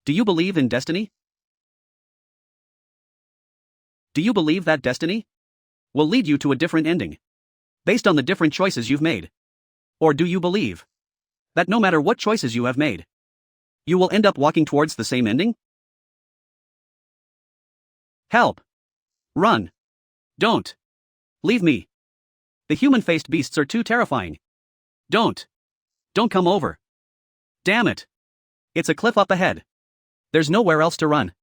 Do you believe in destiny? Do you believe that destiny will lead you to a different ending based on the different choices you've made? Or do you believe that no matter what choices you have made, you will end up walking towards the same ending? Help! Run! Don't! Leave me! The human-faced beasts are too terrifying. Don't come over. Damn it! It's a cliff up ahead. There's nowhere else to run.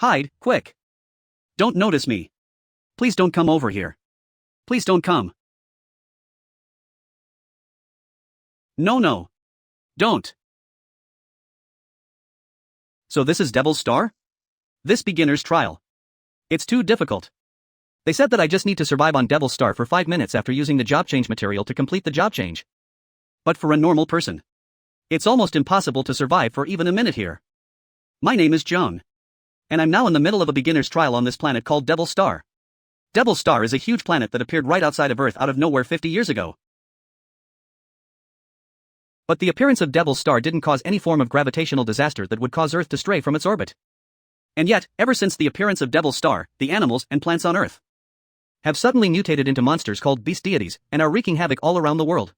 Hide, quick! Don't notice me. Please don't come over here. Please don't come. No. Don't. So this is Devil's Star? This beginner's trial. It's too difficult. They said that I just need to survive on Devil's Star for 5 minutes after using the job change material to complete the job change. But for a normal person, it's almost impossible to survive for even a minute here. My name is Jung. And I'm now in the middle of a beginner's trial on this planet called Devil's Star. Devil's Star is a huge planet that appeared right outside of Earth out of nowhere 50 years ago. But the appearance of Devil's Star didn't cause any form of gravitational disaster that would cause Earth to stray from its orbit. And yet, ever since the appearance of Devil's Star, the animals and plants on Earth have suddenly mutated into monsters called beast deities and are wreaking havoc all around the world.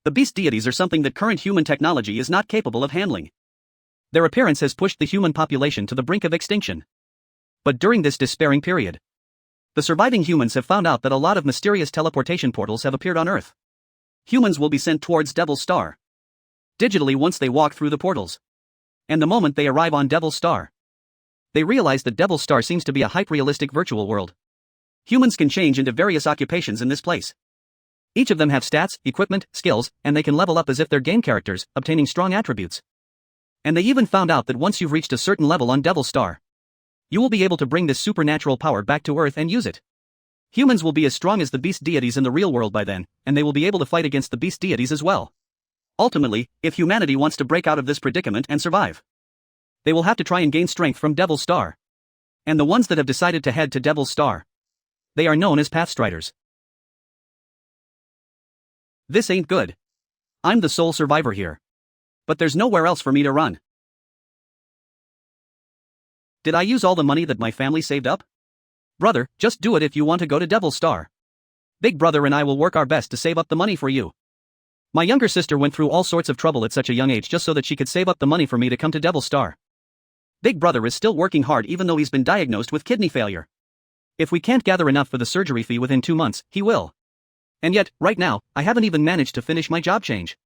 The beast deities are something that current human technology is not capable of handling. Their appearance has pushed the human population to the brink of extinction. But during this despairing period, the surviving humans have found out that a lot of mysterious teleportation portals have appeared on Earth. Humans will be sent towards Devil's Star digitally once they walk through the portals. And the moment they arrive on Devil's Star, they realize that Devil's Star seems to be a hyper-realistic virtual world. Humans can change into various occupations in this place. Each of them have stats, equipment, skills, and they can level up as if they're game characters, obtaining strong attributes. And they even found out that once you've reached a certain level on Devil's Star, you will be able to bring this supernatural power back to Earth and use it. Humans will be as strong as the beast deities in the real world by then, and they will be able to fight against the beast deities as well. Ultimately, if humanity wants to break out of this predicament and survive, they will have to try and gain strength from Devil's Star. And the ones that have decided to head to Devil's Star, they are known as Pathstriders. This ain't good. I'm the sole survivor here. But there's nowhere else for me to run. Did I use all the money that my family saved up? Brother, just do it if you want to go to Devil's Star. Big brother and I will work our best to save up the money for you. My younger sister went through all sorts of trouble at such a young age just so that she could save up the money for me to come to Devil's Star. Big brother is still working hard even though he's been diagnosed with kidney failure. If we can't gather enough for the surgery fee within 2 months, he will. And yet, right now, I haven't even managed to finish my job change.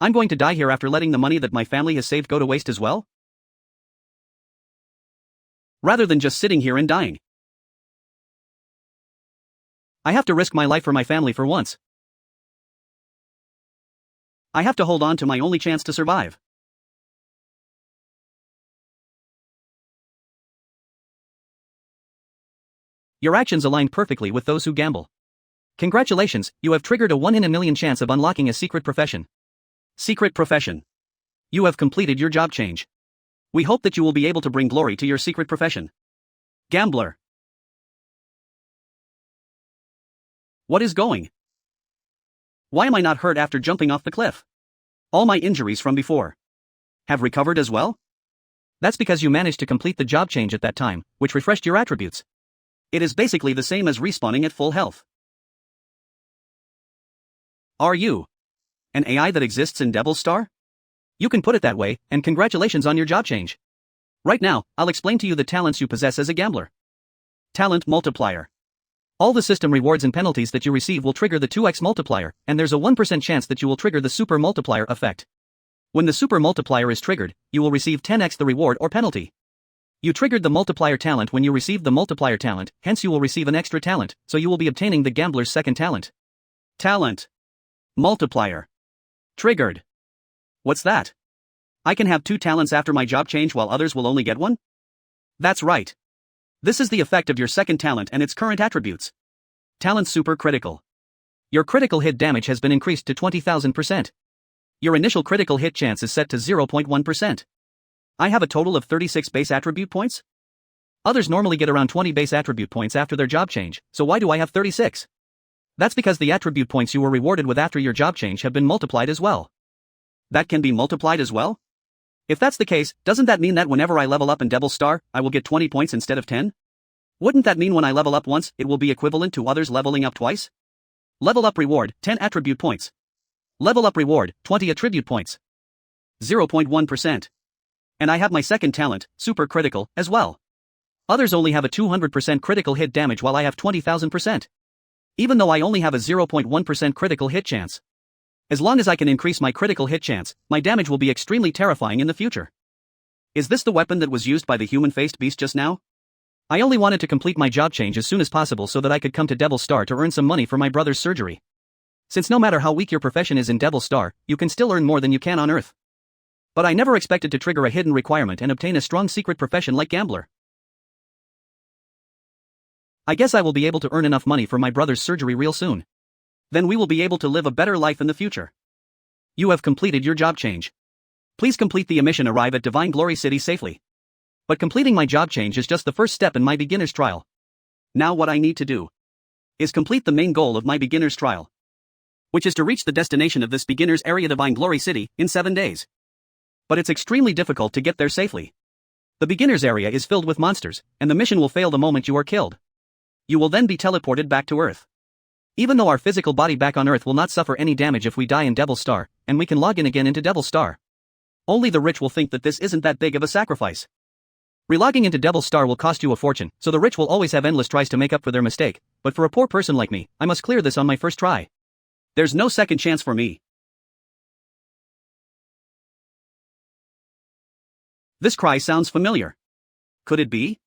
I'm going to die here after letting the money that my family has saved go to waste as well? Rather than just sitting here and dying, I have to risk my life for my family for once. I have to hold on to my only chance to survive. Your actions align perfectly with those who gamble. Congratulations, you have triggered a 1 in a million chance of unlocking a secret profession. Secret profession. You have completed your job change. We hope that you will be able to bring glory to your secret profession. Gambler. What is going? Why am I not hurt after jumping off the cliff? All my injuries from before have recovered as well? That's because you managed to complete the job change at that time, which refreshed your attributes. It is basically the same as respawning at full health. Are you an AI that exists in Devil's Star? You can put it that way, and congratulations on your job change. Right now, I'll explain to you the talents you possess as a gambler. Talent multiplier. All the system rewards and penalties that you receive will trigger the 2x multiplier, and there's a 1% chance that you will trigger the super multiplier effect. When the super multiplier is triggered, you will receive 10x the reward or penalty. You triggered the multiplier talent when you received the multiplier talent, hence you will receive an extra talent, so you will be obtaining the gambler's second talent. Talent multiplier triggered. What's that? I can have 2 talents after my job change while others will only get 1? That's right. This is the effect of your second talent and its current attributes. Talent super critical. Your critical hit damage has been increased to 20,000%. Your initial critical hit chance is set to 0.1%. I have a total of 36 base attribute points? Others normally get around 20 base attribute points after their job change, so why do I have 36? That's because the attribute points you were rewarded with after your job change have been multiplied as well. That can be multiplied as well? If that's the case, doesn't that mean that whenever I level up in Devil Star, I will get 20 points instead of 10? Wouldn't that mean when I level up once, it will be equivalent to others leveling up twice? Level up reward, 10 attribute points. Level up reward, 20 attribute points. 0.1%. And I have my second talent, super critical, as well. Others only have a 200% critical hit damage while I have 20,000%. Even though I only have a 0.1% critical hit chance. As long as I can increase my critical hit chance, my damage will be extremely terrifying in the future. Is this the weapon that was used by the human-faced beast just now? I only wanted to complete my job change as soon as possible so that I could come to Devil Star to earn some money for my brother's surgery. Since no matter how weak your profession is in Devil Star, you can still earn more than you can on Earth. But I never expected to trigger a hidden requirement and obtain a strong secret profession like gambler. I guess I will be able to earn enough money for my brother's surgery real soon. Then we will be able to live a better life in the future. You have completed your job change. Please complete the mission, arrive at Divine Glory City safely. But completing my job change is just the first step in my beginner's trial. Now what I need to do is complete the main goal of my beginner's trial, which is to reach the destination of this beginner's area, Divine Glory City, in 7 days. But it's extremely difficult to get there safely. The beginner's area is filled with monsters, and the mission will fail the moment you are killed. You will then be teleported back to Earth. Even though our physical body back on Earth will not suffer any damage if we die in Devil Star, and we can log in again into Devil Star. Only the rich will think that this isn't that big of a sacrifice. Relogging into Devil Star will cost you a fortune, so the rich will always have endless tries to make up for their mistake, but for a poor person like me, I must clear this on my first try. There's no second chance for me. This cry sounds familiar. Could it be?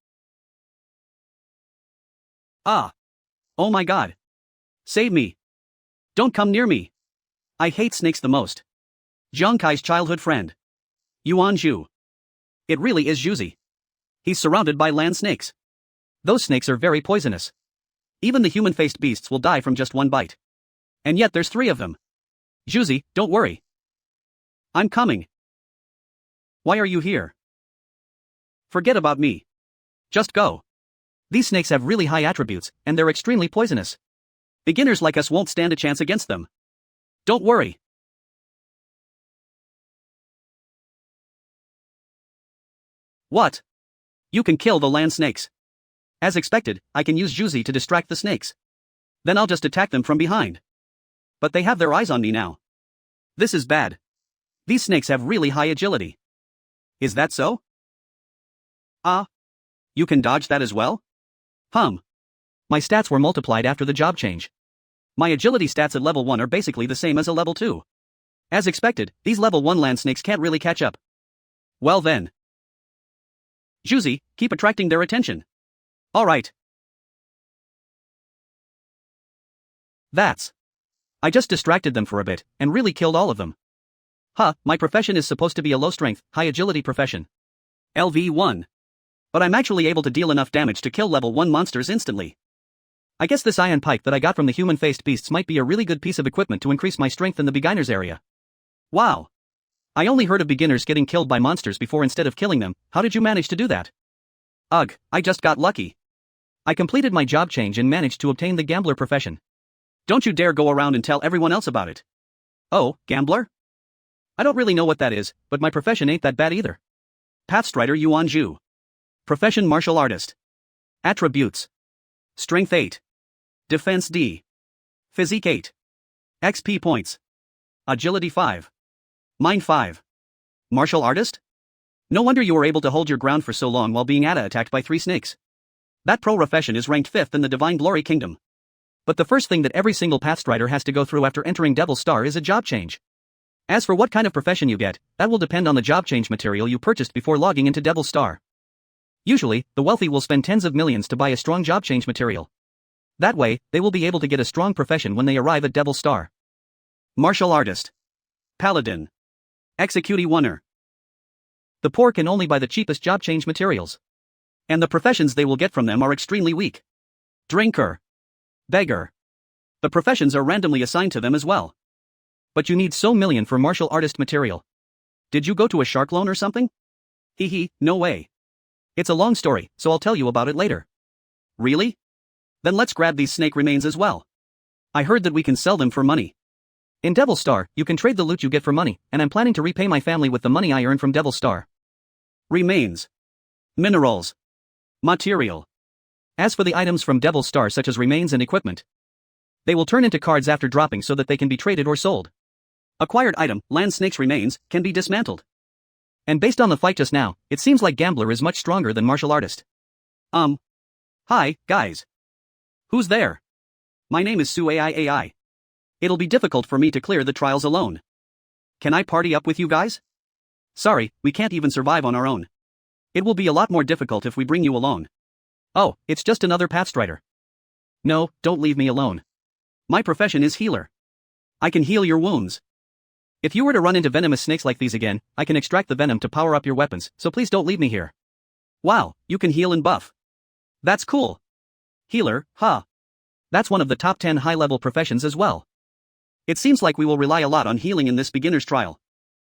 Ah. Oh my god. Save me. Don't come near me. I hate snakes the most. Jiang Kai's childhood friend. Yuan Zhu. It really is Zhuzi. He's surrounded by land snakes. Those snakes are very poisonous. Even the human-faced beasts will die from just one bite. And yet there's 3 of them. Zhuzi, don't worry. I'm coming. Why are you here? Forget about me. Just go. These snakes have really high attributes, and they're extremely poisonous. Beginners like us won't stand a chance against them. Don't worry. What? You can kill the land snakes. As expected, I can use Zhuzi to distract the snakes. Then I'll just attack them from behind. But they have their eyes on me now. This is bad. These snakes have really high agility. Is that so? Ah. You can dodge that as well? My stats were multiplied after the job change. My agility stats at level 1 are basically the same as a level 2. As expected, these level 1 land snakes can't really catch up. Well then. Zhuzi, keep attracting their attention. Alright. I just distracted them for a bit, and really killed all of them. My profession is supposed to be a low-strength, high-agility profession. LV1. But I'm actually able to deal enough damage to kill level 1 monsters instantly. I guess this iron pike that I got from the human-faced beasts might be a really good piece of equipment to increase my strength in the beginner's area. Wow. I only heard of beginners getting killed by monsters before instead of killing them. How did you manage to do that? Ugh, I just got lucky. I completed my job change and managed to obtain the gambler profession. Don't you dare go around and tell everyone else about it. Oh, gambler? I don't really know what that is, but my profession ain't that bad either. Pathstrider Yuan Zhu. Profession martial artist. Attributes. Strength 8. Defense D. Physique 8. XP points. Agility 5. Mind 5. Martial artist? No wonder you were able to hold your ground for so long while being attacked by 3 snakes. That profession is ranked 5th in the Divine Glory Kingdom. But the first thing that every single Pathstrider has to go through after entering Devil Star is a job change. As for what kind of profession you get, that will depend on the job change material you purchased before logging into Devil Star. Usually, the wealthy will spend tens of millions to buy a strong job change material. That way, they will be able to get a strong profession when they arrive at Devil Star. Martial artist. Paladin. Executee oneer. The poor can only buy the cheapest job change materials. And the professions they will get from them are extremely weak. Drinker. Beggar. The professions are randomly assigned to them as well. But you need so million for martial artist material. Did you go to a shark loan or something? No way. It's a long story, so I'll tell you about it later. Really? Then let's grab these snake remains as well. I heard that we can sell them for money. In Devil Star, you can trade the loot you get for money, and I'm planning to repay my family with the money I earn from Devil Star. Remains. Minerals. Material. As for the items from Devil Star such as remains and equipment, they will turn into cards after dropping so that they can be traded or sold. Acquired item, Land Snake's remains, can be dismantled. And based on the fight just now, it seems like Gambler is much stronger than Martial Artist. Hi, guys. Who's there? My name is Su AI. It'll be difficult for me to clear the trials alone. Can I party up with you guys? Sorry, we can't even survive on our own. It will be a lot more difficult if we bring you along. Oh, it's just another Pathstrider. No, don't leave me alone. My profession is healer. I can heal your wounds. If you were to run into venomous snakes like these again, I can extract the venom to power up your weapons, so please don't leave me here. Wow, you can heal and buff. That's cool. Healer, huh? That's one of the top 10 high-level professions as well. It seems like we will rely a lot on healing in this beginner's trial.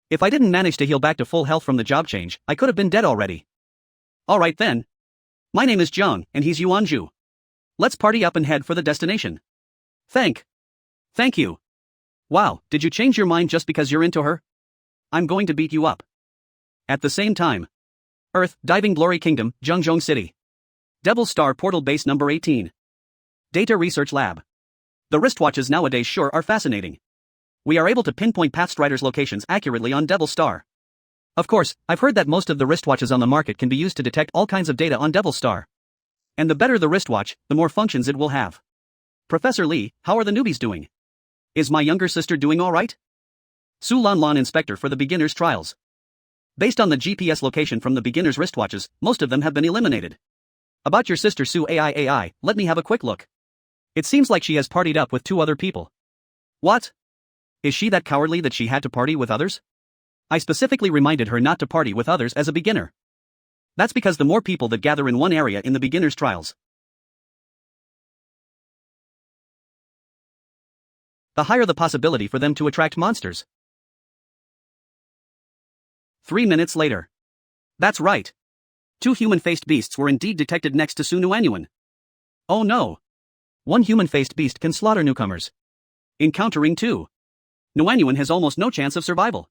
If I didn't manage to heal back to full health from the job change, I could have been dead already. Alright then. My name is Zhang, and he's Yuanju. Let's party up and head for the destination. Thank you. Wow, did you change your mind just because you're into her? I'm going to beat you up. At the same time. Earth, Diving Glory Kingdom, Zhengzhong City. Devil Star Portal Base Number 18. Data Research Lab. The wristwatches nowadays sure are fascinating. We are able to pinpoint Pathstrider's locations accurately on Devil Star. Of course, I've heard that most of the wristwatches on the market can be used to detect all kinds of data on Devil Star. And the better the wristwatch, the more functions it will have. Professor Lee, how are the newbies doing? Is my younger sister doing alright? Su Lan Lan Inspector for the beginner's trials. Based on the GPS location from the beginner's wristwatches, most of them have been eliminated. About your sister Su AI, let me have a quick look. It seems like she has partied up with 2 other people. What? Is she that cowardly that she had to party with others? I specifically reminded her not to party with others as a beginner. That's because the more people that gather in one area in the beginner's trials, the higher the possibility for them to attract monsters. 3 minutes later. That's right. 2 human-faced beasts were indeed detected next to Su Nuanyuan. Oh no. 1 human-faced beast can slaughter newcomers. Encountering 2. Nuanyuan has almost no chance of survival.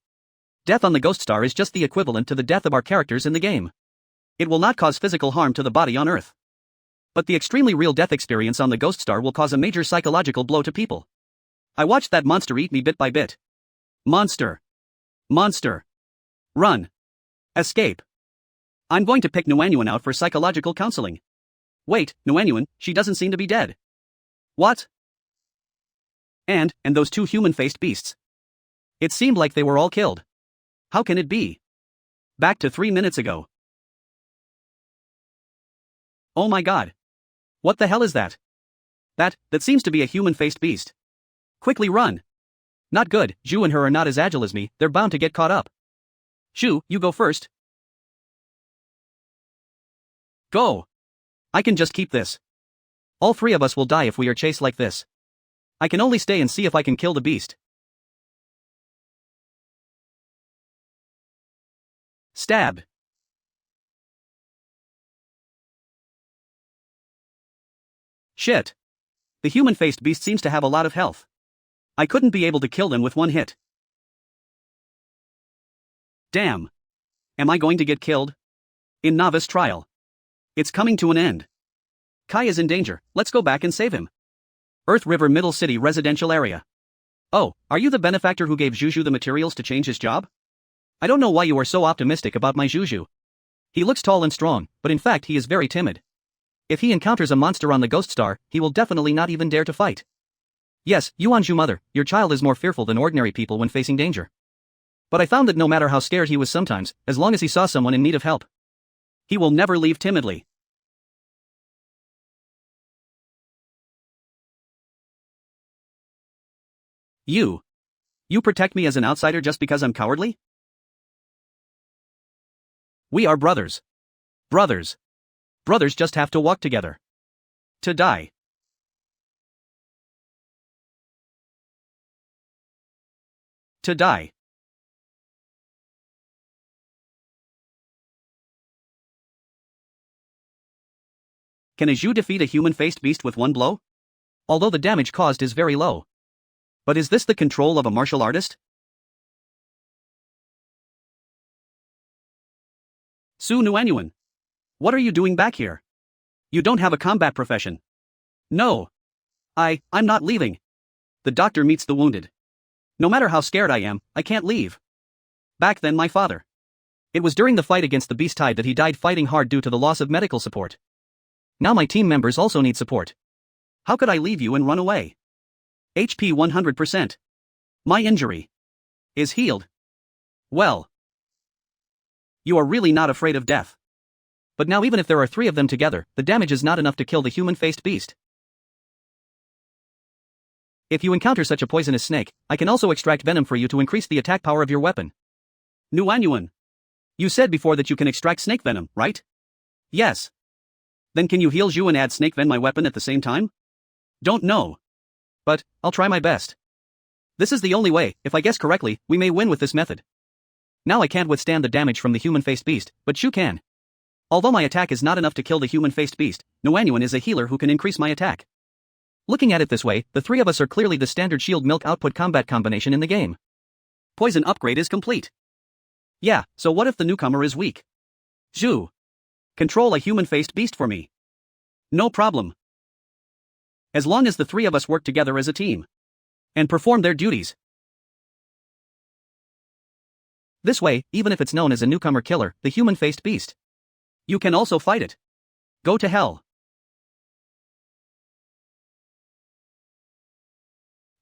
Death on the Ghost Star is just the equivalent to the death of our characters in the game. It will not cause physical harm to the body on Earth. But the extremely real death experience on the Ghost Star will cause a major psychological blow to people. I watched that monster eat me bit by bit. Monster. Run. Escape. I'm going to pick Nuanyuan out for psychological counseling. Wait, Nuanyuan, she doesn't seem to be dead. What? And those 2 human-faced beasts. It seemed like they were all killed. How can it be? Back to 3 minutes ago. Oh my god. What the hell is that? That seems to be a human-faced beast. Quickly run. Not good, Zhu and her are not as agile as me, they're bound to get caught up. Zhu, you go first. Go. I can just keep this. All 3 of us will die if we are chased like this. I can only stay and see if I can kill the beast. Stab. Shit. The human-faced beast seems to have a lot of health. I couldn't be able to kill them with 1 hit. Damn. Am I going to get killed? In novice trial. It's coming to an end. Kai is in danger, let's go back and save him. Earth River Middle City residential area. Oh, are you the benefactor who gave Juju the materials to change his job? I don't know why you are so optimistic about my Juju. He looks tall and strong, but in fact he is very timid. If he encounters a monster on the Ghost Star, he will definitely not even dare to fight. Yes, Yuanju mother, your child is more fearful than ordinary people when facing danger. But I found that no matter how scared he was sometimes, as long as he saw someone in need of help, he will never leave timidly. You protect me as an outsider just because I'm cowardly? We are brothers. Brothers just have to walk together. To die. To die. Can a Zhu defeat a human-faced beast with 1 blow? Although the damage caused is very low. But is this the control of a martial artist? Su Nuanyuan. What are you doing back here? You don't have a combat profession. No. I'm not leaving. The doctor meets the wounded. No matter how scared I am, I can't leave. Back then my father. It was during the fight against the Beast Tide that he died fighting hard due to the loss of medical support. Now my team members also need support. How could I leave you and run away? HP 100%. My injury is healed. Well. You are really not afraid of death. But now even if there are 3 of them together, the damage is not enough to kill the human-faced beast. If you encounter such a poisonous snake, I can also extract venom for you to increase the attack power of your weapon. Nuanyuan. You said before that you can extract snake venom, right? Yes. Then can you heal Zhu and add snake venom my weapon at the same time? Don't know. But, I'll try my best. This is the only way. If I guess correctly, we may win with this method. Now I can't withstand the damage from the human-faced beast, but Zhu can. Although my attack is not enough to kill the human-faced beast, Nuanyuan is a healer who can increase my attack. Looking at it this way, the 3 of us are clearly the standard shield milk output combat combination in the game. Poison upgrade is complete. Yeah, so what if the newcomer is weak? Zhu. Control a human-faced beast for me. No problem. As long as the 3 of us work together as a team. And perform their duties. This way, even if it's known as a newcomer killer, the human-faced beast, you can also fight it. Go to hell.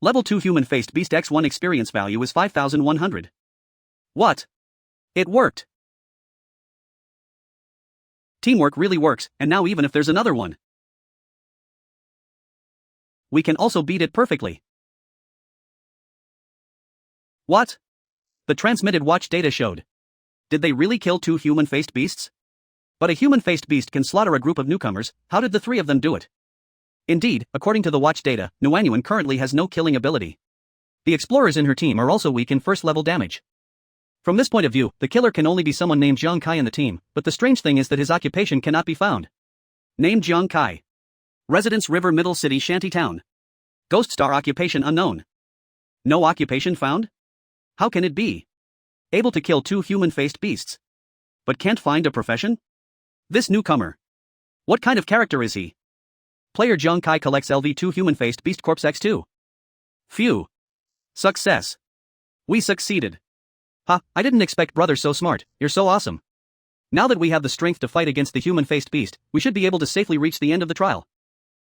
Level 2 human-faced beast X1 experience value is 5,100. What? It worked. Teamwork really works, and now even if there's another one, we can also beat it perfectly. What? The transmitted watch data showed. Did they really kill 2 human-faced beasts? But a human-faced beast can slaughter a group of newcomers. How did the 3 of them do it? Indeed, according to the watch data, Nuanyuan currently has no killing ability. The explorers in her team are also weak in first-level damage. From this point of view, the killer can only be someone named Jiang Kai in the team, but the strange thing is that his occupation cannot be found. Name Jiang Kai. Residence River Middle City Shanty Town. Ghost Star occupation unknown. No occupation found? How can it be? Able to kill 2 human-faced beasts. But can't find a profession? This newcomer. What kind of character is he? Player Jiang Kai collects LV2 human-faced beast corpse X2. Phew. Success. We succeeded. Ha, I didn't expect brother so smart, you're so awesome. Now that we have the strength to fight against the human-faced beast, we should be able to safely reach the end of the trial.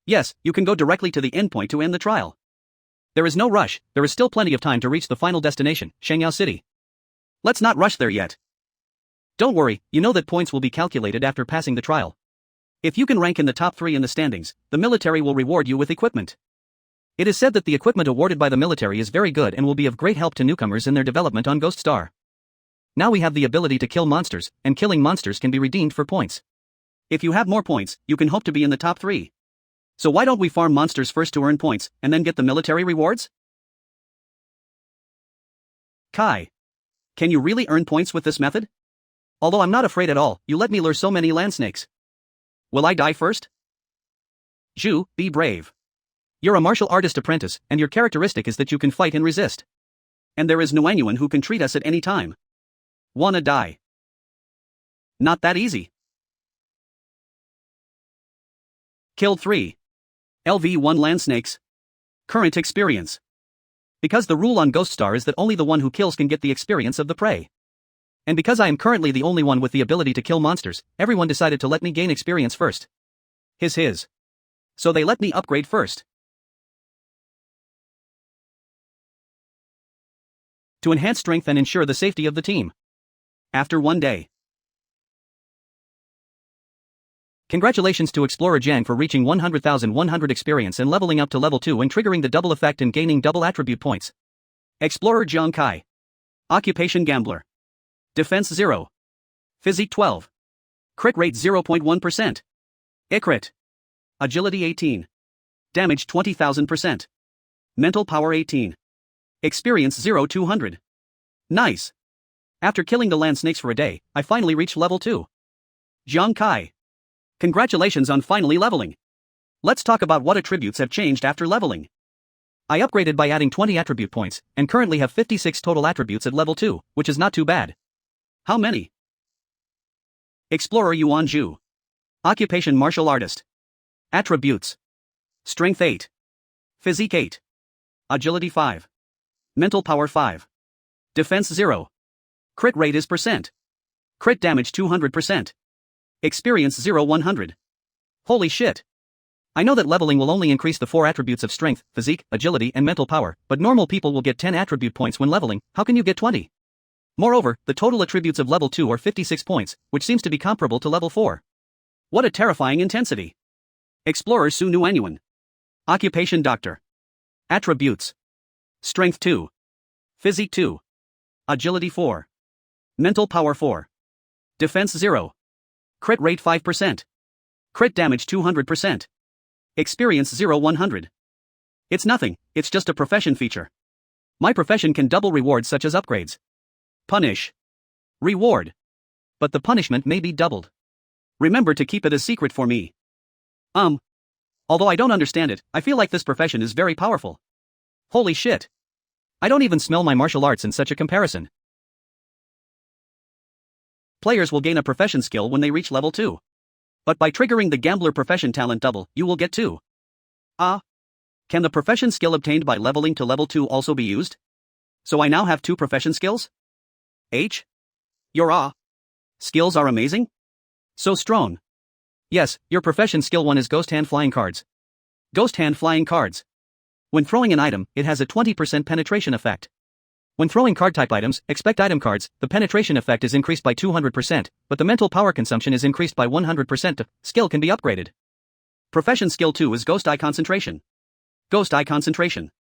Yes, you can go directly to the endpoint to end the trial. There is no rush, there is still plenty of time to reach the final destination, Shangyao City. Let's not rush there yet. Don't worry, you know that points will be calculated after passing the trial. If you can rank in the top 3 in the standings, the military will reward you with equipment. It is said that the equipment awarded by the military is very good and will be of great help to newcomers in their development on Ghost Star. Now we have the ability to kill monsters, and killing monsters can be redeemed for points. If you have more points, you can hope to be in the top 3. So why don't we farm monsters first to earn points, and then get the military rewards? Kai. Can you really earn points with this method? Although I'm not afraid at all, you let me lure so many land snakes. Will I die first? Zhu, be brave. You're a martial artist apprentice, and your characteristic is that you can fight and resist. And there is Nuanyuan who can treat us at any time. Wanna die? Not that easy. Killed 3. LV1 land snakes. Current experience. Because the rule on Ghost Star is that only the one who kills can get the experience of the prey. And because I am currently the only one with the ability to kill monsters, everyone decided to let me gain experience first. His. So they let me upgrade first. To enhance strength and ensure the safety of the team. After 1 day. Congratulations to Explorer Jiang for reaching 100,100 experience and leveling up to level 2 and triggering the double effect and gaining double attribute points. Explorer Jiang Kai. Occupation Gambler. Defense 0. Physique 12. Crit rate 0.1%. Icrit. Agility 18. Damage 20,000%. Mental power 18. Experience 0-200. Nice. After killing the land snakes for a day, I finally reached level 2. Jiang Kai. Congratulations on finally leveling. Let's talk about what attributes have changed after leveling. I upgraded by adding 20 attribute points, and currently have 56 total attributes at level 2, which is not too bad. How many? Explorer Yuan Zhu. Occupation Martial Artist. Attributes. Strength 8. Physique 8. Agility 5. Mental Power 5. Defense 0. Crit rate is %. Crit damage 200%. Experience 0 100. Holy shit. I know that leveling will only increase the 4 attributes of strength, physique, agility and mental power, but normal people will get 10 attribute points when leveling. How can you get 20? Moreover, the total attributes of level 2 are 56 points, which seems to be comparable to level 4. What a terrifying intensity. Explorer Su Nuanyuan. Occupation Doctor. Attributes. Strength 2. Physique 2. Agility 4. Mental Power 4. Defense 0. Crit rate 5%. Crit damage 200%. Experience 0 100. It's nothing, it's just a profession feature. My profession can double rewards such as upgrades. Punish. Reward. But the punishment may be doubled. Remember to keep it a secret for me. Although I don't understand it, I feel like this profession is very powerful. Holy shit. I don't even smell my martial arts in such a comparison. Players will gain a profession skill when they reach level 2. But by triggering the gambler profession talent double, you will get 2. Can the profession skill obtained by leveling to level 2 also be used? So I now have 2 profession skills? Your skills are amazing? So strong. Yes, your profession skill 1 is Ghost Hand Flying Cards. Ghost Hand Flying Cards. When throwing an item, it has a 20% penetration effect. When throwing card type items, expect item cards, the penetration effect is increased by 200%, but the mental power consumption is increased by 100%. Skill can be upgraded. Profession skill 2 is Ghost Eye Concentration. Ghost Eye Concentration.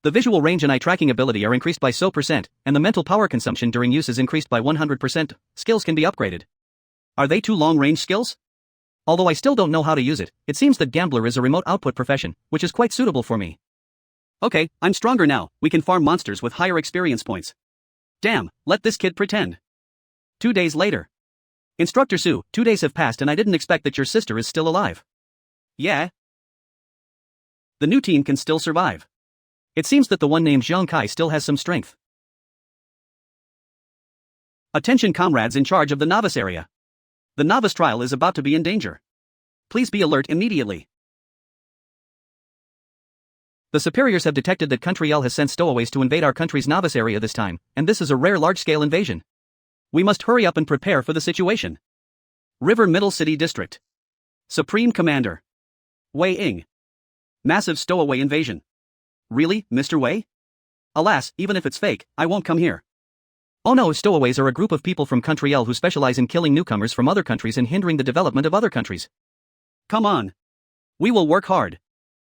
The visual range and eye tracking ability are increased by so %, and the mental power consumption during use is increased by 100%. Skills can be upgraded. Are they 2 long-range skills? Although I still don't know how to use it seems that gambler is a remote output profession, which is quite suitable for me. Okay, I'm stronger now, we can farm monsters with higher experience points. Damn, let this kid pretend. 2 days later. Instructor Su, 2 days have passed and I didn't expect that your sister is still alive. Yeah. The new team can still survive. It seems that the one named Zhang Kai still has some strength. Attention comrades in charge of the novice area. The novice trial is about to be in danger. Please be alert immediately. The superiors have detected that Country L has sent stowaways to invade our country's novice area this time, and this is a rare large-scale invasion. We must hurry up and prepare for the situation. River Middle City District. Supreme Commander. Wei Ying. Massive stowaway invasion. Really, Mr. Wei? Alas, even if it's fake, I won't come here. Oh no, stowaways are a group of people from Country L who specialize in killing newcomers from other countries and hindering the development of other countries. Come on. We will work hard.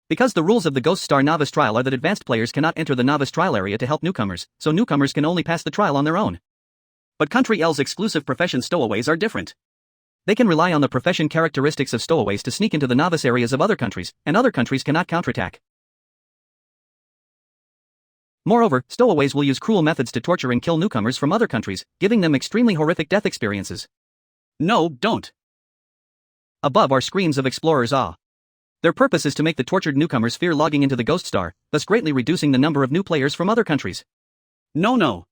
Because the rules of the Ghost Star Novice Trial are that advanced players cannot enter the novice trial area to help newcomers, so newcomers can only pass the trial on their own. But Country L's exclusive profession stowaways are different. They can rely on the profession characteristics of stowaways to sneak into the novice areas of other countries, and other countries cannot counterattack. Moreover, stowaways will use cruel methods to torture and kill newcomers from other countries, giving them extremely horrific death experiences. No, don't. Above are screams of explorers' awe. Their purpose is to make the tortured newcomers fear logging into the Ghost Star, thus greatly reducing the number of new players from other countries. No.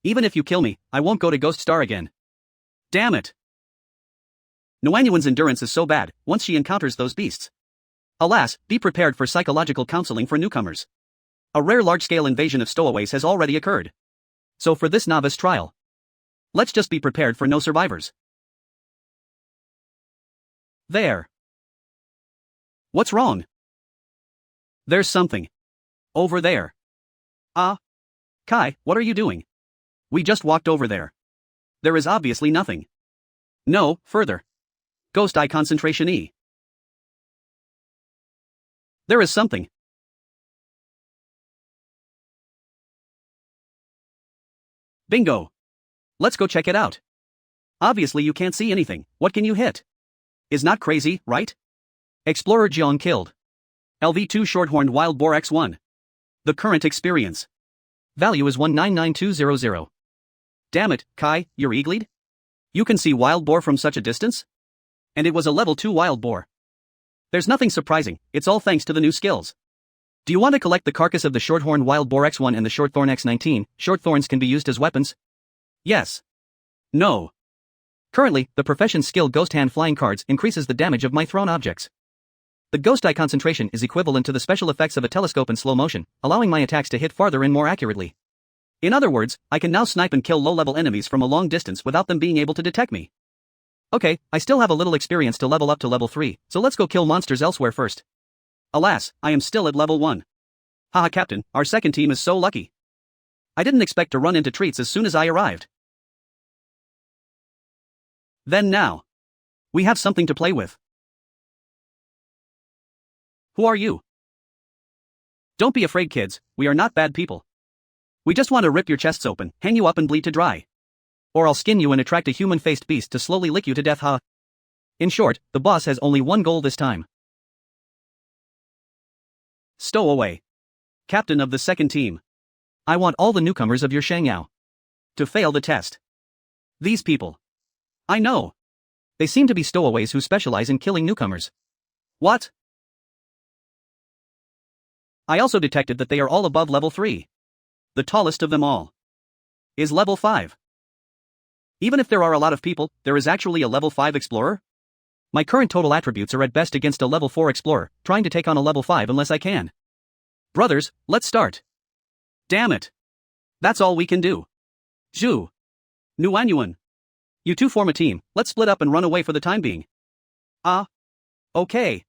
Even if you kill me, I won't go to Ghost Star again. Damn it. Nuanyuan's endurance is so bad, once she encounters those beasts. Alas, be prepared for psychological counseling for newcomers. A rare large-scale invasion of stowaways has already occurred. So for this novice trial, let's just be prepared for no survivors. There. What's wrong? There's something. Over there. Kai, what are you doing? We just walked over there. There is obviously nothing. No, further. Ghost Eye Concentration E. There is something. Bingo. Let's go check it out. Obviously you can't see anything, what can you hit? Is not crazy, right? Explorer Jiang killed. LV2 Shorthorned Wild Boar X1. The current experience. Value is 199200. Damn it, Kai, you're eagled? You can see wild boar from such a distance? And it was a level 2 wild boar. There's nothing surprising, it's all thanks to the new skills. Do you want to collect the carcass of the shorthorn wild boar X1 and the shortthorn X19? Short thorns can be used as weapons? Yes. No. Currently, the profession skill Ghost Hand Flying cards increases the damage of my thrown objects. The Ghost Eye concentration is equivalent to the special effects of a telescope in slow motion, allowing my attacks to hit farther and more accurately. In other words, I can now snipe and kill low-level enemies from a long distance without them being able to detect me. Okay, I still have a little experience to level up to level 3, so let's go kill monsters elsewhere first. Alas, I am still at level 1. Haha Captain, our second team is so lucky. I didn't expect to run into treats as soon as I arrived. Then now. We have something to play with. Who are you? Don't be afraid kids, we are not bad people. We just want to rip your chests open, hang you up and bleed to dry. Or I'll skin you and attract a human-faced beast to slowly lick you to death, huh? In short, the boss has only one goal this time. Stowaway. Captain of the second team. I want all the newcomers of your Shangyao to fail the test. These people. I know. They seem to be stowaways who specialize in killing newcomers. What? I also detected that they are all above level 3. The tallest of them all is level 5. Even if there are a lot of people, there is actually a level 5 explorer? My current total attributes are at best against a level 4 explorer, trying to take on a level 5 unless I can. Brothers, let's start. Damn it. That's all we can do. Zhu. Nuanyuan. You two form a team, let's split up and run away for the time being. Okay.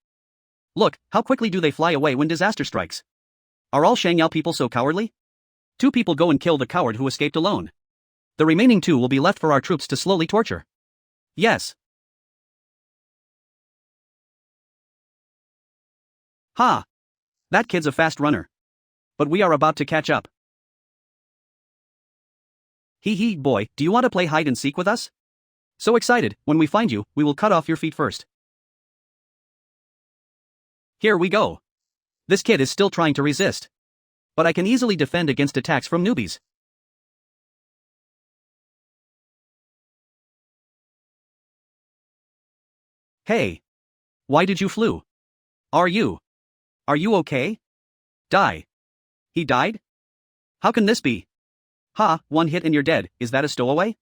Look, how quickly do they fly away when disaster strikes? Are all Shangyao people so cowardly? 2 people go and kill the coward who escaped alone. The remaining 2 will be left for our troops to slowly torture. Yes. Ha! That kid's a fast runner. But we are about to catch up. Hee hee, boy, do you want to play hide and seek with us? So excited, when we find you, we will cut off your feet first. Here we go. This kid is still trying to resist. But I can easily defend against attacks from newbies. Hey. Why did you flew? Are you okay? Die. He died? How can this be? Ha, 1 hit and you're dead, is that a stowaway?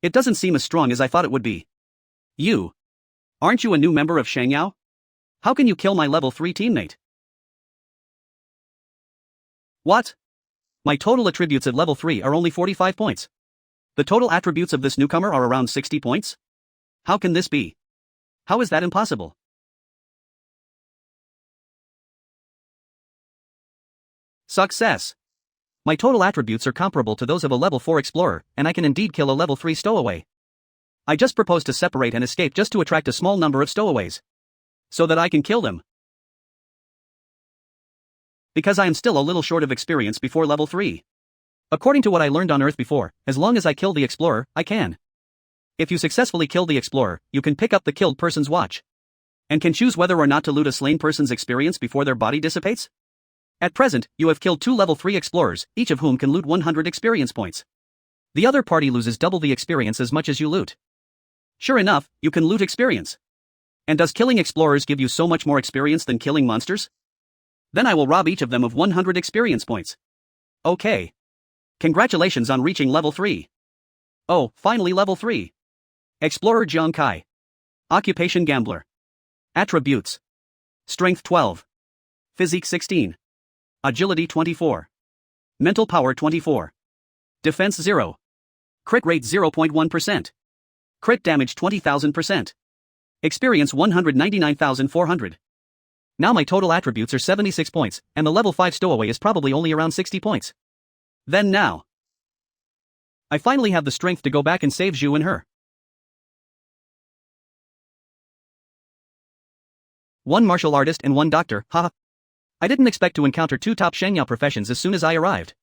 It doesn't seem as strong as I thought it would be. You. Aren't you a new member of Shangyao? How can you kill my level 3 teammate? What? My total attributes at level 3 are only 45 points. The total attributes of this newcomer are around 60 points? How can this be? How is that impossible? Success. My total attributes are comparable to those of a level 4 explorer, and I can indeed kill a level 3 stowaway. I just propose to separate and escape just to attract a small number of stowaways. So that I can kill them. Because I am still a little short of experience before level 3. According to what I learned on Earth before, as long as I kill the explorer, I can. If you successfully kill the explorer, you can pick up the killed person's watch. And can choose whether or not to loot a slain person's experience before their body dissipates? At present, you have killed 2 level 3 explorers, each of whom can loot 100 experience points. The other party loses double the experience as much as you loot. Sure enough, you can loot experience. And does killing explorers give you so much more experience than killing monsters? Then I will rob each of them of 100 experience points. Okay. Congratulations on reaching level 3. Oh, finally level 3. Explorer Jiang Kai. Occupation Gambler. Attributes. Strength 12. Physique 16. Agility 24. Mental power 24. Defense 0. Crit rate 0.1%. Crit damage 20,000%. Experience 199,400. Now my total attributes are 76 points, and the level 5 stowaway is probably only around 60 points. Then now. I finally have the strength to go back and save Zhu and her. 1 martial artist and 1 doctor, haha. I didn't expect to encounter 2 top Shangyao professions as soon as I arrived.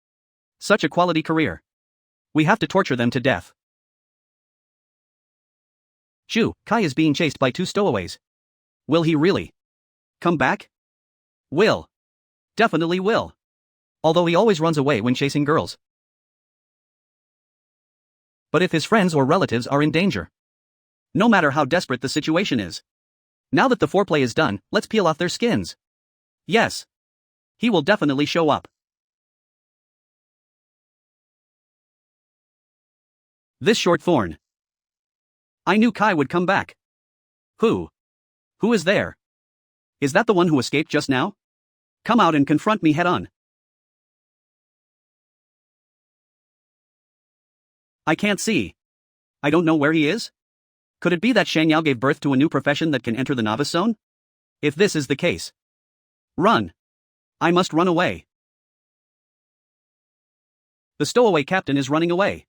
Such a quality career. We have to torture them to death. Zhu, Kai is being chased by 2 stowaways. Will he really come back? Will. Definitely will. Although he always runs away when chasing girls. But if his friends or relatives are in danger. No matter how desperate the situation is. Now that the foreplay is done, let's peel off their skins. Yes. He will definitely show up. This short thorn. I knew Kai would come back. Who? Who is there? Is that the one who escaped just now? Come out and confront me head-on. I can't see. I don't know where he is? Could it be that Shang Yao gave birth to a new profession that can enter the novice zone? If this is the case. Run. I must run away. The stowaway captain is running away.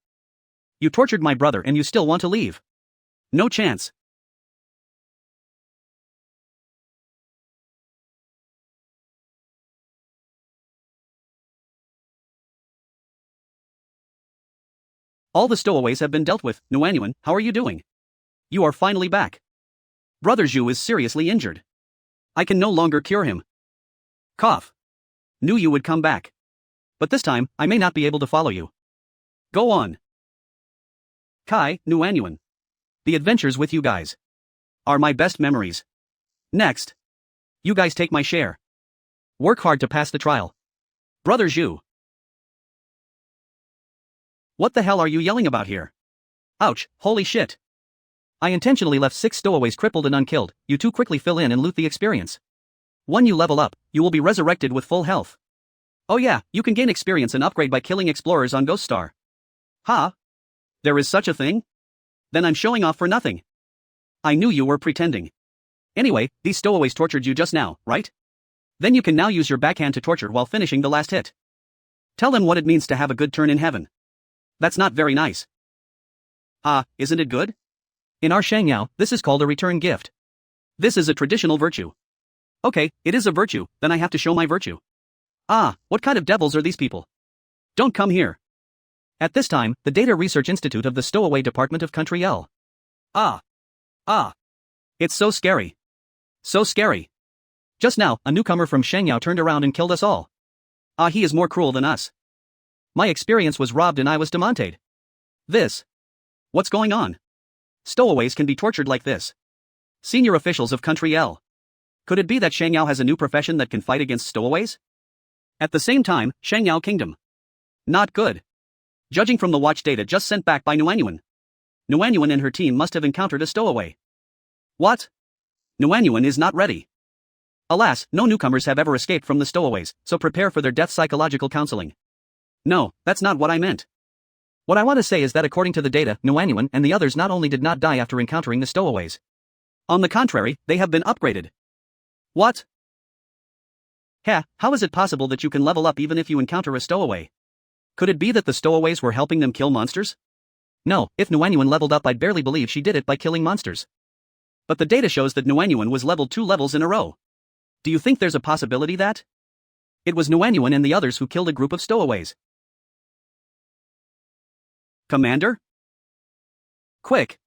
You tortured my brother and you still want to leave. No chance. All the stowaways have been dealt with. Nuanyuan, how are you doing? You are finally back. Brother Zhu is seriously injured. I can no longer cure him. Cough. Knew you would come back. But this time, I may not be able to follow you. Go on. Kai, Nuanyuan. The adventures with you guys are my best memories. Next. You guys take my share. Work hard to pass the trial. Brother Zhu. What the hell are you yelling about here? Ouch, holy shit. I intentionally left 6 stowaways crippled and unkilled. You two quickly fill in and loot the experience. When you level up, you will be resurrected with full health. Oh yeah, you can gain experience and upgrade by killing explorers on Ghost Star. Huh? There is such a thing? Then I'm showing off for nothing. I knew you were pretending. Anyway, these stowaways tortured you just now, right? Then you can now use your backhand to torture while finishing the last hit. Tell them what it means to have a good turn in heaven. That's not very nice. Isn't it good? In our Shangyao, this is called a return gift. This is a traditional virtue. Okay, it is a virtue, then I have to show my virtue. What kind of devils are these people? Don't come here. At this time, the Data Research Institute of the Stowaway Department of Country L. It's so scary. So scary. Just now, a newcomer from Shangyao turned around and killed us all. He is more cruel than us. My experience was robbed and I was demonted. What's going on? Stowaways can be tortured like this. Senior officials of Country L. Could it be that Shangyao has a new profession that can fight against stowaways? At the same time, Shangyao Kingdom. Not good. Judging from the watch data just sent back by Nuanyuan. Nuanyuan and her team must have encountered a stowaway. What? Nuanyuan is not ready. Alas, no newcomers have ever escaped from the stowaways, so prepare for their death psychological counseling. No, that's not what I meant. What I want to say is that according to the data, Nuanyuan and the others not only did not die after encountering the stowaways. On the contrary, they have been upgraded. What? How is it possible that you can level up even if you encounter a stowaway? Could it be that the stowaways were helping them kill monsters? No, if Nuanyuan leveled up I'd barely believe she did it by killing monsters. But the data shows that Nuanyuan was leveled 2 levels in a row. Do you think there's a possibility that it was Nuanyuan and the others who killed a group of stowaways? Commander? Quick!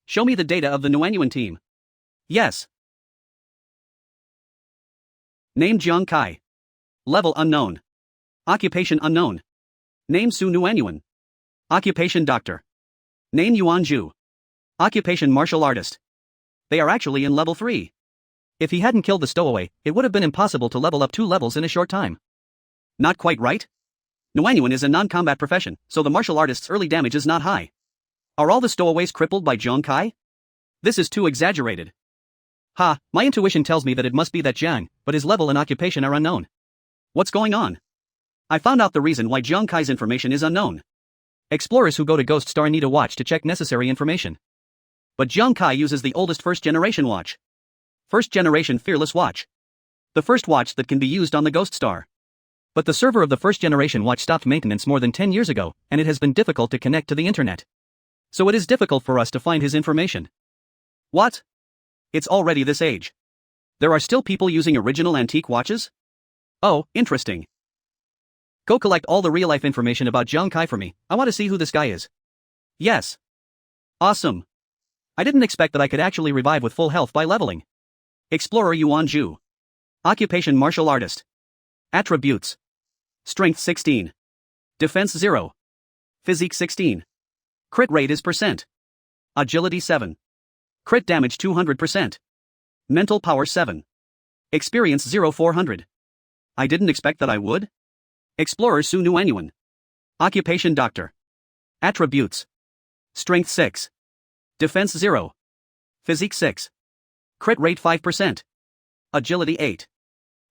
Show me the data of the Nuanyuan team. Yes. Name Jiang Kai. Level unknown. Occupation unknown. Name Su Nuanyuan. Occupation doctor. Name Yuan Zhu. Occupation martial artist. They are actually in level 3. If he hadn't killed the stowaway, it would have been impossible to level up 2 levels in a short time. Not quite right? Nuanyuan is a non-combat profession, so the martial artist's early damage is not high. Are all the stowaways crippled by Jiang Kai? This is too exaggerated. My intuition tells me that it must be that Jiang, but his level and occupation are unknown. What's going on? I found out the reason why Jiang Kai's information is unknown. Explorers who go to Ghost Star need a watch to check necessary information. But Jiang Kai uses the oldest first-generation watch. First-generation Fearless Watch. The first watch that can be used on the Ghost Star. But the server of the first-generation watch stopped maintenance more than 10 years ago, and it has been difficult to connect to the internet. So it is difficult for us to find his information. What? It's already this age. There are still people using original antique watches? Oh, interesting. Go collect all the real-life information about Jiang Kai for me. I want to see who this guy is. Yes. Awesome. I didn't expect that I could actually revive with full health by leveling. Explorer Yuan Zhu. Occupation martial artist. Attributes. Strength 16. Defense 0. Physique 16. Crit rate is %. Agility 7. Crit damage 200%. Mental power 7. Experience 0 400. I didn't expect that I would. Explorer Su Nuanyuan. Occupation Doctor. Attributes. Strength 6. Defense 0. Physique 6. Crit rate 5%. Agility 8.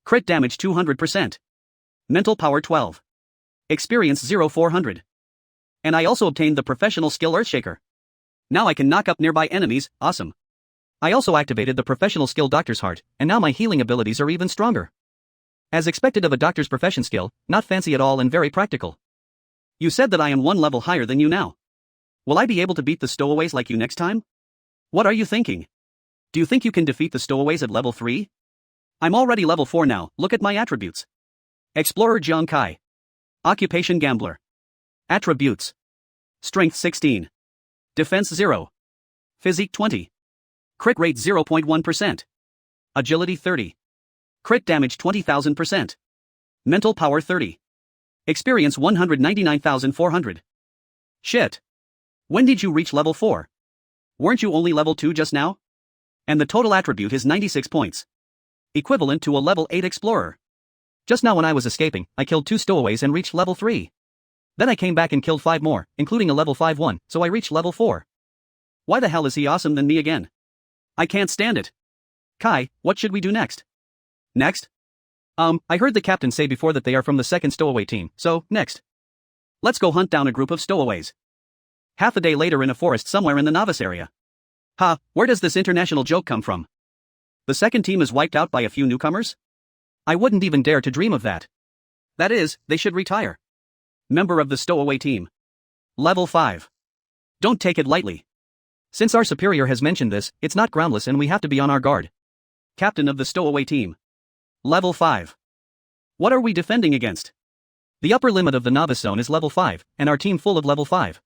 Crit damage 200%. Mental power 12. Experience 0400. And I also obtained the professional skill Earthshaker. Now I can knock up nearby enemies, awesome. I also activated the professional skill Doctor's Heart, and now my healing abilities are even stronger. As expected of a doctor's profession skill, not fancy at all and very practical. You said that I am one level higher than you now. Will I be able to beat the stowaways like you next time? What are you thinking? Do you think you can defeat the stowaways at level 3? I'm already level 4 now, look at my attributes. Explorer Jiang Kai. Occupation Gambler. Attributes. Strength 16. Defense 0. Physique 20. Crit rate 0.1%. Agility 30. Crit damage 20,000%. Mental power 30. Experience 199,400. Shit. When did you reach level 4? Weren't you only level 2 just now? And the total attribute is 96 points. Equivalent to a level 8 explorer. Just now when I was escaping, I killed 2 stowaways and reached level 3. Then I came back and killed 5 more, including a level 5 one, so I reached level 4. Why the hell is he awesome than me again? I can't stand it. Kai, what should we do next? Next? I heard the captain say before that they are from the second stowaway team, so, next. Let's go hunt down a group of stowaways. Half a day later in a forest somewhere in the novice area. Ha, where does this international joke come from? The second team is wiped out by a few newcomers? I wouldn't even dare to dream of that. That is, they should retire. Member of the stowaway team. Level 5. Don't take it lightly. Since our superior has mentioned this, it's not groundless and we have to be on our guard. Captain of the stowaway team. Level 5. What are we defending against? The upper limit of the novice zone is level 5, and our team full of level 5.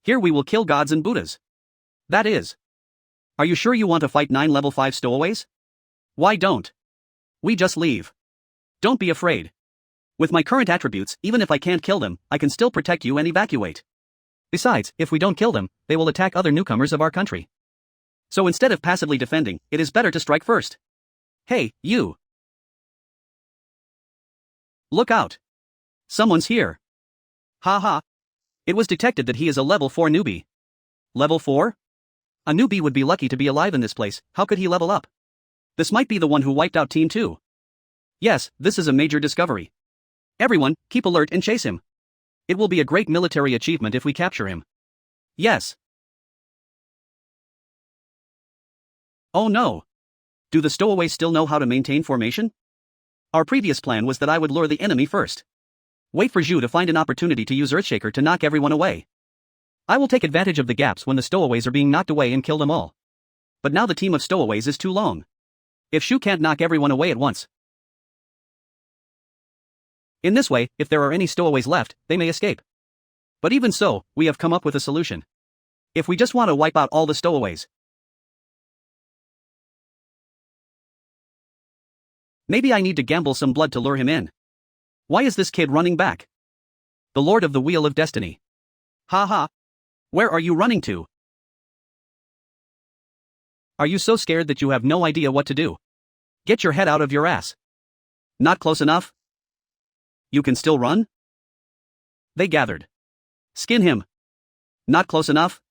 Here we will kill gods and Buddhas. That is. Are you sure you want to fight 9 level 5 stowaways? Why don't we just leave? Don't be afraid. With my current attributes, even if I can't kill them, I can still protect you and evacuate. Besides, if we don't kill them, they will attack other newcomers of our country. So instead of passively defending, it is better to strike first. Hey, you. Look out. Someone's here. Ha ha. It was detected that he is a level 4 newbie. Level 4? A newbie would be lucky to be alive in this place, how could he level up? This might be the one who wiped out Team 2. Yes, this is a major discovery. Everyone, keep alert and chase him. It will be a great military achievement if we capture him. Yes. Oh no. Do the stowaways still know how to maintain formation? Our previous plan was that I would lure the enemy first. Wait for Zhu to find an opportunity to use Earthshaker to knock everyone away. I will take advantage of the gaps when the stowaways are being knocked away and kill them all. But now the team of stowaways is too long. If Zhu can't knock everyone away at once. In this way, if there are any stowaways left, they may escape. But even so, we have come up with a solution. If we just want to wipe out all the stowaways. Maybe I need to gamble some blood to lure him in. Why is this kid running back? The Lord of the Wheel of Destiny. Ha ha. Where are you running to? Are you so scared that you have no idea what to do? Get your head out of your ass. Not close enough? You can still run? They gathered. Skin him. Not close enough?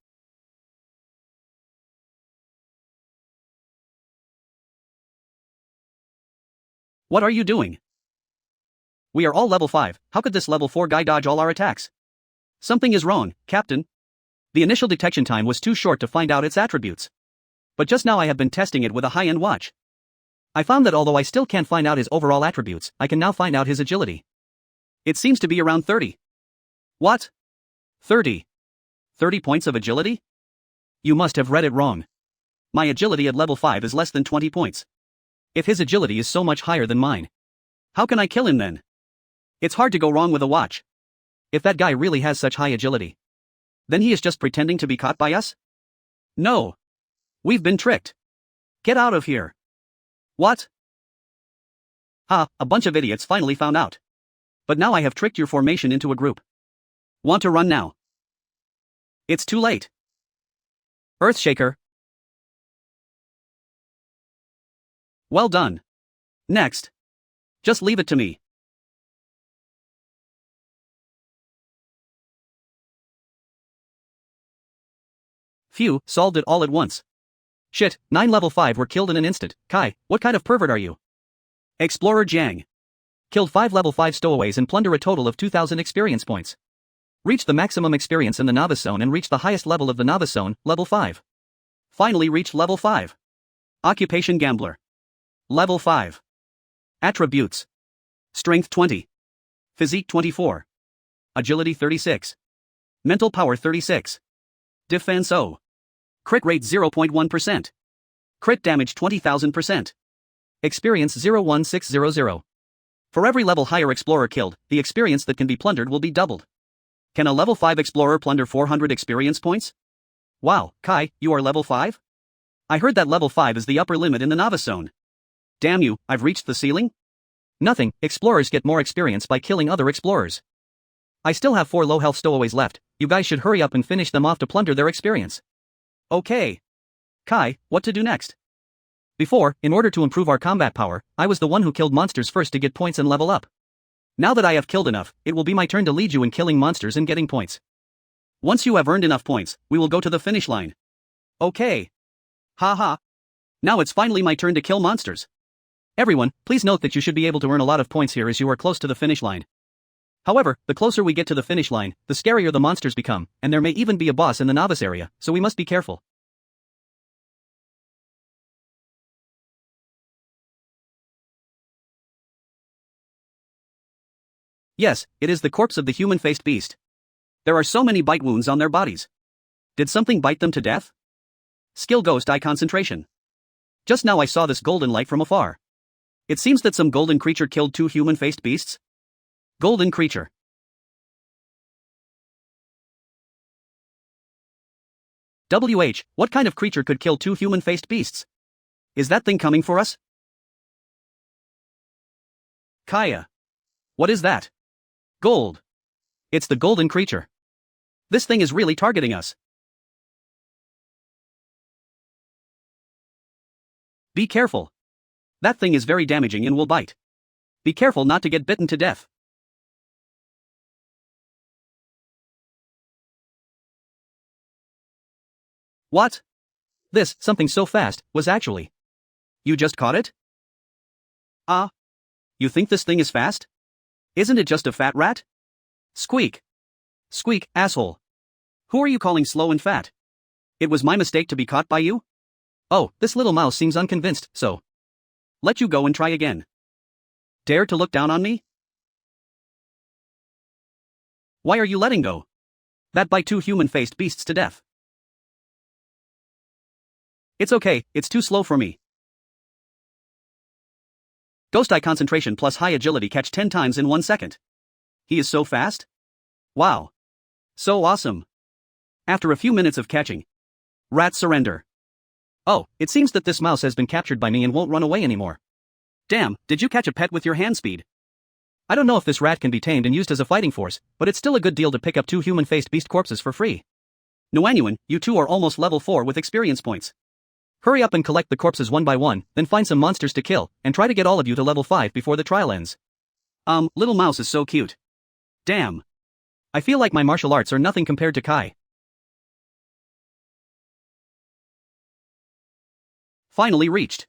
What are you doing? We are all level 5, how could this level 4 guy dodge all our attacks? Something is wrong, Captain. The initial detection time was too short to find out its attributes. But just now I have been testing it with a high-end watch. I found that although I still can't find out his overall attributes, I can now find out his agility. It seems to be around 30. What? 30? 30 points of agility? You must have read it wrong. My agility at level 5 is less than 20 points. If his agility is so much higher than mine, how can I kill him then? It's hard to go wrong with a watch. If that guy really has such high agility, then he is just pretending to be caught by us? No. We've been tricked. Get out of here. What? Ha, a bunch of idiots finally found out. But now I have tricked your formation into a group. Want to run now? It's too late. Earthshaker. Well done. Next. Just leave it to me. Phew, solved it all at once. Shit, 9 level 5 were killed in an instant. Kai, what kind of pervert are you? Explorer Jiang. Killed 5 level 5 stowaways and plunder a total of 2000 experience points. Reached the maximum experience in the novice zone and reached the highest level of the novice zone, level 5. Finally reached level 5. Occupation Gambler. Level 5. Attributes. Strength 20. Physique 24. Agility 36. Mental power 36. Defense 0. Crit rate 0.1%. Crit damage 20,000%. Experience 01600. For every level higher explorer killed, the experience that can be plundered will be doubled. Can a level 5 explorer plunder 400 experience points? Wow, Kai, you are level 5? I heard that level 5 is the upper limit in the novice zone. Damn you, I've reached the ceiling? Nothing, explorers get more experience by killing other explorers. I still have 4 low health stowaways left, you guys should hurry up and finish them off to plunder their experience. Okay. Kai, what to do next? Before, in order to improve our combat power, I was the one who killed monsters first to get points and level up. Now that I have killed enough, it will be my turn to lead you in killing monsters and getting points. Once you have earned enough points, we will go to the finish line. Okay. Haha. Now it's finally my turn to kill monsters. Everyone, please note that you should be able to earn a lot of points here as you are close to the finish line. However, the closer we get to the finish line, the scarier the monsters become, and there may even be a boss in the novice area, so we must be careful. Yes, it is the corpse of the human-faced beast. There are so many bite wounds on their bodies. Did something bite them to death? Skill Ghost Eye Concentration. Just now I saw this golden light from afar. It seems that some golden creature killed 2 human-faced beasts. Golden creature. What kind of creature could kill 2 human-faced beasts? Is that thing coming for us? Kaya. What is that? Gold. It's the golden creature. This thing is really targeting us. Be careful. That thing is very damaging and will bite. Be careful not to get bitten to death. What? This, something so fast, was actually. You just caught it? Ah. You think this thing is fast? Isn't it just a fat rat? Squeak. Squeak, asshole. Who are you calling slow and fat? It was my mistake to be caught by you? Oh, this little mouse seems unconvinced, so. Let you go and try again. Dare to look down on me? Why are you letting go? That bite 2 human-faced beasts to death. It's okay, it's too slow for me. Ghost Eye Concentration plus high agility catch 10 times in 1 second. He is so fast? Wow. So awesome. After a few minutes of catching, rats surrender. Oh, it seems that this mouse has been captured by me and won't run away anymore. Damn, did you catch a pet with your hand speed? I don't know if this rat can be tamed and used as a fighting force, but it's still a good deal to pick up 2 human-faced beast corpses for free. Nuanyuan, you 2 are almost level 4 with experience points. Hurry up and collect the corpses one by one, then find some monsters to kill, and try to get all of you to level 5 before the trial ends. Little mouse is so cute. Damn. I feel like my martial arts are nothing compared to Kai. Finally reached.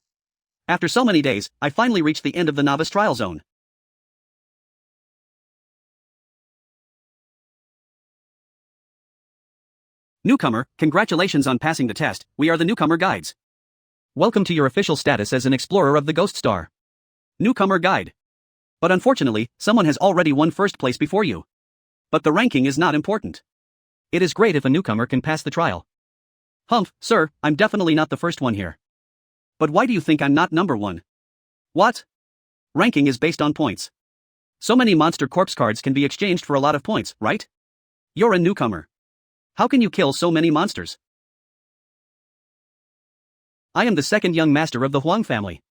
After so many days, I finally reached the end of the novice trial zone. Newcomer, congratulations on passing the test, we are the Newcomer Guides. Welcome to your official status as an explorer of the Ghost Star. Newcomer Guide. But unfortunately, someone has already won first place before you. But the ranking is not important. It is great if a newcomer can pass the trial. Humph, sir, I'm definitely not the first one here. But why do you think I'm not number 1? What? Ranking is based on points. So many monster corpse cards can be exchanged for a lot of points, right? You're a newcomer. How can you kill so many monsters? I am the second young master of the Huang family.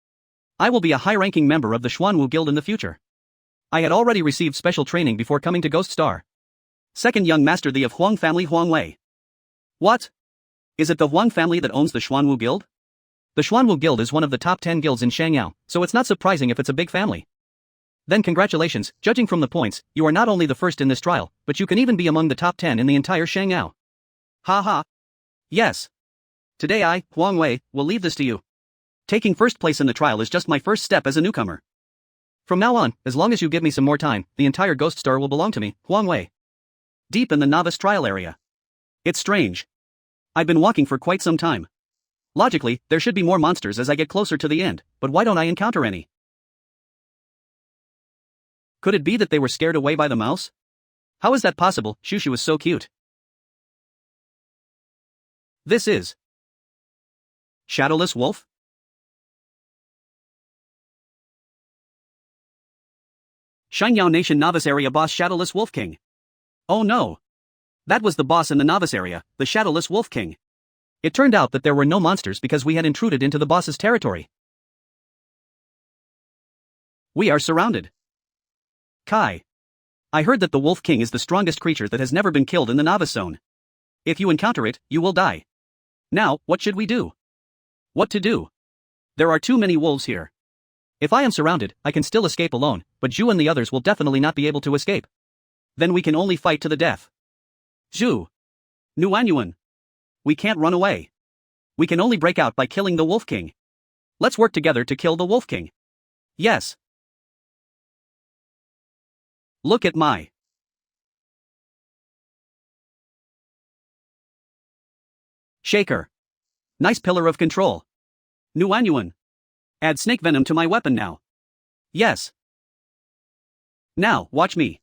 I will be a high-ranking member of the Xuanwu Guild in the future. I had already received special training before coming to Ghost Star. Second young master the of Huang family Huang Wei. What? Is it the Huang family that owns the Xuanwu Guild? The Xuanwu Guild is one of the top 10 guilds in Shangyao, so it's not surprising if it's a big family. Then congratulations, judging from the points, you are not only the first in this trial, but you can even be among the top 10 in the entire Shangyao. Ha ha. Yes. Today I, Huang Wei, will leave this to you. Taking first place in the trial is just my first step as a newcomer. From now on, as long as you give me some more time, the entire Ghost Star will belong to me, Huang Wei. Deep in the novice trial area. It's strange. I've been walking for quite some time. Logically, there should be more monsters as I get closer to the end, but why don't I encounter any? Could it be that they were scared away by the mouse? How is that possible? Shushu is so cute. This is Shadowless Wolf? Shangyao Nation Novice Area Boss Shadowless Wolf King. Oh no. That was the boss in the novice area, the Shadowless Wolf King. It turned out that there were no monsters because we had intruded into the boss's territory. We are surrounded. Kai. I heard that the Wolf King is the strongest creature that has never been killed in the novice zone. If you encounter it, you will die. Now, what should we do? What to do? There are too many wolves here. If I am surrounded, I can still escape alone, but Zhu and the others will definitely not be able to escape. Then we can only fight to the death. Zhu. Nuanyuan. We can't run away. We can only break out by killing the Wolf King. Let's work together to kill the Wolf King. Yes. Look at my shaker. Nice pillar of control. Nuanyuan. Add snake venom to my weapon now. Yes. Now, watch me.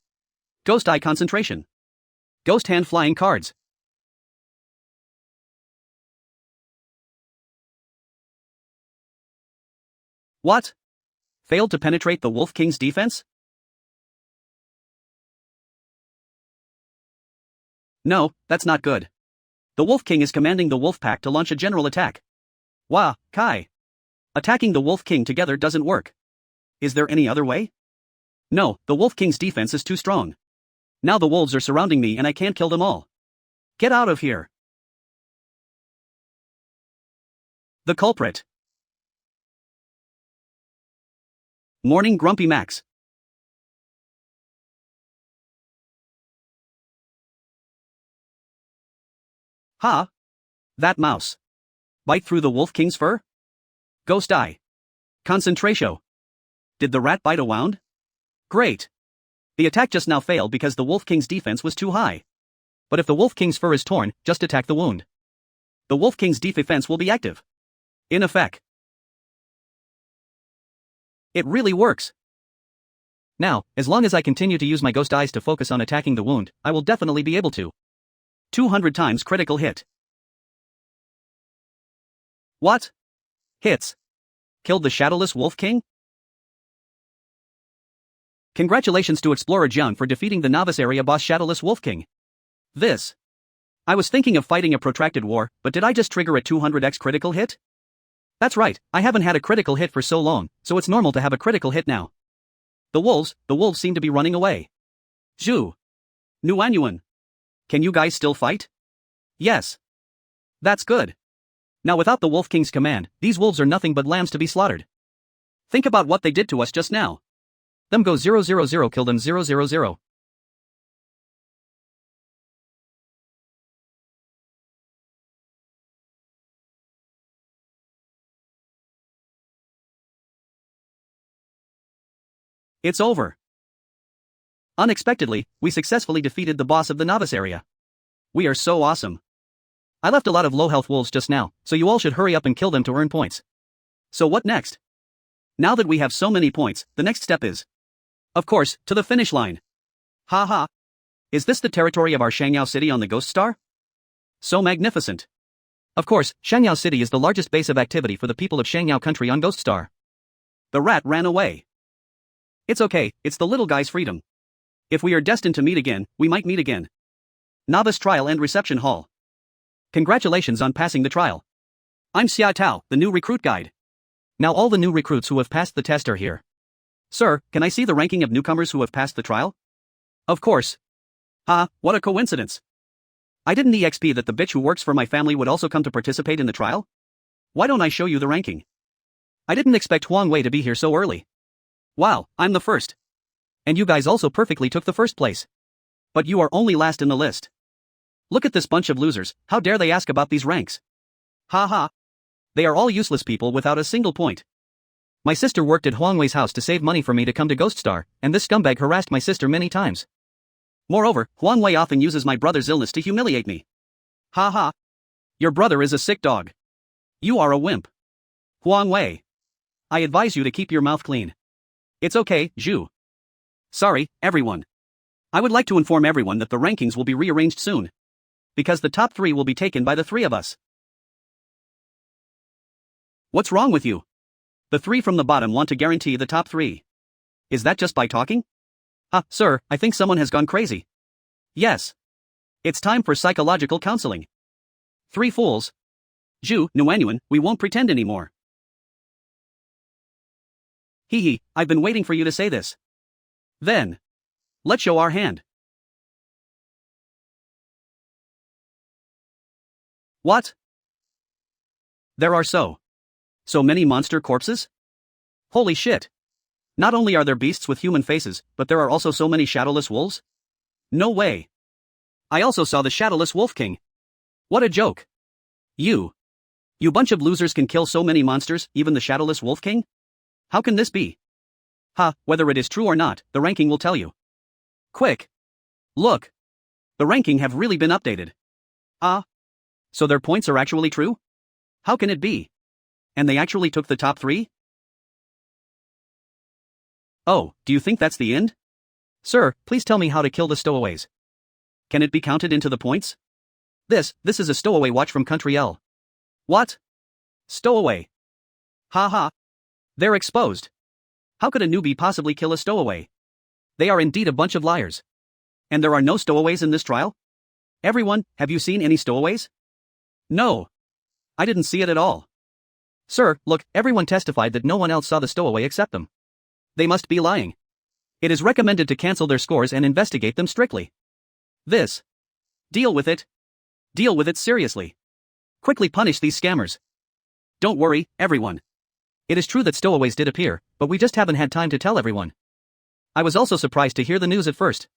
Ghost Eye Concentration. Ghost Hand Flying Cards. What? Failed to penetrate the Wolf King's defense? No, that's not good. The Wolf King is commanding the Wolf Pack to launch a general attack. Wah, Kai. Attacking the Wolf King together doesn't work. Is there any other way? No, the Wolf King's defense is too strong. Now the wolves are surrounding me and I can't kill them all. Get out of here. The culprit. Morning Grumpy Max. Ha! That mouse. Bite through the Wolf King's fur? Ghost Eye. Concentratio. Did the rat bite a wound? Great. The attack just now failed because the Wolf King's defense was too high. But if the Wolf King's fur is torn, just attack the wound. The Wolf King's defense will be active. In effect. It really works. Now, as long as I continue to use my ghost eyes to focus on attacking the wound, I will definitely be able to. 200 times critical hit. What? Hits. Killed the Shadowless Wolf King? Congratulations to Explorer Jiang for defeating the novice area boss Shadowless Wolf King. This. I was thinking of fighting a protracted war, but did I just trigger a 200x critical hit? That's right, I haven't had a critical hit for so long, so it's normal to have a critical hit now. The wolves seem to be running away. Zhu. Nuanyuan. Can you guys still fight? Yes. That's good. Now without the Wolf King's command, these wolves are nothing but lambs to be slaughtered. Think about what they did to us just now. Them go 000 kill them 000. It's over. Unexpectedly, we successfully defeated the boss of the novice area. We are so awesome. I left a lot of low-health wolves just now, so you all should hurry up and kill them to earn points. So what next? Now that we have so many points, the next step is, of course, to the finish line. Ha ha. Is this the territory of our Shangyao city on the Ghost Star? So magnificent. Of course, Shangyao city is the largest base of activity for the people of Shangyao country on Ghost Star. The rat ran away. It's okay, it's the little guy's freedom. If we are destined to meet again, we might meet again. Novice Trial and Reception Hall. Congratulations on passing the trial. I'm Xia Tao, the new recruit guide. Now all the new recruits who have passed the test are here. Sir, can I see the ranking of newcomers who have passed the trial? Of course. Ha, what a coincidence. I didn't EXP that the bitch who works for my family would also come to participate in the trial? Why don't I show you the ranking? I didn't expect Huang Wei to be here so early. Wow, I'm the first. And you guys also perfectly took the first place. But you are only last in the list. Look at this bunch of losers, how dare they ask about these ranks? Ha ha. They are all useless people without a single point. My sister worked at Huang Wei's house to save money for me to come to Ghost Star, and this scumbag harassed my sister many times. Moreover, Huang Wei often uses my brother's illness to humiliate me. Ha ha. Your brother is a sick dog. You are a wimp. Huang Wei. I advise you to keep your mouth clean. It's okay, Zhu. Sorry, everyone. I would like to inform everyone that the rankings will be rearranged soon. Because the top 3 will be taken by the 3 of us. What's wrong with you? The 3 from the bottom want to guarantee the top 3. Is that just by talking? Sir, I think someone has gone crazy. Yes. It's time for psychological counseling. 3 fools. Zhu, Nuanyuan, we won't pretend anymore. Hee, I've been waiting for you to say this. Then. Let's show our hand. What? There are so many monster corpses? Holy shit. Not only are there beasts with human faces, but there are also so many shadowless wolves? No way. I also saw the shadowless wolf king. What a joke. You bunch of losers can kill so many monsters, even the shadowless wolf king? How can this be? Whether it is true or not, the ranking will tell you. Quick. Look. The ranking have really been updated. So their points are actually true? How can it be? And they actually took the top 3? Oh, do you think that's the end? Sir, please tell me how to kill the stowaways. Can it be counted into the points? This is a stowaway watch from Country L. What? Stowaway. Ha ha. They're exposed. How could a newbie possibly kill a stowaway? They are indeed a bunch of liars. And there are no stowaways in this trial? Everyone, have you seen any stowaways? No. I didn't see it at all. Sir, look, everyone testified that no one else saw the stowaway except them. They must be lying. It is recommended to cancel their scores and investigate them strictly. Deal with it. Deal with it seriously. Quickly punish these scammers. Don't worry, everyone. It is true that stowaways did appear, but we just haven't had time to tell everyone. I was also surprised to hear the news at first.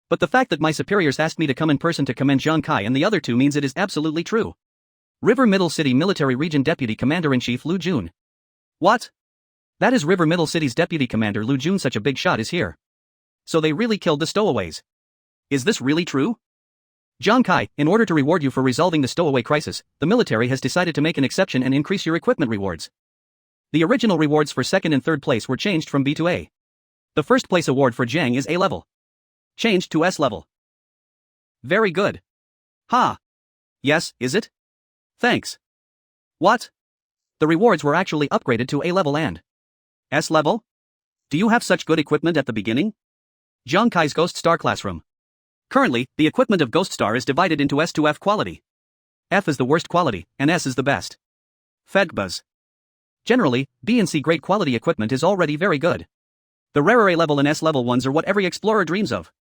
But the fact that my superiors asked me to come in person to commend Zhang Kai and the other 2 means it is absolutely true. River Middle City Military Region Deputy Commander-in-Chief Lu Jun. What? That is River Middle City's Deputy Commander Lu Jun. Such a big shot is here. So they really killed the stowaways. Is this really true? Zhang Kai, in order to reward you for resolving the stowaway crisis, the military has decided to make an exception and increase your equipment rewards. The original rewards for 2nd and 3rd place were changed from B to A. The 1st place award for Jiang is A level. Changed to S level. Very good. Yes, is it? Thanks. What? The rewards were actually upgraded to A level and S level? Do you have such good equipment at the beginning? Zhang Kai's Ghost Star classroom. Currently, the equipment of Ghost Star is divided into S to F quality. F is the worst quality, and S is the best. Fedbuzz. Generally, B and C grade quality equipment is already very good. The rarer A level and S level ones are what every explorer dreams of.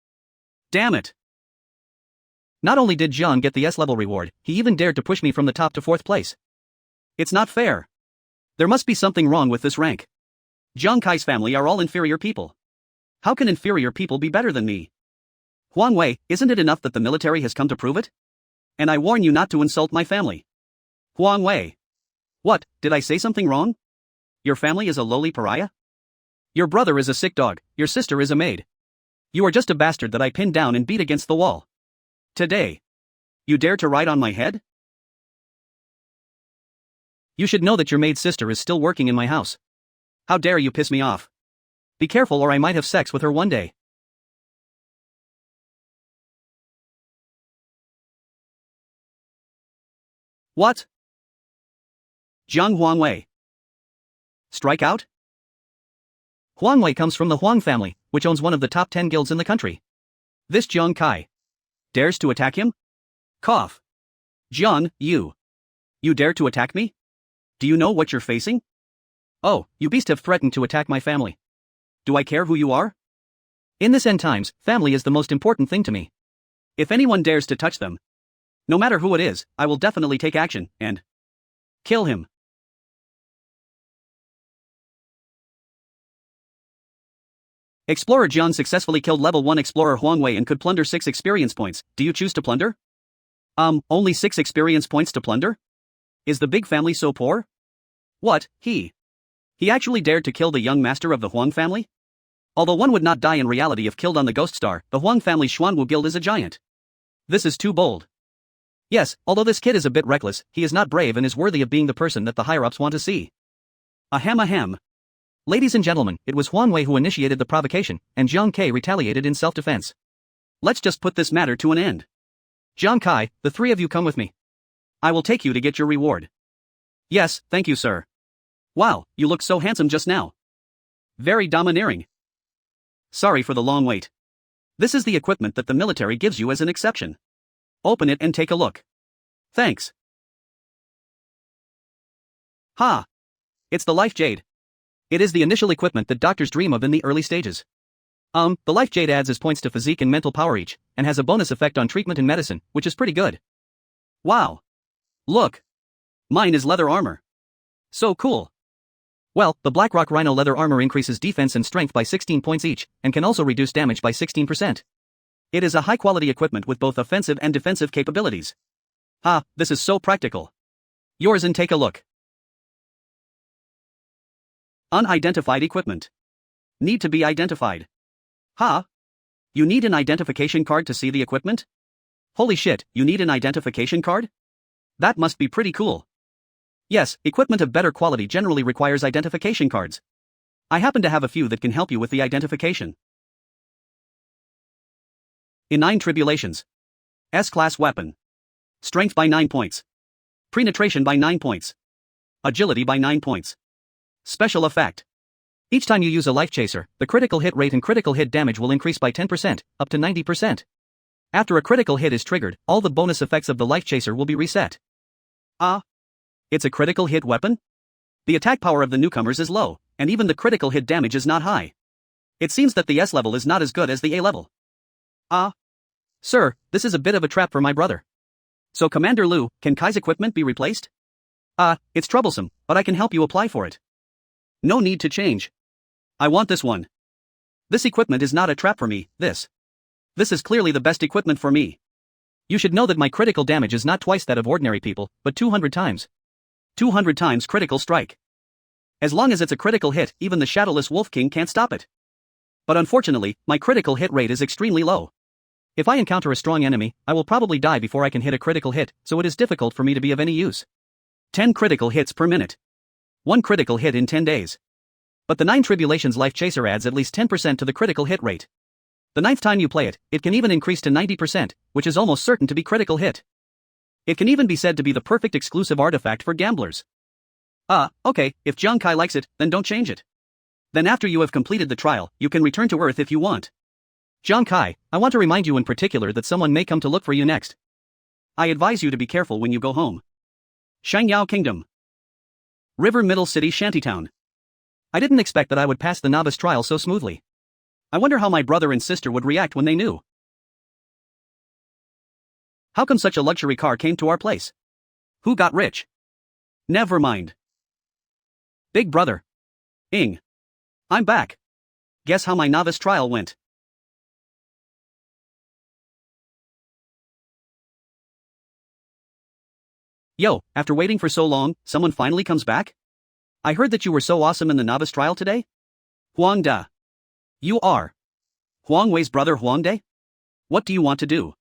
Damn it. Not only did Zhang get the S level reward, he even dared to push me from the top to 4th place. It's not fair. There must be something wrong with this rank. Zhang Kai's family are all inferior people. How can inferior people be better than me? Huang Wei, isn't it enough that the military has come to prove it? And I warn you not to insult my family. Huang Wei. What, did I say something wrong? Your family is a lowly pariah? Your brother is a sick dog, your sister is a maid. You are just a bastard that I pinned down and beat against the wall. Today. You dare to ride on my head? You should know that your maid sister is still working in my house. How dare you piss me off? Be careful or I might have sex with her one day. What? Jiang Huang Wei. Strike out? Huang Wei comes from the Huang family, which owns one of the top 10 guilds in the country. This Zhang Kai dares to attack him? Cough. Jiang, you dare to attack me? Do you know what you're facing? Oh, you beast have threatened to attack my family. Do I care who you are? In this end times, family is the most important thing to me. If anyone dares to touch them, no matter who it is, I will definitely take action, and kill him. Explorer Jian successfully killed level 1 Explorer Huang Wei and could plunder 6 experience points. Do you choose to plunder? Only 6 experience points to plunder? Is the big family so poor? What, he actually dared to kill the young master of the Huang family? Although one would not die in reality if killed on the Ghost Star, the Huang family Xuanwu guild is a giant. This is too bold. Yes, although this kid is a bit reckless, he is not brave and is worthy of being the person that the higher-ups want to see. Ahem. Ladies and gentlemen, it was Huang Wei who initiated the provocation, and Jiang Kai retaliated in self-defense. Let's just put this matter to an end. Jiang Kai, the three of you come with me. I will take you to get your reward. Yes, thank you, sir. Wow, you look so handsome just now. Very domineering. Sorry for the long wait. This is the equipment that the military gives you as an exception. Open it and take a look. Thanks. Ha! It's the Life Jade. It is the initial equipment that doctors dream of in the early stages. The Life Jade adds his points to physique and mental power each, and has a bonus effect on treatment and medicine, which is pretty good. Wow. Look. Mine is leather armor. So cool. Well, the Blackrock Rhino leather armor increases defense and strength by 16 points each, and can also reduce damage by 16%. It is a high-quality equipment with both offensive and defensive capabilities. This is so practical. Yours and take a look. Unidentified equipment. Need to be identified. You need an identification card to see the equipment? Holy shit, you need an identification card? That must be pretty cool. Yes, equipment of better quality generally requires identification cards. I happen to have a few that can help you with the identification. Inine Tribulations. S-Class Weapon. Strength by 9 points. Penetration by 9 points. Agility by 9 points. Special effect. Each time you use a Life Chaser, the critical hit rate and critical hit damage will increase by 10%, up to 90%. After a critical hit is triggered, all the bonus effects of the Life Chaser will be reset. It's a critical hit weapon? The attack power of the newcomers is low, and even the critical hit damage is not high. It seems that the S level is not as good as the A level. Sir, this is a bit of a trap for my brother. So Commander Liu, can Kai's equipment be replaced? It's troublesome, but I can help you apply for it. No need to change. I want this one. This equipment is not a trap for me, this is clearly the best equipment for me. You should know that my critical damage is not twice that of ordinary people, but 200 times. 200 times critical strike. As long as it's a critical hit, even the Shadowless Wolf King can't stop it. But unfortunately, my critical hit rate is extremely low. If I encounter a strong enemy, I will probably die before I can hit a critical hit, so it is difficult for me to be of any use. 10 critical hits per minute. 1 critical hit in 10 days. But the 9 Tribulations Life Chaser adds at least 10% to the critical hit rate. The 9th time you play it, it can even increase to 90%, which is almost certain to be critical hit. It can even be said to be the perfect exclusive artifact for gamblers. Okay, if Jiang Kai likes it, then don't change it. Then after you have completed the trial, you can return to Earth if you want. Jiang Kai, I want to remind you in particular that someone may come to look for you next. I advise you to be careful when you go home. Shangyao Kingdom. River Middle City Shantytown. I didn't expect that I would pass the novice trial so smoothly. I wonder how my brother and sister would react when they knew. How come such a luxury car came to our place? Who got rich? Never mind. Big brother. Ing. I'm back. Guess how my novice trial went? Yo, after waiting for so long, someone finally comes back? I heard that you were so awesome in the novice trial today? Huang Da. You are Huang Wei's brother Huang De? What do you want to do?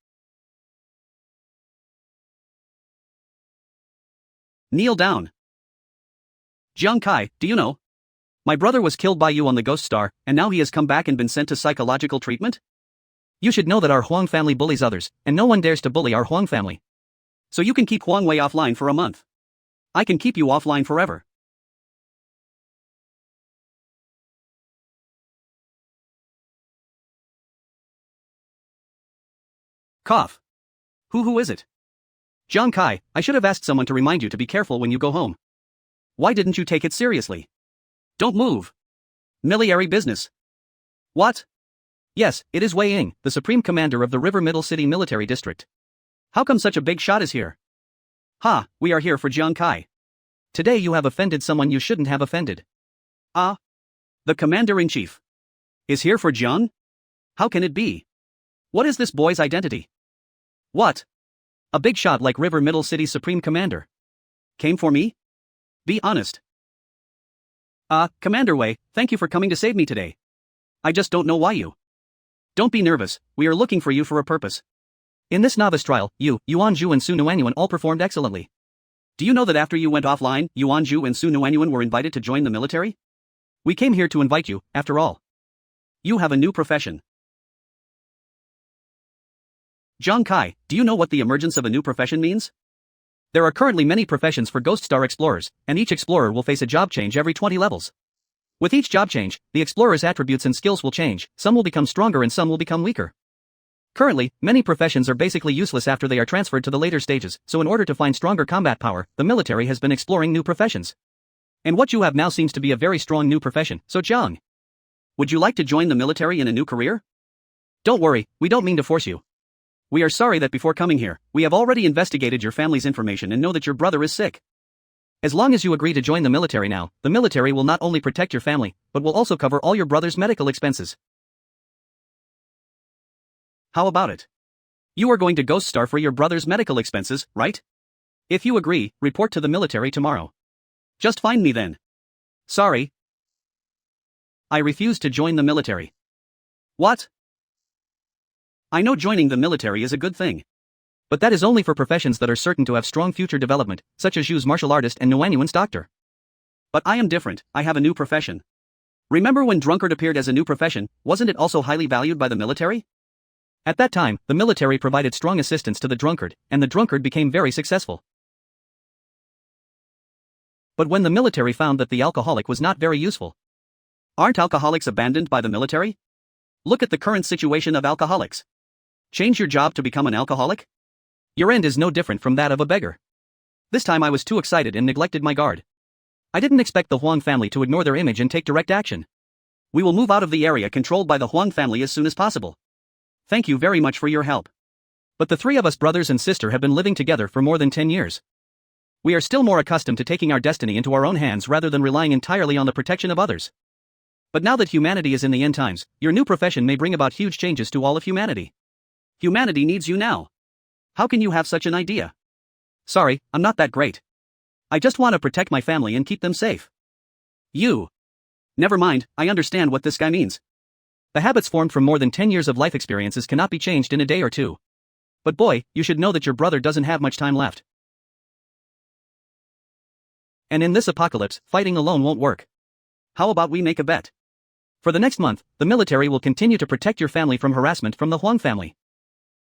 Kneel down. Jiang Kai, do you know? My brother was killed by you on the Ghost Star, and now he has come back and been sent to psychological treatment? You should know that our Huang family bullies others, and no one dares to bully our Huang family. So you can keep Huang Wei offline for a month. I can keep you offline forever. Cough. Who is it? Jiang Kai, I should have asked someone to remind you to be careful when you go home. Why didn't you take it seriously? Don't move. Miliary business. What? Yes, it is Wei Ying, the Supreme Commander of the River Middle City Military District. How come such a big shot is here? We are here for Jiang Kai. Today you have offended someone you shouldn't have offended. The Commander-in-Chief. Is here for Jiang? How can it be? What is this boy's identity? What? A big shot like River Middle City's Supreme Commander. Came for me? Be honest. Commander Wei, thank you for coming to save me today. I just don't know why you. Don't be nervous, we are looking for you for a purpose. In this novice trial, you, Yuan Zhu and Su Nuanyuan all performed excellently. Do you know that after you went offline, Yuan Zhu and Su Nuanyuan were invited to join the military? We came here to invite you, after all. You have a new profession. Zhang Kai, do you know what the emergence of a new profession means? There are currently many professions for Ghost Star explorers, and each explorer will face a job change every 20 levels. With each job change, the explorer's attributes and skills will change, some will become stronger and some will become weaker. Currently, many professions are basically useless after they are transferred to the later stages, so in order to find stronger combat power, the military has been exploring new professions. And what you have now seems to be a very strong new profession, so Zhang. Would you like to join the military in a new career? Don't worry, we don't mean to force you. We are sorry that before coming here, we have already investigated your family's information and know that your brother is sick. As long as you agree to join the military now, the military will not only protect your family, but will also cover all your brother's medical expenses. How about it? You are going to Ghost Star for your brother's medical expenses, right? If you agree, report to the military tomorrow. Just find me then. Sorry. I refuse to join the military. What? I know joining the military is a good thing. But that is only for professions that are certain to have strong future development, such as Zhu's martial artist and Nuanyuan's doctor. But I am different, I have a new profession. Remember when drunkard appeared as a new profession, wasn't it also highly valued by the military? At that time, the military provided strong assistance to the drunkard, and the drunkard became very successful. But when the military found that the alcoholic was not very useful. Aren't alcoholics abandoned by the military? Look at the current situation of alcoholics. Change your job to become an alcoholic? Your end is no different from that of a beggar. This time I was too excited and neglected my guard. I didn't expect the Huang family to ignore their image and take direct action. We will move out of the area controlled by the Huang family as soon as possible. Thank you very much for your help. But the three of us brothers and sister have been living together for more than 10 years. We are still more accustomed to taking our destiny into our own hands rather than relying entirely on the protection of others. But now that humanity is in the end times, your new profession may bring about huge changes to all of humanity. Humanity needs you now. How can you have such an idea? Sorry, I'm not that great. I just want to protect my family and keep them safe. You. Never mind, I understand what this guy means. The habits formed from more than 10 years of life experiences cannot be changed in a day or two. But boy, you should know that your brother doesn't have much time left. And in this apocalypse, fighting alone won't work. How about we make a bet? For the next month, the military will continue to protect your family from harassment from the Huang family.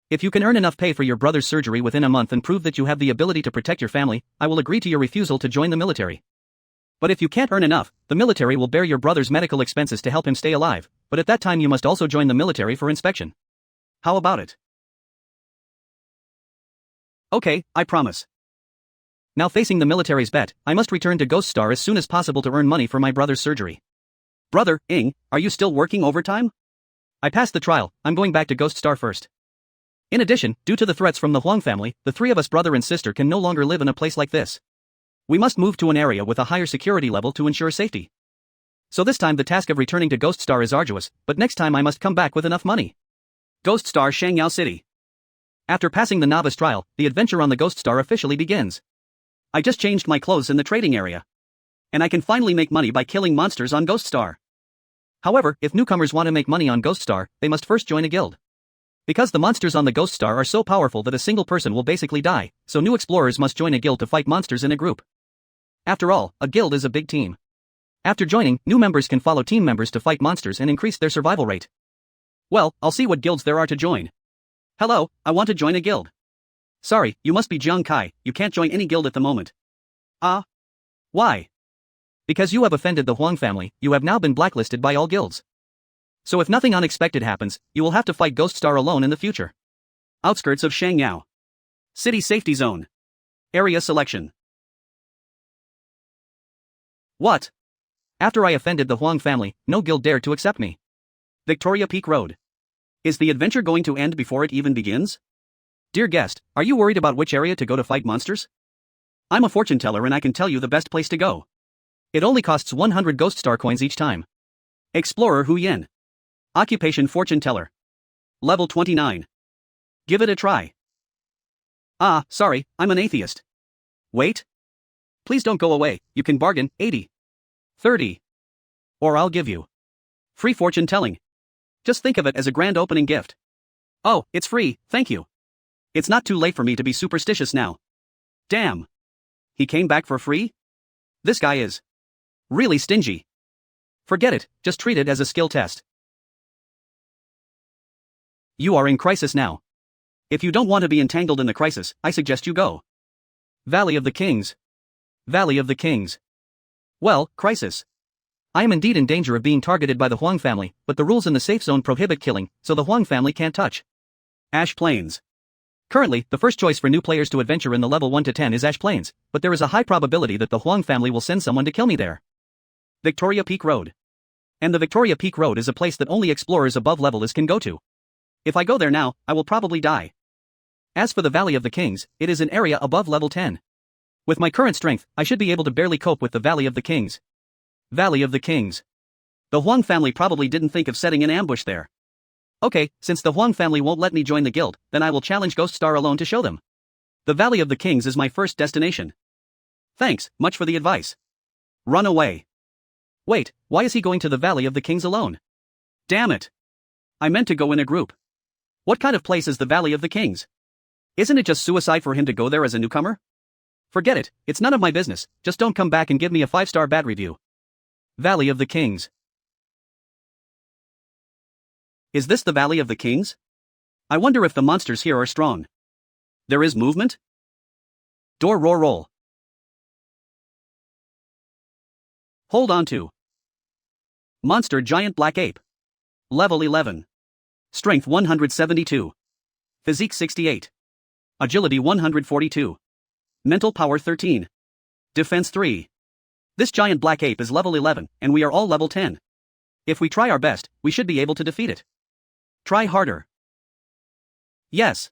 If you can earn enough pay for your brother's surgery within a month and prove that you have the ability to protect your family, I will agree to your refusal to join the military. But if you can't earn enough, the military will bear your brother's medical expenses to help him stay alive, but at that time you must also join the military for inspection. How about it? Okay, I promise. Now facing the military's bet, I must return to Ghost Star as soon as possible to earn money for my brother's surgery. Brother, Ing, are you still working overtime? I passed the trial, I'm going back to Ghost Star first. In addition, due to the threats from the Huang family, the three of us brother and sister can no longer live in a place like this. We must move to an area with a higher security level to ensure safety. So this time the task of returning to Ghost Star is arduous, but next time I must come back with enough money. Ghost Star Shangyao City. After passing the novice trial, the adventure on the Ghost Star officially begins. I just changed my clothes in the trading area. And I can finally make money by killing monsters on Ghost Star. However, if newcomers want to make money on Ghost Star, they must first join a guild. Because the monsters on the Ghost Star are so powerful that a single person will basically die, so new explorers must join a guild to fight monsters in a group. After all, a guild is a big team. After joining, new members can follow team members to fight monsters and increase their survival rate. Well, I'll see what guilds there are to join. Hello, I want to join a guild. Sorry, you must be Jiang Kai, you can't join any guild at the moment. Why? Because you have offended the Huang family, you have now been blacklisted by all guilds. So if nothing unexpected happens, you will have to fight Ghost Star alone in the future. Outskirts of Shangyao. City Safety Zone. Area Selection. What? After I offended the Huang family, no guild dared to accept me. Victoria Peak Road. Is the adventure going to end before it even begins? Dear guest, are you worried about which area to go to fight monsters? I'm a fortune teller and I can tell you the best place to go. It only costs 100 Ghost Star coins each time. Explorer Hu Yen. Occupation fortune teller. Level 29. Give it a try. Ah, sorry, I'm an atheist. Wait. Please don't go away, you can bargain, 80. 30. Or I'll give you free fortune telling. Just think of it as a grand opening gift. Oh, it's free, thank you. It's not too late for me to be superstitious now. Damn. He came back for free? This guy is really stingy. Forget it, just treat it as a skill test. You are in crisis now. If you don't want to be entangled in the crisis, I suggest you go. Valley of the Kings. Valley of the Kings. Well, crisis. I am indeed in danger of being targeted by the Huang family, but the rules in the safe zone prohibit killing, so the Huang family can't touch. Ash Plains. Currently, the first choice for new players to adventure in the level 1 to 10 is Ash Plains, but there is a high probability that the Huang family will send someone to kill me there. Victoria Peak Road. And the Victoria Peak Road is a place that only explorers above levels can go to. If I go there now, I will probably die. As for the Valley of the Kings, it is an area above level 10. With my current strength, I should be able to barely cope with the Valley of the Kings. Valley of the Kings. The Huang family probably didn't think of setting an ambush there. Okay, since the Huang family won't let me join the guild, then I will challenge Ghost Star alone to show them. The Valley of the Kings is my first destination. Thanks, much for the advice. Run away. Wait, why is he going to the Valley of the Kings alone? Damn it. I meant to go in a group. What kind of place is the Valley of the Kings? Isn't it just suicide for him to go there as a newcomer? Forget it, it's none of my business, just don't come back and give me a 5-star bad review. Valley of the Kings. Is this the Valley of the Kings? I wonder if the monsters here are strong. There is movement? Door roll. Hold on to. Monster Giant Black Ape. Level 11. Strength 172. Physique 68. Agility 142. Mental power 13. Defense 3. This giant black ape is level 11, and we are all level 10. If we try our best, we should be able to defeat it. Try harder. Yes.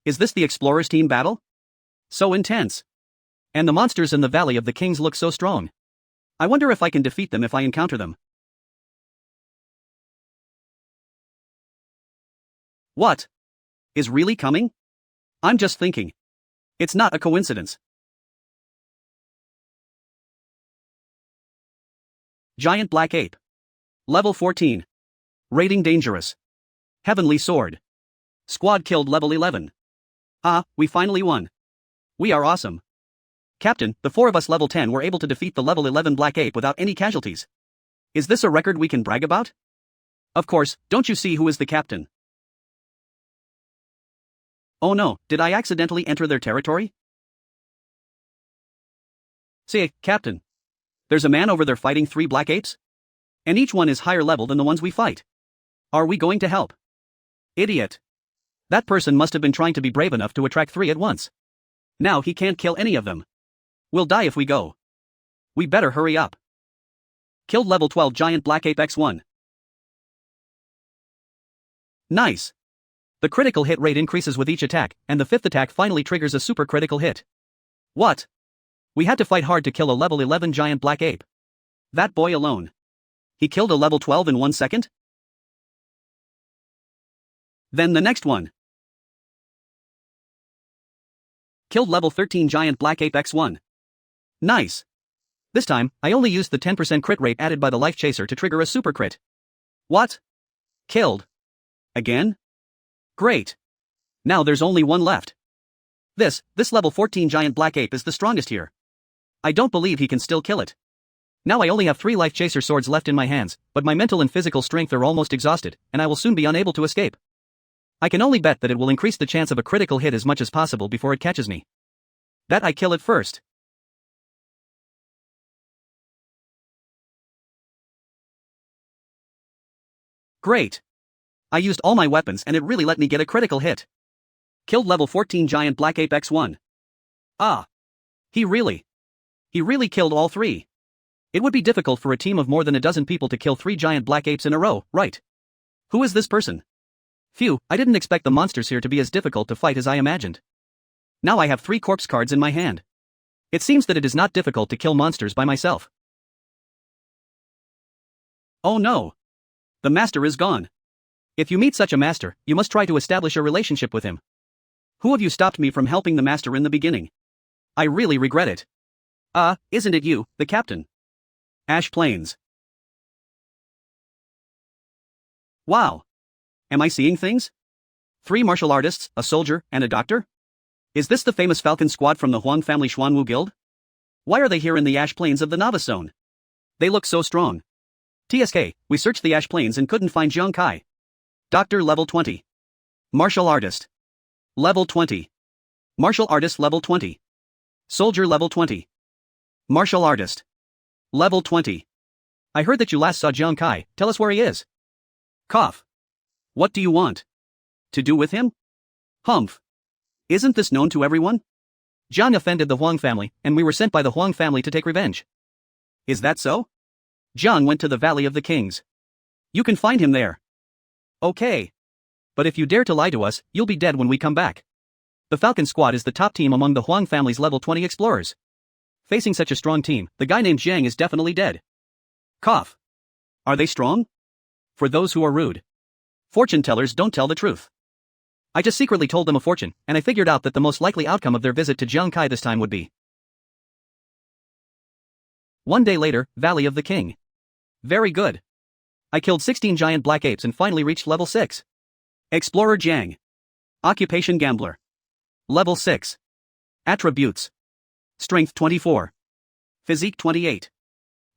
Is this the Explorers team battle? So intense. And the monsters in the Valley of the Kings look so strong. I wonder if I can defeat them if I encounter them. What? Is really coming? I'm just thinking. It's not a coincidence. Giant Black Ape. Level 14. Rating Dangerous. Heavenly Sword. Squad killed level 11. Ah, we finally won. We are awesome. Captain, the 4 of us level 10 were able to defeat the level 11 Black Ape without any casualties. Is this a record we can brag about? Of course, don't you see who is the captain? Oh no, did I accidentally enter their territory? Say, Captain. There's a man over there fighting 3 Black Apes? And each one is higher level than the ones we fight. Are we going to help? Idiot. That person must have been trying to be brave enough to attract 3 at once. Now he can't kill any of them. We'll die if we go. We better hurry up. Killed level 12 Giant Black Ape X1. Nice. The critical hit rate increases with each attack, and the 5th attack finally triggers a super critical hit. What? We had to fight hard to kill a level 11 Giant Black Ape. That boy alone. He killed a level 12 in 1 second? Then the next one. Killed level 13 Giant Black Ape X1. Nice. This time, I only used the 10% crit rate added by the Life Chaser to trigger a super crit. What? Killed. Again? Great. Now there's only one left. This level 14 Giant Black Ape is the strongest here. I don't believe he can still kill it. Now I only have 3 Life Chaser swords left in my hands, but my mental and physical strength are almost exhausted, and I will soon be unable to escape. I can only bet that it will increase the chance of a critical hit as much as possible before it catches me. That I kill it first. Great. I used all my weapons and it really let me get a critical hit. Killed level 14 Giant Black Ape X1. Ah. He really killed all 3. It would be difficult for a team of more than a dozen people to kill 3 Giant Black Apes in a row, right? Who is this person? Phew, I didn't expect the monsters here to be as difficult to fight as I imagined. Now I have 3 corpse cards in my hand. It seems that it is not difficult to kill monsters by myself. Oh no! The master is gone. If you meet such a master, you must try to establish a relationship with him. Who of you stopped me from helping the master in the beginning? I really regret it. Isn't it you, the captain? Ash Plains. Wow! Am I seeing things? 3 martial artists, a soldier, and a doctor? Is this the famous Falcon Squad from the Huang family Xuanwu Guild? Why are they here in the Ash Plains of the Novice Zone? They look so strong. TSK, we searched the Ash Plains and couldn't find Jiang Kai. Doctor level 20. Martial artist. Level 20. Martial artist level 20. Soldier level 20. Martial artist. Level 20. I heard that you last saw Jiang Kai, tell us where he is. Cough. What do you want? To do with him? Humph. Isn't this known to everyone? Jiang offended the Huang family, and we were sent by the Huang family to take revenge. Is that so? Jiang went to the Valley of the Kings. You can find him there. Okay. But if you dare to lie to us, you'll be dead when we come back. The Falcon Squad is the top team among the Huang family's level 20 explorers. Facing such a strong team, the guy named Jiang is definitely dead. Cough. Are they strong? For those who are rude. Fortune tellers don't tell the truth. I just secretly told them a fortune, and I figured out that the most likely outcome of their visit to Jiang Kai this time would be. One day later, Valley of the King. Very good. I killed 16 giant black apes and finally reached level 6. Explorer Jiang. Occupation Gambler. Level 6. Attributes. Strength 24. Physique 28.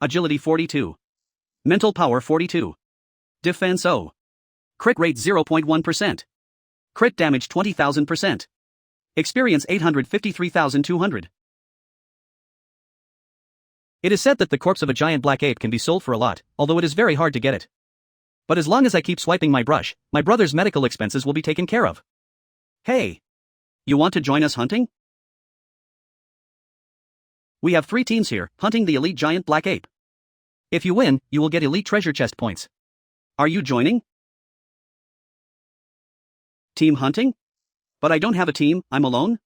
Agility 42. Mental power 42. Defense 0. Crit rate 0.1%. Crit damage 20,000%. Experience 853,200. It is said that the corpse of a giant black ape can be sold for a lot, although it is very hard to get it. But as long as I keep swiping my brush, my brother's medical expenses will be taken care of. Hey! You want to join us hunting? We have 3 teams here, hunting the elite giant black ape. If you win, you will get elite treasure chest points. Are you joining? Team hunting? But I don't have a team, I'm alone?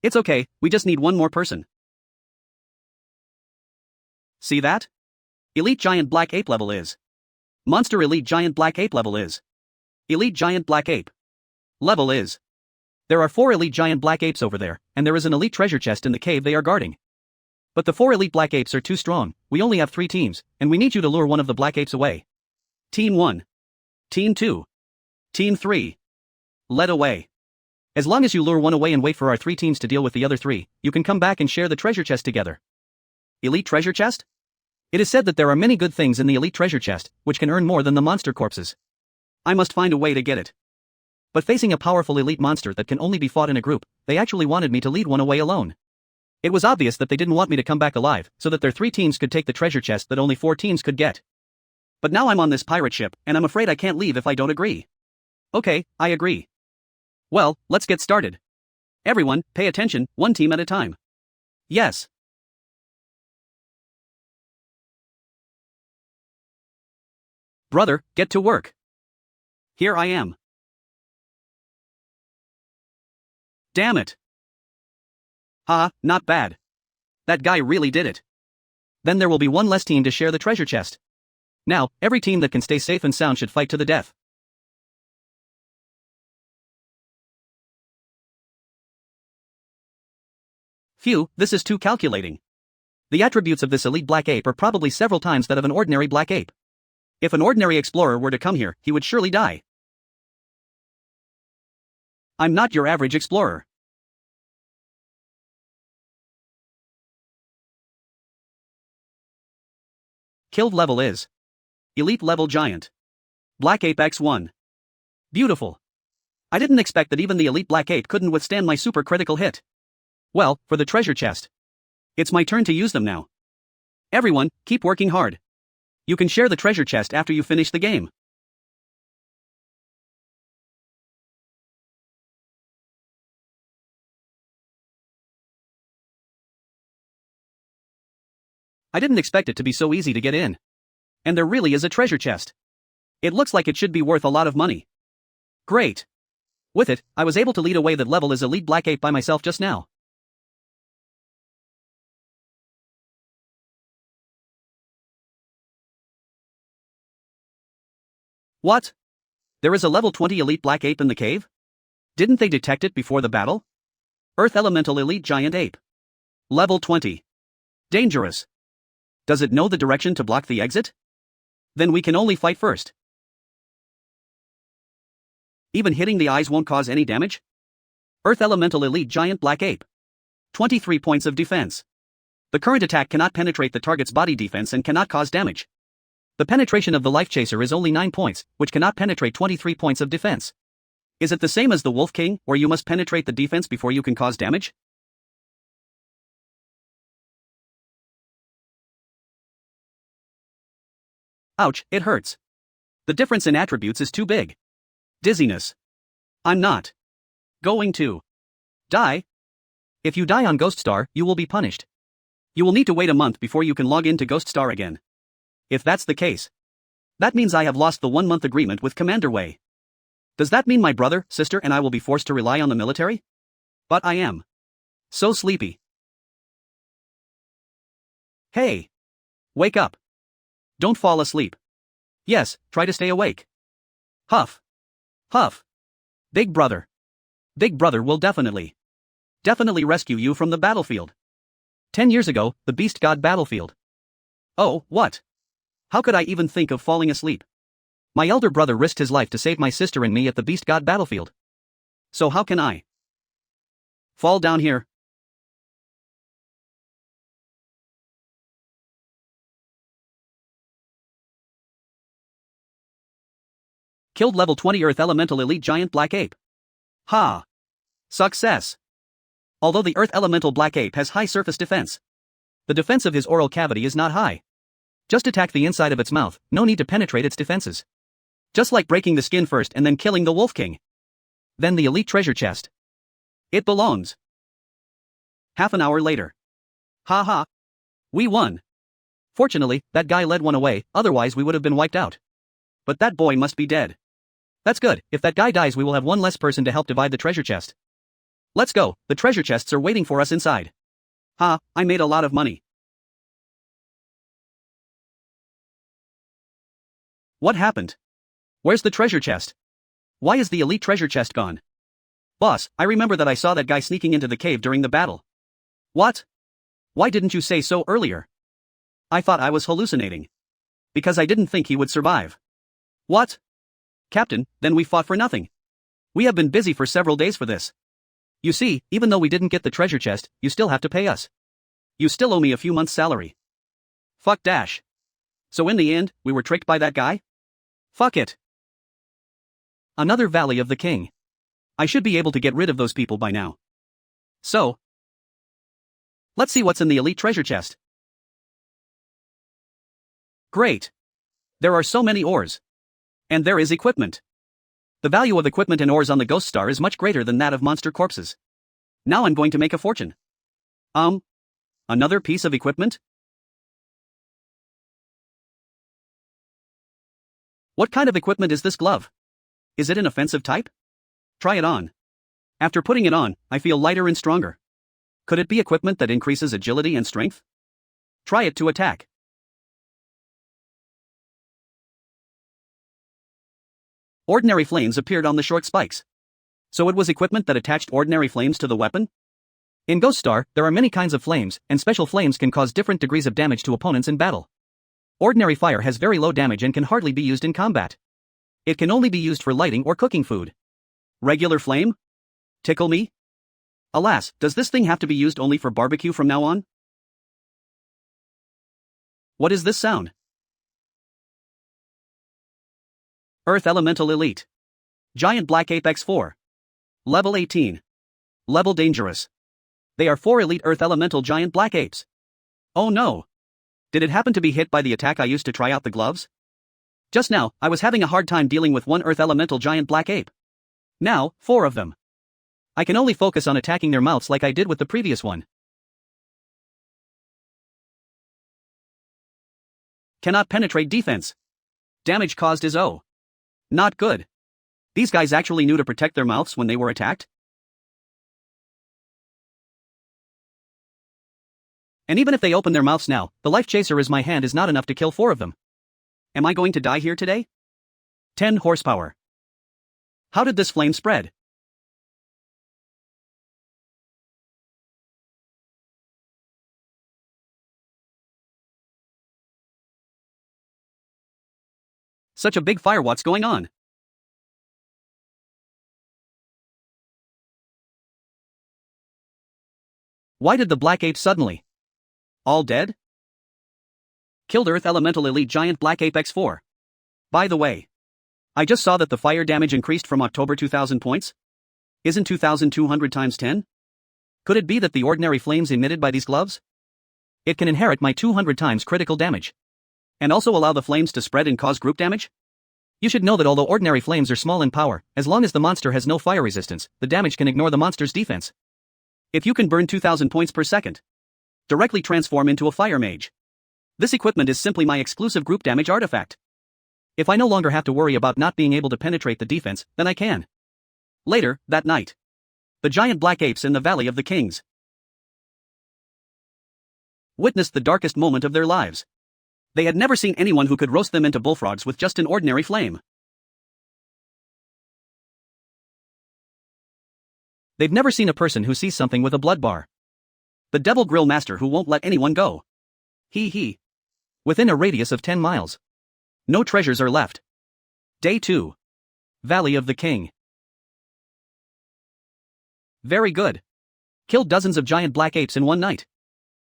It's okay, we just need one more person. See that? Elite giant black ape level is. Monster elite giant black ape level is. Elite giant black ape. Level is. There are 4 elite giant black apes over there, and there is an elite treasure chest in the cave they are guarding. But the 4 elite black apes are too strong, we only have 3 teams, and we need you to lure one of the black apes away. Team 1. Team 2. Team 3. Led away. As long as you lure one away and wait for our 3 teams to deal with the other 3, you can come back and share the treasure chest together. Elite treasure chest? It is said that there are many good things in the elite treasure chest, which can earn more than the monster corpses. I must find a way to get it. But facing a powerful elite monster that can only be fought in a group, they actually wanted me to lead one away alone. It was obvious that they didn't want me to come back alive, so that their 3 teams could take the treasure chest that only 4 teams could get. But now I'm on this pirate ship, and I'm afraid I can't leave if I don't agree. Okay, I agree. Well, let's get started. Everyone, pay attention, 1 team at a time. Yes. Brother, get to work. Here I am. Damn it. Haha, not bad. That guy really did it. Then there will be 1 less team to share the treasure chest. Now, every team that can stay safe and sound should fight to the death. Phew, this is too calculating. The attributes of this elite black ape are probably several times that of an ordinary black ape. If an ordinary explorer were to come here, he would surely die. I'm not your average explorer. Killed level is. Elite level giant. Black ape X1. Beautiful. I didn't expect that even the elite black ape couldn't withstand my super critical hit. Well, for the treasure chest. It's my turn to use them now. Everyone, keep working hard. You can share the treasure chest after you finish the game. I didn't expect it to be so easy to get in. And there really is a treasure chest. It looks like it should be worth a lot of money. Great. With it, I was able to lead away that level as elite black ape by myself just now. What? There is a level 20 elite black ape in the cave? Didn't they detect it before the battle? Earth Elemental Elite Giant Ape. Level 20. Dangerous. Does it know the direction to block the exit? Then we can only fight first. Even hitting the eyes won't cause any damage? Earth Elemental Elite Giant Black Ape. 23 points of defense. The current attack cannot penetrate the target's body defense and cannot cause damage. The penetration of the Life Chaser is only 9 points, which cannot penetrate 23 points of defense. Is it the same as the Wolf King, where you must penetrate the defense before you can cause damage? Ouch, it hurts. The difference in attributes is too big. Dizziness. I'm not going to die. If you die on Ghost Star, you will be punished. You will need to wait a month before you can log in to Ghost Star again. If that's the case, that means I have lost the 1-month agreement with Commander Wei. Does that mean my brother, sister, and I will be forced to rely on the military? But I am so sleepy. Hey! Wake up. Don't fall asleep. Yes, try to stay awake. Huff. Huff. Big brother. Big brother will definitely rescue you from the battlefield. 10 years ago, the Beast God battlefield. Oh, what? How could I even think of falling asleep? My elder brother risked his life to save my sister and me at the Beast God battlefield. So how can I fall down here? Killed level 20 Earth Elemental Elite Giant Black Ape. Ha! Success! Although the Earth Elemental Black Ape has high surface defense, the defense of his oral cavity is not high. Just attack the inside of its mouth, no need to penetrate its defenses. Just like breaking the skin first and then killing the Wolf King. Then the elite treasure chest. It belongs. Half an hour later. Ha ha. We won. Fortunately, that guy led one away, otherwise we would have been wiped out. But that boy must be dead. That's good, if that guy dies we will have one less person to help divide the treasure chest. Let's go, the treasure chests are waiting for us inside. Ha, I made a lot of money. What happened? Where's the treasure chest? Why is the elite treasure chest gone? Boss, I remember that I saw that guy sneaking into the cave during the battle. What? Why didn't you say so earlier? I thought I was hallucinating. Because I didn't think he would survive. What? Captain, then we fought for nothing. We have been busy for several days for this. You see, even though we didn't get the treasure chest, you still have to pay us. You still owe me a few months' salary. Fuck dash. So in the end, we were tricked by that guy? Fuck it. Another Valley of the King. I should be able to get rid of those people by now. So, let's see what's in the elite treasure chest. Great. There are so many ores. And there is equipment. The value of equipment and ores on the Ghost Star is much greater than that of monster corpses. Now I'm going to make a fortune. Another piece of equipment? What kind of equipment is this glove? Is it an offensive type? Try it on. After putting it on, I feel lighter and stronger. Could it be equipment that increases agility and strength? Try it to attack. Ordinary flames appeared on the short spikes. So it was equipment that attached ordinary flames to the weapon? In Ghost Star, there are many kinds of flames, and special flames can cause different degrees of damage to opponents in battle. Ordinary fire has very low damage and can hardly be used in combat. It can only be used for lighting or cooking food. Regular flame? Tickle me? Alas, does this thing have to be used only for barbecue from now on? What is this sound? Earth Elemental Elite. Giant Black Ape X4. Level 18. Level Dangerous. They are 4 elite Earth Elemental Giant Black Apes. Oh no. Did it happen to be hit by the attack I used to try out the gloves? Just now, I was having a hard time dealing with one Earth Elemental Giant Black Ape. Now, 4 of them. I can only focus on attacking their mouths like I did with the previous one. Cannot penetrate defense. Damage caused is O. Not good. These guys actually knew to protect their mouths when they were attacked? And even if they open their mouths now, the Life Chaser is my hand is not enough to kill 4 of them. Am I going to die here today? 10 horsepower. How did this flame spread? Such a big fire, what's going on? Why did the black ape suddenly? All dead? Killed Earth Elemental Elite Giant Black Ape X4. By the way, I just saw that the fire damage increased from October 2000 points. Isn't 2200 times 10? Could it be that the ordinary flames emitted by these gloves? It can inherit my 200 times critical damage. And also allow the flames to spread and cause group damage? You should know that although ordinary flames are small in power, as long as the monster has no fire resistance, the damage can ignore the monster's defense. If you can burn 2000 points per second, directly transform into a fire mage. This equipment is simply my exclusive group damage artifact. If I no longer have to worry about not being able to penetrate the defense, then I can. Later, that night. The giant black apes in the Valley of the Kings witnessed the darkest moment of their lives. They had never seen anyone who could roast them into bullfrogs with just an ordinary flame. They've never seen a person who sees something with a blood bar. The Devil Grill Master who won't let anyone go. He. Within a radius of 10 miles. No treasures are left. Day 2. Valley of the King. Very good. Killed dozens of giant black apes in one night.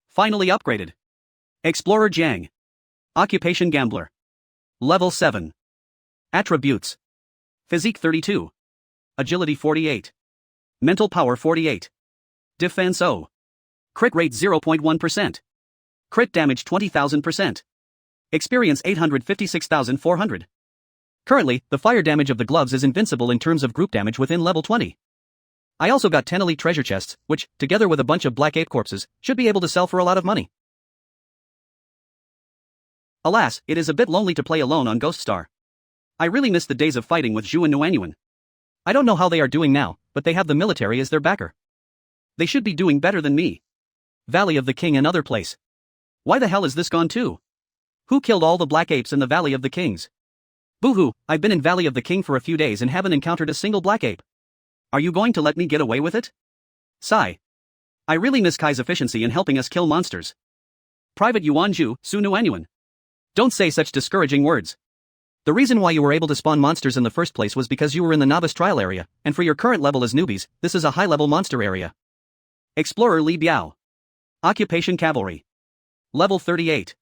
Finally upgraded. Explorer Jiang. Occupation Gambler. Level 7. Attributes. Physique 32. Agility 48. Mental Power 48. Defense 0. Crit rate 0.1%. Crit damage 20,000%. Experience 856,400. Currently, the fire damage of the gloves is invincible in terms of group damage within level 20. I also got 10 elite treasure chests, which, together with a bunch of black ape corpses, should be able to sell for a lot of money. Alas, it is a bit lonely to play alone on Ghost Star. I really miss the days of fighting with Zhu and Nuanyuan. I don't know how they are doing now, but they have the military as their backer. They should be doing better than me. Valley of the King, another place. Why the hell is this gone too? Who killed all the black apes in the Valley of the Kings? Boo-hoo, I've been in Valley of the King for a few days and haven't encountered a single black ape. Are you going to let me get away with it? Sigh. I really miss Kai's efficiency in helping us kill monsters. Private Yuanju, Su Nuanyuan. Don't say such discouraging words. The reason why you were able to spawn monsters in the first place was because you were in the novice trial area, and for your current level as newbies, this is a high-level monster area. Explorer Li Biao. Occupation Cavalry. Level 38.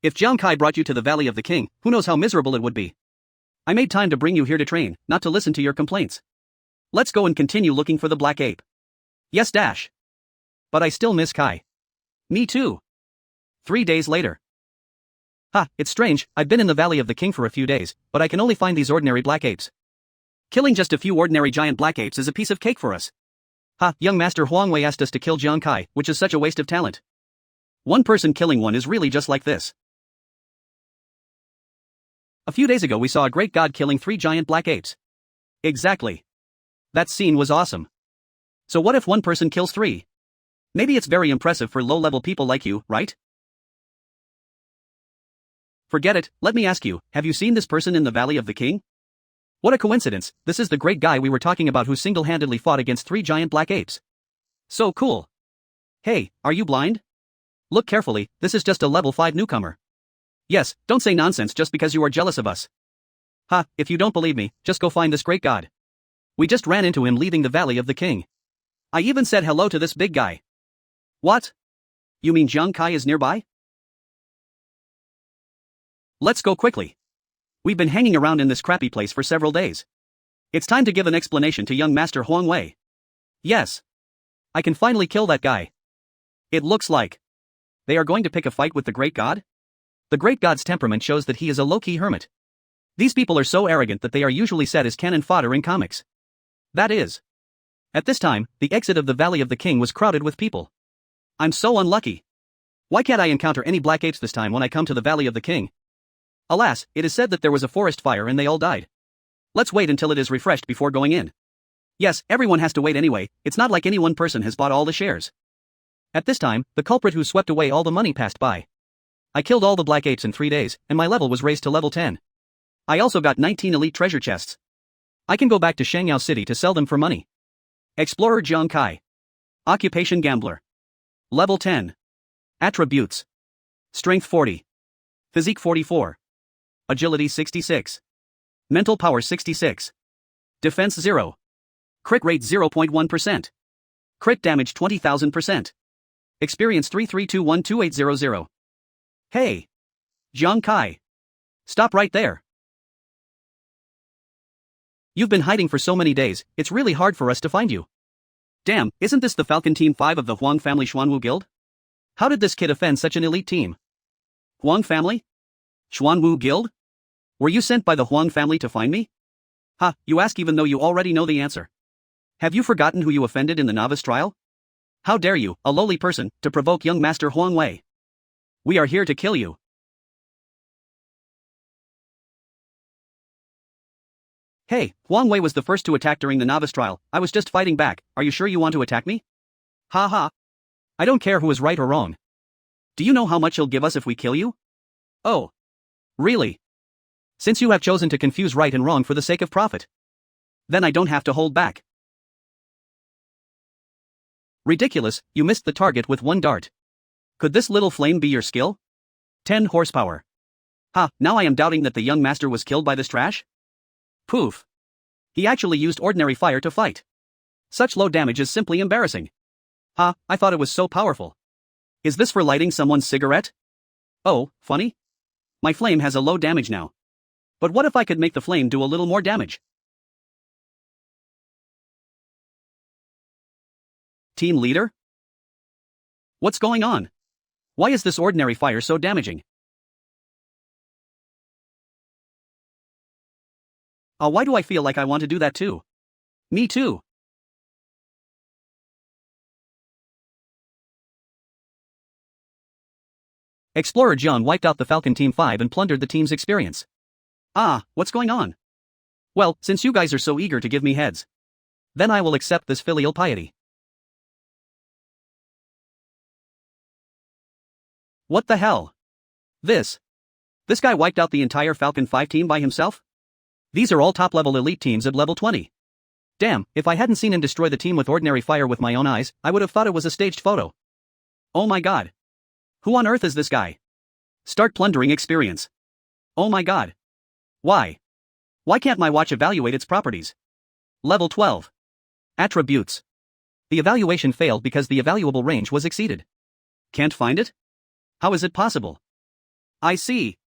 If Jiang Kai brought you to the Valley of the King, who knows how miserable it would be. I made time to bring you here to train, not to listen to your complaints. Let's go and continue looking for the black ape. Yes dash. But I still miss Kai. Me too. 3 days later. It's strange, I've been in the Valley of the King for a few days, but I can only find these ordinary black apes. Killing just a few ordinary giant black apes is a piece of cake for us. Young Master Huang Wei asked us to kill Jiang Kai, which is such a waste of talent. One person killing one is really just like this. A few days ago we saw a great god killing 3 giant black apes. Exactly. That scene was awesome. So what if one person kills 3? Maybe it's very impressive for low-level people like you, right? Forget it, let me ask you, have you seen this person in the Valley of the King? What a coincidence, this is the great guy we were talking about who single-handedly fought against 3 giant black apes. So cool. Hey, are you blind? Look carefully, this is just a level 5 newcomer. Yes, don't say nonsense just because you are jealous of us. If you don't believe me, just go find this great god. We just ran into him leaving the Valley of the King. I even said hello to this big guy. What? You mean Jiang Kai is nearby? Let's go quickly. We've been hanging around in this crappy place for several days. It's time to give an explanation to young Master Huang Wei. Yes. I can finally kill that guy. It looks like they are going to pick a fight with the great god? The great god's temperament shows that he is a low-key hermit. These people are so arrogant that they are usually set as cannon fodder in comics. That is. At this time, the exit of the Valley of the King was crowded with people. I'm so unlucky. Why can't I encounter any black apes this time when I come to the Valley of the King? Alas, it is said that there was a forest fire and they all died. Let's wait until it is refreshed before going in. Yes, everyone has to wait anyway, it's not like any one person has bought all the shares. At this time, the culprit who swept away all the money passed by. I killed all the black apes in 3 days, and my level was raised to level 10. I also got 19 elite treasure chests. I can go back to Shangyao City to sell them for money. Explorer Jiang Kai. Occupation Gambler. Level 10. Attributes. Strength 40. Physique 44. Agility 66. Mental power 66. Defense 0. Crit rate 0.1%. Crit damage 20,000%. Experience 33212800. Hey! Jiang Kai. Stop right there. You've been hiding for so many days, it's really hard for us to find you. Damn, isn't this the Falcon Team 5 of the Huang Family Xuanwu Guild? How did this kid offend such an elite team? Huang Family? Xuanwu Guild? Were you sent by the Huang family to find me? Ha, you ask even though you already know the answer. Have you forgotten who you offended in the novice trial? How dare you, a lowly person, to provoke young Master Huang Wei? We are here to kill you. Hey, Huang Wei was the first to attack during the novice trial, I was just fighting back, are you sure you want to attack me? Ha ha. I don't care who is right or wrong. Do you know how much he'll give us if we kill you? Oh. Really? Since you have chosen to confuse right and wrong for the sake of profit. Then I don't have to hold back. Ridiculous, you missed the target with one dart. Could this little flame be your skill? 10 horsepower. Ha, now I am doubting that the young master was killed by this trash? Poof. He actually used ordinary fire to fight. Such low damage is simply embarrassing. Ha, I thought it was so powerful. Is this for lighting someone's cigarette? Oh, funny? My flame has a low damage now. But what if I could make the flame do a little more damage? Team leader? What's going on? Why is this ordinary fire so damaging? Why do I feel like I want to do that too? Me too. Explorer John wiped out the Falcon Team 5 and plundered the team's experience. Ah, what's going on? Well, since you guys are so eager to give me heads, then I will accept this filial piety. What the hell? This guy wiped out the entire Falcon 5 team by himself? These are all top-level elite teams at level 20. Damn, if I hadn't seen him destroy the team with ordinary fire with my own eyes, I would have thought it was a staged photo. Oh my god. Who on earth is this guy? Start plundering experience. Oh my god. Why? Why can't my watch evaluate its properties? Level 12. Attributes. The evaluation failed because the evaluable range was exceeded. Can't find it? How is it possible? I see.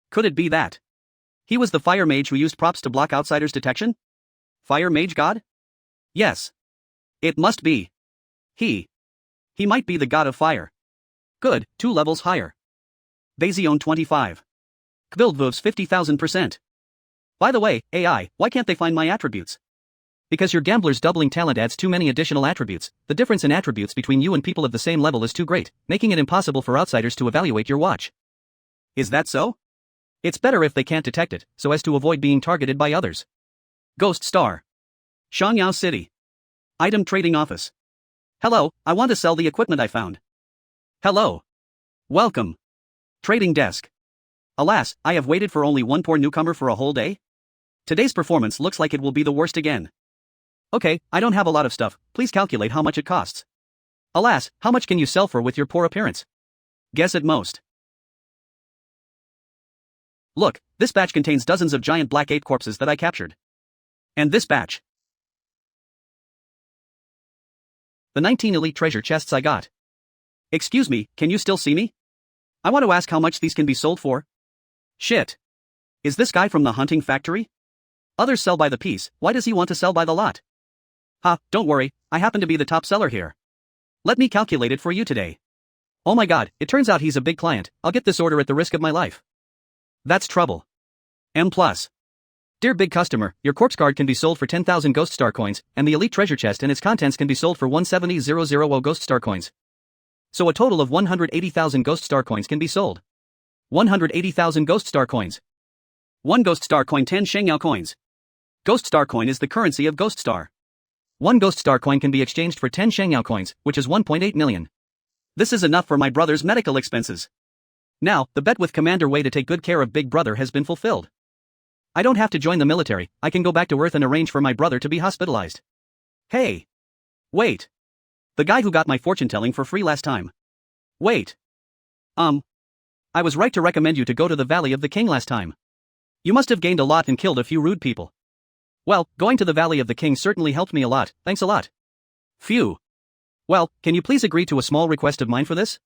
Could it be that he was the fire mage who used props to block outsiders' detection? Fire mage god? Yes. It must be. He might be the god of fire. Good, 2 levels higher. Bazion 25. Kbildvovs 50,000%. By the way, AI, why can't they find my attributes? Because your gambler's doubling talent adds too many additional attributes, the difference in attributes between you and people of the same level is too great, making it impossible for outsiders to evaluate your watch. Is that so? It's better if they can't detect it, so as to avoid being targeted by others. Ghost Star. Shangyao City. Item Trading Office. Hello, I want to sell the equipment I found. Hello. Welcome. Trading Desk. Alas, I have waited for only one poor newcomer for a whole day? Today's performance looks like it will be the worst again. Okay, I don't have a lot of stuff, please calculate how much it costs. Alas, how much can you sell for with your poor appearance? Guess at most. Look, this batch contains dozens of giant black ape corpses that I captured. And this batch. The 19 elite treasure chests I got. Excuse me, can you still see me? I want to ask how much these can be sold for. Shit. Is this guy from the hunting factory? Others sell by the piece, why does he want to sell by the lot? Ha, don't worry, I happen to be the top seller here. Let me calculate it for you today. Oh my god, it turns out he's a big client, I'll get this order at the risk of my life. That's trouble. M+. Dear big customer, your corpse card can be sold for 10,000 Ghost Star coins, and the elite treasure chest and its contents can be sold for 170,000 Ghost Star coins. So a total of 180,000 Ghost Star coins can be sold. 180,000 Ghost Star coins. 1 Ghost Star coin 10 Shengyao coins. Ghost Star coin is the currency of Ghost Star. 1 Ghost Star coin can be exchanged for 10 Shengyao coins, which is 1.8 million. This is enough for my brother's medical expenses. Now, the bet with Commander Wei to take good care of Big Brother has been fulfilled. I don't have to join the military, I can go back to Earth and arrange for my brother to be hospitalized. Hey! Wait! The guy who got my fortune telling for free last time. Wait! I was right to recommend you to go to the Valley of the King last time. You must have gained a lot and killed a few rude people. Well, going to the Valley of the King certainly helped me a lot, thanks a lot. Phew. Well, can you please agree to a small request of mine for this?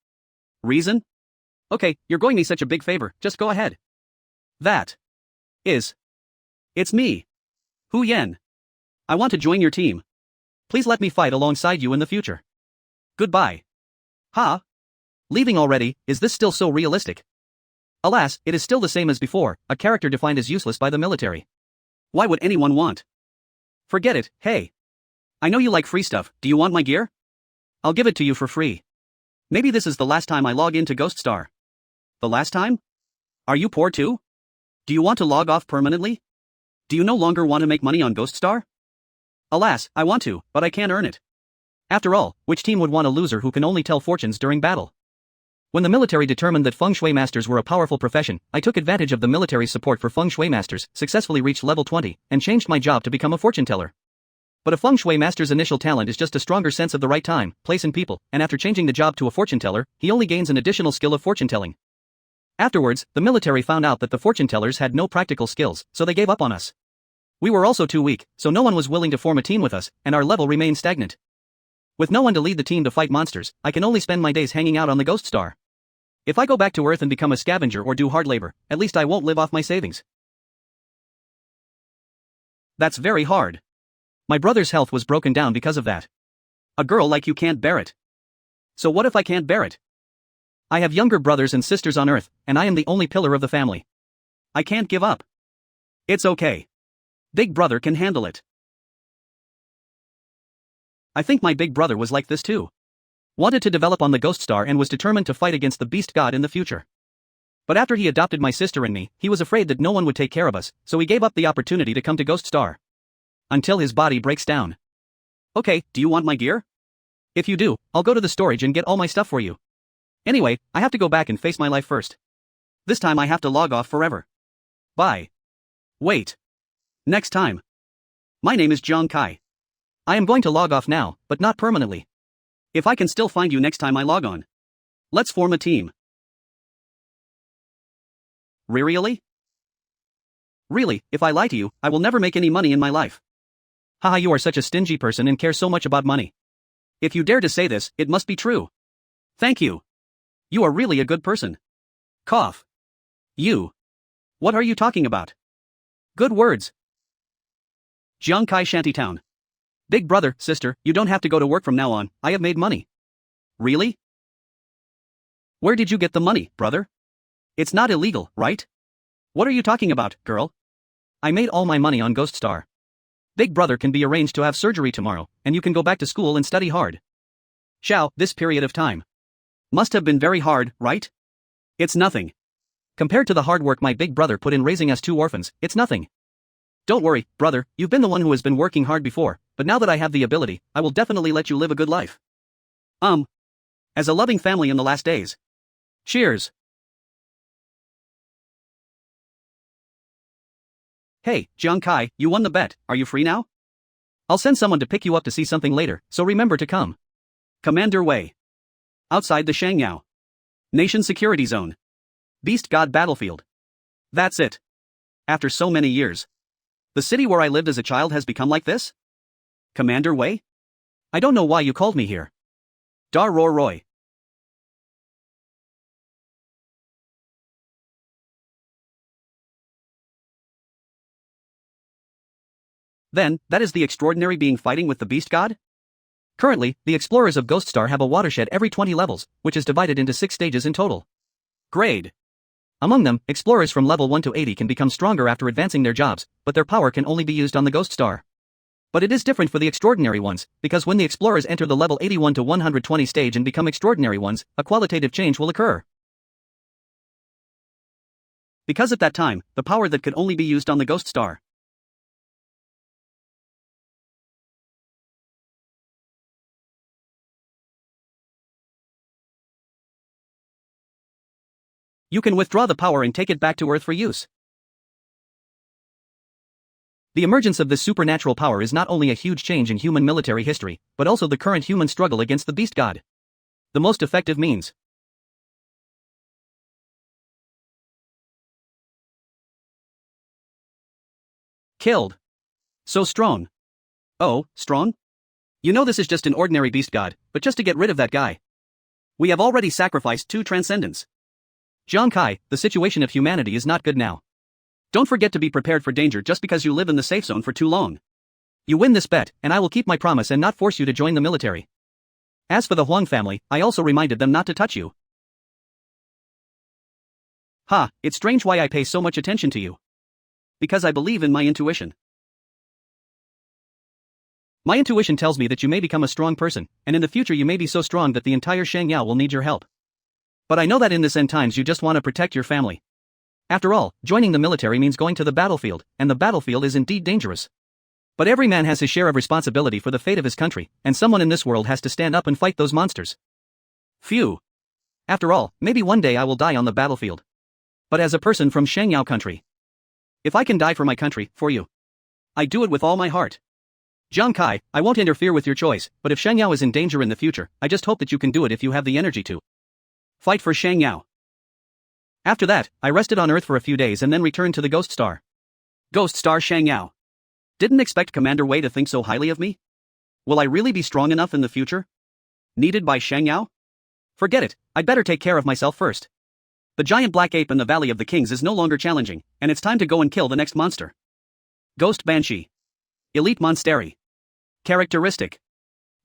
Reason? Okay, you're going me such a big favor, just go ahead. It's me. Hu Yen. I want to join your team. Please let me fight alongside you in the future. Goodbye. Ha? Leaving already, is this still so realistic? Alas, it is still the same as before, a character defined as useless by the military. Why would anyone want? Forget it, hey. I know you like free stuff, do you want my gear? I'll give it to you for free. Maybe this is the last time I log into Ghost Star. The last time? Are you poor too? Do you want to log off permanently? Do you no longer want to make money on Ghost Star? Alas, I want to, but I can't earn it. After all, which team would want a loser who can only tell fortunes during battle? When the military determined that feng shui masters were a powerful profession, I took advantage of the military's support for feng shui masters, successfully reached level 20, and changed my job to become a fortune teller. But a feng shui master's initial talent is just a stronger sense of the right time, place and people, and after changing the job to a fortune teller, he only gains an additional skill of fortune telling. Afterwards, the military found out that the fortune tellers had no practical skills, so they gave up on us. We were also too weak, so no one was willing to form a team with us, and our level remained stagnant. With no one to lead the team to fight monsters, I can only spend my days hanging out on the Ghost Star. If I go back to Earth and become a scavenger or do hard labor, at least I won't live off my savings. That's very hard. My brother's health was broken down because of that. A girl like you can't bear it. So what if I can't bear it? I have younger brothers and sisters on Earth, and I am the only pillar of the family. I can't give up. It's okay. Big brother can handle it. I think my big brother was like this too. Wanted to develop on the Ghost Star and was determined to fight against the Beast God in the future. But after he adopted my sister and me, he was afraid that no one would take care of us, so he gave up the opportunity to come to Ghost Star. Until his body breaks down. Okay, do you want my gear? If you do, I'll go to the storage and get all my stuff for you. Anyway, I have to go back and face my life first. This time I have to log off forever. Bye. Wait. Next time. My name is Jiang Kai. I am going to log off now, but not permanently. If I can still find you next time I log on. Let's form a team. Really? Really, if I lie to you, I will never make any money in my life. Haha, you are such a stingy person and care so much about money. If you dare to say this, it must be true. Thank you. You are really a good person. Cough. You. What are you talking about? Good words. Jiang Kai Shantytown. Big brother, sister, you don't have to go to work from now on, I have made money. Really? Where did you get the money, brother? It's not illegal, right? What are you talking about, girl? I made all my money on Ghost Star. Big brother can be arranged to have surgery tomorrow, and you can go back to school and study hard. Xiao, this period of time must have been very hard, right? It's nothing. Compared to the hard work my big brother put in raising us two orphans, it's nothing. Don't worry, brother, you've been the one who has been working hard before, but now that I have the ability, I will definitely let you live a good life. As a loving family in the last days. Cheers. Hey, Jiang Kai, you won the bet, are you free now? I'll send someone to pick you up to see something later, so remember to come. Commander Wei. Outside the Shangyao Nation Security Zone. Beast God Battlefield. That's it. After so many years. The city where I lived as a child has become like this? Commander Wei? I don't know why you called me here. Dar Roar Roy. Then, that is the extraordinary being fighting with the Beast God? Currently, the explorers of Ghost Star have a watershed every 20 levels, which is divided into 6 stages in total. Grade. Among them, explorers from level 1 to 80 can become stronger after advancing their jobs, but their power can only be used on the Ghost Star. But it is different for the extraordinary ones, because when the explorers enter the level 81 to 120 stage and become extraordinary ones, a qualitative change will occur. Because at that time, the power that could only be used on the Ghost Star You can withdraw the power and take it back to Earth for use. The emergence of this supernatural power is not only a huge change in human military history, but also the current human struggle against the beast god. The most effective means. Killed. So strong. Oh, strong? You know this is just an ordinary beast god, but just to get rid of that guy. We have already sacrificed 2 transcendents. Jiang Kai, the situation of humanity is not good now. Don't forget to be prepared for danger just because you live in the safe zone for too long. You win this bet, and I will keep my promise and not force you to join the military. As for the Huang family, I also reminded them not to touch you. Ha, it's strange why I pay so much attention to you. Because I believe in my intuition. My intuition tells me that you may become a strong person, and in the future you may be so strong that the entire Shangyao will need your help. But I know that in this end times you just want to protect your family. After all, joining the military means going to the battlefield, and the battlefield is indeed dangerous. But every man has his share of responsibility for the fate of his country, and someone in this world has to stand up and fight those monsters. Phew. After all, maybe one day I will die on the battlefield. But as a person from Shangyao country. If I can die for my country, for you. I do it with all my heart. Jiang Kai, I won't interfere with your choice, but if Shangyao is in danger in the future, I just hope that you can do it if you have the energy to. Fight for Shangyao. After that, I rested on Earth for a few days and then returned to the Ghost Star. Ghost Star Shangyao. Didn't expect Commander Wei to think so highly of me? Will I really be strong enough in the future? Needed by Shangyao? Forget it, I'd better take care of myself first. The giant black ape in the Valley of the Kings is no longer challenging, and it's time to go and kill the next monster. Ghost Banshee. Elite Monsteri. Characteristic.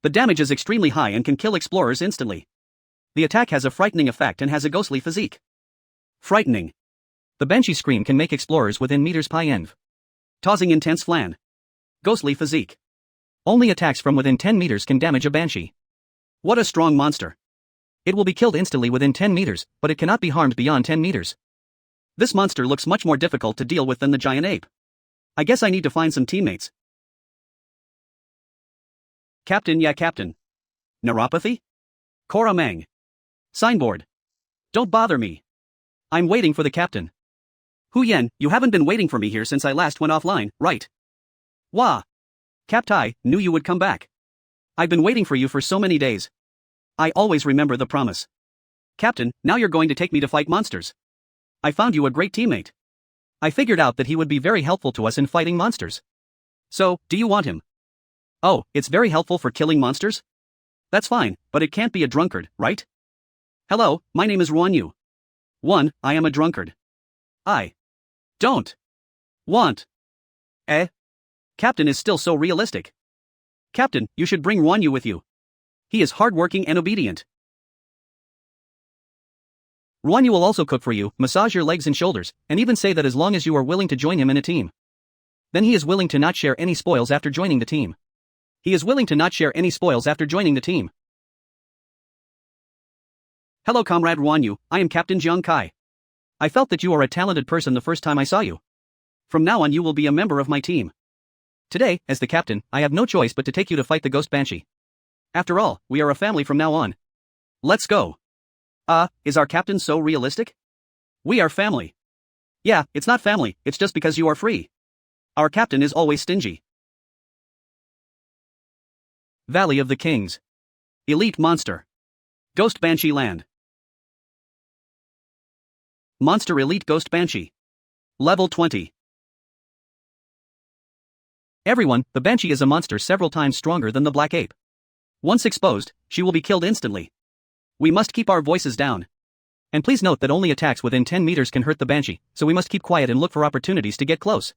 The damage is extremely high and can kill explorers instantly. The attack has a frightening effect and has a ghostly physique. Frightening. The Banshee scream can make explorers within meters pi env. Causing intense flan. Ghostly physique. Only attacks from within 10 meters can damage a Banshee. What a strong monster. It will be killed instantly within 10 meters, but it cannot be harmed beyond 10 meters. This monster looks much more difficult to deal with than the giant ape. I guess I need to find some teammates. Captain, yeah, Captain. Neuropathy? Cora Meng. Signboard. Don't bother me. I'm waiting for the captain. Hu Yen, you haven't been waiting for me here since I last went offline, right? Wah. Cap Tai, knew you would come back. I've been waiting for you for so many days. I always remember the promise. Captain, now you're going to take me to fight monsters. I found you a great teammate. I figured out that he would be very helpful to us in fighting monsters. So, do you want him? Oh, it's very helpful for killing monsters? That's fine, but it can't be a drunkard, right? Hello, my name is Ruan Yu. 1. I am a drunkard. I don't want. Captain is still so realistic. Captain, you should bring Ruan Yu with you. He is hardworking and obedient. Ruan Yu will also cook for you, massage your legs and shoulders, and even say that as long as you are willing to join him in a team. Then he is willing to not share any spoils after joining the team. He is willing to not share any spoils after joining the team. Hello Comrade Ruan Yu, I am Captain Jiang Kai. I felt that you are a talented person the first time I saw you. From now on you will be a member of my team. Today, as the captain, I have no choice but to take you to fight the Ghost Banshee. After all, we are a family from now on. Let's go. Is our captain so realistic? We are family. Yeah, it's not family, it's just because you are free. Our captain is always stingy. Valley of the Kings. Elite Monster. Ghost Banshee Land. Monster Elite Ghost Banshee. Level 20. Everyone, the Banshee is a monster several times stronger than the Black Ape. Once exposed, she will be killed instantly. We must keep our voices down. And please note that only attacks within 10 meters can hurt the Banshee, so we must keep quiet and look for opportunities to get close.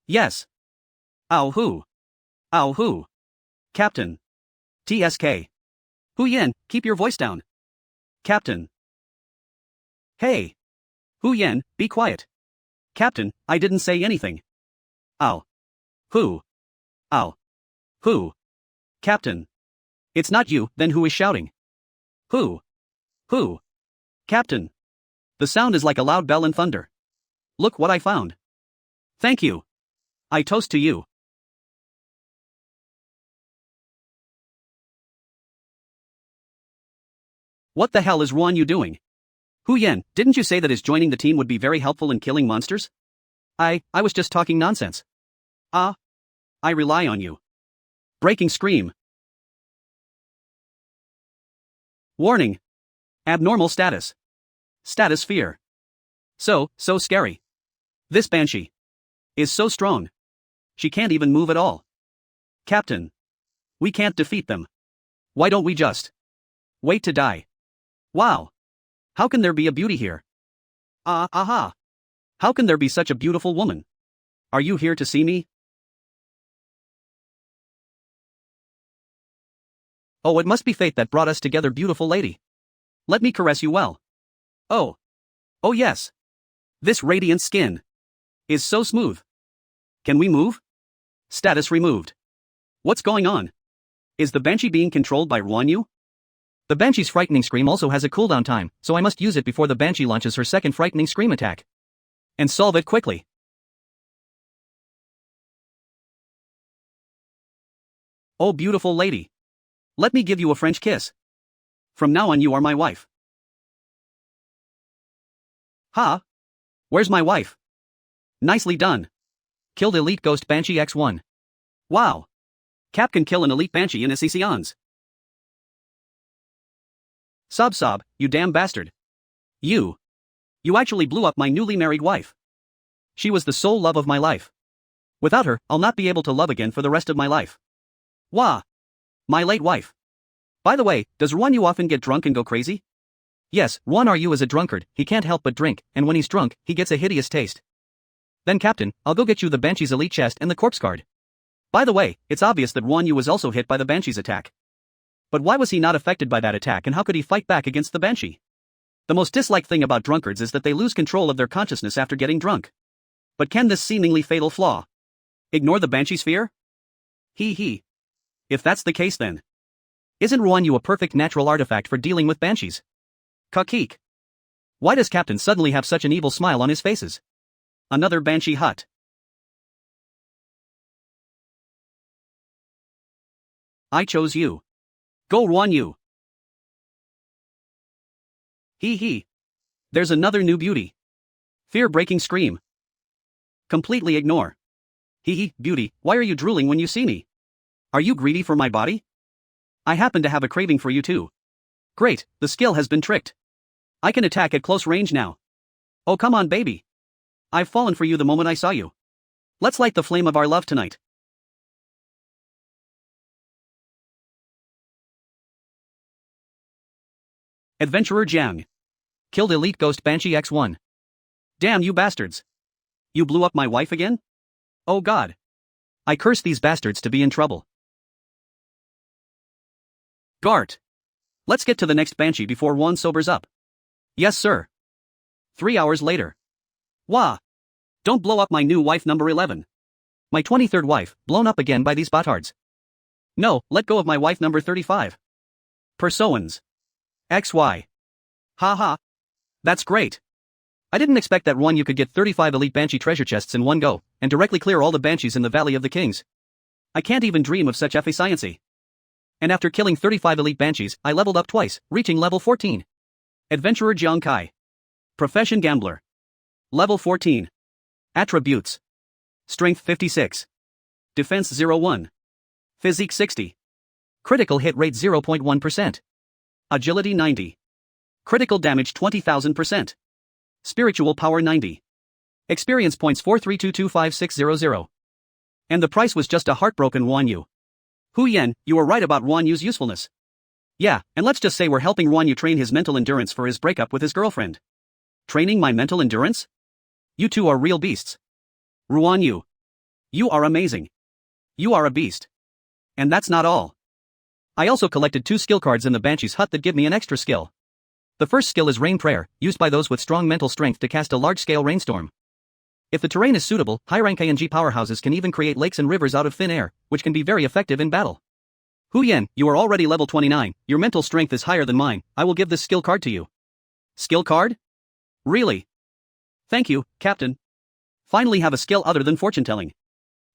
Yes. Ow hoo. Ow hoo. Captain. TSK. Hu Yen, keep your voice down. Captain. Hey. Hu Yen, be quiet. Captain, I didn't say anything. Ow. Who? Ow. Who? Captain. It's not you, then who is shouting? Who? Who? Captain. The sound is like a loud bell and thunder. Look what I found. Thank you. I toast to you. What the hell is Ruan Yu doing? Hu Yan, didn't you say that his joining the team would be very helpful in killing monsters? I was just talking nonsense. Ah. I rely on you. Breaking scream. Warning. Abnormal status. Status fear. So scary. This banshee is so strong. She can't even move at all. Captain. We can't defeat them. Why don't we just wait to die? Wow. How can there be a beauty here? Aha. How can there be such a beautiful woman? Are you here to see me? Oh, it must be fate that brought us together, beautiful lady. Let me caress you well. Oh. Oh yes. This radiant skin is so smooth. Can we move? Status removed. What's going on? Is the banshee being controlled by Ruanyu? The banshee's frightening scream also has a cooldown time, so I must use it before the banshee launches her second frightening scream attack. And solve it quickly. Oh beautiful lady. Let me give you a French kiss. From now on you are my wife. Ha! Where's my wife? Nicely done. Killed Elite Ghost Banshee X1. Wow. Cap can kill an Elite Banshee in seconds. Sob, you damn bastard. You actually blew up my newly married wife. She was the sole love of my life. Without her, I'll not be able to love again for the rest of my life. Wah! My late wife. By the way, does Ruanyu often get drunk and go crazy? Yes, Ruanyu is a drunkard, he can't help but drink, and when he's drunk, he gets a hideous taste. Then Captain, I'll go get you the Banshee's elite chest and the corpse card. By the way, it's obvious that Ruanyu was also hit by the Banshee's attack. But why was he not affected by that attack, and how could he fight back against the Banshee? The most disliked thing about drunkards is that they lose control of their consciousness after getting drunk. But can this seemingly fatal flaw ignore the Banshee's fear? He. If that's the case then, isn't Ruanyu a perfect natural artifact for dealing with banshees? Kakik. Why does Captain suddenly have such an evil smile on his faces? Another banshee hut. I chose you. Go Ruanyu. He. There's another new beauty. Fear-breaking scream. Completely ignore. Beauty, why are you drooling when you see me? Are you greedy for my body? I happen to have a craving for you too. Great, the skill has been tricked. I can attack at close range now. Oh come on baby. I've fallen for you the moment I saw you. Let's light the flame of our love tonight. Adventurer Jiang. Killed Elite Ghost Banshee X1. Damn you bastards. You blew up my wife again? Oh god. I curse these bastards to be in trouble. Gart. Let's get to the next banshee before one sobers up. Yes sir. 3 hours later. Wah. Don't blow up my new wife number 11. My 23rd wife, blown up again by these batards. No, let go of my wife number 35. Persoans. XY. Haha. That's great. I didn't expect that one you could get 35 elite banshee treasure chests in one go, and directly clear all the banshees in the Valley of the Kings. I can't even dream of such efficiency. And after killing 35 elite banshees, I leveled up twice, reaching level 14. Adventurer Jiang Kai. Profession Gambler. Level 14. Attributes. Strength 56. Defense 01. Physique 60. Critical hit rate 0.1%. Agility 90. Critical damage 20,000%. Spiritual power 90. Experience points 43225,600. And the price was just a heartbroken Ruanyu. Hu Yan, you were right about Ruanyu's usefulness. Yeah, and let's just say we're helping Ruanyu train his mental endurance for his breakup with his girlfriend. Training my mental endurance? You two are real beasts. Ruanyu. You are amazing. You are a beast. And that's not all. I also collected 2 skill cards in the Banshee's hut that give me an extra skill. The first skill is Rain Prayer, used by those with strong mental strength to cast a large-scale rainstorm. If the terrain is suitable, high-rank ANG powerhouses can even create lakes and rivers out of thin air, which can be very effective in battle. Hu Yan, you are already level 29, your mental strength is higher than mine, I will give this skill card to you. Skill card? Really? Thank you, Captain. Finally have a skill other than fortune-telling.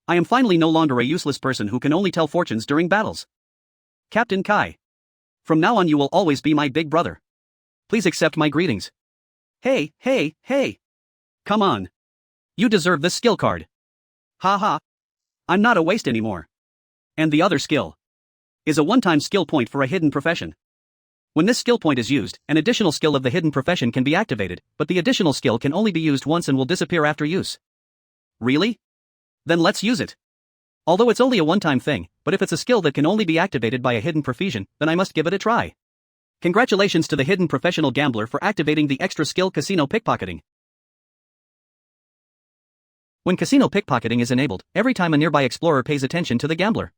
I am finally no longer a useless person who can only tell fortunes during battles. Captain Kai. From now on you will always be my big brother. Please accept my greetings. Hey, hey, hey. Come on. You deserve this skill card. Ha ha. I'm not a waste anymore. And the other skill is a one-time skill point for a hidden profession. When this skill point is used, an additional skill of the hidden profession can be activated, but the additional skill can only be used once and will disappear after use. Really? Then let's use it. Although it's only a one-time thing, but if it's a skill that can only be activated by a hidden profession, then I must give it a try. Congratulations to the hidden professional gambler for activating the extra skill casino pickpocketing. When casino pickpocketing is enabled, every time a nearby explorer pays attention to the gambler,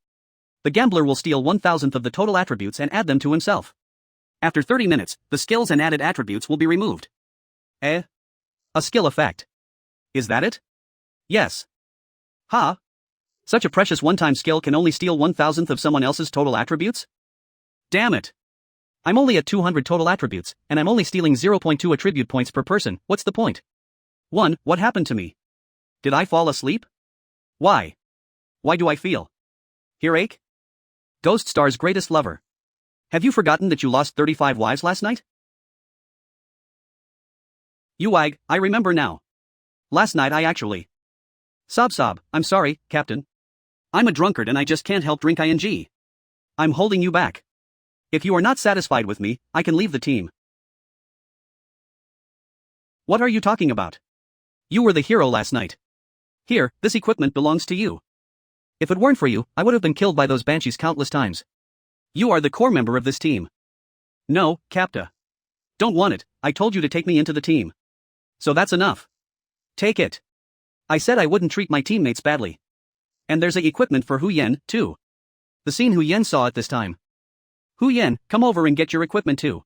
the gambler will steal 1,000th of the total attributes and add them to himself. After 30 minutes, the skills and added attributes will be removed. A skill effect. Is that it? Yes. Ha! Such a precious one-time skill can only steal 1,000th of someone else's total attributes? Damn it! I'm only at 200 total attributes, and I'm only stealing 0.2 attribute points per person. What's the point? 1. What happened to me? Did I fall asleep? Why? Why do I feel earache? Ghost Star's greatest lover. Have you forgotten that you lost 35 wives last night? Uwag, I remember now. Last night I actually. Sob, I'm sorry, Captain. I'm a drunkard and I just can't help drink ing. I'm holding you back. If you are not satisfied with me, I can leave the team. What are you talking about? You were the hero last night. Here, this equipment belongs to you. If it weren't for you, I would have been killed by those banshees countless times. You are the core member of this team. No, Capta. Don't want it, I told you to take me into the team. So that's enough. Take it. I said I wouldn't treat my teammates badly. And there's a equipment for Hu Yen, too. The scene Hu Yen saw at this time. Hu Yen, come over and get your equipment too.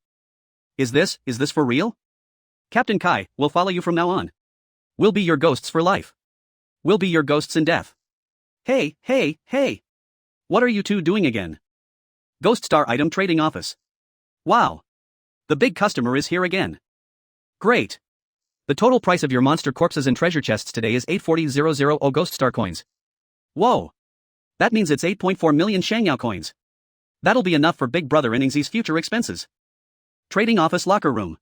Is this for real? Captain Kai, we'll follow you from now on. We'll be your ghosts for life. We'll be your ghosts in death. Hey, hey, hey. What are you two doing again? Ghost Star Item Trading Office. Wow. The big customer is here again. Great. The total price of your monster corpses and treasure chests today is 840,000 Ghost Star coins. Whoa. That means it's 8.4 million Shangyao coins. That'll be enough for Big Brother Inningsy's future expenses. Trading Office Locker Room.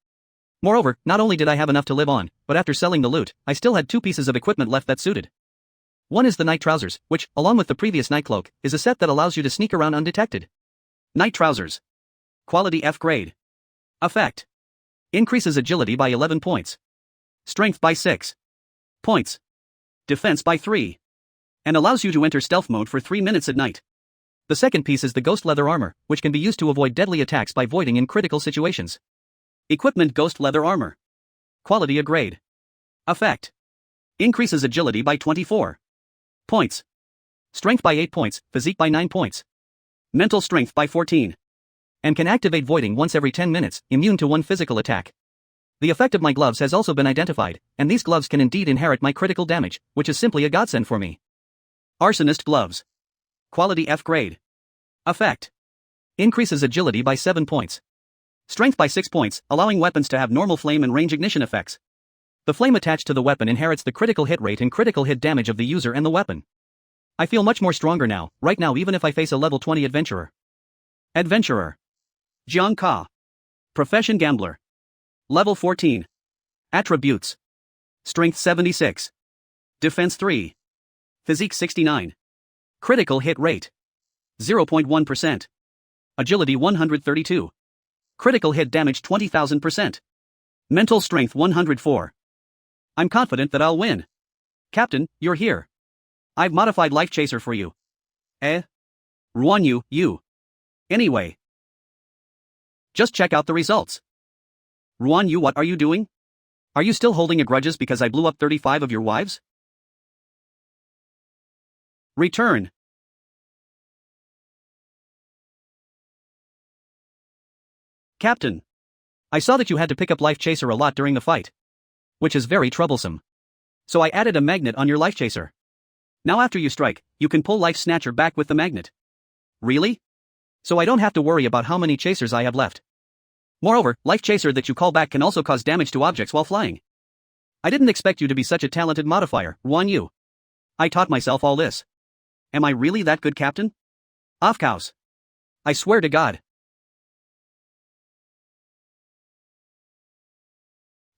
Moreover, not only did I have enough to live on, but after selling the loot, I still had 2 pieces of equipment left that suited. One is the night trousers, which, along with the previous night cloak, is a set that allows you to sneak around undetected. Night trousers. Quality F grade. Effect. Increases agility by 11 points. Strength by 6 points. Defense by 3. And allows you to enter stealth mode for 3 minutes at night. The second piece is the ghost leather armor, which can be used to avoid deadly attacks by voiding in critical situations. Equipment Ghost leather armor. Quality A grade. Effect. Increases agility by 24 points. Strength by 8 points, physique by 9 points. Mental strength by 14. And can activate voiding once every 10 minutes, immune to 1 physical attack. The effect of my gloves has also been identified, and these gloves can indeed inherit my critical damage, which is simply a godsend for me. Arsonist gloves. Quality F grade. Effect. Increases agility by 7 points. Strength by 6 points, allowing weapons to have normal flame and range ignition effects. The flame attached to the weapon inherits the critical hit rate and critical hit damage of the user and the weapon. I feel much more stronger now, right now even if I face a level 20 adventurer. Adventurer. Jiang Ka. Profession Gambler. Level 14. Attributes. Strength 76. Defense 3. Physique 69. Critical hit rate. 0.1%. Agility 132. Critical hit damage 20,000%. Mental strength 104. I'm confident that I'll win. Captain, you're here. I've modified Life Chaser for you. Ruan you. Anyway. Just check out the results. Ruan Yu, what are you doing? Are you still holding a grudges because I blew up 35 of your wives? Return. Captain. I saw that you had to pick up Life Chaser a lot during the fight. Which is very troublesome. So I added a magnet on your Life Chaser. Now after you strike, you can pull Life Snatcher back with the magnet. Really? So I don't have to worry about how many chasers I have left. Moreover, Life Chaser that you call back can also cause damage to objects while flying. I didn't expect you to be such a talented modifier, Ruan Yu. I taught myself all this. Am I really that good, Captain? Of course. I swear to God.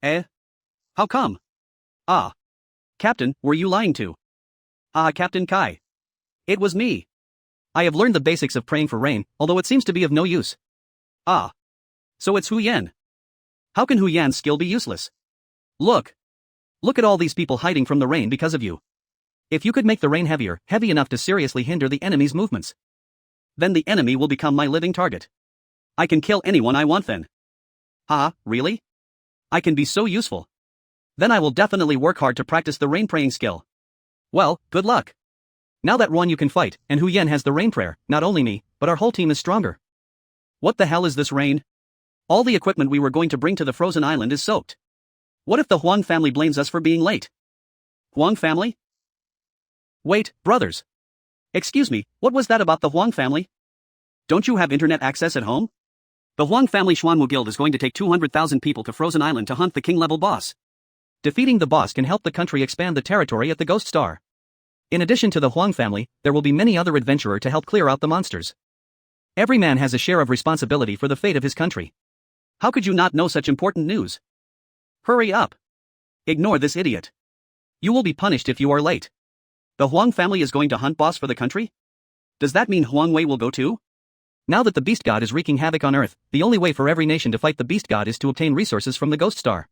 Eh? How come? Ah. Captain, were you lying to? Ah, Captain Kai. It was me. I have learned the basics of praying for rain, although it seems to be of no use. Ah. So it's Hu Yan. How can Hu Yan's skill be useless? Look. Look at all these people hiding from the rain because of you. If you could make the rain heavy enough to seriously hinder the enemy's movements, then the enemy will become my living target. I can kill anyone I want then. Ah, really? I can be so useful. Then I will definitely work hard to practice the rain praying skill. Well, good luck. Now that Yu can fight, and Hu Yan has the rain prayer, not only me, but our whole team is stronger. What the hell is this rain? All the equipment we were going to bring to the frozen island is soaked. What if the Huang family blames us for being late? Huang family? Wait, brothers. Excuse me, what was that about the Huang family? Don't you have internet access at home? The Huang family Xuanwu Guild is going to take 200,000 people to Frozen Island to hunt the king-level boss. Defeating the boss can help the country expand the territory at the Ghost Star. In addition to the Huang family, there will be many other adventurers to help clear out the monsters. Every man has a share of responsibility for the fate of his country. How could you not know such important news? Hurry up. Ignore this idiot. You will be punished if you are late. The Huang family is going to hunt boss for the country? Does that mean Huang Wei will go too? Now that the Beast God is wreaking havoc on Earth, the only way for every nation to fight the Beast God is to obtain resources from the Ghost Star.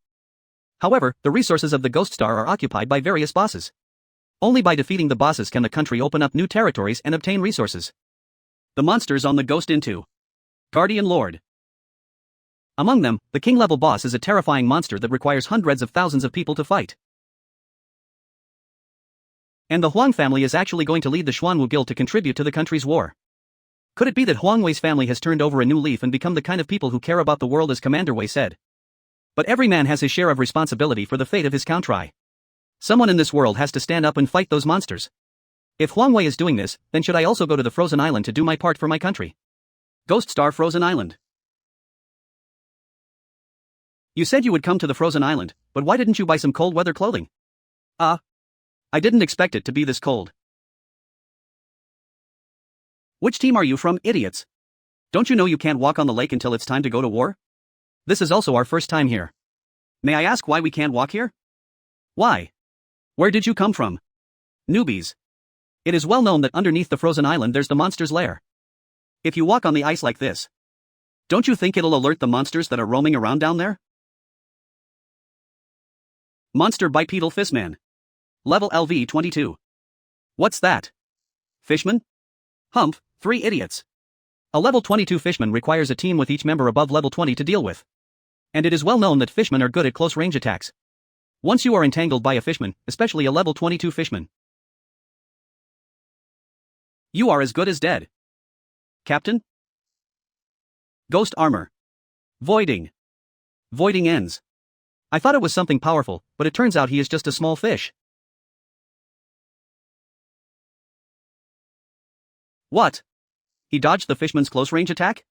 However, the resources of the Ghost Star are occupied by various bosses. Only by defeating the bosses can the country open up new territories and obtain resources. The monsters on the Ghost into Guardian Lord. Among them, the king-level boss is a terrifying monster that requires hundreds of thousands of people to fight. And the Huang family is actually going to lead the Xuanwu Guild to contribute to the country's war. Could it be that Huang Wei's family has turned over a new leaf and become the kind of people who care about the world, as Commander Wei said? But every man has his share of responsibility for the fate of his country. Someone in this world has to stand up and fight those monsters. If Huang Wei is doing this, then should I also go to the Frozen Island to do my part for my country? Ghost Star Frozen Island. You said you would come to the Frozen Island, but why didn't you buy some cold weather clothing? I didn't expect it to be this cold. Which team are you from, idiots? Don't you know you can't walk on the lake until it's time to go to war? This is also our first time here. May I ask why we can't walk here? Why? Where did you come from? Newbies. It is well known that underneath the Frozen Island there's the monster's lair. If you walk on the ice like this, don't you think it'll alert the monsters that are roaming around down there? Monster Bipedal Fishman. Level LV 22. What's that? Fishman? Humph, 3 idiots. A level 22 fishman requires a team with each member above level 20 to deal with. And it is well known that fishmen are good at close range attacks. Once you are entangled by a fishman, especially a level 22 fishman, you are as good as dead. Captain? Ghost armor. Voiding. Voiding ends. I thought it was something powerful, but it turns out he is just a small fish. What? He dodged the fishman's close-range attack?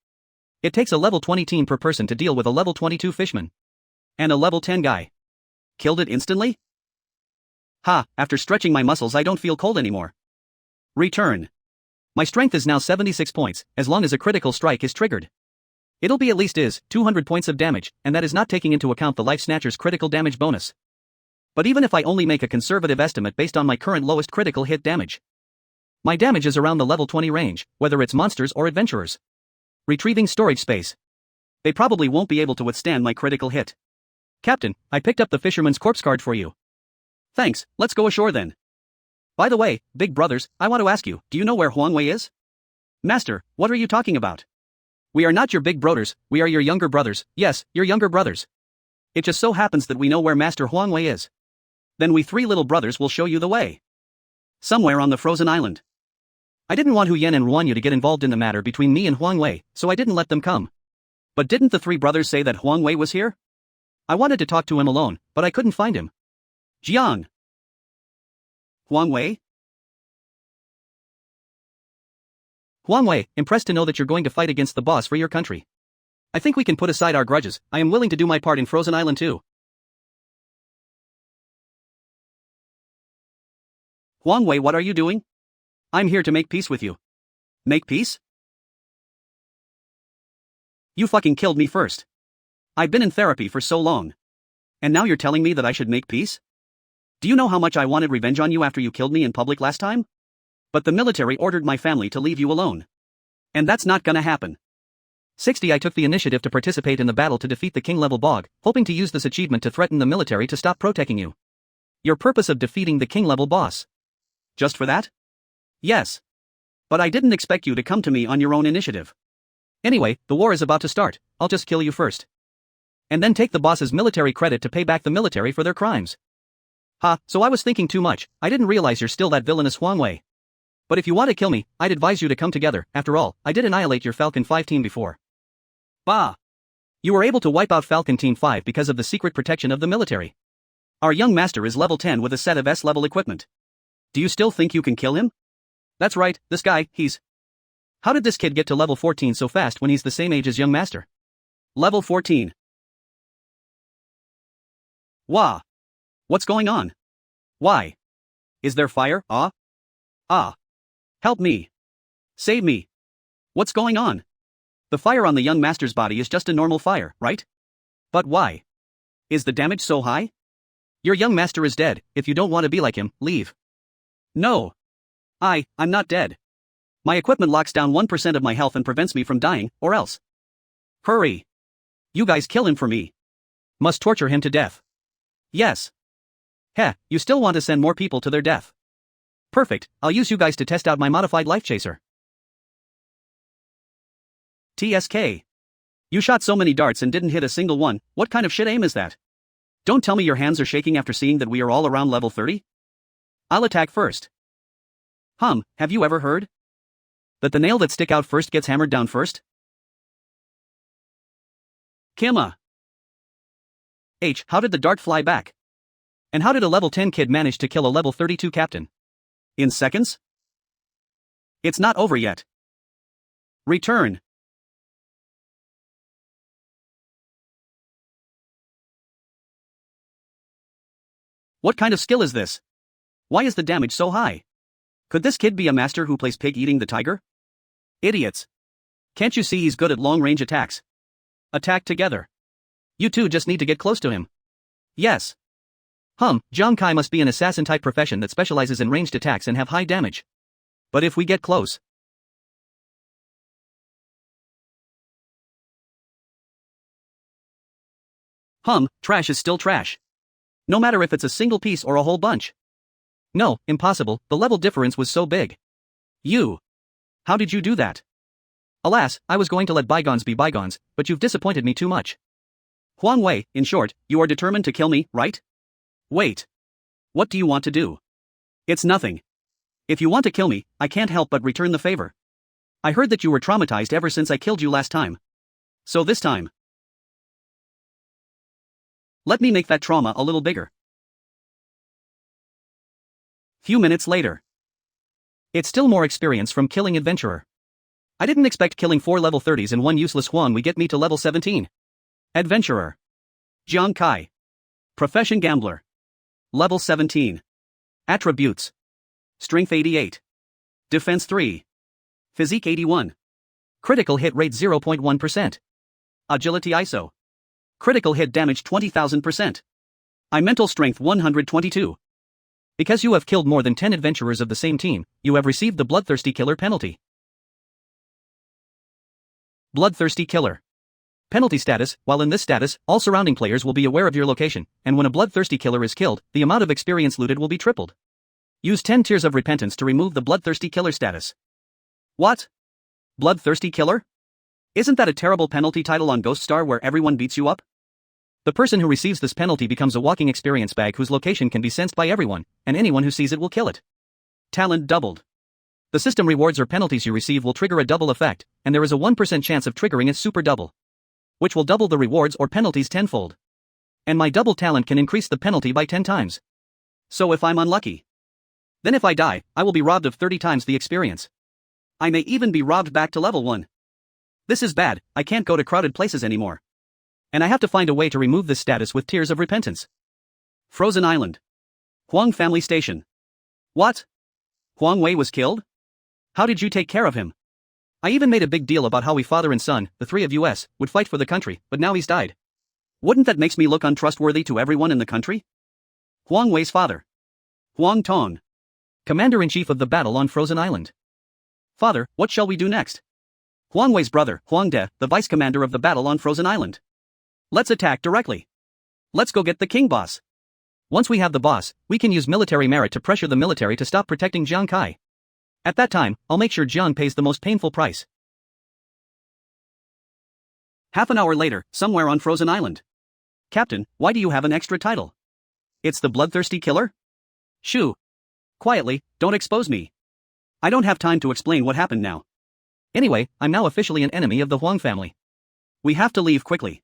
It takes a level 20 team per person to deal with a level 22 fishman. And a level 10 guy. Killed it instantly? Ha, after stretching my muscles I don't feel cold anymore. Return. My strength is now 76 points, as long as a critical strike is triggered. It'll be at least 200 points of damage, and that is not taking into account the Life Snatcher's critical damage bonus. But even if I only make a conservative estimate based on my current lowest critical hit damage, my damage is around the level 20 range, whether it's monsters or adventurers. Retrieving storage space. They probably won't be able to withstand my critical hit. Captain, I picked up the fisherman's corpse card for you. Thanks, let's go ashore then. By the way, big brothers, I want to ask you, do you know where Huang Wei is? Master, what are you talking about? We are not your big brothers, we are your younger brothers, yes, your younger brothers. It just so happens that we know where Master Huang Wei is. Then we 3 little brothers will show you the way. Somewhere on the Frozen Island. I didn't want Hu Yan and Ruanyu to get involved in the matter between me and Huang Wei, so I didn't let them come. But didn't the 3 brothers say that Huang Wei was here? I wanted to talk to him alone, but I couldn't find him. Jiang. Huang Wei? Huang Wei, impressed to know that you're going to fight against the boss for your country. I think we can put aside our grudges, I am willing to do my part in Frozen Island too. Huang Wei, what are you doing? I'm here to make peace with you. Make peace? You fucking killed me first. I've been in therapy for so long. And now you're telling me that I should make peace? Do you know how much I wanted revenge on you after you killed me in public last time? But the military ordered my family to leave you alone. And that's not gonna happen. 60 I took the initiative to participate in the battle to defeat the king-level bog, hoping to use this achievement to threaten the military to stop protecting you. Your purpose of defeating the king-level boss. Just for that? Yes. But I didn't expect you to come to me on your own initiative. Anyway, the war is about to start, I'll just kill you first. And then take the boss's military credit to pay back the military for their crimes. Ha, so I was thinking too much, I didn't realize you're still that villainous Huang Wei. But if you want to kill me, I'd advise you to come together, after all, I did annihilate your Falcon 5 team before. Bah! You were able to wipe out Falcon Team 5 because of the secret protection of the military. Our young master is level 10 with a set of S-level equipment. Do you still think you can kill him? That's right, this guy, he's... How did this kid get to level 14 so fast when he's the same age as young master? Level 14. Wah! What's going on? Why? Is there fire? Ah! Help me! Save me! What's going on? The fire on the young master's body is just a normal fire, right? But why? Is the damage so high? Your young master is dead, if you don't want to be like him, leave. No. I'm not dead. My equipment locks down 1% of my health and prevents me from dying, or else. Hurry! You guys kill him for me. Must torture him to death. Yes. Heh, you still want to send more people to their death. Perfect, I'll use you guys to test out my modified life chaser. TSK. You shot so many darts and didn't hit a single one, what kind of shit aim is that? Don't tell me your hands are shaking after seeing that we are all around level 30? I'll attack first. Have you ever heard? That the nail that stick out first gets hammered down first? Kimma. How did the dart fly back? And how did a level 10 kid manage to kill a level 32 captain? In seconds? It's not over yet. Return. What kind of skill is this? Why is the damage so high? Could this kid be a master who plays pig eating the tiger? Idiots. Can't you see he's good at long-range attacks? Attack together. You two just need to get close to him. Yes. Jiang Kai must be an assassin-type profession that specializes in ranged attacks and have high damage. But if we get close... Trash is still trash. No matter if it's a single piece or a whole bunch. No, impossible, the level difference was so big. You. How did you do that? Alas, I was going to let bygones be bygones, but you've disappointed me too much. Huang Wei, in short, you are determined to kill me, right? Wait. What do you want to do? It's nothing. If you want to kill me, I can't help but return the favor. I heard that you were traumatized ever since I killed you last time. So this time, let me make that trauma a little bigger. Few minutes later. It's still more experience from killing adventurer. I didn't expect killing 4 level 30s and 1 useless Huan we get me to level 17. Adventurer. Jiang Kai. Profession gambler. Level 17. Attributes. Strength 88. Defense 3. Physique 81. Critical hit rate 0.1%. Agility ISO. Critical hit damage 20,000%. Mental strength 122. Because you have killed more than 10 adventurers of the same team, you have received the Bloodthirsty Killer penalty. Bloodthirsty Killer. Penalty status. While in this status, all surrounding players will be aware of your location, and when a Bloodthirsty Killer is killed, the amount of experience looted will be tripled. Use 10 Tears of Repentance to remove the Bloodthirsty Killer status. What? Bloodthirsty Killer? Isn't that a terrible penalty title on Ghost Star where everyone beats you up? The person who receives this penalty becomes a walking experience bag whose location can be sensed by everyone, and anyone who sees it will kill it. Talent doubled. The system rewards or penalties you receive will trigger a double effect, and there is a 1% chance of triggering a super double, which will double the rewards or penalties tenfold. And my double talent can increase the penalty by 10 times. So if I'm unlucky, then if I die, I will be robbed of 30 times the experience. I may even be robbed back to level 1. This is bad, I can't go to crowded places anymore. And I have to find a way to remove this status with Tears of Repentance. Frozen Island. Huang Family Station. What? Huang Wei was killed? How did you take care of him? I even made a big deal about how we father and son, the three of us, would fight for the country, but now he's died. Wouldn't that makes me look untrustworthy to everyone in the country? Huang Wei's father. Huang Tong. Commander-in-chief of the battle on Frozen Island. Father, what shall we do next? Huang Wei's brother, Huang De, the vice-commander of the battle on Frozen Island. Let's attack directly. Let's go get the king boss. Once we have the boss, we can use military merit to pressure the military to stop protecting Jiang Kai. At that time, I'll make sure Jiang pays the most painful price. Half an hour later, somewhere on Frozen Island. Captain, why do you have an extra title? It's the bloodthirsty killer? Shoo. Quietly, don't expose me. I don't have time to explain what happened now. Anyway, I'm now officially an enemy of the Huang family. We have to leave quickly.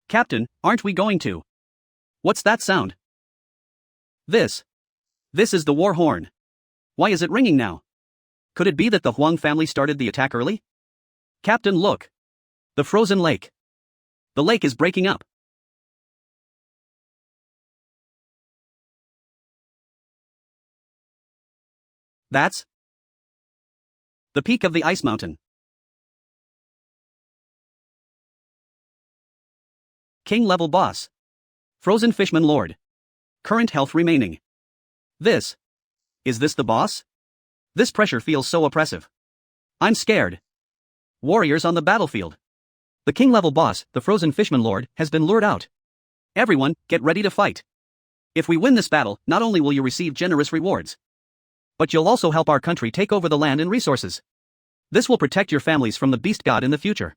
Captain, aren't we going to? What's that sound? This is the war horn. Why is it ringing now? Could it be that the Huang family started the attack early? Captain, look. The frozen lake. The lake is breaking up. That's the peak of the ice mountain. King level boss. Frozen Fishman Lord. Current health remaining. Is this the boss? This pressure feels so oppressive. I'm scared. Warriors on the battlefield. The king level boss, the Frozen Fishman Lord, has been lured out. Everyone, get ready to fight. If we win this battle, not only will you receive generous rewards, but you'll also help our country take over the land and resources. This will protect your families from the beast god in the future.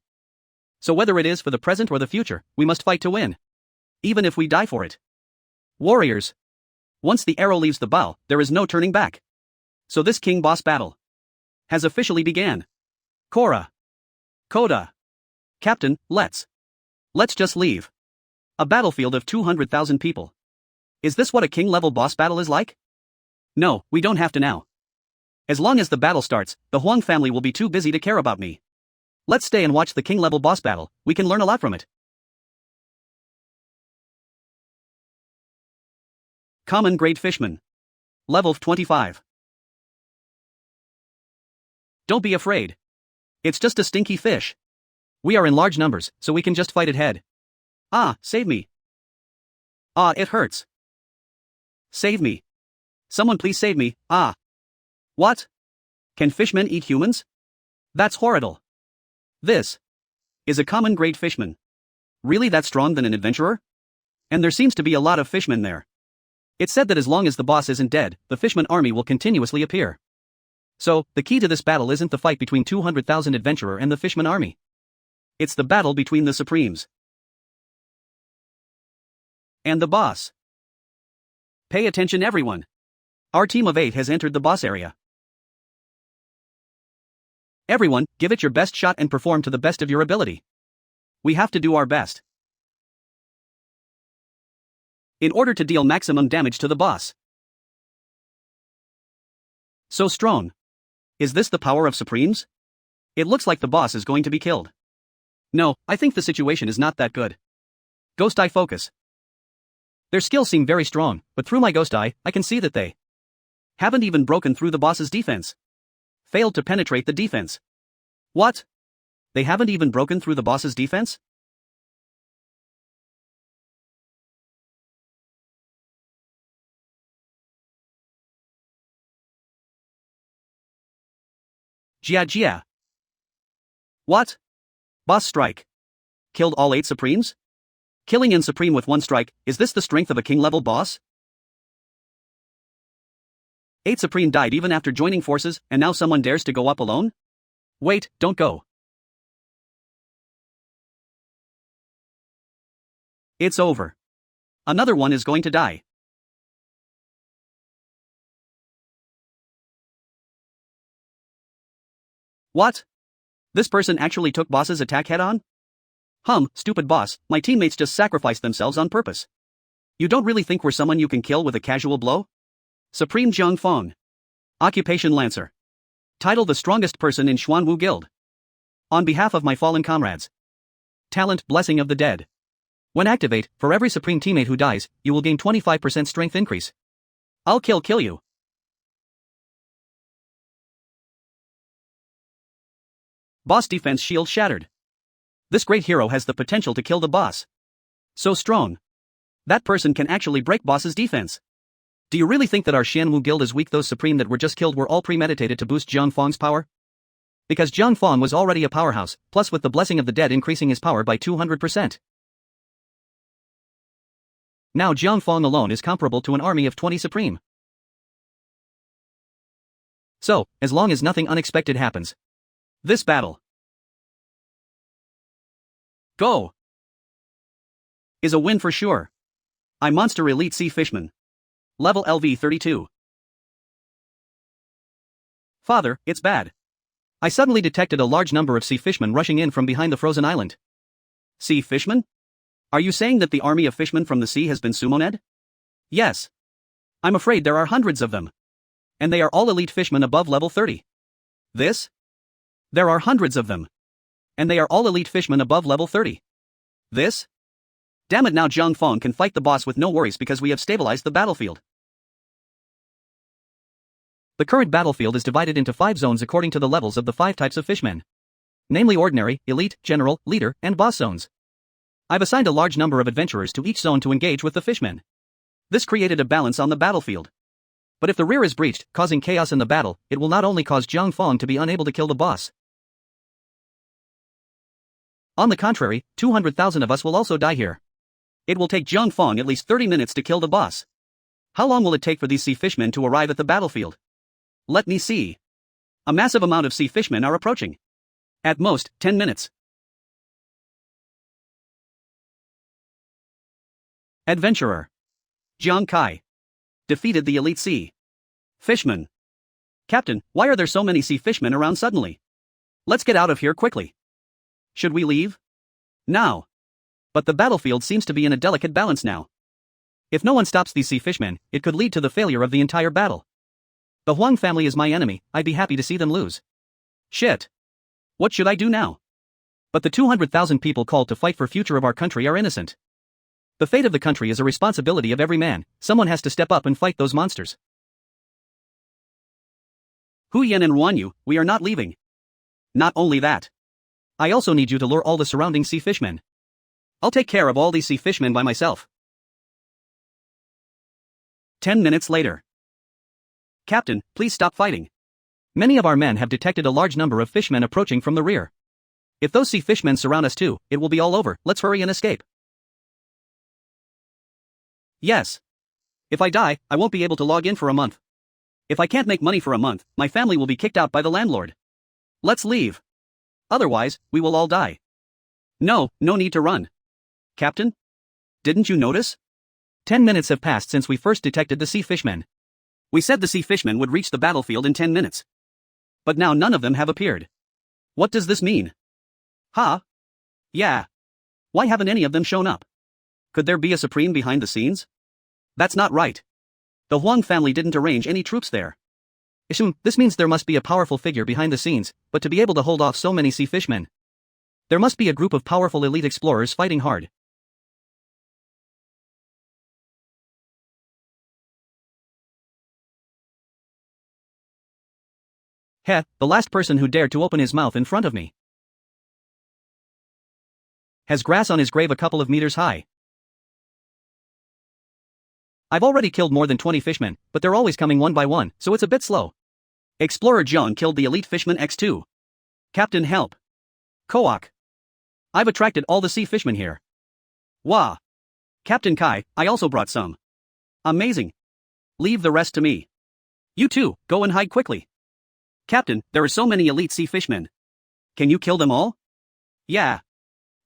So whether it is for the present or the future, we must fight to win. Even if we die for it. Warriors. Once the arrow leaves the bow, there is no turning back. So this king boss battle has officially began. Korra. Koda. Captain, let's just leave. A battlefield of 200,000 people. Is this what a king level boss battle is like? No, we don't have to now. As long as the battle starts, the Huang family will be too busy to care about me. Let's stay and watch the king level boss battle, we can learn a lot from it. Common grade fishman. Level 25. Don't be afraid. It's just a stinky fish. We are in large numbers, so we can just fight it head. Save me. It hurts. Save me. Someone please save me. What? Can fishmen eat humans? That's horrible. This is a common grade fishman. Really that strong than an adventurer? And there seems to be a lot of fishmen there. It's said that as long as the boss isn't dead, the fishman army will continuously appear. So, the key to this battle isn't the fight between 200,000 adventurer and the fishman army. It's the battle between the supremes and the boss. Pay attention everyone. Our team of 8 has entered the boss area. Everyone, give it your best shot and perform to the best of your ability. We have to do our best in order to deal maximum damage to the boss. So strong. Is this the power of Supremes? It looks like the boss is going to be killed. No, I think the situation is not that good. Ghost Eye focus. Their skills seem very strong, but through my Ghost Eye, I can see that they haven't even broken through the boss's defense. Failed to penetrate the defense. What? They haven't even broken through the boss's defense? Jia. What? Boss strike. Killed all 8 Supremes? Killing an Supreme with 1 strike, is this the strength of a king-level boss? 8 Supreme died even after joining forces, and now someone dares to go up alone? Wait, don't go. It's over. Another one is going to die. What? This person actually took boss's attack head-on? Stupid boss, my teammates just sacrificed themselves on purpose. You don't really think we're someone you can kill with a casual blow? Supreme Jiang Feng. Occupation Lancer. Title the strongest person in Xuanwu Guild. On behalf of my fallen comrades. Talent Blessing of the Dead. When activate, for every Supreme teammate who dies, you will gain 25% strength increase. I'll kill you. Boss defense shield shattered. This great hero has the potential to kill the boss. So strong. That person can actually break boss's defense. Do you really think that our Xianwu guild is weak? Those supreme that were just killed were all premeditated to boost Jiang Feng's power? Because Jiang Feng was already a powerhouse, plus with the blessing of the dead increasing his power by 200%. Now Jiang Feng alone is comparable to an army of 20 supreme. So, as long as nothing unexpected happens. This battle. Go! Is a win for sure. I Monster Elite Sea Fishman. Level LV 32. Father, it's bad. I suddenly detected a large number of sea fishmen rushing in from behind the frozen island. Sea fishmen? Are you saying that the army of fishmen from the sea has been summoned? Yes. I'm afraid there are hundreds of them. And they are all elite fishmen above level 30. This? There are hundreds of them. And they are all elite fishmen above level 30. This? Damn it, now Jiang Feng can fight the boss with no worries because we have stabilized the battlefield. The current battlefield is divided into 5 zones according to the levels of the 5 types of fishmen. Namely ordinary, elite, general, leader, and boss zones. I've assigned a large number of adventurers to each zone to engage with the fishmen. This created a balance on the battlefield. But if the rear is breached, causing chaos in the battle, it will not only cause Jiang Feng to be unable to kill the boss. On the contrary, 200,000 of us will also die here. It will take Jiang Feng at least 30 minutes to kill the boss. How long will it take for these sea fishmen to arrive at the battlefield? Let me see. A massive amount of sea fishmen are approaching. At most, 10 minutes. Adventurer. Jiang Kai. Defeated the elite sea fishman. Captain, why are there so many sea fishmen around suddenly? Let's get out of here quickly. Should we leave? Now. But the battlefield seems to be in a delicate balance now. If no one stops these sea fishmen, it could lead to the failure of the entire battle. The Huang family is my enemy, I'd be happy to see them lose. Shit. What should I do now? But the 200,000 people called to fight for future of our country are innocent. The fate of the country is a responsibility of every man, someone has to step up and fight those monsters. Hu Yan and Ruanyu, we are not leaving. Not only that. I also need you to lure all the surrounding sea fishmen. I'll take care of all these sea fishmen by myself. 10 minutes later. Captain, please stop fighting. Many of our men have detected a large number of fishmen approaching from the rear. If those sea fishmen surround us too, it will be all over, let's hurry and escape. Yes. If I die, I won't be able to log in for a month. If I can't make money for a month, my family will be kicked out by the landlord. Let's leave. Otherwise, we will all die. No need to run. Captain? Didn't you notice? 10 minutes have passed since we first detected the sea fishmen. We said the sea fishmen would reach the battlefield in 10 minutes. But now none of them have appeared. What does this mean? Huh? Yeah. Why haven't any of them shown up? Could there be a supreme behind the scenes? That's not right. The Huang family didn't arrange any troops there. This means there must be a powerful figure behind the scenes, but to be able to hold off so many sea fishmen. There must be a group of powerful elite explorers fighting hard. Heh, the last person who dared to open his mouth in front of me has grass on his grave a couple of meters high. I've already killed more than 20 fishmen, but they're always coming one by one, so it's a bit slow. Explorer John killed the elite fishman X2. Captain, help. Koak. I've attracted all the sea fishmen here. Wah. Captain Kai, I also brought some. Amazing. Leave the rest to me. You too, go and hide quickly. Captain, there are so many elite sea fishmen. Can you kill them all? Yeah.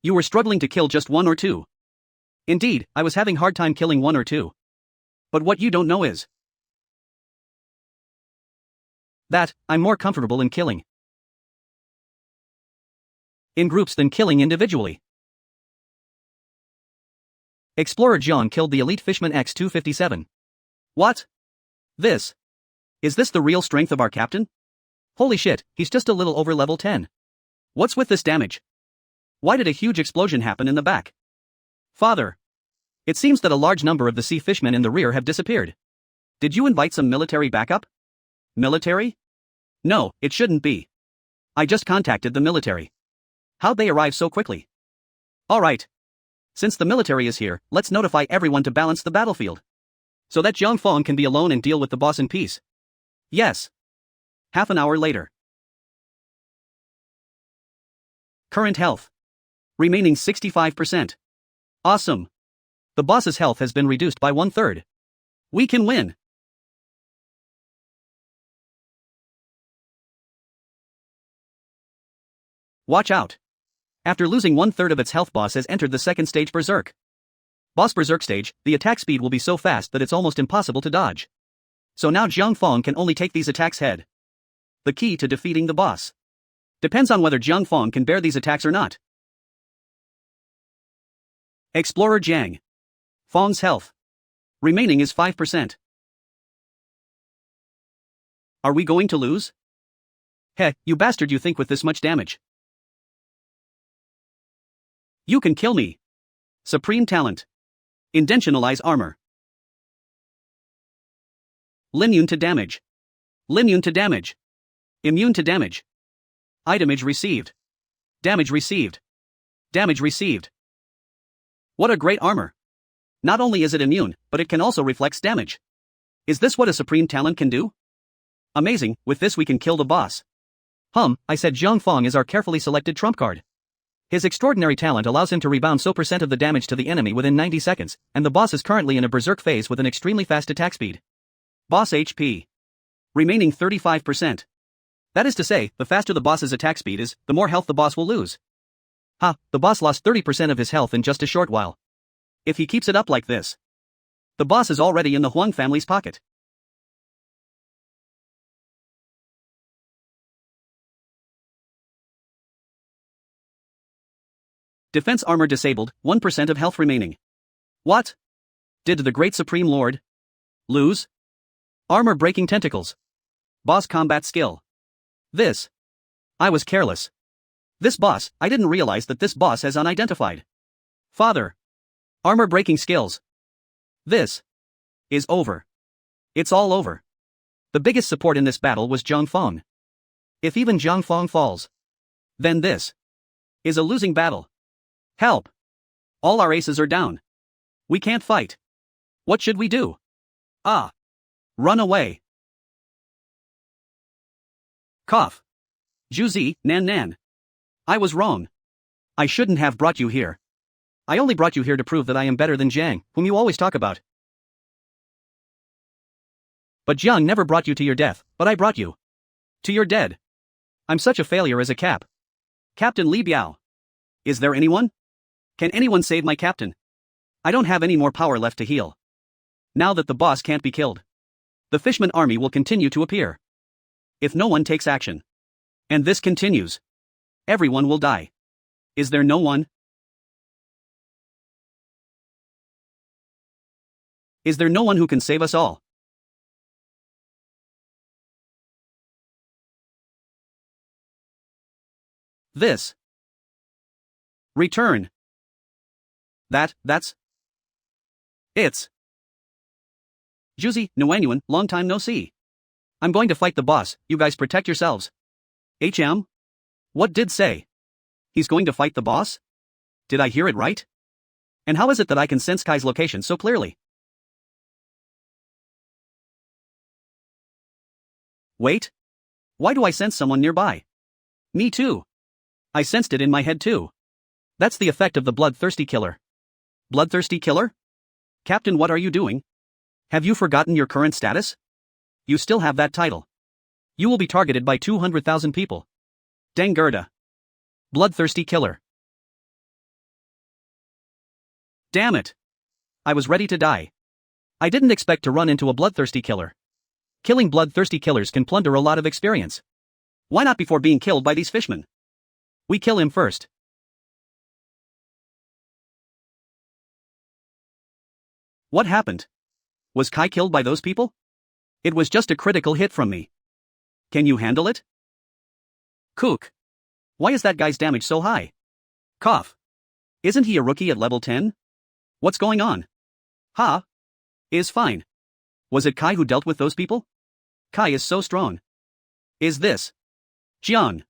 You were struggling to kill just 1 or 2. Indeed, I was having hard time killing 1 or 2. But what you don't know is that I'm more comfortable in killing in groups than killing individually. Explorer John killed the elite fishman X257. What? Is this the real strength of our captain? Holy shit, he's just a little over level 10. What's with this damage? Why did a huge explosion happen in the back? Father. It seems that a large number of the sea fishmen in the rear have disappeared. Did you invite some military backup? Military? No, it shouldn't be. I just contacted the military. How'd they arrive so quickly? Alright. Since the military is here, let's notify everyone to balance the battlefield. So that Jiang Fong can be alone and deal with the boss in peace. Yes. Half an hour later. Current health. Remaining 65%. Awesome. The boss's health has been reduced by 1/3. We can win. Watch out. After losing 1/3 of its health, boss has entered the second stage Berserk. Boss Berserk stage, the attack speed will be so fast that it's almost impossible to dodge. So now Jiang Fong can only take these attacks head. The key to defeating the boss depends on whether Jiang Fong can bear these attacks or not. Explorer Jiang Fong's health remaining is 5%. Are we going to lose? Heh, you bastard, you think with this much damage you can kill me. Supreme talent. Intentionalize armor. Immune to damage. Immune to damage. Immune to damage. Itemage received. Damage received. Damage received. What a great armor. Not only is it immune, but it can also reflect damage. Is this what a supreme talent can do? Amazing, with this we can kill the boss. I said Jiang Fong is our carefully selected trump card. His extraordinary talent allows him to rebound so % of the damage to the enemy within 90 seconds, and the boss is currently in a berserk phase with an extremely fast attack speed. Boss HP. Remaining 35%. That is to say, the faster the boss's attack speed is, the more health the boss will lose. The boss lost 30% of his health in just a short while. If he keeps it up like this, the boss is already in the Huang family's pocket. Defense armor disabled, 1% of health remaining. What? Did the Great Supreme Lord lose? Armor breaking tentacles. Boss combat skill. This. I was careless. This boss, I didn't realize that this boss has unidentified. Father. Armor breaking skills. This is over. It's all over. The biggest support in this battle was Jiang Fong. If even Jiang Fong falls, then this is a losing battle. Help! All our aces are down. We can't fight. What should we do? Run away. Cough. Juzi, Nan. I was wrong. I shouldn't have brought you here. I only brought you here to prove that I am better than Jiang, whom you always talk about. But Jiang never brought you to your death, but I brought you to your dead. I'm such a failure as a cap. Captain Li Biao. Is there anyone? Can anyone save my captain? I don't have any more power left to heal. Now that the boss can't be killed, the Fishman army will continue to appear. If no one takes action, and this continues, everyone will die. Is there no one? Is there no one who can save us all? This. Return. That's. It's. Juzi, Nguyen, long time no see. I'm going to fight the boss, you guys protect yourselves. HM? What did say? He's going to fight the boss? Did I hear it right? And how is it that I can sense Kai's location so clearly? Wait. Why do I sense someone nearby? Me too. I sensed it in my head too. That's the effect of the bloodthirsty killer. Bloodthirsty killer? Captain, what are you doing? Have you forgotten your current status? You still have that title. You will be targeted by 200,000 people. Denggerda. Bloodthirsty killer. Damn it. I was ready to die. I didn't expect to run into a bloodthirsty killer. Killing bloodthirsty killers can plunder a lot of experience. Why not before being killed by these fishmen? We kill him first. What happened? Was Kai killed by those people? It was just a critical hit from me. Can you handle it? Kook. Why is that guy's damage so high? Cough. Isn't he a rookie at level 10? What's going on? Is fine. Was it Kai who dealt with those people? Kai is so strong. Is this Jiang?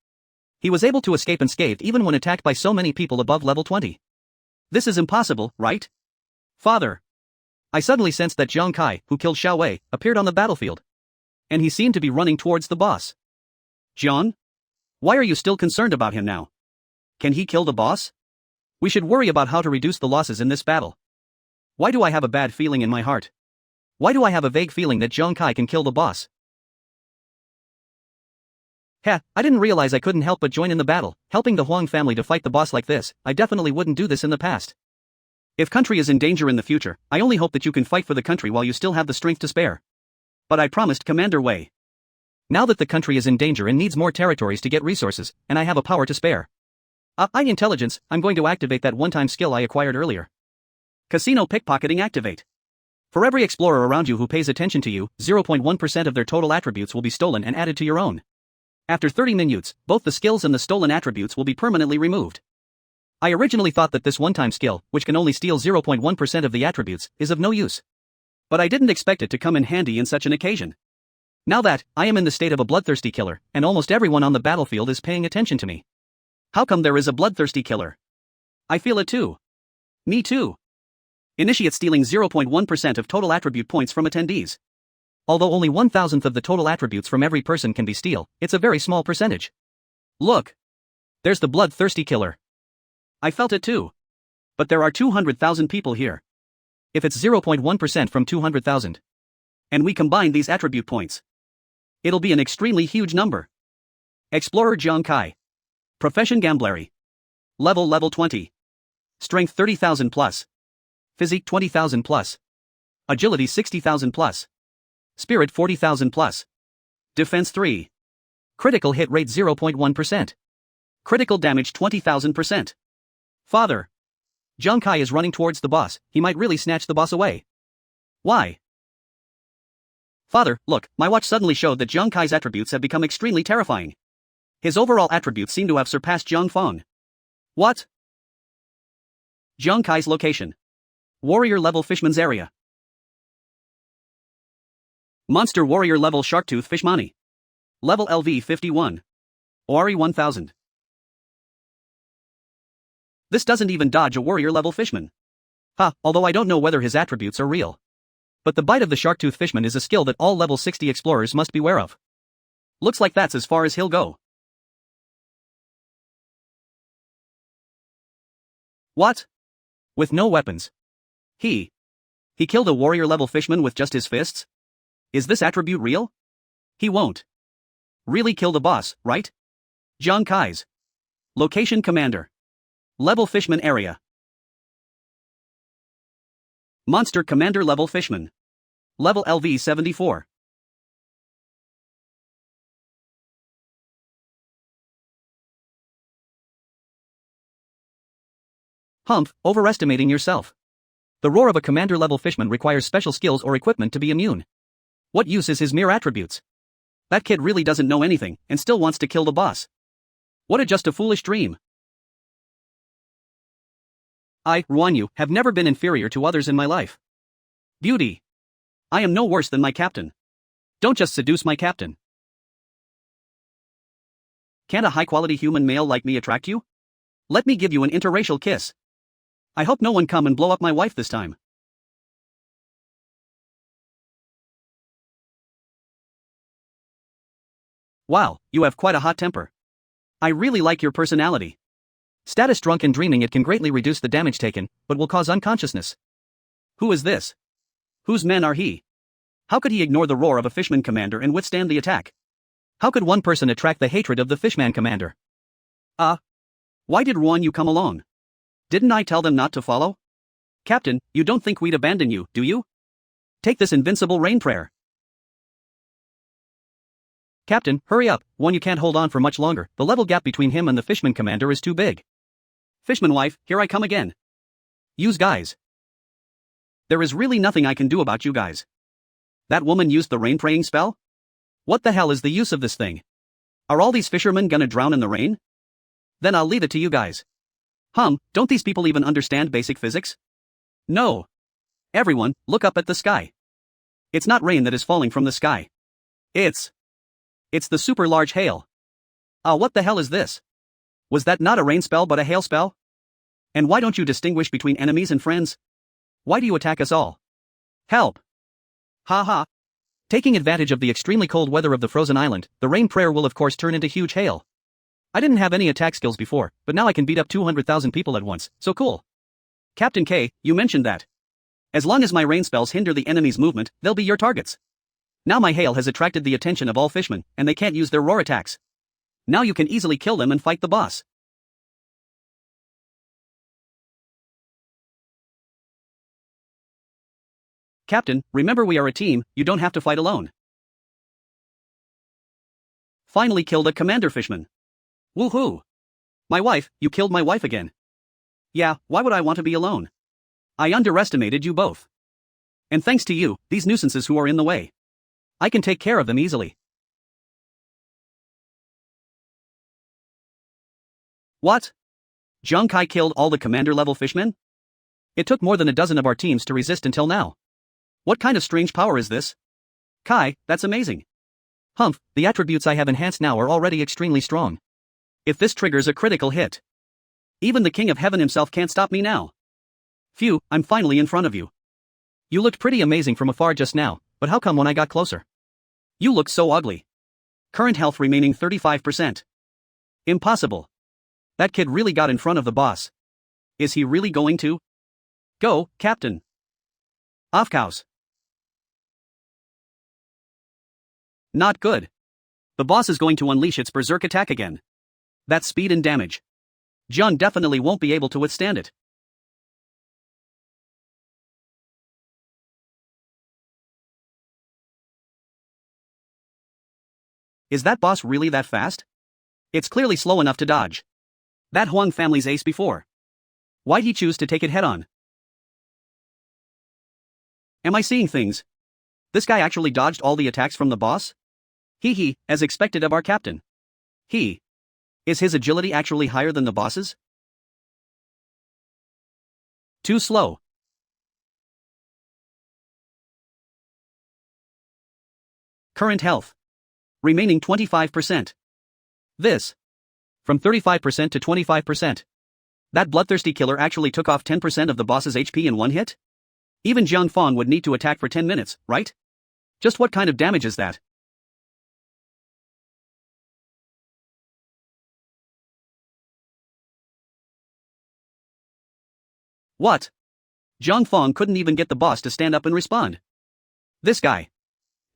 He was able to escape unscathed even when attacked by so many people above level 20. This is impossible, right? Father. I suddenly sensed that Jiang Kai, who killed Xiao Wei, appeared on the battlefield. And he seemed to be running towards the boss. Jiang? Why are you still concerned about him now? Can he kill the boss? We should worry about how to reduce the losses in this battle. Why do I have a bad feeling in my heart? Why do I have a vague feeling that Jiang Kai can kill the boss? Heh, I didn't realize I couldn't help but join in the battle, helping the Huang family to fight the boss like this. I definitely wouldn't do this in the past. If country is in danger in the future, I only hope that you can fight for the country while you still have the strength to spare. But I promised Commander Wei. Now that the country is in danger and needs more territories to get resources, and I have a power to spare. Intelligence, I'm going to activate that one-time skill I acquired earlier. Casino pickpocketing activate. For every explorer around you who pays attention to you, 0.1% of their total attributes will be stolen and added to your own. After 30 minutes, both the skills and the stolen attributes will be permanently removed. I originally thought that this one-time skill, which can only steal 0.1% of the attributes, is of no use. But I didn't expect it to come in handy in such an occasion. Now that, I am in the state of a bloodthirsty killer, and almost everyone on the battlefield is paying attention to me. How come there is a bloodthirsty killer? I feel it too. Me too. Initiate stealing 0.1% of total attribute points from attendees. Although only 1,000th of the total attributes from every person can be steal, it's a very small percentage. Look. There's the bloodthirsty killer. I felt it too. But there are 200,000 people here. If it's 0.1% from 200,000. And we combine these attribute points. It'll be an extremely huge number. Explorer Jiang Kai. Profession Gambleri. Level 20. Strength 30,000 plus. Physique 20,000 plus. Agility 60,000 plus. Spirit 40,000 plus. Defense 3. Critical hit rate 0.1%. Critical damage 20,000%. Father. Jiang Kai is running towards the boss, he might really snatch the boss away. Why? Father, look, my watch suddenly showed that Jiang Kai's attributes have become extremely terrifying. His overall attributes seem to have surpassed Jiang Feng. What? Jiang Kai's location. Warrior level Fishman's area. Monster Warrior level Sharktooth Fishmani. Level LV 51. Ori 1000. This doesn't even dodge a warrior level fishman. Although I don't know whether his attributes are real. But the bite of the Sharktooth Fishman is a skill that all level 60 explorers must beware of. Looks like that's as far as he'll go. What? With no weapons. He killed a warrior level fishman with just his fists? Is this attribute real? He won't really kill the boss, right? Jiang Kai's location commander. Level fishman area. Monster commander level fishman. Level LV 74. Humph, overestimating yourself. The roar of a commander level fishman requires special skills or equipment to be immune. What use is his mere attributes? That kid really doesn't know anything, and still wants to kill the boss. What just a foolish dream. I, Ruan Yu, have never been inferior to others in my life. Beauty. I am no worse than my captain. Don't just seduce my captain. Can't a high-quality human male like me attract you? Let me give you an interracial kiss. I hope no one come and blow up my wife this time. Wow, you have quite a hot temper. I really like your personality. Status drunk and dreaming it can greatly reduce the damage taken, but will cause unconsciousness. Who is this? Whose men are he? How could he ignore the roar of a fishman commander and withstand the attack? How could one person attract the hatred of the fishman commander? Why did Ruan Yu come along? Didn't I tell them not to follow? Captain, you don't think we'd abandon you, do you? Take this invincible rain prayer. Captain, hurry up, Ruan Yu can't hold on for much longer, the level gap between him and the fishman commander is too big. Fishman wife, here I come again. Use guys. There is really nothing I can do about you guys. That woman used the rain praying spell? What the hell is the use of this thing? Are all these fishermen gonna drown in the rain? Then I'll leave it to you guys. Don't these people even understand basic physics? No. Everyone, look up at the sky. It's not rain that is falling from the sky. It's the super large hail. What the hell is this? Was that not a rain spell but a hail spell? And why don't you distinguish between enemies and friends? Why do you attack us all? Help! Ha ha! Taking advantage of the extremely cold weather of the frozen island, the rain prayer will of course turn into huge hail. I didn't have any attack skills before, but now I can beat up 200,000 people at once, so cool. Captain K, you mentioned that. As long as my rain spells hinder the enemy's movement, they'll be your targets. Now my hail has attracted the attention of all fishmen, and they can't use their roar attacks. Now you can easily kill them and fight the boss. Captain, remember we are a team, you don't have to fight alone. Finally killed a commander fishman. Woohoo! My wife, you killed my wife again. Yeah, why would I want to be alone? I underestimated you both. And thanks to you, these nuisances who are in the way. I can take care of them easily. What? Zhang Kai killed all the commander-level fishmen? It took more than a dozen of our teams to resist until now. What kind of strange power is this? Kai, that's amazing. Humph, the attributes I have enhanced now are already extremely strong. If this triggers a critical hit, even the King of Heaven himself can't stop me now. Phew, I'm finally in front of you. You looked pretty amazing from afar just now, but how come when I got closer? You look so ugly. Current health remaining 35%. Impossible. That kid really got in front of the boss. Is he really going to? Go, Captain. Off cows. Not good. The boss is going to unleash its berserk attack again. That's speed and damage. John definitely won't be able to withstand it. Is that boss really that fast? It's clearly slow enough to dodge. That Huang family's ace before. Why'd he choose to take it head-on? Am I seeing things? This guy actually dodged all the attacks from the boss? Hee, as expected of our captain. Is his agility actually higher than the boss's? Too slow. Current health. Remaining 25%. This. From 35% to 25%. That bloodthirsty killer actually took off 10% of the boss's HP in one hit? Even Jiang Fong would need to attack for 10 minutes, right? Just what kind of damage is that? What? Jiang Fong couldn't even get the boss to stand up and respond. This guy.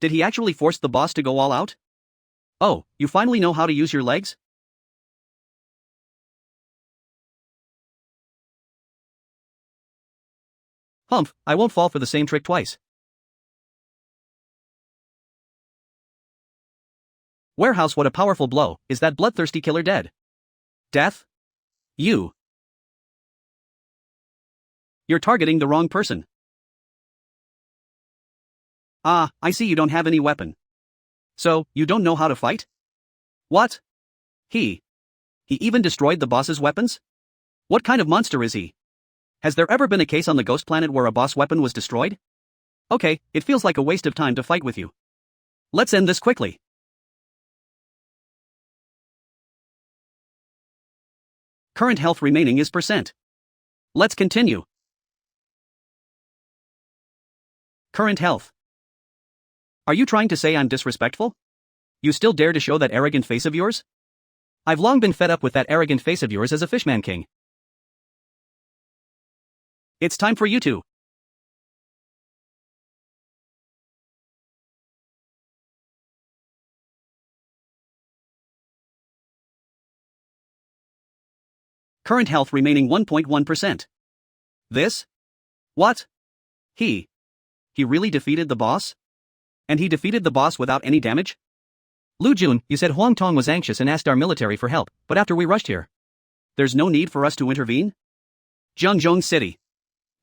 Did he actually force the boss to go all out? Oh, you finally know how to use your legs? Humph, I won't fall for the same trick twice. Warehouse, what a powerful blow. Is that bloodthirsty killer dead? Death? You're targeting the wrong person. Ah, I see you don't have any weapon. So, you don't know how to fight? What? He even destroyed the boss's weapons? What kind of monster is he? Has there ever been a case on the ghost planet where a boss weapon was destroyed? Okay, it feels like a waste of time to fight with you. Let's end this quickly. Current health remaining is %. Let's continue. Current health. Are you trying to say I'm disrespectful? You still dare to show that arrogant face of yours? I've long been fed up with that arrogant face of yours as a Fishman King. It's time for you to. Current health remaining 1.1%. This? What? He really defeated the boss? And he defeated the boss without any damage? Lu Jun, you said Huang Tong was anxious and asked our military for help, but after we rushed here, there's no need for us to intervene? Jiangzhong City.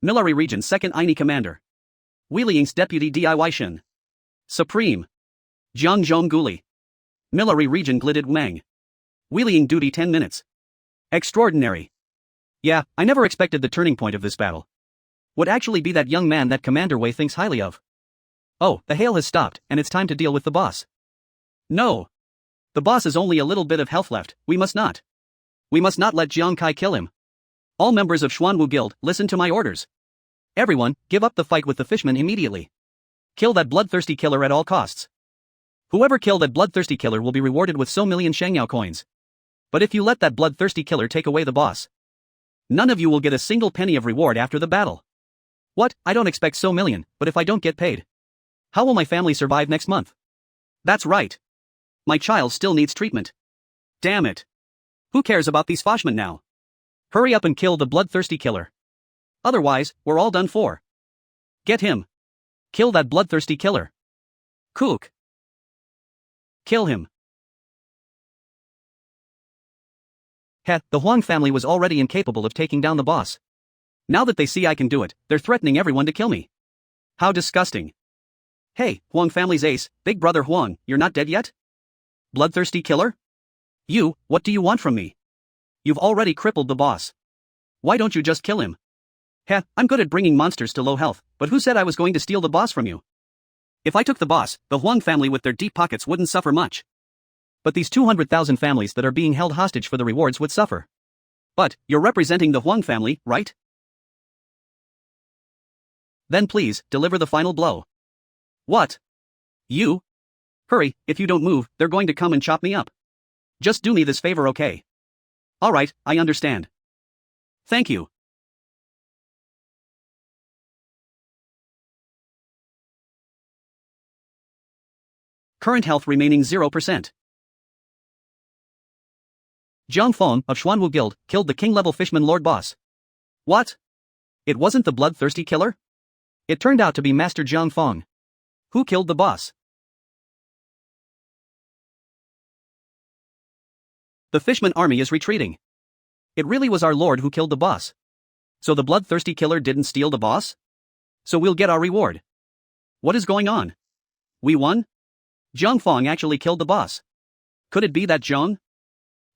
Military Region 2nd INI Commander. Weiling's Deputy DIY Shen. Supreme. Jiangzhong Guli. Military Region Glided Wang. Weiling duty 10 minutes. Extraordinary. Yeah, I never expected the turning point of this battle would actually be that young man that Commander Wei thinks highly of. Oh, the hail has stopped, and it's time to deal with the boss. No. The boss has only a little bit of health left. We must not let Jiang Kai kill him. All members of Xuanwu Guild, listen to my orders. Everyone, give up the fight with the fishman immediately. Kill that bloodthirsty killer at all costs. Whoever killed that bloodthirsty killer will be rewarded with so million Shangyao coins. But if you let that bloodthirsty killer take away the boss, none of you will get a single penny of reward after the battle. What? I don't expect so million, but if I don't get paid, how will my family survive next month? That's right. My child still needs treatment. Damn it. Who cares about these Foshmen now? Hurry up and kill the bloodthirsty killer. Otherwise, we're all done for. Get him. Kill that bloodthirsty killer. Kook. Kill him. Heh, the Huang family was already incapable of taking down the boss. Now that they see I can do it, they're threatening everyone to kill me. How disgusting. Hey, Huang family's ace, Big Brother Huang, you're not dead yet? Bloodthirsty killer? You, what do you want from me? You've already crippled the boss. Why don't you just kill him? Heh, I'm good at bringing monsters to low health, but who said I was going to steal the boss from you? If I took the boss, the Huang family with their deep pockets wouldn't suffer much. But these 200,000 families that are being held hostage for the rewards would suffer. But, you're representing the Huang family, right? Then please, deliver the final blow. What? You? Hurry, if you don't move, they're going to come and chop me up. Just do me this favor, okay? Alright, I understand. Thank you. Current health remaining 0%. Jiang Feng of Xuanwu Guild killed the king-level fishman lord boss. What? It wasn't the bloodthirsty killer? It turned out to be Master Jiang Feng. Who killed the boss? The fishman army is retreating. It really was our lord who killed the boss. So the bloodthirsty killer didn't steal the boss? So we'll get our reward. What is going on? We won? Jiang Feng actually killed the boss. Could it be that Jiang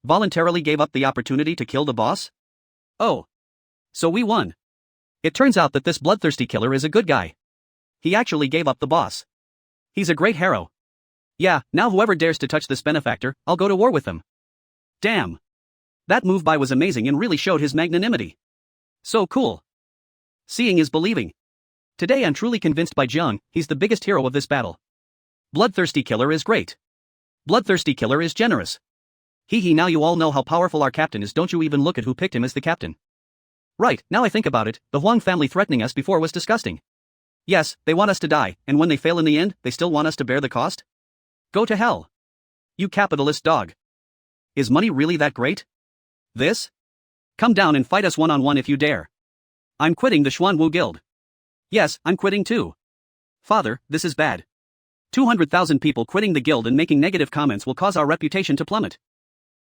voluntarily gave up the opportunity to kill the boss? Oh. So we won. It turns out that this bloodthirsty killer is a good guy. He actually gave up the boss. He's a great hero. Yeah, now whoever dares to touch this benefactor, I'll go to war with them. Damn. That move by was amazing and really showed his magnanimity. So cool. Seeing is believing. Today I'm truly convinced by Jiang, he's the biggest hero of this battle. Bloodthirsty killer is great. Bloodthirsty killer is generous. Hee now you all know how powerful our captain is, don't you even look at who picked him as the captain. Right, now I think about it, the Huang family threatening us before was disgusting. Yes, they want us to die, and when they fail in the end, they still want us to bear the cost? Go to hell. You capitalist dog. Is money really that great? This? Come down and fight us one-on-one if you dare. I'm quitting the Xuanwu Guild. Yes, I'm quitting too. Father, this is bad. 200,000 people quitting the guild and making negative comments will cause our reputation to plummet.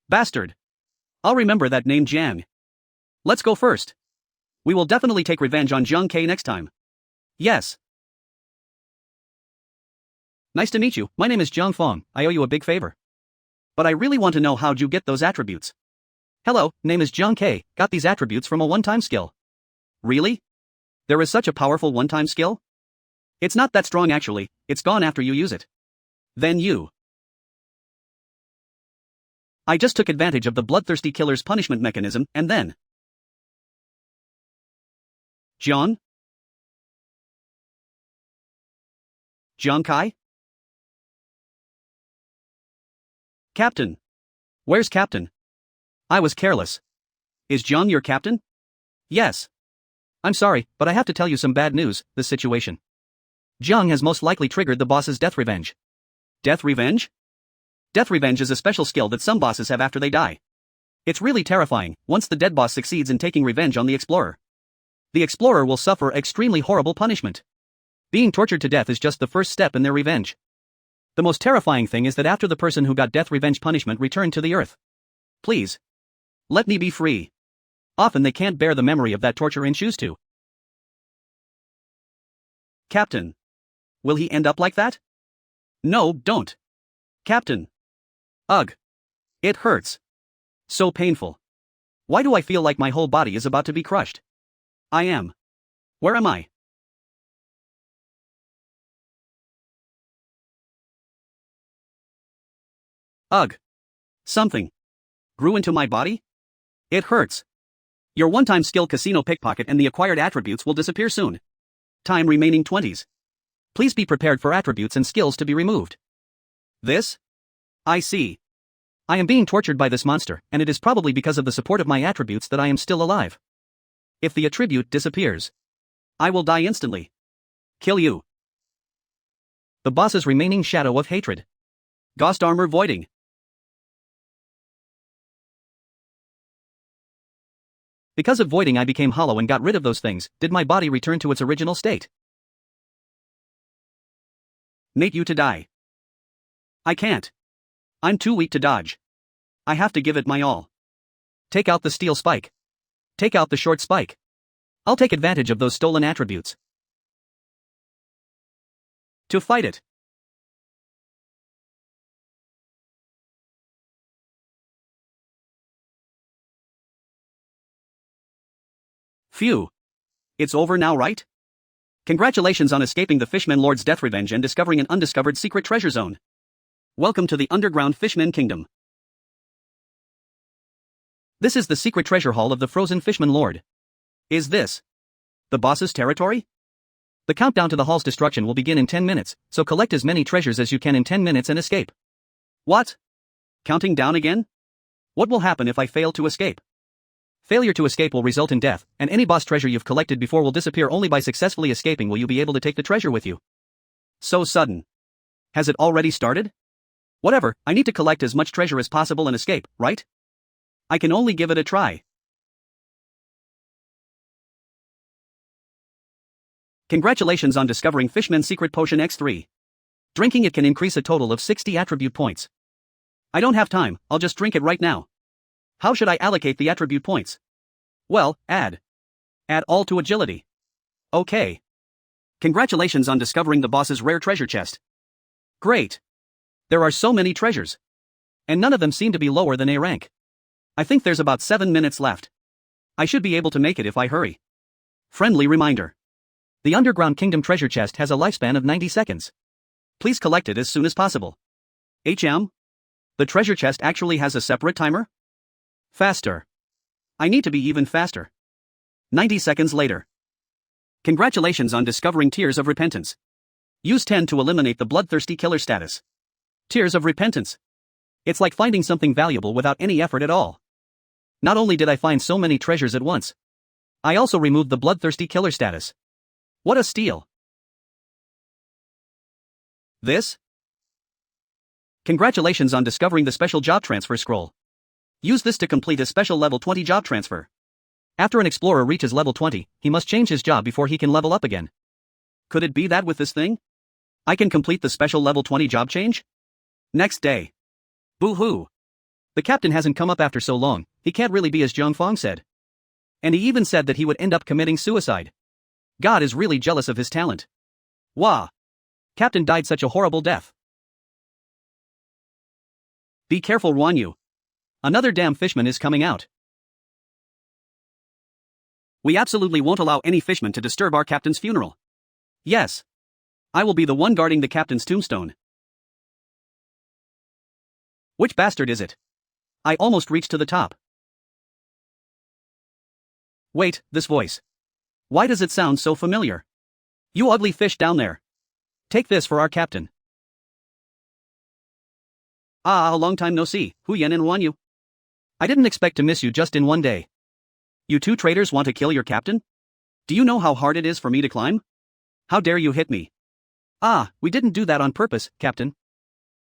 Bastard. I'll remember that name Jiang. Let's go first. We will definitely take revenge on Jiang K next time. Yes. Nice to meet you, my name is Jiang Feng, I owe you a big favor. But I really want to know how'd you get those attributes. Hello, name is Jiang K, got these attributes from a one-time skill. Really? There is such a powerful one-time skill? It's not that strong actually, it's gone after you use it. Then you. I just took advantage of the bloodthirsty killer's punishment mechanism, and then. Jiang? Jiang Kai? Captain. Where's Captain? I was careless. Is Jiang your captain? Yes. I'm sorry, but I have to tell you some bad news, this situation. Jiang has most likely triggered the boss's death revenge. Death revenge? Death revenge is a special skill that some bosses have after they die. It's really terrifying, once the dead boss succeeds in taking revenge on the explorer. The explorer will suffer extremely horrible punishment. Being tortured to death is just the first step in their revenge. The most terrifying thing is that after the person who got death revenge punishment returned to the earth. Please. Let me be free. Often they can't bear the memory of that torture and choose to. Captain. Will he end up like that? No, don't. Captain. Ugh. It hurts. So painful. Why do I feel like my whole body is about to be crushed? I am. Where am I? Ugh. Something grew into my body? It hurts. Your one-time skill casino pickpocket and the acquired attributes will disappear soon. Time remaining 20s. Please be prepared for attributes and skills to be removed. This? I see. I am being tortured by this monster, and it is probably because of the support of my attributes that I am still alive. If the attribute disappears, I will die instantly. Kill you. The boss's remaining shadow of hatred. Ghost armor voiding. Because of voiding I became hollow and got rid of those things. Did my body return to its original state? Mate you to die. I can't. I'm too weak to dodge. I have to give it my all. Take out the steel spike. Take out the short spike. I'll take advantage of those stolen attributes. To fight it. Phew. It's over now, right? Congratulations on escaping the Fishman Lord's death revenge and discovering an undiscovered secret treasure zone. Welcome to the underground Fishman Kingdom. This is the secret treasure hall of the frozen Fishman Lord. Is this the boss's territory? The countdown to the hall's destruction will begin in 10 minutes, so collect as many treasures as you can in 10 minutes and escape. What? Counting down again? What will happen if I fail to escape? Failure to escape will result in death, and any boss treasure you've collected before will disappear. Only by successfully escaping will you be able to take the treasure with you. So sudden. Has it already started? Whatever, I need to collect as much treasure as possible and escape, right? I can only give it a try. Congratulations on discovering Fishman's Secret Potion X3. Drinking it can increase a total of 60 attribute points. I don't have time, I'll just drink it right now. How should I allocate the attribute points? Well, add all to agility. Okay. Congratulations on discovering the boss's rare treasure chest. Great. There are so many treasures. And none of them seem to be lower than A rank. I think there's about 7 minutes left. I should be able to make it if I hurry. Friendly reminder. The Underground Kingdom treasure chest has a lifespan of 90 seconds. Please collect it as soon as possible. The treasure chest actually has a separate timer? Faster. I need to be even faster. 90 seconds later. Congratulations on discovering Tears of Repentance. Use 10 to eliminate the bloodthirsty killer status. Tears of Repentance. It's like finding something valuable without any effort at all. Not only did I find so many treasures at once, I also removed the bloodthirsty killer status. What a steal. This? Congratulations on discovering the special job transfer scroll. Use this to complete a special level 20 job transfer. After an explorer reaches level 20, he must change his job before he can level up again. Could it be that with this thing? I can complete the special level 20 job change? Next day. Boo-hoo. The captain hasn't come up after so long, he can't really be as Zhang Fong said. And he even said that he would end up committing suicide. God is really jealous of his talent. Wah. Captain died such a horrible death. Be careful, Ruan Yu. Another damn fishman is coming out. We absolutely won't allow any fishman to disturb our captain's funeral. Yes. I will be the one guarding the captain's tombstone. Which bastard is it? I almost reached to the top. Wait, this voice. Why does it sound so familiar? You ugly fish down there. Take this for our captain. Ah, a long time no see, Hu Yan and Ruan Yu. I didn't expect to miss you just in one day. You two traitors want to kill your captain? Do you know how hard it is for me to climb? How dare you hit me? Ah, we didn't do that on purpose, Captain.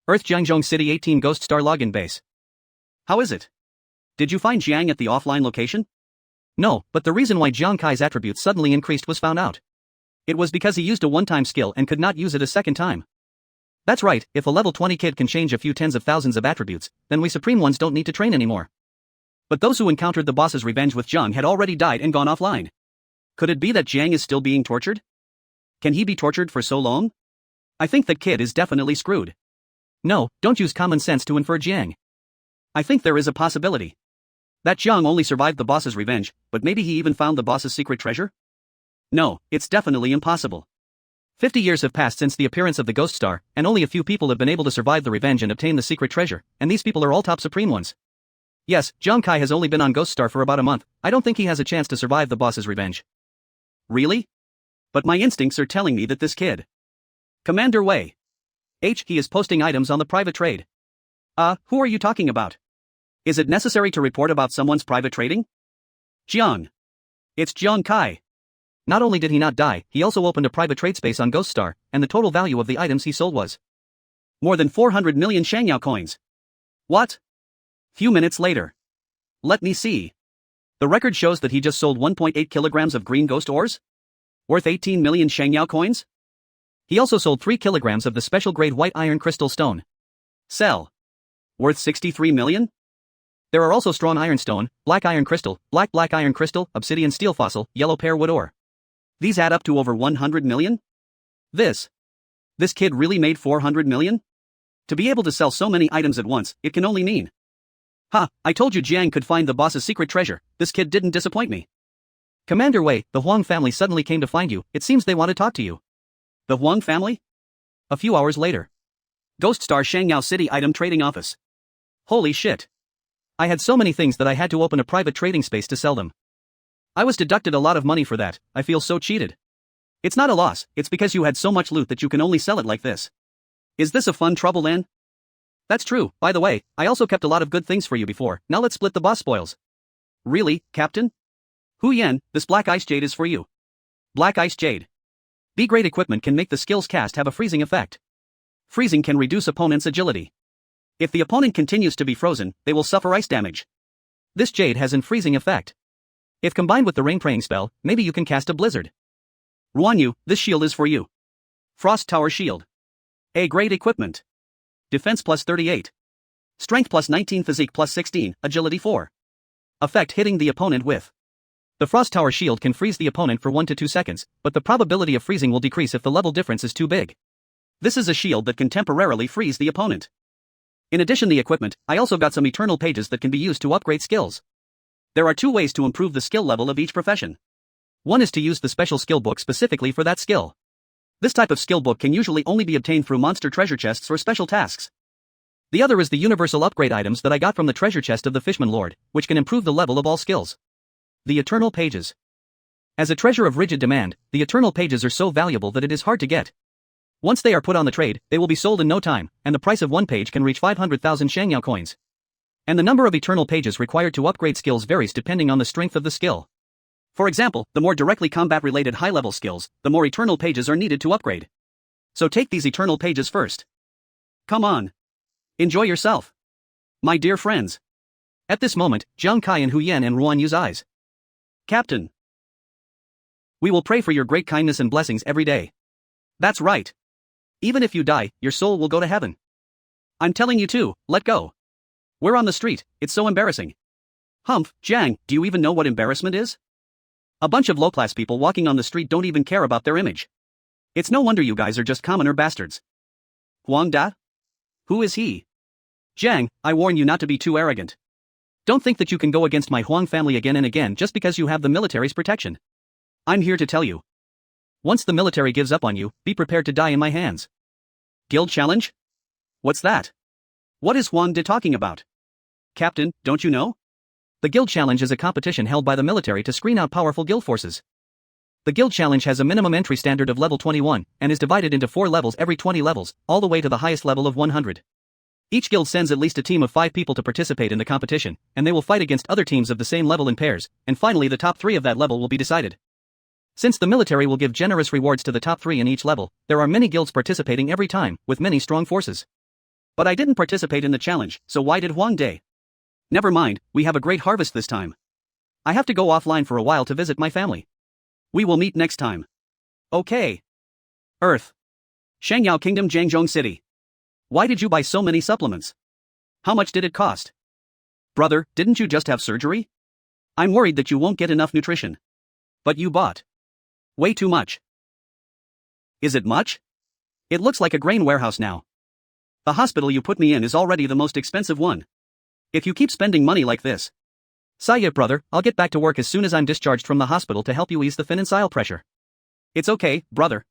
Earth Jiangzhong City 18 Ghost Star Login Base. How is it? Did you find Jiang at the offline location? No, but the reason why Jiang Kai's attributes suddenly increased was found out. It was because he used a one-time skill and could not use it a second time. That's right, if a level 20 kid can change a few tens of thousands of attributes, then we supreme ones don't need to train anymore. But those who encountered the boss's revenge with Jiang had already died and gone offline. Could it be that Jiang is still being tortured? Can he be tortured for so long? I think that kid is definitely screwed. No, don't use common sense to infer Jiang. I think there is a possibility. That Jiang only survived the boss's revenge, but maybe he even found the boss's secret treasure? No, it's definitely impossible. 50 years have passed since the appearance of the Ghost Star, and only a few people have been able to survive the revenge and obtain the secret treasure, and these people are all top supreme ones. Yes, Jiang Kai has only been on Ghost Star for about a month. I don't think he has a chance to survive the boss's revenge. Really? But my instincts are telling me that this kid. Commander Wei. He is posting items on the private trade. Who are you talking about? Is it necessary to report about someone's private trading? Jiang. It's Jiang Kai. Not only did he not die, he also opened a private trade space on Ghost Star, and the total value of the items he sold was more than 400 million Shangyao coins. What? Few minutes later. Let me see. The record shows that he just sold 1.8 kilograms of green ghost ores? Worth 18 million Shangyao coins? He also sold 3 kilograms of the special grade white iron crystal stone. Sell. Worth 63 million? There are also strong ironstone, black iron crystal, black iron crystal, obsidian steel fossil, yellow pear wood ore. These add up to over 100 million? This kid really made 400 million? To be able to sell so many items at once, it can only mean. I told you Jiang could find the boss's secret treasure. This kid didn't disappoint me. Commander Wei, the Huang family suddenly came to find you. It seems they want to talk to you. The Huang family? A few hours later. Ghost Star Shangyao City Item Trading Office. Holy shit. I had so many things that I had to open a private trading space to sell them. I was deducted a lot of money for that. I feel so cheated. It's not a loss, it's because you had so much loot that you can only sell it like this. Is this a fun trouble, Lan? That's true. By the way, I also kept a lot of good things for you before. Now let's split the boss spoils. Really, Captain? Hu Yan, this black ice jade is for you. Black ice jade. B-grade equipment can make the skills cast have a freezing effect. Freezing can reduce opponent's agility. If the opponent continues to be frozen, they will suffer ice damage. This jade has an freezing effect. If combined with the rain praying spell, maybe you can cast a blizzard. Ruanyu, this shield is for you. Frost Tower Shield. A-grade equipment. Defense plus 38. Strength plus 19, Physique plus 16, Agility 4. Effect hitting the opponent with. The Frost Tower Shield can freeze the opponent for 1 to 2 seconds, but the probability of freezing will decrease if the level difference is too big. This is a shield that can temporarily freeze the opponent. In addition the equipment, I also got some eternal pages that can be used to upgrade skills. There are 2 ways to improve the skill level of each profession. One is to use the special skill book specifically for that skill. This type of skill book can usually only be obtained through monster treasure chests or special tasks. The other is the universal upgrade items that I got from the treasure chest of the Fishman Lord, which can improve the level of all skills. The Eternal Pages. As a treasure of rigid demand, the Eternal Pages are so valuable that it is hard to get. Once they are put on the trade, they will be sold in no time, and the price of one page can reach 500,000 Shangyao coins. And the number of Eternal Pages required to upgrade skills varies depending on the strength of the skill. For example, the more directly combat-related high-level skills, the more Eternal Pages are needed to upgrade. So take these Eternal Pages first. Come on. Enjoy yourself. My dear friends. At this moment, Jiang Kai and Hu Yan and Ruan Yu's eyes. Captain. We will pray for your great kindness and blessings every day. That's right. Even if you die, your soul will go to heaven. I'm telling you too, let go. We're on the street, it's so embarrassing. Humph, Jiang, do you even know what embarrassment is? A bunch of low-class people walking on the street don't even care about their image. It's no wonder you guys are just commoner bastards. Huang Da? Who is he? Jiang, I warn you not to be too arrogant. Don't think that you can go against my Huang family again and again just because you have the military's protection. I'm here to tell you. Once the military gives up on you, be prepared to die in my hands. Guild challenge? What's that? What is Huang De talking about? Captain, don't you know? The Guild Challenge is a competition held by the military to screen out powerful guild forces. The Guild Challenge has a minimum entry standard of level 21, and is divided into 4 levels every 20 levels, all the way to the highest level of 100. Each guild sends at least a team of 5 people to participate in the competition, and they will fight against other teams of the same level in pairs, and finally the top 3 of that level will be decided. Since the military will give generous rewards to the top 3 in each level, there are many guilds participating every time, with many strong forces. But I didn't participate in the challenge, so why did Huang De? Never mind, we have a great harvest this time. I have to go offline for a while to visit my family. We will meet next time. Okay. Earth. Shangyao Kingdom, Jiangzhong City. Why did you buy so many supplements? How much did it cost? Brother, didn't you just have surgery? I'm worried that you won't get enough nutrition. But you bought way too much. Is it much? It looks like a grain warehouse now. The hospital you put me in is already the most expensive one. If you keep spending money like this. Saya brother, I'll get back to work as soon as I'm discharged from the hospital to help you ease the financial pressure. It's okay, brother.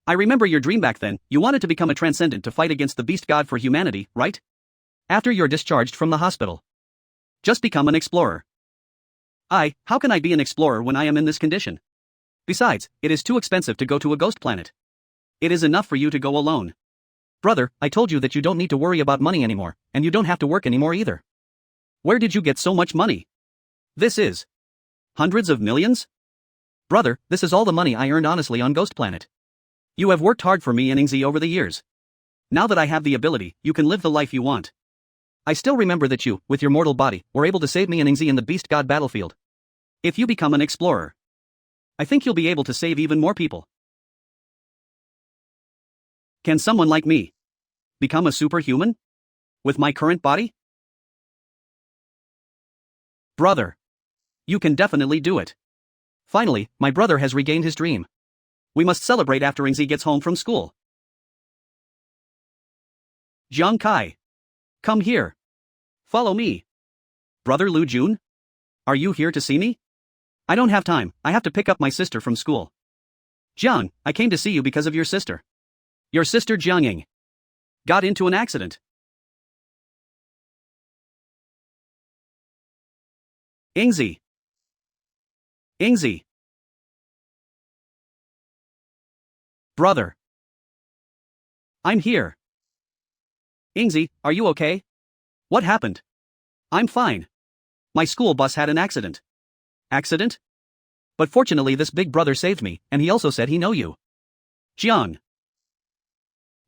I remember your dream back then, you wanted to become a transcendent to fight against the beast god for humanity, right? After you're discharged from the hospital. Just become an explorer. How can I be an explorer when I am in this condition? Besides, it is too expensive to go to a ghost planet. It is enough for you to go alone. Brother, I told you that you don't need to worry about money anymore, and you don't have to work anymore either. Where did you get so much money? This is hundreds of millions? Brother, this is all the money I earned honestly on Ghost Planet. You have worked hard for me and Ingzi over the years. Now that I have the ability, you can live the life you want. I still remember that you, with your mortal body, were able to save me and Ingzi in the Beast God battlefield. If you become an explorer, I think you'll be able to save even more people. Can someone like me become a superhuman? With my current body? Brother, you can definitely do it. Finally, my brother has regained his dream. We must celebrate after Ingzi gets home from school. Jiang Kai. Come here. Follow me. Brother Lu Jun? Are you here to see me? I don't have time, I have to pick up my sister from school. Jiang, I came to see you because of your sister. Your sister Jiangying got into an accident. Ingzi. Ingzi. Brother. I'm here. Ingzi, are you okay? What happened? I'm fine. My school bus had an accident. Accident? But fortunately this big brother saved me, and he also said he know you. Jiang.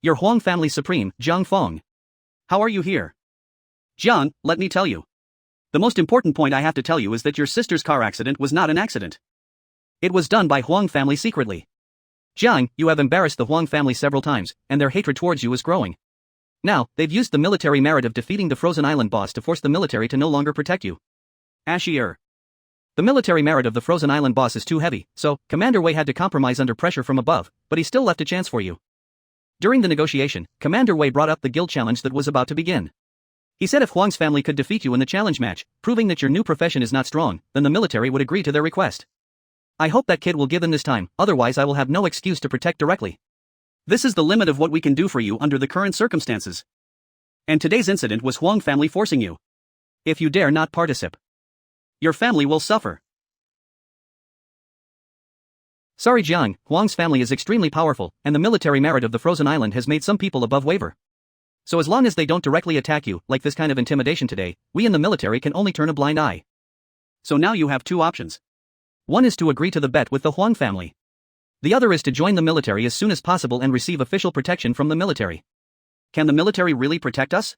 Your Huang family supreme, Jiang Feng. How are you here? Jiang, let me tell you. The most important point I have to tell you is that your sister's car accident was not an accident. It was done by Huang family secretly. Jiang, you have embarrassed the Huang family several times, and their hatred towards you is growing. Now, they've used the military merit of defeating the Frozen Island boss to force the military to no longer protect you. Ashier. The military merit of the Frozen Island boss is too heavy, so Commander Wei had to compromise under pressure from above, but he still left a chance for you. During the negotiation, Commander Wei brought up the guild challenge that was about to begin. He said if Huang's family could defeat you in the challenge match, proving that your new profession is not strong, then the military would agree to their request. I hope that kid will give in this time, otherwise I will have no excuse to protect directly. This is the limit of what we can do for you under the current circumstances. And today's incident was Huang family forcing you. If you dare not participate, your family will suffer. Sorry Jiang, Huang's family is extremely powerful, and the military merit of the Frozen Island has made some people above waver. So as long as they don't directly attack you, like this kind of intimidation today, we in the military can only turn a blind eye. So now you have two options. One is to agree to the bet with the Huang family. The other is to join the military as soon as possible and receive official protection from the military. Can the military really protect us?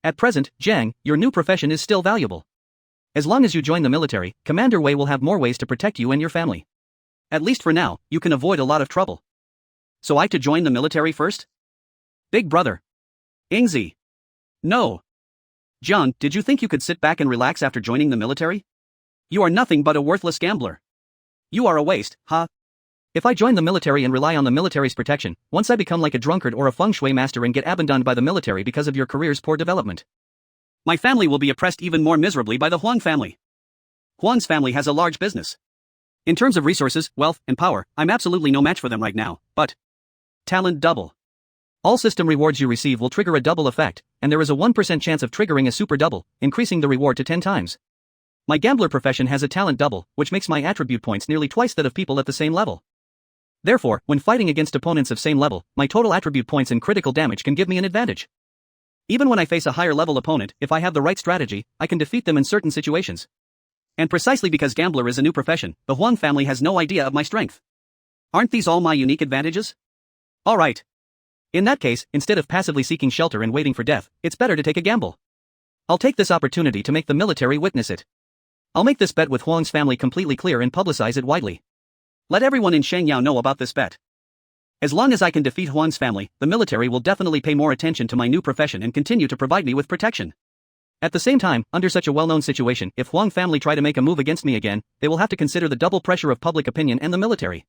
At present, Jiang, your new profession is still valuable. As long as you join the military, Commander Wei will have more ways to protect you and your family. At least for now, you can avoid a lot of trouble. So I to join the military first? Big brother. Ingzi. No. Jiang, did you think you could sit back and relax after joining the military? You are nothing but a worthless gambler. You are a waste, huh? If I join the military and rely on the military's protection, once I become like a drunkard or a feng shui master and get abandoned by the military because of your career's poor development, my family will be oppressed even more miserably by the Huang family. Huang's family has a large business. In terms of resources, wealth, and power, I'm absolutely no match for them right now, but talent double. All system rewards you receive will trigger a double effect, and there is a 1% chance of triggering a super double, increasing the reward to 10 times. My gambler profession has a talent double, which makes my attribute points nearly twice that of people at the same level. Therefore, when fighting against opponents of same level, my total attribute points and critical damage can give me an advantage. Even when I face a higher level opponent, if I have the right strategy, I can defeat them in certain situations. And precisely because gambler is a new profession, the Huang family has no idea of my strength. Aren't these all my unique advantages? Alright. In that case, instead of passively seeking shelter and waiting for death, it's better to take a gamble. I'll take this opportunity to make the military witness it. I'll make this bet with Huang's family completely clear and publicize it widely. Let everyone in Shangyao know about this bet. As long as I can defeat Huang's family, the military will definitely pay more attention to my new profession and continue to provide me with protection. At the same time, under such a well-known situation, if Huang family try to make a move against me again, they will have to consider the double pressure of public opinion and the military.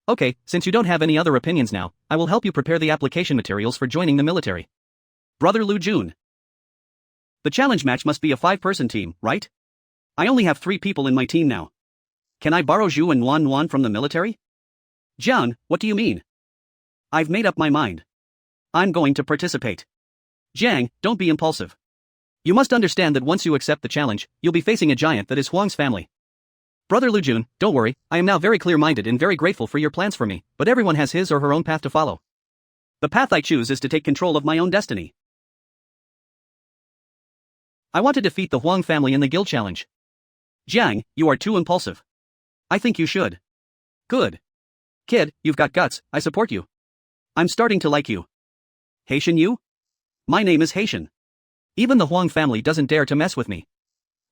Okay, since you don't have any other opinions now, I will help you prepare the application materials for joining the military. Brother Lu Jun. The challenge match must be a 5-person team, right? I only have 3 people in my team now. Can I borrow Zhu and Wan from the military? Jiang, what do you mean? I've made up my mind. I'm going to participate. Jiang, don't be impulsive. You must understand that once you accept the challenge, you'll be facing a giant that is Huang's family. Brother Lu Jun, don't worry, I am now very clear-minded and very grateful for your plans for me, but everyone has his or her own path to follow. The path I choose is to take control of my own destiny. I want to defeat the Huang family in the guild challenge. Jiang, you are too impulsive. I think you should. Good. Kid, you've got guts, I support you. I'm starting to like you. Haitian you? My name is Haitian. Even the Huang family doesn't dare to mess with me.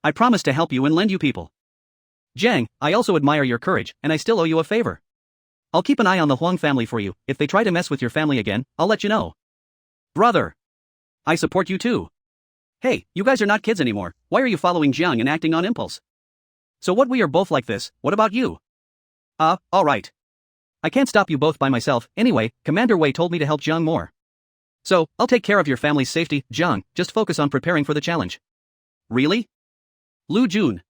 I promise to help you and lend you people. Jiang, I also admire your courage, and I still owe you a favor. I'll keep an eye on the Huang family for you. If they try to mess with your family again, I'll let you know. Brother. I support you too. Hey, you guys are not kids anymore, why are you following Jiang and acting on impulse? So what, we are both like this, what about you? Alright. I can't stop you both by myself, anyway, Commander Wei told me to help Jiang more. So, I'll take care of your family's safety, Jiang, just focus on preparing for the challenge. Really? Lu Jun.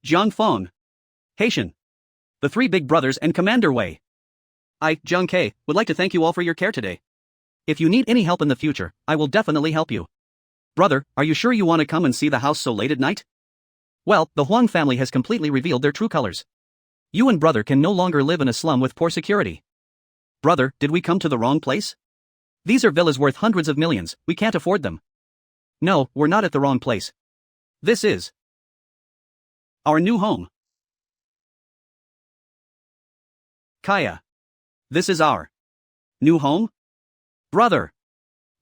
Jiang Feng. Haitian. The three big brothers and Commander Wei. I, Jiang Ke, would like to thank you all for your care today. If you need any help in the future, I will definitely help you. Brother, are you sure you want to come and see the house so late at night? Well, the Huang family has completely revealed their true colors. You and brother can no longer live in a slum with poor security. Brother, did we come to the wrong place? These are villas worth hundreds of millions, we can't afford them. No, we're not at the wrong place. This is our new home. Kaya. This is our new home? Brother.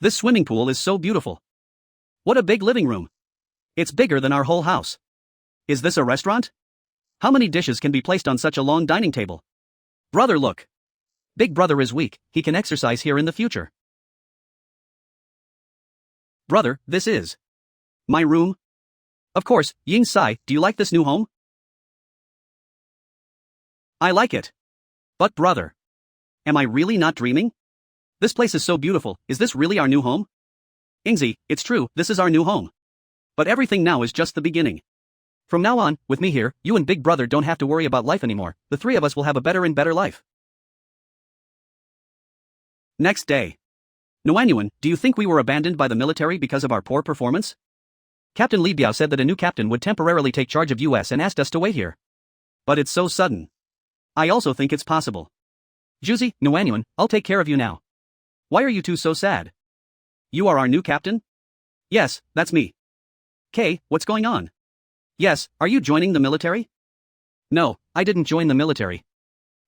This swimming pool is so beautiful. What a big living room. It's bigger than our whole house. Is this a restaurant? How many dishes can be placed on such a long dining table? Brother, look. Big brother is weak, he can exercise here in the future. Brother, this is my room. Of course, Ying Sai, do you like this new home? I like it. But brother. Am I really not dreaming? This place is so beautiful, is this really our new home? Ingzi, it's true, this is our new home. But everything now is just the beginning. From now on, with me here, you and big brother don't have to worry about life anymore, the three of us will have a better and better life. Next day. Nguyen, do you think we were abandoned by the military because of our poor performance? Captain Li Biao said that a new captain would temporarily take charge of US and asked us to wait here. But it's so sudden. I also think it's possible. Juzi, Nguyen, I'll take care of you now. Why are you two so sad? You are our new captain? Yes, that's me. Kay, what's going on? Yes, are you joining the military? No, I didn't join the military.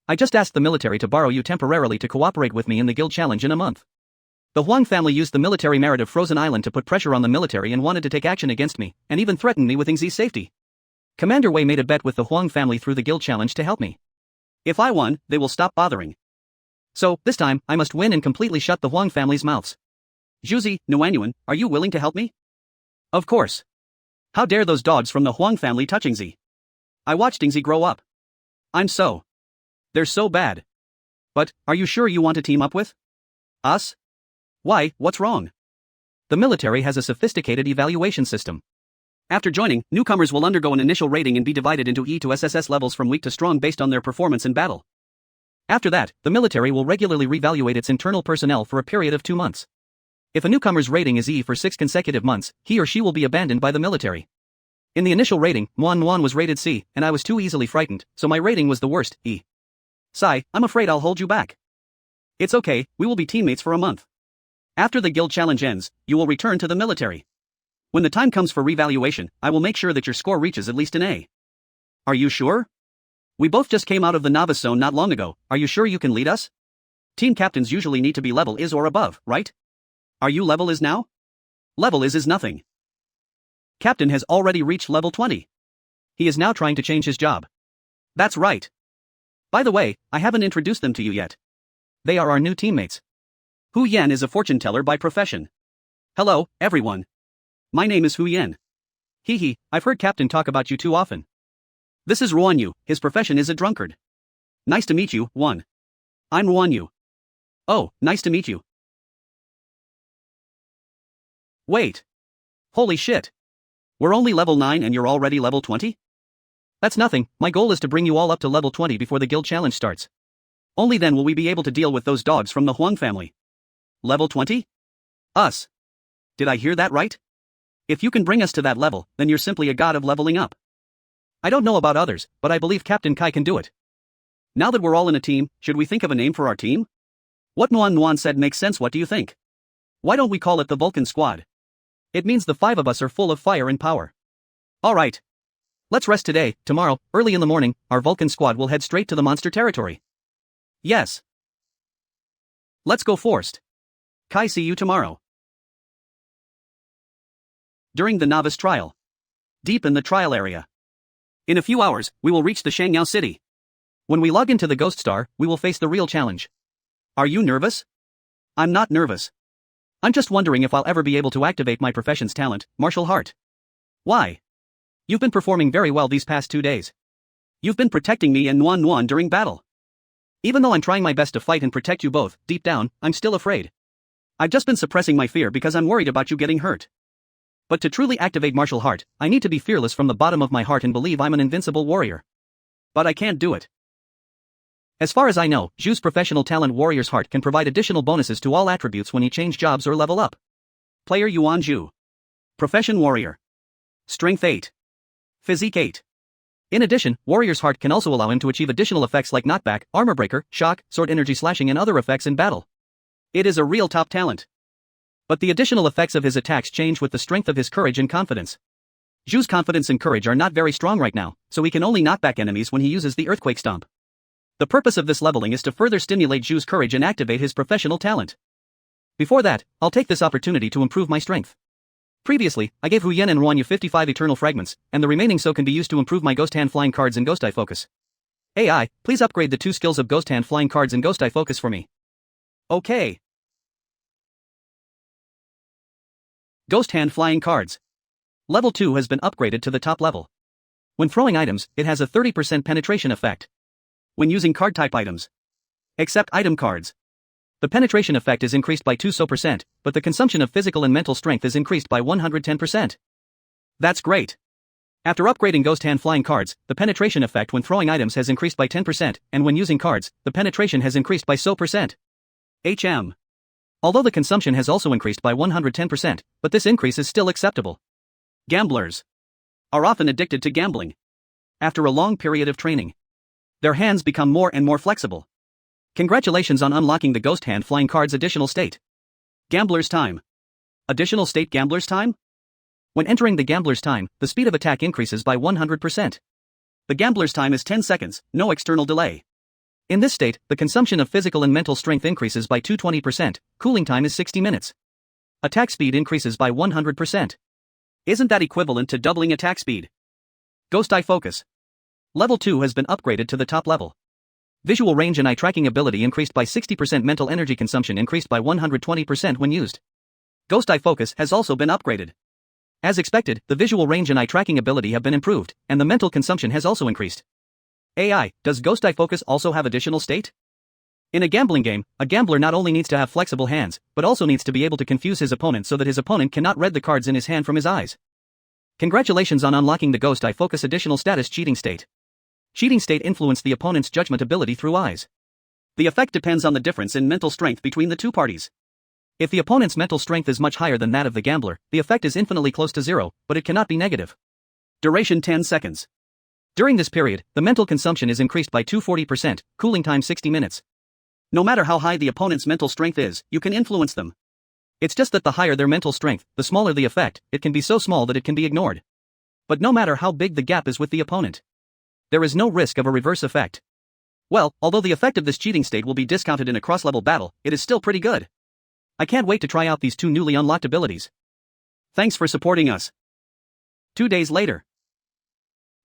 I just asked the military to borrow you temporarily to cooperate with me in the guild challenge in a month. The Huang family used the military merit of Frozen Island to put pressure on the military and wanted to take action against me, and even threatened me with Ingzi's safety. Commander Wei made a bet with the Huang family through the guild challenge to help me. If I won, they will stop bothering. So, this time, I must win and completely shut the Huang family's mouths. Juzi, Nguyen, are you willing to help me? Of course. How dare those dogs from the Huang family touch Ingzi? I watched Ingzi grow up. They're so bad. But, are you sure you want to team up with us? Why, what's wrong? The military has a sophisticated evaluation system. After joining, newcomers will undergo an initial rating and be divided into E to SSS levels from weak to strong based on their performance in battle. After that, the military will regularly reevaluate its internal personnel for a period of 2 months. If a newcomer's rating is E for 6 consecutive months, he or she will be abandoned by the military. In the initial rating, Muan was rated C, and I was too easily frightened, so my rating was the worst, E. Sai, I'm afraid I'll hold you back. It's okay, we will be teammates for a month. After the guild challenge ends, you will return to the military. When the time comes for revaluation, I will make sure that your score reaches at least an A. Are you sure? We both just came out of the novice zone not long ago, are you sure you can lead us? Team captains usually need to be level is or above, right? Are you level is now? Level is nothing. Captain has already reached level 20. He is now trying to change his job. That's right. By the way, I haven't introduced them to you yet. They are our new teammates. Hu Yan is a fortune teller by profession. Hello, everyone. My name is Hu Yan. Hee, I've heard Captain talk about you too often. This is Ruan Yu, his profession is a drunkard. Nice to meet you, Wan. I'm Ruan Yu. Oh, nice to meet you. Wait. Holy shit. We're only level 9 and you're already level 20? That's nothing, my goal is to bring you all up to level 20 before the guild challenge starts. Only then will we be able to deal with those dogs from the Huang family. Level 20? Us. Did I hear that right? If you can bring us to that level, then you're simply a god of leveling up. I don't know about others, but I believe Captain Kai can do it. Now that we're all in a team, should we think of a name for our team? What Nuan said makes sense. What do you think? Why don't we call it the Vulcan Squad? It means the 5 of us are full of fire and power. Alright. Let's rest today. Tomorrow, early in the morning, our Vulcan Squad will head straight to the monster territory. Yes. Let's go forced. Kai, see you tomorrow. During the novice trial. Deep in the trial area. In a few hours, we will reach the Shangyao city. When we log into the Ghost Star, we will face the real challenge. Are you nervous? I'm not nervous. I'm just wondering if I'll ever be able to activate my profession's talent, martial art. Why? You've been performing very well these past 2 days. You've been protecting me and Nuan during battle. Even though I'm trying my best to fight and protect you both, deep down, I'm still afraid. I've just been suppressing my fear because I'm worried about you getting hurt. But to truly activate martial art, I need to be fearless from the bottom of my heart and believe I'm an invincible warrior. But I can't do it. As far as I know, Zhu's professional talent Warrior's Heart can provide additional bonuses to all attributes when he change jobs or level up. Player Yuan Zhu. Profession Warrior. Strength 8. Physique 8. In addition, Warrior's Heart can also allow him to achieve additional effects like knockback, armor breaker, shock, sword energy slashing and other effects in battle. It is a real top talent. But the additional effects of his attacks change with the strength of his courage and confidence. Zhu's confidence and courage are not very strong right now, so he can only knock back enemies when he uses the Earthquake Stomp. The purpose of this leveling is to further stimulate Zhu's courage and activate his professional talent. Before that, I'll take this opportunity to improve my strength. Previously, I gave Hu Yan and Ruanyu 55 eternal fragments, and the remaining so can be used to improve my Ghost Hand Flying Cards and Ghost Eye Focus. AI, please upgrade the 2 skills of Ghost Hand Flying Cards and Ghost Eye Focus for me. Okay. Ghost Hand Flying Cards. Level 2 has been upgraded to the top level. When throwing items, it has a 30% penetration effect. When using card-type items. Except item cards. The penetration effect is increased by 2%, but the consumption of physical and mental strength is increased by 110%. That's great. After upgrading Ghost Hand Flying Cards, the penetration effect when throwing items has increased by 10%, and when using cards, the penetration has increased by so percent. Although the consumption has also increased by 110%, but this increase is still acceptable. Gamblers are often addicted to gambling. After a long period of training, their hands become more and more flexible. Congratulations on unlocking the Ghost Hand Flying Cards Additional State. Gambler's Time. Additional State Gambler's Time? When entering the Gambler's Time, the speed of attack increases by 100%. The Gambler's Time is 10 seconds, no external delay. In this state, the consumption of physical and mental strength increases by 220%, cooling time is 60 minutes. Attack speed increases by 100%. Isn't that equivalent to doubling attack speed? Ghost Eye Focus. Level 2 has been upgraded to the top level. Visual range and eye tracking ability increased by 60%. Mental energy consumption increased by 120% when used. Ghost Eye Focus has also been upgraded. As expected, the visual range and eye tracking ability have been improved, and the mental consumption has also increased. AI, does Ghost Eye Focus also have additional state? In a gambling game, a gambler not only needs to have flexible hands, but also needs to be able to confuse his opponent so that his opponent cannot read the cards in his hand from his eyes. Congratulations on unlocking the Ghost Eye Focus Additional Status Cheating State. Cheating state influence the opponent's judgment ability through eyes. The effect depends on the difference in mental strength between the two parties. If the opponent's mental strength is much higher than that of the gambler, the effect is infinitely close to 0, but it cannot be negative. Duration 10 seconds. During this period, the mental consumption is increased by 240%, cooling time 60 minutes. No matter how high the opponent's mental strength is, you can influence them. It's just that the higher their mental strength, the smaller the effect. It can be so small that it can be ignored. But no matter how big the gap is with the opponent, there is no risk of a reverse effect. Well, although the effect of this cheating state will be discounted in a cross-level battle, it is still pretty good. I can't wait to try out these 2 newly unlocked abilities. Thanks for supporting us. 2 days later.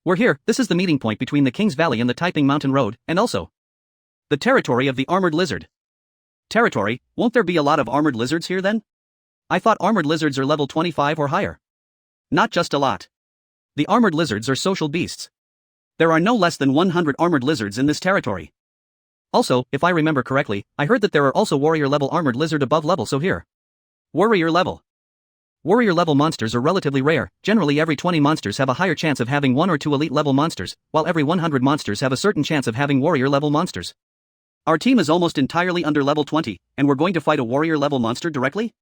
We're here. This is the meeting point between the King's Valley and the Taiping Mountain Road, and also the territory of the Armored Lizard. Territory? Won't there be a lot of armored lizards here then? I thought armored lizards are level 25 or higher. Not just a lot. The armored lizards are social beasts. There are no less than 100 armored lizards in this territory. Also, if I remember correctly, I heard that there are also warrior level armored lizard above level, so here. Warrior level. Warrior level monsters are relatively rare. Generally every 20 monsters have a higher chance of having 1 or 2 elite level monsters, while every 100 monsters have a certain chance of having warrior level monsters. Our team is almost entirely under level 20, and we're going to fight a warrior level monster directly?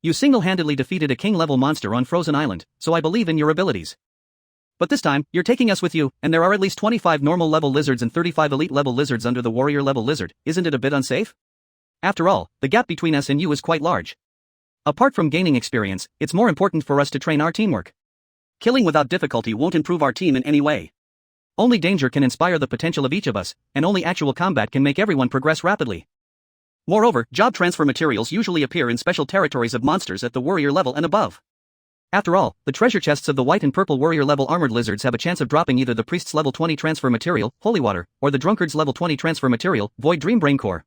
You single-handedly defeated a king-level monster on Frozen Island, so I believe in your abilities. But this time, you're taking us with you, and there are at least 25 normal-level lizards and 35 elite-level lizards under the warrior-level lizard. Isn't it a bit unsafe? After all, the gap between us and you is quite large. Apart from gaining experience, it's more important for us to train our teamwork. Killing without difficulty won't improve our team in any way. Only danger can inspire the potential of each of us, and only actual combat can make everyone progress rapidly. Moreover, job transfer materials usually appear in special territories of monsters at the warrior level and above. After all, the treasure chests of the white and purple warrior level armored lizards have a chance of dropping either the priest's level 20 transfer material, Holy Water, or the drunkard's level 20 transfer material, Void Dream Brain Core.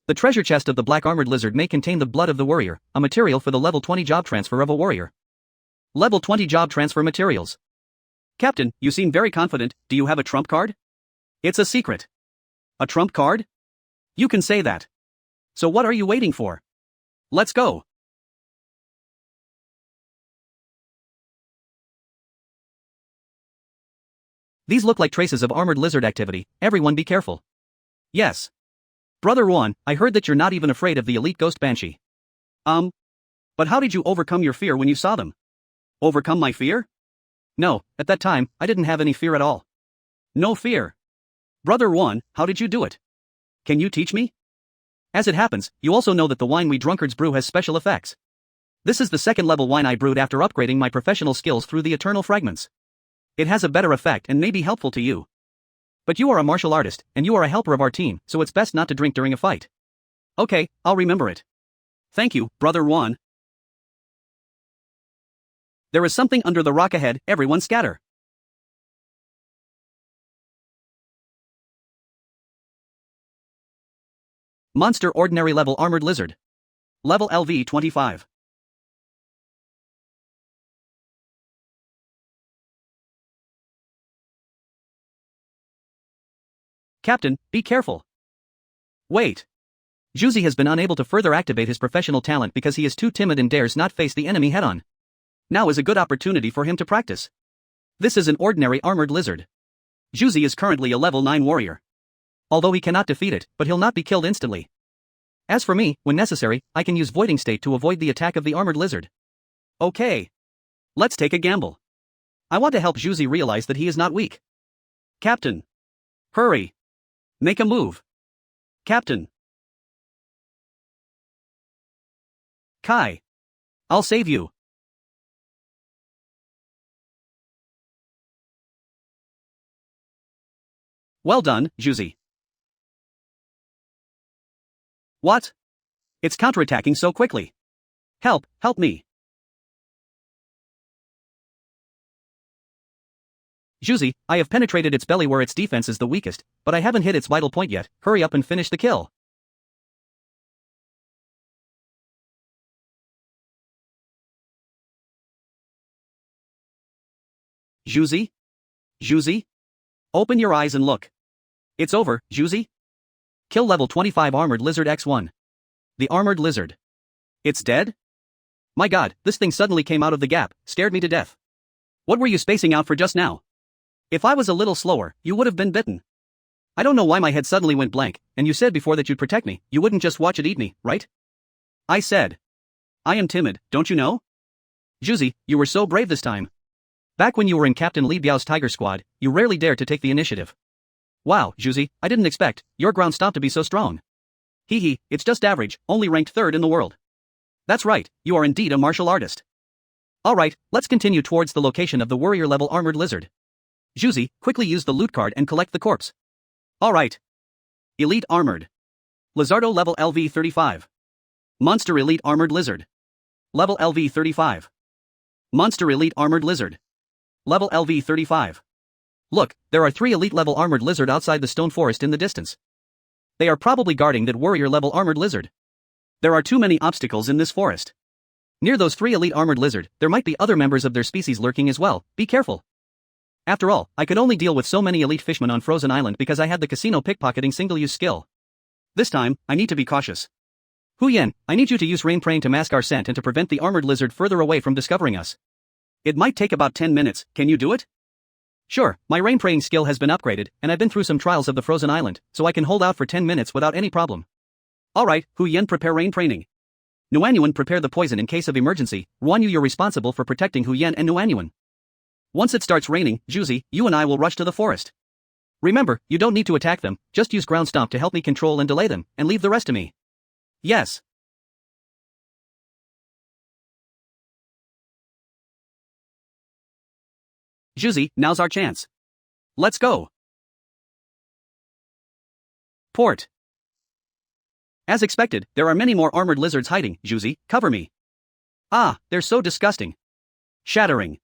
The treasure chest of the black armored lizard may contain the blood of the warrior, a material for the level 20 job transfer of a warrior. Level 20 job transfer materials. Captain, you seem very confident. Do you have a trump card? It's a secret. A trump card? You can say that. So what are you waiting for? Let's go. These look like traces of armored lizard activity. Everyone be careful. Yes. Brother Juan, I heard that you're not even afraid of the elite ghost banshee. But how did you overcome your fear when you saw them? Overcome my fear? No, at that time, I didn't have any fear at all. No fear. Brother Juan, how did you do it? Can you teach me? As it happens, you also know that the wine we drunkards brew has special effects. This is the second level wine I brewed after upgrading my professional skills through the Eternal Fragments. It has a better effect and may be helpful to you. But you are a martial artist, and you are a helper of our team, so it's best not to drink during a fight. Okay, I'll remember it. Thank you, Brother Juan. There is something under the rock ahead, everyone scatter. Monster Ordinary Level Armored Lizard. Level LV 25. Captain, be careful. Wait. Juzi has been unable to further activate his professional talent because he is too timid and dares not face the enemy head-on. Now is a good opportunity for him to practice. This is an ordinary armored lizard. Juzi is currently a level 9 warrior. Although he cannot defeat it, but he'll not be killed instantly. As for me, when necessary, I can use Voiding State to avoid the attack of the armored lizard. Okay. Let's take a gamble. I want to help Juzi realize that he is not weak. Captain. Hurry. Make a move. Captain. Kai. I'll save you. Well done, Juzi. What? It's counterattacking so quickly. Help me. Juzi, I have penetrated its belly where its defense is the weakest, but I haven't hit its vital point yet. Hurry up and finish the kill. Juzi? Juzi? Open your eyes and look. It's over, Juzi. Kill level 25 Armored Lizard X1. The Armored Lizard. It's dead? My god, this thing suddenly came out of the gap, scared me to death. What were you spacing out for just now? If I was a little slower, you would have been bitten. I don't know why my head suddenly went blank, and you said before that you'd protect me, you wouldn't just watch it eat me, right? I said. I am timid, don't you know? Juzi, you were so brave this time. Back when you were in Captain Li Biao's Tiger Squad, you rarely dared to take the initiative. Wow, Juzi, I didn't expect your ground stomp to be so strong. Hee, it's just average, only ranked 3rd in the world. That's right, you are indeed a martial artist. Alright, let's continue towards the location of the warrior level armored lizard. Juzi, quickly use the loot card and collect the corpse. Alright. Elite Armored. Lizardo level LV 35. Monster Elite Armored Lizard. Level LV 35. Monster Elite Armored Lizard. Level LV 35. Look, there are 3 elite level armored lizard outside the stone forest in the distance. They are probably guarding that warrior level armored lizard. There are too many obstacles in this forest. Near those 3 elite armored lizard, there might be other members of their species lurking as well, be careful. After all, I could only deal with so many elite fishmen on Frozen Island because I had the casino pickpocketing single-use skill. This time, I need to be cautious. Hu Yen, I need you to use rain praying to mask our scent and to prevent the armored lizard further away from discovering us. It might take about 10 minutes, can you do it? Sure, my rain praying skill has been upgraded, and I've been through some trials of the Frozen Island, so I can hold out for 10 minutes without any problem. Alright, Hu Yen, prepare rain praying. Nuanyuan prepare the poison in case of emergency. Ruanyu, you're responsible for protecting Huyen and Nuanyuan. Once it starts raining, Juzi, you and I will rush to the forest. Remember, you don't need to attack them, just use ground stomp to help me control and delay them, and leave the rest to me. Yes. Juzi, now's our chance. Let's go. Port. As expected, there are many more armored lizards hiding. Juzi, cover me. Ah, they're so disgusting. Shattering.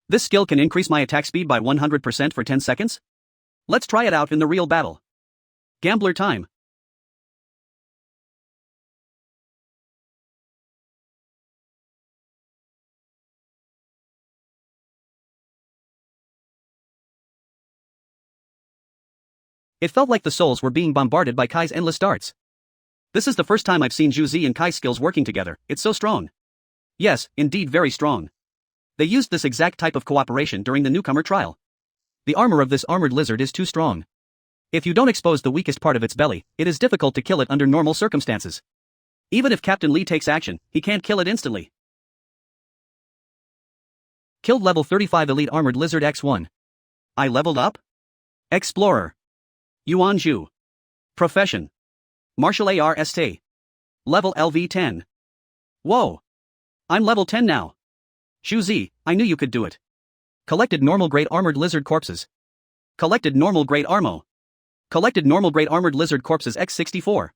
This skill can increase my attack speed by 100% for 10 seconds? Let's try it out in the real battle. Gambler time. It felt like the souls were being bombarded by Kai's endless darts. This is the first time I've seen Zhu Zi and Kai's skills working together. It's so strong. Yes, indeed very strong. They used this exact type of cooperation during the newcomer trial. The armor of this armored lizard is too strong. If you don't expose the weakest part of its belly, it is difficult to kill it under normal circumstances. Even if Captain Li takes action, he can't kill it instantly. Killed level 35 elite armored lizard X1. I leveled up? Explorer. Yuan Zhu. Profession. Martial ARST. Level LV10. Whoa. I'm level 10 now. Zhu Zi, I knew you could do it. Collected normal grade armored lizard corpses. Collected normal grade armo. Collected normal grade armored lizard corpses X64.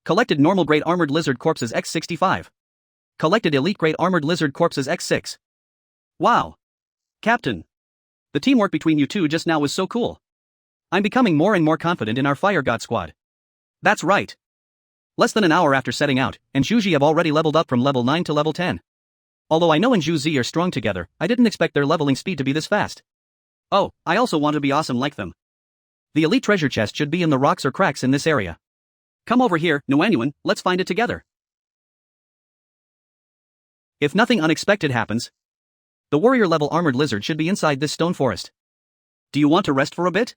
Collected normal grade armored lizard corpses X65. Collected elite grade armored lizard corpses X6. Wow. Captain. The teamwork between you two just now was so cool. I'm becoming more and more confident in our Fire God squad. That's right. Less than an hour after setting out, and Zhu Zi have already leveled up from level 9 to level 10. Although I know and Zhu Zi are strong together, I didn't expect their leveling speed to be this fast. Oh, I also want to be awesome like them. The elite treasure chest should be in the rocks or cracks in this area. Come over here, Nuanyuan, let's find it together. If nothing unexpected happens, the warrior level armored lizard should be inside this stone forest. Do you want to rest for a bit?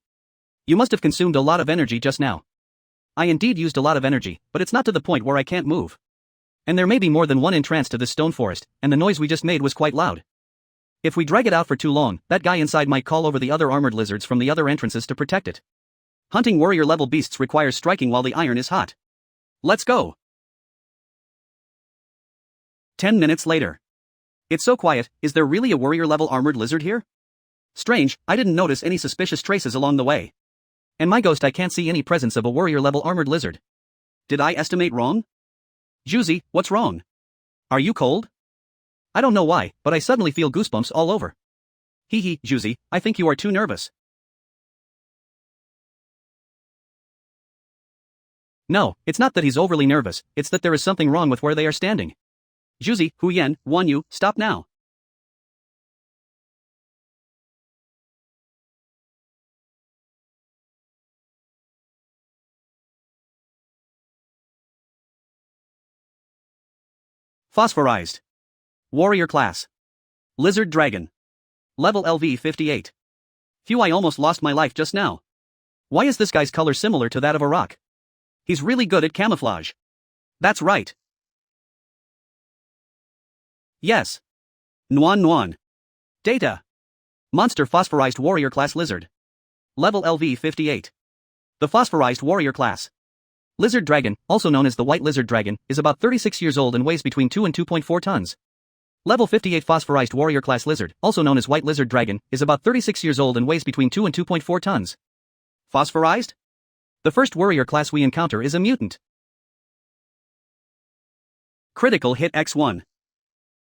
You must have consumed a lot of energy just now. I indeed used a lot of energy, but it's not to the point where I can't move. And there may be more than one entrance to this stone forest, and the noise we just made was quite loud. If we drag it out for too long, that guy inside might call over the other armored lizards from the other entrances to protect it. Hunting warrior level beasts requires striking while the iron is hot. Let's go. 10 minutes later. It's so quiet, is there really a warrior level armored lizard here? Strange, I didn't notice any suspicious traces along the way. And my ghost, I can't see any presence of a warrior level armored lizard. Did I estimate wrong? Zhu Zi, what's wrong? Are you cold? I don't know why, but I suddenly feel goosebumps all over. Hee hee, Zhu Zi, I think you are too nervous. No, it's not that he's overly nervous, it's that there is something wrong with where they are standing. Zhu Zi, Huyen, Wanyu, stop now. Phosphorized. Warrior class. Lizard Dragon. Level LV 58. Phew, I almost lost my life just now. Why is this guy's color similar to that of a rock? He's really good at camouflage. That's right. Yes. Nuan Nuan. Data. Monster Phosphorized Warrior Class Lizard. Level LV 58. The Phosphorized Warrior Class. Lizard Dragon, also known as the White Lizard Dragon, is about 36 years old and weighs between 2 and 2.4 tons. Level 58 Phosphorized Warrior Class Lizard, also known as White Lizard Dragon, is about 36 years old and weighs between 2 and 2.4 tons. Phosphorized? The first warrior class we encounter is a mutant. Critical hit X1.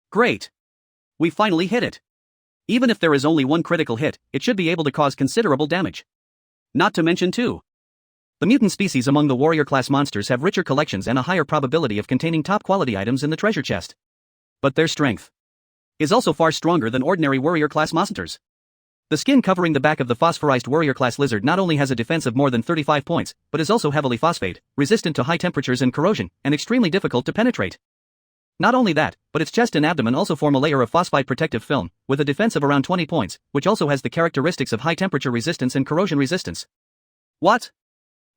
Great. We finally hit it. Even if there is only one critical hit, it should be able to cause considerable damage. Not to mention too. The mutant species among the warrior class monsters have richer collections and a higher probability of containing top quality items in the treasure chest. But their strength is also far stronger than ordinary warrior class monsters. The skin covering the back of the phosphorized warrior class lizard not only has a defense of more than 35 points, but is also heavily phosphate, resistant to high temperatures and corrosion, and extremely difficult to penetrate. Not only that, but its chest and abdomen also form a layer of phosphide protective film, with a defense of around 20 points, which also has the characteristics of high temperature resistance and corrosion resistance. What?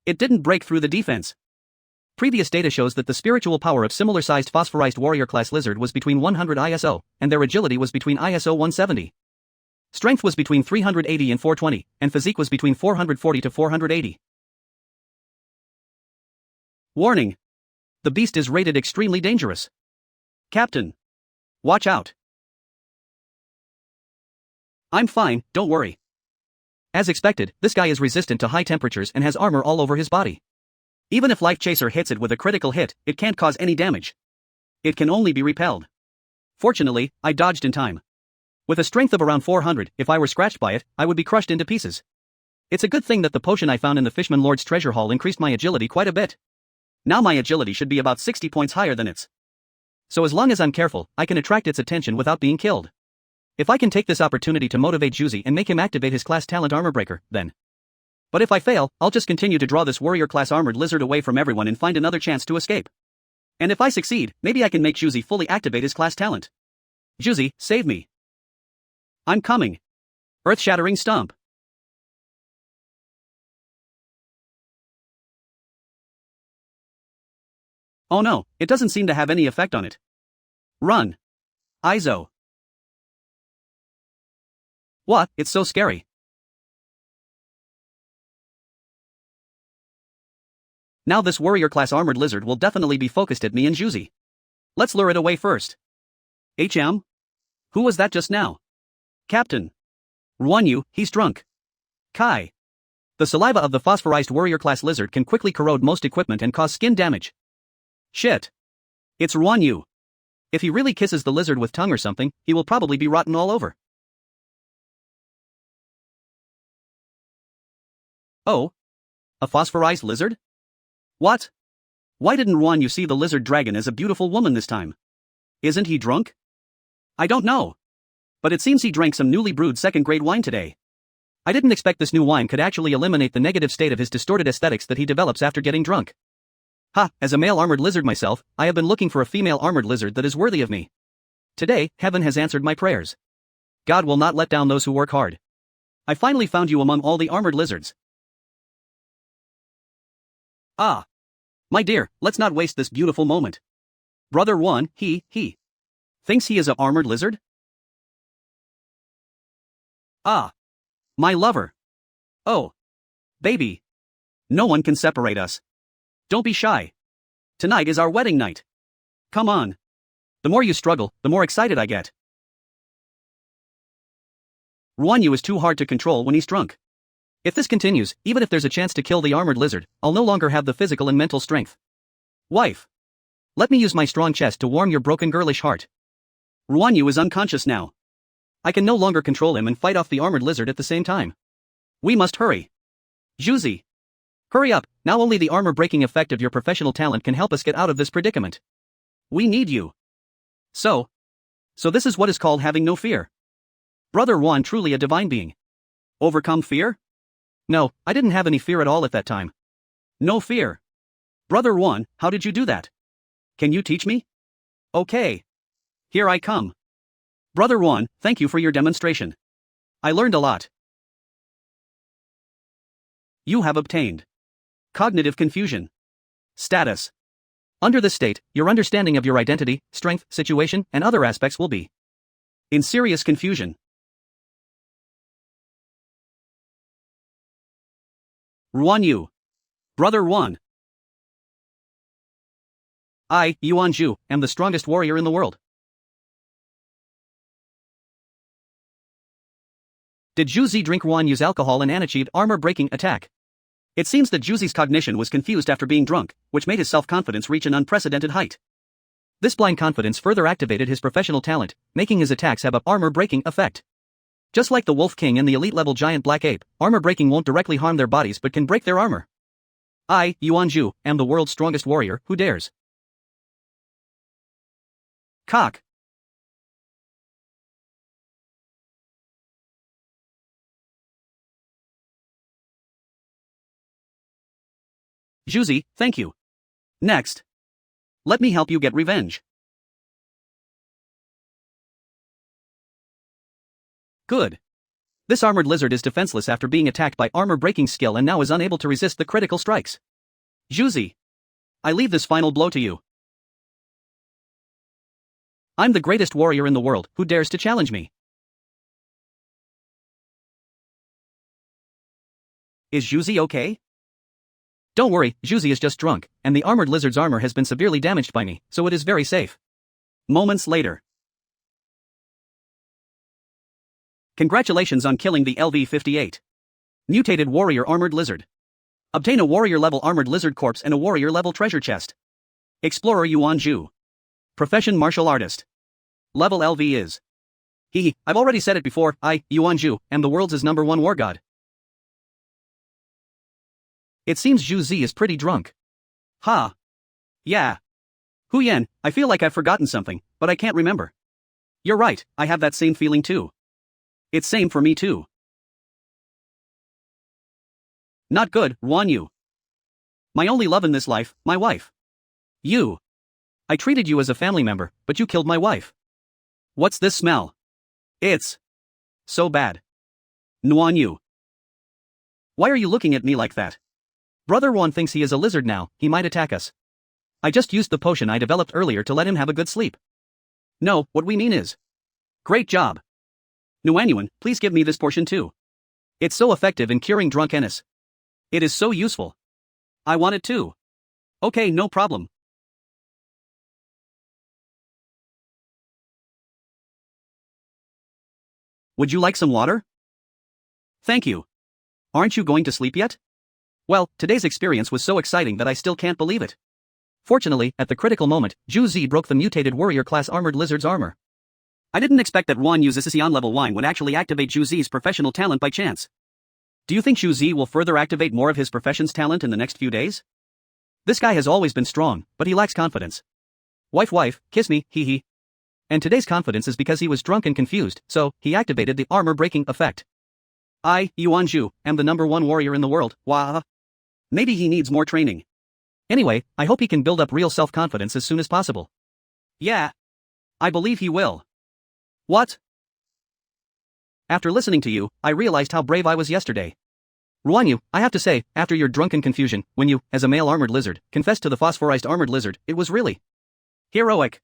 It didn't break through the defense. Previous data shows that the spiritual power of similar-sized phosphorized warrior class lizard was between 100 ISO, and their agility was between ISO 170. Strength was between 380 and 420, and physique was between 440 to 480. Warning. The beast is rated extremely dangerous. Captain. Watch out. I'm fine, don't worry. As expected, this guy is resistant to high temperatures and has armor all over his body. Even if Life Chaser hits it with a critical hit, it can't cause any damage. It can only be repelled. Fortunately, I dodged in time. With a strength of around 400, if I were scratched by it, I would be crushed into pieces. It's a good thing that the potion I found in the Fishman Lord's treasure hall increased my agility quite a bit. Now my agility should be about 60 points higher than its. So as long as I'm careful, I can attract its attention without being killed. If I can take this opportunity to motivate Juzi and make him activate his class talent Armor Breaker, then. But if I fail, I'll just continue to draw this warrior class armored lizard away from everyone and find another chance to escape. And if I succeed, maybe I can make Juzi fully activate his class talent. Juzi, save me. I'm coming. Earth-shattering stomp. Oh no, it doesn't seem to have any effect on it. Run. Izo. What? It's so scary. Now this warrior class armored lizard will definitely be focused at me and Juzi. Let's lure it away first. HM? Who was that just now? Captain. Ruanyu, he's drunk. Kai. The saliva of the phosphorized warrior class lizard can quickly corrode most equipment and cause skin damage. Shit. It's Ruanyu. If he really kisses the lizard with tongue or something, he will probably be rotten all over. Oh? A phosphorized lizard? What? Why didn't Ruanyu see the lizard dragon as a beautiful woman this time? Isn't he drunk? I don't know. But it seems he drank some newly brewed second-grade wine today. I didn't expect this new wine could actually eliminate the negative state of his distorted aesthetics that he develops after getting drunk. Ha, as a male armored lizard myself, I have been looking for a female armored lizard that is worthy of me. Today, heaven has answered my prayers. God will not let down those who work hard. I finally found you among all the armored lizards. Ah. My dear, let's not waste this beautiful moment. Brother One, he thinks he is a armored lizard? Ah. My lover. Oh. Baby. No one can separate us. Don't be shy. Tonight is our wedding night. Come on. The more you struggle, the more excited I get. Ruanyu is too hard to control when he's drunk. If this continues, even if there's a chance to kill the armored lizard, I'll no longer have the physical and mental strength. Wife. Let me use my strong chest to warm your broken girlish heart. Ruanyu is unconscious now. I can no longer control him and fight off the armored lizard at the same time. We must hurry. Juzi. Hurry up, now only the armor-breaking effect of your professional talent can help us get out of this predicament. We need you. So this is what is called having no fear. Brother Juan truly a divine being. Overcome fear? No, I didn't have any fear at all at that time. No fear. Brother Juan, how did you do that? Can you teach me? Okay. Here I come. Brother Juan, thank you for your demonstration. I learned a lot. You have obtained cognitive confusion status. Under this state, your understanding of your identity, strength, situation, and other aspects will be in serious confusion. Ruanyu. Brother Juan. I, Yuanju, am the strongest warrior in the world. Did Juzi drink Ruanyu's alcohol and unachieved armor-breaking attack? It seems that Juzi's cognition was confused after being drunk, which made his self-confidence reach an unprecedented height. This blind confidence further activated his professional talent, making his attacks have a armor-breaking effect. Just like the Wolf King and the elite-level giant Black Ape, armor-breaking won't directly harm their bodies but can break their armor. I, Yuanju, am the world's strongest warrior, who dares? Cock. Juzi, thank you. Next. Let me help you get revenge. Good. This armored lizard is defenseless after being attacked by armor-breaking skill and now is unable to resist the critical strikes. Juzi. I leave this final blow to you. I'm the greatest warrior in the world, who dares to challenge me? Is Juzi okay? Don't worry, Juzi is just drunk, and the armored lizard's armor has been severely damaged by me, so it is very safe. Moments later. Congratulations on killing the LV-58. Mutated warrior armored lizard. Obtain a warrior-level armored lizard corpse and a warrior-level treasure chest. Explorer Yuan Zhu. Profession martial artist. Level LV is. I've already said it before, Yuan Zhu, am the world's #1 war god. It seems Zhu Zi is pretty drunk. Ha. Yeah. Hu Yan, I feel like I've forgotten something, but I can't remember. You're right, I have that same feeling too. It's same for me too. Not good, Ruan Yu. My only love in this life, my wife. You. I treated you as a family member, but you killed my wife. What's this smell? It's so bad. Nuan Yu. Why are you looking at me like that? Brother Ruan thinks he is a lizard now, he might attack us. I just used the potion I developed earlier to let him have a good sleep. No, what we mean is. Great job. Nuan Yuan, please give me this portion too. It's so effective in curing drunkenness. It is so useful. I want it too. Okay, no problem. Would you like some water? Thank you. Aren't you going to sleep yet? Well, today's experience was so exciting that I still can't believe it. Fortunately, at the critical moment, Zhu Zi broke the mutated warrior class armored lizard's armor. I didn't expect that Ruan Yu's Sission level wine would actually activate Zhu Zi's professional talent by chance. Do you think Zhu Zi will further activate more of his profession's talent in the next few days? This guy has always been strong, but he lacks confidence. Wife, kiss me, hee. And today's confidence is because he was drunk and confused, so he activated the armor-breaking effect. I, Yuan Zhu, am the #1 warrior in the world, wah. Maybe he needs more training. Anyway, I hope he can build up real self-confidence as soon as possible. Yeah. I believe he will. What? After listening to you, I realized how brave I was yesterday. Ruan Yu, I have to say, after your drunken confusion, when you, as a male armored lizard, confessed to the phosphorized armored lizard, it was really heroic.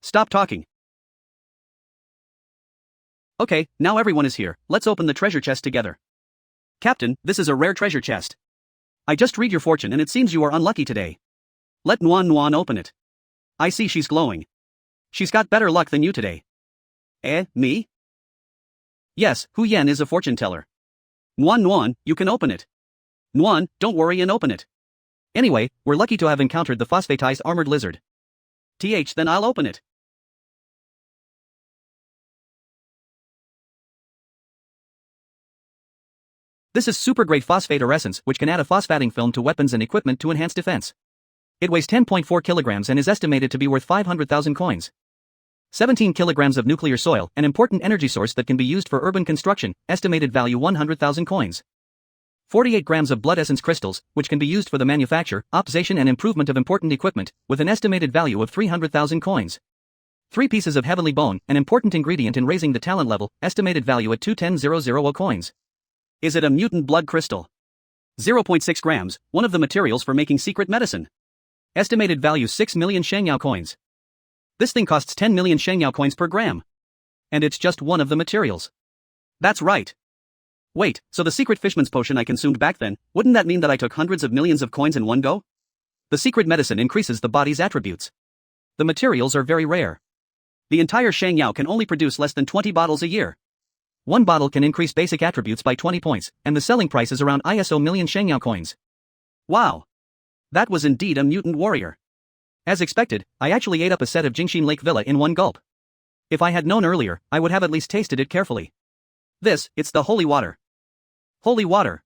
Stop talking. Okay, now everyone is here, let's open the treasure chest together. Captain, this is a rare treasure chest. I just read your fortune and it seems you are unlucky today. Let Nuan open it. I see she's glowing. She's got better luck than you today. Me? Yes, Hu Yan is a fortune teller. Nuan, you can open it. Nuan, don't worry and open it. Anyway, we're lucky to have encountered the phosphatized armored lizard. Then I'll open it. This is super great phosphate essence which can add a phosphating film to weapons and equipment to enhance defense. It weighs 10.4 kilograms and is estimated to be worth 500,000 coins. 17 kilograms of nuclear soil, an important energy source that can be used for urban construction, estimated value 100,000 coins. 48 grams of blood essence crystals, which can be used for the manufacture, optimization and improvement of important equipment, with an estimated value of 300,000 coins. 3 pieces of heavenly bone, an important ingredient in raising the talent level, estimated value at 210,000 coins. Is it a mutant blood crystal? 0.6 grams, one of the materials for making secret medicine. Estimated value 6 million Shangyao coins. This thing costs 10 million Shangyao coins per gram. And it's just one of the materials. That's right. Wait, so the secret fishman's potion I consumed back then, wouldn't that mean that I took hundreds of millions of coins in one go? The secret medicine increases the body's attributes. The materials are very rare. The entire Shangyao can only produce less than 20 bottles a year. One bottle can increase basic attributes by 20 points, and the selling price is around ISO million Shangyao coins. Wow. That was indeed a mutant warrior. As expected, I actually ate up a set of Jingxin Lake Villa in one gulp. If I had known earlier, I would have at least tasted it carefully. It's the holy water. Holy water.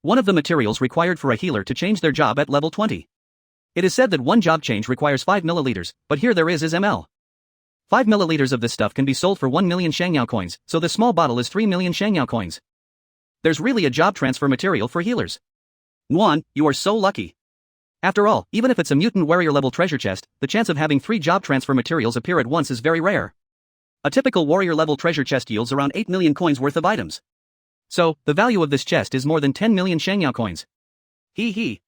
One of the materials required for a healer to change their job at level 20. It is said that one job change requires 5 milliliters, but here there is ml. 5 milliliters of this stuff can be sold for 1 million Shangyao coins, so this small bottle is 3 million Shangyao coins. There's really a job transfer material for healers. Nuan, you are so lucky. After all, even if it's a mutant warrior level treasure chest, the chance of having 3 job transfer materials appear at once is very rare. A typical warrior level treasure chest yields around 8 million coins worth of items. So, the value of this chest is more than 10 million Shangyao coins. Hee.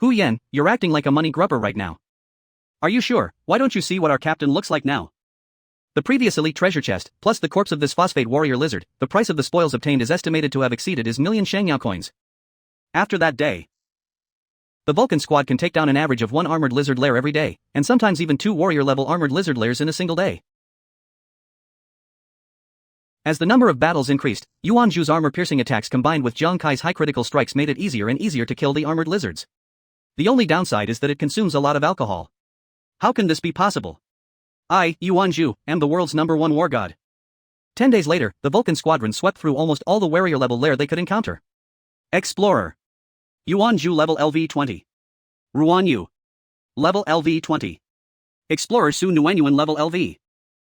Hu Yan, you're acting like a money grubber right now. Are you sure? Why don't you see what our captain looks like now? The previous elite treasure chest, plus the corpse of this phosphate warrior lizard, the price of the spoils obtained is estimated to have exceeded his million Shangyao coins. After that day, the Vulcan squad can take down an average of 1 armored lizard lair every day, and sometimes even 2 warrior-level armored lizard lairs in a single day. As the number of battles increased, Yuan Zhu's armor-piercing attacks combined with Jiang Kai's high critical strikes made it easier and easier to kill the armored lizards. The only downside is that it consumes a lot of alcohol. How can this be possible? I, Yuan Zhu, am the world's #1 war god. 10 days later, the Vulcan squadron swept through almost all the warrior-level lair they could encounter. Explorer. Yuan Zhu level LV 20. Ruan Yu. Level LV 20. Explorer Su Nuanyuan level LV.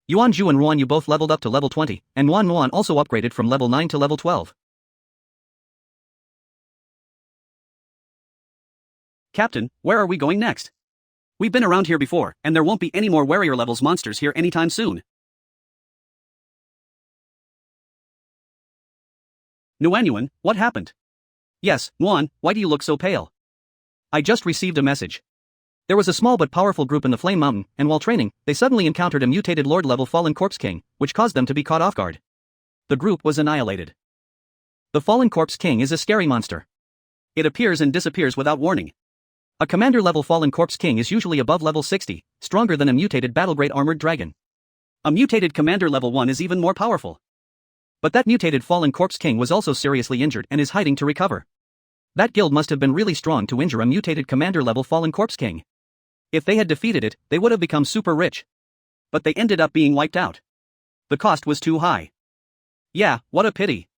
Yuan Zhu and Ruan Yu both leveled up to level 20, and Nuan also upgraded from level 9 to level 12. Captain, where are we going next? We've been around here before, and there won't be any more warrior levels monsters here anytime soon. Nuanyuan, what happened? Yes, Nuan, why do you look so pale? I just received a message. There was a small but powerful group in the Flame Mountain, and while training, they suddenly encountered a mutated Lord-level Fallen Corpse King, which caused them to be caught off guard. The group was annihilated. The Fallen Corpse King is a scary monster. It appears and disappears without warning. A commander-level Fallen Corpse King is usually above level 60, stronger than a mutated Battlegrade Armored Dragon. A mutated Commander level 1 is even more powerful. But that mutated Fallen Corpse King was also seriously injured and is hiding to recover. That guild must have been really strong to injure a mutated Commander-level Fallen Corpse King. If they had defeated it, they would have become super rich. But they ended up being wiped out. The cost was too high. Yeah, what a pity.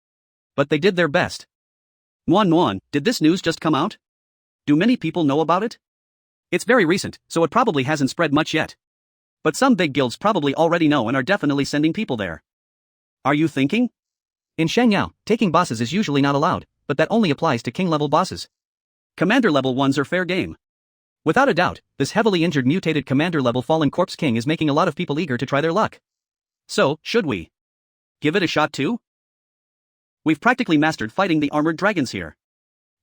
But they did their best. Nuan, did this news just come out? Do many people know about it? It's very recent, so it probably hasn't spread much yet. But some big guilds probably already know and are definitely sending people there. Are you thinking? In Shangyao, taking bosses is usually not allowed, but that only applies to king-level bosses. Commander-level ones are fair game. Without a doubt, this heavily injured mutated Commander-level Fallen Corpse King is making a lot of people eager to try their luck. So, should we give it a shot too? We've practically mastered fighting the armored dragons here.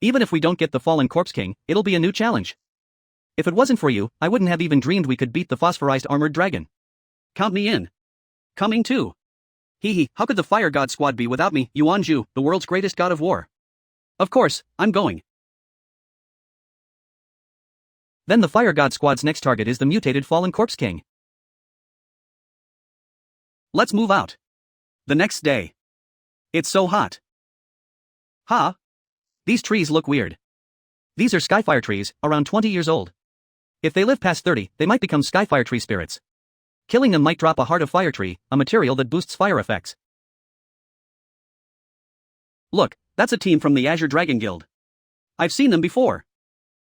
Even if we don't get the Fallen Corpse King, it'll be a new challenge. If it wasn't for you, I wouldn't have even dreamed we could beat the phosphorized armored dragon. Count me in. Coming too. Hee, how could the Fire God squad be without me, Yuan Zhu, the world's greatest god of war? Of course, I'm going. Then the Fire God squad's next target is the mutated Fallen Corpse King. Let's move out. The next day. It's so hot. Huh? These trees look weird. These are Skyfire trees, around 20 years old. If they live past 30, they might become Skyfire tree spirits. Killing them might drop a Heart of Fire tree, a material that boosts fire effects. Look, that's a team from the Azure Dragon Guild. I've seen them before.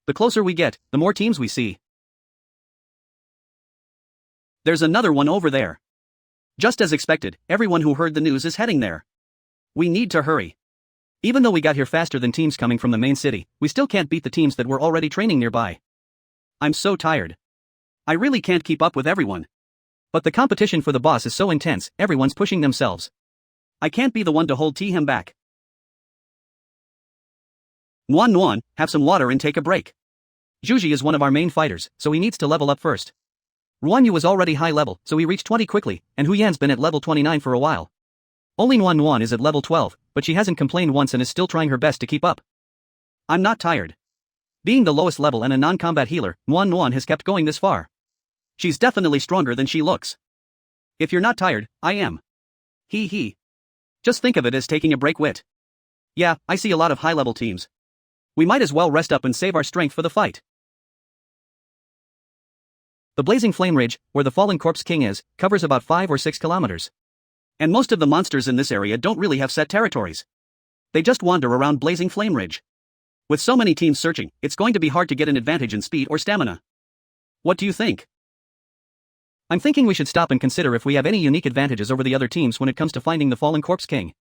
The closer we get, the more teams we see. There's another one over there. Just as expected, everyone who heard the news is heading there. We need to hurry. Even though we got here faster than teams coming from the main city, we still can't beat the teams that were already training nearby. I'm so tired. I really can't keep up with everyone. But the competition for the boss is so intense, everyone's pushing themselves. I can't be the one to hold him back. Nuan, have some water and take a break. Zhuji is one of our main fighters, so he needs to level up first. Ruan Yu was already high level, so he reached 20 quickly, and Hu Yan's been at level 29 for a while. Only Nuan is at level 12, but she hasn't complained once and is still trying her best to keep up. I'm not tired. Being the lowest level and a non-combat healer, Nuan has kept going this far. She's definitely stronger than she looks. If you're not tired, I am. Hee. Just think of it as taking a break wit. Yeah, I see a lot of high-level teams. We might as well rest up and save our strength for the fight. The Blazing Flame Ridge, where the Fallen Corpse King is, covers about 5 or 6 kilometers. And most of the monsters in this area don't really have set territories. They just wander around Blazing Flame Ridge. With so many teams searching, it's going to be hard to get an advantage in speed or stamina. What do you think? I'm thinking we should stop and consider if we have any unique advantages over the other teams when it comes to finding the Fallen Corpse King.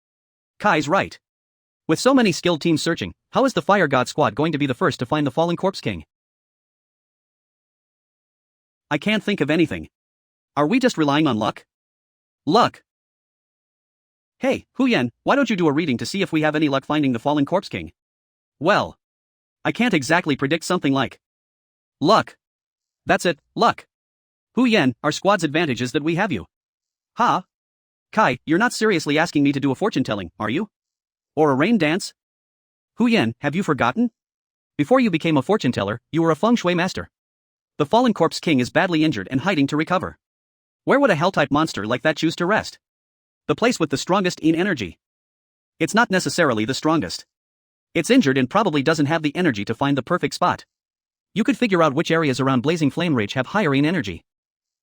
Kai's right. With so many skilled teams searching, how is the Fire God squad going to be the first to find the Fallen Corpse King? I can't think of anything. Are we just relying on luck? Luck? Hey, Hu Yan, why don't you do a reading to see if we have any luck finding the Fallen Corpse King? Well, I can't exactly predict something like luck. That's it, luck. Hu Yen, our squad's advantage is that we have you. Ha? Kai, you're not seriously asking me to do a fortune-telling, are you? Or a rain dance? Hu Yen, have you forgotten? Before you became a fortune-teller, you were a feng shui master. The fallen corpse king is badly injured and hiding to recover. Where would a hell-type monster like that choose to rest? The place with the strongest yin energy. It's not necessarily the strongest. It's injured and probably doesn't have the energy to find the perfect spot. You could figure out which areas around Blazing Flame Rage have higher yin energy.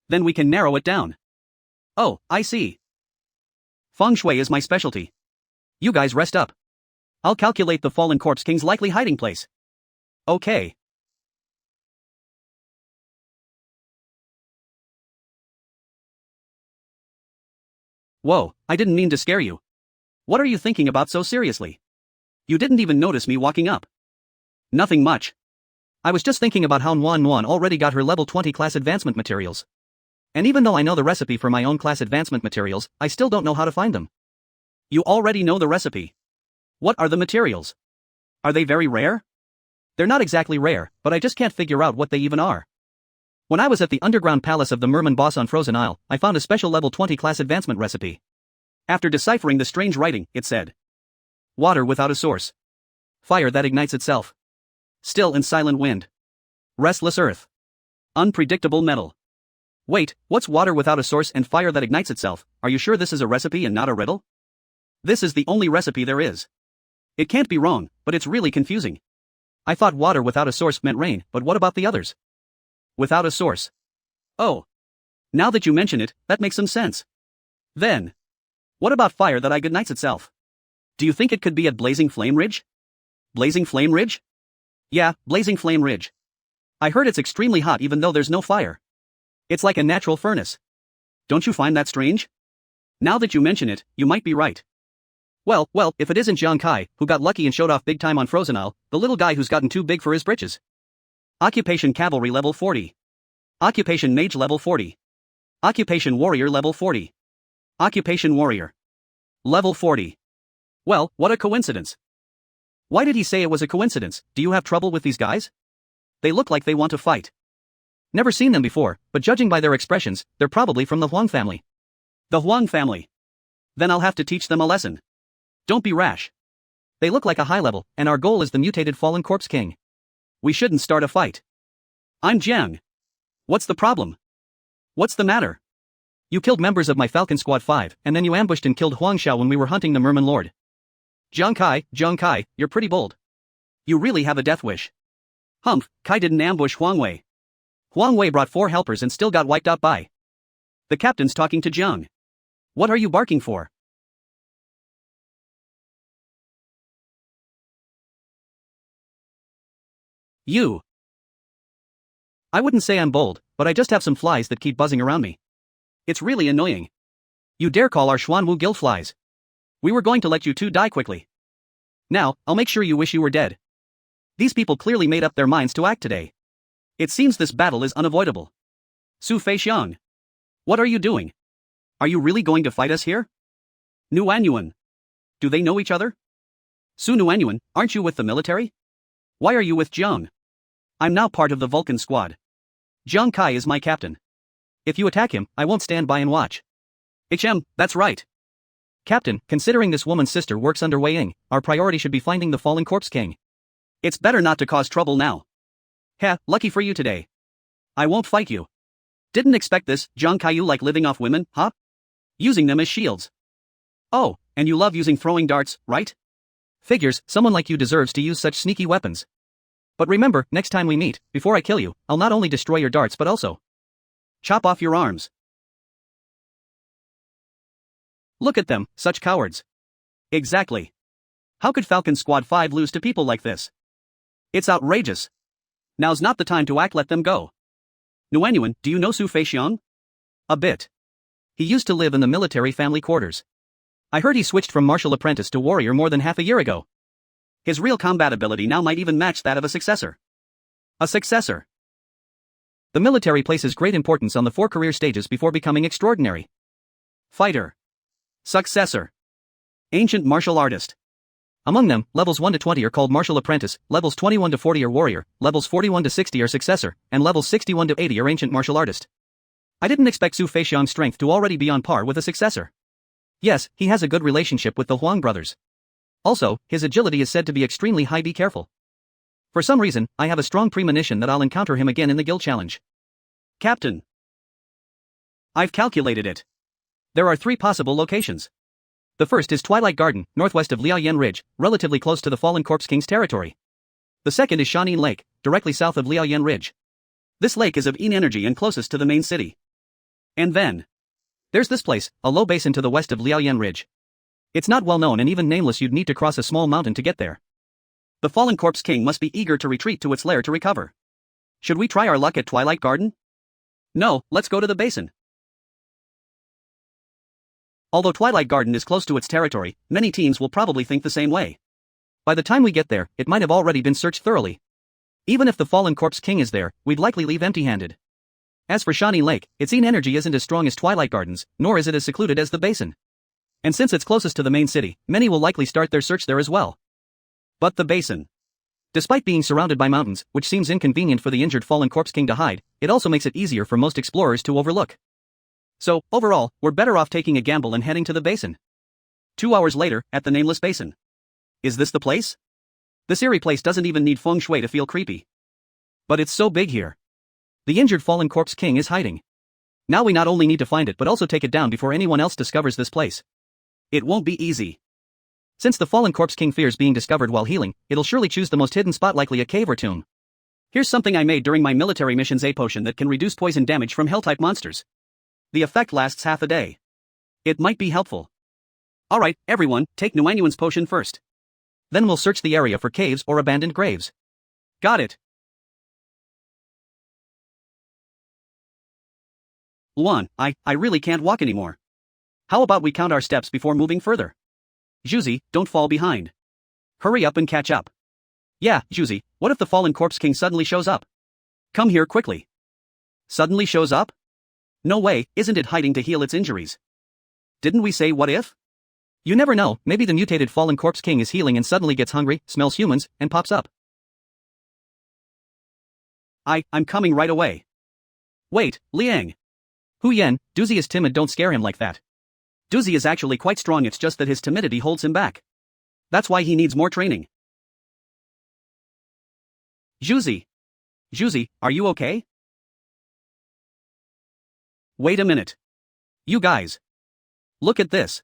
Then we can narrow it down. Oh, I see. Feng shui is my specialty. You guys rest up. I'll calculate the fallen corpse king's likely hiding place. Okay. Whoa, I didn't mean to scare you. What are you thinking about so seriously? You didn't even notice me walking up. Nothing much. I was just thinking about how Nuan already got her level 20 class advancement materials. And even though I know the recipe for my own class advancement materials, I still don't know how to find them. You already know the recipe. What are the materials? Are they very rare? They're not exactly rare, but I just can't figure out what they even are. When I was at the underground palace of the Merman boss on Frozen Isle, I found a special level 20 class advancement recipe. After deciphering the strange writing, it said: water without a source. Fire that ignites itself. Still and silent wind. Restless earth. Unpredictable metal. Wait, what's water without a source and fire that ignites itself? Are you sure this is a recipe and not a riddle? This is the only recipe there is. It can't be wrong, but it's really confusing. I thought water without a source meant rain, but what about the others? Without a source. Oh. Now that you mention it, that makes some sense. Then, what about fire that ignites itself? Do you think it could be at Blazing Flame Ridge? Blazing Flame Ridge? Yeah, Blazing Flame Ridge. I heard it's extremely hot even though there's no fire. It's like a natural furnace. Don't you find that strange? Now that you mention it, you might be right. Well, if it isn't Jiang Kai, who got lucky and showed off big time on Frozen Isle, the little guy who's gotten too big for his britches. Occupation Cavalry level 40. Occupation Mage level 40. Occupation Warrior level 40. Occupation Warrior. Level 40. Well, what a coincidence. Why did he say it was a coincidence? Do you have trouble with these guys? They look like they want to fight. Never seen them before, but judging by their expressions, they're probably from the Huang family. The Huang family. Then I'll have to teach them a lesson. Don't be rash. They look like a high level, and our goal is the mutated fallen corpse king. We shouldn't start a fight. I'm Jiang. What's the problem? What's the matter? You killed members of my Falcon Squad 5, and then you ambushed and killed Huang Xiao when we were hunting the Merman Lord. Jiang Kai, you're pretty bold. You really have a death wish. Humph, Kai didn't ambush Huang Wei. Huang Wei brought 4 helpers and still got wiped out by. The captain's talking to Jiang. What are you barking for? You. I wouldn't say I'm bold, but I just have some flies that keep buzzing around me. It's really annoying. You dare call our Xuanwu Guild flies? We were going to let you two die quickly. Now, I'll make sure you wish you were dead. These people clearly made up their minds to act today. It seems this battle is unavoidable. Su Feixiang. What are you doing? Are you really going to fight us here? Nuanyuan. Do they know each other? Su Nuanyuan, aren't you with the military? Why are you with Jiang? I'm now part of the Vulcan squad. Jiang Kai is my captain. If you attack him, I won't stand by and watch. HM, that's right. Captain, considering this woman's sister works under Wei Ying, our priority should be finding the fallen corpse king. It's better not to cause trouble now. Heh, lucky for you today. I won't fight you. Didn't expect this, Jiang Kai. You like living off women, huh? Using them as shields. Oh, and you love using throwing darts, right? Figures, someone like you deserves to use such sneaky weapons. But remember, next time we meet, before I kill you, I'll not only destroy your darts but also chop off your arms. Look at them, such cowards. Exactly. How could Falcon Squad 5 lose to people like this? It's outrageous. Now's not the time to act, let them go. Nuanyuan, do you know Su Feixiang? A bit. He used to live in the military family quarters. I heard he switched from martial apprentice to warrior more than half a year ago. His real combat ability now might even match that of a successor. A successor. The military places great importance on the 4 career stages before becoming extraordinary. Fighter. Successor. Ancient martial artist. Among them, levels 1 to 20 are called Martial Apprentice, levels 21 to 40 are Warrior, levels 41 to 60 are Successor, and levels 61 to 80 are Ancient Martial Artist. I didn't expect Su Feixiang's strength to already be on par with a Successor. Yes, he has a good relationship with the Huang brothers. Also, his agility is said to be extremely high. Be careful. For some reason, I have a strong premonition that I'll encounter him again in the guild challenge. Captain. I've calculated it. There are 3 possible locations. The first is Twilight Garden, northwest of Liaoyan Ridge, relatively close to the Fallen Corpse King's territory. The second is Shanin Lake, directly south of Liaoyan Ridge. This lake is of Yin energy and closest to the main city. And then there's this place, a low basin to the west of Liaoyan Ridge. It's not well known and even nameless. You'd need to cross a small mountain to get there. The Fallen Corpse King must be eager to retreat to its lair to recover. Should we try our luck at Twilight Garden? No, let's go to the basin. Although Twilight Garden is close to its territory, many teams will probably think the same way. By the time we get there, it might have already been searched thoroughly. Even if the Fallen Corpse King is there, we'd likely leave empty-handed. As for Shanin Lake, its Yin energy isn't as strong as Twilight Garden's, nor is it as secluded as the basin. And since it's closest to the main city, many will likely start their search there as well. But the basin. Despite being surrounded by mountains, which seems inconvenient for the injured Fallen Corpse King to hide, it also makes it easier for most explorers to overlook. So, overall, we're better off taking a gamble and heading to the basin. 2 hours later, at the nameless basin. Is this the place? This eerie place doesn't even need feng shui to feel creepy. But it's so big here. The injured Fallen Corpse King is hiding. Now we not only need to find it but also take it down before anyone else discovers this place. It won't be easy. Since the Fallen Corpse King fears being discovered while healing, it'll surely choose the most hidden spot, likely a cave or tomb. Here's something I made during my military missions: a potion that can reduce poison damage from hell-type monsters. The effect lasts half a day. It might be helpful. Alright, everyone, take Nuanyuan's potion first. Then we'll search the area for caves or abandoned graves. Got it. Luan, I really can't walk anymore. How about we count our steps before moving further? Zhuzi, don't fall behind. Hurry up and catch up. Yeah, Zhuzi, what if the Fallen Corpse King suddenly shows up? Come here quickly. Suddenly shows up? No way, isn't it hiding to heal its injuries? Didn't we say what if? You never know, maybe the mutated Fallen Corpse King is healing and suddenly gets hungry, smells humans, and pops up. I'm coming right away. Wait, Liang. Hu Yan, Duzi is timid, don't scare him like that. Duzi is actually quite strong, it's just that his timidity holds him back. That's why he needs more training. Zhuzi. Zhuzi, are you okay? Wait a minute. You guys. Look at this.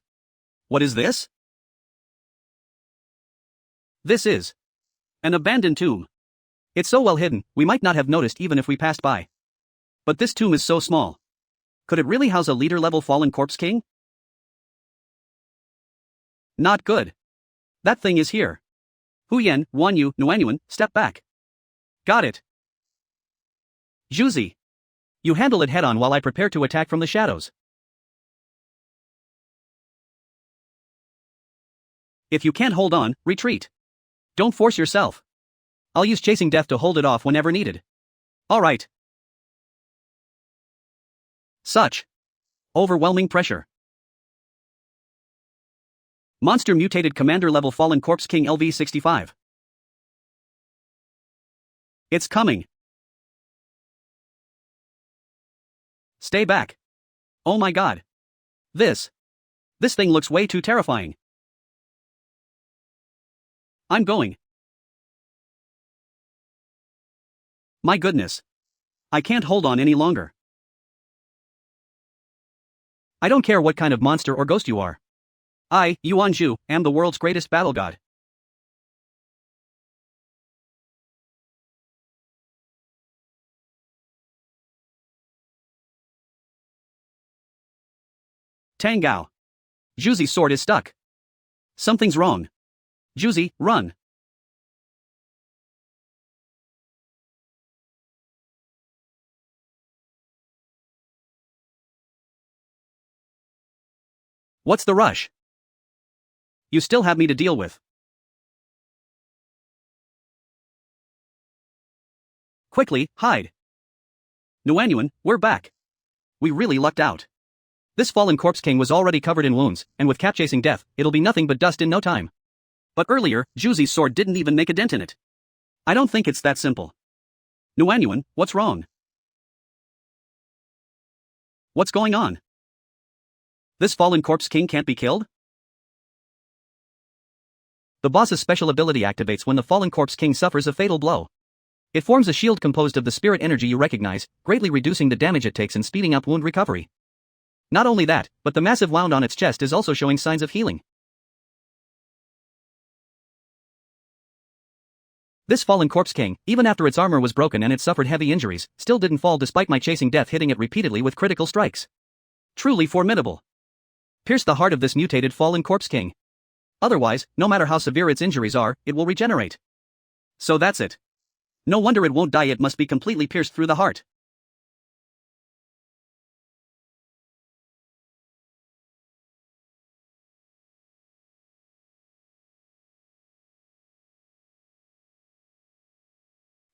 What is this? This is an abandoned tomb. It's so well hidden, we might not have noticed even if we passed by. But this tomb is so small. Could it really house a leader-level Fallen Corpse King? Not good. That thing is here. Hu Yan, Wan Yu, Nuanyuan, step back. Got it. Zhuzi. You handle it head-on while I prepare to attack from the shadows. If you can't hold on, retreat. Don't force yourself. I'll use Chasing Death to hold it off whenever needed. Alright. Such overwhelming pressure. Monster mutated commander level Fallen Corpse King LV-65. It's coming. Stay back. Oh my god. This thing looks way too terrifying. I'm going. My goodness. I can't hold on any longer. I don't care what kind of monster or ghost you are. I, Yuan Zhu, am the world's greatest battle god. Tangao. Zhuzi's sword is stuck. Something's wrong. Zhuzi, run. What's the rush? You still have me to deal with. Quickly, hide. Nuanyuan, we're back. We really lucked out. This Fallen Corpse King was already covered in wounds, and with Cap Chasing Death, it'll be nothing but dust in no time. But earlier, Juzi's sword didn't even make a dent in it. I don't think it's that simple. Nuanyuan, what's wrong? What's going on? This fallen corpse king can't be killed? The boss's special ability activates when the fallen corpse king suffers a fatal blow. It forms a shield composed of the spirit energy you recognize, greatly reducing the damage it takes and speeding up wound recovery. Not only that, but the massive wound on its chest is also showing signs of healing. This fallen corpse king, even after its armor was broken and it suffered heavy injuries, still didn't fall despite my chasing death hitting it repeatedly with critical strikes. Truly formidable. Pierce the heart of this mutated fallen corpse king. Otherwise, no matter how severe its injuries are, it will regenerate. So that's it. No wonder it won't die, it must be completely pierced through the heart.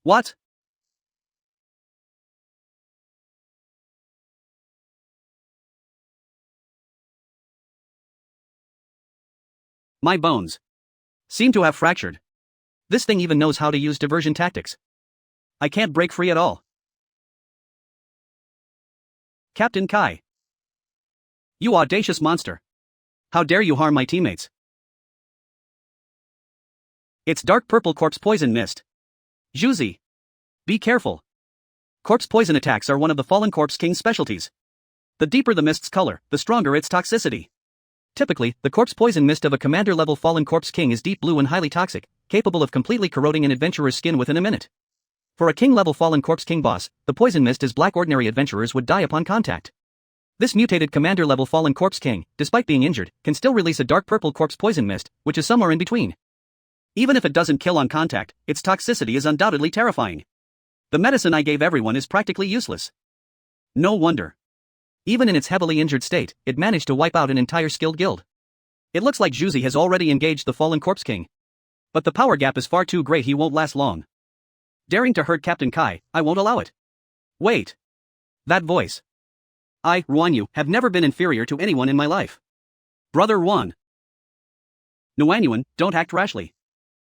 What? My bones seem to have fractured. This thing even knows how to use diversion tactics. I can't break free at all. Captain Kai. You audacious monster. How dare you harm my teammates? It's dark purple corpse poison mist. Juzi. Be careful. Corpse poison attacks are one of the fallen corpse king's specialties. The deeper the mist's color, the stronger its toxicity. Typically, the corpse poison mist of a commander-level fallen corpse king is deep blue and highly toxic, capable of completely corroding an adventurer's skin within a minute. For a king-level fallen corpse king boss, the poison mist is black. Ordinary adventurers would die upon contact. This mutated commander-level fallen corpse king, despite being injured, can still release a dark purple corpse poison mist, which is somewhere in between. Even if it doesn't kill on contact, its toxicity is undoubtedly terrifying. The medicine I gave everyone is practically useless. No wonder. Even in its heavily injured state, it managed to wipe out an entire skilled guild. It looks like Juzi has already engaged the fallen corpse king. But the power gap is far too great, he won't last long. Daring to hurt Captain Kai, I won't allow it. Wait. That voice. I, Ruanyu, have never been inferior to anyone in my life. Brother Ruan. Nuanyuan, don't act rashly.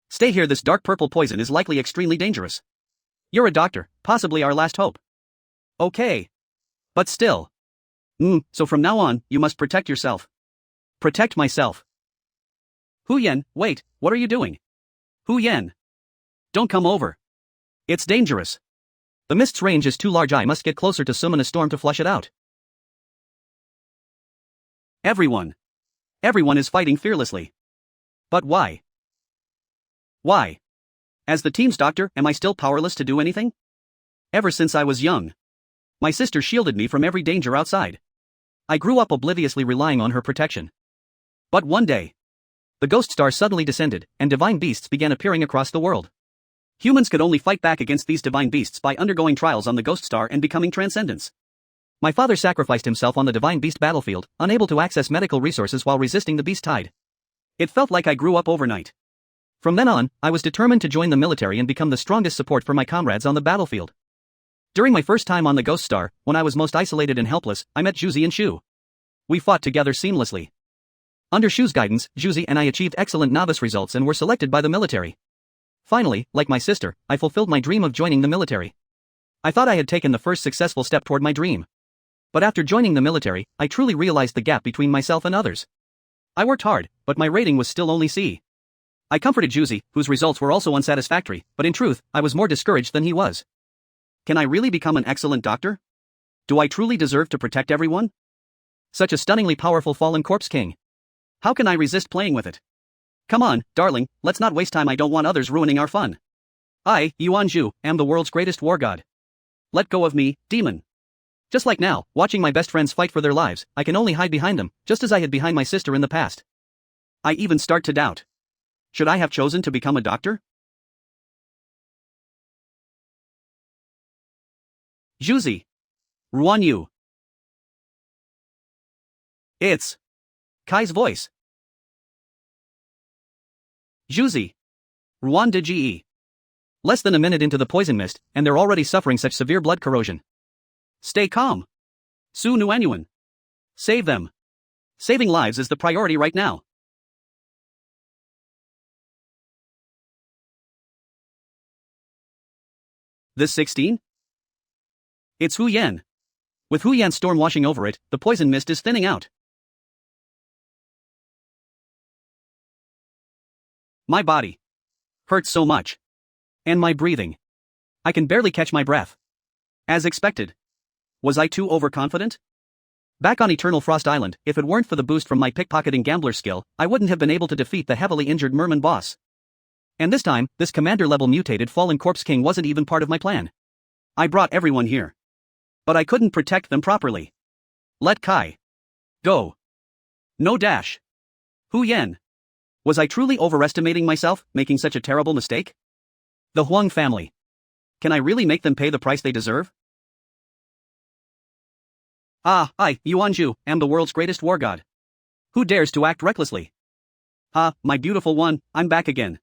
Stay here, this dark purple poison is likely extremely dangerous. You're a doctor, possibly our last hope. Okay. But still. So from now on, you must protect yourself. Protect myself. Hu Yen, wait, what are you doing? Hu Yen. Don't come over. It's dangerous. The mist's range is too large, I must get closer to summon a storm to flush it out. Everyone is fighting fearlessly. But why? Why? As the team's doctor, am I still powerless to do anything? Ever since I was young, my sister shielded me from every danger outside. I grew up obliviously relying on her protection. But one day, the ghost star suddenly descended, and divine beasts began appearing across the world. Humans could only fight back against these divine beasts by undergoing trials on the ghost star and becoming transcendents. My father sacrificed himself on the divine beast battlefield, unable to access medical resources while resisting the beast tide. It felt like I grew up overnight. From then on, I was determined to join the military and become the strongest support for my comrades on the battlefield. During my first time on the Ghost Star, when I was most isolated and helpless, I met Juzi and Shu. We fought together seamlessly. Under Shu's guidance, Juzi and I achieved excellent novice results and were selected by the military. Finally, like my sister, I fulfilled my dream of joining the military. I thought I had taken the first successful step toward my dream. But after joining the military, I truly realized the gap between myself and others. I worked hard, but my rating was still only C. I comforted Juzi, whose results were also unsatisfactory, but in truth, I was more discouraged than he was. Can I really become an excellent doctor? Do I truly deserve to protect everyone? Such a stunningly powerful fallen corpse king. How can I resist playing with it? Come on, darling, let's not waste time, I don't want others ruining our fun. I, Yuan Zhu, am the world's greatest war god. Let go of me, demon. Just like now, watching my best friends fight for their lives, I can only hide behind them, just as I hid behind my sister in the past. I even start to doubt. Should I have chosen to become a doctor? Juzi. Ruanyu. It's Kai's voice. Juzi. Ruan de Ge. Less than a minute into the poison mist, and they're already suffering such severe blood corrosion. Stay calm. Su Nuanyuan. Save them. Saving lives is the priority right now. This 16? It's Hu Yan. With Hu Yan's storm washing over it, the poison mist is thinning out. My body hurts so much. And my breathing. I can barely catch my breath. As expected. Was I too overconfident? Back on Eternal Frost Island, if it weren't for the boost from my pickpocketing gambler skill, I wouldn't have been able to defeat the heavily injured merman boss. And this time, this commander-level mutated fallen corpse king wasn't even part of my plan. I brought everyone here. But I couldn't protect them properly. Let Kai go. No dash. Hu Yan. Was I truly overestimating myself, making such a terrible mistake? The Huang family. Can I really make them pay the price they deserve? I, Yuanju, am the world's greatest war god. Who dares to act recklessly? My beautiful one, I'm back again.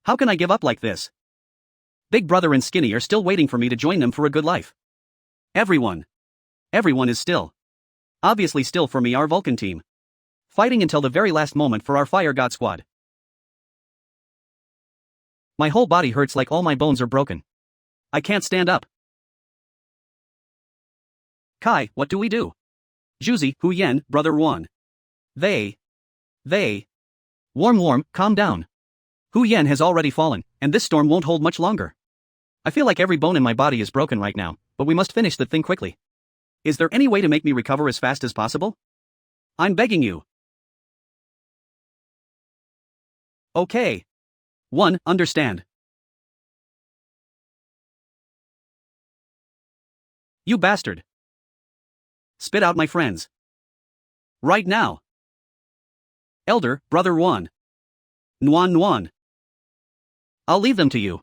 How can I give up like this? Big Brother and Skinny are still waiting for me to join them for a good life. Everyone is still. Obviously still for me, our Vulcan team. Fighting until the very last moment for our Fire God squad. My whole body hurts like all my bones are broken. I can't stand up. Kai, what do we do? Juzi, Hu Yan, Brother Wan. They. Warm, calm down. Hu Yan has already fallen, and this storm won't hold much longer. I feel like every bone in my body is broken right now, but we must finish the thing quickly. Is there any way to make me recover as fast as possible? I'm begging you. Okay. 1. Understand. You bastard. Spit out my friends. Right now. Elder, Brother Wan. Nuan. I'll leave them to you.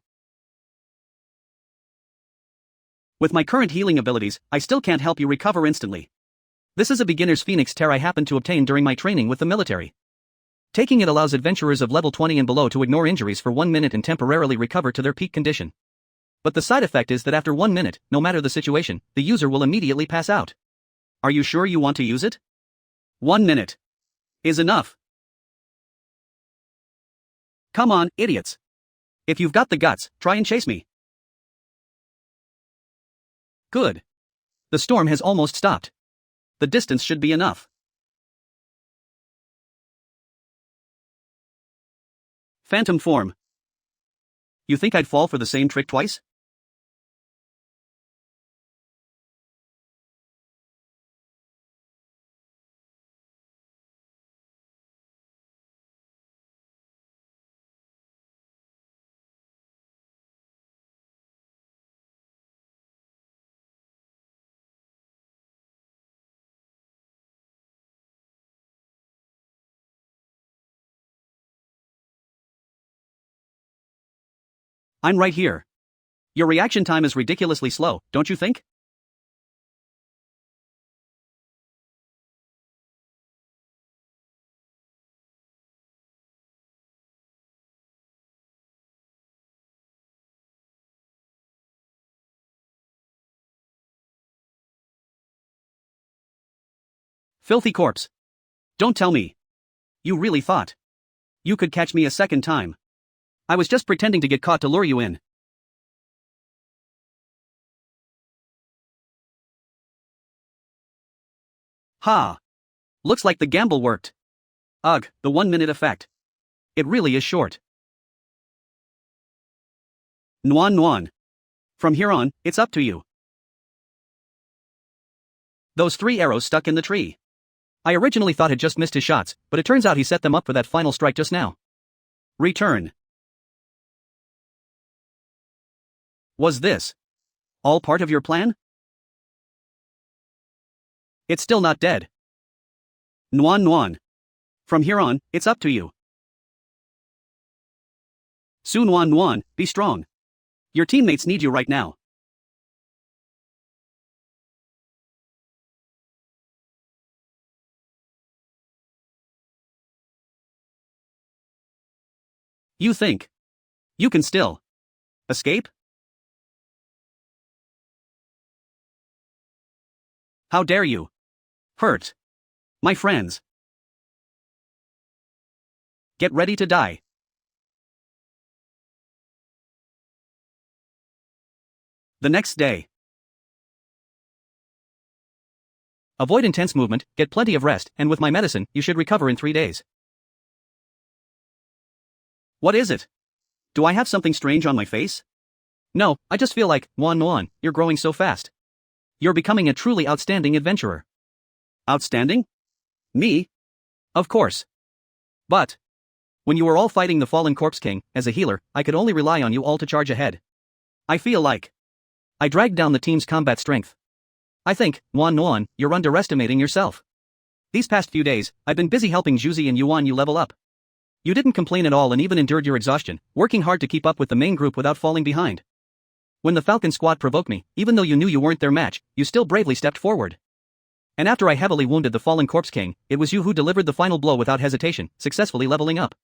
With my current healing abilities, I still can't help you recover instantly. This is a beginner's Phoenix tear I happened to obtain during my training with the military. Taking it allows adventurers of level 20 and below to ignore injuries for 1 minute and temporarily recover to their peak condition. But the side effect is that after 1 minute, no matter the situation, the user will immediately pass out. Are you sure you want to use it? 1 minute is enough. Come on, idiots. If you've got the guts, try and chase me. Good. The storm has almost stopped. The distance should be enough. Phantom form. You think I'd fall for the same trick twice? I'm right here. Your reaction time is ridiculously slow, don't you think? Filthy corpse. Don't tell me. You really thought you could catch me a second time. I was just pretending to get caught to lure you in. Ha! Looks like the gamble worked. Ugh, the 1 minute effect. It really is short. Nuan. From here on, it's up to you. Those 3 arrows stuck in the tree. I originally thought had just missed his shots, but it turns out he set them up for that final strike just now. Return. Was this all part of your plan? It's still not dead. Nuan. From here on, it's up to you. Su Nuan, be strong. Your teammates need you right now. You think you can still escape? How dare you hurt my friends? Get ready to die. The next day. Avoid intense movement, get plenty of rest, and with my medicine, you should recover in 3 days. What is it? Do I have something strange on my face? No, I just feel like, Wan, you're growing so fast. You're becoming a truly outstanding adventurer. Outstanding? Me? Of course. But when you were all fighting the fallen Corpse King, as a healer, I could only rely on you all to charge ahead. I feel like I dragged down the team's combat strength. I think, Wan, you're underestimating yourself. These past few days, I've been busy helping Juzi and Yuan you level up. You didn't complain at all and even endured your exhaustion, working hard to keep up with the main group without falling behind. When the Falcon Squad provoked me, even though you knew you weren't their match, you still bravely stepped forward. And after I heavily wounded the fallen Corpse King, it was you who delivered the final blow without hesitation, successfully leveling up.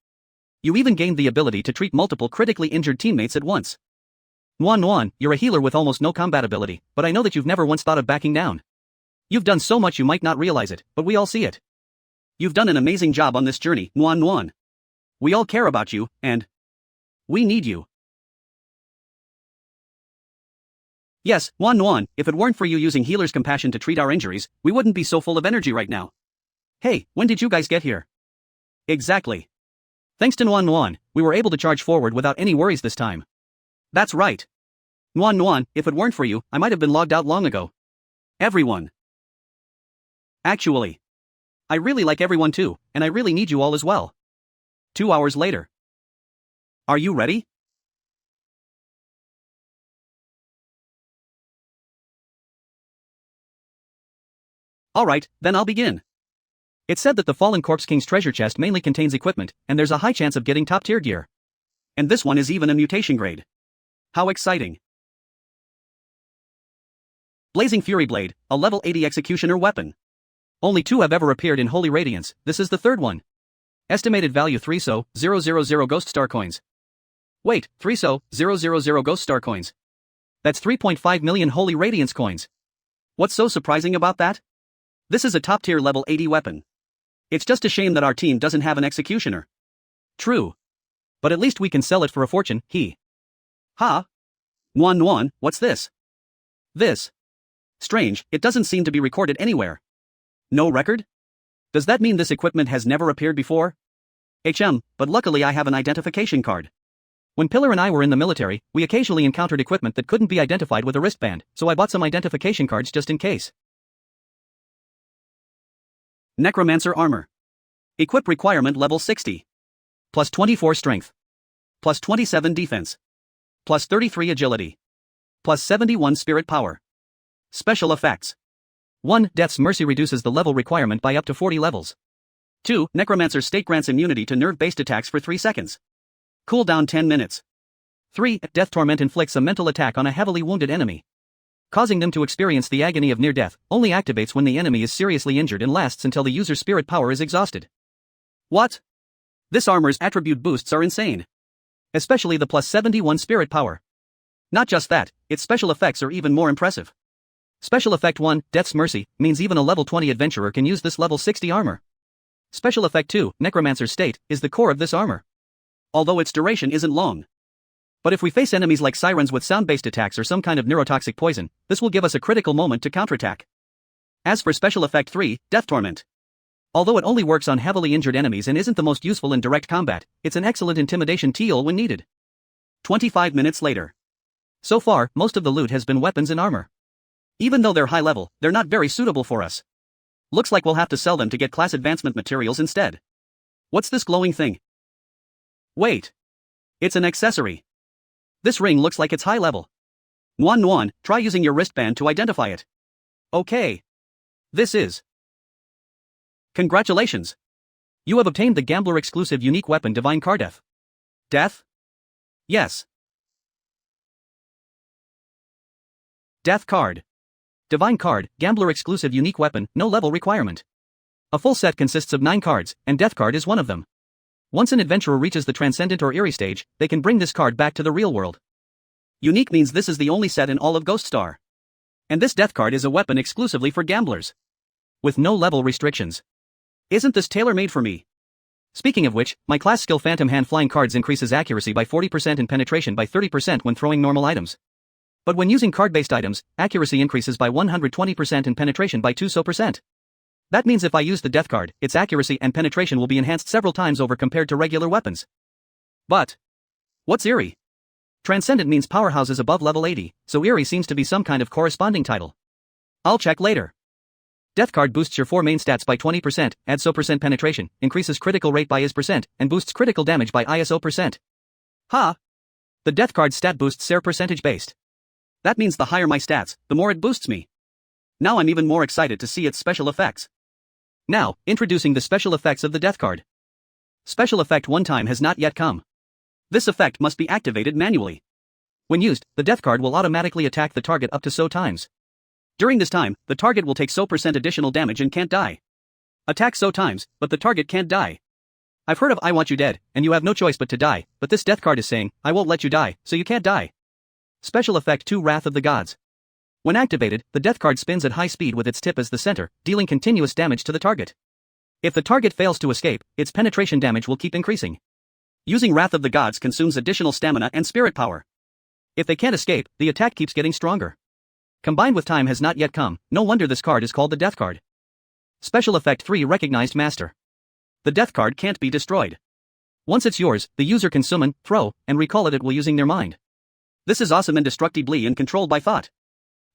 You even gained the ability to treat multiple critically injured teammates at once. Wan, you're a healer with almost no combat ability, but I know that you've never once thought of backing down. You've done so much you might not realize it, but we all see it. You've done an amazing job on this journey, Wan. We all care about you, and we need you. Yes, Wan, if it weren't for you using healer's compassion to treat our injuries, we wouldn't be so full of energy right now. Hey, when did you guys get here? Exactly. Thanks to Wan, we were able to charge forward without any worries this time. That's right. Wan, if it weren't for you, I might have been logged out long ago. Everyone. Actually, I really like everyone too, and I really need you all as well. 2 hours later. Are you ready? Alright, then I'll begin. It's said that the Fallen Corpse King's treasure chest mainly contains equipment, and there's a high chance of getting top-tier gear. And this one is even a mutation grade. How exciting. Blazing Fury Blade, a level 80 executioner weapon. Only 2 have ever appeared in Holy Radiance, this is the 3rd one. Estimated value 3 so, 000 Ghost Star Coins. Wait, 3 so, 000 Ghost Star Coins. That's 3.5 million Holy Radiance coins. What's so surprising about that? This is a top-tier level 80 weapon. It's just a shame that our team doesn't have an executioner. True. But at least we can sell it for a fortune, Huh? Wan, what's this? This. Strange, it doesn't seem to be recorded anywhere. No record? Does that mean this equipment has never appeared before? But luckily I have an identification card. When Pillar and I were in the military, we occasionally encountered equipment that couldn't be identified with a wristband, so I bought some identification cards just in case. Necromancer Armor. Equip requirement level 60. Plus 24 strength. Plus 27 defense. Plus 33 agility. Plus 71 spirit power. Special effects. 1. Death's Mercy reduces the level requirement by up to 40 levels. 2. Necromancer's State grants immunity to nerve-based attacks for 3 seconds. Cooldown 10 minutes. 3. Death Torment inflicts a mental attack on a heavily wounded enemy, causing them to experience the agony of near death, only activates when the enemy is seriously injured and lasts until the user's spirit power is exhausted. What? This armor's attribute boosts are insane. Especially the plus 71 spirit power. Not just that, its special effects are even more impressive. Special effect 1, Death's Mercy, means even a level 20 adventurer can use this level 60 armor. Special effect 2, Necromancer's State, is the core of this armor, although its duration isn't long. But if we face enemies like sirens with sound-based attacks or some kind of neurotoxic poison, this will give us a critical moment to counterattack. As for Special Effect 3, Death Torment. Although it only works on heavily injured enemies and isn't the most useful in direct combat, it's an excellent intimidation tool when needed. 25 minutes later. So far, most of the loot has been weapons and armor. Even though they're high level, they're not very suitable for us. Looks like we'll have to sell them to get class advancement materials instead. What's this glowing thing? Wait. It's an accessory. This ring looks like it's high level. Wan, try using your wristband to identify it. Okay. This is. Congratulations. You have obtained the Gambler exclusive unique weapon Divine Card. Death? Yes. Death Card. Divine Card, Gambler exclusive unique weapon, no level requirement. A full set consists of 9 cards, and Death Card is one of them. Once an adventurer reaches the Transcendent or Eerie stage, they can bring this card back to the real world. Unique means this is the only set in all of Ghost Star. And this Death Card is a weapon exclusively for gamblers, with no level restrictions. Isn't this tailor-made for me? Speaking of which, my class skill Phantom Hand Flying cards increases accuracy by 40% and penetration by 30% when throwing normal items. But when using card-based items, accuracy increases by 120% and penetration by 2%. That means if I use the death card, its accuracy and penetration will be enhanced several times over compared to regular weapons. But what's Eerie? Transcendent means powerhouses above level 80, so Eerie seems to be some kind of corresponding title. I'll check later. Death card boosts your 4 main stats by 20%, adds % penetration, increases critical rate by %, and boosts critical damage by ISO %. Ha! The death card stat boosts SAR percentage based. That means the higher my stats, the more it boosts me. Now I'm even more excited to see its special effects. Now, introducing the special effects of the death card. Special effect 1 time has not yet come. This effect must be activated manually. When used, the death card will automatically attack the target up to so times. During this time, the target will take so % additional damage and can't die. Attack so times, but the target can't die. I've heard of I want you dead, and you have no choice but to die, but this death card is saying, I won't let you die, so you can't die. Special effect 2 Wrath of the Gods. When activated, the death card spins at high speed with its tip as the center, dealing continuous damage to the target. If the target fails to escape, its penetration damage will keep increasing. Using Wrath of the Gods consumes additional stamina and spirit power. If they can't escape, the attack keeps getting stronger. Combined with time has not yet come, no wonder this card is called the death card. Special effect 3 Recognized Master. The death card can't be destroyed. Once it's yours, the user can summon, throw, and recall it while using their mind. This is awesome and destructibly and controlled by thought.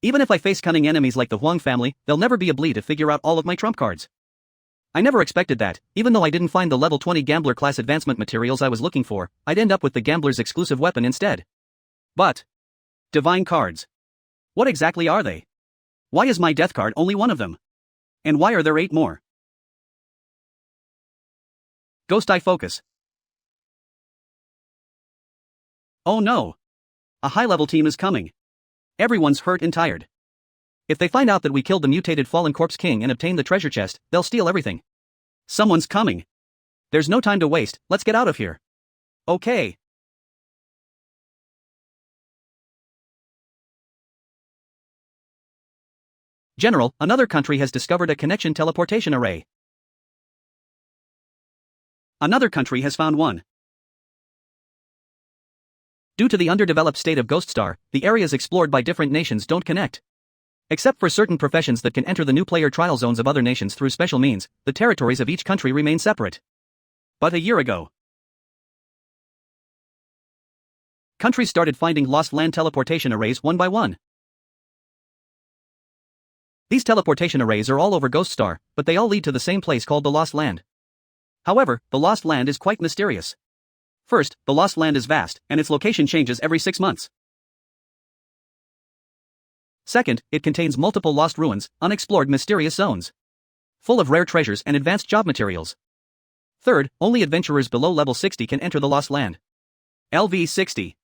Even if I face cunning enemies like the Huang family, they'll never be able to figure out all of my trump cards. I never expected that, even though I didn't find the level 20 Gambler class advancement materials I was looking for, I'd end up with the Gambler's exclusive weapon instead. But divine cards. What exactly are they? Why is my death card only one of them? And why are there 8 more? Ghost Eye Focus. Oh no! A high-level team is coming. Everyone's hurt and tired. If they find out that we killed the mutated Fallen Corpse King and obtained the treasure chest, they'll steal everything. Someone's coming. There's no time to waste, let's get out of here. Okay. General, another country has discovered a connection teleportation array. Another country has found one. Due to the underdeveloped state of Ghost Star, the areas explored by different nations don't connect. Except for certain professions that can enter the new player trial zones of other nations through special means, the territories of each country remain separate. But a year ago, countries started finding lost land teleportation arrays one by one. These teleportation arrays are all over Ghost Star, but they all lead to the same place called the Lost Land. However, the Lost Land is quite mysterious. First, the Lost Land is vast, and its location changes every 6 months. Second, it contains multiple lost ruins, unexplored mysterious zones, full of rare treasures and advanced job materials. Third, only adventurers below level 60 can enter the Lost Land. LV 60.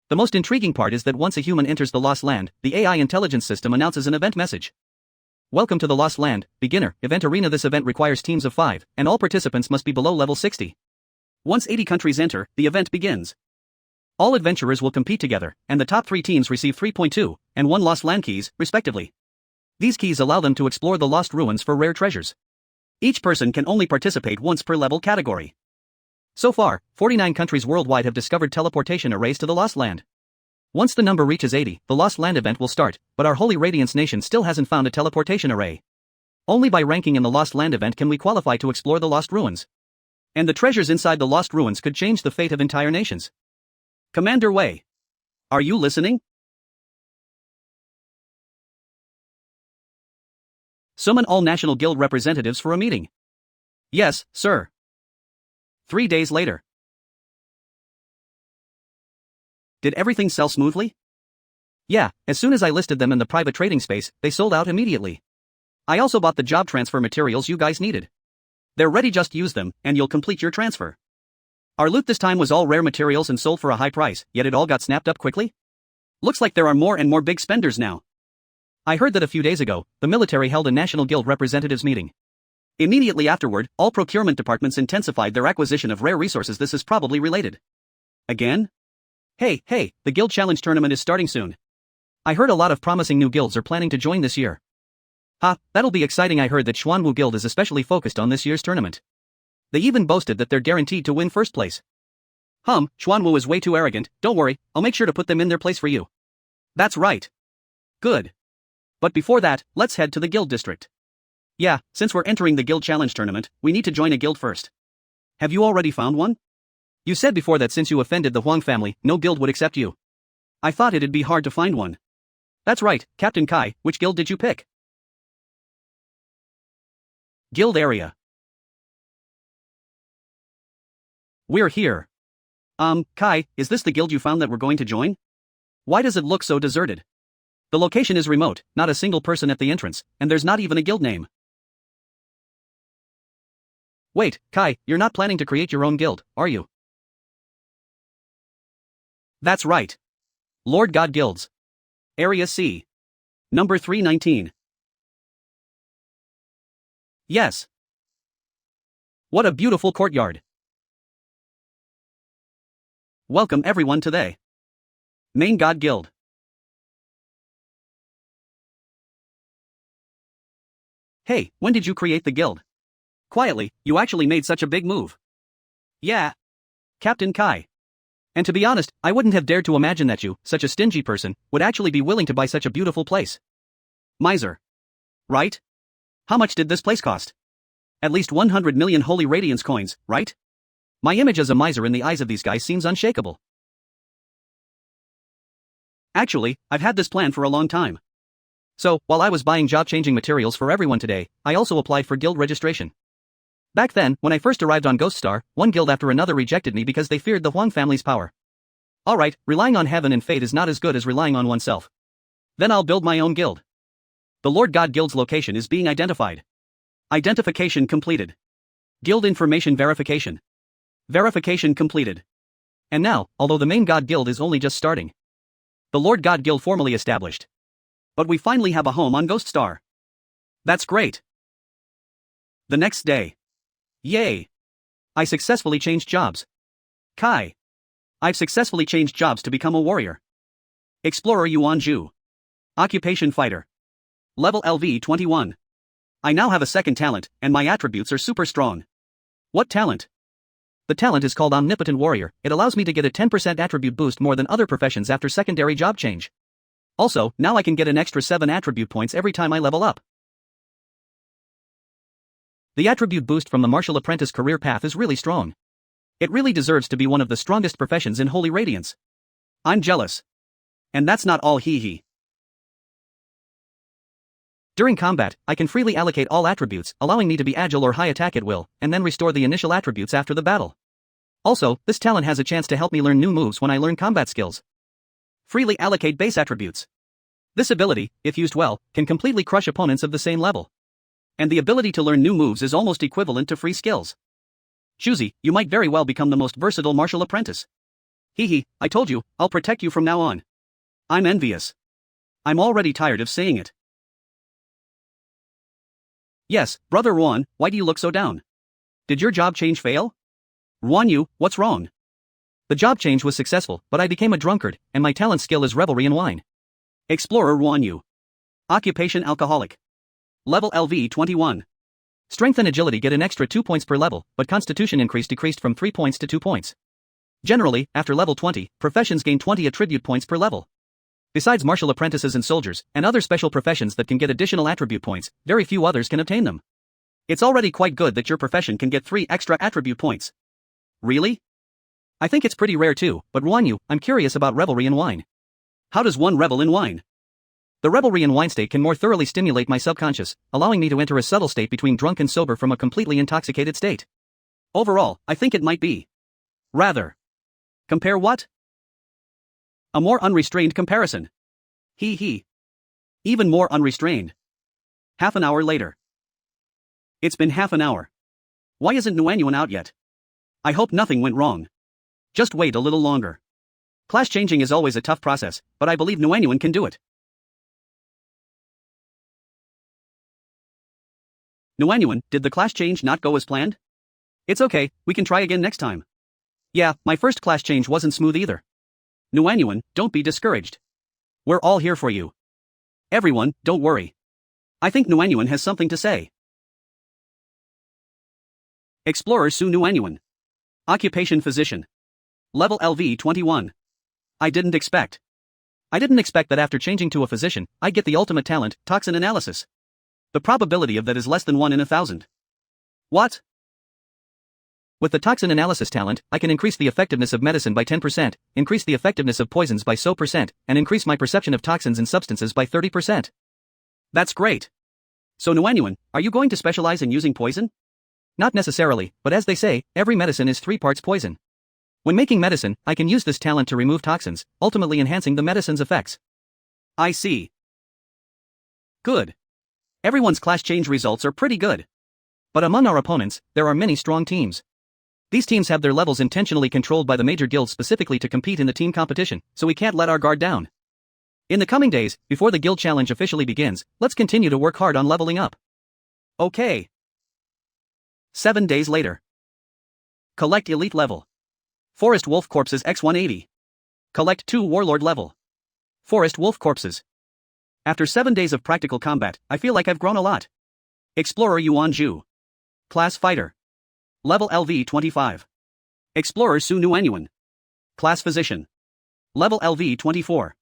The most intriguing part is that once a human enters the Lost Land, the AI intelligence system announces an event message. Welcome to the Lost Land, beginner, event arena. This event requires teams of 5, and all participants must be below level 60. Once 80 countries enter, the event begins. All adventurers will compete together, and the top 3 teams receive 3.2 and 1 Lost Land keys, respectively. These keys allow them to explore the lost ruins for rare treasures. Each person can only participate once per level category. So far, 49 countries worldwide have discovered teleportation arrays to the Lost Land. Once the number reaches 80, the Lost Land event will start, but our Holy Radiance nation still hasn't found a teleportation array. Only by ranking in the Lost Land event can we qualify to explore the lost ruins. And the treasures inside the lost ruins could change the fate of entire nations. Commander Wei. Are you listening? Summon all National Guild representatives for a meeting. Yes, sir. 3 days later. Did everything sell smoothly? Yeah, as soon as I listed them in the private trading space, they sold out immediately. I also bought the job transfer materials you guys needed. They're ready, just use them, and you'll complete your transfer. Our loot this time was all rare materials and sold for a high price, yet it all got snapped up quickly? Looks like there are more and more big spenders now. I heard that a few days ago, the military held a National Guild representatives meeting. Immediately afterward, all procurement departments intensified their acquisition of rare resources. This is probably related. Again? Hey, the Guild Challenge tournament is starting soon. I heard a lot of promising new guilds are planning to join this year. Ha, that'll be exciting. I heard that Xuanwu Guild is especially focused on this year's tournament. They even boasted that they're guaranteed to win first place. Xuanwu is way too arrogant. Don't worry, I'll make sure to put them in their place for you. That's right. Good. But before that, let's head to the guild district. Yeah, since we're entering the guild challenge tournament, we need to join a guild first. Have you already found one? You said before that since you offended the Huang family, no guild would accept you. I thought it'd be hard to find one. That's right, Captain Kai, which guild did you pick? Guild area. We're here. Kai, is this the guild you found that we're going to join? Why does it look so deserted? The location is remote, not a single person at the entrance, and there's not even a guild name. Wait, Kai, you're not planning to create your own guild, are you? That's right. Lord God Guilds. Area C. Number 319. Yes. What a beautiful courtyard. Welcome everyone to the Main God Guild. Hey, when did you create the guild? Quietly, you actually made such a big move. Yeah. Captain Kai. And to be honest, I wouldn't have dared to imagine that you, such a stingy person, would actually be willing to buy such a beautiful place. Miser. Right? How much did this place cost? At least 100 million holy radiance coins, right? My image as a miser in the eyes of these guys seems unshakable. Actually, I've had this plan for a long time. So, while I was buying job-changing materials for everyone today, I also applied for guild registration. Back then, when I first arrived on Ghost Star, one guild after another rejected me because they feared the Huang family's power. Alright, relying on heaven and fate is not as good as relying on oneself. Then I'll build my own guild. The Lord God Guild's location is being identified. Identification completed. Guild information verification. Verification completed. And now, although the main God Guild is only just starting. The Lord God Guild formally established. But we finally have a home on Ghost Star. That's great. The next day. Yay! I successfully changed jobs. Kai. I've successfully changed jobs to become a warrior. Explorer Yuan Zhu. Occupation fighter. Level LV 21. I now have a second talent, and my attributes are super strong. What talent? The talent is called Omnipotent Warrior. It allows me to get a 10% attribute boost more than other professions after secondary job change. Also, now I can get an extra 7 attribute points every time I level up. The attribute boost from the martial apprentice career path is really strong. It really deserves to be one of the strongest professions in Holy Radiance. I'm jealous. And that's not all, hee. During combat, I can freely allocate all attributes, allowing me to be agile or high attack at will, and then restore the initial attributes after the battle. Also, this talent has a chance to help me learn new moves when I learn combat skills. Freely allocate base attributes. This ability, if used well, can completely crush opponents of the same level. And the ability to learn new moves is almost equivalent to free skills. Shuzi, you might very well become the most versatile martial apprentice. Hee, I told you, I'll protect you from now on. I'm envious. I'm already tired of saying it. Yes, Brother Ruan, why do you look so down? Did your job change fail? Ruan Yu, what's wrong? The job change was successful, but I became a drunkard, and my talent skill is revelry in wine. Explorer Ruan Yu. Occupation alcoholic. Level LV 21. Strength and agility get an extra 2 points per level, but constitution increase decreased from 3 points to 2 points. Generally, after level 20, professions gain 20 attribute points per level. Besides martial apprentices and soldiers, and other special professions that can get additional attribute points, very few others can obtain them. It's already quite good that your profession can get 3 extra attribute points. Really? I think it's pretty rare too, but Ruan Yu, I'm curious about revelry in wine. How does one revel in wine? The revelry in wine state can more thoroughly stimulate my subconscious, allowing me to enter a subtle state between drunk and sober from a completely intoxicated state. Overall, I think it might be. Rather. Compare what? A more unrestrained comparison. Hee. Even more unrestrained. Half an hour later. It's been half an hour. Why isn't Nuanyuan out yet? I hope nothing went wrong. Just wait a little longer. Class changing is always a tough process, but I believe Nuanyuan can do it. Nuanyuan, did the class change not go as planned? It's okay, we can try again next time. Yeah, my first class change wasn't smooth either. Nuanyuan, don't be discouraged. We're all here for you. Everyone, don't worry. I think Nuanyuan has something to say. Explorer Su Nuanyuan. Occupation Physician. Level LV 21. I didn't expect that after changing to a physician, I'd get the ultimate talent, toxin analysis. The probability of that is less than 1 in 1,000. What? With the toxin analysis talent, I can increase the effectiveness of medicine by 10%, increase the effectiveness of poisons by so %, and increase my perception of toxins and substances by 30%. That's great. So Nuanyuan, are you going to specialize in using poison? Not necessarily, but as they say, every medicine is 3 parts poison. When making medicine, I can use this talent to remove toxins, ultimately enhancing the medicine's effects. I see. Good. Everyone's class change results are pretty good. But among our opponents, there are many strong teams. These teams have their levels intentionally controlled by the major guilds specifically to compete in the team competition, so we can't let our guard down. In the coming days, before the guild challenge officially begins, let's continue to work hard on leveling up. Okay. 7 days later. Collect elite level. Forest wolf corpses x180. Collect 2 warlord level. Forest wolf corpses. After 7 days of practical combat, I feel like I've grown a lot. Explorer Yuan Zhu. Class Fighter. Level LV 25. Explorer Su Nuanyuan. Class Physician. Level LV 24.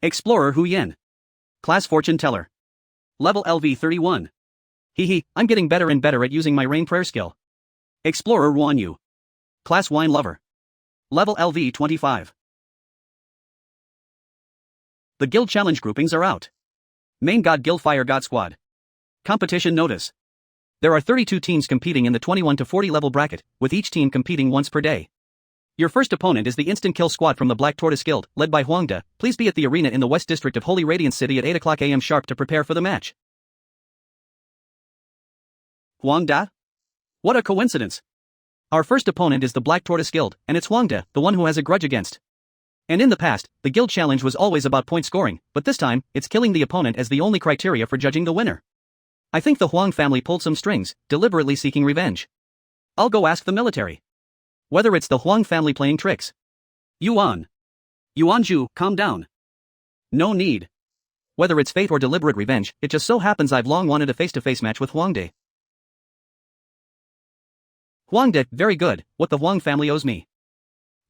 Explorer Hu Yen. Class Fortune Teller. Level LV 31. Hehe, I'm getting better and better at using my rain prayer skill. Explorer Ruan Yu. Class Wine Lover. Level LV 25. The guild challenge groupings are out. Main God Guild Fire God Squad. Competition notice. There are 32 teams competing in the 21 to 40 level bracket, with each team competing once per day. Your first opponent is the Instant Kill Squad from the Black Tortoise Guild, led by Huangda. Please be at the arena in the West District of Holy Radiance City at 8 o'clock AM sharp to prepare for the match. Huangda? What a coincidence. Our first opponent is the Black Tortoise Guild, and it's Huangda, the one who has a grudge against. And in the past, the guild challenge was always about point scoring, but this time, it's killing the opponent as the only criteria for judging the winner. I think the Huang family pulled some strings, deliberately seeking revenge. I'll go ask the military. Whether it's the Huang family playing tricks. Yuan Zhu, calm down. No need. Whether it's fate or deliberate revenge, it just so happens I've long wanted a face-to-face match with Huangde. Huangde, very good, what the Huang family owes me.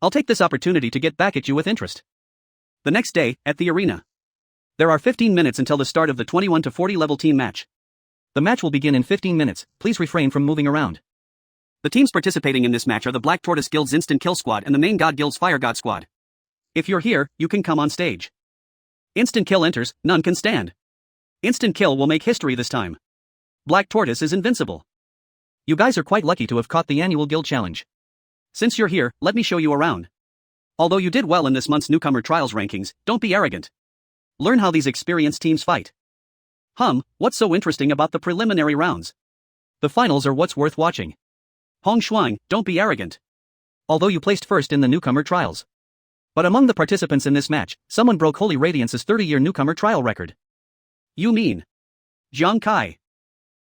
I'll take this opportunity to get back at you with interest. The next day, at the arena. There are 15 minutes until the start of the 21 to 40 level team match. The match will begin in 15 minutes, please refrain from moving around. The teams participating in this match are the Black Tortoise Guild's Instant Kill Squad and the Main God Guild's Fire God Squad. If you're here, you can come on stage. Instant Kill enters, none can stand. Instant Kill will make history this time. Black Tortoise is invincible. You guys are quite lucky to have caught the annual guild challenge. Since you're here, let me show you around. Although you did well in this month's newcomer trials rankings, don't be arrogant. Learn how these experienced teams fight. What's so interesting about the preliminary rounds? The finals are what's worth watching. Hong Shuang, don't be arrogant. Although you placed first in the newcomer trials. But among the participants in this match, someone broke Holy Radiance's 30-year newcomer trial record. You mean Jiang Kai?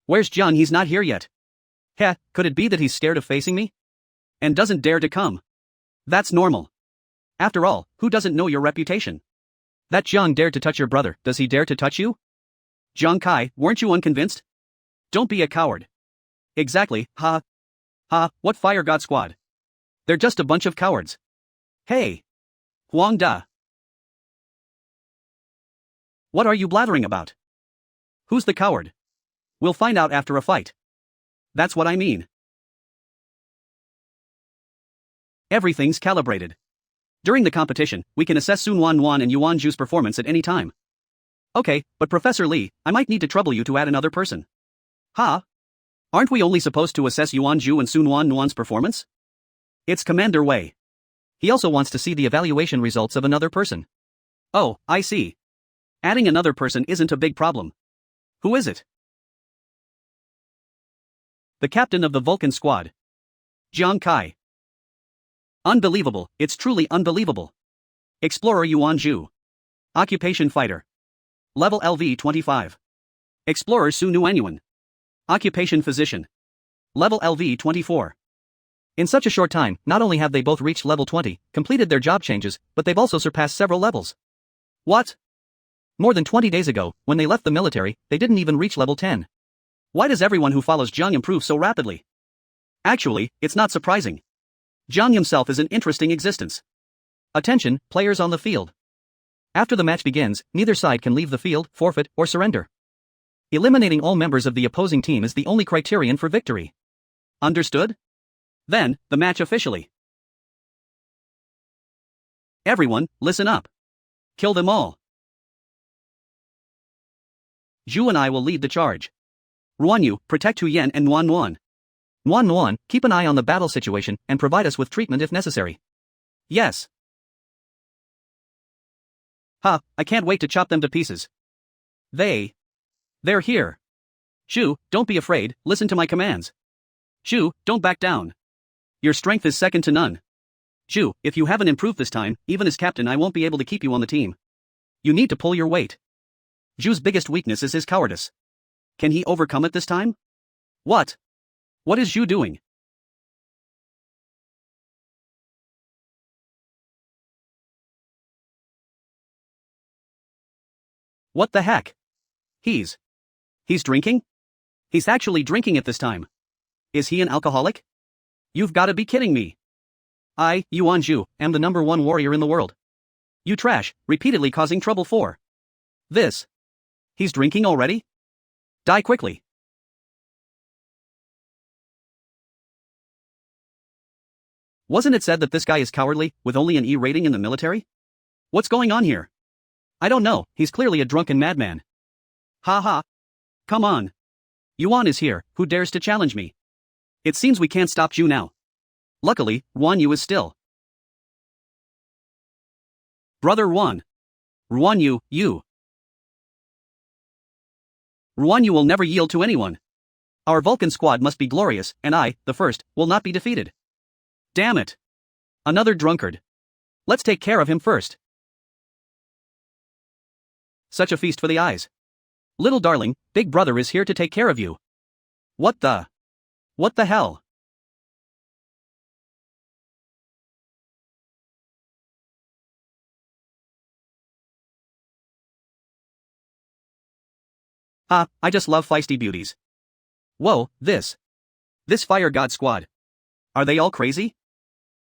Where's Jiang? He's not here yet. Heh, could it be that he's scared of facing me? And doesn't dare to come? That's normal. After all, who doesn't know your reputation? That Jiang dared to touch your brother, does he dare to touch you? Jiang Kai, weren't you unconvinced? Don't be a coward. Exactly, what Fire God Squad? They're just a bunch of cowards. Hey! Huang Da! What are you blathering about? Who's the coward? We'll find out after a fight. That's what I mean. Everything's calibrated. During the competition, we can assess Sun Wan and Yuan Zhu's performance at any time. Okay, but Professor Li, I might need to trouble you to add another person. Aren't we only supposed to assess Yuan Zhu and Sun Wan's performance? It's Commander Wei. He also wants to see the evaluation results of another person. Oh, I see. Adding another person isn't a big problem. Who is it? The captain of the Vulcan squad. Jiang Kai. Unbelievable, it's truly unbelievable. Explorer Yuan Zhu. Occupation Fighter. Level LV 25. Explorer Su Nuanyuan. Occupation Physician. Level LV 24. In such a short time, not only have they both reached level 20, completed their job changes, but they've also surpassed several levels. What? More than 20 days ago, when they left the military, they didn't even reach level 10. Why does everyone who follows Jiang improve so rapidly? Actually, it's not surprising. Jiang himself is an interesting existence. Attention, players on the field. After the match begins, neither side can leave the field, forfeit, or surrender. Eliminating all members of the opposing team is the only criterion for victory. Understood? Then, the match officially. Everyone, listen up. Kill them all. Zhu and I will lead the charge. Ruanyu, protect Hu Yan and Nuan Nuan. Nuan Nuan, keep an eye on the battle situation and provide us with treatment if necessary. Yes. Ha, I can't wait to chop them to pieces. They're here. Zhu, don't be afraid, listen to my commands. Zhu, don't back down. Your strength is second to none. Zhu, if you haven't improved this time, even as captain I won't be able to keep you on the team. You need to pull your weight. Zhu's biggest weakness is his cowardice. Can he overcome it this time? What? What is Zhu doing? What the heck? He's drinking? He's actually drinking it this time. Is he an alcoholic? You've gotta be kidding me. I, Yuan Zhu, am the #1 warrior in the world. You trash, repeatedly causing trouble for this. He's drinking already? Die quickly. Wasn't it said that this guy is cowardly, with only an E rating in the military? What's going on here? I don't know, he's clearly a drunken madman. Ha ha. Come on. Yuan is here, who dares to challenge me? It seems we can't stop Zhu now. Luckily, Ruanyu is still. Brother Ruan. Ruanyu, you. Ruanyu will never yield to anyone. Our Vulcan squad must be glorious, and I, the first, will not be defeated. Damn it. Another drunkard. Let's take care of him first. Such a feast for the eyes. Little darling, big brother is here to take care of you. What the hell? Ah, I just love feisty beauties. Whoa, this fire god squad. Are they all crazy?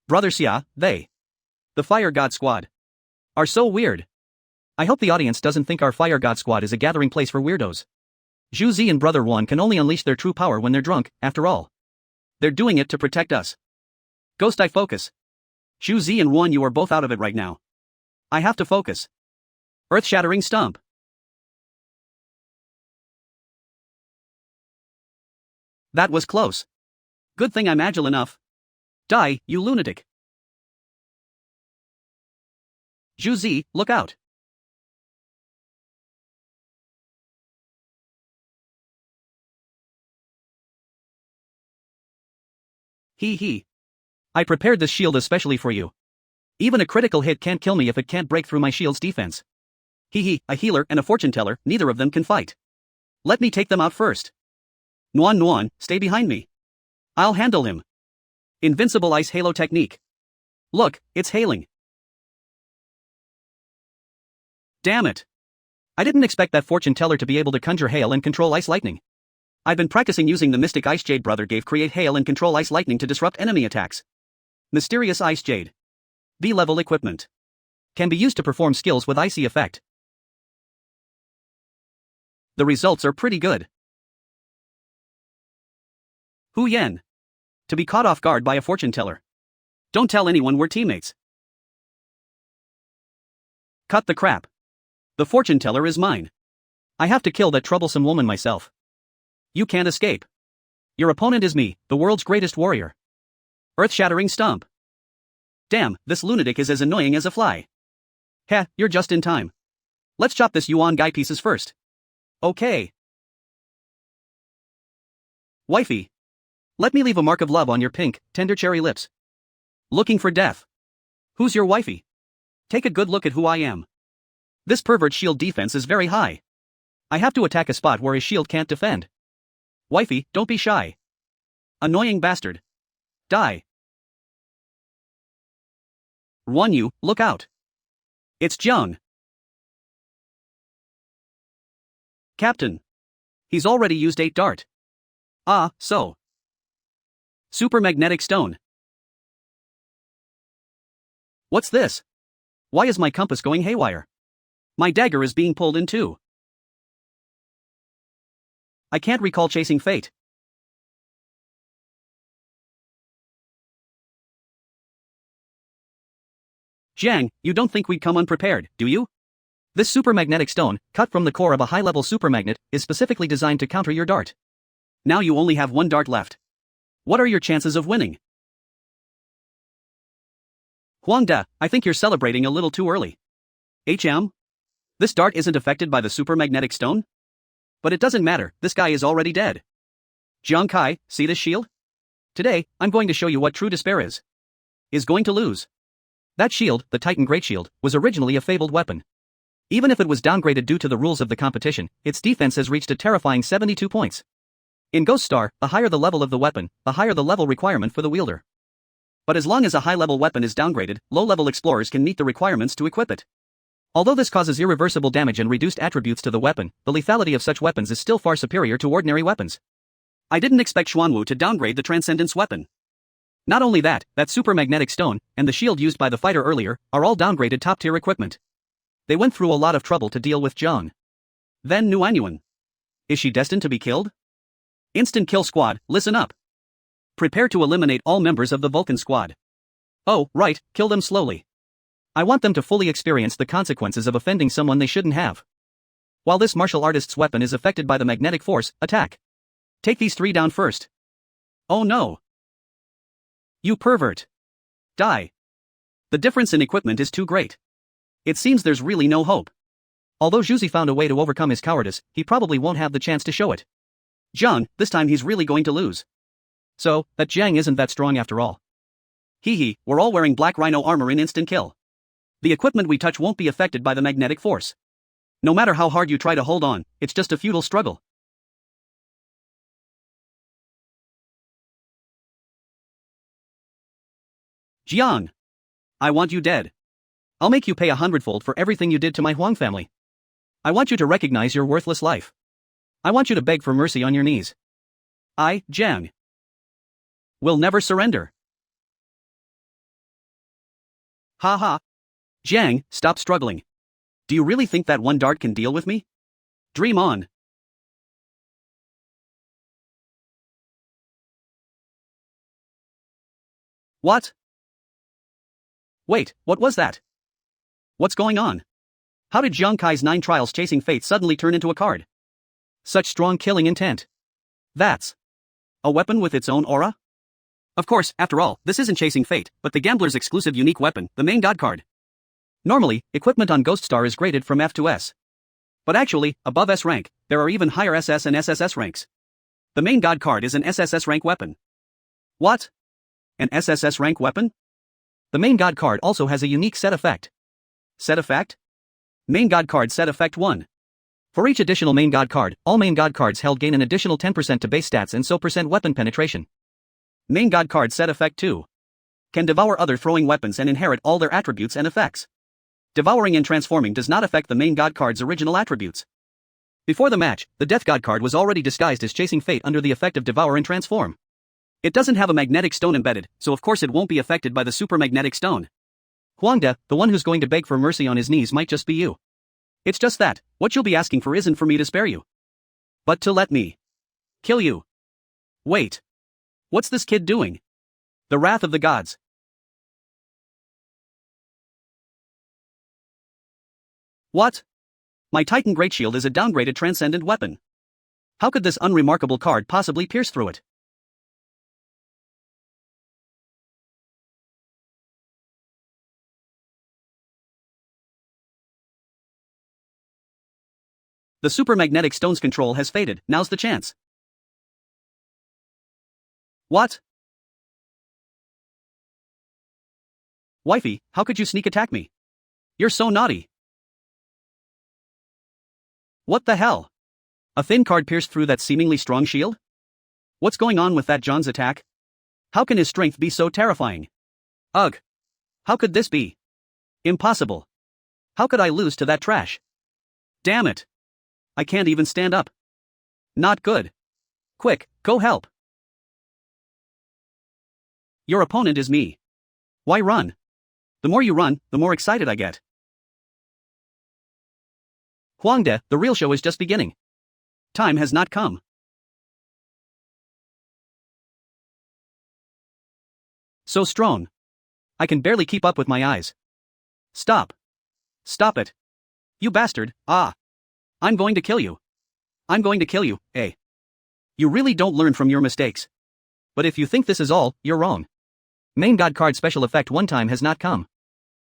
Brother Xia, the fire god squad, are so weird. I hope the audience doesn't think our fire god squad is a gathering place for weirdos. Zhu Zi and Brother Wan can only unleash their true power when they're drunk, after all. They're doing it to protect us. Ghost Eye focus. Zhu Zi and Wan, you are both out of it right now. I have to focus. Earth-shattering stomp. That was close. Good thing I'm agile enough. Die, you lunatic. Zhu Zi, look out. He. I prepared this shield especially for you. Even a critical hit can't kill me if it can't break through my shield's defense. A healer and a fortune teller, neither of them can fight. Let me take them out first. Nuan Nuan, stay behind me. I'll handle him. Invincible ice halo technique. Look, it's hailing. Damn it. I didn't expect that fortune teller to be able to conjure hail and control ice lightning. I've been practicing using the mystic ice jade brother gave create hail and control ice lightning to disrupt enemy attacks. Mysterious ice jade. B-level equipment. Can be used to perform skills with icy effect. The results are pretty good. Hu Yan. To be caught off guard by a fortune teller. Don't tell anyone we're teammates. Cut the crap. The fortune teller is mine. I have to kill that troublesome woman myself. You can't escape. Your opponent is me, the world's greatest warrior. Earth-shattering stomp. Damn, this lunatic is as annoying as a fly. Heh, you're just in time. Let's chop this Yuan guy pieces first. Okay. Wifey. Let me leave a mark of love on your pink, tender cherry lips. Looking for death. Who's your wifey? Take a good look at who I am. This pervert's shield defense is very high. I have to attack a spot where his shield can't defend. Wifey, don't be shy. Annoying bastard. Die. Ruanyu, look out. It's Jiang. Captain. He's already used 8 dart. Ah, so. Super magnetic stone. What's this? Why is my compass going haywire? My dagger is being pulled in too. I can't recall chasing fate. Jiang, you don't think we'd come unprepared, do you? This super magnetic stone, cut from the core of a high-level supermagnet, is specifically designed to counter your dart. Now you only have one dart left. What are your chances of winning? Huangda, I think you're celebrating a little too early. This dart isn't affected by the super magnetic stone? But it doesn't matter, this guy is already dead. Jiang Kai, see this shield? Today, I'm going to show you what true despair is. Is going to lose. That shield, the Titan Great Shield, was originally a fabled weapon. Even if it was downgraded due to the rules of the competition, its defense has reached a terrifying 72 points. In Ghost Star, the higher the level of the weapon, the higher the level requirement for the wielder. But as long as a high-level weapon is downgraded, low-level explorers can meet the requirements to equip it. Although this causes irreversible damage and reduced attributes to the weapon, the lethality of such weapons is still far superior to ordinary weapons. I didn't expect Xuanwu to downgrade the Transcendence weapon. Not only that, that super magnetic stone, and the shield used by the fighter earlier, are all downgraded top-tier equipment. They went through a lot of trouble to deal with Zhang. Then Nuanyuan. Is she destined to be killed? Instant kill squad, listen up. Prepare to eliminate all members of the Vulcan squad. Oh, right, kill them slowly. I want them to fully experience the consequences of offending someone they shouldn't have. While this martial artist's weapon is affected by the magnetic force, attack. Take these 3 down first. Oh no. You pervert. Die. The difference in equipment is too great. It seems there's really no hope. Although Zhuzi found a way to overcome his cowardice, he probably won't have the chance to show it. Zhang, this time he's really going to lose. So, that Jiang isn't that strong after all. Hee, we're all wearing Black Rhino armor in instant kill. The equipment we touch won't be affected by the magnetic force. No matter how hard you try to hold on, it's just a futile struggle. Jiang. I want you dead. I'll make you pay 100-fold for everything you did to my Huang family. I want you to recognize your worthless life. I want you to beg for mercy on your knees. I, Jiang, will never surrender. Ha. Jiang, stop struggling. Do you really think that one dart can deal with me? Dream on. What? Wait, what was that? What's going on? How did Jiang Kai's 9 trials chasing fate suddenly turn into a card? Such strong killing intent. That's a weapon with its own aura? Of course, after all, this isn't chasing fate, but the gambler's exclusive unique weapon, the main god card. Normally, equipment on Ghost Star is graded from F to S. But actually, above S rank, there are even higher SS and SSS ranks. The main god card is an SSS rank weapon. What? An SSS rank weapon? The main god card also has a unique set effect. Set effect? Main god card set effect 1. For each additional main god card, all main god cards held gain an additional 10% to base stats and so % weapon penetration. Main god card set effect 2. Can devour other throwing weapons and inherit all their attributes and effects. Devouring and transforming does not affect the main god card's original attributes. Before the match, the death god card was already disguised as chasing fate under the effect of devour and transform. It doesn't have a magnetic stone embedded, so of course it won't be affected by the super magnetic stone. Huangda, the one who's going to beg for mercy on his knees might just be you. It's just that, what you'll be asking for isn't for me to spare you, but to let me kill you. Wait. What's this kid doing? The wrath of the gods. What? My Titan Great Shield is a downgraded transcendent weapon. How could this unremarkable card possibly pierce through it? The super magnetic stone's control has faded, now's the chance. What? Wifey, how could you sneak attack me? You're so naughty. What the hell? A thin card pierced through that seemingly strong shield? What's going on with that John's attack? How can his strength be so terrifying? Ugh. How could this be? Impossible. How could I lose to that trash? Damn it. I can't even stand up. Not good. Quick, go help. Your opponent is me. Why run? The more you run, the more excited I get. Huangde, the real show is just beginning. Time has not come. So strong. I can barely keep up with my eyes. Stop. Stop it. You bastard, ah. I'm going to kill you. I'm going to kill you, eh? You really don't learn from your mistakes. But if you think this is all, you're wrong. Main God card special effect one time has not come.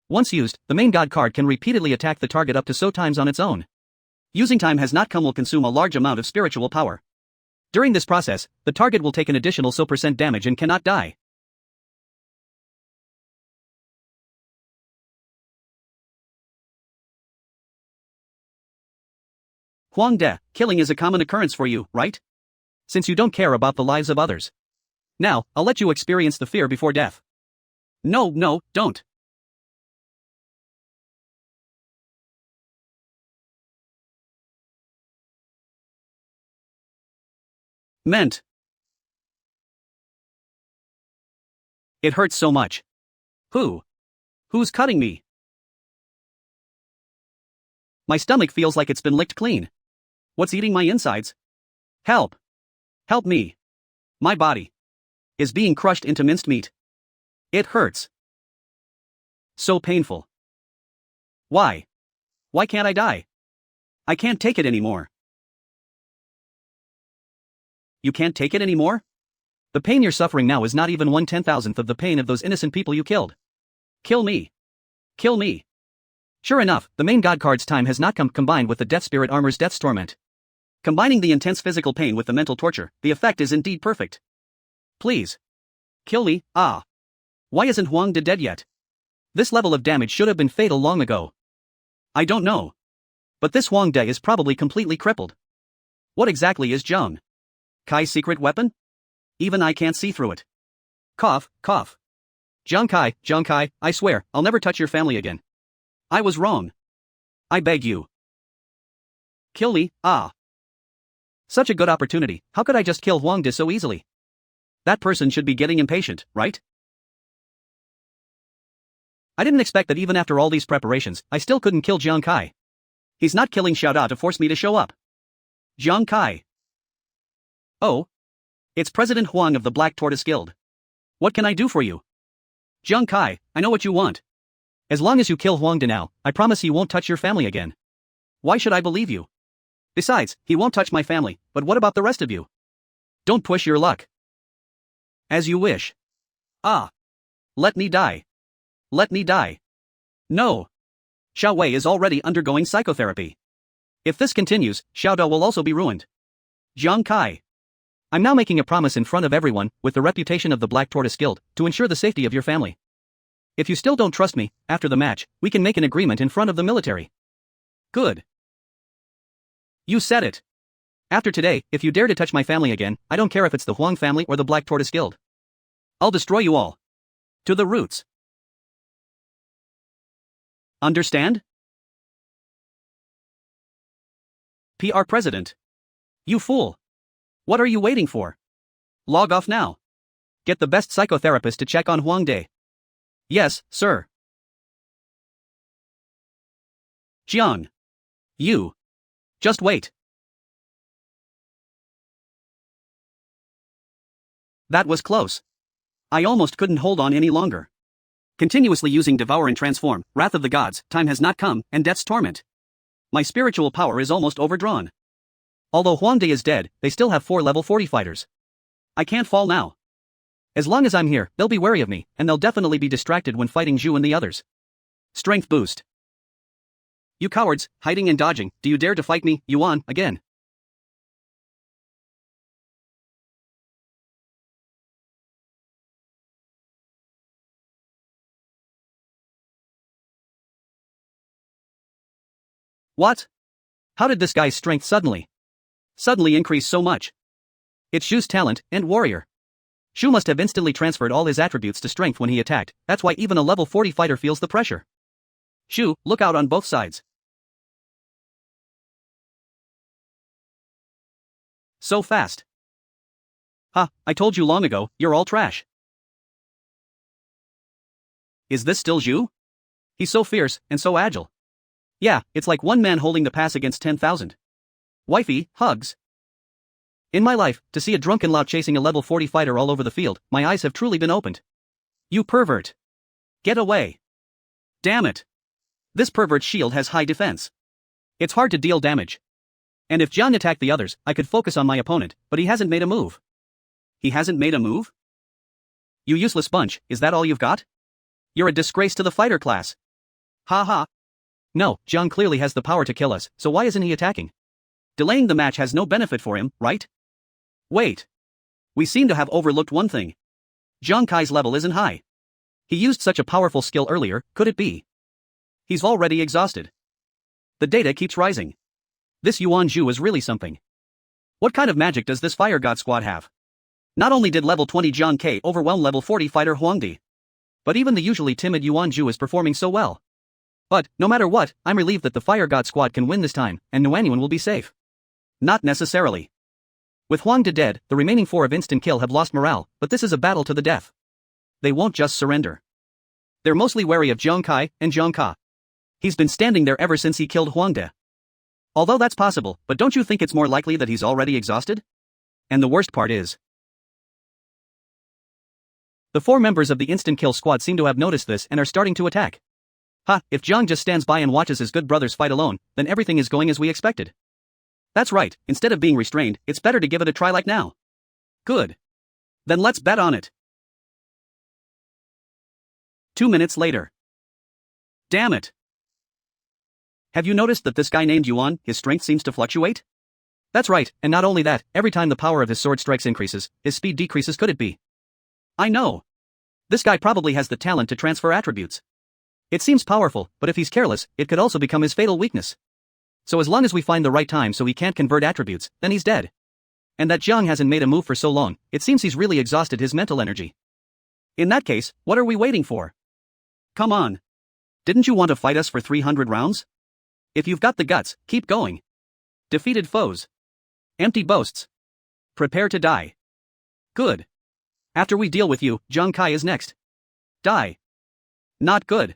Once used, the main God card can repeatedly attack the target up to so times on its own. Using time has not come will consume a large amount of spiritual power. During this process, the target will take an additional so % damage and cannot die. Huangde, killing is a common occurrence for you, right? Since you don't care about the lives of others. Now, I'll let you experience the fear before death. No, no, don't. Meant. It hurts so much. Who? Who's cutting me? My stomach feels like it's been licked clean. What's eating my insides? Help. Help me. My body is being crushed into minced meat. It hurts. So painful. Why? Why can't I die? I can't take it anymore. You can't take it anymore? The pain you're suffering now is not even 1/10,000th of the pain of those innocent people you killed. Kill me. Kill me. Sure enough, the main God card's time has not come combined with the Death Spirit armor's Death's Torment. Combining the intense physical pain with the mental torture, the effect is indeed perfect. Please. Kill me, ah. Why isn't Huangde dead yet? This level of damage should have been fatal long ago. I don't know. But this Huangde is probably completely crippled. What exactly is Zhang Kai's secret weapon? Even I can't see through it. Cough, cough. Zhang Kai, I swear, I'll never touch your family again. I was wrong. I beg you. Kill me, ah. Such a good opportunity, how could I just kill Huangde so easily? That person should be getting impatient, right? I didn't expect that even after all these preparations, I still couldn't kill Zhang Kai. He's not killing Xiao Da to force me to show up. Zhang Kai. Oh. It's President Huang of the Black Tortoise Guild. What can I do for you? Zhang Kai, I know what you want. As long as you kill Huangde now, I promise he won't touch your family again. Why should I believe you? Besides, he won't touch my family, but what about the rest of you? Don't push your luck. As you wish. Ah. Let me die. Let me die. No. Xiao Wei is already undergoing psychotherapy. If this continues, Xiao Da will also be ruined. Zhang Kai. I'm now making a promise in front of everyone, with the reputation of the Black Tortoise Guild, to ensure the safety of your family. If you still don't trust me, after the match, we can make an agreement in front of the military. Good. You said it. After today, if you dare to touch my family again, I don't care if it's the Huang family or the Black Tortoise Guild. I'll destroy you all. To the roots. Understand? PR President. You fool. What are you waiting for? Log off now. Get the best psychotherapist to check on Huangde. Yes, sir. Jiang. You. Just wait. That was close. I almost couldn't hold on any longer. Continuously using Devour and Transform, Wrath of the Gods, Time Has Not Come, and Death's Torment. My spiritual power is almost overdrawn. Although Huangde is dead, they still have 4 level 40 fighters. I can't fall now. As long as I'm here, they'll be wary of me, and they'll definitely be distracted when fighting Zhu and the others. Strength boost. You cowards, hiding and dodging, do you dare to fight me, Yuan, again? What? How did this guy's strength suddenly increase so much? It's Zhu's talent, and warrior. Zhu must have instantly transferred all his attributes to strength when he attacked, that's why even a level 40 fighter feels the pressure. Zhu, look out on both sides. So fast. Ha, I told you long ago, you're all trash. Is this still Zhu? He's so fierce, and so agile. Yeah, it's like one man holding the pass against 10,000. Wifey, hugs. In my life, to see a drunken lout chasing a level 40 fighter all over the field, my eyes have truly been opened. You pervert. Get away. Damn it. This pervert's shield has high defense. It's hard to deal damage. And if Jiang attacked the others, I could focus on my opponent, but he hasn't made a move. He hasn't made a move? You useless bunch, is that all you've got? You're a disgrace to the fighter class. Ha ha. No, Jiang clearly has the power to kill us, so why isn't he attacking? Delaying the match has no benefit for him, right? Wait. We seem to have overlooked one thing. Jiang Kai's level isn't high. He used such a powerful skill earlier, could it be? He's already exhausted. The data keeps rising. This Yuan Zhu is really something. What kind of magic does this Fire God squad have? Not only did level 20 Jiang Kai overwhelm level 40 fighter Huangdi, but even the usually timid Yuan Zhu is performing so well. But, no matter what, I'm relieved that the Fire God squad can win this time, and Nuanyuan will be safe. Not necessarily. With Huangdi dead, the remaining 4 of instant kill have lost morale, but this is a battle to the death. They won't just surrender. They're mostly wary of Jiang Kai and Jiang Ka. He's been standing there ever since he killed Huangde. Although that's possible, but don't you think it's more likely that he's already exhausted? And the worst part is, the 4 members of the instant kill squad seem to have noticed this and are starting to attack. Ha, if Jiang just stands by and watches his good brothers fight alone, then everything is going as we expected. That's right, instead of being restrained, it's better to give it a try like now. Good. Then let's bet on it. 2 minutes later. Damn it. Have you noticed that this guy named Yuan, his strength seems to fluctuate? That's right, and not only that, every time the power of his sword strikes increases, his speed decreases. Could it be? I know. This guy probably has the talent to transfer attributes. It seems powerful, but if he's careless, it could also become his fatal weakness. So as long as we find the right time so he can't convert attributes, then he's dead. And that Jiang hasn't made a move for so long, it seems he's really exhausted his mental energy. In that case, what are we waiting for? Come on. Didn't you want to fight us for 300 rounds? If you've got the guts, keep going. Defeated foes. Empty boasts. Prepare to die. Good. After we deal with you, Jiang Kai is next. Die. Not good.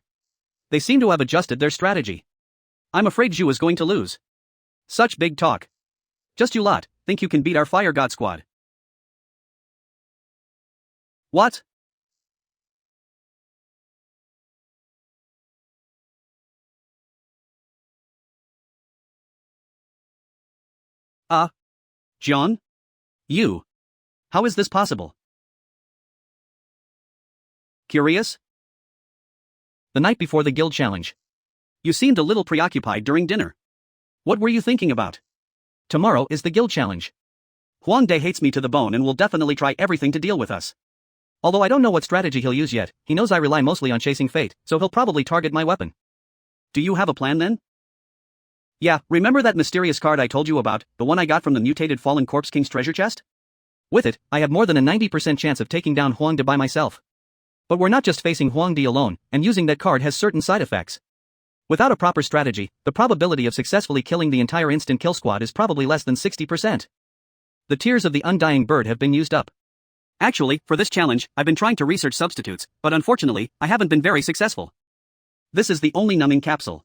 They seem to have adjusted their strategy. I'm afraid Zhu is going to lose. Such big talk. Just you lot, think you can beat our Fire God squad. What? John? You? How is this possible? Curious? The night before the guild challenge. You seemed a little preoccupied during dinner. What were you thinking about? Tomorrow is the guild challenge. Huang De hates me to the bone and will definitely try everything to deal with us. Although I don't know what strategy he'll use yet, he knows I rely mostly on chasing fate, so he'll probably target my weapon. Do you have a plan then? Yeah, remember that mysterious card I told you about, the one I got from the mutated Fallen Corpse King's treasure chest? With it, I have more than a 90% chance of taking down Huang De by myself. But we're not just facing Huang De alone, and using that card has certain side effects. Without a proper strategy, the probability of successfully killing the entire instant kill squad is probably less than 60%. The tears of the undying bird have been used up. Actually, for this challenge, I've been trying to research substitutes, but unfortunately, I haven't been very successful. This is the only numbing capsule.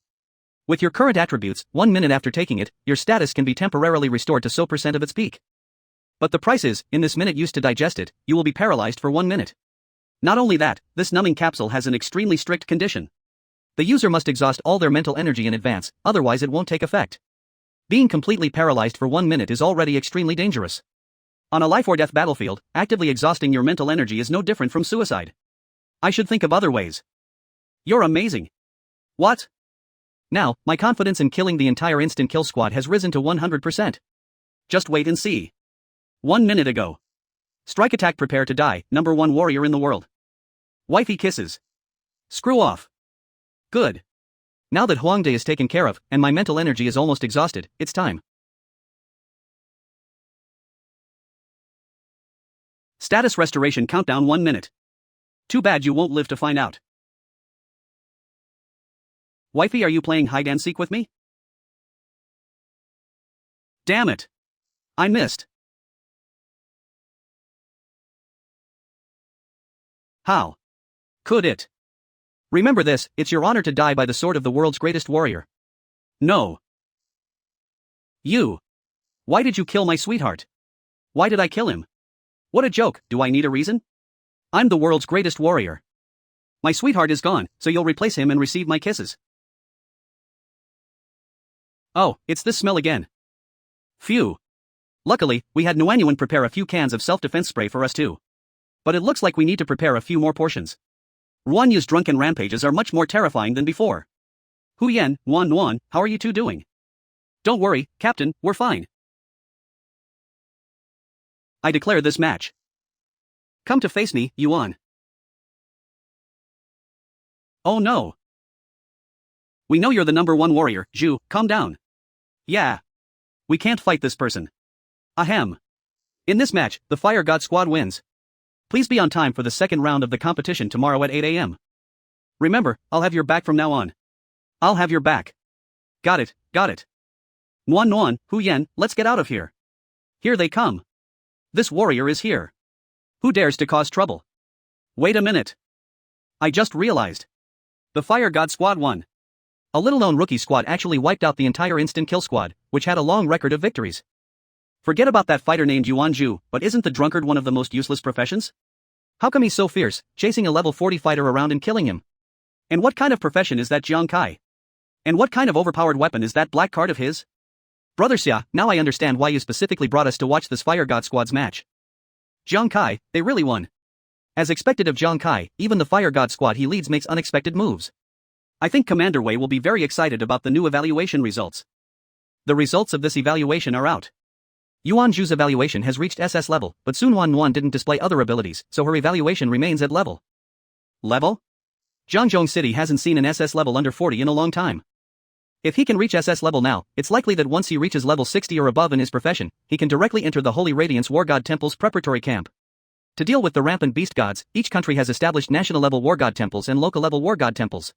With your current attributes, 1 minute after taking it, your status can be temporarily restored to so % of its peak. But the price is, in this minute used to digest it, you will be paralyzed for 1 minute. Not only that, this numbing capsule has an extremely strict condition. The user must exhaust all their mental energy in advance, otherwise it won't take effect. Being completely paralyzed for 1 minute is already extremely dangerous. On a life or death battlefield, actively exhausting your mental energy is no different from suicide. I should think of other ways. You're amazing. What? Now, my confidence in killing the entire instant kill squad has risen to 100%. Just wait and see. 1 minute ago. Strike attack, prepare to die, number 1 warrior in the world. Wifey kisses. Screw off. Good. Now that Huang De is taken care of, and my mental energy is almost exhausted, it's time. Status restoration countdown 1 minute. Too bad you won't live to find out. Wifey, are you playing hide and seek with me? Damn it. I missed. How? Could it? Remember this, it's your honor to die by the sword of the world's greatest warrior. No. You. Why did you kill my sweetheart? Why did I kill him? What a joke, do I need a reason? I'm the world's greatest warrior. My sweetheart is gone, so you'll replace him and receive my kisses. Oh, it's this smell again. Phew. Luckily, we had Nuanyuan prepare a few cans of self-defense spray for us too. But it looks like we need to prepare a few more portions. Ruanyu's drunken rampages are much more terrifying than before. Hu Yen, Wan Nuan, how are you two doing? Don't worry, Captain, we're fine. I declare this match. Come to face me, Yuan. Oh no. We know you're the #1 warrior, Zhu, calm down. Yeah. We can't fight this person. Ahem. In this match, the Fire God Squad wins. Please be on time for the second round of the competition tomorrow at 8 a.m. Remember, I'll have your back from now on. I'll have your back. Got it, got it. Nuan Nuan, Hu Yen, let's get out of here. Here they come. This warrior is here. Who dares to cause trouble? Wait a minute. I just realized. The Fire God Squad won. A little-known rookie squad actually wiped out the entire instant kill squad, which had a long record of victories. Forget about that fighter named Yuan Zhu, but isn't the drunkard one of the most useless professions? How come he's so fierce, chasing a level 40 fighter around and killing him? And what kind of profession is that Jiang Kai? And what kind of overpowered weapon is that black card of his? Brother Xia, now I understand why you specifically brought us to watch this Fire God Squad's match. Jiang Kai, they really won. As expected of Jiang Kai, even the Fire God Squad he leads makes unexpected moves. I think Commander Wei will be very excited about the new evaluation results. The results of this evaluation are out. Yuan Zhu's evaluation has reached SS level, but Sun Wan Nuan didn't display other abilities, so her evaluation remains at level. Level? Zhangzhong City hasn't seen an SS level under 40 in a long time. If he can reach SS level now, it's likely that once he reaches level 60 or above in his profession, he can directly enter the Holy Radiance War God Temple's preparatory camp. To deal with the rampant beast gods, each country has established national-level war god temples and local-level war god temples.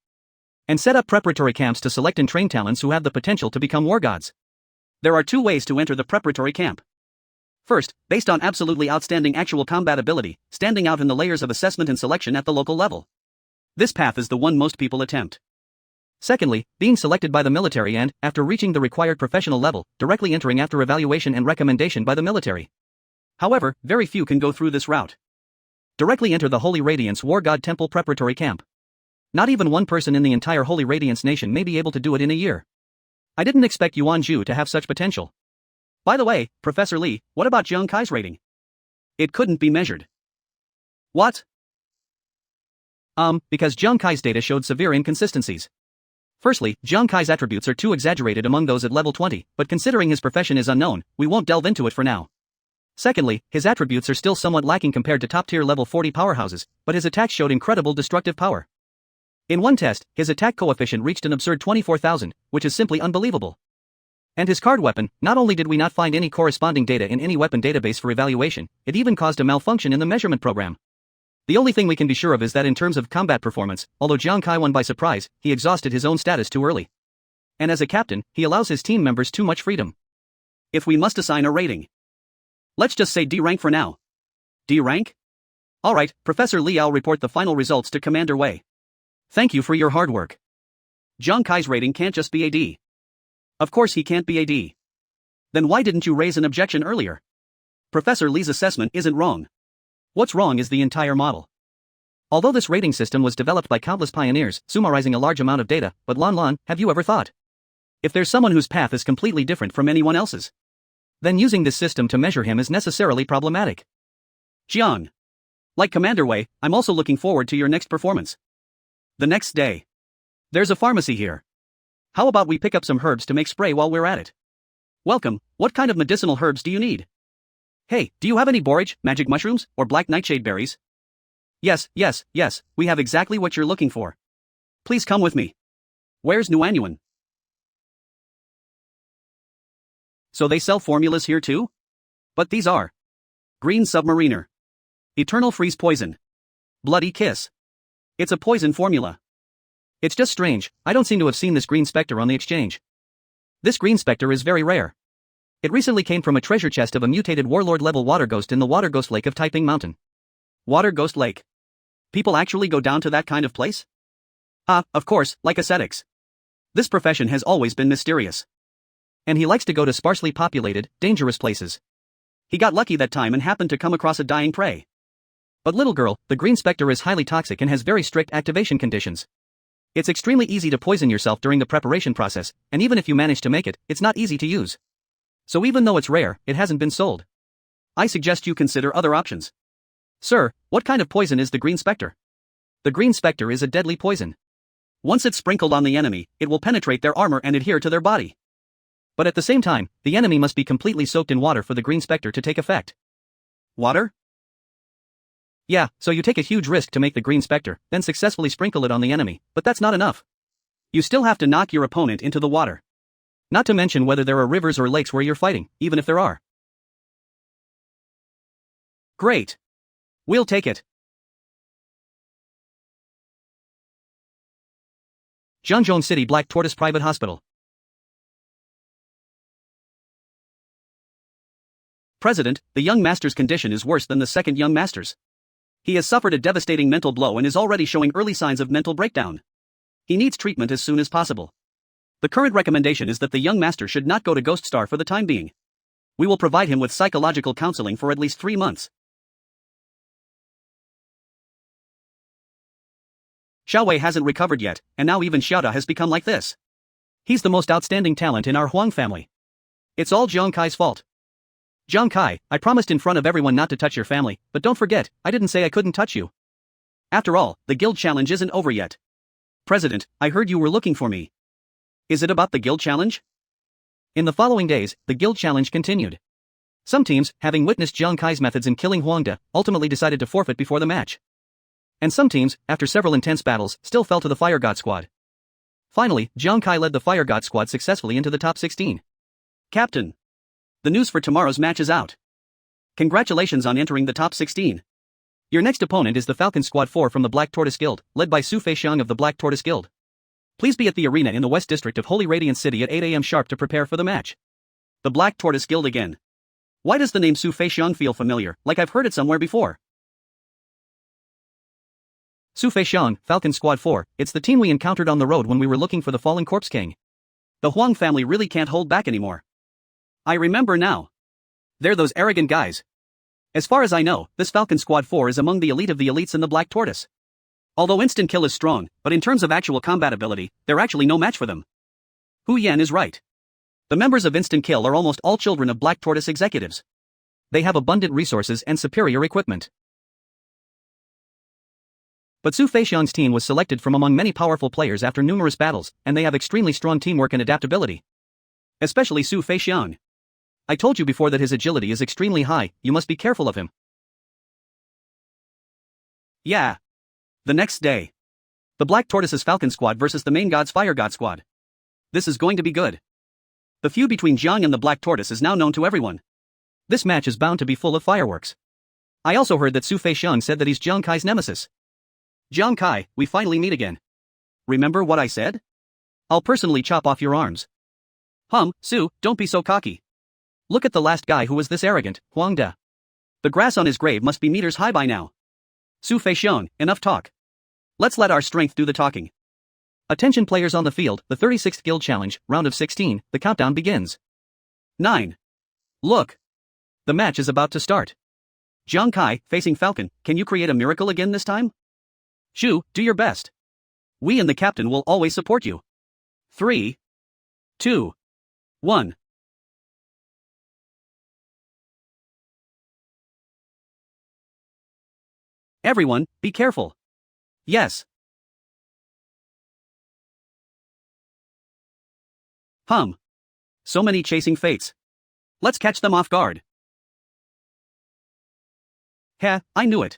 And set up preparatory camps to select and train talents who have the potential to become war gods. There are two ways to enter the preparatory camp. First, based on absolutely outstanding actual combat ability, standing out in the layers of assessment and selection at the local level. This path is the one most people attempt. Secondly, being selected by the military and, after reaching the required professional level, directly entering after evaluation and recommendation by the military. However, very few can go through this route. Directly enter the Holy Radiance War God Temple preparatory camp. Not even one person in the entire Holy Radiance nation may be able to do it in a year. I didn't expect Yuan Zhu to have such potential. By the way, Professor Li, what about Jiang Kai's rating? It couldn't be measured. What? Because Jiang Kai's data showed severe inconsistencies. Firstly, Jiang Kai's attributes are too exaggerated among those at level 20, but considering his profession is unknown, we won't delve into it for now. Secondly, his attributes are still somewhat lacking compared to top-tier level 40 powerhouses, but his attacks showed incredible destructive power. In one test, his attack coefficient reached an absurd 24,000, which is simply unbelievable. And his card weapon, not only did we not find any corresponding data in any weapon database for evaluation, it even caused a malfunction in the measurement program. The only thing we can be sure of is that in terms of combat performance, although Jiang Kai won by surprise, he exhausted his own status too early. And as a captain, he allows his team members too much freedom. If we must assign a rating, let's just say D rank for now. D rank? Alright, Professor Li, I'll report the final results to Commander Wei. Thank you for your hard work. Jiang Kai's rating can't just be a D. Of course he can't be a D. Then why didn't you raise an objection earlier? Professor Li's assessment isn't wrong. What's wrong is the entire model. Although this rating system was developed by countless pioneers, summarizing a large amount of data, but Lan, have you ever thought? If there's someone whose path is completely different from anyone else's, then using this system to measure him is necessarily problematic. Jiang. Like Commander Wei, I'm also looking forward to your next performance. The next day. There's a pharmacy here. How about we pick up some herbs to make spray while we're at it? Welcome, what kind of medicinal herbs do you need? Hey, do you have any borage, magic mushrooms, or black nightshade berries? Yes, we have exactly what you're looking for. Please come with me. Where's Nuanyuan? So they sell formulas here too? But these are Green Submariner, Eternal Freeze Poison, Bloody Kiss. It's a poison formula. It's just strange, I don't seem to have seen this Green Spectre on the exchange. This Green Spectre is very rare. It recently came from a treasure chest of a mutated warlord-level water ghost in the Water Ghost Lake of Taiping Mountain. Water Ghost Lake. People actually go down to that kind of place? Of course, like ascetics. This profession has always been mysterious. And he likes to go to sparsely populated, dangerous places. He got lucky that time and happened to come across a dying prey. But little girl, the green spectre is highly toxic and has very strict activation conditions. It's extremely easy to poison yourself during the preparation process, and even if you manage to make it, it's not easy to use. So even though it's rare, it hasn't been sold. I suggest you consider other options. Sir, what kind of poison is the green spectre? The green spectre is a deadly poison. Once it's sprinkled on the enemy, it will penetrate their armor and adhere to their body. But at the same time, the enemy must be completely soaked in water for the green spectre to take effect. Water? Yeah, so you take a huge risk to make the green spectre, then successfully sprinkle it on the enemy, but that's not enough. You still have to knock your opponent into the water. Not to mention whether there are rivers or lakes where you're fighting, even if there are. Great. We'll take it. Zhangzhou City Black Tortoise Private Hospital. President, the young master's condition is worse than the second young master's. He has suffered a devastating mental blow and is already showing early signs of mental breakdown. He needs treatment as soon as possible. The current recommendation is that the young master should not go to Ghost Star for the time being. We will provide him with psychological counseling for at least 3 months. Xiaowei hasn't recovered yet, and now even Xiaoda has become like this. He's the most outstanding talent in our Huang family. It's all Jiang Kai's fault. Jiang Kai, I promised in front of everyone not to touch your family, but don't forget, I didn't say I couldn't touch you. After all, the guild challenge isn't over yet. President, I heard you were looking for me. Is it about the guild challenge? In the following days, the guild challenge continued. Some teams, having witnessed Jiang Kai's methods in killing Huangde, ultimately decided to forfeit before the match. And some teams, after several intense battles, still fell to the Fire God squad. Finally, Jiang Kai led the Fire God squad successfully into the top 16. Captain. The news for tomorrow's match is out. Congratulations on entering the top 16. Your next opponent is the Falcon Squad 4 from the Black Tortoise Guild, led by Su Feixiang of the Black Tortoise Guild. Please be at the arena in the West District of Holy Radiant City at 8 a.m. sharp to prepare for the match. The Black Tortoise Guild again. Why does the name Su Feixiang feel familiar, like I've heard it somewhere before? Su Feixiang, Falcon Squad 4, it's the team we encountered on the road when we were looking for the fallen Corpse King. The Huang family really can't hold back anymore. I remember now. They're those arrogant guys. As far as I know, this Falcon Squad 4 is among the elite of the elites in the Black Tortoise. Although instant kill is strong, but in terms of actual combat ability, they're actually no match for them. Hu Yan is right. The members of Instant Kill are almost all children of Black Tortoise executives. They have abundant resources and superior equipment. But Su Feixiang's team was selected from among many powerful players after numerous battles, and they have extremely strong teamwork and adaptability. Especially Su Feixiang. I told you before that his agility is extremely high, you must be careful of him. Yeah. The next day. The Black Tortoise's Falcon Squad versus the main god's Fire God Squad. This is going to be good. The feud between Jiang and the Black Tortoise is now known to everyone. This match is bound to be full of fireworks. I also heard that Su Feixiang said that he's Jiang Kai's nemesis. Jiang Kai, we finally meet again. Remember what I said? I'll personally chop off your arms. Su, don't be so cocky. Look at the last guy who was this arrogant, Huang De. The grass on his grave must be meters high by now. Su Feixiang, enough talk. Let's let our strength do the talking. Attention players on the field, the 36th Guild Challenge, round of 16, the countdown begins. 9. Look. The match is about to start. Jiang Kai, facing Falcon, can you create a miracle again this time? Shu, do your best. We and the captain will always support you. 3, 2, 1. Everyone, be careful. Yes. So many chasing fates. Let's catch them off guard. Heh, I knew it.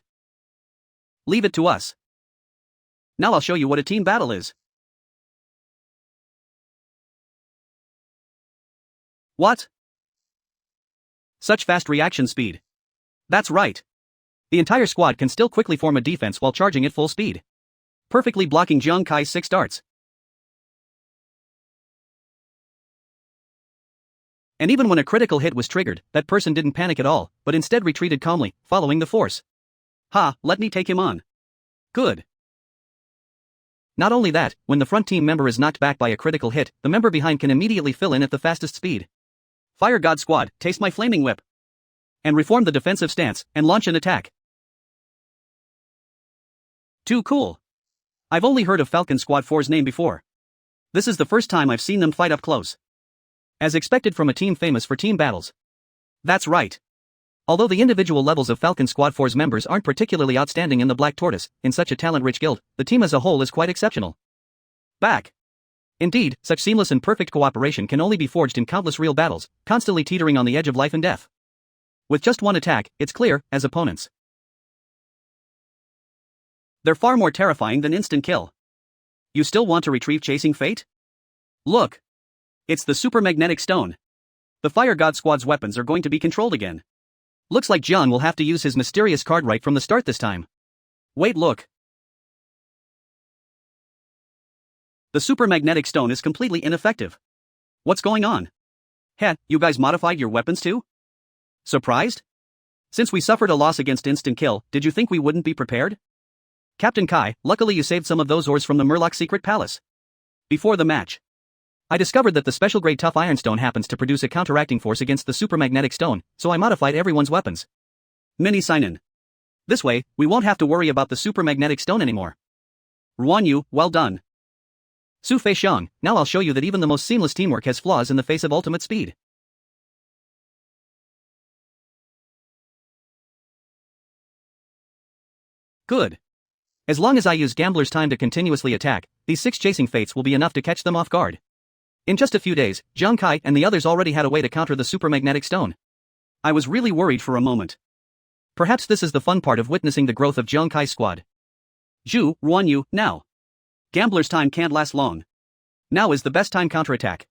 Leave it to us. Now I'll show you what a team battle is. What? Such fast reaction speed. That's right. The entire squad can still quickly form a defense while charging at full speed. Perfectly blocking Jiang Kai's 6 darts. And even when a critical hit was triggered, that person didn't panic at all, but instead retreated calmly, following the force. Let me take him on. Good. Not only that, when the front team member is knocked back by a critical hit, the member behind can immediately fill in at the fastest speed. Fire God Squad, taste my flaming whip. And reform the defensive stance, and launch an attack. Too cool. I've only heard of Falcon Squad 4's name before. This is the first time I've seen them fight up close. As expected from a team famous for team battles. That's right. Although the individual levels of Falcon Squad 4's members aren't particularly outstanding in the Black Tortoise, in such a talent-rich guild, the team as a whole is quite exceptional. Back. Indeed, such seamless and perfect cooperation can only be forged in countless real battles, constantly teetering on the edge of life and death. With just one attack, it's clear, as opponents. They're far more terrifying than instant kill. You still want to retrieve Chasing Fate? Look. It's the Super Magnetic Stone. The Fire God Squad's weapons are going to be controlled again. Looks like John will have to use his mysterious card right from the start this time. Wait, look. The Super Magnetic Stone is completely ineffective. What's going on? Heh, you guys modified your weapons too? Surprised? Since we suffered a loss against instant kill, did you think we wouldn't be prepared? Captain Kai, luckily you saved some of those ores from the Murloc Secret Palace. Before the match, I discovered that the special grade Tough Ironstone happens to produce a counteracting force against the Super Magnetic Stone, so I modified everyone's weapons. Mini sign-in. This way, we won't have to worry about the Super Magnetic Stone anymore. Ruan Yu, well done. Su Fei Xiang, now I'll show you that even the most seamless teamwork has flaws in the face of ultimate speed. Good. As long as I use Gambler's Time to continuously attack, these 6 Chasing Fates will be enough to catch them off guard. In just a few days, Zhang Kai and the others already had a way to counter the Super Magnetic Stone. I was really worried for a moment. Perhaps this is the fun part of witnessing the growth of Zhang Kai's squad. Zhu, Ruan Yu, now. Gambler's Time can't last long. Now is the best time counterattack.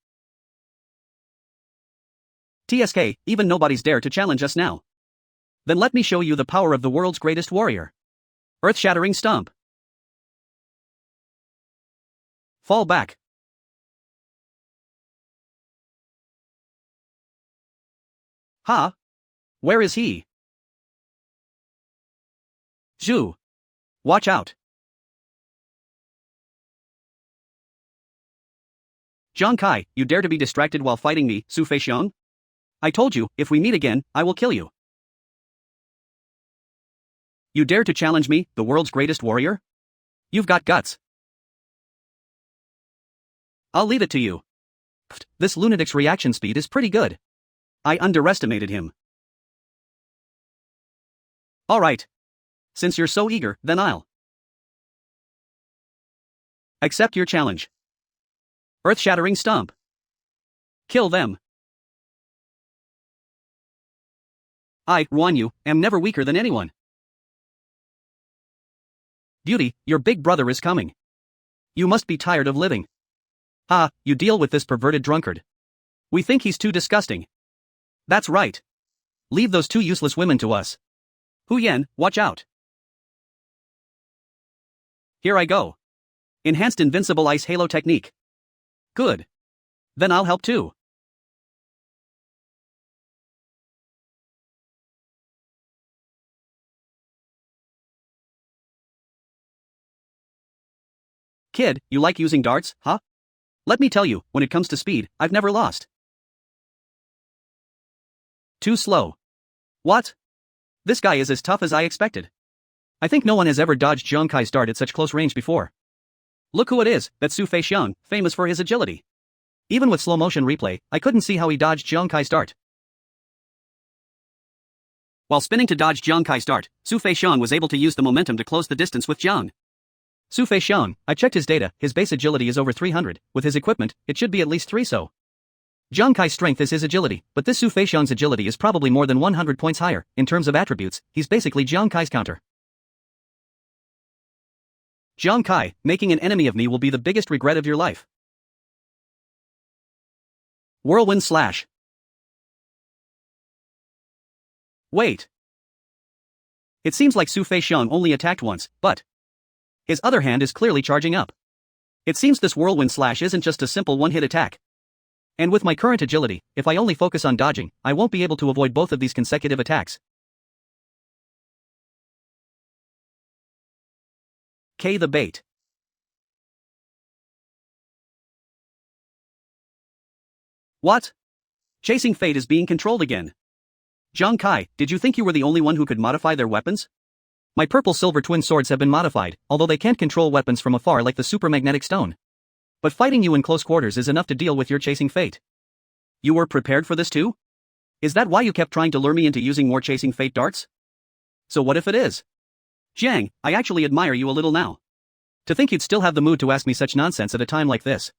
TSK, even nobody's dare to challenge us now. Then let me show you the power of the world's greatest warrior. Earth-shattering stomp. Fall back. Ha! Where is he? Zhu. Watch out. Zhang Kai, you dare to be distracted while fighting me, Su Fei Xiang? I told you, if we meet again, I will kill you. You dare to challenge me, the world's greatest warrior? You've got guts. I'll leave it to you. Pfft, this lunatic's reaction speed is pretty good. I underestimated him. Alright. Since you're so eager, then I'll accept your challenge. Earth-shattering stomp. Kill them. I, Ruan Yu, am never weaker than anyone. Beauty, your big brother is coming. You must be tired of living. Ah, you deal with this perverted drunkard. We think he's too disgusting. That's right. Leave those 2 useless women to us. Hu Yan, watch out. Here I go. Enhanced Invincible Ice Halo technique. Good. Then I'll help too. Kid, you like using darts, huh? Let me tell you, when it comes to speed, I've never lost. Too slow. What? This guy is as tough as I expected. I think no one has ever dodged Zhang Kai's dart at such close range before. Look who it is, that's Su Fei Xiang, famous for his agility. Even with slow motion replay, I couldn't see how he dodged Zhang Kai's dart. While spinning to dodge Zhang Kai's dart, Su Fei Xiang was able to use the momentum to close the distance with Zhang. Su Fei Xiang, I checked his data, his base agility is over 300, with his equipment, it should be at least 3 so. Zhang Kai's strength is his agility, but this Su Fei Xiang's agility is probably more than 100 points higher. In terms of attributes, he's basically Zhang Kai's counter. Zhang Kai, making an enemy of me will be the biggest regret of your life. Whirlwind Slash. Wait. It seems like Su Fei Xiang only attacked once, but his other hand is clearly charging up. It seems this Whirlwind Slash isn't just a simple one-hit attack. And with my current agility, if I only focus on dodging, I won't be able to avoid both of these consecutive attacks. K the bait. What? Chasing Fate is being controlled again. Zhang Kai, did you think you were the only one who could modify their weapons? My purple-silver twin swords have been modified, although they can't control weapons from afar like the supermagnetic stone. But fighting you in close quarters is enough to deal with your Chasing Fate. You were prepared for this too? Is that why you kept trying to lure me into using more Chasing Fate darts? So what if it is? Jiang, I actually admire you a little now. To think you'd still have the mood to ask me such nonsense at a time like this.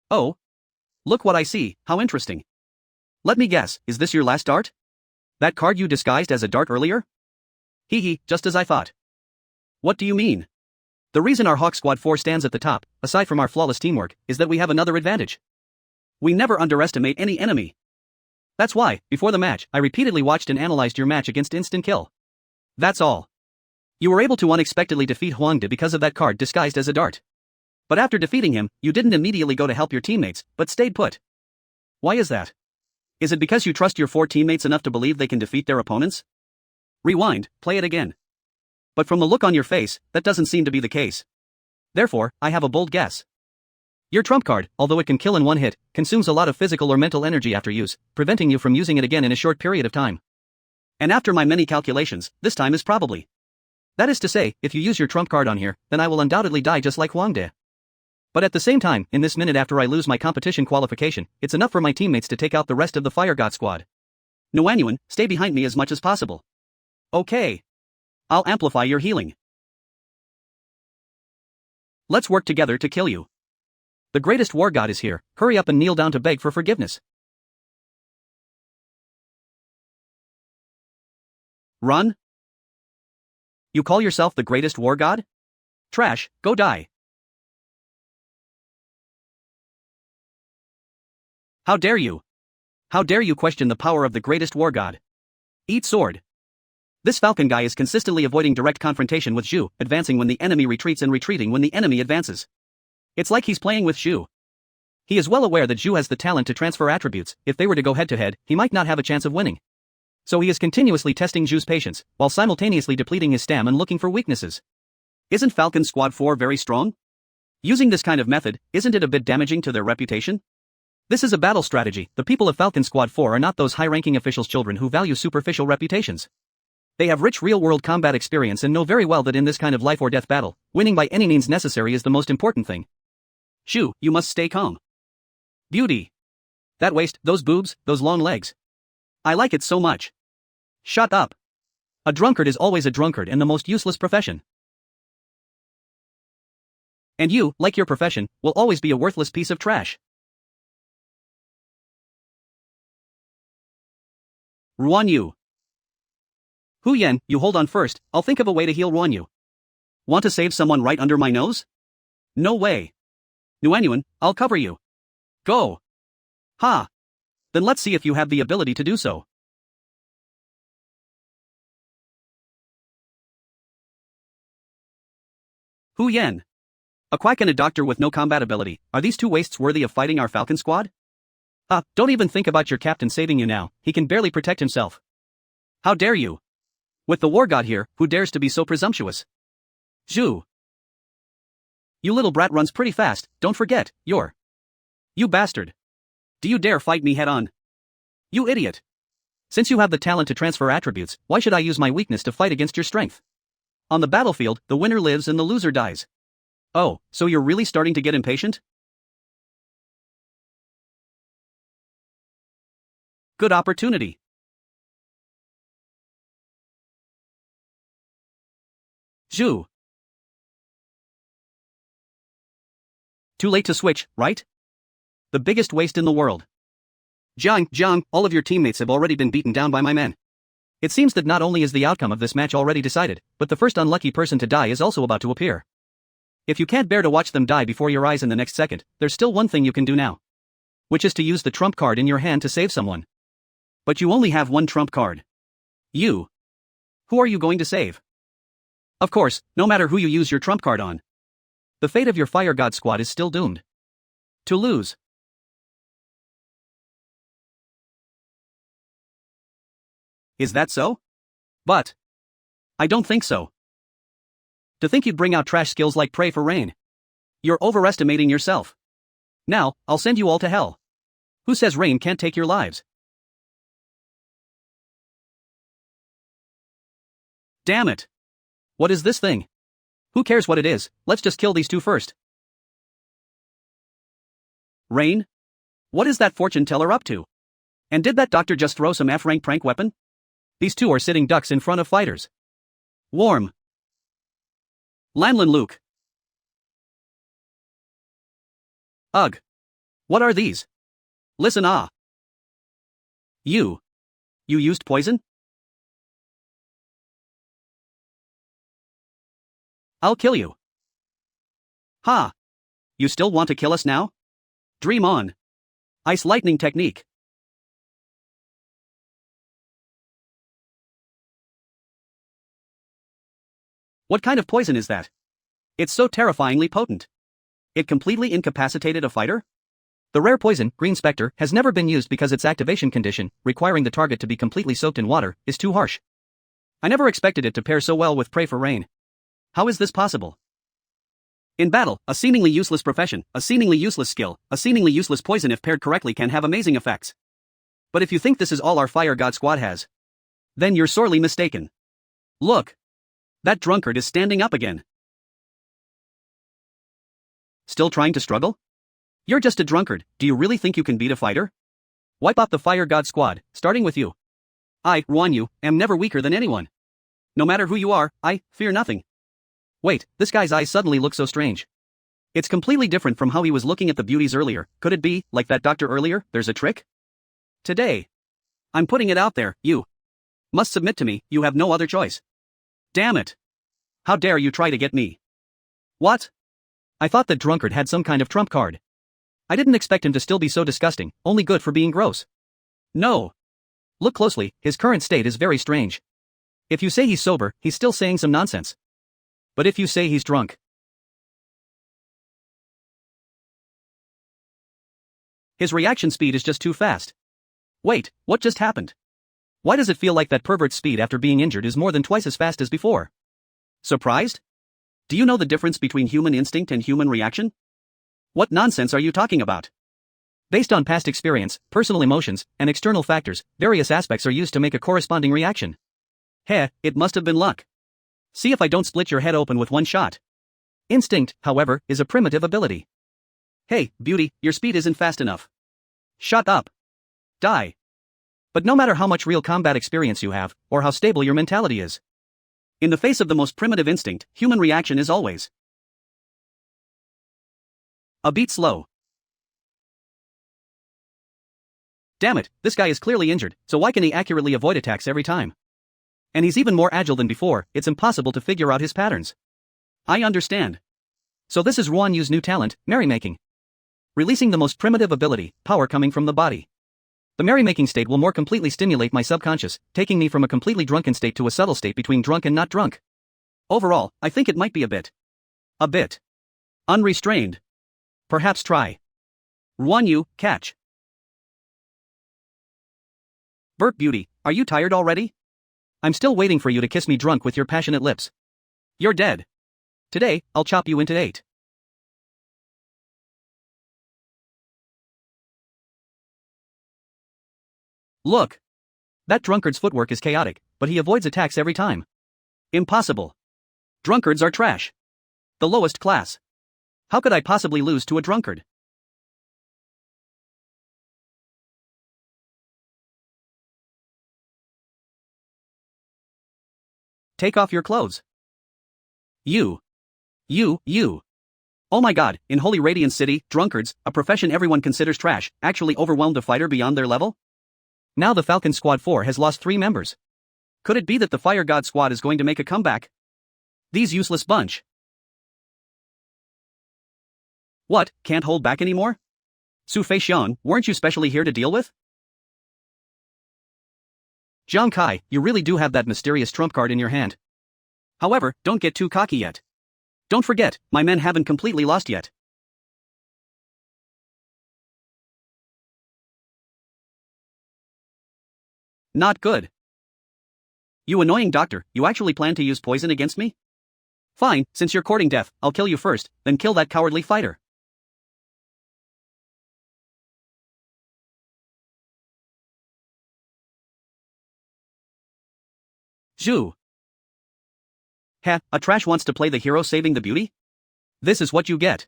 Oh. Look what I see, how interesting. Let me guess, is this your last dart? That card you disguised as a dart earlier? Hee hee, just as I thought. What do you mean? The reason our Hawk Squad 4 stands at the top, aside from our flawless teamwork, is that we have another advantage. We never underestimate any enemy. That's why, before the match, I repeatedly watched and analyzed your match against Instant Kill. That's all. You were able to unexpectedly defeat Huangde because of that card disguised as a dart. But after defeating him, you didn't immediately go to help your teammates, but stayed put. Why is that? Is it because you trust your 4 teammates enough to believe they can defeat their opponents? Rewind, play it again. But from the look on your face, that doesn't seem to be the case. Therefore, I have a bold guess. Your trump card, although it can kill in one hit, consumes a lot of physical or mental energy after use, preventing you from using it again in a short period of time. And after my many calculations, this time is probably. That is to say, if you use your trump card on here, then I will undoubtedly die just like Huangde. But at the same time, in this minute after I lose my competition qualification, it's enough for my teammates to take out the rest of the Fire God squad. Nuanyuan, stay behind me as much as possible. Okay. I'll amplify your healing. Let's work together to kill you. The greatest war god is here, hurry up and kneel down to beg for forgiveness. Run? You call yourself the greatest war god? Trash, go die. How dare you? How dare you question the power of the greatest war god? Eat sword. This falcon guy is consistently avoiding direct confrontation with Zhu, advancing when the enemy retreats and retreating when the enemy advances. It's like he's playing with Zhu. He is well aware that Zhu has the talent to transfer attributes. If they were to go head-to-head, he might not have a chance of winning. So he is continuously testing Zhu's patience, while simultaneously depleting his stam and looking for weaknesses. Isn't Falcon Squad 4 very strong? Using this kind of method, isn't it a bit damaging to their reputation? This is a battle strategy. The people of Falcon Squad 4 are not those high-ranking officials' children who value superficial reputations. They have rich real-world combat experience and know very well that in this kind of life-or-death battle, winning by any means necessary is the most important thing. Zhu, you must stay calm. Beauty. That waist, those boobs, those long legs. I like it so much. Shut up. A drunkard is always a drunkard and the most useless profession. And you, like your profession, will always be a worthless piece of trash. Ruanyu. Hu Yan, you hold on first, I'll think of a way to heal Ruanyu. Want to save someone right under my nose? No way. Nuanyuan, I'll cover you. Go. Ha. Then let's see if you have the ability to do so. Hu Yan. A quack and a doctor with no combat ability, are these two wastes worthy of fighting our Falcon Squad? Don't even think about your captain saving you now, he can barely protect himself. How dare you? With the war god here, who dares to be so presumptuous? Zhu. You little brat runs pretty fast, don't forget, you're. You bastard. Do you dare fight me head-on? You idiot. Since you have the talent to transfer attributes, why should I use my weakness to fight against your strength? On the battlefield, the winner lives and the loser dies. Oh, so you're really starting to get impatient? Good opportunity. Zhu. Too late to switch, right? The biggest waste in the world. Jiang, all of your teammates have already been beaten down by my men. It seems that not only is the outcome of this match already decided, but the first unlucky person to die is also about to appear. If you can't bear to watch them die before your eyes in the next second, there's still one thing you can do now. Which is to use the trump card in your hand to save someone. But you only have one trump card. You. Who are you going to save? Of course, no matter who you use your trump card on. The fate of your Fire God squad is still doomed. To lose. Is that so? But. I don't think so. To think you'd bring out trash skills like pray for rain. You're overestimating yourself. Now, I'll send you all to hell. Who says rain can't take your lives? Damn it. What is this thing? Who cares what it is, let's just kill these two first. Rain? What is that fortune teller up to? And did that doctor just throw some F-rank prank weapon? These two are sitting ducks in front of fighters. Warm. Lanlin Luke. Ugh. What are these? Listen You used poison? I'll kill you. Ha! You still want to kill us now? Dream on. Ice lightning technique. What kind of poison is that? It's so terrifyingly potent. It completely incapacitated a fighter? The rare poison, Green Spectre, has never been used because its activation condition, requiring the target to be completely soaked in water, is too harsh. I never expected it to pair so well with Pray for Rain. How is this possible? In battle, a seemingly useless profession, a seemingly useless skill, a seemingly useless poison if paired correctly can have amazing effects. But if you think this is all our Fire God squad has, then you're sorely mistaken. Look! That drunkard is standing up again. Still trying to struggle? You're just a drunkard, do you really think you can beat a fighter? Wipe out the Fire God squad, starting with you. I, Ruan Yu, am never weaker than anyone. No matter who you are, I fear nothing. Wait, this guy's eyes suddenly look so strange. It's completely different from how he was looking at the beauties earlier. Could it be, like that doctor earlier, there's a trick? Today. I'm putting it out there, you must submit to me, you have no other choice. Damn it. How dare you try to get me? What? I thought that drunkard had some kind of trump card. I didn't expect him to still be so disgusting, only good for being gross. No. Look closely, his current state is very strange. If you say he's sober, he's still saying some nonsense. But if you say he's drunk, his reaction speed is just too fast. Wait, what just happened? Why does it feel like that pervert's speed after being injured is more than twice as fast as before? Surprised? Do you know the difference between human instinct and human reaction? What nonsense are you talking about? Based on past experience, personal emotions, and external factors, various aspects are used to make a corresponding reaction. Heh, it must have been luck. See if I don't split your head open with one shot. Instinct, however, is a primitive ability. Hey, beauty, your speed isn't fast enough. Shut up. Die. But no matter how much real combat experience you have, or how stable your mentality is, in the face of the most primitive instinct, human reaction is always a beat slow. Damn it, this guy is clearly injured, so why can he accurately avoid attacks every time? And he's even more agile than before, it's impossible to figure out his patterns. I understand. So this is Ruan Yu's new talent, merrymaking. Releasing the most primitive ability, power coming from the body. The merrymaking state will more completely stimulate my subconscious, taking me from a completely drunken state to a subtle state between drunk and not drunk. Overall, I think it might be a bit unrestrained. Perhaps try. Ruan Yu, catch. Bert Beauty, are you tired already? I'm still waiting for you to kiss me drunk with your passionate lips. You're dead. Today, I'll chop you into 8. Look. That drunkard's footwork is chaotic, but he avoids attacks every time. Impossible. Drunkards are trash. The lowest class. How could I possibly lose to a drunkard? Take off your clothes. You. Oh my god, in Holy Radiance City, drunkards, a profession everyone considers trash, actually overwhelmed a fighter beyond their level? Now the Falcon Squad 4 has lost 3 members. Could it be that the Fire God Squad is going to make a comeback? These useless bunch. What, can't hold back anymore? Su Fei Xian, weren't you specially here to deal with? Jiang Kai, you really do have that mysterious trump card in your hand. However, don't get too cocky yet. Don't forget, my men haven't completely lost yet. Not good. You annoying doctor, you actually plan to use poison against me? Fine, since you're courting death, I'll kill you first, then kill that cowardly fighter. Zhu. Ha, a trash wants to play the hero saving the beauty? This is what you get.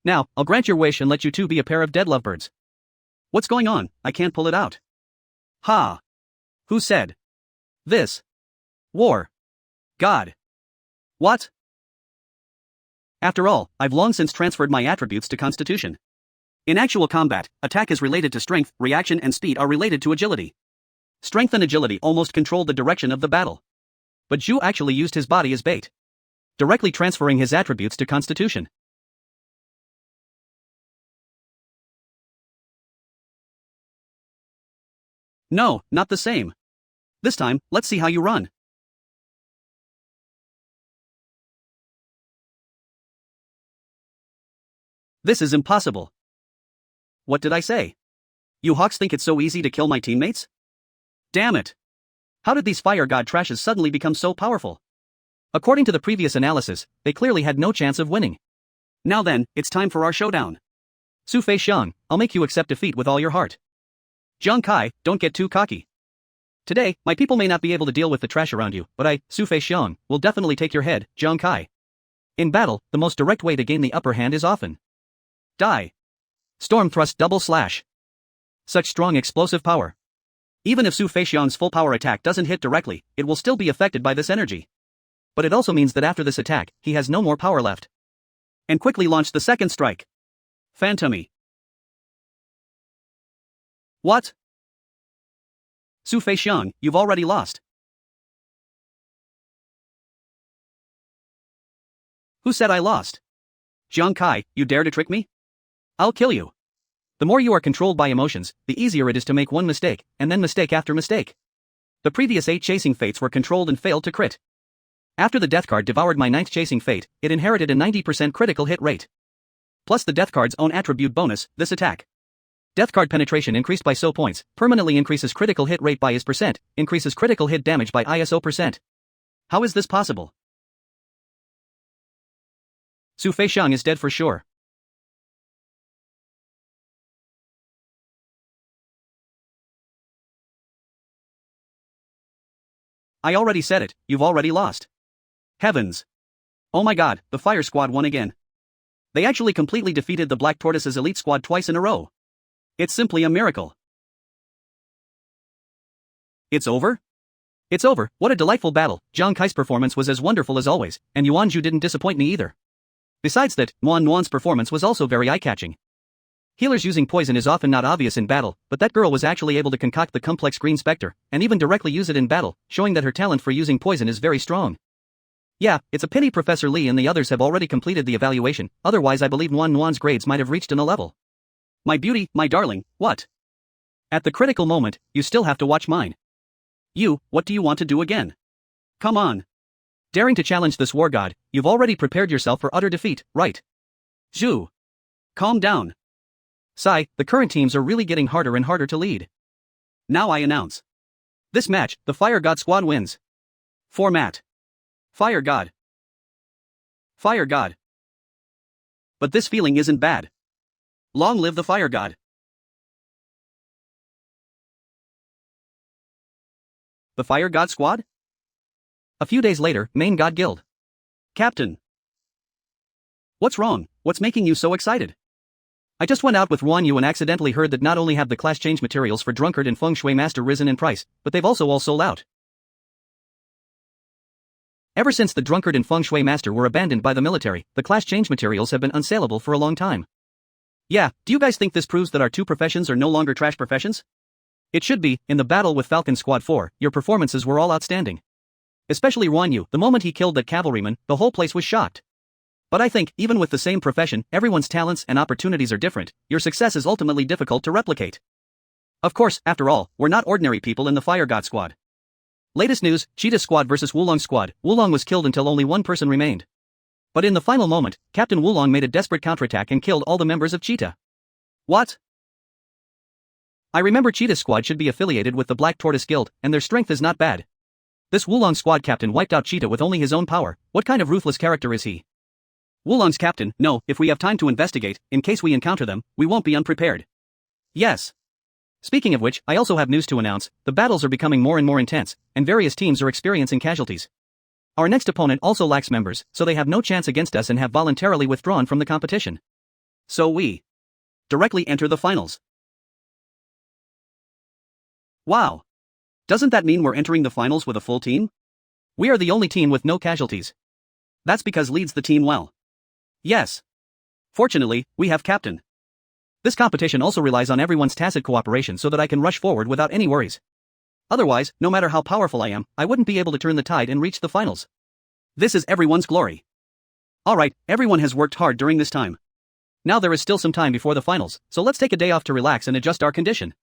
Now, I'll grant your wish and let you two be a pair of dead lovebirds. What's going on? I can't pull it out. Ha. Who said this? War. God. What? After all, I've long since transferred my attributes to Constitution. In actual combat, attack is related to strength, reaction and speed are related to agility. Strength and agility almost controlled the direction of the battle. But Zhu actually used his body as bait, directly transferring his attributes to Constitution. No, not the same. This time, let's see how you run. This is impossible. What did I say? You hawks think it's so easy to kill my teammates? Damn it. How did these fire god trashes suddenly become so powerful? According to the previous analysis, they clearly had no chance of winning. Now then, it's time for our showdown. Su Fei Xiang, I'll make you accept defeat with all your heart. Jiang Kai, don't get too cocky. Today, my people may not be able to deal with the trash around you, but I, Su Fei Xiang, will definitely take your head, Jiang Kai. In battle, the most direct way to gain the upper hand is often die. Storm thrust double slash. Such strong explosive power. Even if Su Feixiang's full power attack doesn't hit directly, it will still be affected by this energy. But it also means that after this attack, he has no more power left. And quickly launched the second strike. Phantomy. What? Su Feixiang, you've already lost. Who said I lost? Jiang Kai, you dare to trick me? I'll kill you. The more you are controlled by emotions, the easier it is to make one mistake, and then mistake after mistake. The previous 8 chasing fates were controlled and failed to crit. After the death card devoured my 9th chasing fate, it inherited a 90% critical hit rate. Plus the death card's own attribute bonus, this attack. Death card penetration increased by so points, permanently increases critical hit rate by is percent, increases critical hit damage by ISO percent. How is this possible? Su Feixiang is dead for sure. I already said it, you've already lost. Heavens. Oh my god, the fire squad won again. They actually completely defeated the Black Tortoise's elite squad twice in a row. It's simply a miracle. It's over? It's over, what a delightful battle. Jiang Kai's performance was as wonderful as always, and Yuan Zhu didn't disappoint me either. Besides that, Manhua's performance was also very eye-catching. Healers using poison is often not obvious in battle, but that girl was actually able to concoct the complex green spectre, and even directly use it in battle, showing that her talent for using poison is very strong. Yeah, it's a pity Professor Li and the others have already completed the evaluation, otherwise I believe Manhua's grades might have reached an A level. My beauty, my darling, what? At the critical moment, you still have to watch mine. You, what do you want to do again? Come on. Daring to challenge this war god, you've already prepared yourself for utter defeat, right? Zhu. Calm down. Sigh, the current teams are really getting harder and harder to lead. Now I announce. This match, the Fire God squad wins. Format. Fire God. Fire God. But this feeling isn't bad. Long live the Fire God. The Fire God squad? A few days later, Main God Guild. Captain. What's wrong? What's making you so excited? I just went out with Ruan Yu and accidentally heard that not only have the class change materials for Drunkard and Feng Shui Master risen in price, but they've also all sold out. Ever since the Drunkard and Feng Shui Master were abandoned by the military, the class change materials have been unsaleable for a long time. Yeah, do you guys think this proves that our two professions are no longer trash professions? It should be. In the battle with Falcon Squad 4, your performances were all outstanding. Especially Ruan Yu, the moment he killed that cavalryman, the whole place was shocked. But I think, even with the same profession, everyone's talents and opportunities are different, your success is ultimately difficult to replicate. Of course, after all, we're not ordinary people in the Fire God squad. Latest news, Cheetah Squad vs Wulong Squad. Wulong was killed until only one person remained. But in the final moment, Captain Wulong made a desperate counterattack and killed all the members of Cheetah. What? I remember Cheetah Squad should be affiliated with the Black Tortoise Guild, and their strength is not bad. This Wulong Squad captain wiped out Cheetah with only his own power. What kind of ruthless character is he? Wulong's captain, no, if we have time to investigate, in case we encounter them, we won't be unprepared. Yes. Speaking of which, I also have news to announce, the battles are becoming more and more intense, and various teams are experiencing casualties. Our next opponent also lacks members, so they have no chance against us and have voluntarily withdrawn from the competition. So we directly enter the finals. Wow! Doesn't that mean we're entering the finals with a full team? We are the only team with no casualties. That's because leads the team well. Yes. Fortunately, we have captain. This competition also relies on everyone's tacit cooperation so that I can rush forward without any worries. Otherwise, no matter how powerful I am, I wouldn't be able to turn the tide and reach the finals. This is everyone's glory. Alright, everyone has worked hard during this time. Now there is still some time before the finals, so let's take a day off to relax and adjust our condition.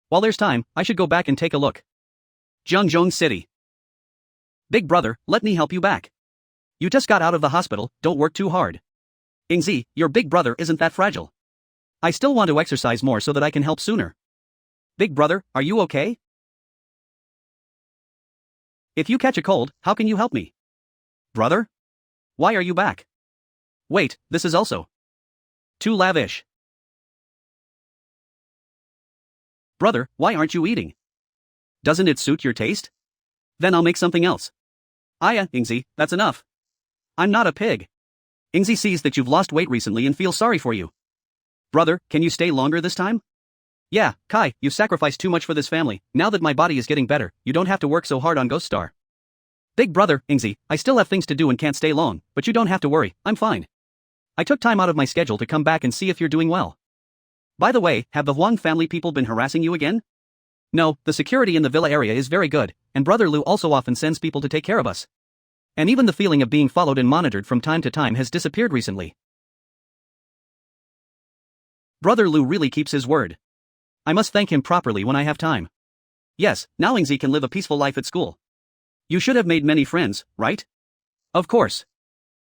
While there's time, I should go back and take a look. Zhengzhou City. Big brother, let me help you back. You just got out of the hospital, don't work too hard. Ingzi, your big brother isn't that fragile. I still want to exercise more so that I can help sooner. Big brother, are you okay? If you catch a cold, how can you help me? Brother? Why are you back? Wait, this is also too lavish. Brother, why aren't you eating? Doesn't it suit your taste? Then I'll make something else. Aya, Ingzi, that's enough. I'm not a pig. Ingzi sees that you've lost weight recently and feels sorry for you. Brother, can you stay longer this time? Yeah, Kai, you've sacrificed too much for this family. Now that my body is getting better, you don't have to work so hard on Ghost Star. Big brother, Ingzi, I still have things to do and can't stay long, but you don't have to worry, I'm fine. I took time out of my schedule to come back and see if you're doing well. By the way, have the Huang family people been harassing you again? No, the security in the villa area is very good, and Brother Lu also often sends people to take care of us. And even the feeling of being followed and monitored from time to time has disappeared recently. Brother Lu really keeps his word. I must thank him properly when I have time. Yes, now Ingzi can live a peaceful life at school. You should have made many friends, right? Of course.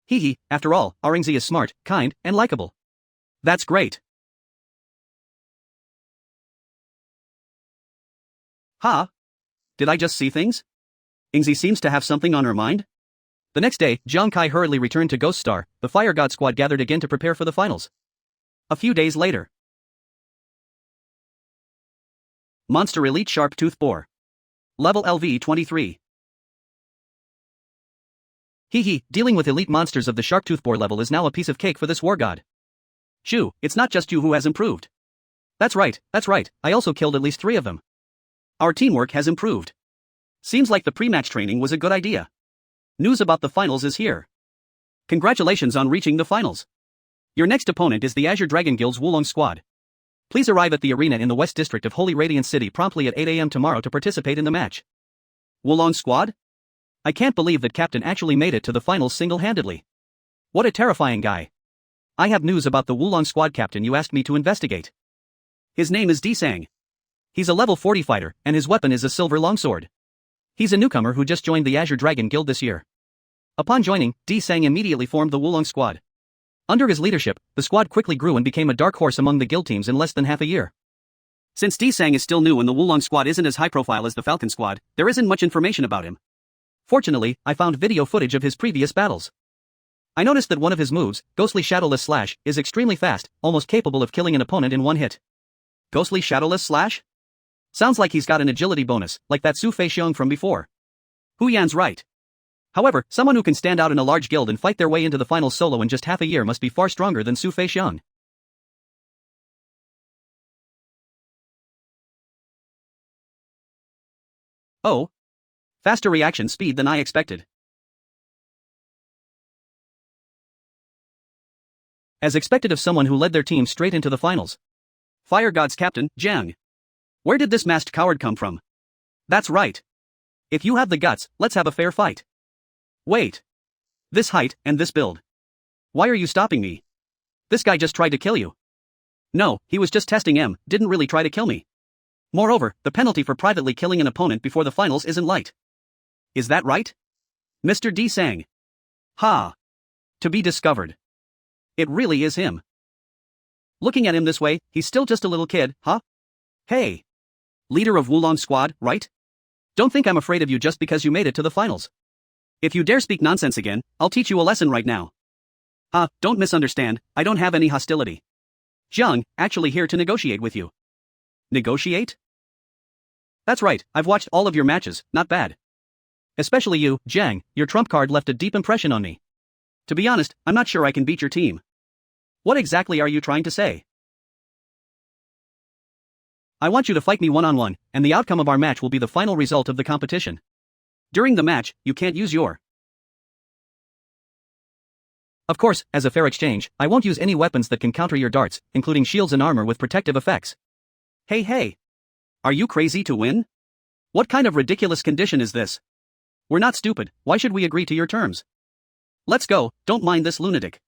Hee, after all, our Ingzi is smart, kind, and likable. That's great. Ha? Did I just see things? Ingzi seems to have something on her mind. The next day, Jiang Kai hurriedly returned to Ghost Star. The Fire God squad gathered again to prepare for the finals. A few days later. Monster Elite Sharp Tooth Boar. Level LV 23. Dealing with elite monsters of the Sharp Tooth Boar level is now a piece of cake for this war god. Shoo, it's not just you who has improved. That's right, I also killed at least 3 of them. Our teamwork has improved. Seems like the pre-match training was a good idea. News about the finals is here. Congratulations on reaching the finals. Your next opponent is the Azure Dragon Guild's Wulong squad. Please arrive at the arena in the West District of Holy Radiant City promptly at 8 a.m. tomorrow to participate in the match. Wulong squad? I can't believe that Captain actually made it to the finals single-handedly. What a terrifying guy. I have news about the Wulong squad captain you asked me to investigate. His name is Disang. He's a level 40 fighter, and his weapon is a silver longsword. He's a newcomer who just joined the Azure Dragon Guild this year. Upon joining, Disang immediately formed the Wulong squad. Under his leadership, the squad quickly grew and became a dark horse among the guild teams in less than half a year. Since Disang is still new and the Wulong squad isn't as high profile as the Falcon squad, there isn't much information about him. Fortunately, I found video footage of his previous battles. I noticed that one of his moves, Ghostly Shadowless Slash, is extremely fast, almost capable of killing an opponent in one hit. Ghostly Shadowless Slash? Sounds like he's got an agility bonus, like that Su Feixiong from before. Hu Yan's right. However, someone who can stand out in a large guild and fight their way into the finals solo in just half a year must be far stronger than Su Feixiong. Oh. Faster reaction speed than I expected. As expected of someone who led their team straight into the finals. Fire God's captain, Jiang. Where did this masked coward come from? That's right. If you have the guts, let's have a fair fight. Wait. This height, and this build. Why are you stopping me? This guy just tried to kill you. No, he was just testing M, didn't really try to kill me. Moreover, the penalty for privately killing an opponent before the finals isn't light. Is that right? Mr. Disang. Ha. To be discovered. It really is him. Looking at him this way, he's still just a little kid, huh? Hey. Leader of Wulong squad, right? Don't think I'm afraid of you just because you made it to the finals. If you dare speak nonsense again, I'll teach you a lesson right now. Don't misunderstand, I don't have any hostility. Jiang, actually here to negotiate with you. Negotiate? That's right, I've watched all of your matches, not bad. Especially you, Jiang, your trump card left a deep impression on me. To be honest, I'm not sure I can beat your team. What exactly are you trying to say? I want you to fight me one-on-one, and the outcome of our match will be the final result of the competition. During the match, you can't use your... Of course, as a fair exchange, I won't use any weapons that can counter your darts, including shields and armor with protective effects. Hey. Are you crazy to win? What kind of ridiculous condition is this? We're not stupid, why should we agree to your terms? Let's go, don't mind this lunatic.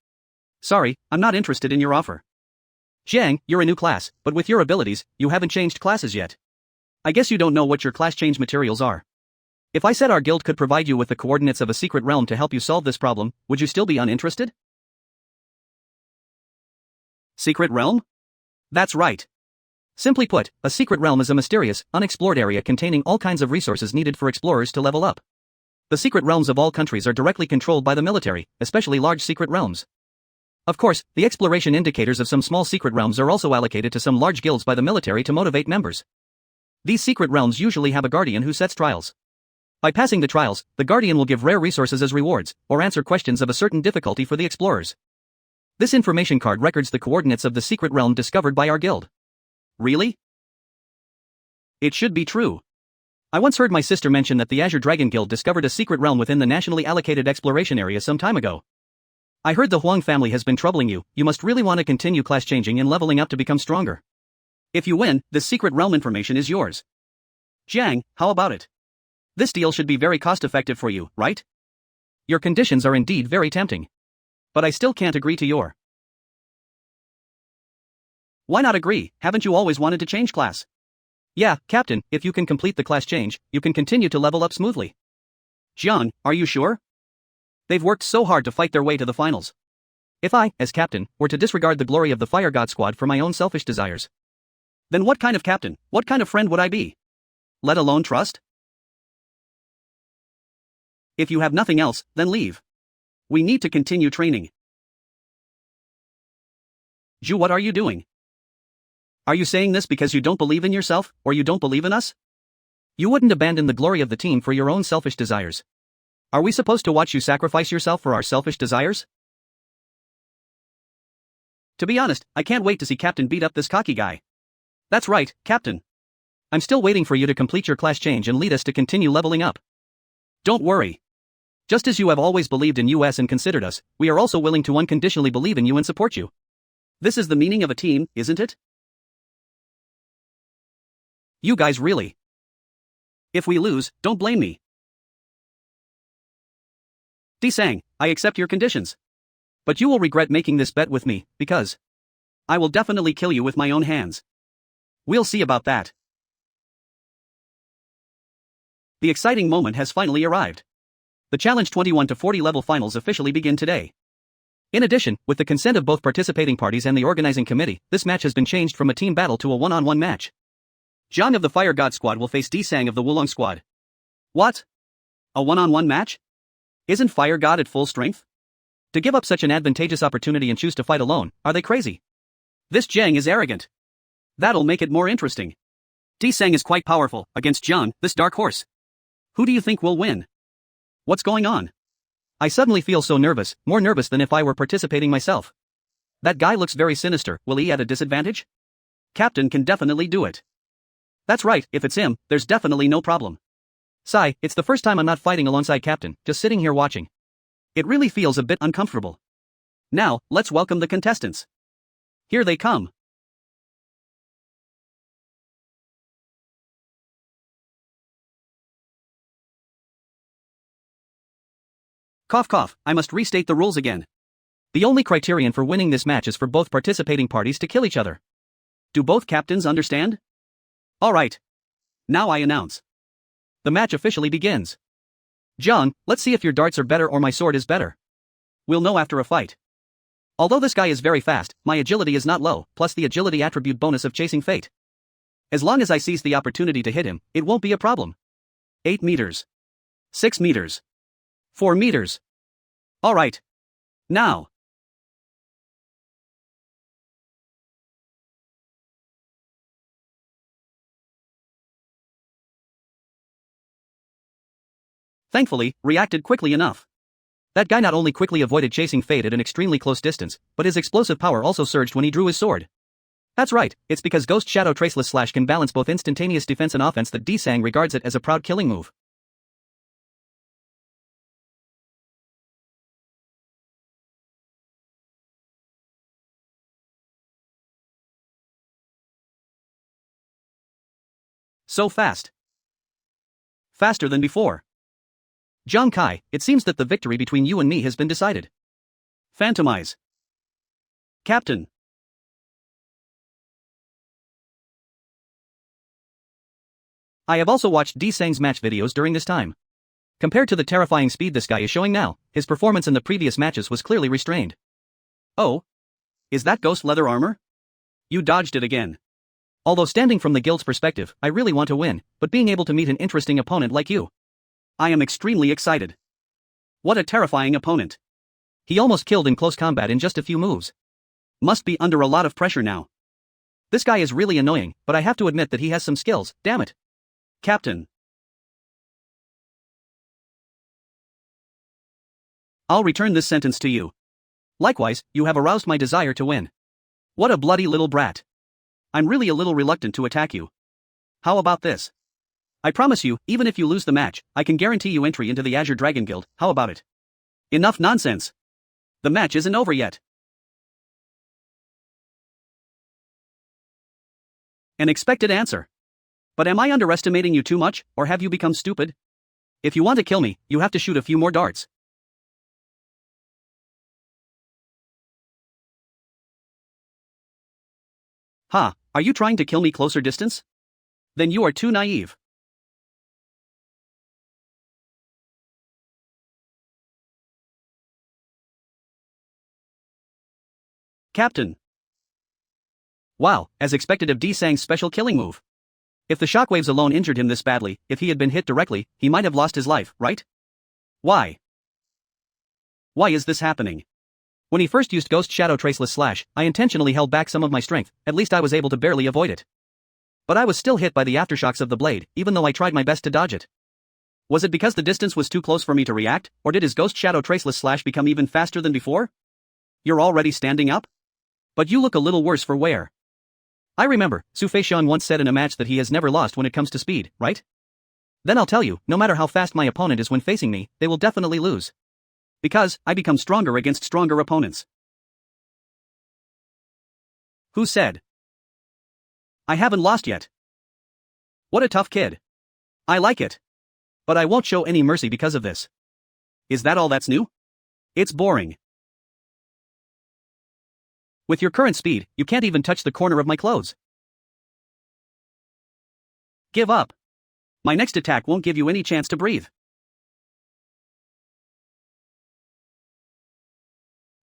Sorry, I'm not interested in your offer. Jiang, you're a new class, but with your abilities, you haven't changed classes yet. I guess you don't know what your class change materials are. If I said our guild could provide you with the coordinates of a secret realm to help you solve this problem, would you still be uninterested? Secret realm? That's right. Simply put, a secret realm is a mysterious, unexplored area containing all kinds of resources needed for explorers to level up. The secret realms of all countries are directly controlled by the military, especially large secret realms. Of course, the exploration indicators of some small secret realms are also allocated to some large guilds by the military to motivate members. These secret realms usually have a guardian who sets trials. By passing the trials, the guardian will give rare resources as rewards, or answer questions of a certain difficulty for the explorers. This information card records the coordinates of the secret realm discovered by our guild. Really? It should be true. I once heard my sister mention that the Azure Dragon Guild discovered a secret realm within the nationally allocated exploration area some time ago. I heard the Huang family has been troubling you, you must really want to continue class changing and leveling up to become stronger. If you win, this secret realm information is yours. Jiang, how about it? This deal should be very cost-effective for you, right? Your conditions are indeed very tempting. But I still can't agree to your... Why not agree, haven't you always wanted to change class? Yeah, Captain, if you can complete the class change, you can continue to level up smoothly. Jiang, are you sure? They've worked so hard to fight their way to the finals. If I, as captain, were to disregard the glory of the Fire God Squad for my own selfish desires, then what kind of captain, what kind of friend would I be? Let alone trust? If you have nothing else, then leave. We need to continue training. Ju, what are you doing? Are you saying this because you don't believe in yourself, or you don't believe in us? You wouldn't abandon the glory of the team for your own selfish desires. Are we supposed to watch you sacrifice yourself for our selfish desires? To be honest, I can't wait to see Captain beat up this cocky guy. That's right, Captain. I'm still waiting for you to complete your class change and lead us to continue leveling up. Don't worry. Just as you have always believed in us and considered us, we are also willing to unconditionally believe in you and support you. This is the meaning of a team, isn't it? You guys really. If we lose, don't blame me. Desang, I accept your conditions. But you will regret making this bet with me, because I will definitely kill you with my own hands. We'll see about that. The exciting moment has finally arrived. The Challenge 21 to 40 level finals officially begin today. In addition, with the consent of both participating parties and the organizing committee, this match has been changed from a team battle to a one-on-one match. Zhang of the Fire God Squad will face Desang of the Wulong Squad. What? A one-on-one match? Isn't Fire God at full strength? To give up such an advantageous opportunity and choose to fight alone, are they crazy? This Jiang is arrogant. That'll make it more interesting. Desang is quite powerful, against Zhang, this dark horse. Who do you think will win? What's going on? I suddenly feel so nervous, more nervous than if I were participating myself. That guy looks very sinister, will he at a disadvantage? Captain can definitely do it. That's right, if it's him, there's definitely no problem. Sai, it's the first time I'm not fighting alongside Captain, just sitting here watching. It really feels a bit uncomfortable. Now, let's welcome the contestants. Here they come. Cough cough, I must restate the rules again. The only criterion for winning this match is for both participating parties to kill each other. Do both captains understand? Alright. Now I announce. The match officially begins. Zhang, let's see if your darts are better or my sword is better. We'll know after a fight. Although this guy is very fast, my agility is not low, plus the agility attribute bonus of chasing fate. As long as I seize the opportunity to hit him, it won't be a problem. 8 meters. 6 meters. 4 meters. Alright. Now. thankfully, reacted quickly enough. That guy not only quickly avoided chasing Fate at an extremely close distance, but his explosive power also surged when he drew his sword. That's right, it's because Ghost Shadow Traceless Slash can balance both instantaneous defense and offense that D-Sang regards it as a proud killing move. So fast. Faster than before. Jiang Kai, it seems that the victory between you and me has been decided. Phantomize. Captain. I have also watched D-Sang's match videos during this time. Compared to the terrifying speed this guy is showing now, his performance in the previous matches was clearly restrained. Oh? Is that ghost leather armor? You dodged it again. Although standing from the guild's perspective, I really want to win, but being able to meet an interesting opponent like you. I am extremely excited. What a terrifying opponent. He almost killed in close combat in just a few moves. Must be under a lot of pressure now. This guy is really annoying, but I have to admit that he has some skills, damn it. Captain. I'll return this sentence to you. Likewise, you have aroused my desire to win. What a bloody little brat. I'm really a little reluctant to attack you. How about this? I promise you, even if you lose the match, I can guarantee you entry into the Azure Dragon Guild, how about it? Enough nonsense. The match isn't over yet. An expected answer. But am I underestimating you too much, or have you become stupid? If you want to kill me, you have to shoot a few more darts. Ha, are you trying to kill me closer distance? Then you are too naive. Captain. Wow, as expected of D-Sang's special killing move. If the shockwaves alone injured him this badly, if he had been hit directly, he might have lost his life, right? Why? Why is this happening? When he first used Ghost Shadow Traceless Slash, I intentionally held back some of my strength, at least I was able to barely avoid it. But I was still hit by the aftershocks of the blade, even though I tried my best to dodge it. Was it because the distance was too close for me to react, or did his Ghost Shadow Traceless Slash become even faster than before? You're already standing up? But you look a little worse for wear. I remember, Su Feishan once said in a match that he has never lost when it comes to speed, right? Then I'll tell you, no matter how fast my opponent is when facing me, they will definitely lose. Because, I become stronger against stronger opponents. Who said? I haven't lost yet. What a tough kid. I like it. But I won't show any mercy because of this. Is that all that's new? It's boring. With your current speed, you can't even touch the corner of my clothes. Give up. My next attack won't give you any chance to breathe.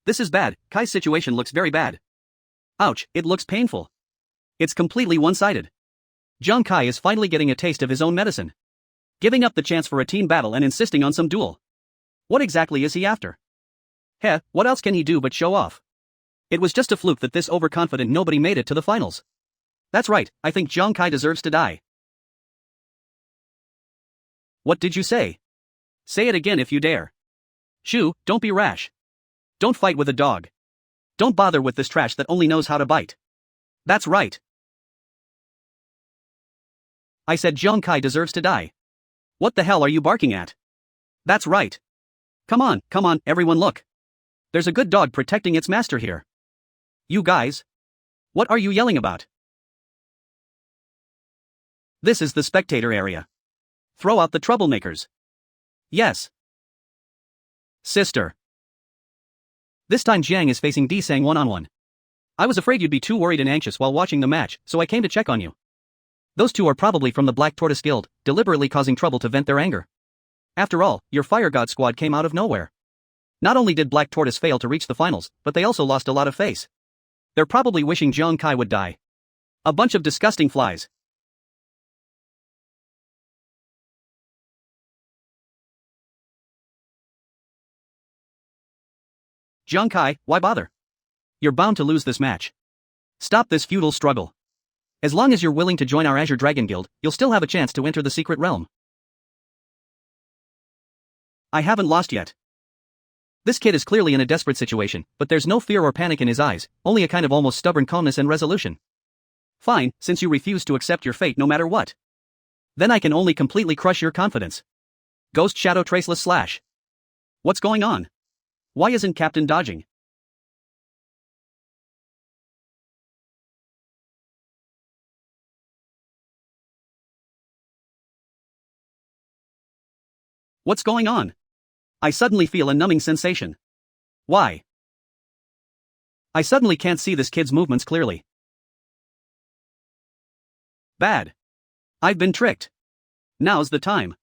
This is bad. Kai's situation looks very bad. Ouch, it looks painful. It's completely one-sided. Jiang Kai is finally getting a taste of his own medicine. Giving up the chance for a team battle and insisting on some duel. What exactly is he after? Heh, what else can he do but show off? It was just a fluke that this overconfident nobody made it to the finals. That's right, I think Jiang Kai deserves to die. What did you say? Say it again if you dare. Shu, don't be rash. Don't fight with a dog. Don't bother with this trash that only knows how to bite. That's right. I said Jiang Kai deserves to die. What the hell are you barking at? That's right. Come on, everyone look. There's a good dog protecting its master here. You guys. What are you yelling about? This is the spectator area. Throw out the troublemakers. Yes. Sister. This time Jiang is facing D-Sang one-on-one. I was afraid you'd be too worried and anxious while watching the match, so I came to check on you. Those two are probably from the Black Tortoise Guild, deliberately causing trouble to vent their anger. After all, your Fire God squad came out of nowhere. Not only did Black Tortoise fail to reach the finals, but they also lost a lot of face. They're probably wishing Jiang Kai would die. A bunch of disgusting flies. Jiang Kai, why bother? You're bound to lose this match. Stop this futile struggle. As long as you're willing to join our Azure Dragon Guild, you'll still have a chance to enter the secret realm. I haven't lost yet. This kid is clearly in a desperate situation, but there's no fear or panic in his eyes, only a kind of almost stubborn calmness and resolution. Fine, since you refuse to accept your fate no matter what. Then I can only completely crush your confidence. Ghost Shadow Traceless Slash. What's going on? Why isn't Captain dodging? What's going on? I suddenly feel a numbing sensation. Why? I suddenly can't see this kid's movements clearly. Bad. I've been tricked. Now's the time.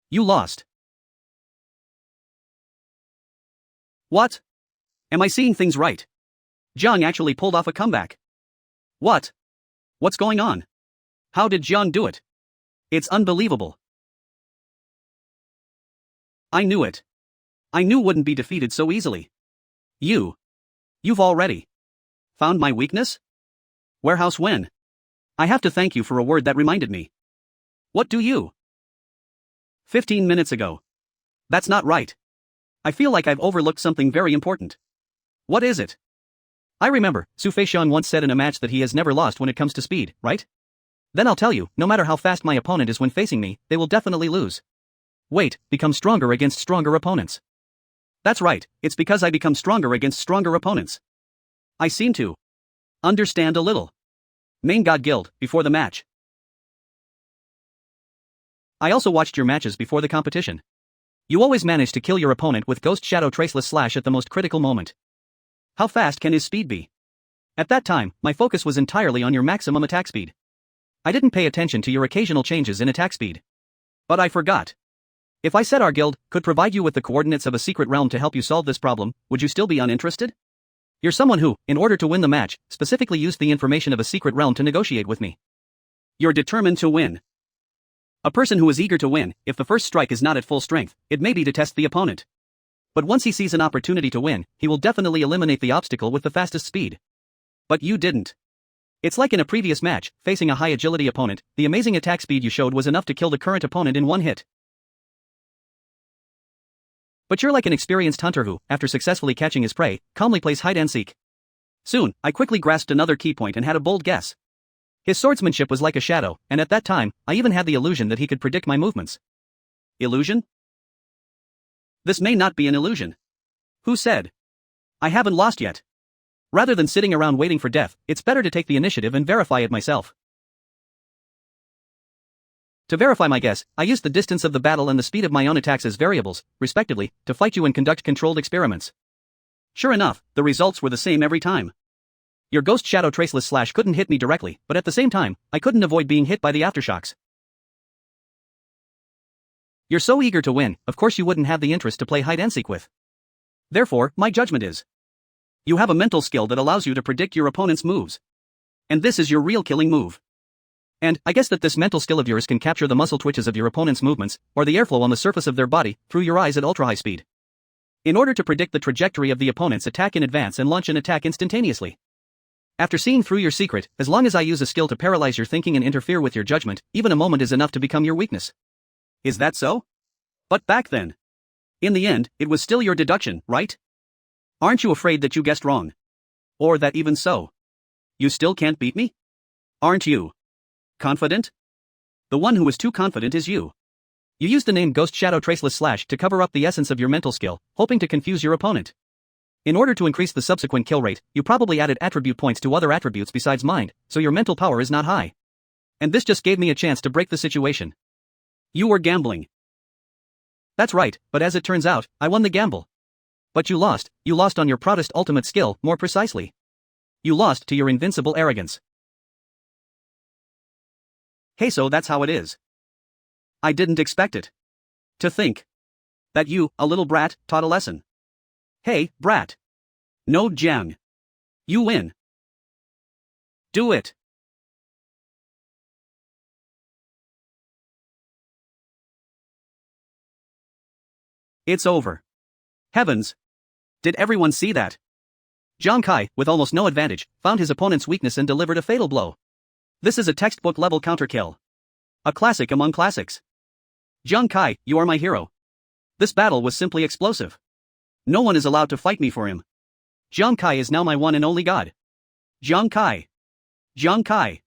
You lost. What? Am I seeing things right? Jiang actually pulled off a comeback. What? What's going on? How did Jiang do it? It's unbelievable. I knew it. I knew wouldn't be defeated so easily. You've already found my weakness? Warehouse when? I have to thank you for a word that reminded me. What do you? 15 minutes ago. That's not right. I feel like I've overlooked something very important. What is it? I remember, Su Feixiang once said in a match that he has never lost when it comes to speed, right? Then I'll tell you, no matter how fast my opponent is when facing me, they will definitely lose. Wait, become stronger against stronger opponents. That's right, it's because I become stronger against stronger opponents. I seem to understand a little. Main God Guild, before the match. I also watched your matches before the competition. You always manage to kill your opponent with Ghost Shadow Traceless Slash at the most critical moment. How fast can his speed be? At that time, my focus was entirely on your maximum attack speed. I didn't pay attention to your occasional changes in attack speed. But I forgot. If I said our guild could provide you with the coordinates of a secret realm to help you solve this problem, would you still be uninterested? You're someone who, in order to win the match, specifically used the information of a secret realm to negotiate with me. You're determined to win. A person who is eager to win, if the first strike is not at full strength, it may be to test the opponent. But once he sees an opportunity to win, he will definitely eliminate the obstacle with the fastest speed. But you didn't. It's like in a previous match, facing a high agility opponent, the amazing attack speed you showed was enough to kill the current opponent in one hit. But you're like an experienced hunter who, after successfully catching his prey, calmly plays hide and seek. Soon, I quickly grasped another key point and had a bold guess. His swordsmanship was like a shadow, and at that time, I even had the illusion that he could predict my movements. Illusion? This may not be an illusion. Who said? I haven't lost yet. Rather than sitting around waiting for death, it's better to take the initiative and verify it myself. To verify my guess, I used the distance of the battle and the speed of my own attacks as variables, respectively, to fight you and conduct controlled experiments. Sure enough, the results were the same every time. Your Ghost Shadow Traceless Slash couldn't hit me directly, but at the same time, I couldn't avoid being hit by the aftershocks. You're so eager to win, of course you wouldn't have the interest to play hide and seek with. Therefore, my judgment is, you have a mental skill that allows you to predict your opponent's moves. And this is your real killing move. And I guess that this mental skill of yours can capture the muscle twitches of your opponent's movements, or the airflow on the surface of their body, through your eyes at ultra-high speed. In order to predict the trajectory of the opponent's attack in advance and launch an attack instantaneously. After seeing through your secret, as long as I use a skill to paralyze your thinking and interfere with your judgment, even a moment is enough to become your weakness. Is that so? But back then. In the end, it was still your deduction, right? Aren't you afraid that you guessed wrong? Or that even so, you still can't beat me? Aren't you confident? The one who is too confident is you. You used the name Ghost Shadow Traceless Slash to cover up the essence of your mental skill, hoping to confuse your opponent. In order to increase the subsequent kill rate, you probably added attribute points to other attributes besides mind, so your mental power is not high. And this just gave me a chance to break the situation. You were gambling. That's right, but as it turns out, I won the gamble. But you lost on your proudest ultimate skill, more precisely. You lost to your invincible arrogance. Hey, so that's how it is. I didn't expect it. To think that you, a little brat, taught a lesson. Hey, brat. No, Jiang. You win. Do it. It's over. Heavens! Did everyone see that? Jiang Kai, with almost no advantage, found his opponent's weakness and delivered a fatal blow. This is a textbook-level counter-kill. A classic among classics. Jiang Kai, you are my hero. This battle was simply explosive. No one is allowed to fight me for him. Jiang Kai is now my one and only god. Jiang Kai. Jiang Kai.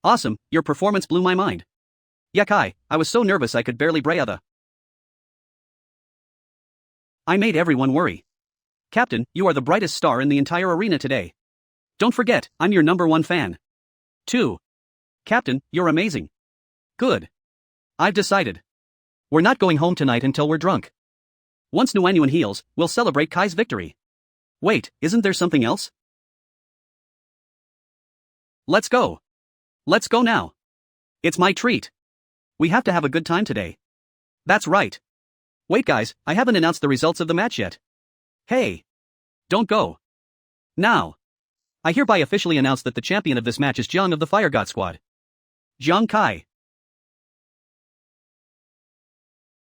Awesome, your performance blew my mind. Yeah Kai, I was so nervous I could barely breathe. I made everyone worry. Captain, you are the brightest star in the entire arena today. Don't forget, I'm your #1 fan. 2. Captain, you're amazing. Good. I've decided. We're not going home tonight until we're drunk. Once Nuanyuan heals, we'll celebrate Kai's victory. Wait, isn't there something else? Let's go. Let's go now. It's my treat. We have to have a good time today. That's right. Wait guys, I haven't announced the results of the match yet. Hey. Don't go. Now. I hereby officially announce that the champion of this match is Jiang of the Fire God Squad. Jiang Kai.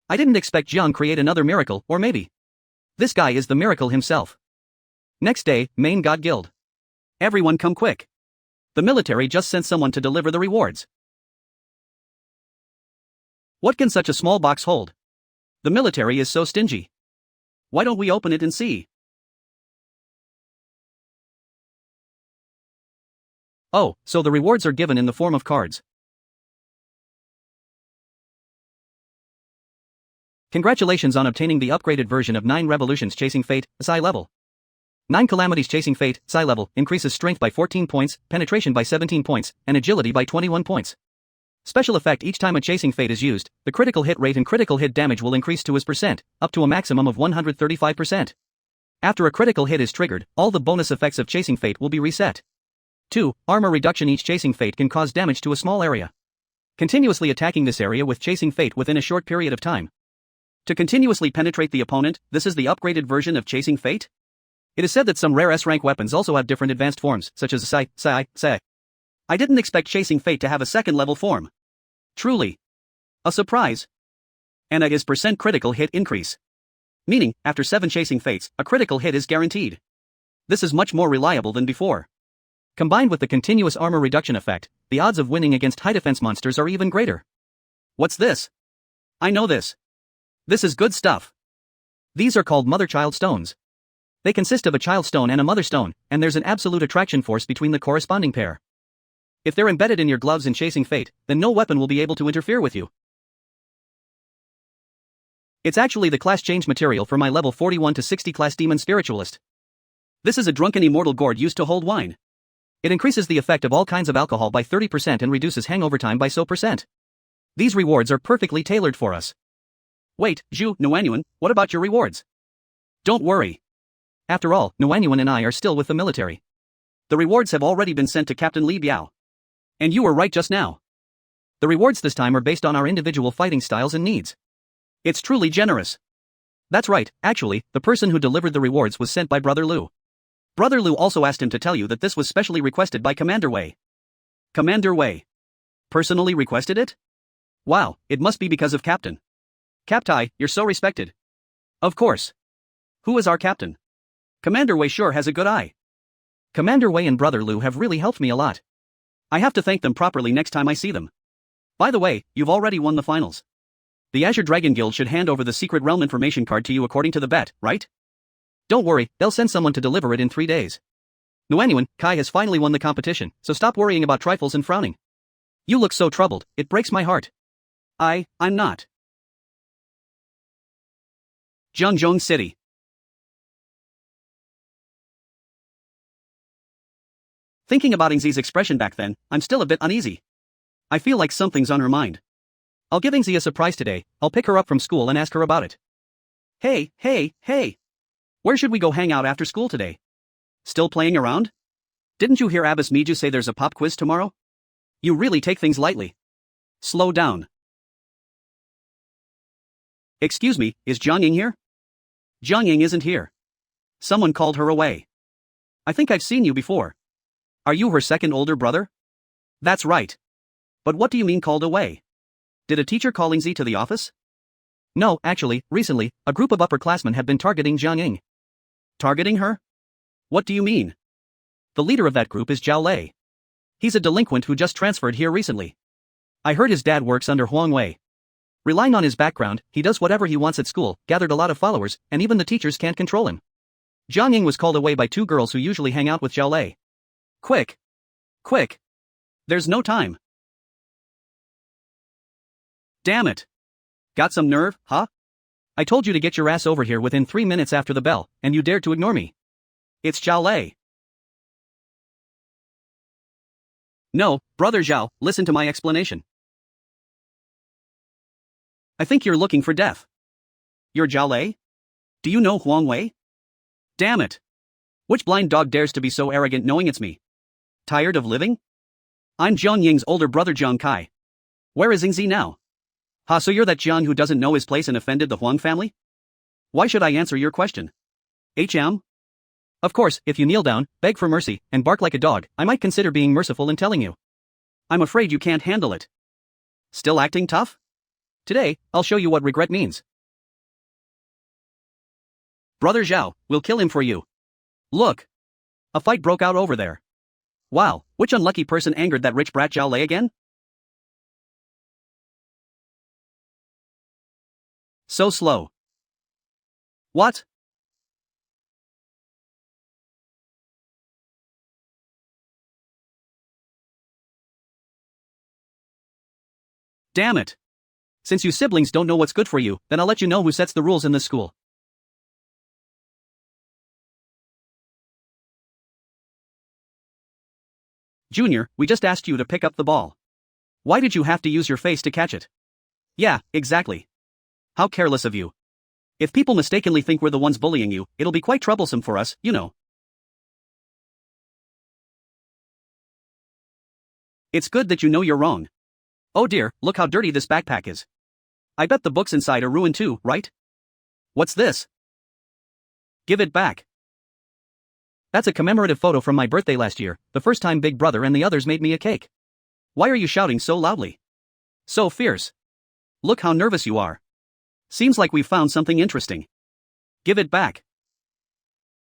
I didn't expect Jiang create another miracle, or maybe. This guy is the miracle himself. Next day, Main God Guild. Everyone come quick. The military just sent someone to deliver the rewards. What can such a small box hold? The military is so stingy. Why don't we open it and see? Oh, so the rewards are given in the form of cards. Congratulations on obtaining the upgraded version of 9 Revolutions Chasing Fate, Psi level. 9 Calamities Chasing Fate, Psi level, increases strength by 14 points, penetration by 17 points, and agility by 21 points. Special effect: each time a Chasing Fate is used, the critical hit rate and critical hit damage will increase to %, up to a maximum of 135%. After a critical hit is triggered, all the bonus effects of Chasing Fate will be reset. 2. Armor reduction: each Chasing Fate can cause damage to a small area. Continuously attacking this area with Chasing Fate within a short period of time. To continuously penetrate the opponent, this is the upgraded version of Chasing Fate? It is said that some rare S-rank weapons also have different advanced forms, such as Psi. I didn't expect Chasing Fate to have a second level form. Truly. A surprise. And it is % critical hit increase. Meaning, after 7 Chasing Fates, a critical hit is guaranteed. This is much more reliable than before. Combined with the continuous armor reduction effect, the odds of winning against high defense monsters are even greater. What's this? I know this. This is good stuff. These are called mother-child stones. They consist of a child stone and a mother stone, and there's an absolute attraction force between the corresponding pair. If they're embedded in your gloves in Chasing Fate, then no weapon will be able to interfere with you. It's actually the class change material for my level 41 to 60 class Demon Spiritualist. This is a drunken immortal gourd used to hold wine. It increases the effect of all kinds of alcohol by 30% and reduces hangover time by %. These rewards are perfectly tailored for us. Wait, Zhu, Nuanyuan, what about your rewards? Don't worry. After all, Nuanyuan and I are still with the military. The rewards have already been sent to Captain Li Biao. And you were right just now. The rewards this time are based on our individual fighting styles and needs. It's truly generous. That's right, actually, the person who delivered the rewards was sent by Brother Lu. Brother Lu also asked him to tell you that this was specially requested by Commander Wei. Commander Wei personally requested it? Wow, it must be because of Captain. Captai, you're so respected. Of course. Who is our captain? Commander Wei sure has a good eye. Commander Wei and Brother Lu have really helped me a lot. I have to thank them properly next time I see them. By the way, you've already won the finals. The Azure Dragon Guild should hand over the Secret Realm information card to you according to the bet, right? Don't worry, they'll send someone to deliver it in 3 days. Nuanyuan, Kai has finally won the competition, so stop worrying about trifles and frowning. You look so troubled, it breaks my heart. I'm not. Zhangzhou City. Thinking about Ingzi's expression back then, I'm still a bit uneasy. I feel like something's on her mind. I'll give Ingzi a surprise today. I'll pick her up from school and ask her about it. Hey. Where should we go hang out after school today? Still playing around? Didn't you hear Abbas Miju say there's a pop quiz tomorrow? You really take things lightly. Slow down. Excuse me, is Jiang Ying here? Jiang Ying isn't here. Someone called her away. I think I've seen you before. Are you her second older brother? That's right. But what do you mean called away? Did a teacher call Ingzi to the office? No, actually, recently, a group of upperclassmen have been targeting Jiang Ying. Targeting her? What do you mean? The leader of that group is Zhao Lei. He's a delinquent who just transferred here recently. I heard his dad works under Huang Wei. Relying on his background, he does whatever he wants at school, gathered a lot of followers, and even the teachers can't control him. Jiang Ying was called away by two girls who usually hang out with Zhao Lei. Quick! Quick! There's no time. Damn it! Got some nerve, huh? I told you to get your ass over here within 3 minutes after the bell, and you dared to ignore me. It's Zhao Lei. No, brother Zhao, listen to my explanation. I think you're looking for death. You're Zhao Lei? Do you know Huang Wei? Damn it! Which blind dog dares to be so arrogant knowing it's me? Tired of living? I'm Jiang Ying's older brother Jiang Kai. Where is Yingzi now? Ha, so you're that Jiang who doesn't know his place and offended the Huang family? Why should I answer your question? HM? Of course, if you kneel down, beg for mercy, and bark like a dog, I might consider being merciful in telling you. I'm afraid you can't handle it. Still acting tough? Today, I'll show you what regret means. Brother Zhao, we'll kill him for you. Look! A fight broke out over there. Wow, which unlucky person angered that rich brat Zhao Lei again? So slow. What? Damn it! Since you siblings don't know what's good for you, then I'll let you know who sets the rules in this school. Junior, we just asked you to pick up the ball. Why did you have to use your face to catch it? Yeah, exactly. How careless of you. If people mistakenly think we're the ones bullying you, it'll be quite troublesome for us, you know. It's good that you know you're wrong. Oh dear, look how dirty this backpack is. I bet the books inside are ruined too, right? What's this? Give it back. That's a commemorative photo from my birthday last year, the first time Big Brother and the others made me a cake. Why are you shouting so loudly? So fierce. Look how nervous you are. Seems like we've found something interesting. Give it back.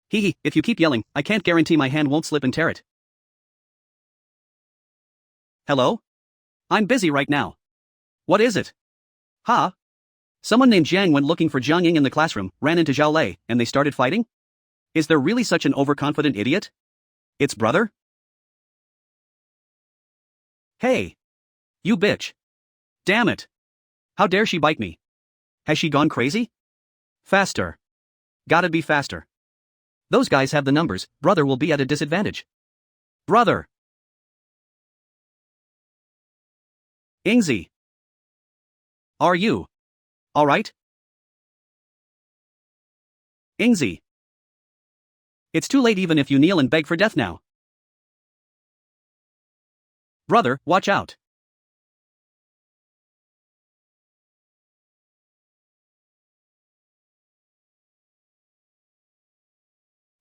Hee, if you keep yelling, I can't guarantee my hand won't slip and tear it. Hello? I'm busy right now. What is it? Ha? Someone named Jiang went looking for Jiang Ying in the classroom, ran into Zhao Lei, and they started fighting? Is there really such an overconfident idiot? It's brother? Hey! You bitch! Damn it! How dare she bite me? Has she gone crazy? Faster. Gotta be faster. Those guys have the numbers, brother will be at a disadvantage. Brother! Yingzi! Are you alright? Yingzi! It's too late even if you kneel and beg for death now. Brother, watch out.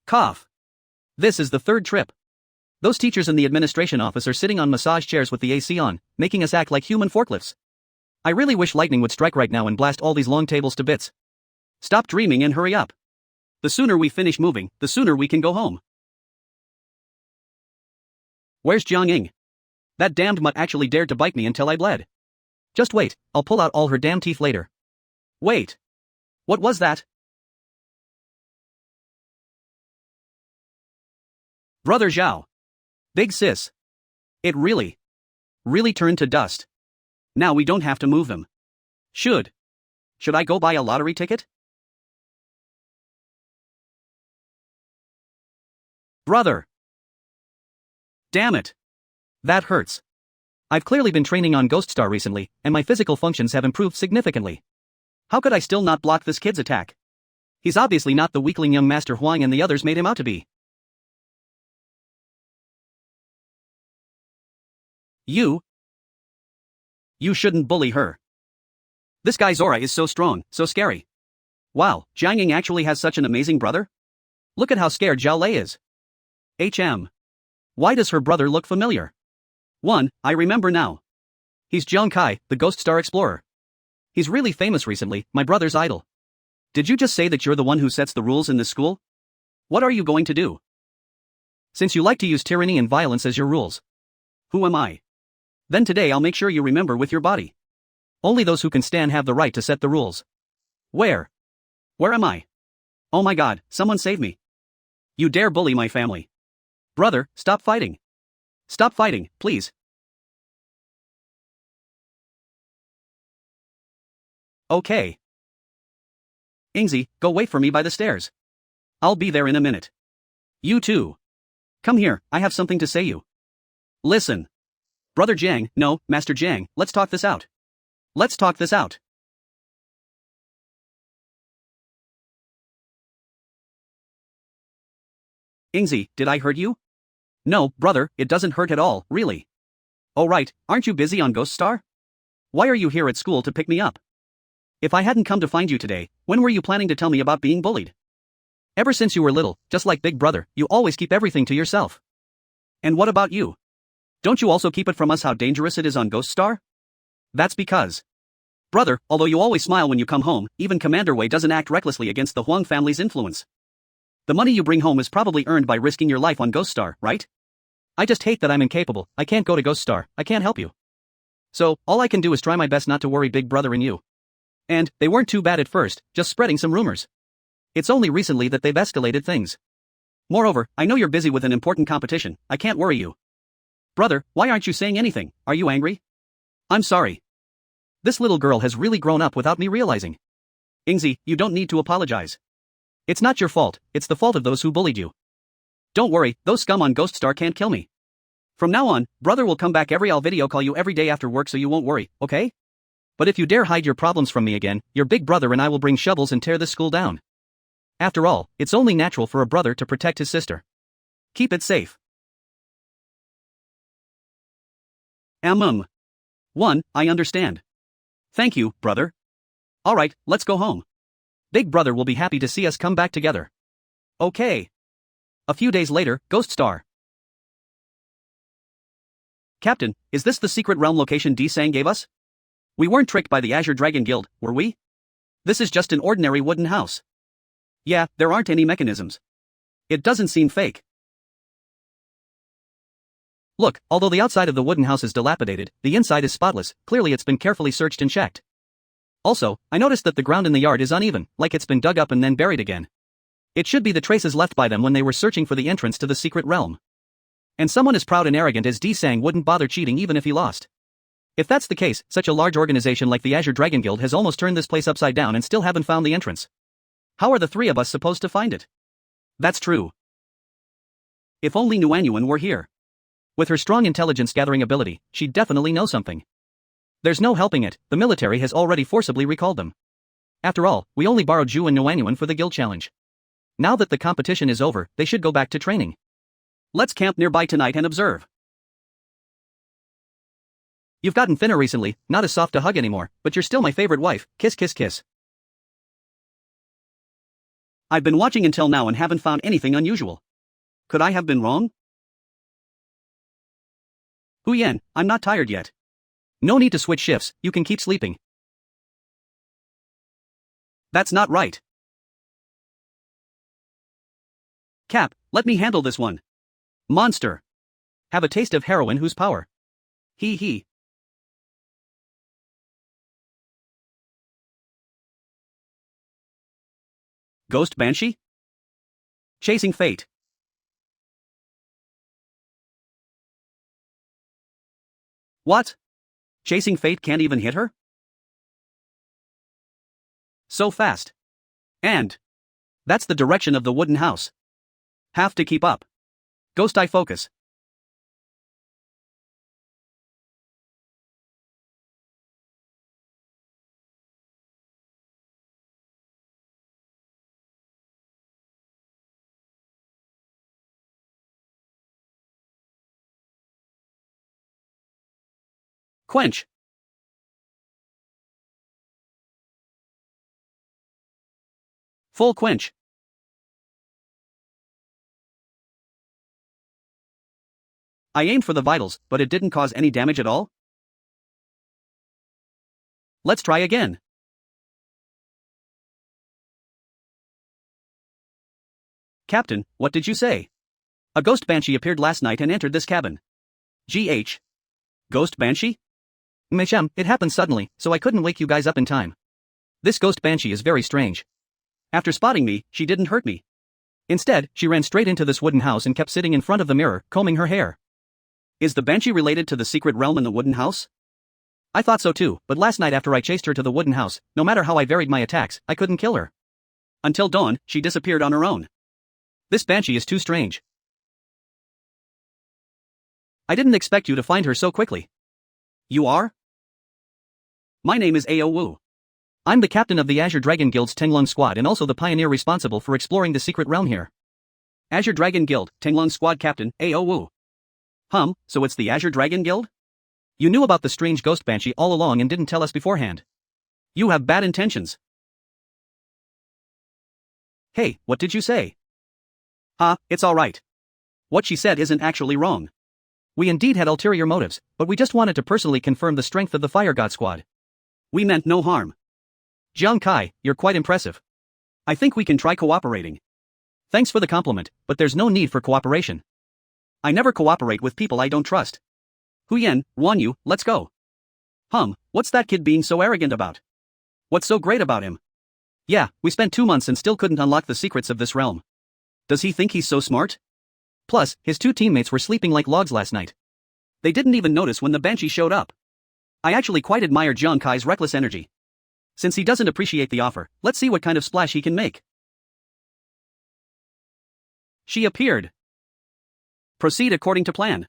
Cough. This is the third trip. Those teachers in the administration office are sitting on massage chairs with the AC on, making us act like human forklifts. I really wish lightning would strike right now and blast all these long tables to bits. Stop dreaming and hurry up. The sooner we finish moving, the sooner we can go home. Where's Jiang Ying? That damned mutt actually dared to bite me until I bled. Just wait, I'll pull out all her damn teeth later. Wait. What was that? Brother Zhao. Big sis. It really turned to dust. Now we don't have to move them. Should I go buy a lottery ticket? Brother! Damn it! That hurts. I've clearly been training on Ghost Star recently, and my physical functions have improved significantly. How could I still not block this kid's attack? He's obviously not the weakling young Master Huang and the others made him out to be. You shouldn't bully her. This guy's aura is so strong, so scary. Wow, Jiang Ying actually has such an amazing brother? Look at how scared Zhao Lei is. Why does her brother look familiar? I remember now. He's Jiang Kai, the Ghost Star Explorer. He's really famous recently, my brother's idol. Did you just say that you're the one who sets the rules in this school? What are you going to do? Since you like to use tyranny and violence as your rules. Who am I? Then today I'll make sure you remember with your body. Only those who can stand have the right to set the rules. Where? Where am I? Oh my god, someone save me. You dare bully my family. Brother, stop fighting. Stop fighting, please. Okay. Ingzi, go wait for me by the stairs. I'll be there in a minute. You too. Come here, I have something to say you. Listen. Brother Jiang, no, Master Jiang, let's talk this out. Let's talk this out. Ingzi, did I hurt you? No, brother, it doesn't hurt at all, really. Oh right, aren't you busy on Ghost Star? Why are you here at school to pick me up? If I hadn't come to find you today, when were you planning to tell me about being bullied? Ever since you were little, just like Big Brother, you always keep everything to yourself. And what about you? Don't you also keep it from us how dangerous it is on Ghost Star? That's because. Brother, although you always smile when you come home, even Commander Wei doesn't act recklessly against the Huang family's influence. The money you bring home is probably earned by risking your life on Ghost Star, right? I just hate that I'm incapable, I can't go to Ghost Star, I can't help you. So, all I can do is try my best not to worry Big Brother and you. And, they weren't too bad at first, just spreading some rumors. It's only recently that they've escalated things. Moreover, I know you're busy with an important competition, I can't worry you. Brother, why aren't you saying anything, are you angry? I'm sorry. This little girl has really grown up without me realizing. Ingzi, you don't need to apologize. It's not your fault, it's the fault of those who bullied you. Don't worry, those scum on Ghost Star can't kill me. From now on, brother will come back I'll video call you every day after work so you won't worry, okay? But if you dare hide your problems from me again, your big brother and I will bring shovels and tear this school down. After all, it's only natural for a brother to protect his sister. Keep it safe. 1. I understand. Thank you, brother. Alright, let's go home. Big brother will be happy to see us come back together. Okay. A few days later, Ghost Star. Captain, is this the secret realm location D-Sang gave us? We weren't tricked by the Azure Dragon Guild, were we? This is just an ordinary wooden house. Yeah, there aren't any mechanisms. It doesn't seem fake. Look, although the outside of the wooden house is dilapidated, the inside is spotless, clearly it's been carefully searched and checked. Also, I noticed that the ground in the yard is uneven, like it's been dug up and then buried again. It should be the traces left by them when they were searching for the entrance to the secret realm. And someone as proud and arrogant as D-Sang wouldn't bother cheating even if he lost. If that's the case, such a large organization like the Azure Dragon Guild has almost turned this place upside down and still haven't found the entrance. How are the three of us supposed to find it? That's true. If only Nuanyuan were here. With her strong intelligence gathering ability, she'd definitely know something. There's no helping it, the military has already forcibly recalled them. After all, we only borrowed Zhu and Nuanyuan for the guild challenge. Now that the competition is over, they should go back to training. Let's camp nearby tonight and observe. You've gotten thinner recently, not as soft to hug anymore, but you're still my favorite wife, kiss kiss kiss. I've been watching until now and haven't found anything unusual. Could I have been wrong? Huyen, I'm not tired yet. No need to switch shifts, you can keep sleeping. That's not right. Cap, let me handle this one. Monster. Have a taste of heroin whose power. Hee. Ghost Banshee? Chasing fate. What? Chasing fate can't even hit her? So fast. And that's the direction of the wooden house. Have to keep up. Ghost Eye focus. Quench. Full quench. I aimed for the vitals, but it didn't cause any damage at all? Let's try again. Captain, what did you say? A ghost banshee appeared last night and entered this cabin. GH. Ghost banshee? Mechem, it happened suddenly, so I couldn't wake you guys up in time. This ghost banshee is very strange. After spotting me, she didn't hurt me. Instead, she ran straight into this wooden house and kept sitting in front of the mirror, combing her hair. Is the banshee related to the secret realm in the wooden house? I thought so too, but last night after I chased her to the wooden house, no matter how I varied my attacks, I couldn't kill her. Until dawn, she disappeared on her own. This banshee is too strange. I didn't expect you to find her so quickly. You are? My name is Ao Wu. I'm the captain of the Azure Dragon Guild's Tenglong Squad and also the pioneer responsible for exploring the secret realm here. Azure Dragon Guild, Tenglong Squad Captain, Ao Wu. So it's the Azure Dragon Guild? You knew about the strange ghost banshee all along and didn't tell us beforehand. You have bad intentions. Hey, what did you say? It's alright. What she said isn't actually wrong. We indeed had ulterior motives, but we just wanted to personally confirm the strength of the Fire God Squad. We meant no harm. Jiang Kai, you're quite impressive. I think we can try cooperating. Thanks for the compliment, but there's no need for cooperation. I never cooperate with people I don't trust. Huyen, Wan Yu, let's go. What's that kid being so arrogant about? What's so great about him? Yeah, we spent 2 months and still couldn't unlock the secrets of this realm. Does he think he's so smart? Plus, his 2 teammates were sleeping like logs last night. They didn't even notice when the banshee showed up. I actually quite admire Jiang Kai's reckless energy. Since he doesn't appreciate the offer, let's see what kind of splash he can make. She appeared. Proceed according to plan.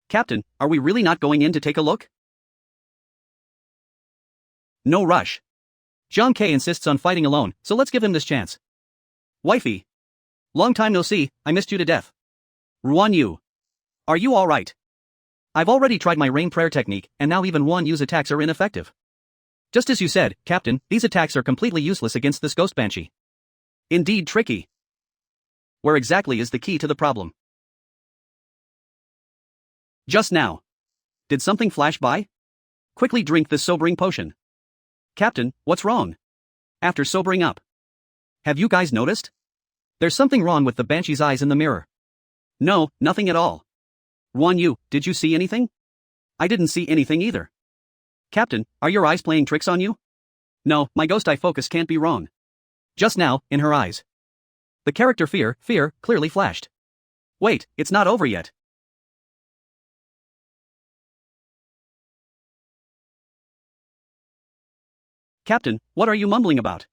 Captain, are we really not going in to take a look? No rush. Jiang Kai insists on fighting alone, so let's give him this chance. Wifey. Long time no see, I missed you to death. Ruan Yu. Are you alright? I've already tried my rain prayer technique, and now even Wan Yu's attacks are ineffective. Just as you said, Captain, these attacks are completely useless against this ghost banshee. Indeed tricky. Where exactly is the key to the problem? Just now. Did something flash by? Quickly drink this sobering potion. Captain, what's wrong? After sobering up. Have you guys noticed? There's something wrong with the banshee's eyes in the mirror. No, nothing at all. Wan Yu, did you see anything? I didn't see anything either. Captain, are your eyes playing tricks on you? No, my ghost eye focus can't be wrong. Just now, in her eyes. The character fear, clearly flashed. Wait, it's not over yet. Captain, what are you mumbling about?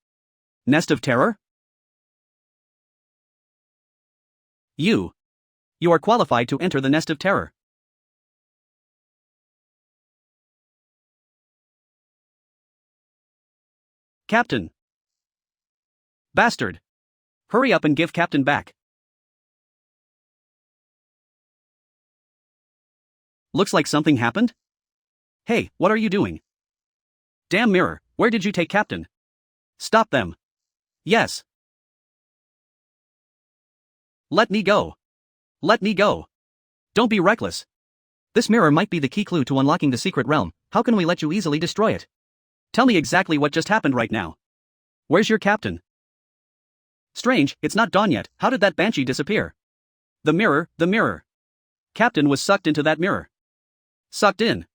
Nest of Terror? You are qualified to enter the Nest of Terror. Captain. Bastard. Hurry up and give Captain back. Looks like something happened? Hey, what are you doing? Damn mirror, where did you take Captain? Stop them. Yes. Let me go. Let me go. Don't be reckless. This mirror might be the key clue to unlocking the secret realm. How can we let you easily destroy it? Tell me exactly what just happened right now. Where's your captain? Strange, it's not dawn yet. How did that banshee disappear? The mirror. Captain was sucked into that mirror. Sucked in.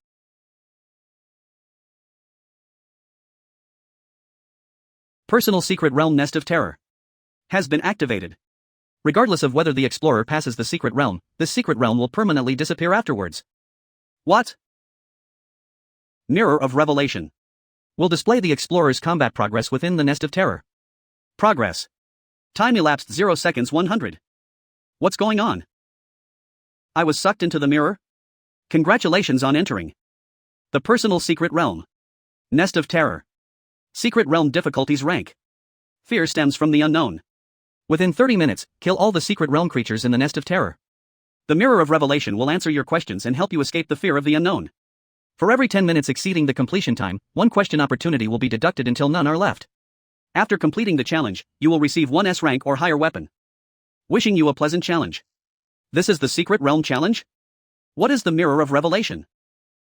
Personal secret realm Nest of Terror has been activated. Regardless of whether the explorer passes the secret realm, this secret realm will permanently disappear afterwards. What? Mirror of Revelation will display the explorer's combat progress within the Nest of Terror. Progress. Time elapsed 0 seconds 100. What's going on? I was sucked into the mirror? Congratulations on entering the personal secret realm. Nest of Terror. Secret realm difficulties rank. Fear stems from the unknown. Within 30 minutes, kill all the secret realm creatures in the Nest of Terror. The Mirror of Revelation will answer your questions and help you escape the fear of the unknown. For every 10 minutes exceeding the completion time, 1 question opportunity will be deducted until none are left. After completing the challenge, you will receive 1 S rank or higher weapon. Wishing you a pleasant challenge. This is the Secret Realm Challenge? What is the Mirror of Revelation?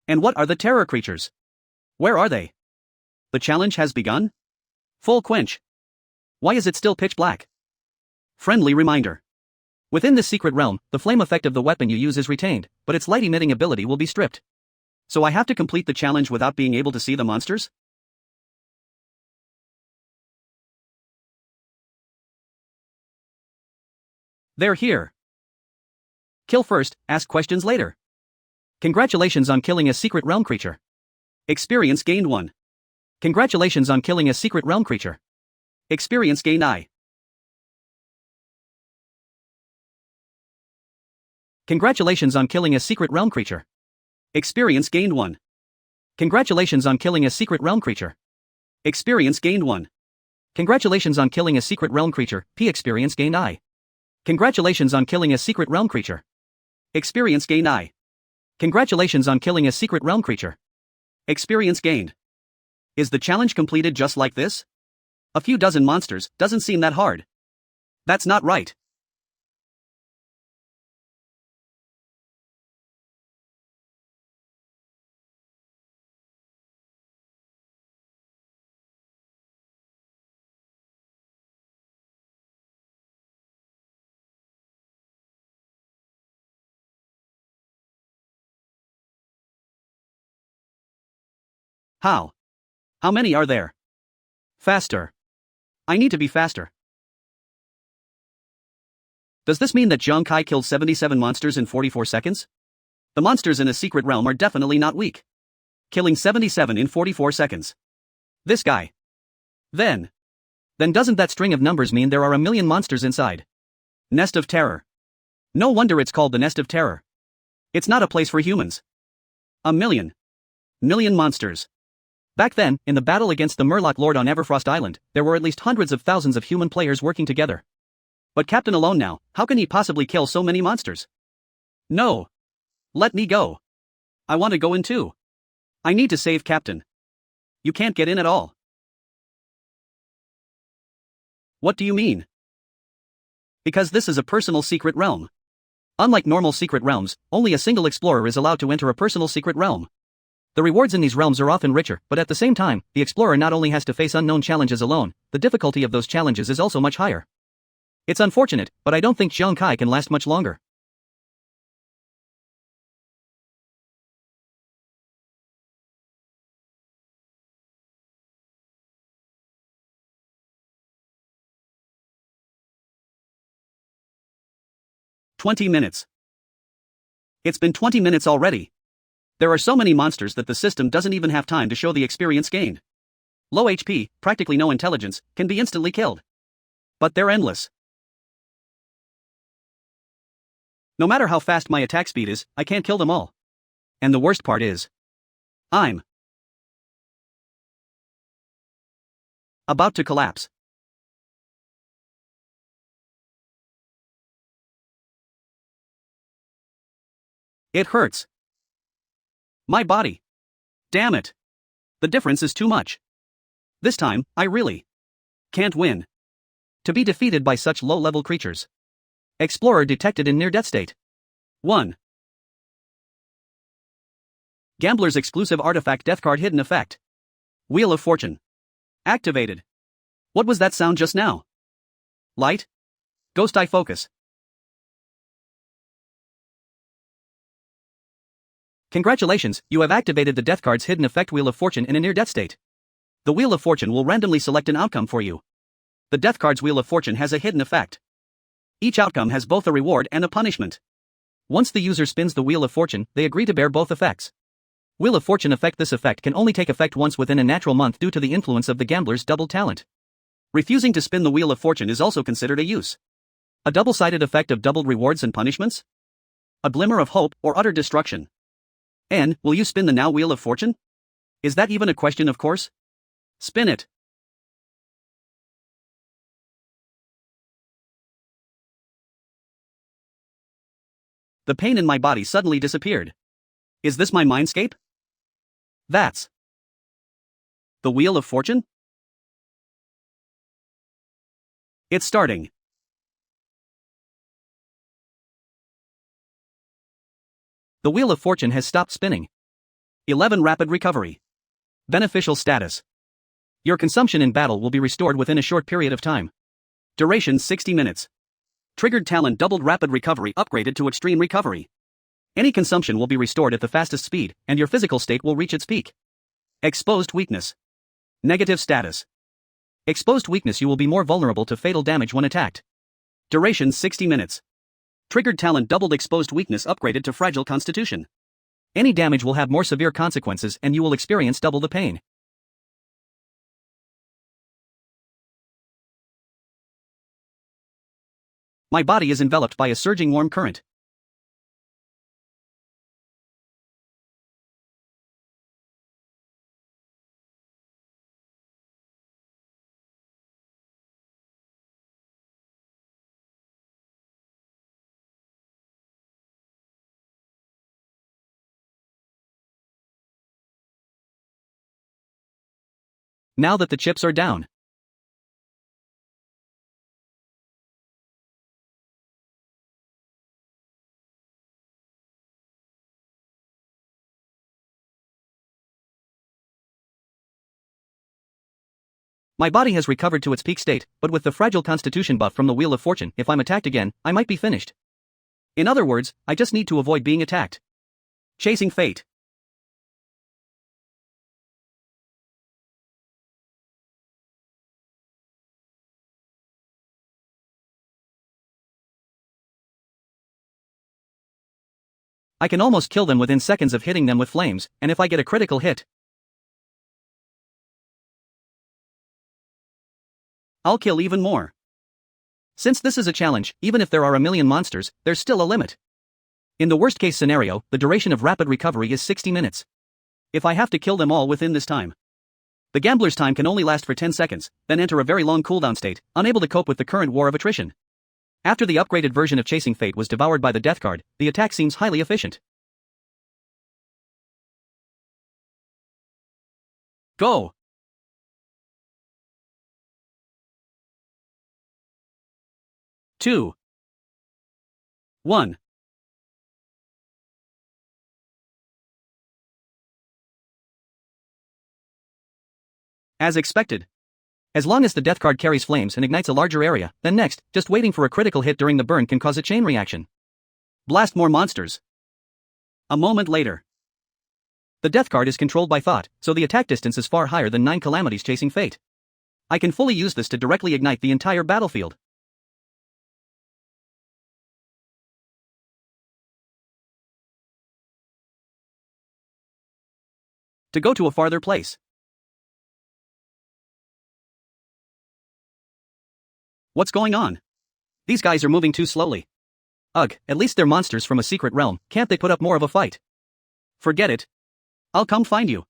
And what are the terror creatures? Where are they? The challenge has begun? Full quench. Why is it still pitch black? Friendly reminder. Within this secret realm, the flame effect of the weapon you use is retained, but its light emitting ability will be stripped. So I have to complete the challenge without being able to see the monsters? They're here. Kill first, ask questions later. Congratulations on killing a secret realm creature. Experience gained 1. Congratulations on killing a secret realm creature. Experience gained I. Congratulations on killing a secret realm creature. Experience gained 1. Congratulations on killing a secret realm creature. Experience gained 1. Congratulations on killing a secret realm creature. P. Experience gained I. Congratulations on killing a secret realm creature. Experience gained I. Congratulations on killing a secret realm creature. Experience gained. Is the challenge completed just like this? A few dozen monsters doesn't seem that hard. That's not right. How? How many are there? Faster. I need to be faster. Does this mean that Zhang Kai killed 77 monsters in 44 seconds? The monsters in a secret realm are definitely not weak. Killing 77 in 44 seconds. This guy. Then doesn't that string of numbers mean there are a million monsters inside? Nest of Terror. No wonder it's called the Nest of Terror. It's not a place for humans. A million monsters. Back then, in the battle against the Murloc Lord on Everfrost Island, there were at least hundreds of thousands of human players working together. But Captain alone now, how can he possibly kill so many monsters? No. Let me go. I want to go in too. I need to save Captain. You can't get in at all. What do you mean? Because this is a personal secret realm. Unlike normal secret realms, only a single explorer is allowed to enter a personal secret realm. The rewards in these realms are often richer, but at the same time, the explorer not only has to face unknown challenges alone, the difficulty of those challenges is also much higher. It's unfortunate, but I don't think Zhang Kai can last much longer. "20 minutes. It's been 20 minutes already. There are so many monsters that the system doesn't even have time to show the experience gained. Low HP, practically no intelligence, can be instantly killed. But they're endless. No matter how fast my attack speed is, I can't kill them all. And the worst part is, I'm about to collapse. It hurts. My body. Damn it. The difference is too much. This time, I really can't win. To be defeated by such low-level creatures. Explorer detected in near-death state. 1. Gambler's exclusive artifact death card hidden effect. Wheel of Fortune. Activated. What was that sound just now? Light? Ghost eye focus. Congratulations, you have activated the death card's hidden effect Wheel of Fortune in a near-death state. The Wheel of Fortune will randomly select an outcome for you. The death card's Wheel of Fortune has a hidden effect. Each outcome has both a reward and a punishment. Once the user spins the Wheel of Fortune, they agree to bear both effects. Wheel of Fortune effect. This effect can only take effect once within a natural month due to the influence of the gambler's double talent. Refusing to spin the Wheel of Fortune is also considered a use. A double-sided effect of doubled rewards and punishments? A glimmer of hope or utter destruction. N, will you spin the now Wheel of Fortune? Is that even a question? Of course. Spin it. The pain in my body suddenly disappeared. Is this my mindscape? That's the Wheel of Fortune? It's starting. The Wheel of Fortune has stopped spinning. 11 Rapid recovery. Beneficial status. Your consumption in battle will be restored within a short period of time. Duration 60 minutes. Triggered talent doubled rapid recovery upgraded to extreme recovery. Any consumption will be restored at the fastest speed, and your physical state will reach its peak. Exposed weakness. Negative status. Exposed weakness, you will be more vulnerable to fatal damage when attacked. Duration 60 minutes. Triggered talent doubled exposed weakness upgraded to fragile constitution. Any damage will have more severe consequences and you will experience double the pain. My body is enveloped by a surging warm current. Now that the chips are down. My body has recovered to its peak state, but with the fragile constitution buff from the Wheel of Fortune, if I'm attacked again, I might be finished. In other words, I just need to avoid being attacked. Chasing fate. I can almost kill them within seconds of hitting them with flames, and if I get a critical hit, I'll kill even more. Since this is a challenge, even if there are a million monsters, there's still a limit. In the worst case scenario, the duration of rapid recovery is 60 minutes. If I have to kill them all within this time, the gambler's time can only last for 10 seconds, then enter a very long cooldown state, unable to cope with the current war of attrition. After the upgraded version of Chasing Fate was devoured by the death card, the attack seems highly efficient. Go! Two. 1. As expected. As long as the death card carries flames and ignites a larger area, then next, just waiting for a critical hit during the burn can cause a chain reaction. Blast more monsters. A moment later. The death card is controlled by thought, so the attack distance is far higher than 9 calamities Chasing Fate. I can fully use this to directly ignite the entire battlefield. To go to a farther place. What's going on? These guys are moving too slowly. Ugh, at least they're monsters from a secret realm, can't they put up more of a fight? Forget it. I'll come find you.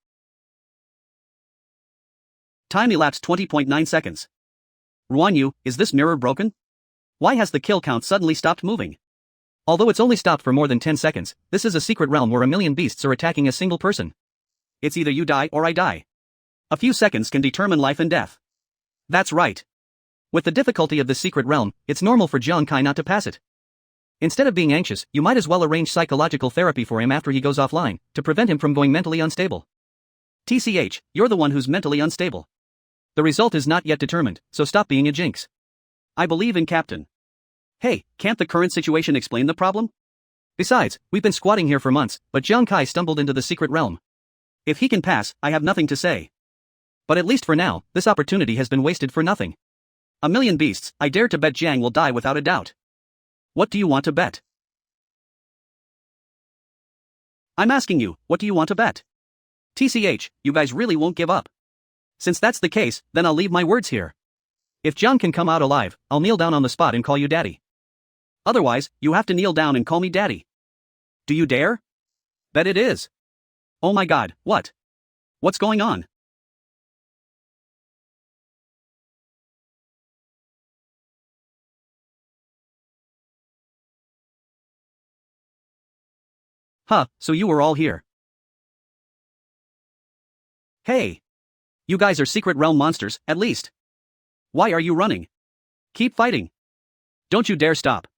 Time elapsed 20.9 seconds. Ruanyu, is this mirror broken? Why has the kill count suddenly stopped moving? Although it's only stopped for more than 10 seconds, this is a secret realm where a million beasts are attacking a single person. It's either you die or I die. A few seconds can determine life and death. That's right. With the difficulty of this secret realm, it's normal for Jiang Kai not to pass it. Instead of being anxious, you might as well arrange psychological therapy for him after he goes offline, to prevent him from going mentally unstable. TCH, you're the one who's mentally unstable. The result is not yet determined, so stop being a jinx. I believe in Captain. Hey, can't the current situation explain the problem? Besides, we've been squatting here for months, but Jiang Kai stumbled into the secret realm. If he can pass, I have nothing to say. But at least for now, this opportunity has been wasted for nothing. A million beasts, I dare to bet Jiang will die without a doubt. What do you want to bet? I'm asking you, what do you want to bet? TCH, you guys really won't give up. Since that's the case, then I'll leave my words here. If Jiang can come out alive, I'll kneel down on the spot and call you daddy. Otherwise, you have to kneel down and call me daddy. Do you dare? Bet it is. Oh my god, what? What's going on? Huh, so you were all here. Hey. You guys are secret realm monsters, at least. Why are you running? Keep fighting. Don't you dare stop.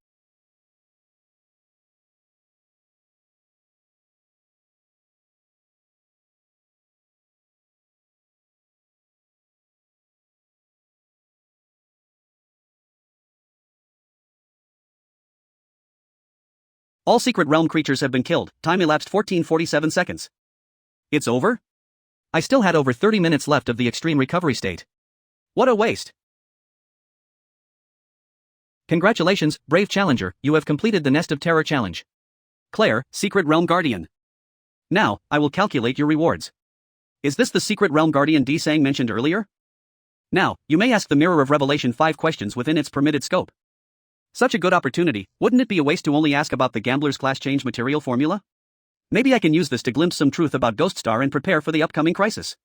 All Secret Realm creatures have been killed, time elapsed 14:47 seconds. It's over? I still had over 30 minutes left of the extreme recovery state. What a waste. Congratulations, brave challenger, you have completed the Nest of Terror challenge. Claire, Secret Realm Guardian. Now, I will calculate your rewards. Is this the Secret Realm Guardian Sang mentioned earlier? Now, you may ask the Mirror of Revelation 5 questions within its permitted scope. Such a good opportunity, wouldn't it be a waste to only ask about the Gambler's Class Change Material formula? Maybe I can use this to glimpse some truth about Ghost Star and prepare for the upcoming crisis.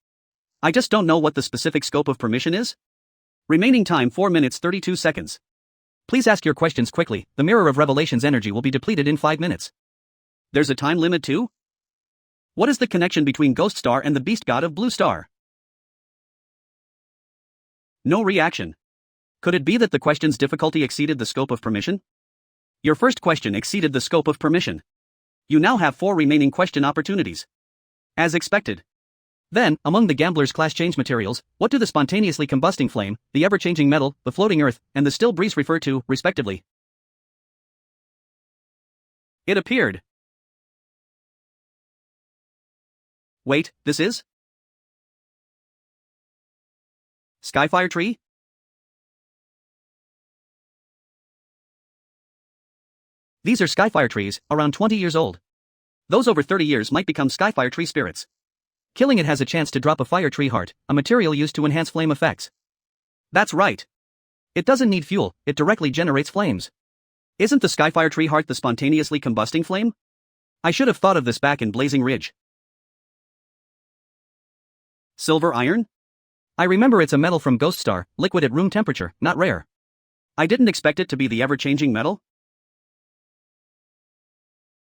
I just don't know what the specific scope of permission is. Remaining time 4 minutes 32 seconds. Please ask your questions quickly, the Mirror of Revelation's energy will be depleted in 5 minutes. There's a time limit too? What is the connection between Ghost Star and the Beast God of Blue Star? No reaction. Could it be that the question's difficulty exceeded the scope of permission? Your first question exceeded the scope of permission. You now have 4 remaining question opportunities. As expected. Then, among the Gambler's Class Change materials, what do the spontaneously combusting flame, the ever-changing metal, the floating earth, and the still breeze refer to, respectively? It appeared. Wait, this is? Skyfire tree? These are Skyfire trees, around 20 years old. Those over 30 years might become Skyfire tree spirits. Killing it has a chance to drop a fire tree heart, a material used to enhance flame effects. That's right. It doesn't need fuel, it directly generates flames. Isn't the Skyfire tree heart the spontaneously combusting flame? I should have thought of this back in Blazing Ridge. Silver iron? I remember it's a metal from Ghost Star, liquid at room temperature, not rare. I didn't expect it to be the ever-changing metal.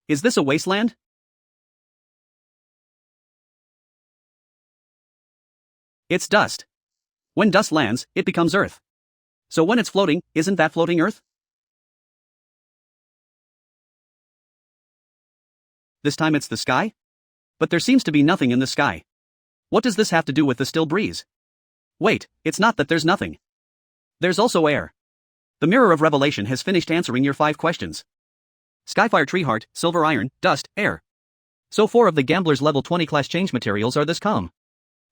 Is this a wasteland? It's dust. When dust lands, it becomes earth. So when it's floating, isn't that floating earth? This time it's the sky? But there seems to be nothing in the sky. What does this have to do with the still breeze? Wait, it's not that there's nothing. There's also air. The Mirror of Revelation has finished answering your 5 questions. Skyfire tree heart, silver iron, dust, air. So 4 of the Gambler's level 20 class change materials are this calm.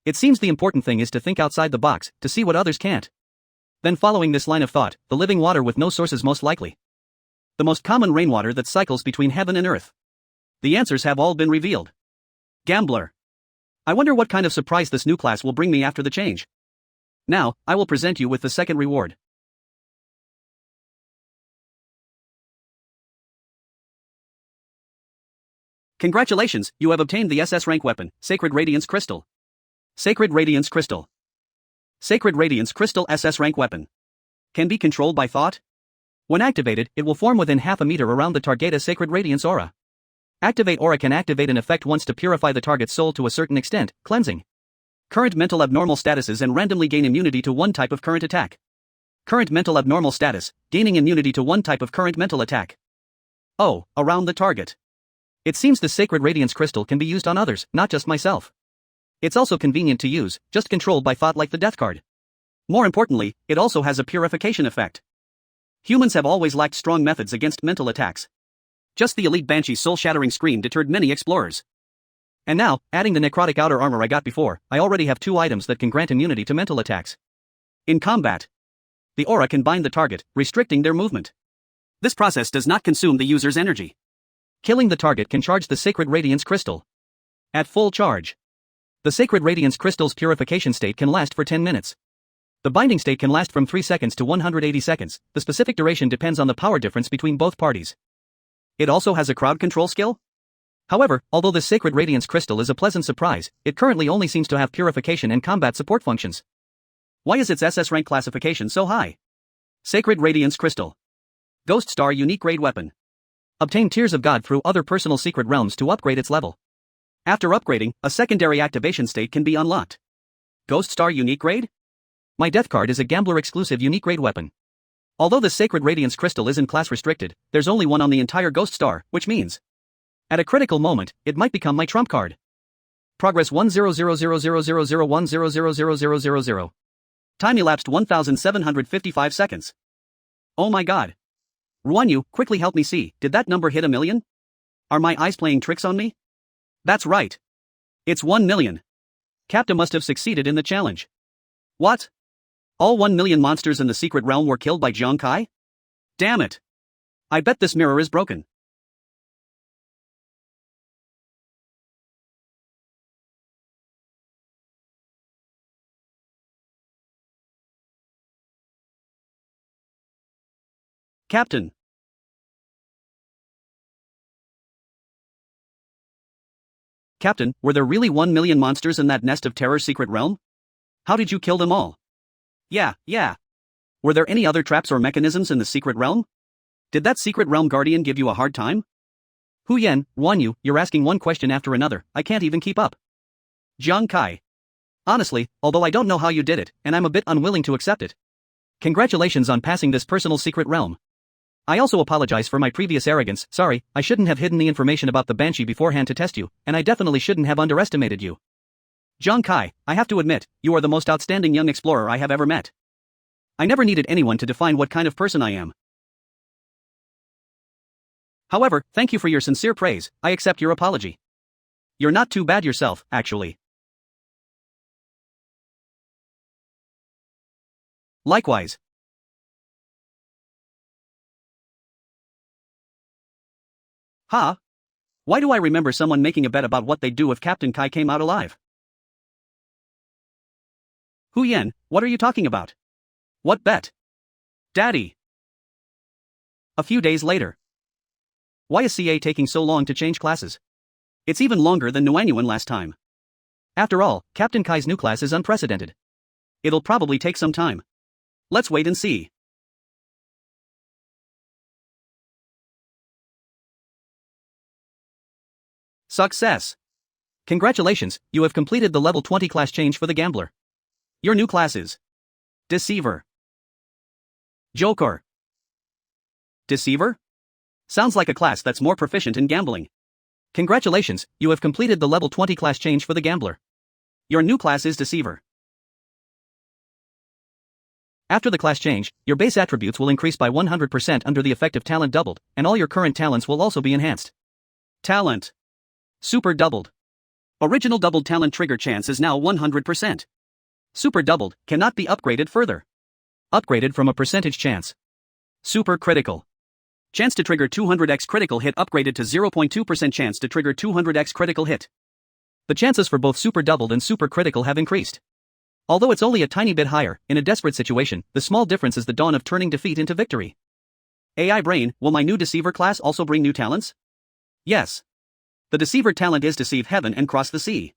It seems the important thing is to think outside the box, to see what others can't. Then following this line of thought, the living water with no source is most likely. The most common rainwater that cycles between heaven and earth. The answers have all been revealed. Gambler. I wonder what kind of surprise this new class will bring me after the change. Now, I will present you with the second reward. Congratulations, you have obtained the SS rank weapon, Sacred Radiance Crystal. Sacred Radiance Crystal. Sacred Radiance Crystal SS rank weapon. Can be controlled by thought? When activated, it will form within half a meter around the target's Sacred Radiance aura. Activate aura can activate an effect once to purify the target's soul to a certain extent, cleansing current mental abnormal statuses and randomly gain immunity to one type of current attack. Current mental abnormal status, gaining immunity to one type of current mental attack. Oh, around the target. It seems the Sacred Radiance Crystal can be used on others, not just myself. It's also convenient to use, just controlled by thought like the death card. More importantly, it also has a purification effect. Humans have always lacked strong methods against mental attacks. Just the elite Banshee's soul-shattering scream deterred many explorers. And now, adding the necrotic outer armor I got before, I already have 2 items that can grant immunity to mental attacks. In combat, the aura can bind the target, restricting their movement. This process does not consume the user's energy. Killing the target can charge the Sacred Radiance Crystal. At full charge, the Sacred Radiance Crystal's purification state can last for 10 minutes. The binding state can last from 3 seconds to 180 seconds, the specific duration depends on the power difference between both parties. It also has a crowd control skill? However, although the Sacred Radiance Crystal is a pleasant surprise, it currently only seems to have purification and combat support functions. Why is its SS rank classification so high? Sacred Radiance Crystal. Ghost Star Unique Grade Weapon. Obtain Tears of God through other personal secret realms to upgrade its level. After upgrading, a secondary activation state can be unlocked. Ghost Star Unique Grade? My death card is a Gambler exclusive Unique Grade weapon. Although the Sacred Radiance Crystal isn't class restricted, there's only one on the entire Ghost Star, which means at a critical moment, it might become my trump card. Progress 100000010000000. Time elapsed 1755 seconds. Oh my god. Ruanyu, quickly help me see, did that number hit 1 million? Are my eyes playing tricks on me? That's right. It's 1 million. Captain must have succeeded in the challenge. What? All 1 million monsters in the secret realm were killed by Jiang Kai? Damn it. I bet this mirror is broken. Captain. Captain, were there really 1 million monsters in that nest of terror secret realm? How did you kill them all? Yeah. Were there any other traps or mechanisms in the secret realm? Did that secret realm guardian give you a hard time? Hu Yan, Wan Yu, you're asking one question after another, I can't even keep up. Jiang Kai. Honestly, although I don't know how you did it, and I'm a bit unwilling to accept it. Congratulations on passing this personal secret realm. I also apologize for my previous arrogance, sorry, I shouldn't have hidden the information about the Banshee beforehand to test you, and I definitely shouldn't have underestimated you. Jiang Kai, I have to admit, you are the most outstanding young explorer I have ever met. I never needed anyone to define what kind of person I am. However, thank you for your sincere praise, I accept your apology. You're not too bad yourself, actually. Likewise. Huh? Why do I remember someone making a bet about what they'd do if Captain Kai came out alive? Hu Yan, what are you talking about? What bet? Daddy. A few days later. Why is CA taking so long to change classes? It's even longer than Nuanyuan last time. After all, Captain Kai's new class is unprecedented. It'll probably take some time. Let's wait and see. Success! Congratulations, you have completed the level 20 class change for the Gambler. Your new class is Deceiver. Joker. Deceiver? Sounds like a class that's more proficient in gambling. Congratulations, you have completed the level 20 class change for the Gambler. Your new class is Deceiver. After the class change, your base attributes will increase by 100% under the effect of talent doubled, and all your current talents will also be enhanced. Talent. Super doubled. Original doubled talent trigger chance is now 100%. Super doubled cannot be upgraded further. Upgraded from a percentage chance. Super critical. Chance to trigger 200x critical hit upgraded to 0.2% chance to trigger 200x critical hit. The chances for both super doubled and super critical have increased. Although it's only a tiny bit higher, in a desperate situation, the small difference is the dawn of turning defeat into victory. AI Brain, will my new Deceiver class also bring new talents? Yes. The Deceiver talent is Deceive Heaven and Cross the Sea.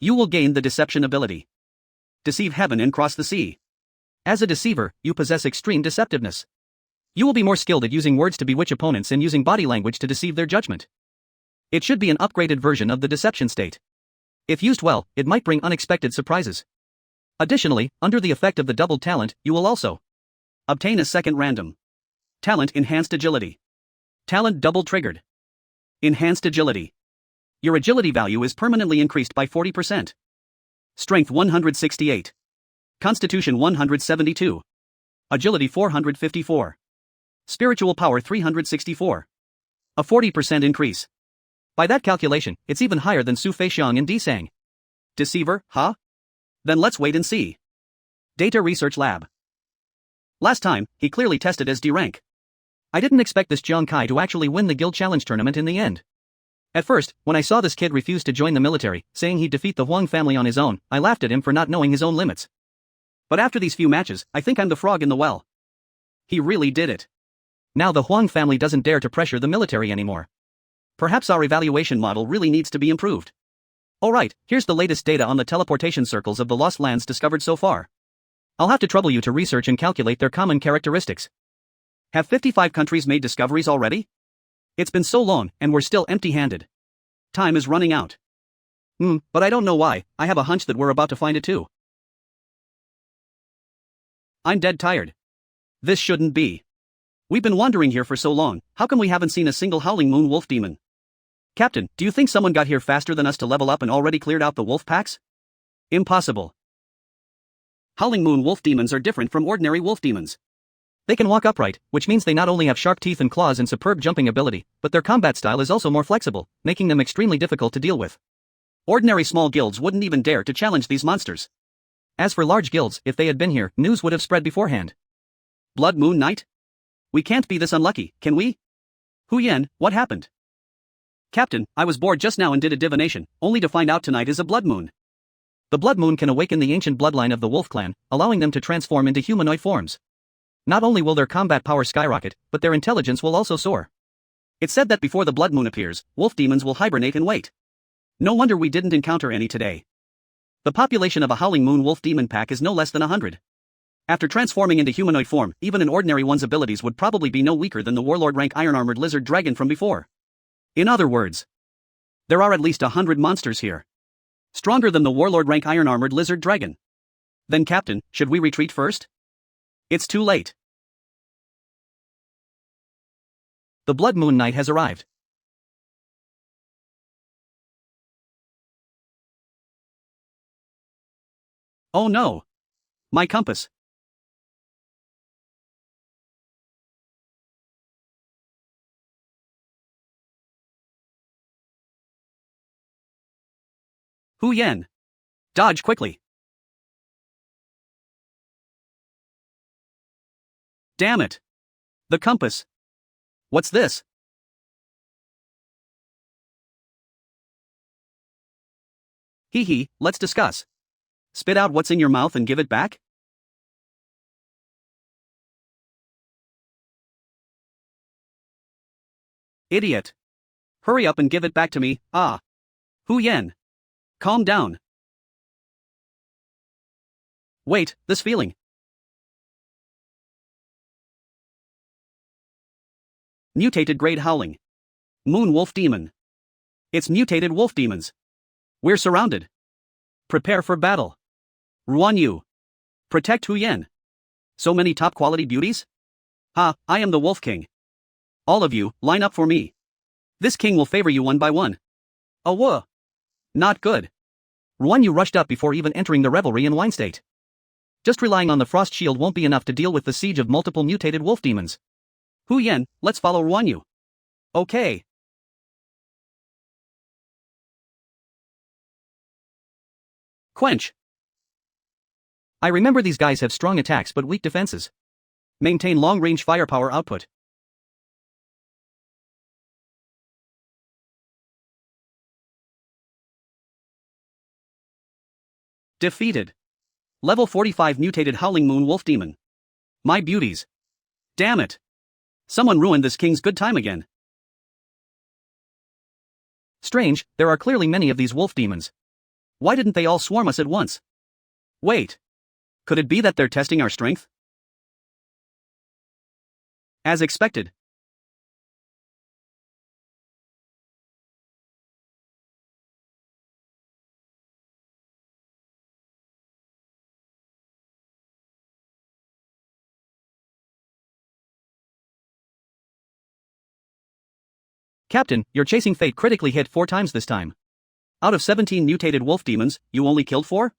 You will gain the Deception ability. Deceive Heaven and Cross the Sea. As a Deceiver, you possess extreme deceptiveness. You will be more skilled at using words to bewitch opponents and using body language to deceive their judgment. It should be an upgraded version of the Deception state. If used well, it might bring unexpected surprises. Additionally, under the effect of the doubled talent, you will also obtain a second random talent Enhanced Agility. Talent double triggered. Enhanced Agility. Your agility value is permanently increased by 40%. Strength 168. Constitution 172. Agility 454. Spiritual power 364. A 40% increase. By that calculation, it's even higher than Su Feixiang and Disang. Deceiver, huh? Then let's wait and see. Data Research Lab. Last time, he clearly tested as D rank. I didn't expect this Jiang Kai to actually win the Guild Challenge tournament in the end. At first, when I saw this kid refuse to join the military, saying he'd defeat the Huang family on his own, I laughed at him for not knowing his own limits. But after these few matches, I think I'm the frog in the well. He really did it. Now the Huang family doesn't dare to pressure the military anymore. Perhaps our evaluation model really needs to be improved. Alright, here's the latest data on the teleportation circles of the Lost Lands discovered so far. I'll have to trouble you to research and calculate their common characteristics. Have 55 countries made discoveries already? It's been so long, and we're still empty-handed. Time is running out. But I don't know why, I have a hunch that we're about to find it too. I'm dead tired. This shouldn't be. We've been wandering here for so long, how come we haven't seen a single Howling Moon Wolf Demon? Captain, do you think someone got here faster than us to level up and already cleared out the wolf packs? Impossible. Howling Moon Wolf Demons are different from ordinary wolf demons. They can walk upright, which means they not only have sharp teeth and claws and superb jumping ability, but their combat style is also more flexible, making them extremely difficult to deal with. Ordinary small guilds wouldn't even dare to challenge these monsters. As for large guilds, if they had been here, news would have spread beforehand. Blood Moon Knight? We can't be this unlucky, can we? Hu Yen, what happened? Captain, I was bored just now and did a divination, only to find out tonight is a blood moon. The blood moon can awaken the ancient bloodline of the wolf clan, allowing them to transform into humanoid forms. Not only will their combat power skyrocket, but their intelligence will also soar. It's said that before the blood moon appears, wolf demons will hibernate and wait. No wonder we didn't encounter any today. The population of a howling moon wolf demon pack is no less than 100. After transforming into humanoid form, even an ordinary one's abilities would probably be no weaker than the warlord rank iron-armored lizard dragon from before. In other words, there are at least 100 monsters here. Stronger than the warlord rank iron-armored lizard dragon. Then Captain, should we retreat first? It's too late. The Blood Moon Knight has arrived. Oh no! My compass. Hu Yen. Dodge quickly. Damn it. The compass. What's this? Hee hee, let's discuss. Spit out what's in your mouth and give it back? Idiot. Hurry up and give it back to me, ah. Hu Yen. Calm down. Wait, this feeling. Mutated Grade Howling. Moon Wolf Demon. It's mutated wolf demons. We're surrounded. Prepare for battle. Ruan Yu. Protect Hu Yen. So many top quality beauties? Ha, I am the Wolf King. All of you, line up for me. This king will favor you one by one. Awah. Not good. Ruan Yu rushed up before even entering the revelry in wine state. Just relying on the frost shield won't be enough to deal with the siege of multiple mutated wolf demons. Hu Yen, let's follow Ruan Yu. Okay. Quench. I remember these guys have strong attacks but weak defenses. Maintain long-range firepower output. Defeated. Level 45 mutated Howling Moon Wolf Demon. My beauties. Damn it. Someone ruined this king's good time again. Strange, there are clearly many of these wolf demons. Why didn't they all swarm us at once? Wait. Could it be that they're testing our strength? As expected. Captain, your chasing fate critically hit 4 times this time. Out of 17 mutated wolf demons, you only killed 4?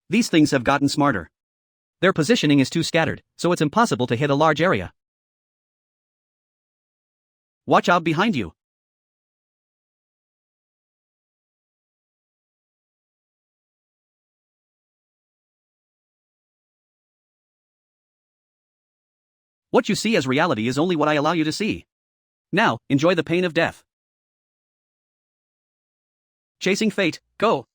These things have gotten smarter. Their positioning is too scattered, so it's impossible to hit a large area. Watch out behind you. What you see as reality is only what I allow you to see. Now, enjoy the pain of death. Chasing fate, go!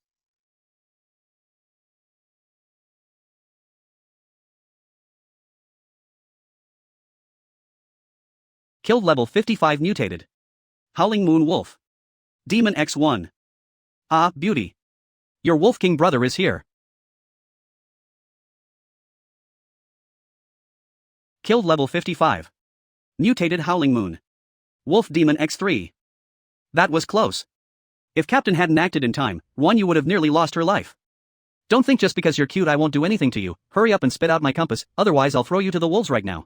Killed level 55 mutated. Howling Moon Wolf. Demon X1. Ah, beauty. Your Wolf King brother is here. Killed level 55. Mutated Howling Moon. Wolf Demon X3. That was close. If Captain hadn't acted in time, Ruan Yu would have nearly lost her life. Don't think just because you're cute I won't do anything to you. Hurry up and spit out my compass, otherwise I'll throw you to the wolves right now.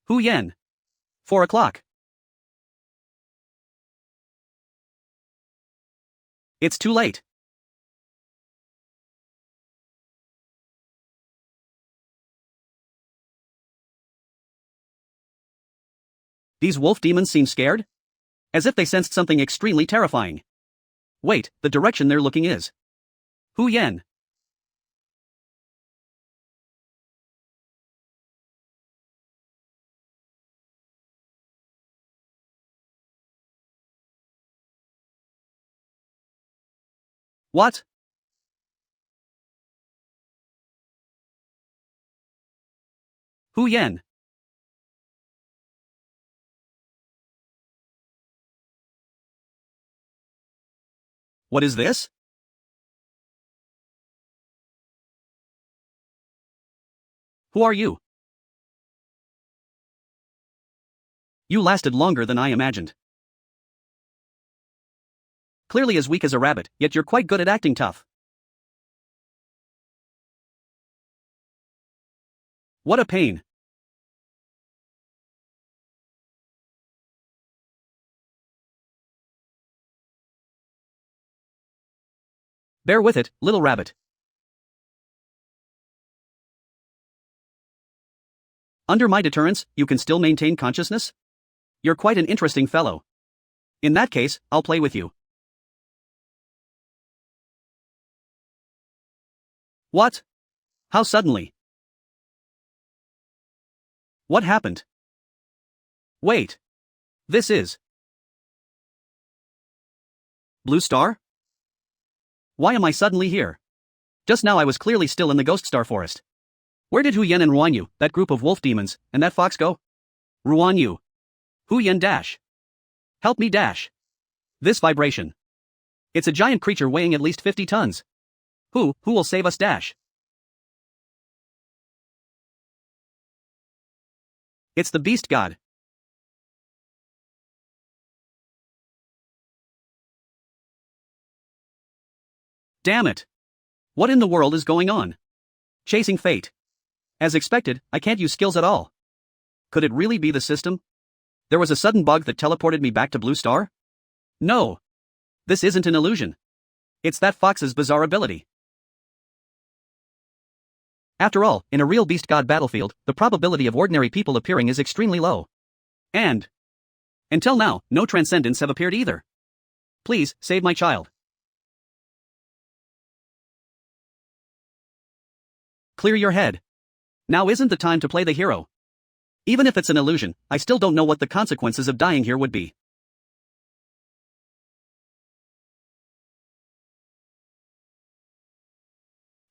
Hu Yen. 4 o'clock. It's too late. These wolf demons seem scared? As if they sensed something extremely terrifying. Wait, the direction they're looking is Hu Yen. What? Hu Yen. What is this? Who are you? You lasted longer than I imagined. Clearly as weak as a rabbit, yet you're quite good at acting tough. What a pain. Bear with it, little rabbit. Under my deterrence, you can still maintain consciousness? You're quite an interesting fellow. In that case, I'll play with you. What? How suddenly? What happened? Wait. This is Blue Star? Why am I suddenly here? Just now I was clearly still in the Ghost Star Forest. Where did Hu Yen and Ruan Yu, that group of wolf demons, and that fox go? Ruan Yu. Hu Yen dash. Help me dash. This vibration. It's a giant creature weighing at least 50 tons. Who will save us dash? It's the beast god. Damn it. What in the world is going on? Chasing fate. As expected, I can't use skills at all. Could it really be the system? There was a sudden bug that teleported me back to Blue Star? No. This isn't an illusion. It's that fox's bizarre ability. After all, in a real beast god battlefield, the probability of ordinary people appearing is extremely low. And until now, no transcendents have appeared either. Please, save my child. Clear your head. Now isn't the time to play the hero. Even if it's an illusion, I still don't know what the consequences of dying here would be.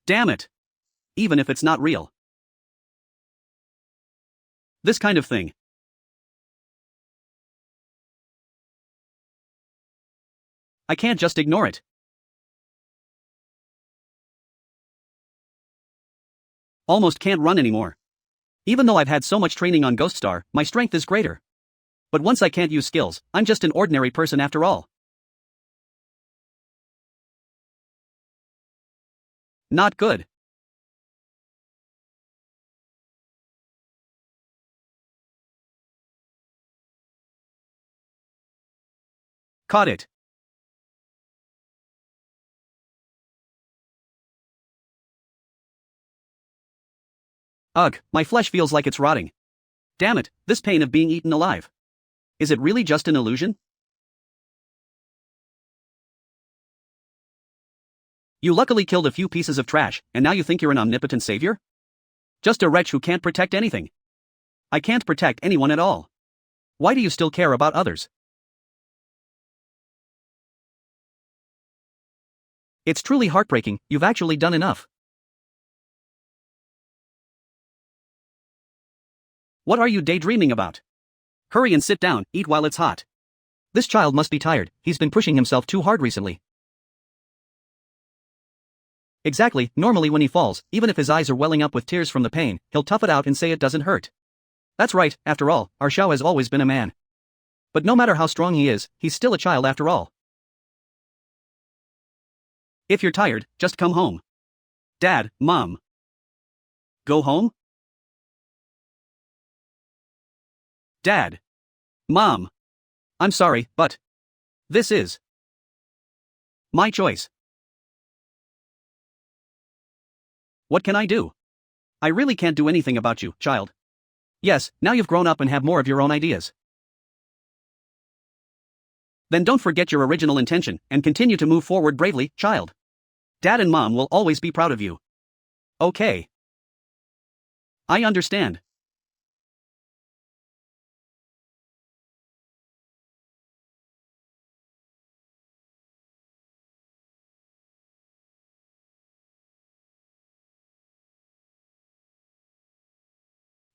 Damn it. Even if it's not real. This kind of thing. I can't just ignore it. Almost can't run anymore. Even though I've had so much training on Ghost Star, my strength is greater. But once I can't use skills, I'm just an ordinary person after all. Not good. Caught it. Ugh, my flesh feels like it's rotting. Damn it, this pain of being eaten alive. Is it really just an illusion? You luckily killed a few pieces of trash, and now you think you're an omnipotent savior? Just a wretch who can't protect anything. I can't protect anyone at all. Why do you still care about others? It's truly heartbreaking, you've actually done enough. What are you daydreaming about? Hurry and sit down, eat while it's hot. This child must be tired, he's been pushing himself too hard recently. Exactly, normally when he falls, even if his eyes are welling up with tears from the pain, he'll tough it out and say it doesn't hurt. That's right, after all, our Xiao has always been a man. But no matter how strong he is, he's still a child after all. If you're tired, just come home. Dad, Mom. Go home? Dad. Mom. I'm sorry, but this is my choice. What can I do? I really can't do anything about you, child. Yes, now you've grown up and have more of your own ideas. Then don't forget your original intention and continue to move forward bravely, child. Dad and Mom will always be proud of you. Okay. I understand.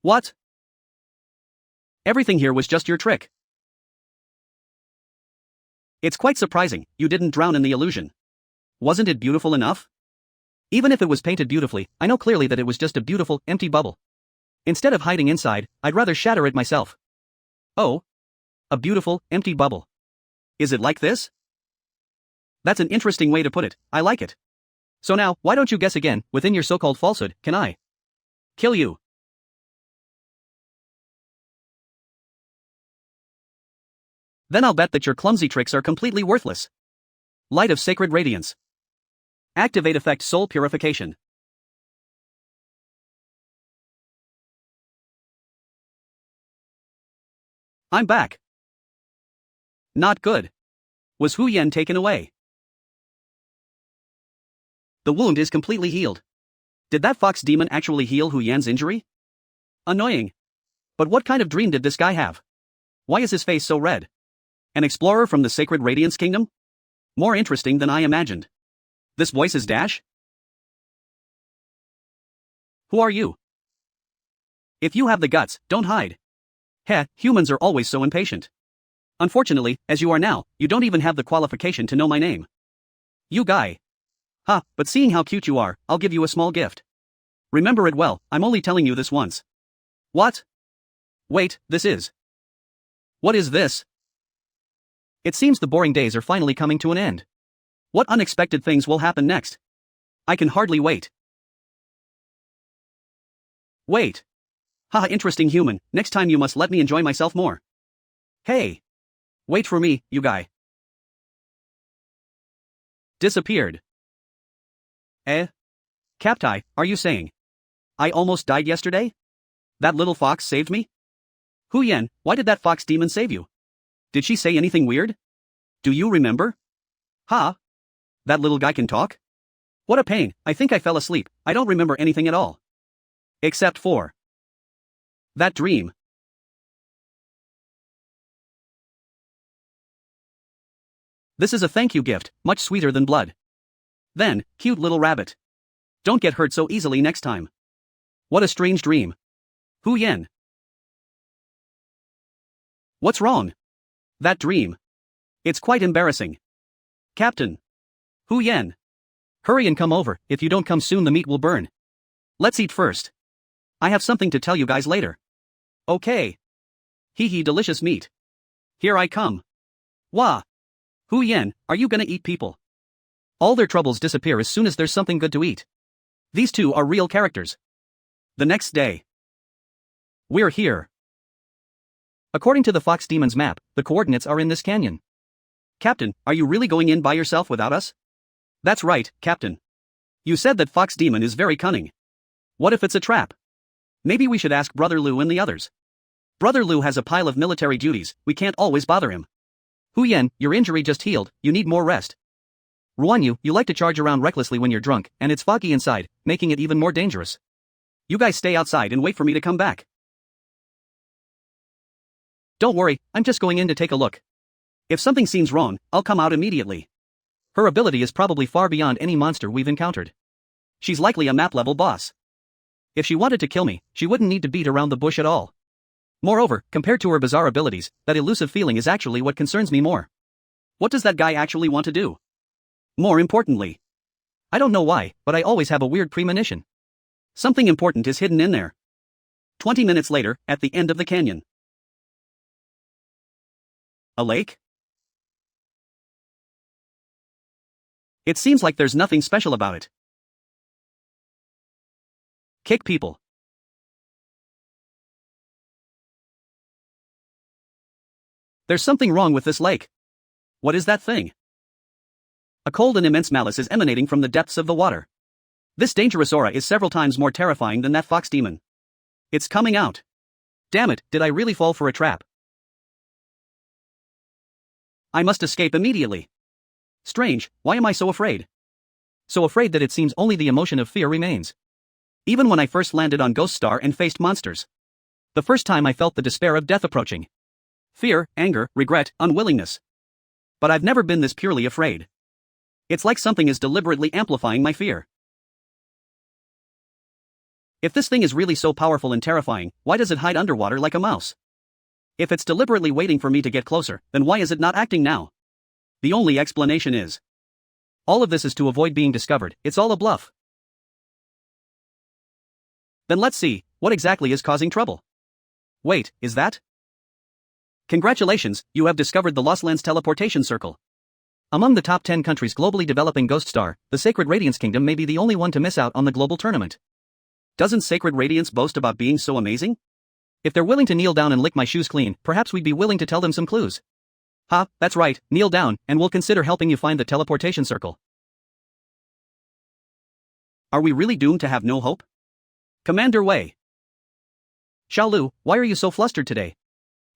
What? Everything here was just your trick. It's quite surprising you didn't drown in the illusion. Wasn't it beautiful enough? Even if it was painted beautifully, I know clearly that it was just a beautiful, empty bubble. Instead of hiding inside, I'd rather shatter it myself. Oh. A beautiful, empty bubble. Is it like this? That's an interesting way to put it, I like it. So now, why don't you guess again, within your so-called falsehood, can I kill you? Then I'll bet that your clumsy tricks are completely worthless. Light of Sacred Radiance. Activate effect Soul Purification. I'm back. Not good. Was Hu Yen taken away? The wound is completely healed. Did that fox demon actually heal Hu Yan's injury? Annoying. But what kind of dream did this guy have? Why is his face so red? An explorer from the Sacred Radiance Kingdom? More interesting than I imagined. This voice is Dash? Who are you? If you have the guts, don't hide. Heh, humans are always so impatient. Unfortunately, as you are now, you don't even have the qualification to know my name. You guy. Ha, but seeing how cute you are, I'll give you a small gift. Remember it well, I'm only telling you this once. What? Wait, this is. What is this? It seems the boring days are finally coming to an end. What unexpected things will happen next? I can hardly wait. Wait. Haha, interesting human, next time you must let me enjoy myself more. Hey. Wait for me, you guy. Disappeared. Eh? Captai, are you saying I almost died yesterday? That little fox saved me? Hu Yen, why did that fox demon save you? Did she say anything weird? Do you remember? Ha? That little guy can talk? What a pain, I think I fell asleep, I don't remember anything at all. Except for that dream. This is a thank you gift, much sweeter than blood. Then, cute little rabbit. Don't get hurt so easily next time. What a strange dream. Hu Yen. What's wrong? That dream. It's quite embarrassing. Captain. Hu Yen. Hurry and come over, if you don't come soon the meat will burn. Let's eat first. I have something to tell you guys later. Okay. Hee hee, delicious meat. Here I come. Wah. Hu Yen, are you gonna eat people? All their troubles disappear as soon as there's something good to eat. These two are real characters. The next day. We're here. According to the Fox Demon's map, the coordinates are in this canyon. Captain, are you really going in by yourself without us? That's right, Captain. You said that Fox Demon is very cunning. What if it's a trap? Maybe we should ask Brother Liu and the others. Brother Liu has a pile of military duties, we can't always bother him. Hu Yen, your injury just healed, you need more rest. Ruanyu, you like to charge around recklessly when you're drunk, and it's foggy inside, making it even more dangerous. You guys stay outside and wait for me to come back. Don't worry, I'm just going in to take a look. If something seems wrong, I'll come out immediately. Her ability is probably far beyond any monster we've encountered. She's likely a map-level boss. If she wanted to kill me, she wouldn't need to beat around the bush at all. Moreover, compared to her bizarre abilities, that elusive feeling is actually what concerns me more. What does that guy actually want to do? More importantly, I don't know why, but I always have a weird premonition. Something important is hidden in there. 20 minutes later, at the end of the canyon. A lake? It seems like there's nothing special about it. Kick people. There's something wrong with this lake. What is that thing? A cold and immense malice is emanating from the depths of the water. This dangerous aura is several times more terrifying than that fox demon. It's coming out. Damn it, did I really fall for a trap? I must escape immediately. Strange, why am I so afraid? So afraid that it seems only the emotion of fear remains. Even when I first landed on Ghost Star and faced monsters. The first time I felt the despair of death approaching. Fear, anger, regret, unwillingness. But I've never been this purely afraid. It's like something is deliberately amplifying my fear. If this thing is really so powerful and terrifying, why does it hide underwater like a mouse? If it's deliberately waiting for me to get closer, then why is it not acting now? The only explanation is, all of this is to avoid being discovered. It's all a bluff. Then let's see, what exactly is causing trouble? Wait, is that? Congratulations, you have discovered the Lost Lands teleportation circle. Among the top 10 countries globally developing Ghost Star, the Sacred Radiance Kingdom may be the only one to miss out on the global tournament. Doesn't Sacred Radiance boast about being so amazing? If they're willing to kneel down and lick my shoes clean, perhaps we'd be willing to tell them some clues. Ha, that's right, kneel down, and we'll consider helping you find the teleportation circle. Are we really doomed to have no hope? Commander Wei. Xiaolu, why are you so flustered today?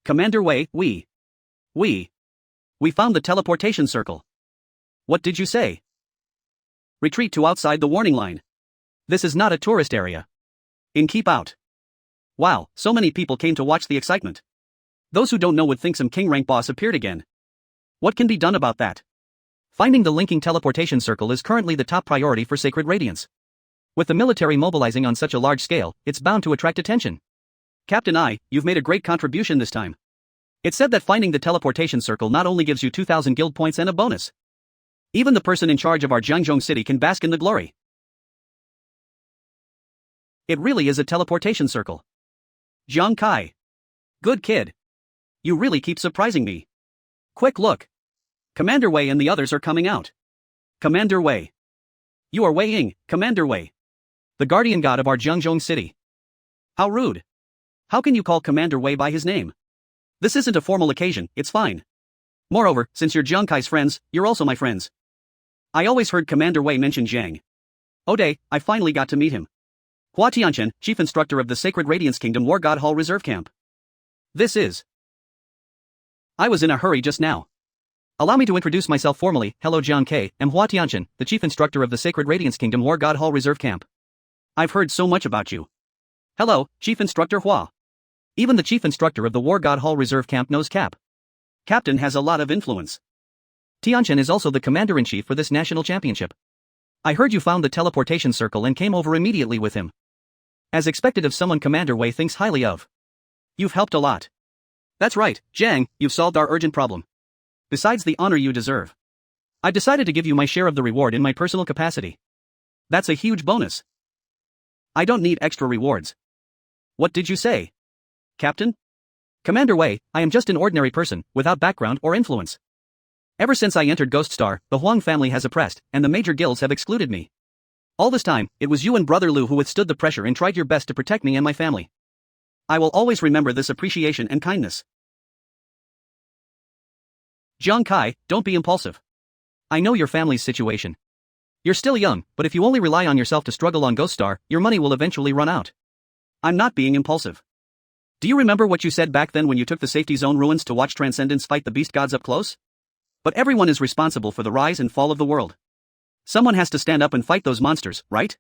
Commander Wei, we found the teleportation circle. What did you say? Retreat to outside the warning line. This is not a tourist area. Keep out. Wow, so many people came to watch the excitement. Those who don't know would think some king rank boss appeared again. What can be done about that? Finding the linking teleportation circle is currently the top priority for Sacred Radiance. With the military mobilizing on such a large scale, it's bound to attract attention. Captain you've made a great contribution this time. It's said that finding the teleportation circle not only gives you 2,000 guild points and a bonus. Even the person in charge of our Jiangzhong city can bask in the glory. It really is a teleportation circle. Jiang Kai. Good kid. You really keep surprising me. Quick look. Commander Wei and the others are coming out. Commander Wei. You are Wei Ying, Commander Wei. The guardian god of our Jiangzhong city. How rude. How can you call Commander Wei by his name? This isn't a formal occasion, it's fine. Moreover, since you're Jiang Kai's friends, you're also my friends. I always heard Commander Wei mention Jiang. Ode, I finally got to meet him. Hua Tianchen, chief instructor of the Sacred Radiance Kingdom War God Hall Reserve Camp. This is. I was in a hurry just now. Allow me to introduce myself formally. Hello Jiang Kai, I'm Hua Tianchen, the chief instructor of the Sacred Radiance Kingdom War God Hall Reserve Camp. I've heard so much about you. Hello, Chief Instructor Hua. Even the chief instructor of the War God Hall Reserve Camp knows Cap. Captain has a lot of influence. Tianchen is also the commander-in-chief for this national championship. I heard you found the teleportation circle and came over immediately with him. As expected of someone Commander Wei thinks highly of. You've helped a lot. That's right, Jiang, you've solved our urgent problem. Besides the honor you deserve, I decided to give you my share of the reward in my personal capacity. That's a huge bonus. I don't need extra rewards. What did you say? Captain? Commander Wei, I am just an ordinary person, without background or influence. Ever since I entered Ghost Star, the Huang family has oppressed, and the major guilds have excluded me. All this time, it was you and Brother Liu who withstood the pressure and tried your best to protect me and my family. I will always remember this appreciation and kindness. Jiang Kai, don't be impulsive. I know your family's situation. You're still young, but if you only rely on yourself to struggle on Ghost Star, your money will eventually run out. I'm not being impulsive. Do you remember what you said back then when you took the safety zone ruins to watch Transcendence fight the beast gods up close? But everyone is responsible for the rise and fall of the world. Someone has to stand up and fight those monsters, right?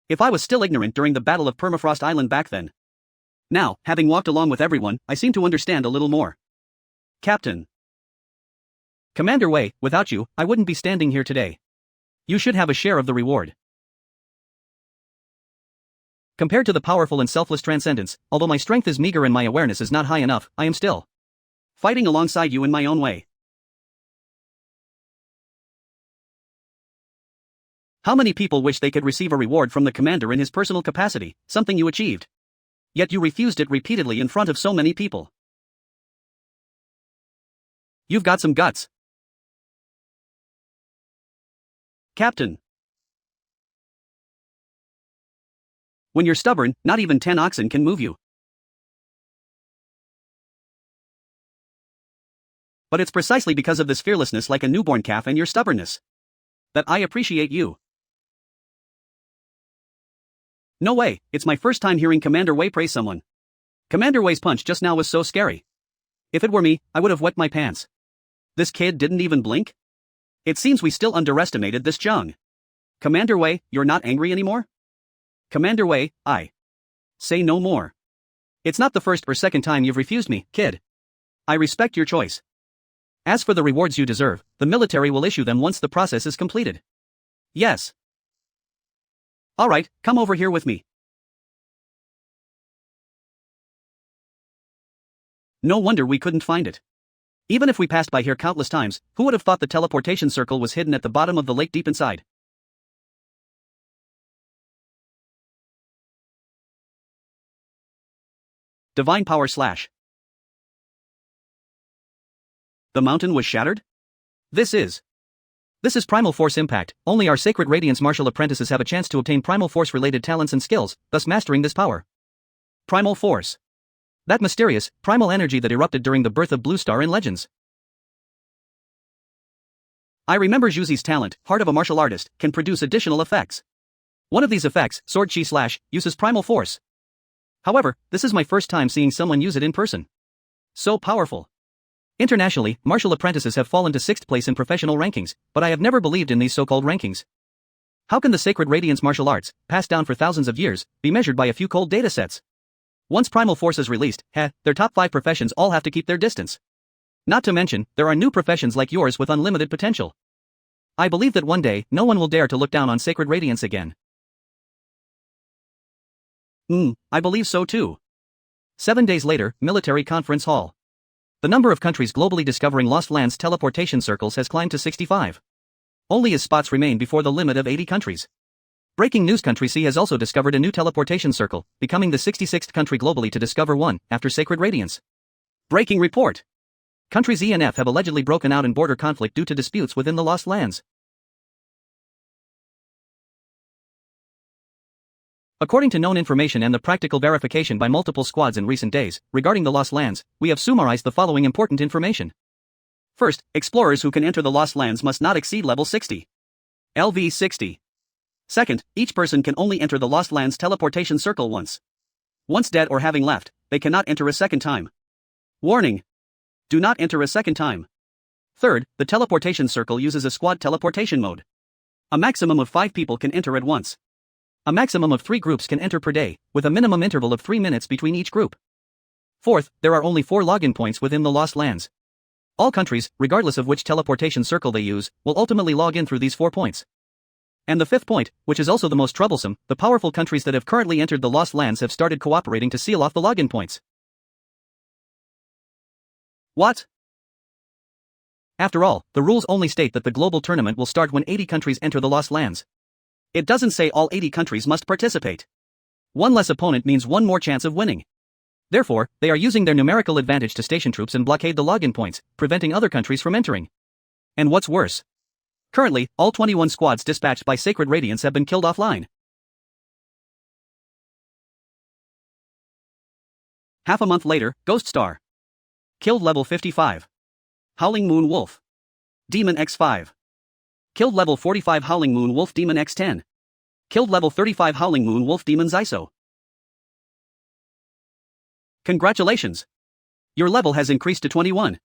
If I was still ignorant during the Battle of Permafrost Island back then. Now, having walked along with everyone, I seem to understand a little more. Captain. Commander Wei, without you, I wouldn't be standing here today. You should have a share of the reward. Compared to the powerful and selfless Transcendence, although my strength is meager and my awareness is not high enough, I am still fighting alongside you in my own way. How many people wish they could receive a reward from the commander in his personal capacity, something you achieved? Yet you refused it repeatedly in front of so many people. You've got some guts. Captain. When you're stubborn, not even 10 oxen can move you. But it's precisely because of this fearlessness like a newborn calf and your stubbornness that I appreciate you. No way, it's my first time hearing Commander Wei praise someone. Commander Wei's punch just now was so scary. If it were me, I would have wet my pants. This kid didn't even blink? It seems we still underestimated this Jung. Commander Wei, you're not angry anymore? Commander Wei, I say no more. It's not the first or second time you've refused me, kid. I respect your choice. As for the rewards you deserve, the military will issue them once the process is completed. Yes. Alright, come over here with me. No wonder we couldn't find it. Even if we passed by here countless times, who would have thought the teleportation circle was hidden at the bottom of the lake deep inside? Divine power slash. The mountain was shattered? This is Primal Force Impact. Only our Sacred Radiance martial apprentices have a chance to obtain Primal Force related talents and skills, thus mastering this power. Primal Force. That mysterious, primal energy that erupted during the birth of Blue Star in Legends. I remember Zhuzi's talent, Heart of a Martial Artist, can produce additional effects. One of these effects, Sword Chi Slash, uses Primal Force. However, this is my first time seeing someone use it in person. So powerful. Internationally, martial apprentices have fallen to 6th place in professional rankings, but I have never believed in these so-called rankings. How can the Sacred Radiance martial arts, passed down for thousands of years, be measured by a few cold datasets? Once Primal Force is released, their top 5 professions all have to keep their distance. Not to mention, there are new professions like yours with unlimited potential. I believe that one day, no one will dare to look down on Sacred Radiance again. I believe so too. 7 days later, Military Conference Hall. The number of countries globally discovering Lost Lands teleportation circles has climbed to 65. Only as spots remain before the limit of 80 countries. Breaking news: Country C has also discovered a new teleportation circle, becoming the 66th country globally to discover one, after Sacred Radiance. Breaking report. Countries E and F have allegedly broken out in border conflict due to disputes within the Lost Lands. According to known information and the practical verification by multiple squads in recent days, regarding the Lost Lands, we have summarized the following important information. First, explorers who can enter the Lost Lands must not exceed level 60. LV 60. Second, each person can only enter the Lost Lands teleportation circle once. Once dead or having left, they cannot enter a second time. Warning! Do not enter a second time. Third, the teleportation circle uses a squad teleportation mode. A maximum of 5 people can enter at once. A maximum of 3 groups can enter per day, with a minimum interval of 3 minutes between each group. Fourth, there are only 4 login points within the Lost Lands. All countries, regardless of which teleportation circle they use, will ultimately log in through these 4 points. And the 5th point, which is also the most troublesome, the powerful countries that have currently entered the Lost Lands have started cooperating to seal off the login points. What? After all, the rules only state that the global tournament will start when 80 countries enter the Lost Lands. It doesn't say all 80 countries must participate. One less opponent means one more chance of winning. Therefore, they are using their numerical advantage to station troops and blockade the login points, preventing other countries from entering. And what's worse? Currently, all 21 squads dispatched by Sacred Radiance have been killed offline. Half a month later, Ghost Star. Killed level 55. Howling Moon Wolf. Demon X5. Killed level 45 Howling Moon Wolf Demon X10. Killed level 35 Howling Moon Wolf Demon Zyso. Congratulations! Your level has increased to 21.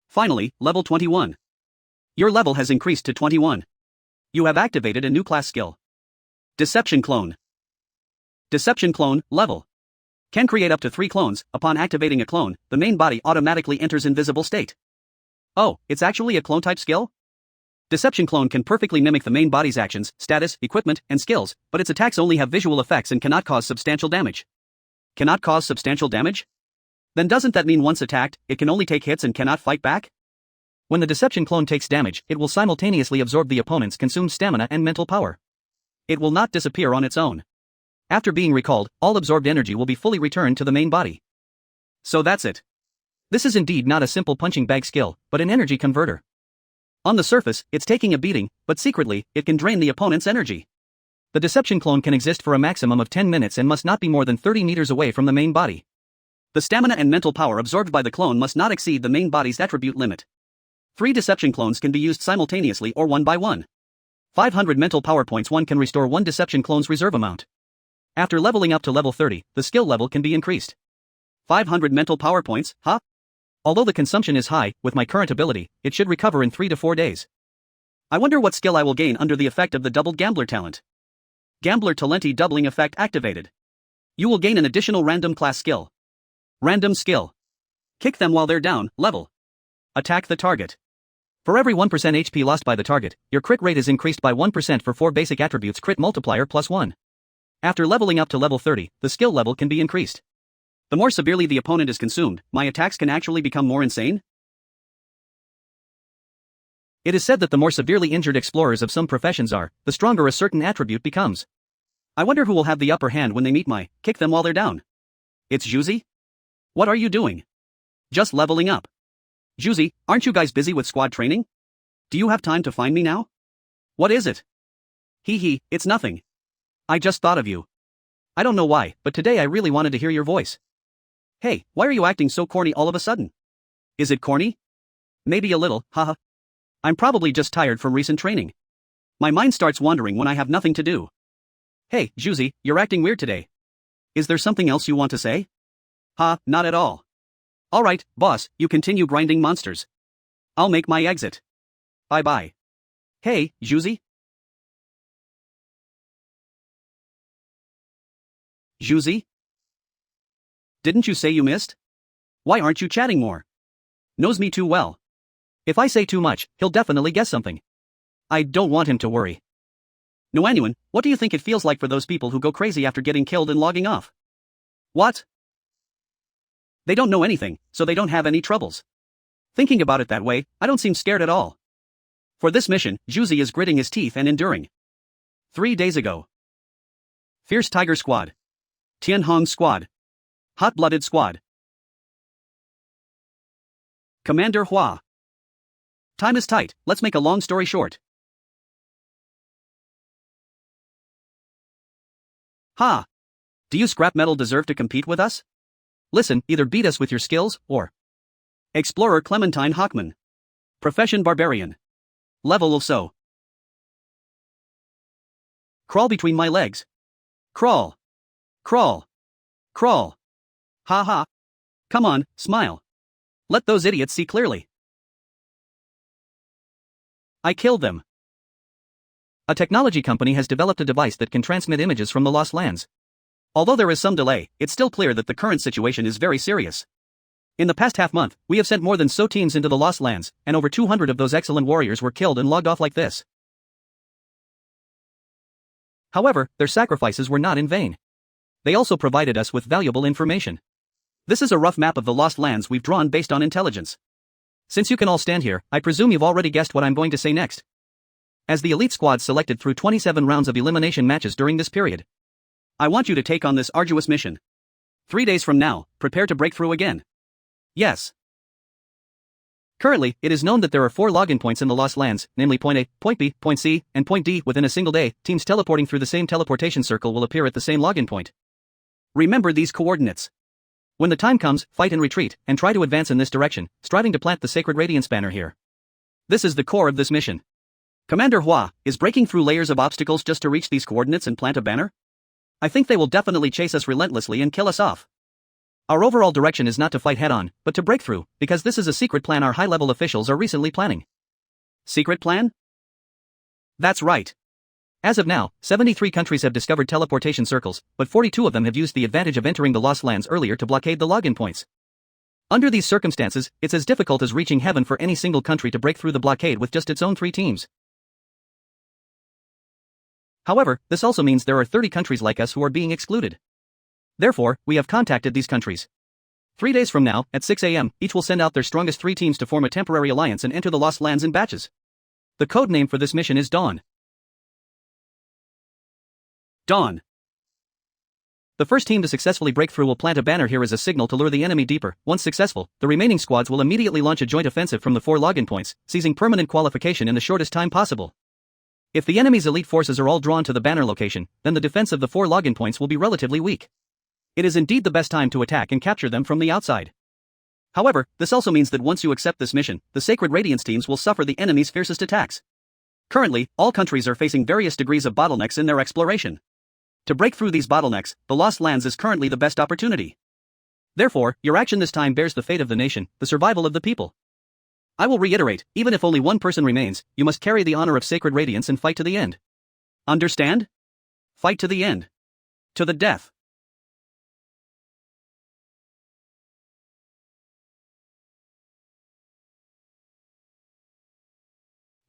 Finally, level 21. Your level has increased to 21. You have activated a new class skill. Deception Clone. Deception Clone, level. Can create up to 3 clones. Upon activating a clone, the main body automatically enters invisible state. Oh, it's actually a clone type skill? Deception Clone can perfectly mimic the main body's actions, status, equipment, and skills, but its attacks only have visual effects and cannot cause substantial damage. Cannot cause substantial damage? Then doesn't that mean once attacked, it can only take hits and cannot fight back? When the Deception Clone takes damage, it will simultaneously absorb the opponent's consumed stamina and mental power. It will not disappear on its own. After being recalled, all absorbed energy will be fully returned to the main body. So that's it. This is indeed not a simple punching bag skill, but an energy converter. On the surface, it's taking a beating, but secretly, it can drain the opponent's energy. The Deception Clone can exist for a maximum of 10 minutes and must not be more than 30 meters away from the main body. The stamina and mental power absorbed by the clone must not exceed the main body's attribute limit. 3 Deception Clones can be used simultaneously or one by one. 500 mental power points. One can restore 1 Deception Clone's reserve amount. After leveling up to level 30, the skill level can be increased. 500 mental power points, huh? Although the consumption is high, with my current ability, it should recover in 3 to 4 days. I wonder what skill I will gain under the effect of the doubled Gambler talent. Gambler Talenti doubling effect activated. You will gain an additional random class skill. Random skill. Kick them while they're down, level. Attack the target. For every 1% HP lost by the target, your crit rate is increased by 1% for 4 basic attributes crit multiplier plus 1. After leveling up to level 30, the skill level can be increased. The more severely the opponent is consumed, my attacks can actually become more insane? It is said that the more severely injured explorers of some professions are, the stronger a certain attribute becomes. I wonder who will have the upper hand when they meet my kick them while they're down. It's Juicy? What are you doing? Just leveling up. Juicy, aren't you guys busy with squad training? Do you have time to find me now? What is it? Hee, it's nothing. I just thought of you. I don't know why, but today I really wanted to hear your voice. Hey, why are you acting so corny all of a sudden? Is it corny? Maybe a little, haha. I'm probably just tired from recent training. My mind starts wandering when I have nothing to do. Hey, Juicy, you're acting weird today. Is there something else you want to say? Not at all. Alright, boss, you continue grinding monsters. I'll make my exit. Bye-bye. Hey, Juicy? Juicy? Didn't you say you missed? Why aren't you chatting more? Knows me too well. If I say too much, he'll definitely guess something. I don't want him to worry. No, anyone, what do you think it feels like for those people who go crazy after getting killed and logging off? What? They don't know anything, so they don't have any troubles. Thinking about it that way, I don't seem scared at all. For this mission, Juicy is gritting his teeth and enduring. 3 days ago. Fierce Tiger Squad. Tianhong Squad. Hot-Blooded Squad. Commander Hua. Time is tight, let's make a long story short. Do you scrap metal deserve to compete with us? Listen, either beat us with your skills, or... Explorer Clementine Hockman. Profession Barbarian. Level also. Crawl between my legs. Crawl. Crawl. Crawl. Ha. Come on, smile. Let those idiots see clearly. I killed them. A technology company has developed a device that can transmit images from the Lost Lands. Although there is some delay, it's still clear that the current situation is very serious. In the past half-month, we have sent more than so teams into the Lost Lands, and over 200 of those excellent warriors were killed and logged off like this. However, their sacrifices were not in vain. They also provided us with valuable information. This is a rough map of the Lost Lands we've drawn based on intelligence. Since you can all stand here, I presume you've already guessed what I'm going to say next. As the elite squad selected through 27 rounds of elimination matches during this period, I want you to take on this arduous mission. 3 days from now, prepare to break through again. Yes. Currently, it is known that there are 4 login points in the Lost Lands, namely Point A, Point B, Point C, and Point D. Within a single day, teams teleporting through the same teleportation circle will appear at the same login point. Remember these coordinates. When the time comes, fight and retreat, and try to advance in this direction, striving to plant the sacred radiance banner here. This is the core of this mission. Commander Hua, is breaking through layers of obstacles just to reach these coordinates and plant a banner? I think they will definitely chase us relentlessly and kill us off. Our overall direction is not to fight head-on, but to break through, because this is a secret plan our high-level officials are recently planning. Secret plan? That's right. As of now, 73 countries have discovered teleportation circles, but 42 of them have used the advantage of entering the Lost Lands earlier to blockade the login points. Under these circumstances, it's as difficult as reaching heaven for any single country to break through the blockade with just its own 3 teams. However, this also means there are 30 countries like us who are being excluded. Therefore, we have contacted these countries. 3 days from now, at 6 a.m., each will send out their strongest 3 teams to form a temporary alliance and enter the Lost Lands in batches. The code name for this mission is Dawn. Dawn. The first team to successfully break through will plant a banner here as a signal to lure the enemy deeper. Once successful, the remaining squads will immediately launch a joint offensive from the 4 login points, seizing permanent qualification in the shortest time possible. If the enemy's elite forces are all drawn to the banner location, then the defense of the 4 login points will be relatively weak. It is indeed the best time to attack and capture them from the outside. However, this also means that once you accept this mission, the Sacred Radiance teams will suffer the enemy's fiercest attacks. Currently, all countries are facing various degrees of bottlenecks in their exploration. To break through these bottlenecks, the Lost Lands is currently the best opportunity. Therefore, your action this time bears the fate of the nation, the survival of the people. I will reiterate, even if only one person remains, you must carry the honor of sacred radiance and fight to the end. Understand? Fight to the end. To the death.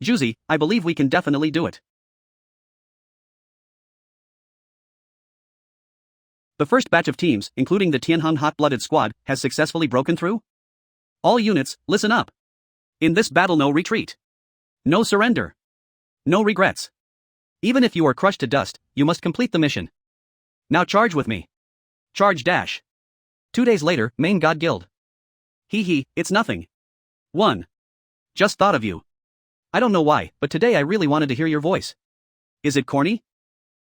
Juzi, I believe we can definitely do it. The first batch of teams, including the Tianheng hot-blooded squad, has successfully broken through? All units, listen up. In this battle, no retreat. No surrender. No regrets. Even if you are crushed to dust, you must complete the mission. Now charge with me. Charge dash. 2 days later, main god guild. It's nothing. 1. Just thought of you. I don't know why, but today I really wanted to hear your voice. Is it corny?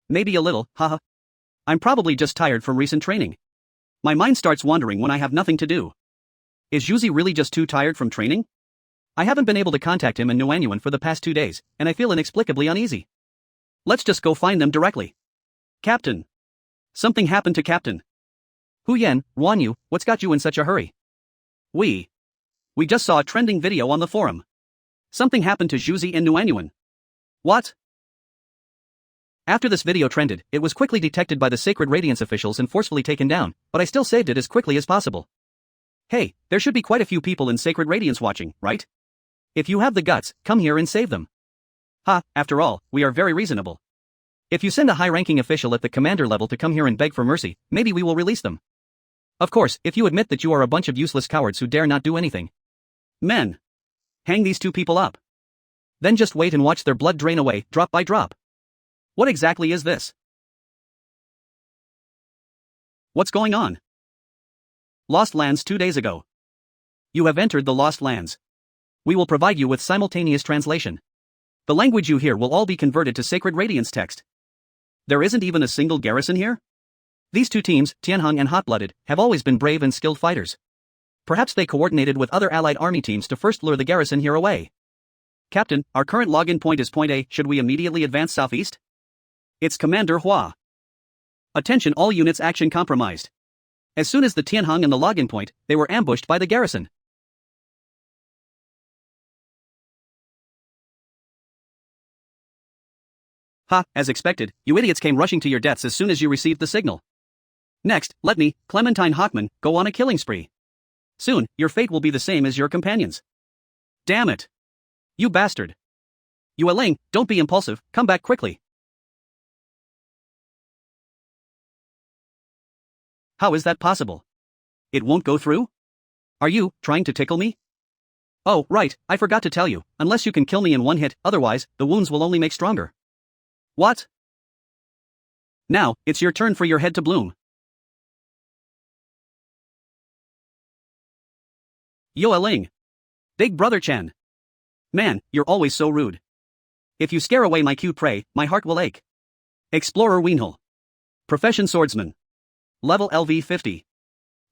Maybe a little, haha. I'm probably just tired from recent training. My mind starts wandering when I have nothing to do. Is Juzi really just too tired from training? I haven't been able to contact him and Nuanyuan for the past 2 days, and I feel inexplicably uneasy. Let's just go find them directly. Captain. Something happened to Captain. Hu Yan, Wanyu, what's got you in such a hurry? We just saw a trending video on the forum. Something happened to Juzi and Nuanyuan. What? After this video trended, it was quickly detected by the Sacred Radiance officials and forcefully taken down, but I still saved it as quickly as possible. Hey, there should be quite a few people in Sacred Radiance watching, right? If you have the guts, come here and save them. After all, we are very reasonable. If you send a high-ranking official at the commander level to come here and beg for mercy, maybe we will release them. Of course, if you admit that you are a bunch of useless cowards who dare not do anything. Men. Hang these 2 people up. Then just wait and watch their blood drain away, drop by drop. What exactly is this? What's going on? Lost Lands 2 days ago. You have entered the Lost Lands. We will provide you with simultaneous translation. The language you hear will all be converted to Sacred Radiance text. There isn't even a single garrison here? These 2 teams, Tianheng and Hot-Blooded, have always been brave and skilled fighters. Perhaps they coordinated with other allied army teams to first lure the garrison here away. Captain, our current login point is point A. Should we immediately advance southeast? It's Commander Hua. Attention, all units, action compromised. As soon as the Tianheng and the login point, they were ambushed by the garrison. As expected, you idiots came rushing to your deaths as soon as you received the signal. Next, let me, Clementine Hockman, go on a killing spree. Soon, your fate will be the same as your companions. Damn it. You bastard. Yue Ling, don't be impulsive, come back quickly. How is that possible? It won't go through? Are you trying to tickle me? Oh, right, I forgot to tell you, unless you can kill me in one hit, otherwise, the wounds will only make stronger. What? Now, it's your turn for your head to bloom. Yue Ling. Big Brother Chen. Man, you're always so rude. If you scare away my cute prey, my heart will ache. Explorer Wienhel. Profession Swordsman. Level LV 50.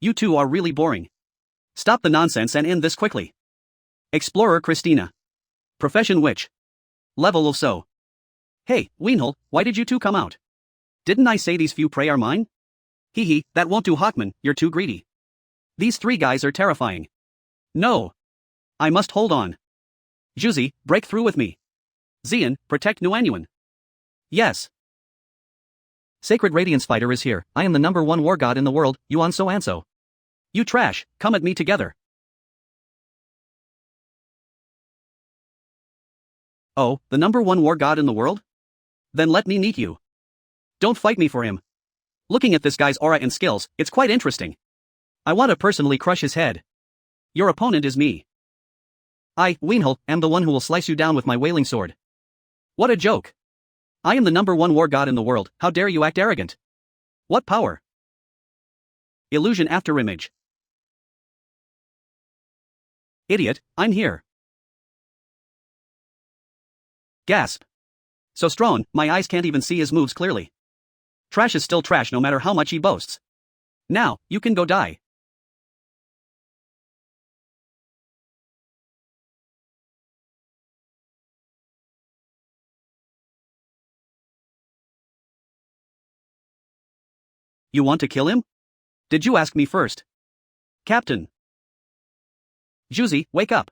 You 2 are really boring. Stop the nonsense and end this quickly. Explorer Christina. Profession Witch. Level of So. Hey, Wienhel, why did you 2 come out? Didn't I say these few prey are mine? That won't do, Hockman, you're too greedy. These 3 guys are terrifying. No. I must hold on. Juzi, break through with me. Xian, protect Nuanyuan. Yes. Sacred Radiance Fighter is here. I am the #1 war god in the world, Yuan So Anso. You trash, come at me together. Oh, the #1 war god in the world? Then let me meet you. Don't fight me for him. Looking at this guy's aura and skills, it's quite interesting. I want to personally crush his head. Your opponent is me. I, Wienhel, am the one who will slice you down with my wailing sword. What a joke. I am the #1 war god in the world, how dare you act arrogant? What power? Illusion afterimage. Idiot, I'm here. Gasp. So strong, my eyes can't even see his moves clearly. Trash is still trash no matter how much he boasts. Now, you can go die. You want to kill him? Did you ask me first? Captain! Juzi, wake up!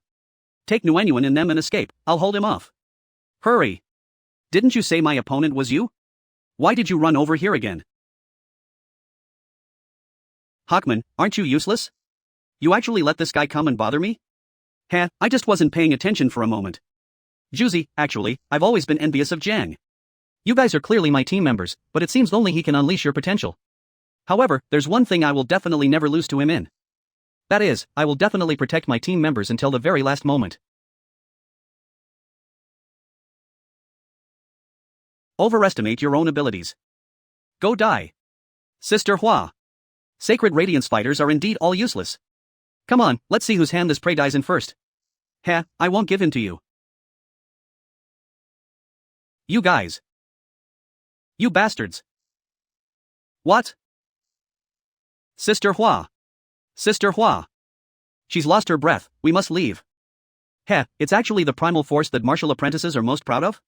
Take Nguyen and them and escape, I'll hold him off. Hurry! Didn't you say my opponent was you? Why did you run over here again? Hawkman, aren't you useless? You actually let this guy come and bother me? Heh, I just wasn't paying attention for a moment. Juzi, actually, I've always been envious of Jang. You guys are clearly my team members, but it seems only he can unleash your potential. However, there's one thing I will definitely never lose to him in. That is, I will definitely protect my team members until the very last moment. Overestimate your own abilities. Go die. Sister Hua. Sacred Radiance fighters are indeed all useless. Come on, let's see whose hand this prey dies in first. Heh, I won't give him to you. You guys. You bastards. What? Sister Hua. Sister Hua. She's lost her breath, we must leave. Heh, it's actually the primal force that martial apprentices are most proud of?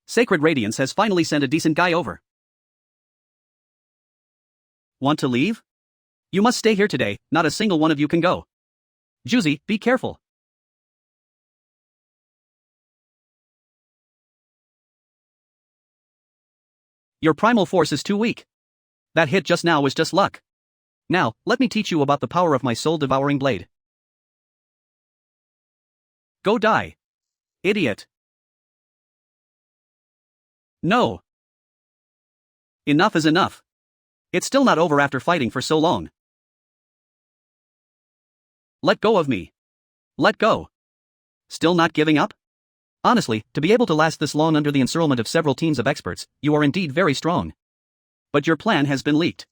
Sacred Radiance has finally sent a decent guy over. Want to leave? You must stay here today, not a single one of you can go. Juzi, be careful. Your primal force is too weak. That hit just now was just luck. Now, let me teach you about the power of my soul-devouring blade. Go die. Idiot. No. Enough is enough. It's still not over after fighting for so long. Let go of me. Let go. Still not giving up? Honestly, to be able to last this long under the encirclement of several teams of experts, you are indeed very strong. But your plan has been leaked.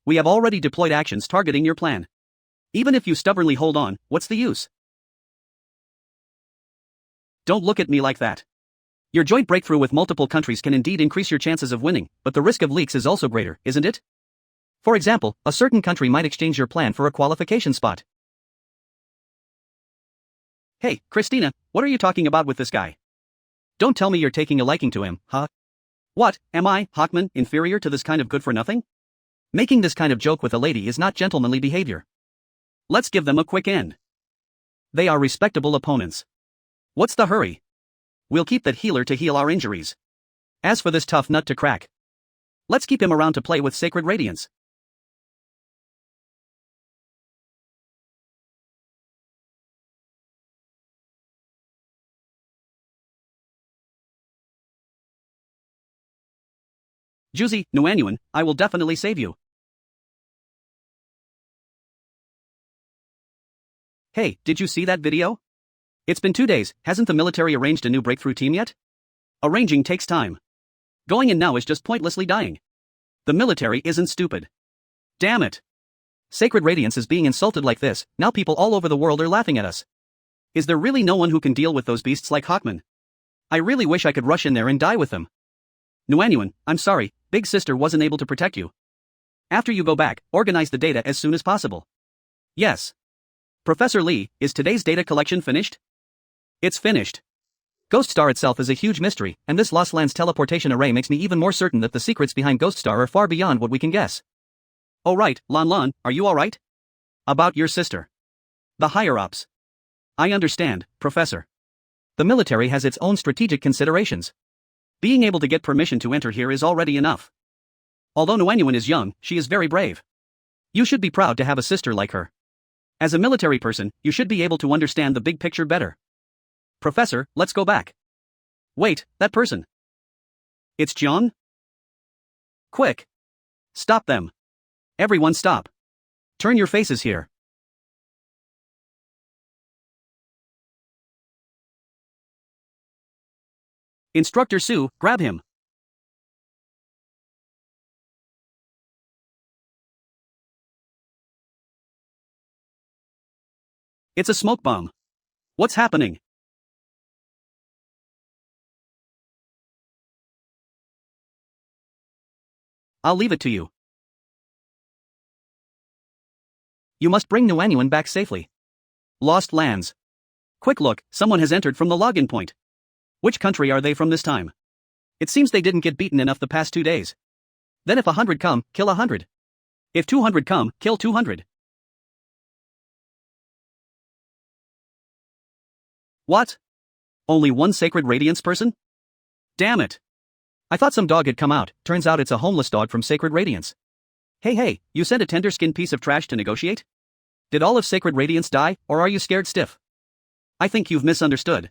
We have already deployed actions targeting your plan. Even if you stubbornly hold on, what's the use? Don't look at me like that. Your joint breakthrough with multiple countries can indeed increase your chances of winning, but the risk of leaks is also greater, isn't it? For example, a certain country might exchange your plan for a qualification spot. Hey, Christina, what are you talking about with this guy? Don't tell me you're taking a liking to him, huh? What, am I, Hawkman, inferior to this kind of good-for-nothing? Making this kind of joke with a lady is not gentlemanly behavior. Let's give them a quick end. They are respectable opponents. What's the hurry? We'll keep that healer to heal our injuries. As for this tough nut to crack, let's keep him around to play with Sacred Radiance. Juzi, Nguyen, I will definitely save you. Hey, did you see that video? It's been 2 days, hasn't the military arranged a new breakthrough team yet? Arranging takes time. Going in now is just pointlessly dying. The military isn't stupid. Damn it. Sacred Radiance is being insulted like this, now people all over the world are laughing at us. Is there really no one who can deal with those beasts like Hawkman? I really wish I could rush in there and die with them. Nguyen, I'm sorry, Big Sister wasn't able to protect you. After you go back, organize the data as soon as possible. Yes. Professor Lee, is today's data collection finished? It's finished. Ghost Star itself is a huge mystery, and this Lost Lands teleportation array makes me even more certain that the secrets behind Ghost Star are far beyond what we can guess. Oh right, Lan, are you alright? About your sister. The higher-ups. I understand, Professor. The military has its own strategic considerations. Being able to get permission to enter here is already enough. Although Nguyen is young, she is very brave. You should be proud to have a sister like her. As a military person, you should be able to understand the big picture better. Professor, let's go back. Wait, that person. It's Jiang? Quick. Stop them. Everyone stop. Turn your faces here. Instructor Su, grab him. It's a smoke bomb. What's happening? I'll leave it to you. You must bring Nguyen back safely. Lost Lands. Quick look, someone has entered from the login point. Which country are they from this time? It seems they didn't get beaten enough the past 2 days. Then if 100 come, kill 100. If 200 come, kill 200. What? Only one Sacred Radiance person? Damn it. I thought some dog had come out, turns out it's a homeless dog from Sacred Radiance. Hey, you sent a tender-skinned piece of trash to negotiate? Did all of Sacred Radiance die, or are you scared stiff? I think you've misunderstood.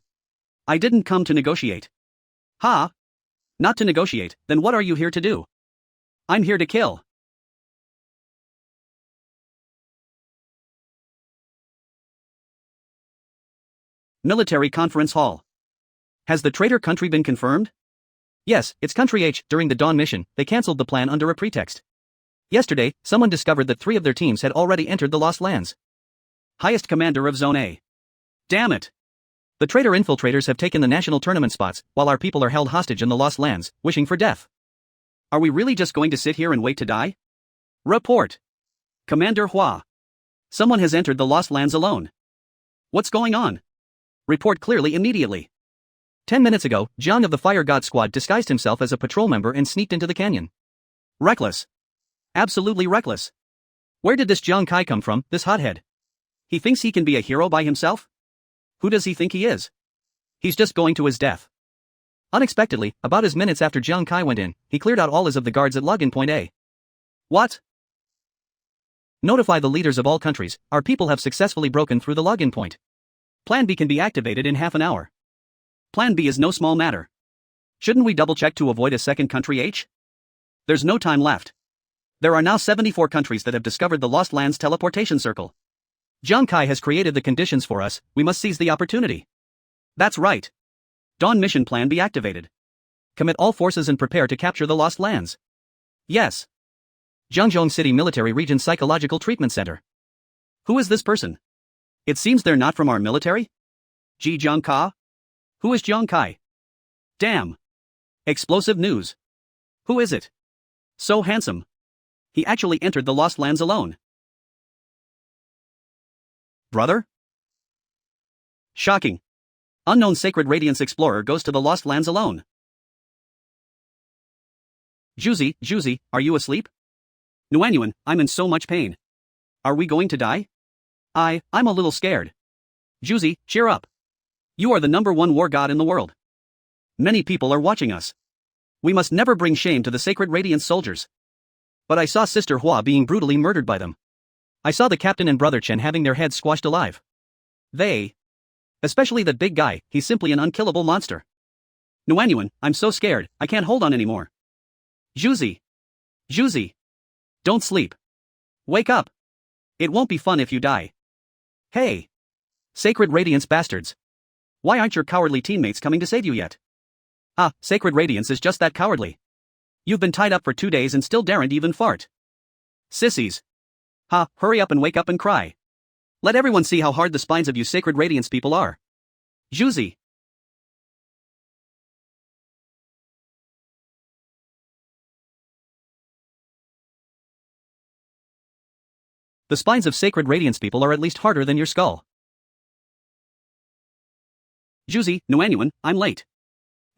I didn't come to negotiate. Ha? Not to negotiate, then what are you here to do? I'm here to kill. Military Conference Hall. Has the traitor country been confirmed? Yes, it's Country H. During the Dawn mission, they cancelled the plan under a pretext. Yesterday, someone discovered that 3 of their teams had already entered the Lost Lands. Highest commander of Zone A. Damn it. The traitor infiltrators have taken the national tournament spots, while our people are held hostage in the Lost Lands, wishing for death. Are we really just going to sit here and wait to die? Report. Commander Hua. Someone has entered the Lost Lands alone. What's going on? Report clearly immediately. 10 minutes ago, Jiang of the Fire God Squad disguised himself as a patrol member and sneaked into the canyon. Reckless. Absolutely reckless. Where did this Jiang Kai come from, this hothead? He thinks he can be a hero by himself? Who does he think he is? He's just going to his death. Unexpectedly, about as minutes after Jiang Kai went in, he cleared out all his of the guards at login point A. What? Notify the leaders of all countries, our people have successfully broken through the login point. Plan B can be activated in half an hour. Plan B is no small matter. Shouldn't we double-check to avoid a second Country H? There's no time left. There are now 74 countries that have discovered the Lost Lands teleportation circle. Jiang Kai has created the conditions for us, we must seize the opportunity. That's right. Dawn mission plan be activated. Commit all forces and prepare to capture the Lost Lands. Yes. Jiangzhou City Military Region Psychological Treatment Center. Who is this person? It seems they're not from our military? Ji Jiang Ka? Who is Jiang Kai? Damn. Explosive news. Who is it? So handsome. He actually entered the Lost Lands alone. Brother? Shocking. Unknown Sacred Radiance Explorer goes to the Lost Lands alone. Juzi, are you asleep? Nuanyuan, I'm in so much pain. Are we going to die? I'm a little scared. Juzi, cheer up. You are the #1 war god in the world. Many people are watching us. We must never bring shame to the Sacred Radiance soldiers. But I saw Sister Hua being brutally murdered by them. I saw the captain and brother Chen having their heads squashed alive. Especially that big guy, he's simply an unkillable monster. Nuanyuan, I'm so scared, I can't hold on anymore. Juzi. Don't sleep. Wake up. It won't be fun if you die. Hey. Sacred Radiance bastards. Why aren't your cowardly teammates coming to save you yet? Sacred Radiance is just that cowardly. You've been tied up for 2 days and still daren't even fart. Sissies. Hurry up and wake up and cry. Let everyone see how hard the spines of you Sacred Radiance people are. Juzi. The spines of Sacred Radiance people are at least harder than your skull. Juzi, Nuanyuan, I'm late.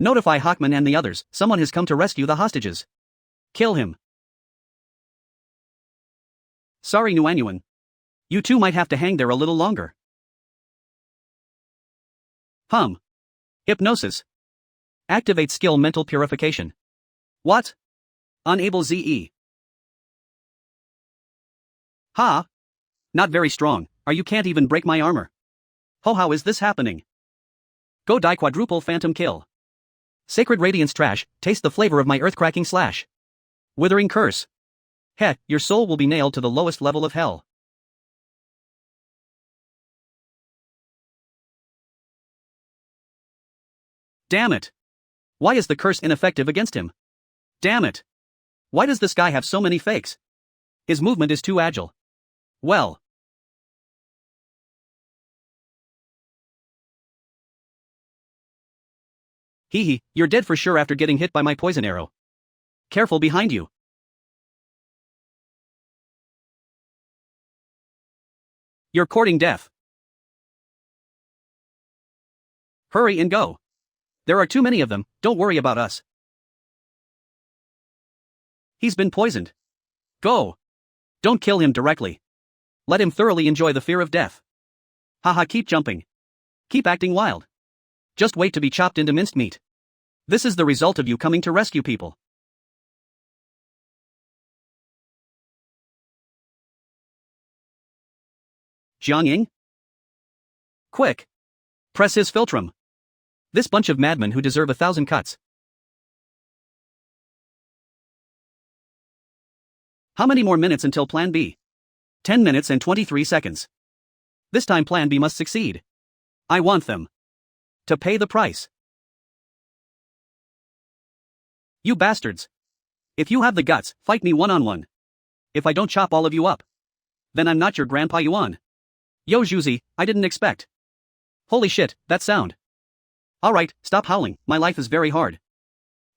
Notify Hawkman and the others, someone has come to rescue the hostages. Kill him. Sorry Nuanyuan. You two might have to hang there a little longer. Hypnosis. Activate skill mental purification. What? Unable ZE. Not very strong, you can't even break my armor. How is this happening? Go die quadruple phantom kill. Sacred Radiance trash, taste the flavor of my earth-cracking slash. Withering curse. Your soul will be nailed to the lowest level of hell. Damn it. Why is the curse ineffective against him? Damn it. Why does this guy have so many fakes? His movement is too agile. Well. You're dead for sure after getting hit by my poison arrow. Careful behind you. You're courting death. Hurry and go. There are too many of them, don't worry about us. He's been poisoned. Go. Don't kill him directly. Let him thoroughly enjoy the fear of death. Keep jumping. Keep acting wild. Just wait to be chopped into minced meat. This is the result of you coming to rescue people. Jiangying? Quick! Press his philtrum. This bunch of madmen who deserve 1,000 cuts. How many more minutes until Plan B? 10 minutes and 23 seconds. This time Plan B must succeed. I want them to pay the price. You bastards. If you have the guts, fight me one-on-one. If I don't chop all of you up, then I'm not your Grandpa Yuan. Yo Zhuzi, I didn't expect. Holy shit, that sound. Alright, stop howling, my life is very hard.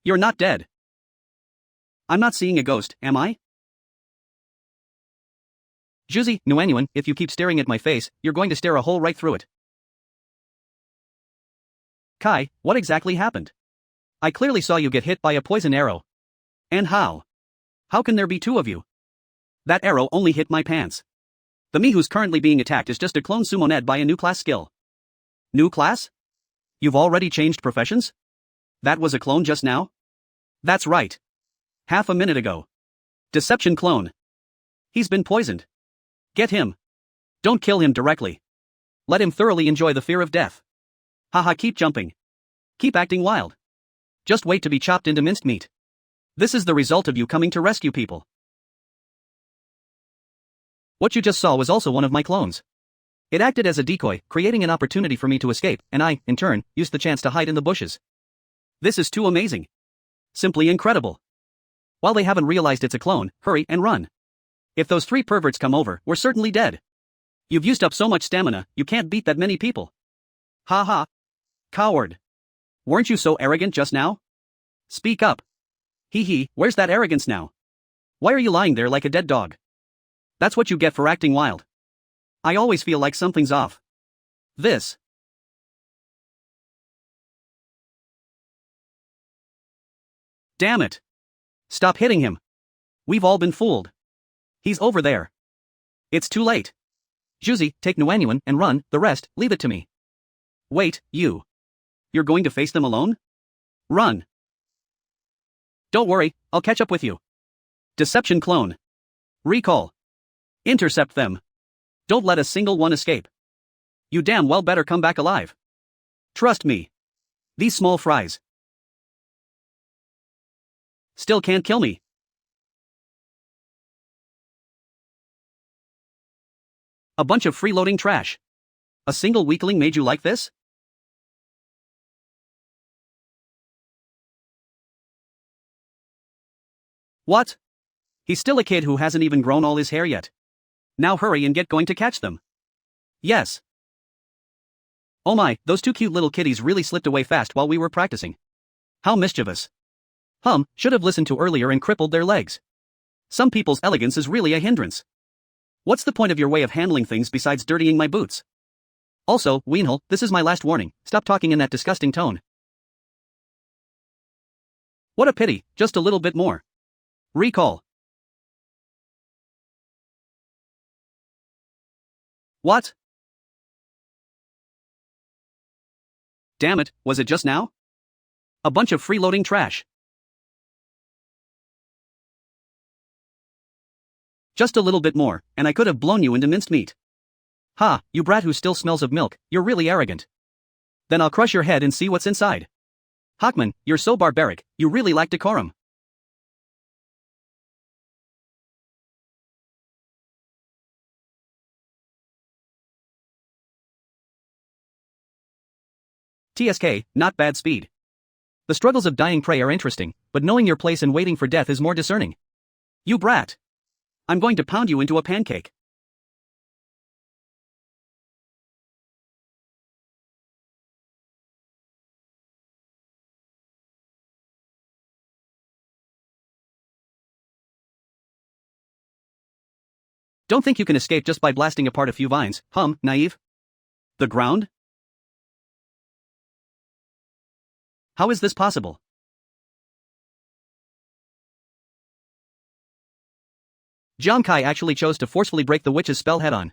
You're not dead. I'm not seeing a ghost, am I? Zhuzi, Nuanyuan, if you keep staring at my face, you're going to stare a hole right through it. Kai, what exactly happened? I clearly saw you get hit by a poison arrow. And how? How can there be two of you? That arrow only hit my pants. The me who's currently being attacked is just a clone summoned by a new class skill. New class? You've already changed professions? That was a clone just now? That's right. Half a minute ago. Deception clone. He's been poisoned. Get him. Don't kill him directly. Let him thoroughly enjoy the fear of death. Haha, keep jumping. Keep acting wild. Just wait to be chopped into minced meat. This is the result of you coming to rescue people. What you just saw was also one of my clones. It acted as a decoy, creating an opportunity for me to escape, and I, in turn, used the chance to hide in the bushes. This is too amazing. Simply incredible. While they haven't realized it's a clone, hurry and run. If those three perverts come over, we're certainly dead. You've used up so much stamina, you can't beat that many people. Ha ha. Coward. Weren't you so arrogant just now? Speak up. Hee hee, where's that arrogance now? Why are you lying there like a dead dog? That's what you get for acting wild. I always feel like something's off. This. Damn it. Stop hitting him. We've all been fooled. He's over there. It's too late. Zhuzi, take Nuanyuan and run, the rest, leave it to me. Wait, you. You're going to face them alone? Run. Don't worry, I'll catch up with you. Deception clone. Recall. Intercept them. Don't let a single one escape. You damn well better come back alive. Trust me. These small fries still can't kill me. A bunch of freeloading trash. A single weakling made you like this? What? He's still a kid who hasn't even grown all his hair yet. Now hurry and get going to catch them. Yes. Oh my, those two cute little kitties really slipped away fast while we were practicing. How mischievous. Should have listened to earlier and crippled their legs. Some people's elegance is really a hindrance. What's the point of your way of handling things besides dirtying my boots? Also, Weenhel, this is my last warning, stop talking in that disgusting tone. What a pity, just a little bit more. Recall. What? Damn it, was it just now? A bunch of freeloading trash. Just a little bit more, and I could have blown you into minced meat. Ha, you brat who still smells of milk, you're really arrogant. Then I'll crush your head and see what's inside. Hawkman, you're so barbaric, you really lack decorum. TSK, not bad speed. The struggles of dying prey are interesting, but knowing your place and waiting for death is more discerning. You brat. I'm going to pound you into a pancake. Don't think you can escape just by blasting apart a few vines, naive. The ground? How is this possible? Jiang Kai actually chose to forcefully break the witch's spell head-on.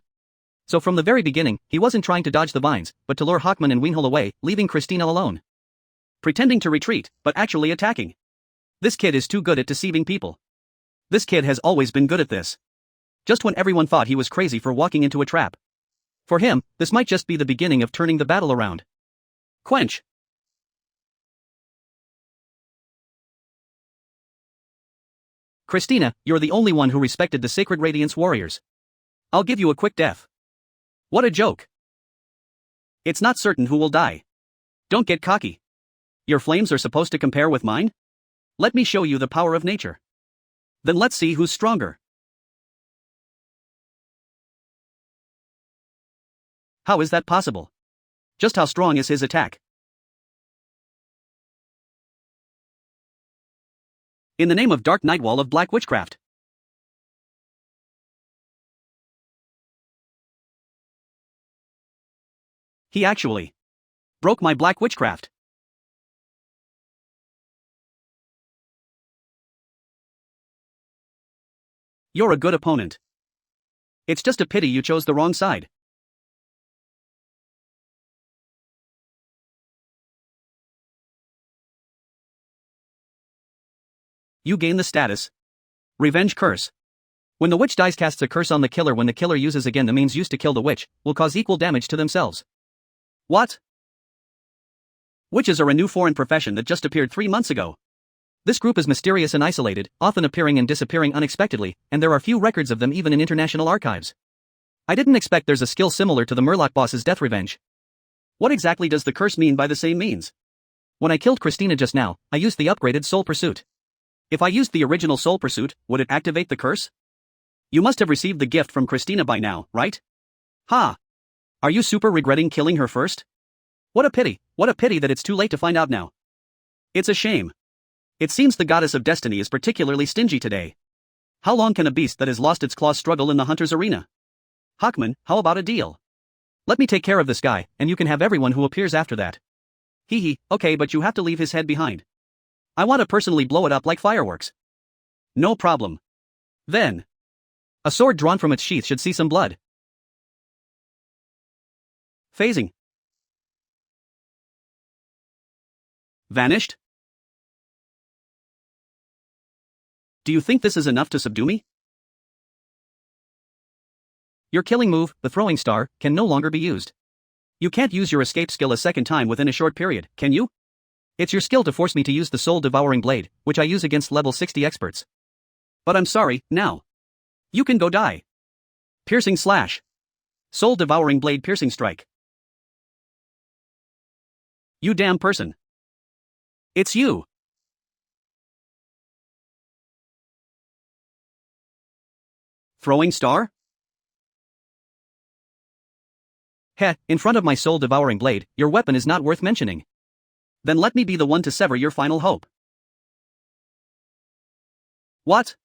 So from the very beginning, he wasn't trying to dodge the vines, but to lure Hawkman and Weenhole away, leaving Christina alone. Pretending to retreat, but actually attacking. This kid is too good at deceiving people. This kid has always been good at this. Just when everyone thought he was crazy for walking into a trap. For him, this might just be the beginning of turning the battle around. Quench. Christina, you're the only one who respected the Sacred Radiance warriors. I'll give you a quick death. What a joke. It's not certain who will die. Don't get cocky. Your flames are supposed to compare with mine? Let me show you the power of nature. Then let's see who's stronger. How is that possible? Just how strong is his attack? In the name of Dark Nightwall of Black Witchcraft. He actually broke my Black Witchcraft. You're a good opponent. It's just a pity you chose the wrong side. You gain the status Revenge Curse. When the witch dies, casts a curse on the killer. When the killer uses again the means used to kill the witch, will cause equal damage to themselves. What? Witches are a new foreign profession that just appeared 3 months ago. This group is mysterious and isolated, often appearing and disappearing unexpectedly, and there are few records of them even in international archives. I didn't expect there's a skill similar to the Murloc boss's death revenge. What exactly does the curse mean by the same means? When I killed Christina just now, I used the upgraded Soul Pursuit. If I used the original Soul Pursuit, would it activate the curse? You must have received the gift from Christina by now, right? Ha! Are you super regretting killing her first? What a pity that it's too late to find out now. It's a shame. It seems the goddess of destiny is particularly stingy today. How long can a beast that has lost its claws struggle in the hunter's arena? Hawkman, how about a deal? Let me take care of this guy, and you can have everyone who appears after that. Hee, okay, but you have to leave his head behind. I want to personally blow it up like fireworks. No problem. Then. A sword drawn from its sheath should see some blood. Phasing. Vanished? Do you think this is enough to subdue me? Your killing move, the throwing star, can no longer be used. You can't use your escape skill a second time within a short period, can you? It's your skill to force me to use the soul-devouring blade, which I use against level 60 experts. But I'm sorry, now. You can go die. Piercing slash. Soul-devouring blade piercing strike. You damn person. It's you. Throwing star? Heh, in front of my soul-devouring blade, your weapon is not worth mentioning. Then let me be the one to sever your final hope. What?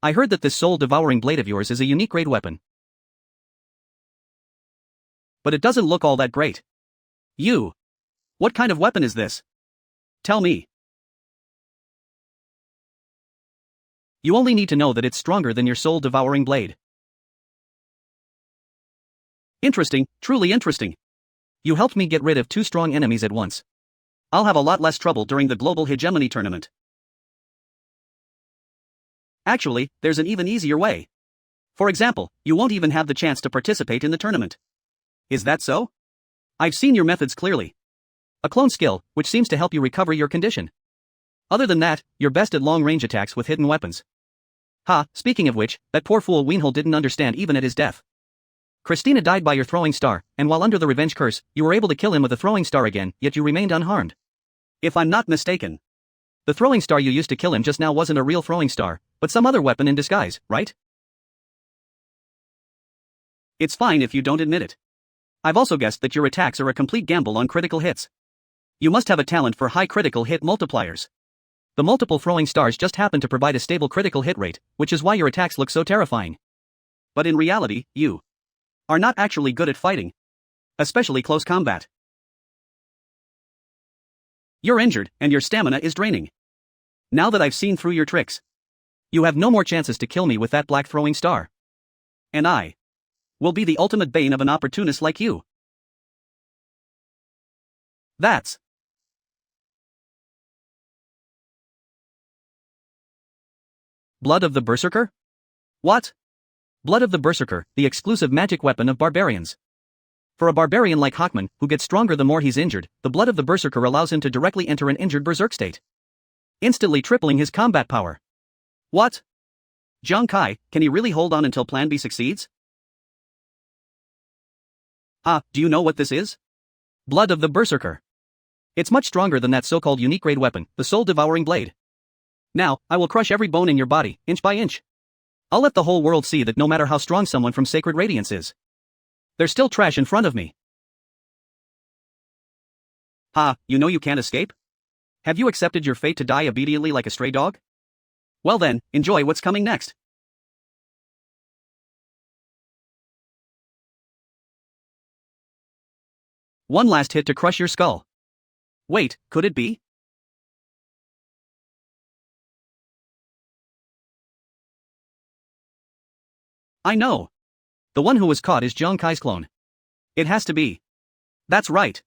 I heard that this soul-devouring blade of yours is a unique grade weapon. But it doesn't look all that great. You. What kind of weapon is this? Tell me. You only need to know that it's stronger than your soul-devouring blade. Interesting, truly interesting. You helped me get rid of 2 strong enemies at once. I'll have a lot less trouble during the Global Hegemony tournament. Actually, there's an even easier way. For example, you won't even have the chance to participate in the tournament. Is that so? I've seen your methods clearly. A clone skill, which seems to help you recover your condition. Other than that, you're best at long-range attacks with hidden weapons. Speaking of which, that poor fool Weenhole didn't understand even at his death. Christina died by your throwing star, and while under the revenge curse, you were able to kill him with a throwing star again, yet you remained unharmed. If I'm not mistaken, the throwing star you used to kill him just now wasn't a real throwing star, but some other weapon in disguise, right? It's fine if you don't admit it. I've also guessed that your attacks are a complete gamble on critical hits. You must have a talent for high critical hit multipliers. The multiple throwing stars just happen to provide a stable critical hit rate, which is why your attacks look so terrifying. But in reality, you are not actually good at fighting. Especially close combat. You're injured, and your stamina is draining. Now that I've seen through your tricks, You have no more chances to kill me with that black throwing star. And I will be the ultimate bane of an opportunist like you. That's blood of the Berserker? What? Blood of the Berserker, the exclusive magic weapon of barbarians. For a barbarian like Hawkman, who gets stronger the more he's injured, the blood of the Berserker allows him to directly enter an injured berserk state, instantly tripling his combat power. What? Jiang Kai, can he really hold on until Plan B succeeds? Do you know what this is? Blood of the Berserker. It's much stronger than that so-called unique grade weapon, the soul-devouring blade. Now, I will crush every bone in your body, inch by inch. I'll let the whole world see that no matter how strong someone from Sacred Radiance is, they're still trash in front of me. You know you can't escape? Have you accepted your fate to die obediently like a stray dog? Well then, enjoy what's coming next. One last hit to crush your skull. Wait, could it be? I know. The one who was caught is Jiang Kai's clone. It has to be. That's right.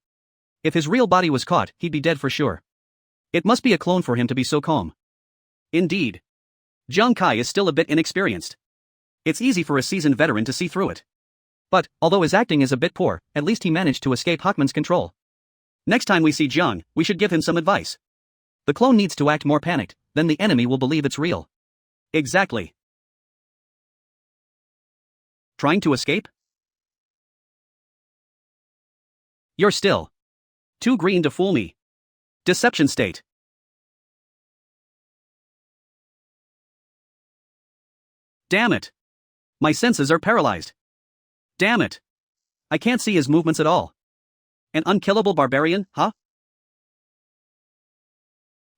If his real body was caught, he'd be dead for sure. It must be a clone for him to be so calm. Indeed. Jiang Kai is still a bit inexperienced. It's easy for a seasoned veteran to see through it. But, although his acting is a bit poor, at least he managed to escape Hawkman's control. Next time we see Jiang, we should give him some advice. The clone needs to act more panicked, then the enemy will believe it's real. Exactly. Trying to escape? You're still too green to fool me. Deception state. Damn it. My senses are paralyzed. Damn it. I can't see his movements at all. An unkillable barbarian, huh?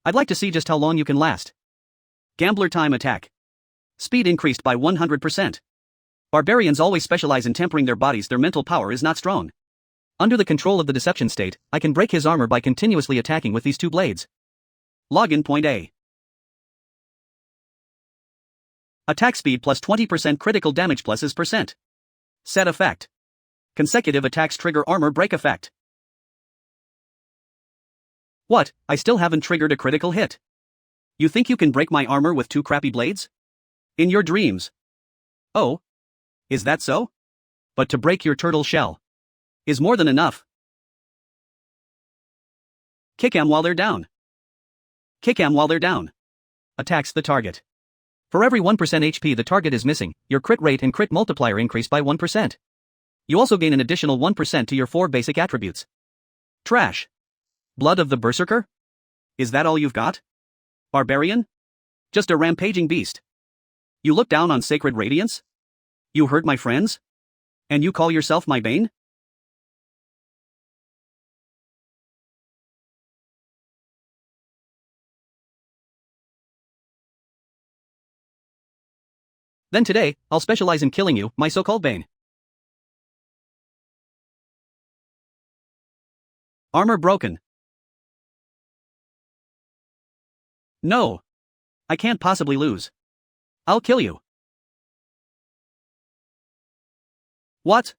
I'd like to see just how long you can last. Gambler time attack. Speed increased by 100%. Barbarians always specialize in tempering their bodies, their mental power is not strong. Under the control of the deception state, I can break his armor by continuously attacking with these two blades. Login point A. Attack speed plus 20% critical damage plus is percent. Set effect. Consecutive attacks trigger armor break effect. What, I still haven't triggered a critical hit. You think you can break my armor with two crappy blades? In your dreams. Oh? Is that so? But to break your turtle shell is more than enough. Kick 'em while they're down. Kick 'em while they're down. Attacks the target. For every 1% HP the target is missing, your crit rate and crit multiplier increase by 1%. You also gain an additional 1% to your 4 basic attributes. Trash. Blood of the Berserker? Is that all you've got? Barbarian? Just a rampaging beast. You look down on Sacred Radiance? You hurt my friends? And you call yourself my bane? Then today, I'll specialize in killing you, my so-called bane. Armor broken. No. I can't possibly lose. I'll kill you. What?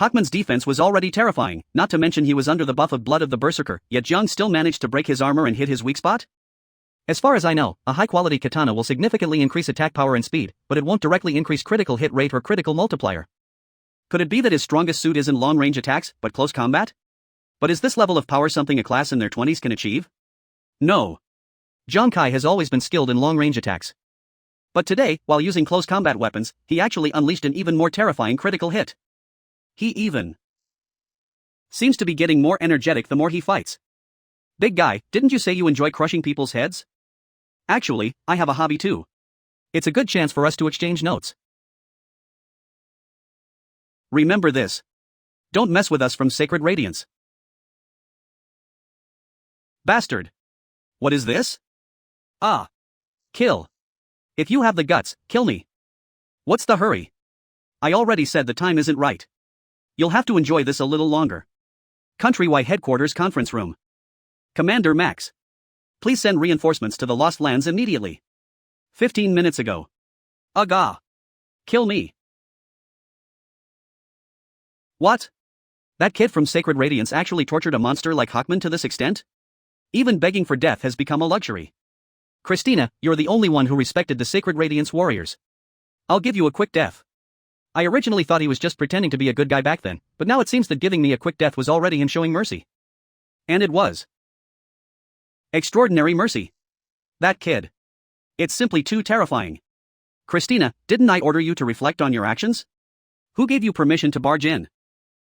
Hawkman's defense was already terrifying, not to mention he was under the buff of Blood of the Berserker, yet Jiang still managed to break his armor and hit his weak spot? As far as I know, a high-quality katana will significantly increase attack power and speed, but it won't directly increase critical hit rate or critical multiplier. Could it be that his strongest suit isn't long-range attacks, but close combat? But is this level of power something a class in their 20s can achieve? No. Jiang Kai has always been skilled in long-range attacks. But today, while using close combat weapons, he actually unleashed an even more terrifying critical hit. He even seems to be getting more energetic the more he fights. Big guy, didn't you say you enjoy crushing people's heads? Actually, I have a hobby too. It's a good chance for us to exchange notes. Remember this. Don't mess with us from Sacred Radiance. Bastard. What is this? Kill. If you have the guts, kill me. What's the hurry? I already said the time isn't right. You'll have to enjoy this a little longer. Countrywide Headquarters Conference Room. Commander Max. Please send reinforcements to the Lost Lands immediately. 15 minutes ago. Aga. Kill me. What? That kid from Sacred Radiance actually tortured a monster like Hawkman to this extent? Even begging for death has become a luxury. Christina, you're the only one who respected the Sacred Radiance warriors. I'll give you a quick death. I originally thought he was just pretending to be a good guy back then, but now it seems that giving me a quick death was already him showing mercy. And it was. Extraordinary mercy. That kid. It's simply too terrifying. Christina, didn't I order you to reflect on your actions? Who gave you permission to barge in?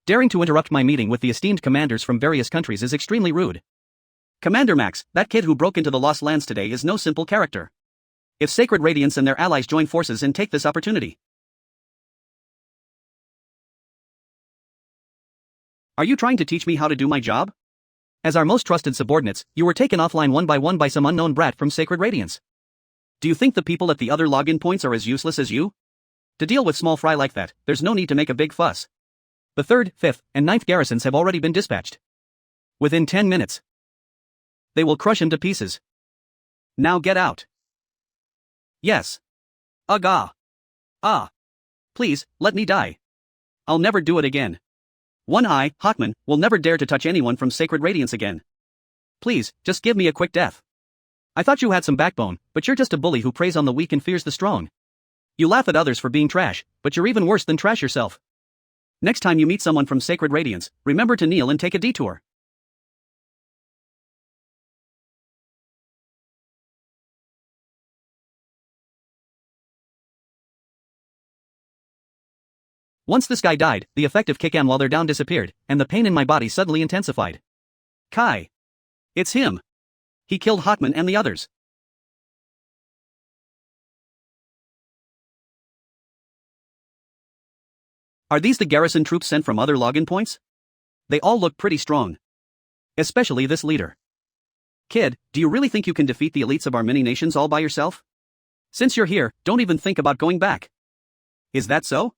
Daring to interrupt my meeting with the esteemed commanders from various countries is extremely rude. Commander Max, that kid who broke into the Lost Lands today is no simple character. If Sacred Radiance and their allies join forces and take this opportunity. Are you trying to teach me how to do my job? As our most trusted subordinates, you were taken offline one by some unknown brat from Sacred Radiance. Do you think the people at the other login points are as useless as you? To deal with small fry like that, there's no need to make a big fuss. The 3rd, 5th, and 9th garrisons have already been dispatched. Within 10 minutes. They will crush him to pieces. Now get out. Yes. Aga. Ah. Please, let me die. I'll never do it again. One Eye, Hawkman, will never dare to touch anyone from Sacred Radiance again. Please, just give me a quick death. I thought you had some backbone, but you're just a bully who preys on the weak and fears the strong. You laugh at others for being trash, but you're even worse than trash yourself. Next time you meet someone from Sacred Radiance, remember to kneel and take a detour. Once this guy died, the effect of kick-am while they're down disappeared, and the pain in my body suddenly intensified. Kai. It's him. He killed Hawkman and the others. Are these the garrison troops sent from other login points? They all look pretty strong. Especially this leader. Kid, do you really think you can defeat the elites of our mini-nations all by yourself? Since you're here, don't even think about going back. Is that so?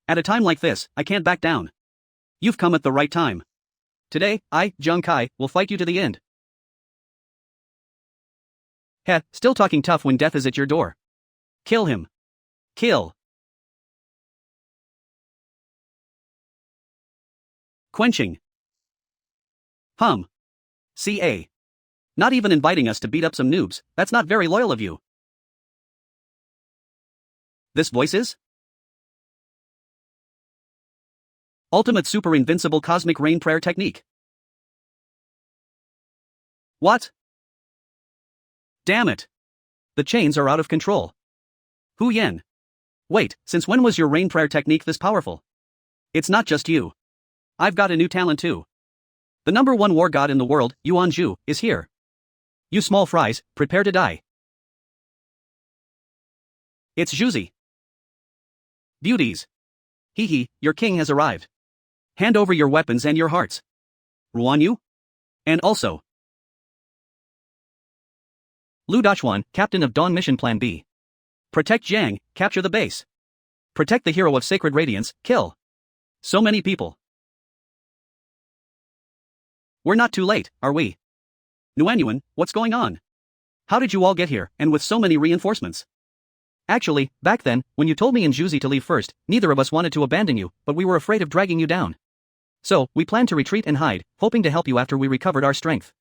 At a time like this, I can't back down. You've come at the right time. Today, I, Zheng Kai, will fight you to the end. Heh, still talking tough when death is at your door. Kill him. Kill. Quenching. CA. Not even inviting us to beat up some noobs, that's not very loyal of you. This voice is? Ultimate Super Invincible Cosmic Rain Prayer Technique. What? Damn it. The chains are out of control. Hu Yen. Wait, since when was your rain prayer technique this powerful? It's not just you. I've got a new talent too. The #1 war god in the world, Yuan Zhu, is here. You small fries, prepare to die. It's Zhuzi. Beauties. Hee, your king has arrived. Hand over your weapons and your hearts. Ruan Yu? And also Lu Dachuan, captain of Dawn Mission Plan B. Protect Jiang, capture the base. Protect the hero of Sacred Radiance, kill. So many people. We're not too late, are we? Nuanyuan, what's going on? How did you all get here, and with so many reinforcements? Actually, back then, when you told me and Zhuzi to leave first, neither of us wanted to abandon you, but we were afraid of dragging you down. So, we planned to retreat and hide, hoping to help you after we recovered our strength.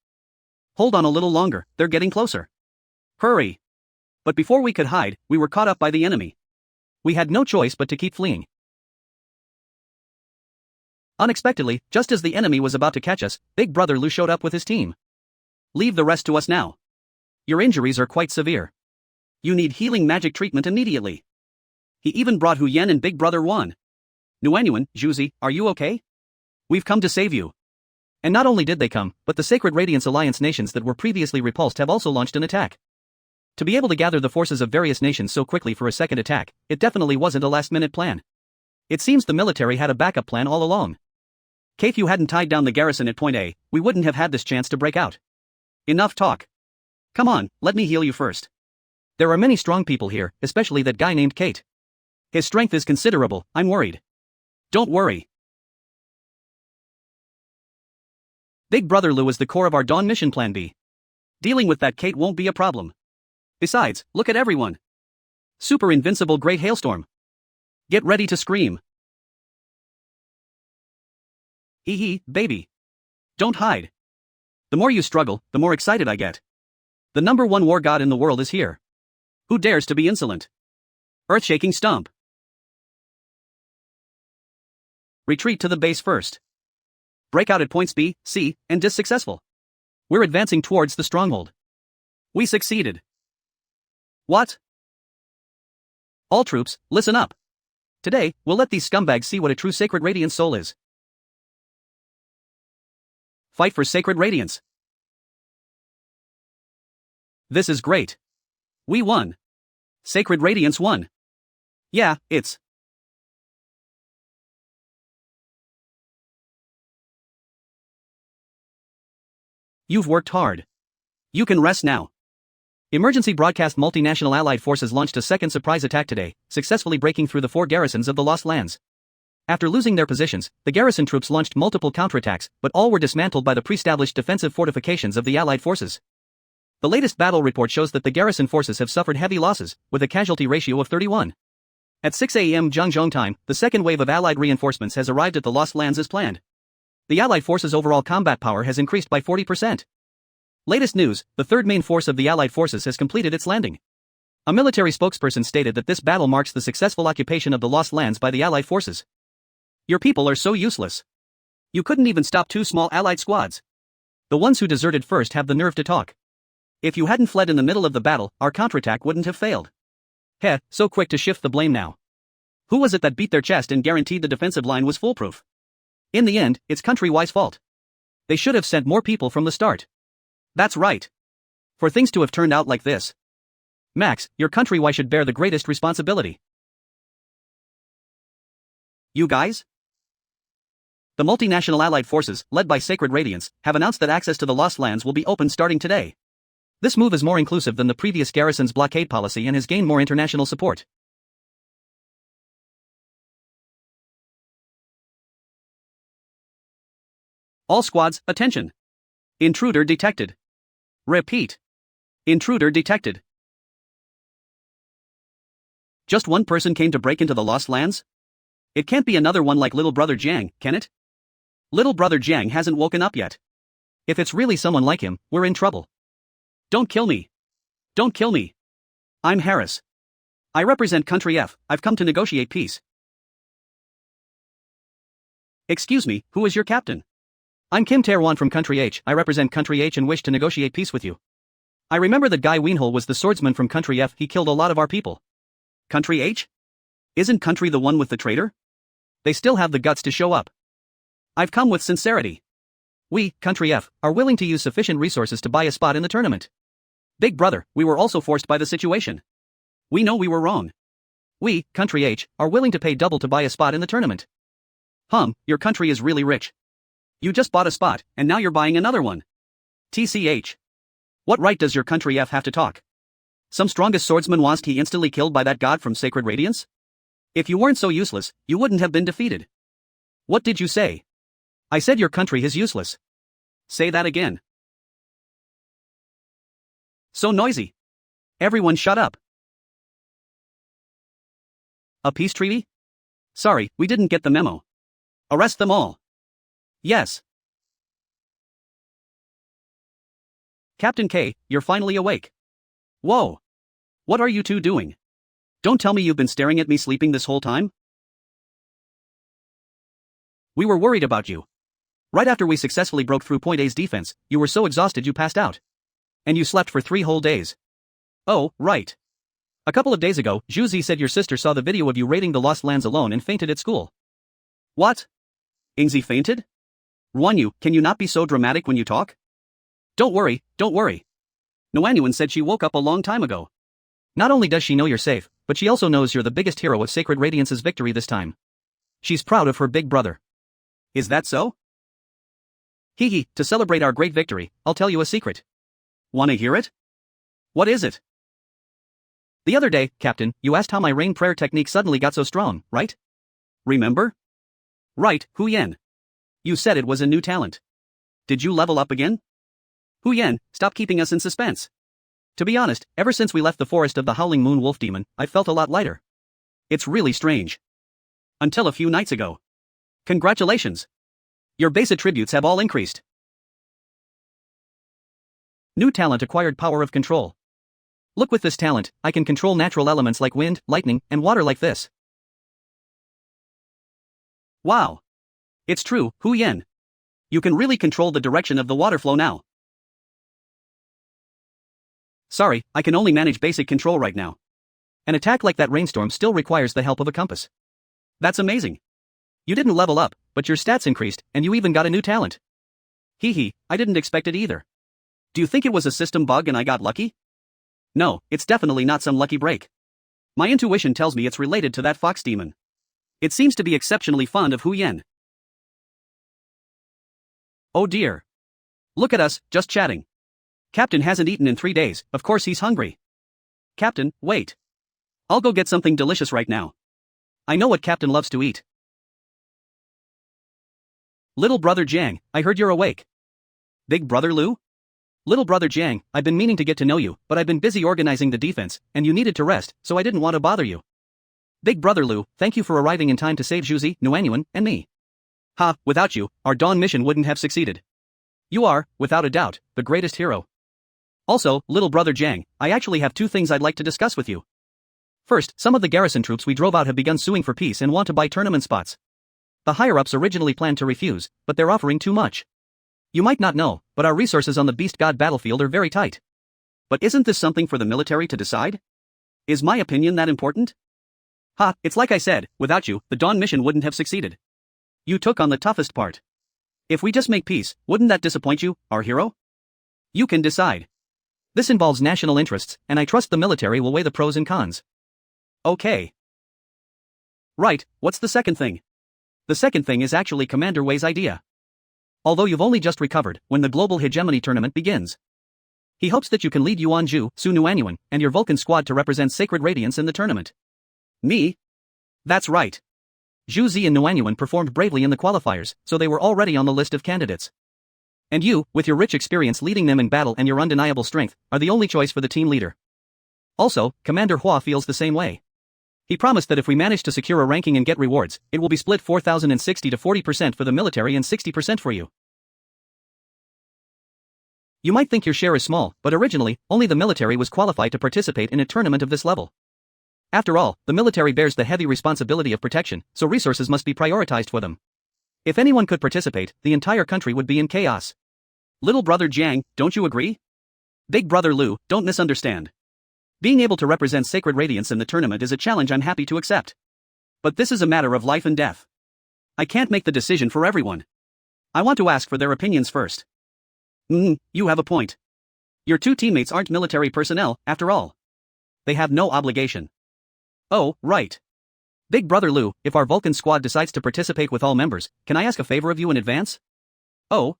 Hold on a little longer, they're getting closer. Hurry! But before we could hide, we were caught up by the enemy. We had no choice but to keep fleeing. Unexpectedly, just as the enemy was about to catch us, Big Brother Lu showed up with his team. Leave the rest to us now. Your injuries are quite severe. You need healing magic treatment immediately. He even brought Hu Yen and Big Brother Wan. Nuanyuan, Zhuzi, are you okay? We've come to save you. And not only did they come, but the Sacred Radiance Alliance nations that were previously repulsed have also launched an attack. To be able to gather the forces of various nations so quickly for a second attack, it definitely wasn't a last-minute plan. It seems the military had a backup plan all along. If you hadn't tied down the garrison at Point A, we wouldn't have had this chance to break out. Enough talk. Come on, let me heal you first. There are many strong people here, especially that guy named Kate. His strength is considerable, I'm worried. Don't worry. Big Brother Lu is the core of our Dawn Mission Plan B. Dealing with that Kate won't be a problem. Besides, look at everyone. Super invincible great hailstorm. Get ready to scream. Hee hee, baby. Don't hide. The more you struggle, the more excited I get. The number one war god in the world is here. Who dares to be insolent? Earth-shaking stomp. Retreat to the base first. Breakout at points B, C, and dis successful. We're advancing towards the stronghold. We succeeded. What? All troops, listen up. Today, we'll let these scumbags see what a true Sacred Radiance soul is. Fight for Sacred Radiance. This is great. We won. Sacred Radiance won. Yeah, it's. You've worked hard. You can rest now. Emergency broadcast. Multinational Allied forces launched a second surprise attack today, successfully breaking through the 4 garrisons of the Lost Lands. After losing their positions, the garrison troops launched multiple counterattacks, but all were dismantled by the pre-established defensive fortifications of the Allied forces. The latest battle report shows that the garrison forces have suffered heavy losses, with a casualty ratio of 31. At 6 a.m. Zhangzhou time, the second wave of Allied reinforcements has arrived at the Lost Lands as planned. The Allied forces' overall combat power has increased by 40%. Latest news, the third main force of the Allied forces has completed its landing. A military spokesperson stated that this battle marks the successful occupation of the Lost Lands by the Allied forces. Your people are so useless. You couldn't even stop 2 small Allied squads. The ones who deserted first have the nerve to talk. If you hadn't fled in the middle of the battle, our counterattack wouldn't have failed. Heh, so quick to shift the blame now. Who was it that beat their chest and guaranteed the defensive line was foolproof? In the end, it's Country-Y's fault. They should have sent more people from the start. That's right. For things to have turned out like this. Max, your Country-Y should bear the greatest responsibility. You guys? The multinational Allied forces, led by Sacred Radiance, have announced that access to the Lost Lands will be open starting today. This move is more inclusive than the previous garrison's blockade policy and has gained more international support. All squads, attention. Intruder detected. Repeat. Intruder detected. Just one person came to break into the Lost Lands? It can't be another one like Little Brother Jiang, can it? Little Brother Jiang hasn't woken up yet. If it's really someone like him, we're in trouble. Don't kill me. Don't kill me. I'm Harris. I represent Country F. I've come to negotiate peace. Excuse me, who is your captain? I'm Kim Tae-won from Country H. I represent Country H and wish to negotiate peace with you. I remember that guy Weenhole was the swordsman from Country F. He killed a lot of our people. Country H? Isn't Country the one with the traitor? They still have the guts to show up. I've come with sincerity. We, Country F, are willing to use sufficient resources to buy a spot in the tournament. Big brother, we were also forced by the situation. We know we were wrong. We, Country H, are willing to pay double to buy a spot in the tournament. Your country is really rich. You just bought a spot, and now you're buying another one. TCH. What right does your Country F have to talk? Some strongest swordsman was he instantly killed by that god from Sacred Radiance? If you weren't so useless, you wouldn't have been defeated. What did you say? I said your country is useless. Say that again. So noisy. Everyone shut up. A peace treaty? Sorry, we didn't get the memo. Arrest them all. Yes. Captain K, you're finally awake. Whoa. What are you two doing? Don't tell me you've been staring at me sleeping this whole time? We were worried about you. Right after we successfully broke through Point A's defense, you were so exhausted you passed out. And you slept for 3 whole days. Oh, right. A couple of days ago, Zhu Zi said your sister saw the video of you raiding the Lost Lands alone and fainted at school. What? Ingzi fainted? Ruanyu, can you not be so dramatic when you talk? Don't worry, don't worry. Noanyuan said she woke up a long time ago. Not only does she know you're safe, but she also knows you're the biggest hero of Sacred Radiance's victory this time. She's proud of her big brother. Is that so? Hee hee, to celebrate our great victory, I'll tell you a secret. Wanna hear it? What is it? The other day, Captain, you asked how my rain prayer technique suddenly got so strong, right? Remember? Right, Hu Yen. You said it was a new talent. Did you level up again? Hu Yen, stop keeping us in suspense. To be honest, ever since we left the forest of the Howling Moon Wolf Demon, I felt a lot lighter. It's really strange. Until a few nights ago. Congratulations! Your base attributes have all increased. New talent acquired: power of control. Look, with this talent, I can control natural elements like wind, lightning, and water like this. Wow! It's true, Hu Yen. You can really control the direction of the water flow now. Sorry, I can only manage basic control right now. An attack like that rainstorm still requires the help of a compass. That's amazing. You didn't level up, but your stats increased, and you even got a new talent. Hee, I didn't expect it either. Do you think it was a system bug and I got lucky? No, it's definitely not some lucky break. My intuition tells me it's related to that fox demon. It seems to be exceptionally fond of Hu Yen. Oh dear. Look at us, just chatting. Captain hasn't eaten in 3 days, of course he's hungry. Captain, wait. I'll go get something delicious right now. I know what Captain loves to eat. Little brother Jiang, I heard you're awake. Big brother Lu? Little brother Jiang, I've been meaning to get to know you, but I've been busy organizing the defense, and you needed to rest, so I didn't want to bother you. Big brother Lu, thank you for arriving in time to save Zhuzi, Nuanyuan, and me. Ha, without you, our dawn mission wouldn't have succeeded. You are, without a doubt, the greatest hero. Also, little brother Jiang, I actually have 2 things I'd like to discuss with you. First, some of the garrison troops we drove out have begun suing for peace and want to buy tournament spots. The higher-ups originally planned to refuse, but they're offering too much. You might not know, but our resources on the Beast God battlefield are very tight. But isn't this something for the military to decide? Is my opinion that important? Ha, it's like I said, without you, the dawn mission wouldn't have succeeded. You took on the toughest part. If we just make peace, wouldn't that disappoint you, our hero? You can decide. This involves national interests, and I trust the military will weigh the pros and cons. Okay. Right, what's the second thing? The second thing is actually Commander Wei's idea. Although you've only just recovered, when the Global Hegemony Tournament begins. He hopes that you can lead Yuan Zhu, Su Nuanyuan, and your Vulcan squad to represent Sacred Radiance in the tournament. Me? That's right. Zhu Zi and Nuanyuan performed bravely in the qualifiers, so they were already on the list of candidates. And you, with your rich experience leading them in battle and your undeniable strength, are the only choice for the team leader. Also, Commander Hua feels the same way. He promised that if we manage to secure a ranking and get rewards, it will be split 4,060 to 40% for the military and 60% for you. You might think your share is small, but originally, only the military was qualified to participate in a tournament of this level. After all, the military bears the heavy responsibility of protection, so resources must be prioritized for them. If anyone could participate, the entire country would be in chaos. Little brother Jiang, don't you agree? Big brother Lu, don't misunderstand. Being able to represent Sacred Radiance in the tournament is a challenge I'm happy to accept. But this is a matter of life and death. I can't make the decision for everyone. I want to ask for their opinions first. You have a point. Your 2 teammates aren't military personnel, after all. They have no obligation. Oh, right. Big brother Lu, if our Vulcan squad decides to participate with all members, can I ask a favor of you in advance? Oh?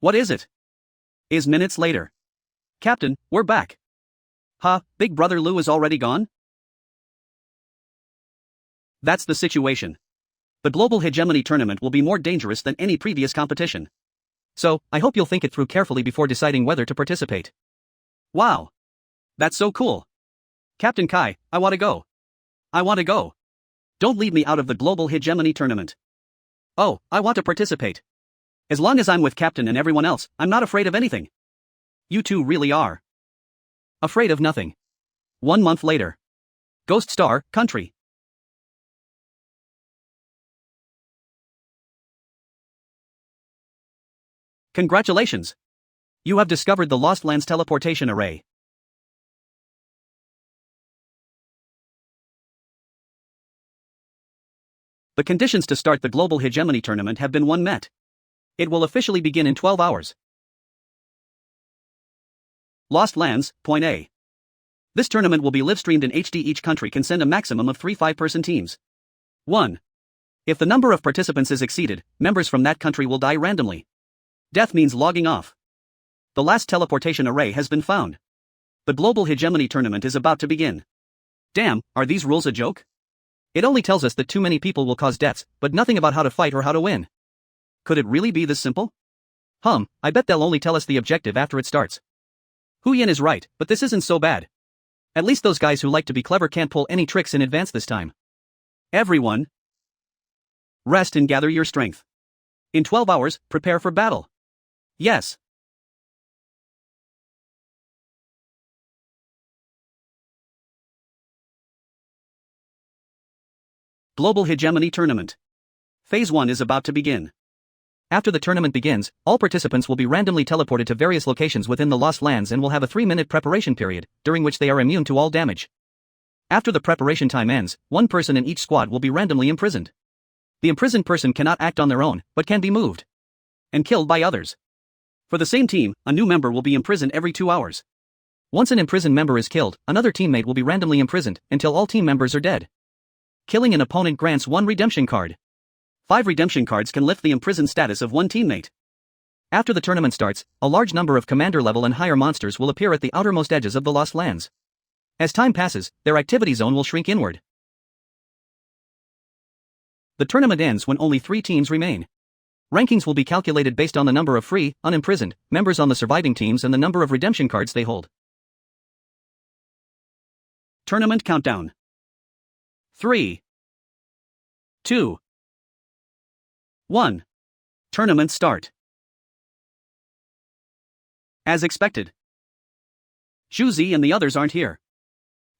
What is it? Is minutes later. Captain, we're back. Ha, Big brother Lu is already gone? That's the situation. The Global Hegemony Tournament will be more dangerous than any previous competition. So, I hope you'll think it through carefully before deciding whether to participate. Wow. That's so cool. Captain Kai, I want to go. I want to go. Don't leave me out of the Global Hegemony Tournament. Oh, I want to participate. As long as I'm with Captain and everyone else, I'm not afraid of anything. You two really are. Afraid of nothing. 1 month later. Ghost Star, Country. Congratulations! You have discovered the Lost Lands teleportation array. The conditions to start the Global Hegemony Tournament have been met. It will officially begin in 12 hours. Lost Lands, Point A. This tournament will be live-streamed in HD. Each country can send a maximum of 3 5-person teams. 1. If the number of participants is exceeded, members from that country will die randomly. Death means logging off. The last teleportation array has been found. The Global Hegemony Tournament is about to begin. Damn, are these rules a joke? It only tells us that too many people will cause deaths, but nothing about how to fight or how to win. Could it really be this simple? I bet they'll only tell us the objective after it starts. Hu Yen is right, but this isn't so bad. At least those guys who like to be clever can't pull any tricks in advance this time. Everyone, rest and gather your strength. In 12 hours, prepare for battle. Yes. Global Hegemony Tournament. Phase 1 is about to begin. After the tournament begins, all participants will be randomly teleported to various locations within the Lost Lands and will have a 3-minute preparation period, during which they are immune to all damage. After the preparation time ends, one person in each squad will be randomly imprisoned. The imprisoned person cannot act on their own, but can be moved and killed by others. For the same team, a new member will be imprisoned every 2 hours. Once an imprisoned member is killed, another teammate will be randomly imprisoned until all team members are dead. Killing an opponent grants 1 redemption card. 5 redemption cards can lift the imprisoned status of one teammate. After the tournament starts, a large number of commander level and higher monsters will appear at the outermost edges of the Lost Lands. As time passes, their activity zone will shrink inward. The tournament ends when only 3 teams remain. Rankings will be calculated based on the number of free, unimprisoned members on the surviving teams and the number of redemption cards they hold. Tournament countdown. 3, 2, 1. Tournament start. As expected, Zhu Zi and the others aren't here.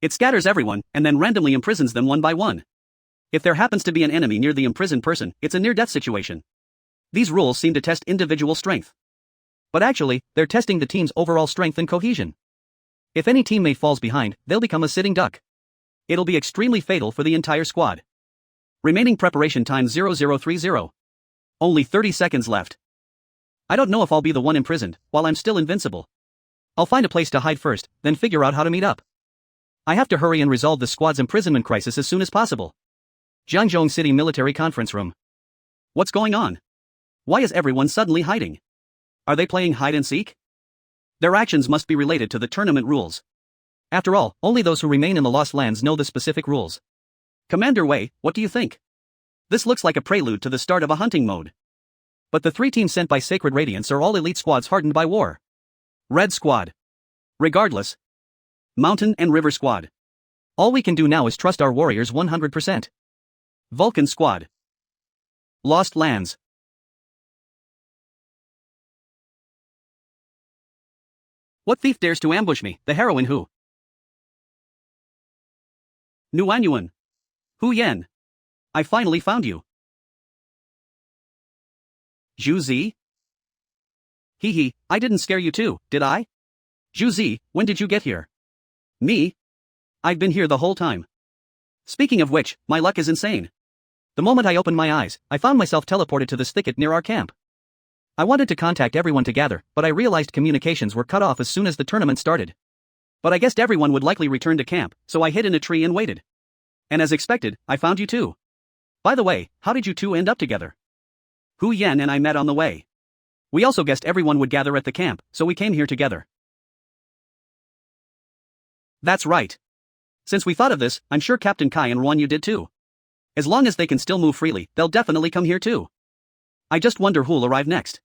It scatters everyone and then randomly imprisons them one by one. If there happens to be an enemy near the imprisoned person, it's a near-death situation. These rules seem to test individual strength. But actually, they're testing the team's overall strength and cohesion. If any teammate falls behind, they'll become a sitting duck. It'll be extremely fatal for the entire squad. Remaining preparation time 0030. Only 30 seconds left. I don't know if I'll be the one imprisoned, while I'm still invincible. I'll find a place to hide first, then figure out how to meet up. I have to hurry and resolve the squad's imprisonment crisis as soon as possible. Jiangzhou City Military Conference Room. What's going on? Why is everyone suddenly hiding? Are they playing hide and seek? Their actions must be related to the tournament rules. After all, only those who remain in the Lost Lands know the specific rules. Commander Wei, what do you think? This looks like a prelude to the start of a hunting mode. But the 3 teams sent by Sacred Radiance are all elite squads hardened by war. Red Squad. Regardless. Mountain and River Squad. All we can do now is trust our warriors 100%. Vulcan Squad. Lost Lands. What thief dares to ambush me, the heroine who? Nuanyuan. Hu Yen. I finally found you. Zhu Zi? Hee hee, I didn't scare you too, did I? Zhu Zi, when did you get here? Me? I've been here the whole time. Speaking of which, my luck is insane. The moment I opened my eyes, I found myself teleported to this thicket near our camp. I wanted to contact everyone to gather, but I realized communications were cut off as soon as the tournament started. But I guessed everyone would likely return to camp, so I hid in a tree and waited. And as expected, I found you too. By the way, how did you two end up together? Hu Yen and I met on the way. We also guessed everyone would gather at the camp, so we came here together. That's right. Since we thought of this, I'm sure Captain Kai and Ruan Yu did too. As long as they can still move freely, they'll definitely come here too. I just wonder who'll arrive next.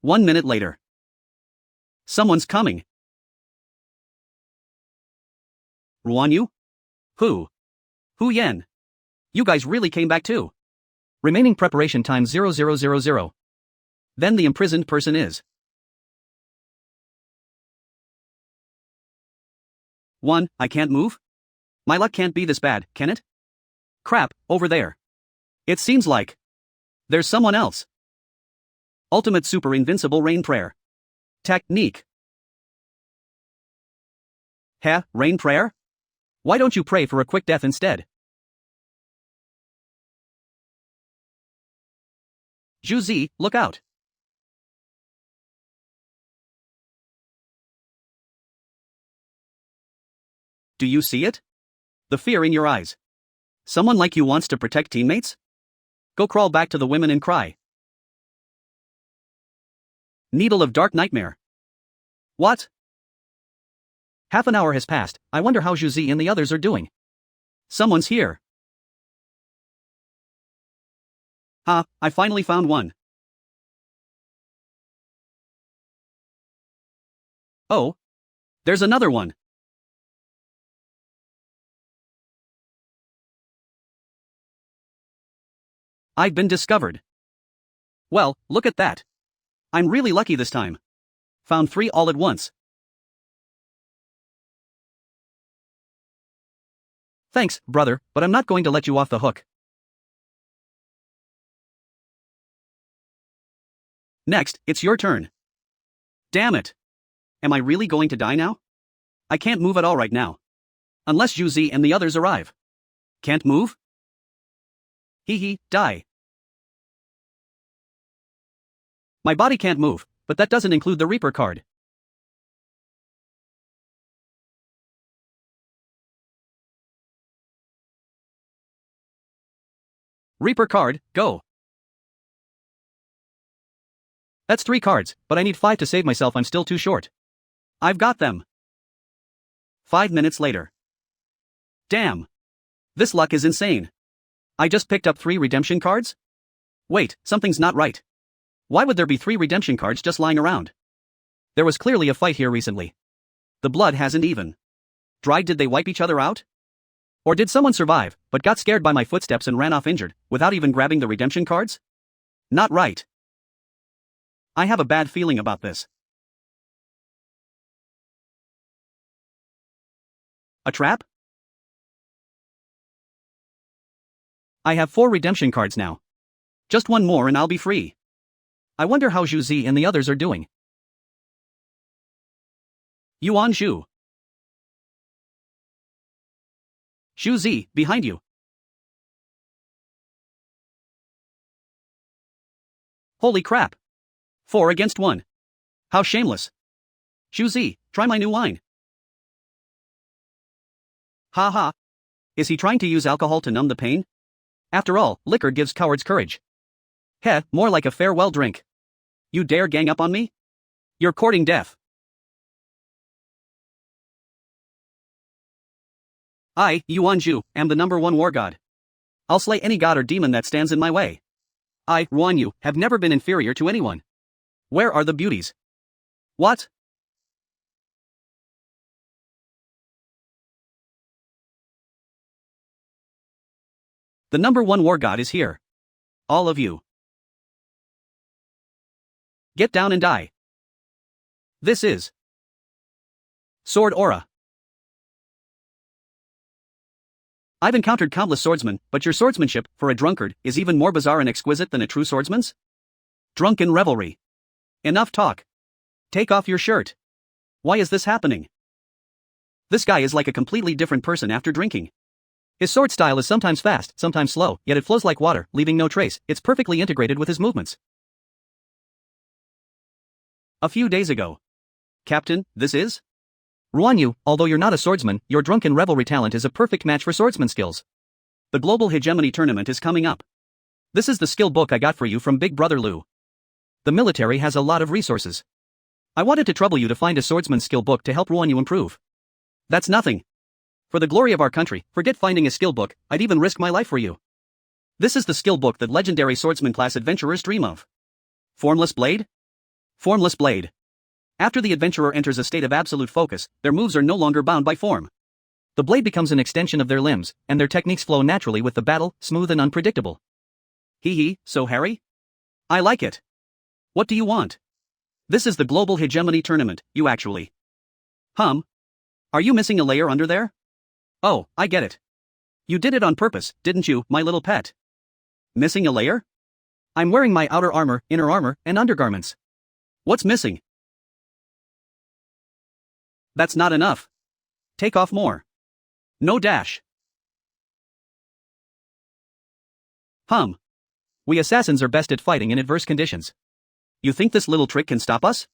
1 minute later. Someone's coming. Ruan Yu? Who? Hu Yen. You guys really came back too. Remaining preparation time 0000. Then the imprisoned person is. 1. I can't move? My luck can't be this bad, can it? Crap, over there. It seems like there's someone else. Ultimate Super Invincible Rain Prayer. Technique. Heh, Rain Prayer? Why don't you pray for a quick death instead? Zhu Zi, look out. Do you see it? The fear in your eyes. Someone like you wants to protect teammates? Go crawl back to the women and cry. Needle of Dark Nightmare. What? Half an hour has passed. I wonder how Zhu Zi and the others are doing. Someone's here. I finally found one. Oh. There's another one. I've been discovered. Well, look at that. I'm really lucky this time. Found 3 all at once. Thanks, brother, but I'm not going to let you off the hook. Next, it's your turn. Damn it. Am I really going to die now? I can't move at all right now. Unless Zhu Zi and the others arrive. Can't move? Hee, die. My body can't move, but that doesn't include the Reaper card. Reaper card, go. That's 3 cards, but I need 5 to save myself. I'm still too short. I've got them. 5 minutes later. Damn. This luck is insane. I just picked up 3 redemption cards? Wait, something's not right. Why would there be 3 redemption cards just lying around? There was clearly a fight here recently. The blood hasn't even dried. Did they wipe each other out? Or did someone survive, but got scared by my footsteps and ran off injured, without even grabbing the redemption cards? Not right. I have a bad feeling about this. A trap? I have 4 redemption cards now. Just 1 more and I'll be free. I wonder how Zhu Zi and the others are doing. Yuan Zhu. Zhu Zi, behind you. Holy crap. 4 against 1. How shameless. Zhu Zi, try my new wine. Ha ha. Is he trying to use alcohol to numb the pain? After all, liquor gives cowards courage. Heh, more like a farewell drink. You dare gang up on me? You're courting death. I, Yuan Zhu, am the #1 war god. I'll slay any god or demon that stands in my way. I, Ruan Yu, have never been inferior to anyone. Where are the beauties? What? The #1 war god is here. All of you. Get down and die. This is Sword Aura. I've encountered countless swordsmen, but your swordsmanship, for a drunkard, is even more bizarre and exquisite than a true swordsman's? Drunken revelry. Enough talk. Take off your shirt. Why is this happening? This guy is like a completely different person after drinking. His sword style is sometimes fast, sometimes slow, yet it flows like water, leaving no trace. It's perfectly integrated with his movements. A few days ago. Captain, this is? Ruan Yu, although you're not a swordsman, your drunken revelry talent is a perfect match for swordsman skills. The Global Hegemony Tournament is coming up. This is the skill book I got for you from Big Brother Lu. The military has a lot of resources. I wanted to trouble you to find a swordsman skill book to help Ruan Yu improve. That's nothing. For the glory of our country, forget finding a skill book, I'd even risk my life for you. This is the skill book that legendary swordsman class adventurers dream of. Formless Blade? Formless Blade. After the adventurer enters a state of absolute focus, their moves are no longer bound by form. The blade becomes an extension of their limbs, and their techniques flow naturally with the battle, smooth and unpredictable. Hee, so Harry? I like it. What do you want? This is the Global Hegemony Tournament, you actually. Are you missing a layer under there? Oh, I get it. You did it on purpose, didn't you, my little pet? Missing a layer? I'm wearing my outer armor, inner armor, and undergarments. What's missing? That's not enough. Take off more. No dash. We assassins are best at fighting in adverse conditions. You think this little trick can stop us?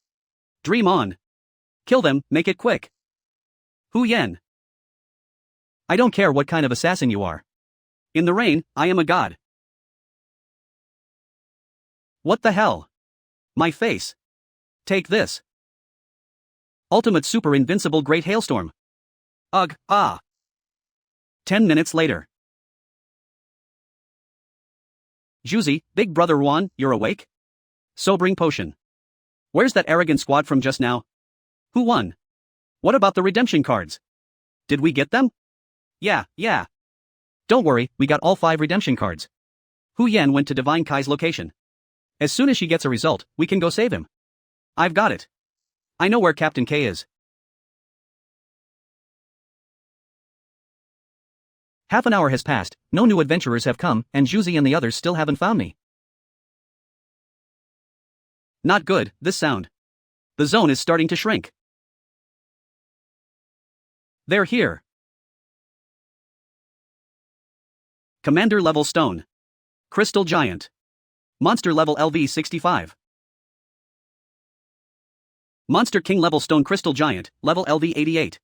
Dream on. Kill them, make it quick. Hu Yen. I don't care what kind of assassin you are. In the rain, I am a god. What the hell? My face. Take this. Ultimate super invincible great hailstorm. Ugh, 10 minutes later. Zhu Zi, Big Brother Ruan, you're awake? Sobering potion. Where's that arrogant squad from just now? Who won? What about the redemption cards? Did we get them? Yeah. Don't worry, we got all 5 redemption cards. Hu Yan went to Divine Kai's location. As soon as she gets a result, we can go save him. I've got it. I know where Captain K is. Half an hour has passed, no new adventurers have come, and Juzi and the others still haven't found me. Not good, this sound. The zone is starting to shrink. They're here. Commander level stone. Crystal giant. Monster level LV 65. Monster king level stone crystal giant, level LV 88.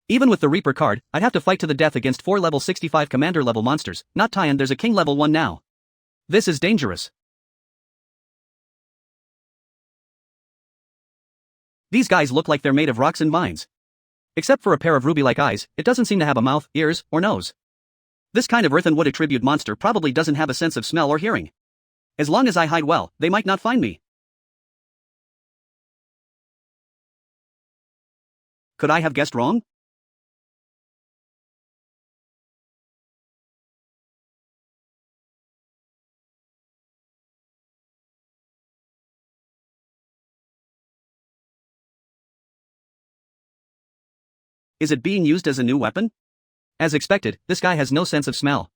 Even with the Reaper card, I'd have to fight to the death against 4 level 65 commander level monsters, not Tyan, there's a king level 1 now. This is dangerous. These guys look like they're made of rocks and vines. Except for a pair of ruby-like eyes, it doesn't seem to have a mouth, ears, or nose. This kind of earth and wood attribute monster probably doesn't have a sense of smell or hearing. As long as I hide well, they might not find me. Could I have guessed wrong? Is it being used as a new weapon? As expected, this guy has no sense of smell.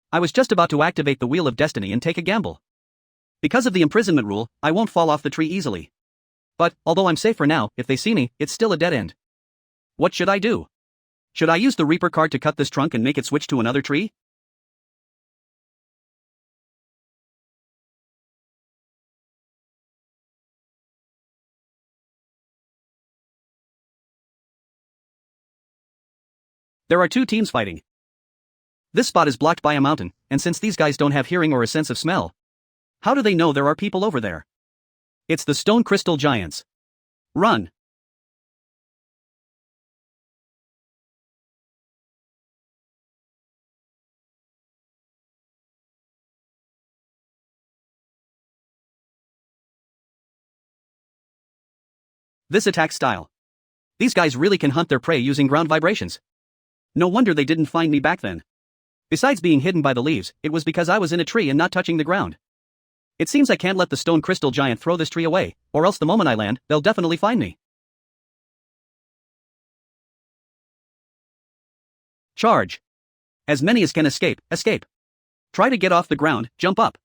I was just about to activate the Wheel of Destiny and take a gamble. Because of the imprisonment rule, I won't fall off the tree easily. But, although I'm safe for now, if they see me, it's still a dead end. What should I do? Should I use the Reaper card to cut this trunk and make it switch to another tree? There are 2 teams fighting. This spot is blocked by a mountain, and since these guys don't have hearing or a sense of smell, how do they know there are people over there? It's the stone crystal giants. Run! This attack style. These guys really can hunt their prey using ground vibrations. No wonder they didn't find me back then. Besides being hidden by the leaves, it was because I was in a tree and not touching the ground. It seems I can't let the stone crystal giant throw this tree away, or else the moment I land, they'll definitely find me. Charge. As many as can escape, escape. Try to get off the ground, jump up.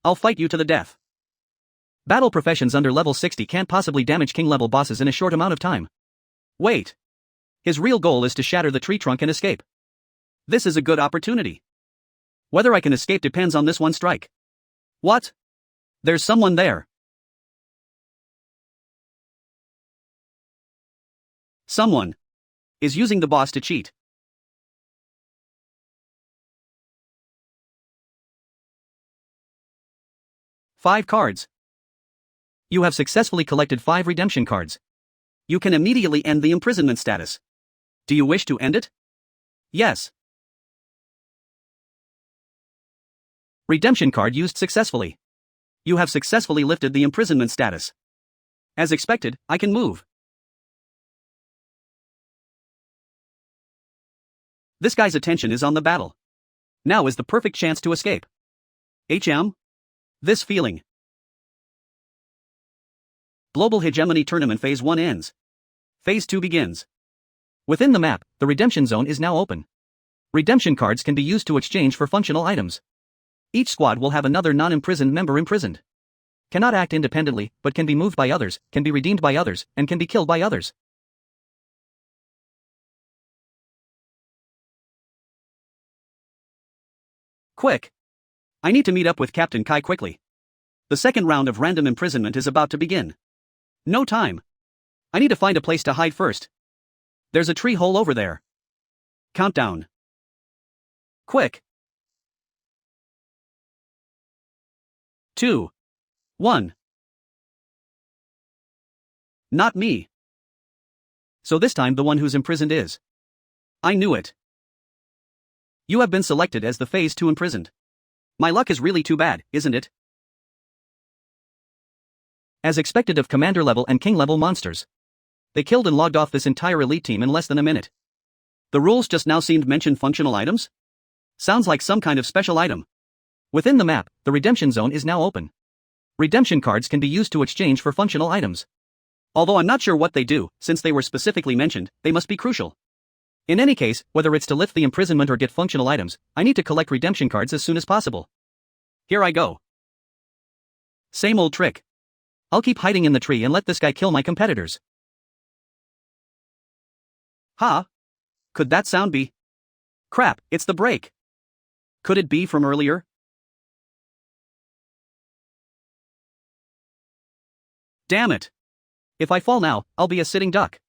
I'll fight you to the death. Battle professions under level 60 can't possibly damage king level bosses in a short amount of time. Wait. His real goal is to shatter the tree trunk and escape. This is a good opportunity. Whether I can escape depends on this one strike. What? There's someone there. Someone is using the boss to cheat. Five cards. You have successfully collected 5 redemption cards. You can immediately end the imprisonment status. Do you wish to end it? Yes. Redemption card used successfully. You have successfully lifted the imprisonment status. As expected, I can move. This guy's attention is on the battle. Now is the perfect chance to escape. This feeling. Global Hegemony Tournament Phase 1 ends. Phase 2 begins. Within the map, the redemption zone is now open. Redemption cards can be used to exchange for functional items. Each squad will have another non-imprisoned member imprisoned. Cannot act independently, but can be moved by others, can be redeemed by others, and can be killed by others. Quick! I need to meet up with Captain Kai quickly. The second round of random imprisonment is about to begin. No time. I need to find a place to hide first. There's a tree hole over there. Countdown. Quick. 2. 1. Not me. So this time the one who's imprisoned is. I knew it. You have been selected as the Phase 2 imprisoned. My luck is really too bad, isn't it? As expected of commander level and king level monsters. They killed and logged off this entire elite team in less than a minute. The rules just now seemed mention functional items? Sounds like some kind of special item. Within the map, the redemption zone is now open. Redemption cards can be used to exchange for functional items. Although I'm not sure what they do, since they were specifically mentioned, they must be crucial. In any case, whether it's to lift the imprisonment or get functional items, I need to collect redemption cards as soon as possible. Here I go. Same old trick. I'll keep hiding in the tree and let this guy kill my competitors. Ha! Could that sound be? Crap, it's the break. Could it be from earlier? Damn it. If I fall now, I'll be a sitting duck.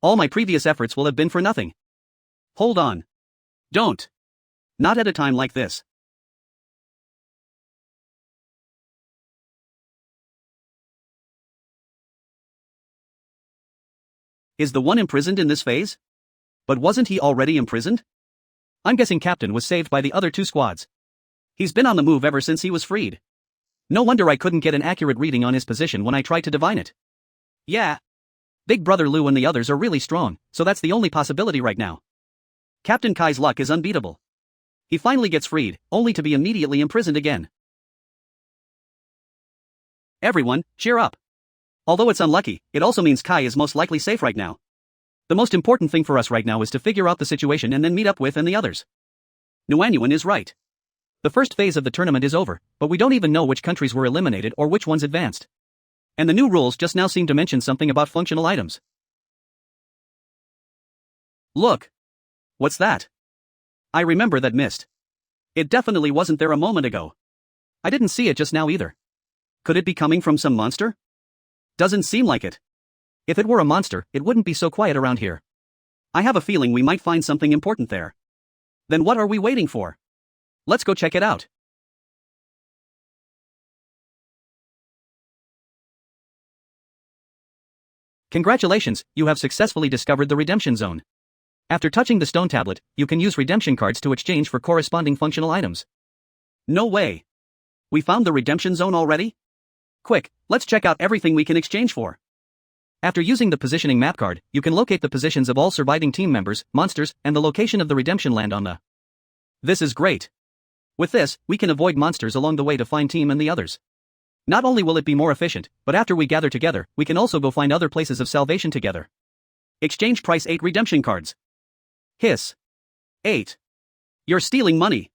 All my previous efforts will have been for nothing. Hold on. Don't. Not at a time like this. Is the one imprisoned in this phase? But wasn't he already imprisoned? I'm guessing Captain was saved by the other two squads. He's been on the move ever since he was freed. No wonder I couldn't get an accurate reading on his position when I tried to divine it. Yeah. Big Brother Lou and the others are really strong, so that's the only possibility right now. Captain Kai's luck is unbeatable. He finally gets freed, only to be immediately imprisoned again. Everyone, cheer up. Although it's unlucky, it also means Kai is most likely safe right now. The most important thing for us right now is to figure out the situation and then meet up with and the others. Nuanyuan is right. The first phase of the tournament is over, but we don't even know which countries were eliminated or which ones advanced. And the new rules just now seem to mention something about functional items. Look. What's that? I remember that mist. It definitely wasn't there a moment ago. I didn't see it just now either. Could it be coming from some monster? Doesn't seem like it. If it were a monster, it wouldn't be so quiet around here. I have a feeling we might find something important there. Then what are we waiting for? Let's go check it out. Congratulations, you have successfully discovered the redemption zone. After touching the stone tablet, you can use redemption cards to exchange for corresponding functional items. No way. We found the redemption zone already? Quick, let's check out everything we can exchange for. After using the positioning map card, you can locate the positions of all surviving team members, monsters, and the location of the redemption land on the. This is great. With this, we can avoid monsters along the way to find team and the others. Not only will it be more efficient, but after we gather together, we can also go find other places of salvation together. Exchange price 8 redemption cards. Hiss. 8. You're stealing money.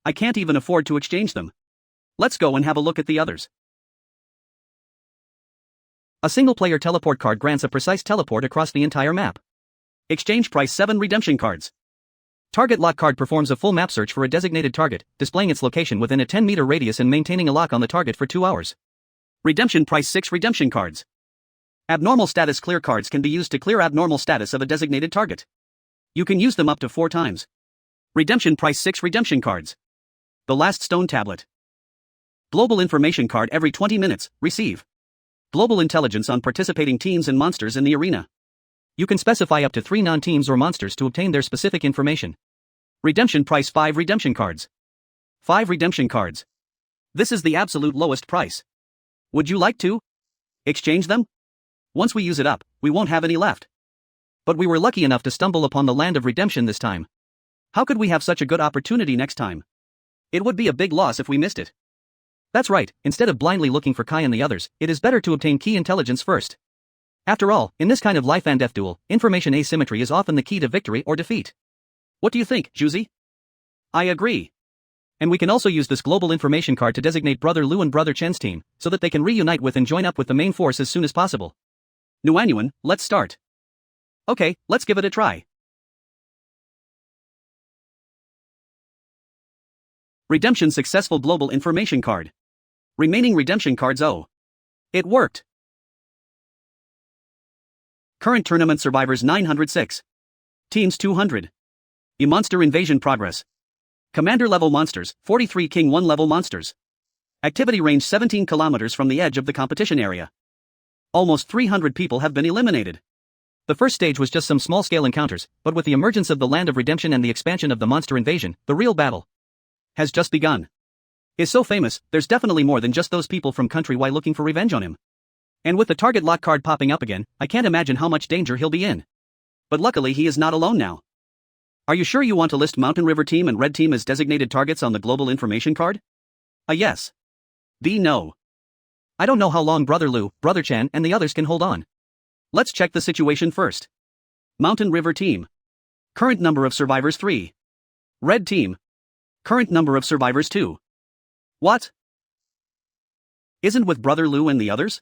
I can't even afford to exchange them. Let's go and have a look at the others. A single-player teleport card grants a precise teleport across the entire map. Exchange price 7 redemption cards. Target lock card performs a full map search for a designated target, displaying its location within a 10-meter radius and maintaining a lock on the target for 2 hours. Redemption price 6 redemption cards. Abnormal status clear cards can be used to clear abnormal status of a designated target. You can use them up to 4 times. Redemption price 6 redemption cards. The last stone tablet. Global information card every 20 minutes, receive. Global intelligence on participating teams and monsters in the arena. You can specify up to 3 non-teams or monsters to obtain their specific information. Redemption price 5 redemption cards. 5 redemption cards. This is the absolute lowest price. Would you like to exchange them? Once we use it up, we won't have any left. But we were lucky enough to stumble upon the land of redemption this time. How could we have such a good opportunity next time? It would be a big loss if we missed it. That's right, instead of blindly looking for Kai and the others, it is better to obtain key intelligence first. After all, in this kind of life and death duel, information asymmetry is often the key to victory or defeat. What do you think, Juzi? I agree. And we can also use this global information card to designate Brother Lu and Brother Chen's team, so that they can reunite with and join up with the main force as soon as possible. Nuanyuan, let's start. Okay, let's give it a try. Redemption successful global information card. Remaining redemption cards 0. It worked. Current tournament survivors 906. Teams 200. E-monster invasion progress. Commander level monsters, 43 King 1 level monsters. Activity range 17 kilometers from the edge of the competition area. Almost 300 people have been eliminated. The first stage was just some small-scale encounters, but with the emergence of the Land of Redemption and the expansion of the monster invasion, the real battle has just begun. Is so famous, there's definitely more than just those people from Country Y looking for revenge on him. And with the target lock card popping up again, I can't imagine how much danger he'll be in. But luckily he is not alone now. Are you sure you want to list Mountain River Team and Red Team as designated targets on the global information card? A yes. B no. I don't know how long Brother Lu, Brother Chan and the others can hold on. Let's check the situation first. Mountain River Team. Current number of survivors 3. Red Team. Current number of survivors 2. What? Isn't with Brother Lu and the others?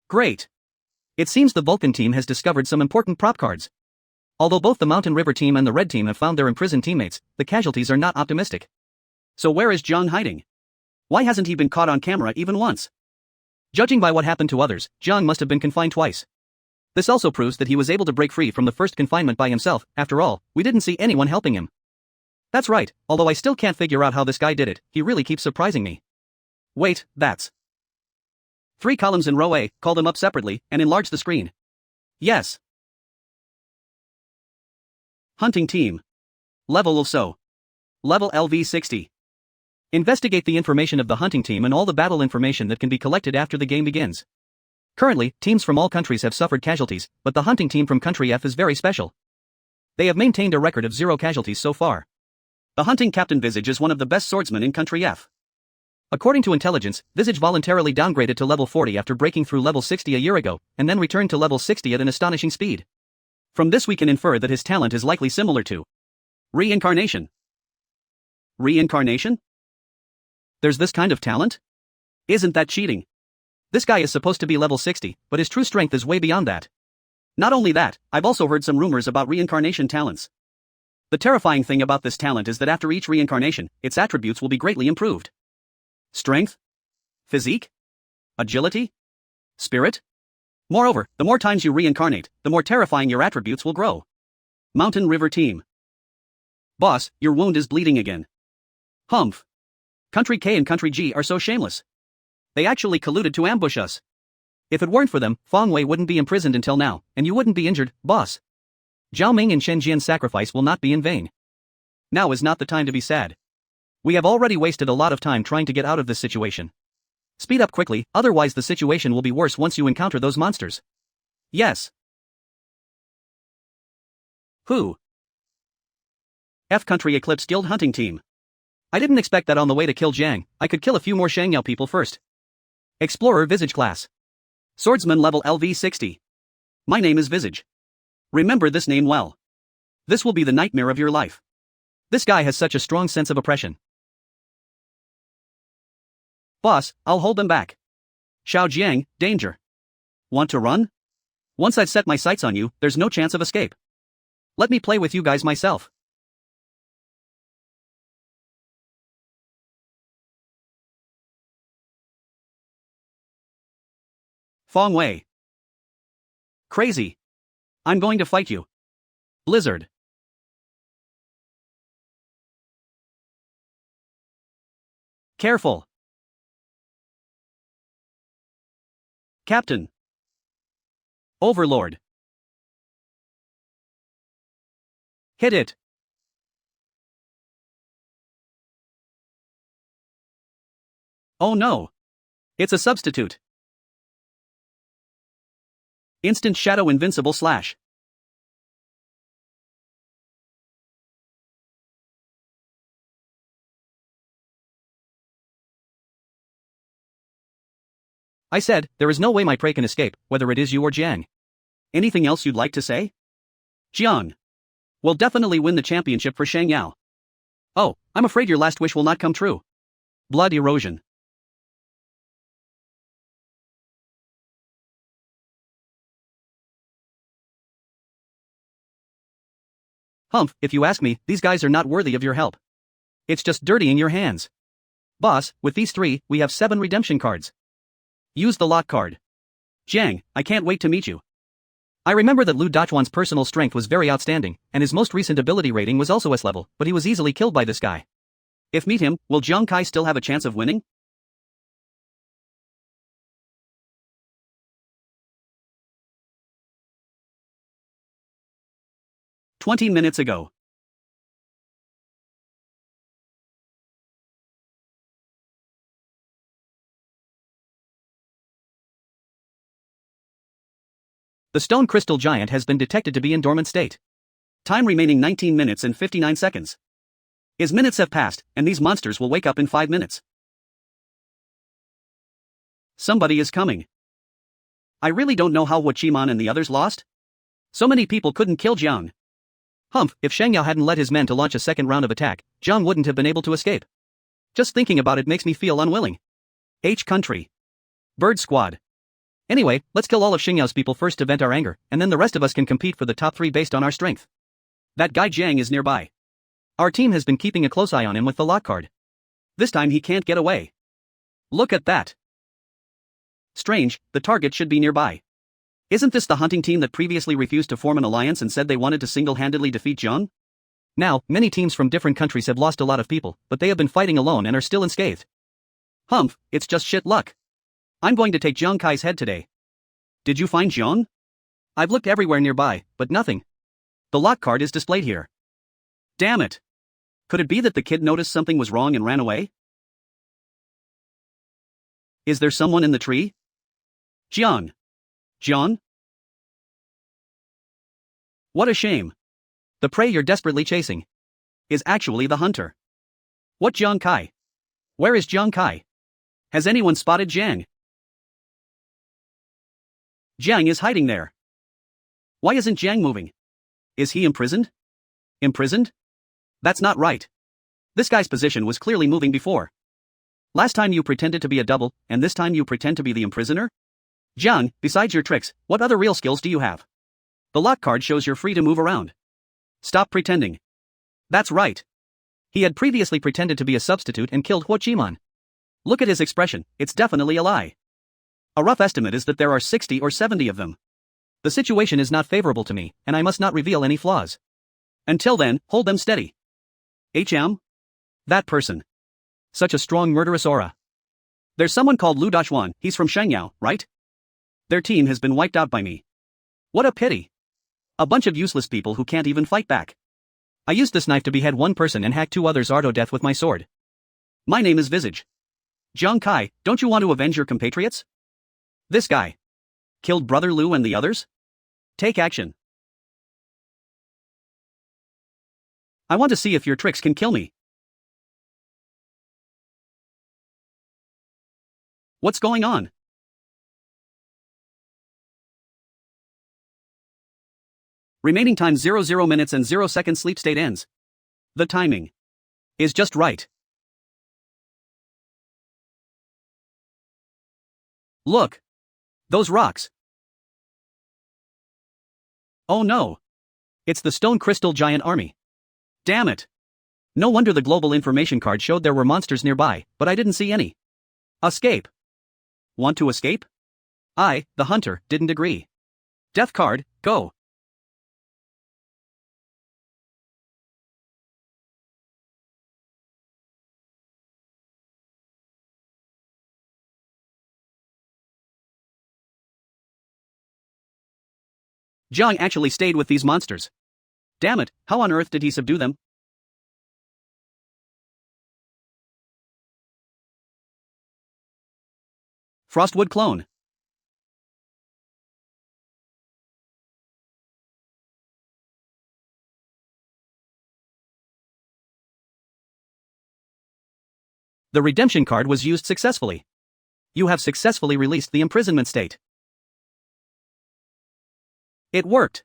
Great. It seems the Vulcan team has discovered some important prop cards. Although both the Mountain River team and the Red team have found their imprisoned teammates, the casualties are not optimistic. So where is Jiang hiding? Why hasn't he been caught on camera even once? Judging by what happened to others, Jiang must have been confined twice. This also proves that he was able to break free from the first confinement by himself. After all, we didn't see anyone helping him. That's right, although I still can't figure out how this guy did it, he really keeps surprising me. Wait, that's 3 columns in row A, call them up separately, and enlarge the screen. Yes. Hunting Team. Level also. Level LV60. Investigate the information of the hunting team and all the battle information that can be collected after the game begins. Currently, teams from all countries have suffered casualties, but the hunting team from country F is very special. They have maintained a record of 0 casualties so far. The hunting captain Visage is one of the best swordsmen in country F. According to intelligence, Visage voluntarily downgraded to level 40 after breaking through level 60 a year ago, and then returned to level 60 at an astonishing speed. From this we can infer that his talent is likely similar to reincarnation. Reincarnation? There's this kind of talent? Isn't that cheating? This guy is supposed to be level 60, but his true strength is way beyond that. Not only that, I've also heard some rumors about reincarnation talents. The terrifying thing about this talent is that after each reincarnation, its attributes will be greatly improved. Strength? Physique? Agility? Spirit? Moreover, the more times you reincarnate, the more terrifying your attributes will grow. Mountain River Team. Boss, your wound is bleeding again. Humph. Country K and Country G are so shameless. They actually colluded to ambush us. If it weren't for them, Fong Wei wouldn't be imprisoned until now, and you wouldn't be injured, boss. Zhao Ming and Shen Jian's sacrifice will not be in vain. Now is not the time to be sad. We have already wasted a lot of time trying to get out of this situation. Speed up quickly, otherwise the situation will be worse once you encounter those monsters. Yes. Who? F Country Eclipse Guild Hunting Team. I didn't expect that on the way to kill Jiang, I could kill a few more Shangyao people first. Explorer Visage Class. Swordsman level LV60. My name is Visage. Remember this name well. This will be the nightmare of your life. This guy has such a strong sense of oppression. Boss, I'll hold them back. Xiao Jiang, danger. Want to run? Once I've set my sights on you, there's no chance of escape. Let me play with you guys myself. Fong Wei. Crazy. I'm going to fight you. Blizzard. Careful. Captain. Overlord. Hit it. Oh no. It's a substitute. Instant Shadow Invincible Slash. I said, there is no way my prey can escape, whether it is you or Jiang. Anything else you'd like to say? Jiang. Will definitely win the championship for Shangyao. Oh, I'm afraid your last wish will not come true. Blood erosion. Humph, if you ask me, these guys are not worthy of your help. It's just dirtying your hands. Boss, with these 3, we have 7 redemption cards. Use the lock card. Jiang, I can't wait to meet you. I remember that Lu Dachuan's personal strength was very outstanding, and his most recent ability rating was also S level, but he was easily killed by this guy. If meet him, will Jiang Kai still have a chance of winning? "20 minutes ago. The stone crystal giant has been detected to be in dormant state. Time remaining 19 minutes and 59 seconds. His minutes have passed, and these monsters will wake up in 5 minutes. Somebody is coming. I really don't know how Wachiman and the others lost. So many people couldn't kill Jiang. Humph, if Shang Yao hadn't led his men to launch a second round of attack, Jiang wouldn't have been able to escape. Just thinking about it makes me feel unwilling. H country. Bird squad. Anyway, let's kill all of Xing Yao's people first to vent our anger, and then the rest of us can compete for the top 3 based on our strength. That guy Jiang is nearby. Our team has been keeping a close eye on him with the lock card. This time he can't get away. Look at that. Strange, the target should be nearby. Isn't this the hunting team that previously refused to form an alliance and said they wanted to single-handedly defeat Jiang? Now, many teams from different countries have lost a lot of people, but they have been fighting alone and are still unscathed. Humph, it's just shit luck. I'm going to take Jiang Kai's head today. Did you find Jiang? I've looked everywhere nearby, but nothing. The lock card is displayed here. Damn it. Could it be that the kid noticed something was wrong and ran away? Is there someone in the tree? Jiang. Jiang? What a shame. The prey you're desperately chasing is actually the hunter. What Jiang Kai? Where is Jiang Kai? Has anyone spotted Jiang? Jiang is hiding there. Why isn't Jiang moving? Is he imprisoned? Imprisoned? That's not right. This guy's position was clearly moving before. Last time you pretended to be a double, and this time you pretend to be the imprisoner? Jiang, besides your tricks, what other real skills do you have? The lock card shows you're free to move around. Stop pretending. That's right. He had previously pretended to be a substitute and killed Huo Chiman. Look at his expression, it's definitely a lie. A rough estimate is that there are 60 or 70 of them. The situation is not favorable to me, and I must not reveal any flaws. Until then, hold them steady. HM? That person. Such a strong murderous aura. There's someone called Lu Dashuan, he's from Shangyao, right? Their team has been wiped out by me. What a pity. A bunch of useless people who can't even fight back. I used this knife to behead one person and hack 2 others to death with my sword. My name is Visage. Jiang Kai, don't you want to avenge your compatriots? This guy. Killed Brother Lu and the others? Take action. I want to see if your tricks can kill me. What's going on? Remaining time 00 minutes and 0 seconds. Sleep state ends. The timing is just right. Look. Those rocks. Oh no. It's the stone crystal giant army. Damn it. No wonder the global information card showed there were monsters nearby, but I didn't see any. Escape. Want to escape? I, the hunter, didn't agree. Death card, go. Jiang actually stayed with these monsters. Damn it, how on earth did he subdue them? Frostwood clone. The redemption card was used successfully. You have successfully released the imprisonment state. It worked.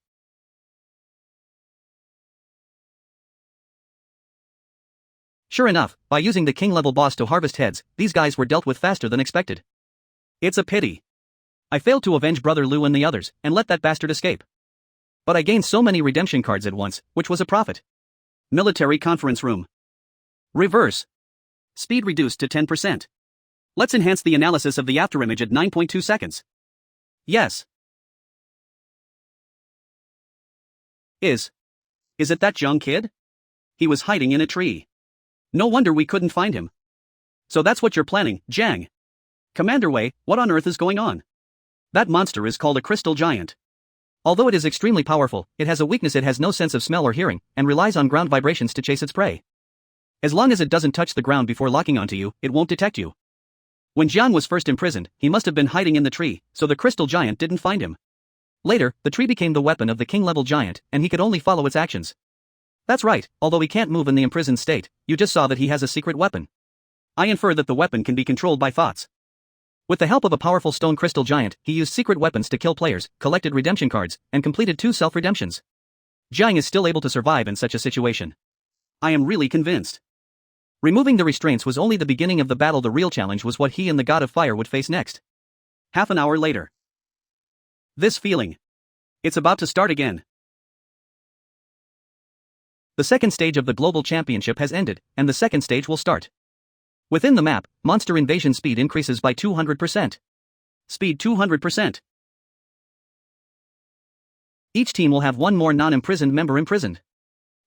Sure enough, by using the king-level boss to harvest heads, these guys were dealt with faster than expected. It's a pity. I failed to avenge Brother Lu and the others, and let that bastard escape. But I gained so many redemption cards at once, which was a profit. Military conference room. Reverse. Speed reduced to 10%. Let's enhance the analysis of the afterimage at 9.2 seconds. Yes. Is it that Jiang kid? He was hiding in a tree. No wonder we couldn't find him. So that's what you're planning, Jiang. Commander Wei, what on earth is going on? That monster is called a crystal giant. Although it is extremely powerful, it has a weakness: it has no sense of smell or hearing, and relies on ground vibrations to chase its prey. As long as it doesn't touch the ground before locking onto you, it won't detect you. When Jiang was first imprisoned, he must have been hiding in the tree, so the crystal giant didn't find him. Later, the tree became the weapon of the king-level giant, and he could only follow its actions. That's right, although he can't move in the imprisoned state, you just saw that he has a secret weapon. I infer that the weapon can be controlled by thoughts. With the help of a powerful stone crystal giant, he used secret weapons to kill players, collected redemption cards, and completed 2 self-redemptions. Jiang is still able to survive in such a situation. I am really convinced. Removing the restraints was only the beginning of the battle. The real challenge was what he and the God of Fire would face next. Half an hour later. This feeling. It's about to start again. The second stage of the global championship has ended, and the second stage will start. Within the map, monster invasion speed increases by 200%. Speed 200%. Each team will have one more non-imprisoned member imprisoned.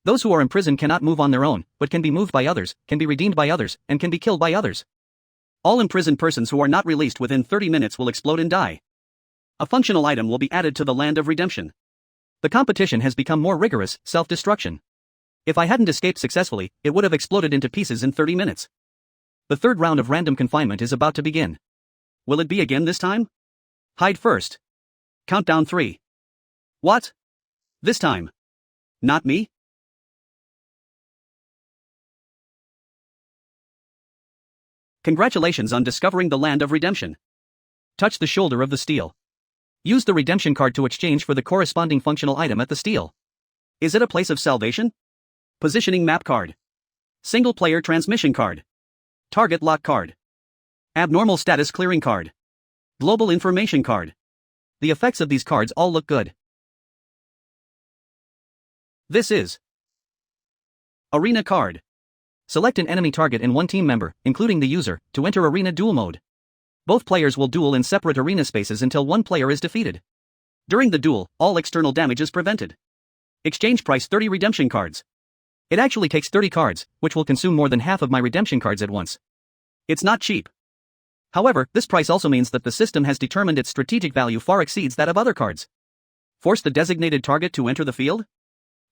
Those who are imprisoned cannot move on their own, but can be moved by others, can be redeemed by others, and can be killed by others. All imprisoned persons who are not released within 30 minutes will explode and die. A functional item will be added to the land of redemption. The competition has become more rigorous, self-destruction. If I hadn't escaped successfully, it would have exploded into pieces in 30 minutes. The third round of random confinement is about to begin. Will it be again this time? Hide first. Countdown 3. What? This time. Not me? Congratulations on discovering the land of redemption. Touch the shoulder of the steel. Use the redemption card to exchange for the corresponding functional item at the steel. Is it a place of salvation? Positioning map card. Single player transmission card. Target lock card. Abnormal status clearing card. Global information card. The effects of these cards all look good. This is Arena card. Select an enemy target and one team member, including the user, to enter arena duel mode. Both players will duel in separate arena spaces until one player is defeated. During the duel, all external damage is prevented. Exchange price 30 redemption cards. It actually takes 30 cards, which will consume more than half of my redemption cards at once. It's not cheap. However, this price also means that the system has determined its strategic value far exceeds that of other cards. Force the designated target to enter the field?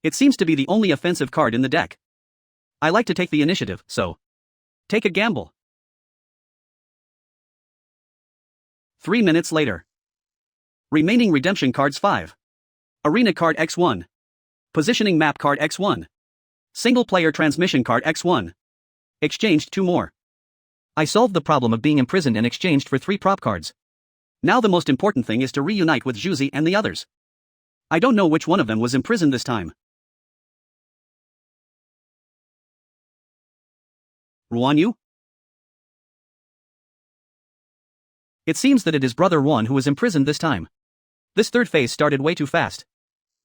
It seems to be the only offensive card in the deck. I like to take the initiative, so take a gamble. 3 minutes later. Remaining redemption cards 5. Arena card X1. Positioning map card X1. Single player transmission card X1. Exchanged 2 more. I solved the problem of being imprisoned and exchanged for 3 prop cards. Now the most important thing is to reunite with Juzi and the others. I don't know which one of them was imprisoned this time. Ruan Yu? It seems that it is Brother Ruan who was imprisoned this time. This third phase started way too fast.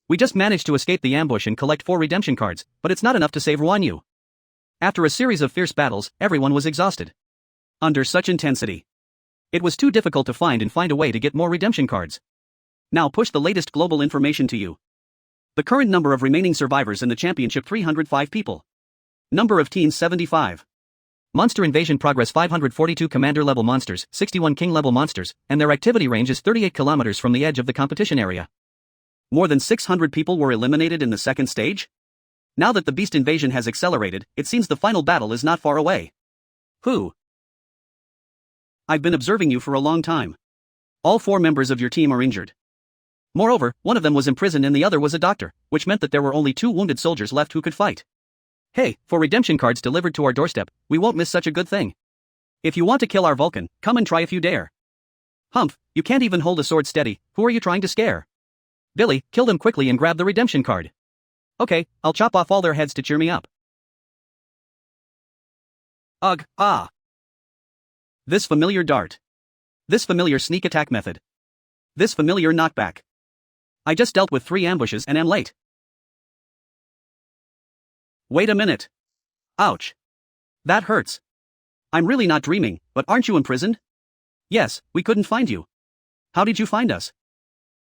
We just managed to escape the ambush and collect 4 redemption cards, but it's not enough to save Ruan Yu. After a series of fierce battles, everyone was exhausted. Under such intensity, it was too difficult to find a way to get more redemption cards. Now push the latest global information to you. The current number of remaining survivors in the championship 305 people. Number of teams 75. Monster invasion progress 542 commander level monsters, 61 king level monsters, and their activity range is 38 kilometers from the edge of the competition area. More than 600 people were eliminated in the second stage? Now that the beast invasion has accelerated, it seems the final battle is not far away. Who? I've been observing you for a long time. All 4 members of your team are injured. Moreover, one of them was imprisoned and the other was a doctor, which meant that there were only 2 wounded soldiers left who could fight. Hey, for redemption cards delivered to our doorstep, we won't miss such a good thing. If you want to kill our Vulcan, come and try if you dare. Humph, you can't even hold a sword steady, who are you trying to scare? Billy, kill them quickly and grab the redemption card. Okay, I'll chop off all their heads to cheer me up. Ugh, ah. This familiar dart. This familiar sneak attack method. This familiar knockback. I just dealt with 3 ambushes and am late. Wait a minute. Ouch. That hurts. I'm really not dreaming, but aren't you imprisoned? Yes, we couldn't find you. How did you find us?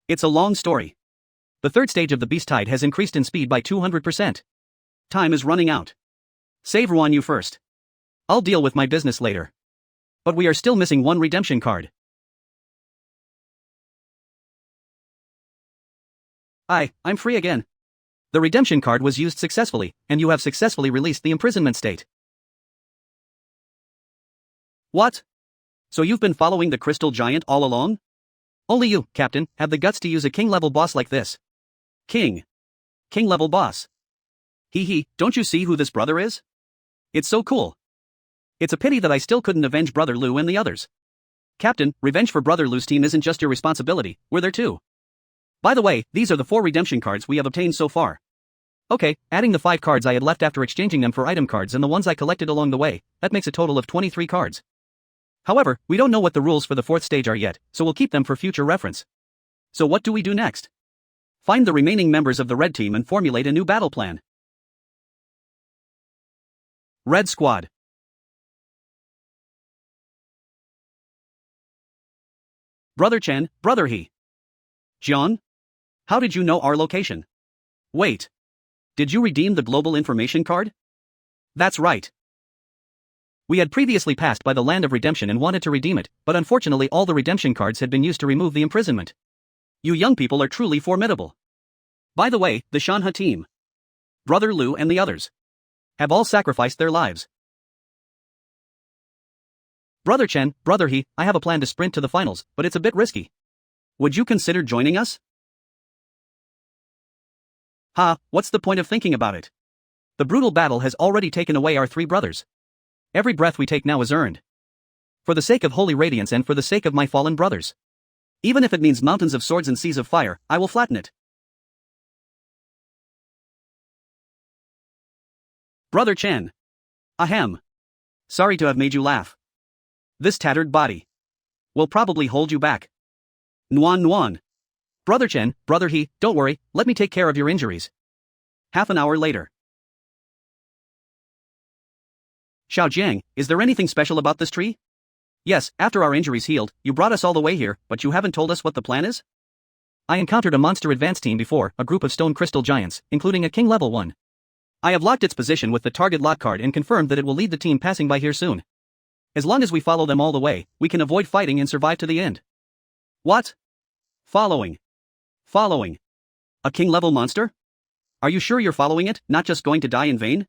It's a long story. The third stage of the beast tide has increased in speed by 200%. Time is running out. Save Ruan Yu first. I'll deal with my business later. But we are still missing 1 redemption card. I'm free again. The redemption card was used successfully, and you have successfully released the imprisonment state. What? So you've been following the crystal giant all along? Only you, Captain, have the guts to use a king-level boss like this. King. King-level boss. Hee, don't you see who this brother is? It's so cool. It's a pity that I still couldn't avenge Brother Lu and the others. Captain, revenge for Brother Lu's team isn't just your responsibility, we're there too. By the way, these are the 4 redemption cards we have obtained so far. Okay, adding the 5 cards I had left after exchanging them for item cards and the ones I collected along the way, that makes a total of 23 cards. However, we don't know what the rules for the 4th stage are yet, so we'll keep them for future reference. So what do we do next? Find the remaining members of the red team and formulate a new battle plan. Red Squad. Brother Chen, Brother He. Jiang? How did you know our location? Wait. Did you redeem the global information card? That's right. We had previously passed by the land of redemption and wanted to redeem it, but unfortunately all the redemption cards had been used to remove the imprisonment. You young people are truly formidable. By the way, the Shanhe team, Brother Lu and the others, have all sacrificed their lives. Brother Chen, Brother He, I have a plan to sprint to the finals, but it's a bit risky. Would you consider joining us? What's the point of thinking about it? The brutal battle has already taken away our 3 brothers. Every breath we take now is earned. For the sake of holy radiance and for the sake of my fallen brothers. Even if it means mountains of swords and seas of fire, I will flatten it. Brother Chen. Ahem. Sorry to have made you laugh. This tattered body will probably hold you back. Nuan. Brother Chen, Brother He, don't worry, let me take care of your injuries. Half an hour later. Xiao Jiang, is there anything special about this tree? Yes, after our injuries healed, you brought us all the way here, but you haven't told us what the plan is? I encountered a monster advance team before, a group of stone crystal giants, including a king level 1. I have locked its position with the target lot card and confirmed that it will lead the team passing by here soon. As long as we follow them all the way, we can avoid fighting and survive to the end. What? Following. A king-level monster? Are you sure you're following it, not just going to die in vain?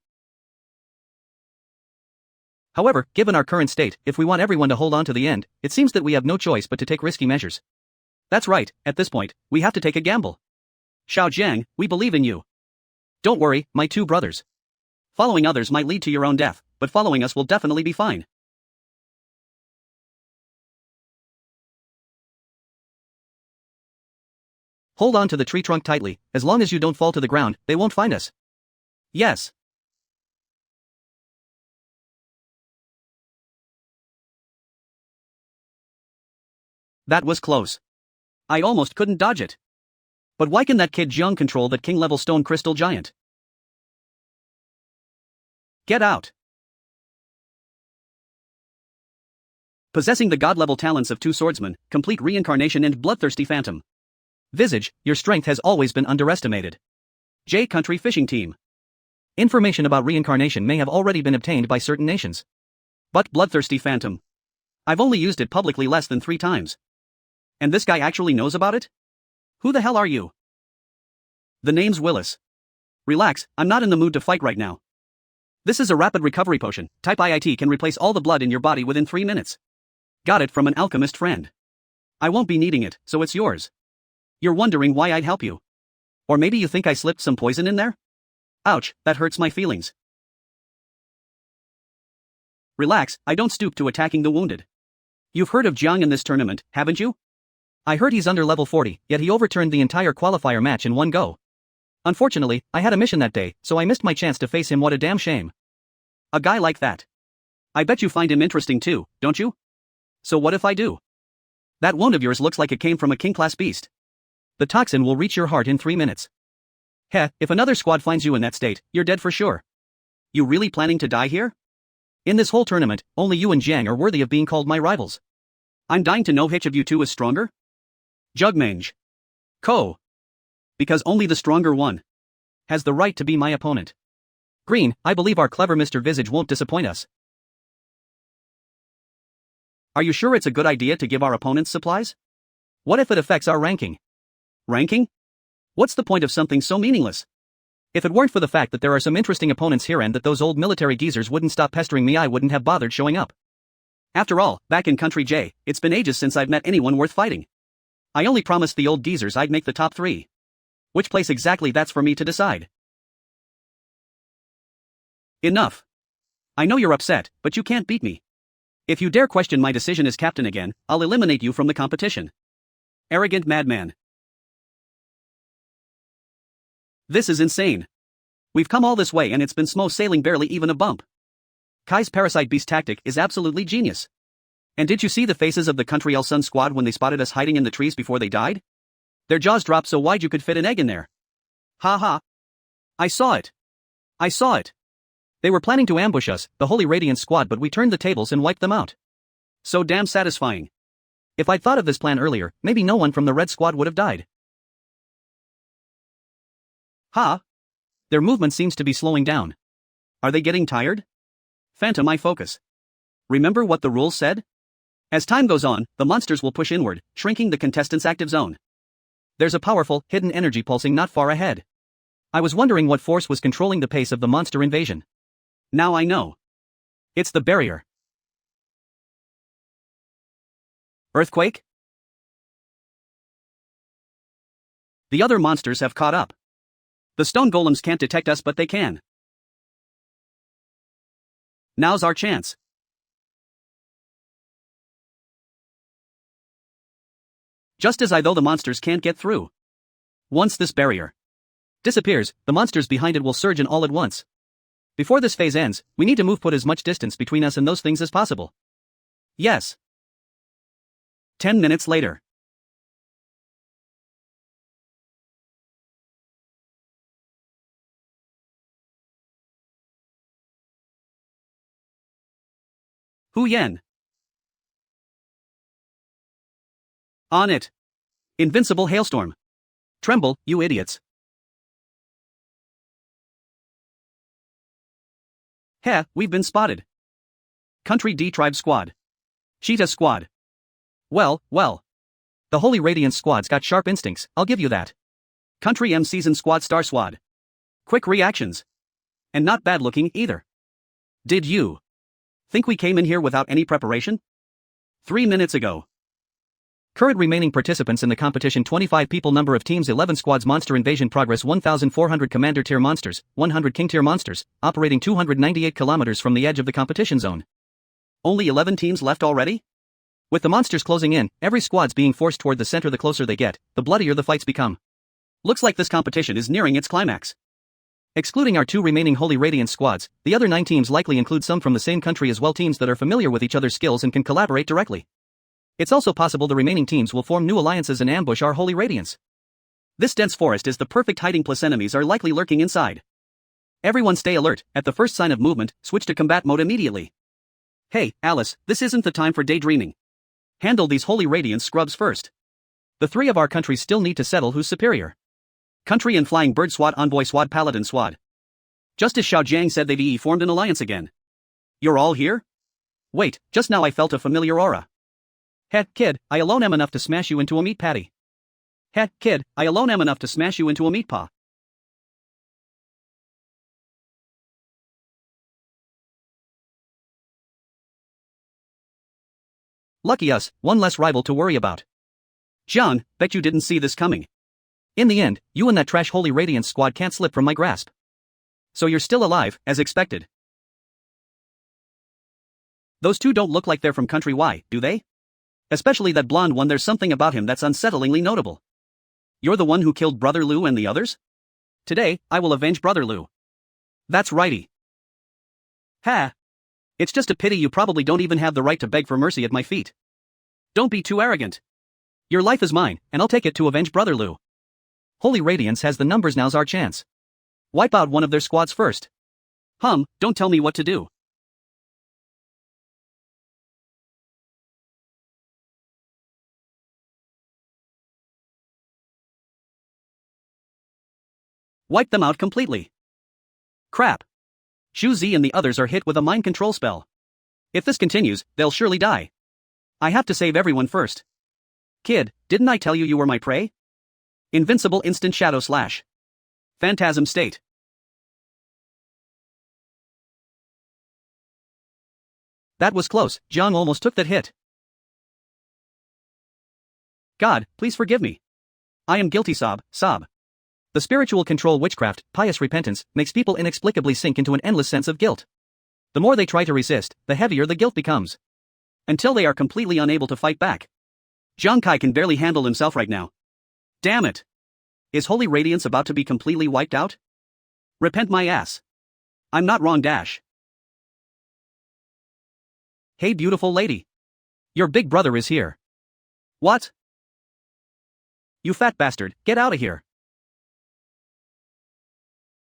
However, given our current state, if we want everyone to hold on to the end, it seems that we have no choice but to take risky measures. That's right, at this point, we have to take a gamble. Xiao Jiang, we believe in you. Don't worry, my 2 brothers. Following others might lead to your own death, but following us will definitely be fine. Hold on to the tree trunk tightly, as long as you don't fall to the ground, they won't find us. Yes. That was close. I almost couldn't dodge it. But why can that kid Jiang control that king-level stone crystal giant? Get out. Possessing the god-level talents of 2 swordsmen, complete reincarnation and bloodthirsty phantom. Visage, your strength has always been underestimated. J Country Fishing Team. Information about reincarnation may have already been obtained by certain nations. But bloodthirsty phantom. I've only used it publicly less than 3 times. And this guy actually knows about it? Who the hell are you? The name's Willis. Relax, I'm not in the mood to fight right now. This is a rapid recovery potion. Type IIT can replace all the blood in your body within 3 minutes. Got it from an alchemist friend. I won't be needing it, so it's yours. You're wondering why I'd help you. Or maybe you think I slipped some poison in there? Ouch, that hurts my feelings. Relax, I don't stoop to attacking the wounded. You've heard of Jiang in this tournament, haven't you? I heard he's under level 40, yet he overturned the entire qualifier match in one go. Unfortunately, I had a mission that day, so I missed my chance to face him. What a damn shame. A guy like that. I bet you find him interesting too, don't you? So what if I do? That wound of yours looks like it came from a king-class beast. The toxin will reach your heart in 3 minutes. Heh, if another squad finds you in that state, you're dead for sure. You really planning to die here? In this whole tournament, only you and Jiang are worthy of being called my rivals. I'm dying to know which of you 2 is stronger? Jugmange. Ko. Because only the stronger one has the right to be my opponent. Green, I believe our clever Mr. Visage won't disappoint us. Are you sure it's a good idea to give our opponents supplies? What if it affects our ranking? Ranking? What's the point of something so meaningless? If it weren't for the fact that there are some interesting opponents here and that those old military geezers wouldn't stop pestering me, I wouldn't have bothered showing up. After all, back in Country J, it's been ages since I've met anyone worth fighting. I only promised the old geezers I'd make the top 3. Which place exactly that's for me to decide. Enough. I know you're upset, but you can't beat me. If you dare question my decision as captain again, I'll eliminate you from the competition. Arrogant madman. This is insane. We've come all this way and it's been smooth sailing, barely even a bump. Kai's parasite beast tactic is absolutely genius. And did you see the faces of the Country El Sun squad when they spotted us hiding in the trees before they died? Their jaws dropped so wide you could fit an egg in there. Ha ha. I saw it. I saw it. They were planning to ambush us, the Holy Radiance squad, but we turned the tables and wiped them out. So damn satisfying. If I'd thought of this plan earlier, maybe no one from the Red squad would have died. Ha! Their movement seems to be slowing down. Are they getting tired? Phantom eye focus. Remember what the rules said? As time goes on, the monsters will push inward, shrinking the contestants' active zone. There's a powerful, hidden energy pulsing not far ahead. I was wondering what force was controlling the pace of the monster invasion. Now I know. It's the barrier. Earthquake? The other monsters have caught up. The stone golems can't detect us, but they can. Now's our chance. Just as though the monsters can't get through. Once this barrier disappears, the monsters behind it will surge in all at once. Before this phase ends, we need to put as much distance between us and those things as possible. Yes. 10 minutes later. Hu Yen. On it. Invincible hailstorm. Tremble, you idiots. Heh, we've been spotted. Country D Tribe Squad. Cheetah Squad. Well. The Holy Radiance Squad's got sharp instincts, I'll give you that. Country M Season Squad Star Squad. Quick reactions. And not bad looking either. Did you think we came in here without any preparation? 3 minutes ago. Current remaining participants in the competition: 25 people, number of teams 11 squads, monster invasion progress 1,400 commander tier monsters, 100 king tier monsters, operating 298 kilometers from the edge of the competition zone. Only 11 teams left already? With the monsters closing in, every squad's being forced toward the center. The closer they get, the bloodier the fights become. Looks like this competition is nearing its climax. Excluding our 2 remaining Holy Radiance squads, the other 9 teams likely include some from the same country as well, teams that are familiar with each other's skills and can collaborate directly. It's also possible the remaining teams will form new alliances and ambush our Holy Radiance. This dense forest is the perfect hiding place. Enemies are likely lurking inside. Everyone stay alert. At the first sign of movement, switch to combat mode immediately. Hey, Alice, this isn't the time for daydreaming. Handle these Holy Radiance scrubs first. The 3 of our countries still need to settle who's superior. Country and Flying Bird Swad, Envoy Swad, Paladin Swad. Just as Xiao Jiang said, they've formed an alliance again. You're all here? Wait, just now I felt a familiar aura. Heh, kid, I alone am enough to smash you into a meat patty. Heh, kid, I alone am enough to smash you into a meat paw. Lucky us, one less rival to worry about. John, bet you didn't see this coming. In the end, you and that trash Holy Radiance squad can't slip from my grasp. So you're still alive, as expected. Those 2 don't look like they're from Country Y, do they? Especially that blonde one. There's something about him that's unsettlingly notable. You're the one who killed Brother Liu and the others? Today, I will avenge Brother Liu. That's righty. Ha! It's just a pity you probably don't even have the right to beg for mercy at my feet. Don't be too arrogant. Your life is mine, and I'll take it to avenge Brother Liu. Holy Radiance has the numbers, now's our chance. Wipe out one of their squads first. Don't tell me what to do. Wipe them out completely. Crap. Shu Zi and the others are hit with a mind control spell. If this continues, they'll surely die. I have to save everyone first. Kid, didn't I tell you were my prey? Invincible instant shadow slash. Phantasm state. That was close, Jiang almost took that hit. God, please forgive me. I am guilty. Sob, sob. The spiritual control witchcraft, pious repentance, makes people inexplicably sink into an endless sense of guilt. The more they try to resist, the heavier the guilt becomes. Until they are completely unable to fight back. Zhang Kai can barely handle himself right now. Damn it. Is holy radiance about to be completely wiped out? Repent my ass. I'm not wrong. Dash. Hey beautiful lady. Your big brother is here. What? You fat bastard, get out of here.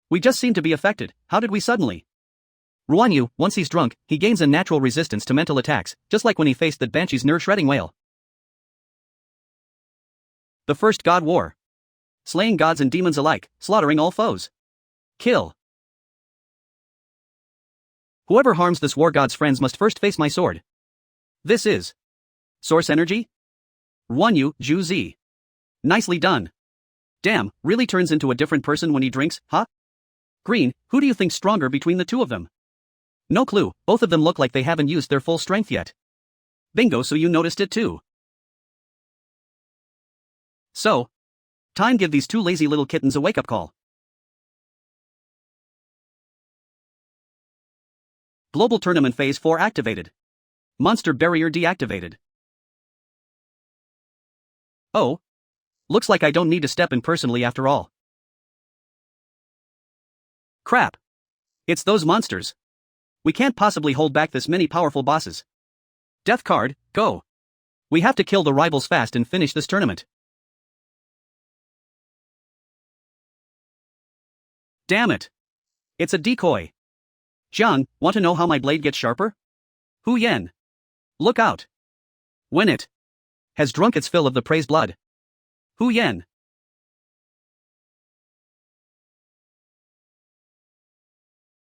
We just seem to be affected. How did we suddenly? Ruan Yu, once he's drunk, he gains a natural resistance to mental attacks, just like when he faced that banshee's nerve-shredding wail. The First God War. Slaying gods and demons alike, slaughtering all foes. Kill. Whoever harms this war god's friends must first face my sword. This is Source Energy? Ruan Yu, Zhu Zi. Nicely done. Damn, really turns into a different person when he drinks, huh? Green, who do you think's stronger between the two of them? No clue, both of them look like they haven't used their full strength yet. Bingo, so you noticed it too. So, time give these two lazy little kittens a wake-up call. Global Tournament Phase 4 activated. Monster Barrier deactivated. Oh. Looks like I don't need to step in personally after all. Crap. It's those monsters. We can't possibly hold back this many powerful bosses. Death card, go. We have to kill the rivals fast and finish this tournament. Damn it. It's a decoy. Jiang, want to know how my blade gets sharper? Hu Yen. Look out. When it has drunk its fill of the praised blood. Hu Yen.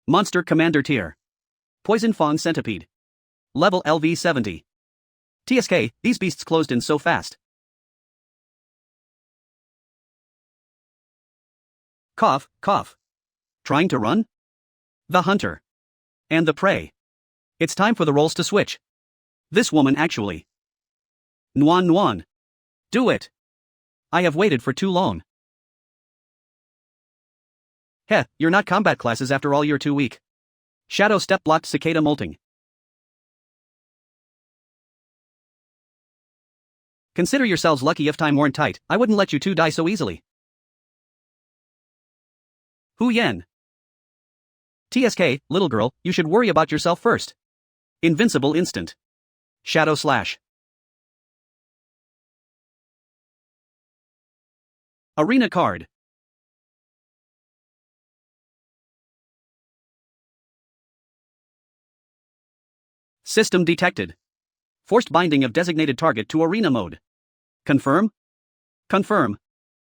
Monster Commander Tier. Poison Fang Centipede. Level LV70. TSK, these beasts closed in so fast. Cough, cough. Trying to run? The hunter. And the prey. It's time for the roles to switch. This woman actually. Nuan Nuan. Do it. I have waited for too long. Heh, you're not combat classes after all, you're too weak. Shadow Step blocked Cicada Molting. Consider yourselves lucky if time weren't tight, I wouldn't let you two die so easily. Hu Yen. TSK, little girl, you should worry about yourself first. Invincible instant. Shadow Slash. Arena card. System detected. Forced binding of designated target to arena mode. Confirm? Confirm.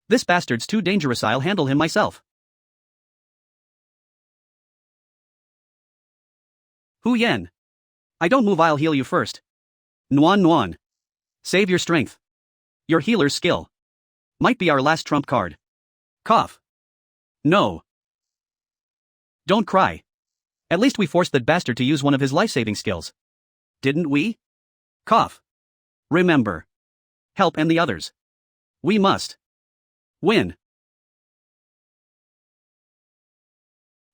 This bastard's too dangerous, I'll handle him myself. Hu Yen. I don't move, I'll heal you first. Nuan Nuan. Save your strength. Your healer's skill. Might be our last trump card. Cough. No. Don't cry. At least we forced that bastard to use one of his life-saving skills. Didn't we? Cough. Remember. Help and the others. We must win.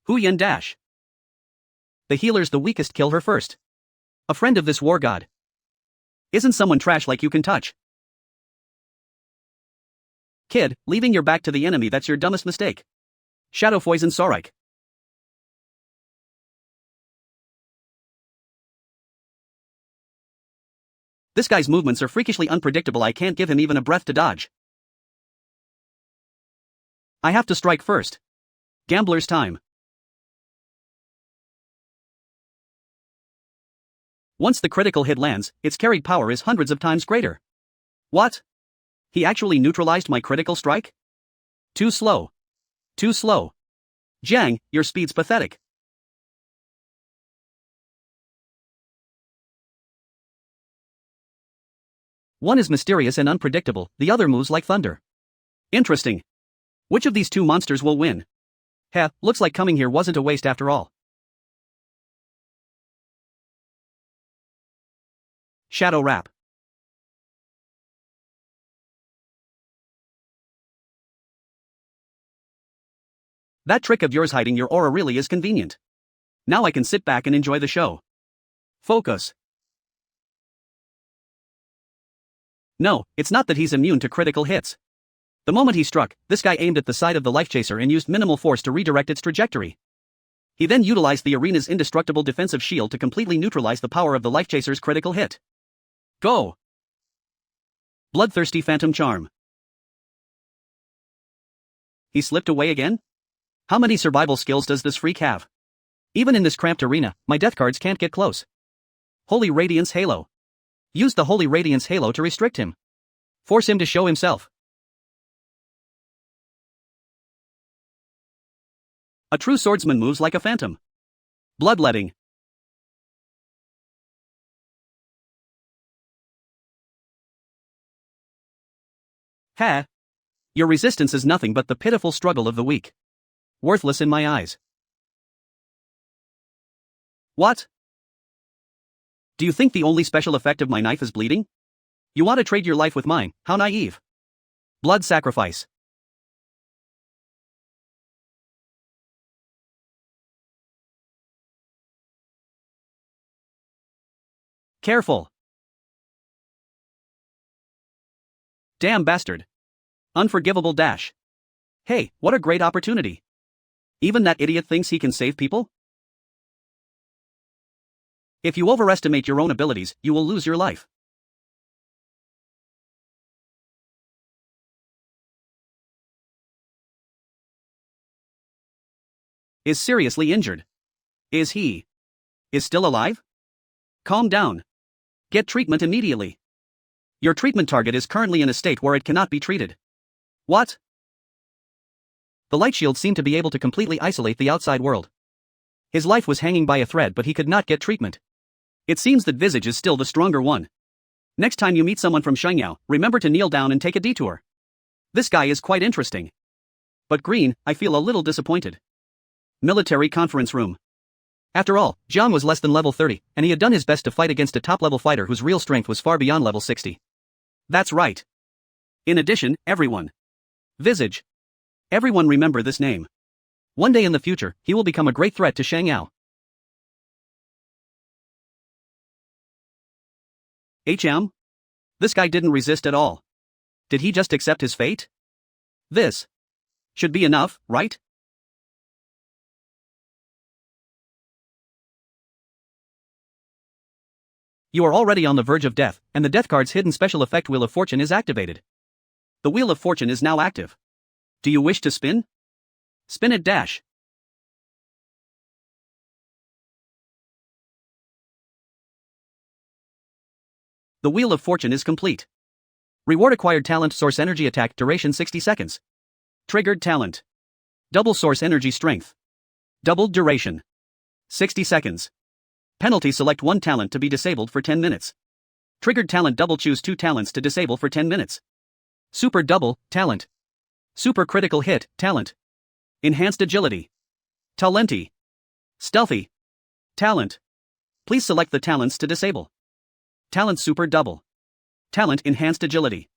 Hu Yen dash. The healer's the weakest, kill her first. A friend of this war god. Isn't someone trash like you can touch? Kid, leaving your back to the enemy, that's your dumbest mistake. Shadow Poison Sorike. This guy's movements are freakishly unpredictable, I can't give him even a breath to dodge. I have to strike first. Gambler's time. Once the critical hit lands, its carried power is hundreds of times greater. What? He actually neutralized my critical strike? Too slow. Too slow. Jiang, your speed's pathetic. One is mysterious and unpredictable, the other moves like thunder. Interesting. Which of these two monsters will win? Heh, looks like coming here wasn't a waste after all. Shadow Wrap. That trick of yours hiding your aura really is convenient. Now I can sit back and enjoy the show. Focus. No, it's not that he's immune to critical hits. The moment he struck, this guy aimed at the side of the life chaser and used minimal force to redirect its trajectory. He then utilized the arena's indestructible defensive shield to completely neutralize the power of the life chaser's critical hit. Go! Bloodthirsty Phantom Charm. He slipped away again? How many survival skills does this freak have? Even in this cramped arena, my death cards can't get close. Holy Radiance Halo. Use the Holy Radiance Halo to restrict him. Force him to show himself. A true swordsman moves like a phantom. Bloodletting. Ha! Your resistance is nothing but the pitiful struggle of the weak. Worthless in my eyes. What? Do you think the only special effect of my knife is bleeding? You want to trade your life with mine, how naive. Blood sacrifice. Careful. Damn bastard. Unforgivable dash. Hey, what a great opportunity. Even that idiot thinks he can save people? If you overestimate your own abilities, you will lose your life. Is seriously injured. Is still alive? Calm down. Get treatment immediately. Your treatment target is currently in a state where it cannot be treated. What? The light shield seemed to be able to completely isolate the outside world. His life was hanging by a thread, but he could not get treatment. It seems that Visage is still the stronger one. Next time you meet someone from Shangyao, remember to kneel down and take a detour. This guy is quite interesting. But Green, I feel a little disappointed. Military conference room. After all, Jiang was less than level 30, and he had done his best to fight against a top-level fighter whose real strength was far beyond level 60. That's right. In addition, everyone. Visage. Everyone remember this name. One day in the future, he will become a great threat to Shangyao. This guy didn't resist at all. Did he just accept his fate? This should be enough, right? You are already on the verge of death, and the death card's hidden special effect Wheel of Fortune is activated. The Wheel of Fortune is now active. Do you wish to spin? Spin it dash. The Wheel of Fortune is complete. Reward acquired talent source energy attack duration 60 seconds. Triggered talent. Double source energy strength. Doubled duration. 60 seconds. Penalty select one talent to be disabled for 10 minutes. Triggered talent double choose two talents to disable for 10 minutes. Super double, talent. Super critical hit, talent. Enhanced agility. Talenti. Stealthy. Talent. Please select the talents to disable. Talent super double. Talent enhanced agility.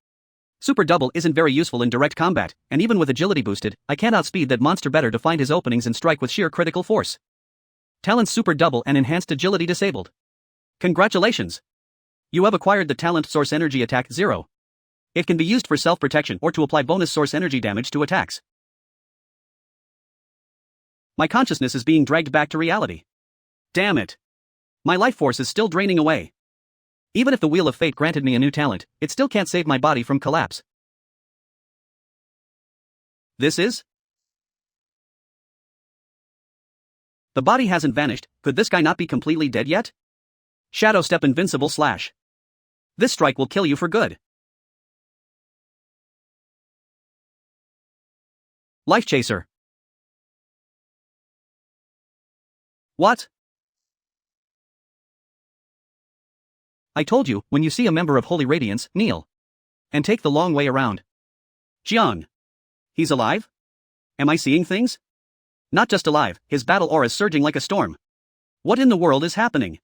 Super double isn't very useful in direct combat, and even with agility boosted, I can't outspeed that monster better to find his openings and strike with sheer critical force. Talent super double and enhanced agility disabled. Congratulations! You have acquired the talent source energy attack 0. It can be used for self-protection or to apply bonus source energy damage to attacks. My consciousness is being dragged back to reality. Damn it. My life force is still draining away. Even if the Wheel of Fate granted me a new talent, it still can't save my body from collapse. This is? The body hasn't vanished, could this guy not be completely dead yet? Shadow Step Invincible Slash. This strike will kill you for good. Life Chaser. What? I told you, when you see a member of Holy Radiance, kneel. And take the long way around. Jiang. He's alive? Am I seeing things? Not just alive, his battle aura is surging like a storm. What in the world is happening?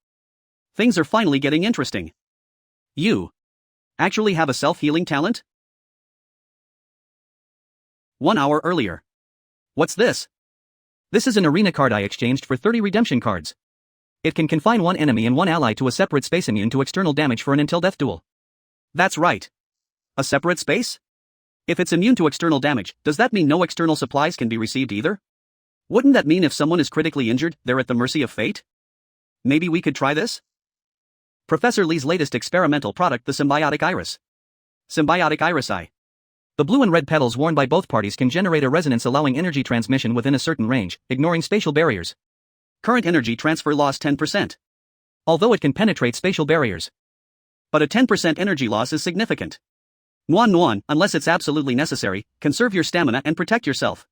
Things are finally getting interesting. You actually have a self-healing talent? 1 hour earlier. What's this? This is an arena card I exchanged for 30 redemption cards. It can confine one enemy and one ally to a separate space immune to external damage for an until death duel. That's right. A separate space? If it's immune to external damage, does that mean no external supplies can be received either? Wouldn't that mean if someone is critically injured, they're at the mercy of fate? Maybe we could try this? Professor Lee's latest experimental product, the symbiotic iris. Symbiotic iris eye. The blue and red petals worn by both parties can generate a resonance allowing energy transmission within a certain range, ignoring spatial barriers. Current energy transfer loss 10%. Although it can penetrate spatial barriers. But a 10% energy loss is significant. Nuan Nuan, unless it's absolutely necessary, conserve your stamina and protect yourself.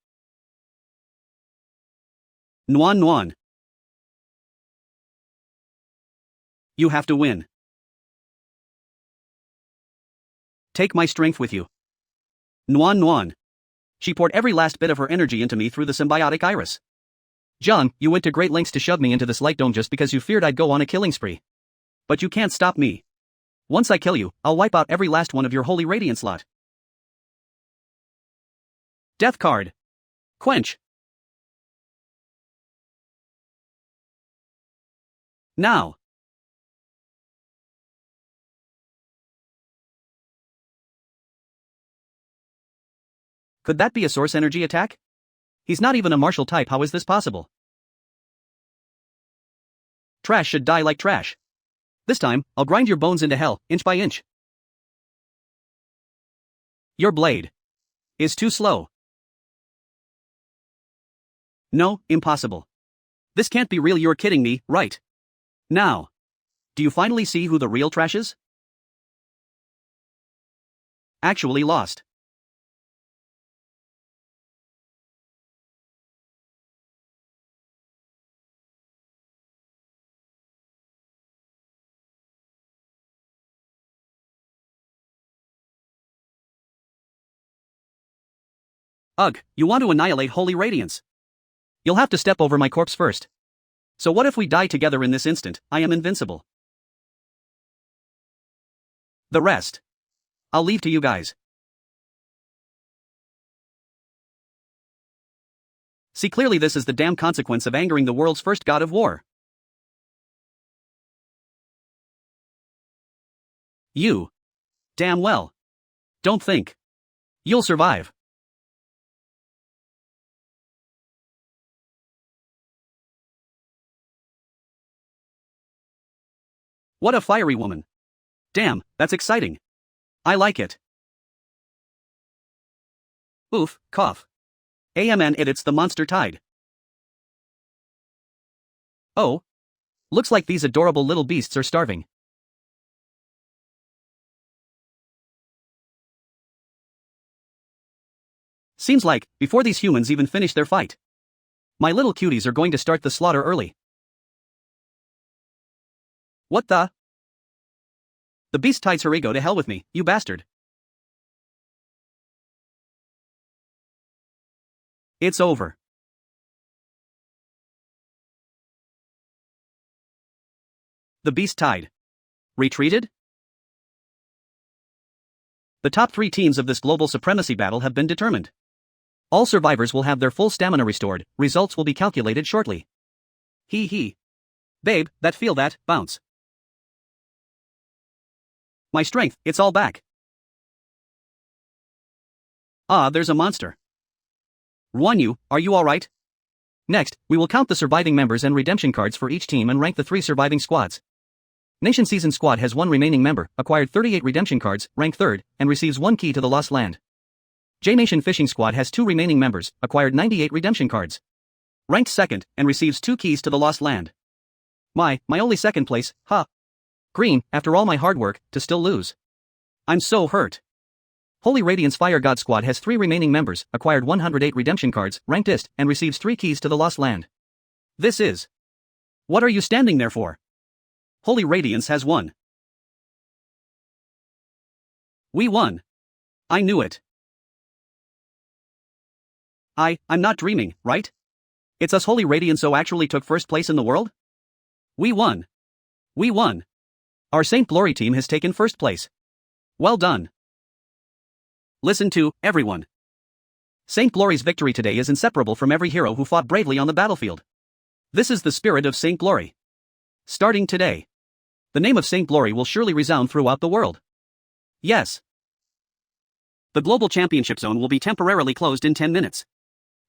Nuan Nuan. You have to win. Take my strength with you. Nuan Nuan. She poured every last bit of her energy into me through the symbiotic iris. John, you went to great lengths to shove me into this light dome just because you feared I'd go on a killing spree. But you can't stop me. Once I kill you, I'll wipe out every last one of your holy radiance lot. Death card. Quench. Now. Could that be a source energy attack? He's not even a martial type, how is this possible? Trash should die like trash. This time, I'll grind your bones into hell, inch by inch. Your blade is too slow. No, impossible. This can't be real, you're kidding me, right? Now. Do you finally see who the real trash is? Actually lost. Ugh, you want to annihilate holy radiance. You'll have to step over my corpse first. So what if we die together in this instant? I am invincible. The rest I'll leave to you guys. See, clearly this is the damn consequence of angering the world's first god of war. You damn well don't think you'll survive. What a fiery woman. Damn, that's exciting. I like it. Oof, cough. AMN edits the monster tide. Oh. Looks like these adorable little beasts are starving. Seems like, before these humans even finish their fight, my little cuties are going to start the slaughter early. What the? The beast tides her ego to hell with me, you bastard. It's over. The beast tide retreated? The top 3 teams of this global supremacy battle have been determined. All survivors will have their full stamina restored, results will be calculated shortly. Hee hee. Babe, feel that, bounce. My strength, it's all back. Ah, there's a monster. Ruanyu, are you alright? Next, we will count the surviving members and redemption cards for each team and rank the 3 surviving squads. Nation Season Squad has 1 remaining member, acquired 38 redemption cards, ranked 3rd, and receives 1 key to the Lost Land. J-Nation Fishing Squad has 2 remaining members, acquired 98 redemption cards. Ranked 2nd, and receives 2 keys to the Lost Land. My only 2nd place, huh? Green, after all my hard work, to still lose. I'm so hurt. Holy Radiance Fire God Squad has 3 remaining members, acquired 108 redemption cards, ranked ist, and receives 3 keys to the Lost Land. This is. What are you standing there for? Holy Radiance has won. We won. I knew it. I'm not dreaming, right? It's us Holy Radiance who actually took 1st place in the world? We won. We won. Our Saint Glory team has taken 1st place. Well done. Listen to, everyone. Saint Glory's victory today is inseparable from every hero who fought bravely on the battlefield. This is the spirit of Saint Glory. Starting today, the name of Saint Glory will surely resound throughout the world. Yes. The Global Championship Zone will be temporarily closed in 10 minutes.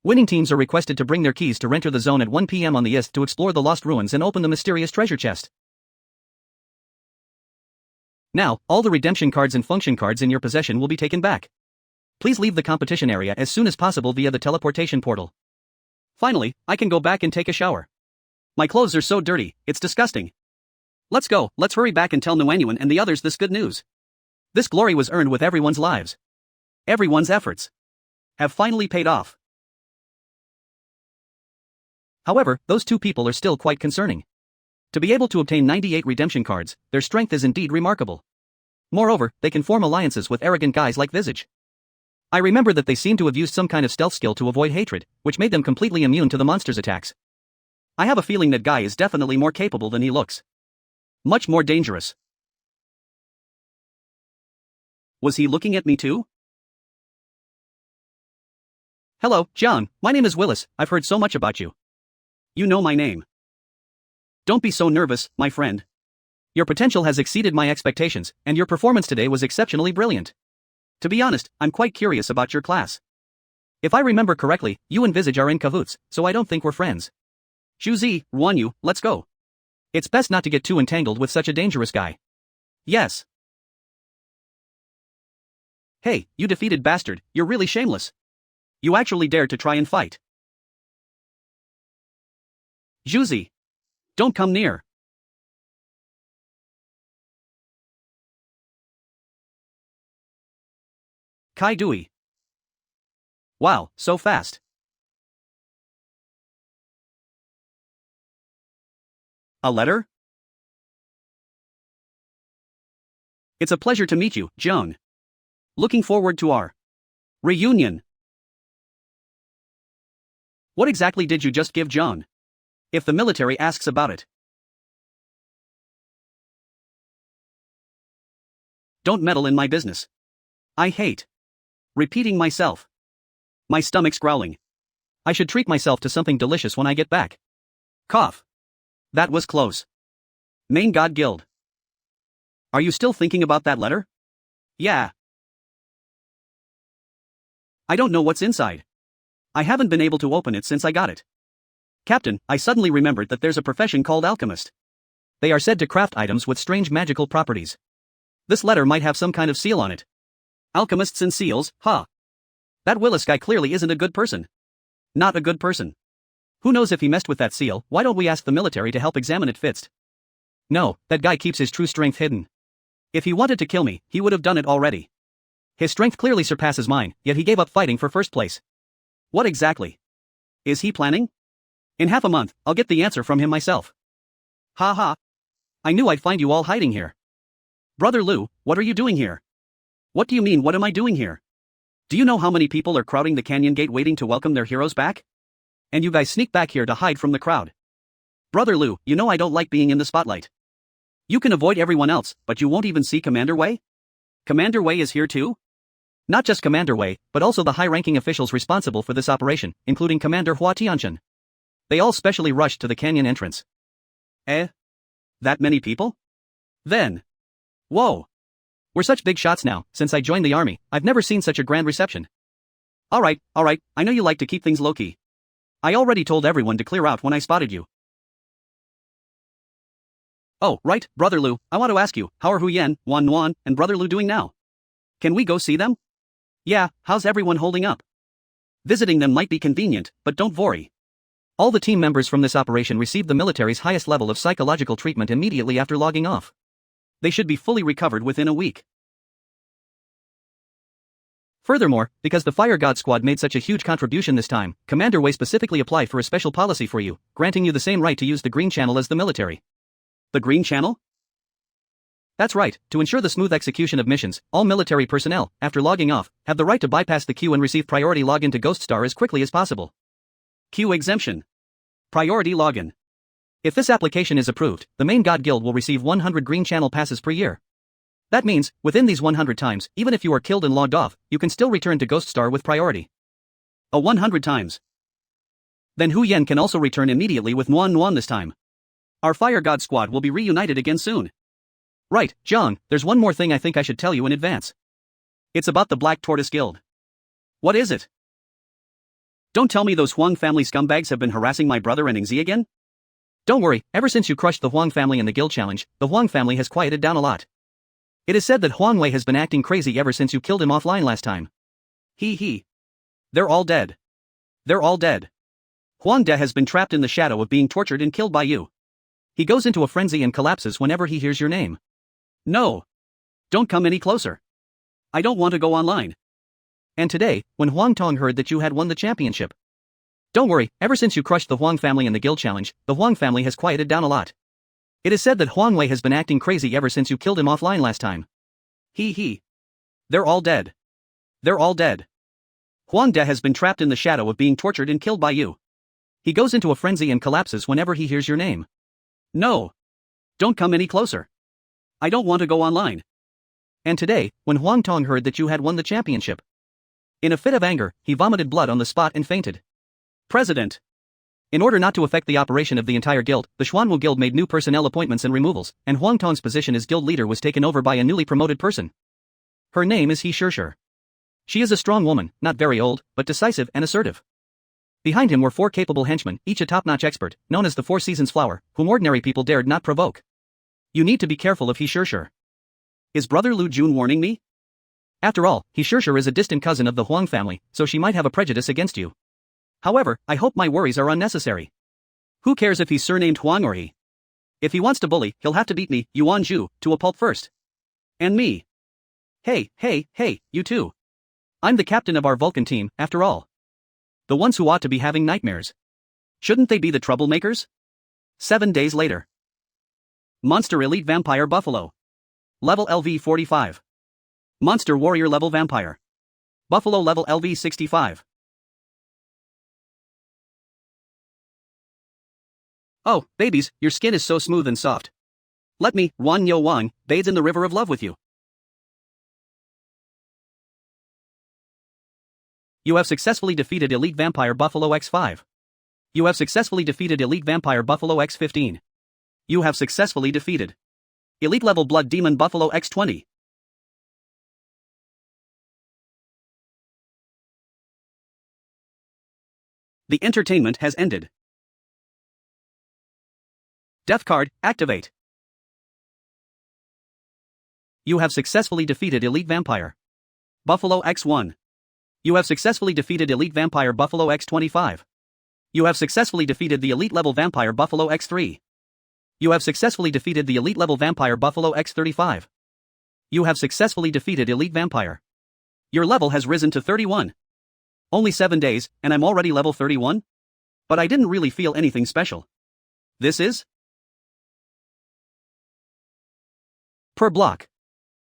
Winning teams are requested to bring their keys to enter the zone at 1 p.m. on the IST to explore the lost ruins and open the mysterious treasure chest. Now, all the redemption cards and function cards in your possession will be taken back. Please leave the competition area as soon as possible via the teleportation portal. Finally, I can go back and take a shower. My clothes are so dirty, it's disgusting. Let's go, let's hurry back and tell Nguyen and the others this good news. This glory was earned with everyone's lives. Everyone's efforts have finally paid off. However, those two people are still quite concerning. To be able to obtain 98 redemption cards, their strength is indeed remarkable. Moreover, they can form alliances with arrogant guys like Visage. I remember that they seem to have used some kind of stealth skill to avoid hatred, which made them completely immune to the monster's attacks. I have a feeling that guy is definitely more capable than he looks. Much more dangerous. Was he looking at me too? Hello, John, my name is Willis, I've heard so much about you. You know my name. Don't be so nervous, my friend. Your potential has exceeded my expectations, and your performance today was exceptionally brilliant. To be honest, I'm quite curious about your class. If I remember correctly, you and Visage are in cahoots, so I don't think we're friends. Shuzi, Ruanyu, let's go. It's best not to get too entangled with such a dangerous guy. Yes. Hey, you defeated bastard, you're really shameless. You actually dared to try and fight. Shuzi. Don't come near. Kai Dui. Wow, so fast. A letter? It's a pleasure to meet you, Joan. Looking forward to our reunion. What exactly did you just give Joan? If the military asks about it. Don't meddle in my business. I hate repeating myself. My stomach's growling. I should treat myself to something delicious when I get back. Cough. That was close. Main God Guild. Are you still thinking about that letter? Yeah. I don't know what's inside. I haven't been able to open it since I got it. Captain, I suddenly remembered that there's a profession called alchemist. They are said to craft items with strange magical properties. This letter might have some kind of seal on it. Alchemists and seals, huh? That Willis guy clearly isn't a good person. Not a good person. Who knows if he messed with that seal? Why don't we ask the military to help examine it first? No, that guy keeps his true strength hidden. If he wanted to kill me, he would have done it already. His strength clearly surpasses mine, yet he gave up fighting for first place. What exactly is he planning? In half a month, I'll get the answer from him myself. Ha ha. I knew I'd find you all hiding here. Brother Liu, what are you doing here? What do you mean, what am I doing here? Do you know how many people are crowding the canyon gate waiting to welcome their heroes back? And you guys sneak back here to hide from the crowd. Brother Liu, you know I don't like being in the spotlight. You can avoid everyone else, but you won't even see Commander Wei? Commander Wei is here too? Not just Commander Wei, but also the high-ranking officials responsible for this operation, including Commander Hua Tianchen. They all specially rushed to the canyon entrance. Eh? That many people? Then. Whoa. We're such big shots now, since I joined the army, I've never seen such a grand reception. Alright, I know you like to keep things low-key. I already told everyone to clear out when I spotted you. Oh, right, Brother Liu, I want to ask you, how are Hu Yan, Wan Nuan, and Brother Liu doing now? Can we go see them? Yeah, how's everyone holding up? Visiting them might be convenient, but don't worry. All the team members from this operation received the military's highest level of psychological treatment immediately after logging off. They should be fully recovered within a week. Furthermore, because the Fire God Squad made such a huge contribution this time, Commander Wei specifically applied for a special policy for you, granting you the same right to use the Green Channel as the military. The Green Channel? That's right, to ensure the smooth execution of missions, all military personnel, after logging off, have the right to bypass the queue and receive priority login to Ghost Star as quickly as possible. Queue exemption. Priority login. If this application is approved, the main God Guild will receive 100 Green Channel passes per year. That means, within these 100 times, even if you are killed and logged off, you can still return to Ghost Star with priority. 100 times. Then Hu Yen can also return immediately with Nuan Nuan this time. Our Fire God squad will be reunited again soon. Right, Jiang, there's one more thing I think I should tell you in advance. It's about the Black Tortoise Guild. What is it? Don't tell me those Huang family scumbags have been harassing my brother and Ingzi again? Don't worry, ever since you crushed the Huang family in the guild challenge, the Huang family has quieted down a lot. It is said that Huang Wei has been acting crazy ever since you killed him offline last time. He. They're all dead. They're all dead. Huang De has been trapped in the shadow of being tortured and killed by you. He goes into a frenzy and collapses whenever he hears your name. No. Don't come any closer. I don't want to go online. And today, when Huang Tong heard that you had won the championship. Don't worry, ever since you crushed the Huang family in the guild challenge, the Huang family has quieted down a lot. It is said that Huang Wei has been acting crazy ever since you killed him offline last time. He. They're all dead. They're all dead. Huang De has been trapped in the shadow of being tortured and killed by you. He goes into a frenzy and collapses whenever he hears your name. No. Don't come any closer. I don't want to go online. And today, when Huang Tong heard that you had won the championship. In a fit of anger, he vomited blood on the spot and fainted. President. In order not to affect the operation of the entire guild, the Xuanwu Guild made new personnel appointments and removals, and Huang Tong's position as guild leader was taken over by a newly promoted person. Her name is He Shishir. She is a strong woman, not very old, but decisive and assertive. Behind him were 4 capable henchmen, each a top-notch expert, known as the Four Seasons Flower, whom ordinary people dared not provoke. You need to be careful of He Shishir. Is brother Lu Jun warning me? After all, He Shishir is a distant cousin of the Huang family, so she might have a prejudice against you. However, I hope my worries are unnecessary. Who cares if he's surnamed Huang or He? If he wants to bully, he'll have to beat me, Yuan Zhu, to a pulp first. And me. Hey, you too. I'm the captain of our Vulcan team, after all. The ones who ought to be having nightmares. Shouldn't they be the troublemakers? 7 days later. Monster Elite Vampire Buffalo. Level LV 45. Monster Warrior Level Vampire. Buffalo Level LV 65. Oh, babies, your skin is so smooth and soft. Let me, Wan Yo Wang, bathe in the river of love with you. You have successfully defeated Elite Vampire Buffalo X5. You have successfully defeated Elite Vampire Buffalo X15. You have successfully defeated Elite Level Blood Demon Buffalo X20. The entertainment has ended. Death card, activate. You have successfully defeated Elite Vampire Buffalo X1. You have successfully defeated Elite Vampire Buffalo X25. You have successfully defeated the Elite Level Vampire Buffalo X3. You have successfully defeated the Elite Level Vampire Buffalo X35. You have successfully defeated Elite Vampire. Your level has risen to 31. Only 7 days, and I'm already level 31? But I didn't really feel anything special. This is per block.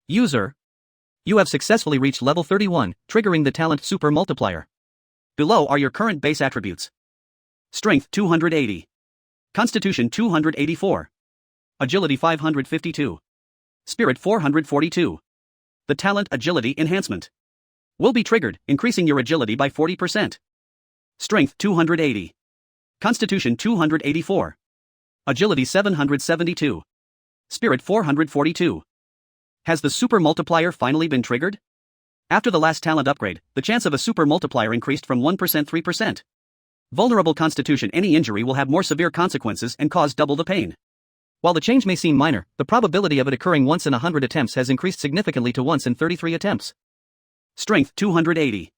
User. You have successfully reached level 31, triggering the talent Super Multiplier. Below are your current base attributes. Strength 280. Constitution 284. Agility 552. Spirit 442. The talent Agility Enhancement will be triggered, increasing your agility by 40%. Strength 280. Constitution 284. Agility 772. Spirit 442. Has the Super Multiplier finally been triggered? After the last talent upgrade, the chance of a Super Multiplier increased from 1% 3%. Vulnerable Constitution. Any injury will have more severe consequences and cause double the pain. While the change may seem minor, the probability of it occurring once in 100 attempts has increased significantly to once in 33 attempts. Strength 280.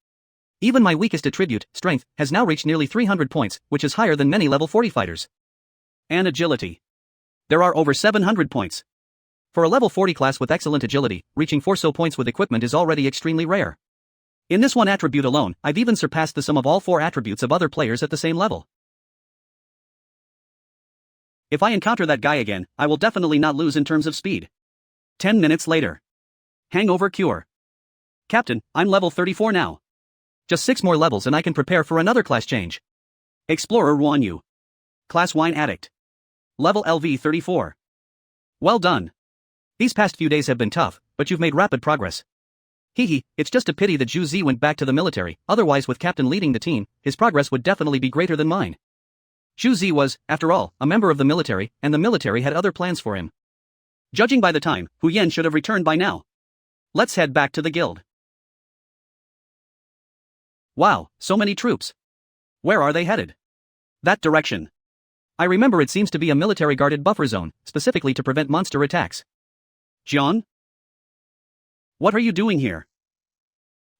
Even my weakest attribute, Strength, has now reached nearly 300 points, which is higher than many level 40 fighters. And Agility. There are over 700 points. For a level 40 class with excellent agility, reaching 4 so points with equipment is already extremely rare. In this one attribute alone, I've even surpassed the sum of all 4 attributes of other players at the same level. If I encounter that guy again, I will definitely not lose in terms of speed. 10 minutes later. Hangover cure. Captain, I'm level 34 now. Just 6 more levels and I can prepare for another class change. Explorer Ruan Yu. Class Wine Addict. Level LV 34. Well done. These past few days have been tough, but you've made rapid progress. Hee, it's just a pity that Zhu Zi went back to the military, otherwise with Captain leading the team, his progress would definitely be greater than mine. Zhu Zi was, after all, a member of the military, and the military had other plans for him. Judging by the time, Hu Yen should have returned by now. Let's head back to the guild. Wow, so many troops. Where are they headed? That direction. I remember it seems to be a military-guarded buffer zone, specifically to prevent monster attacks. Jian? What are you doing here?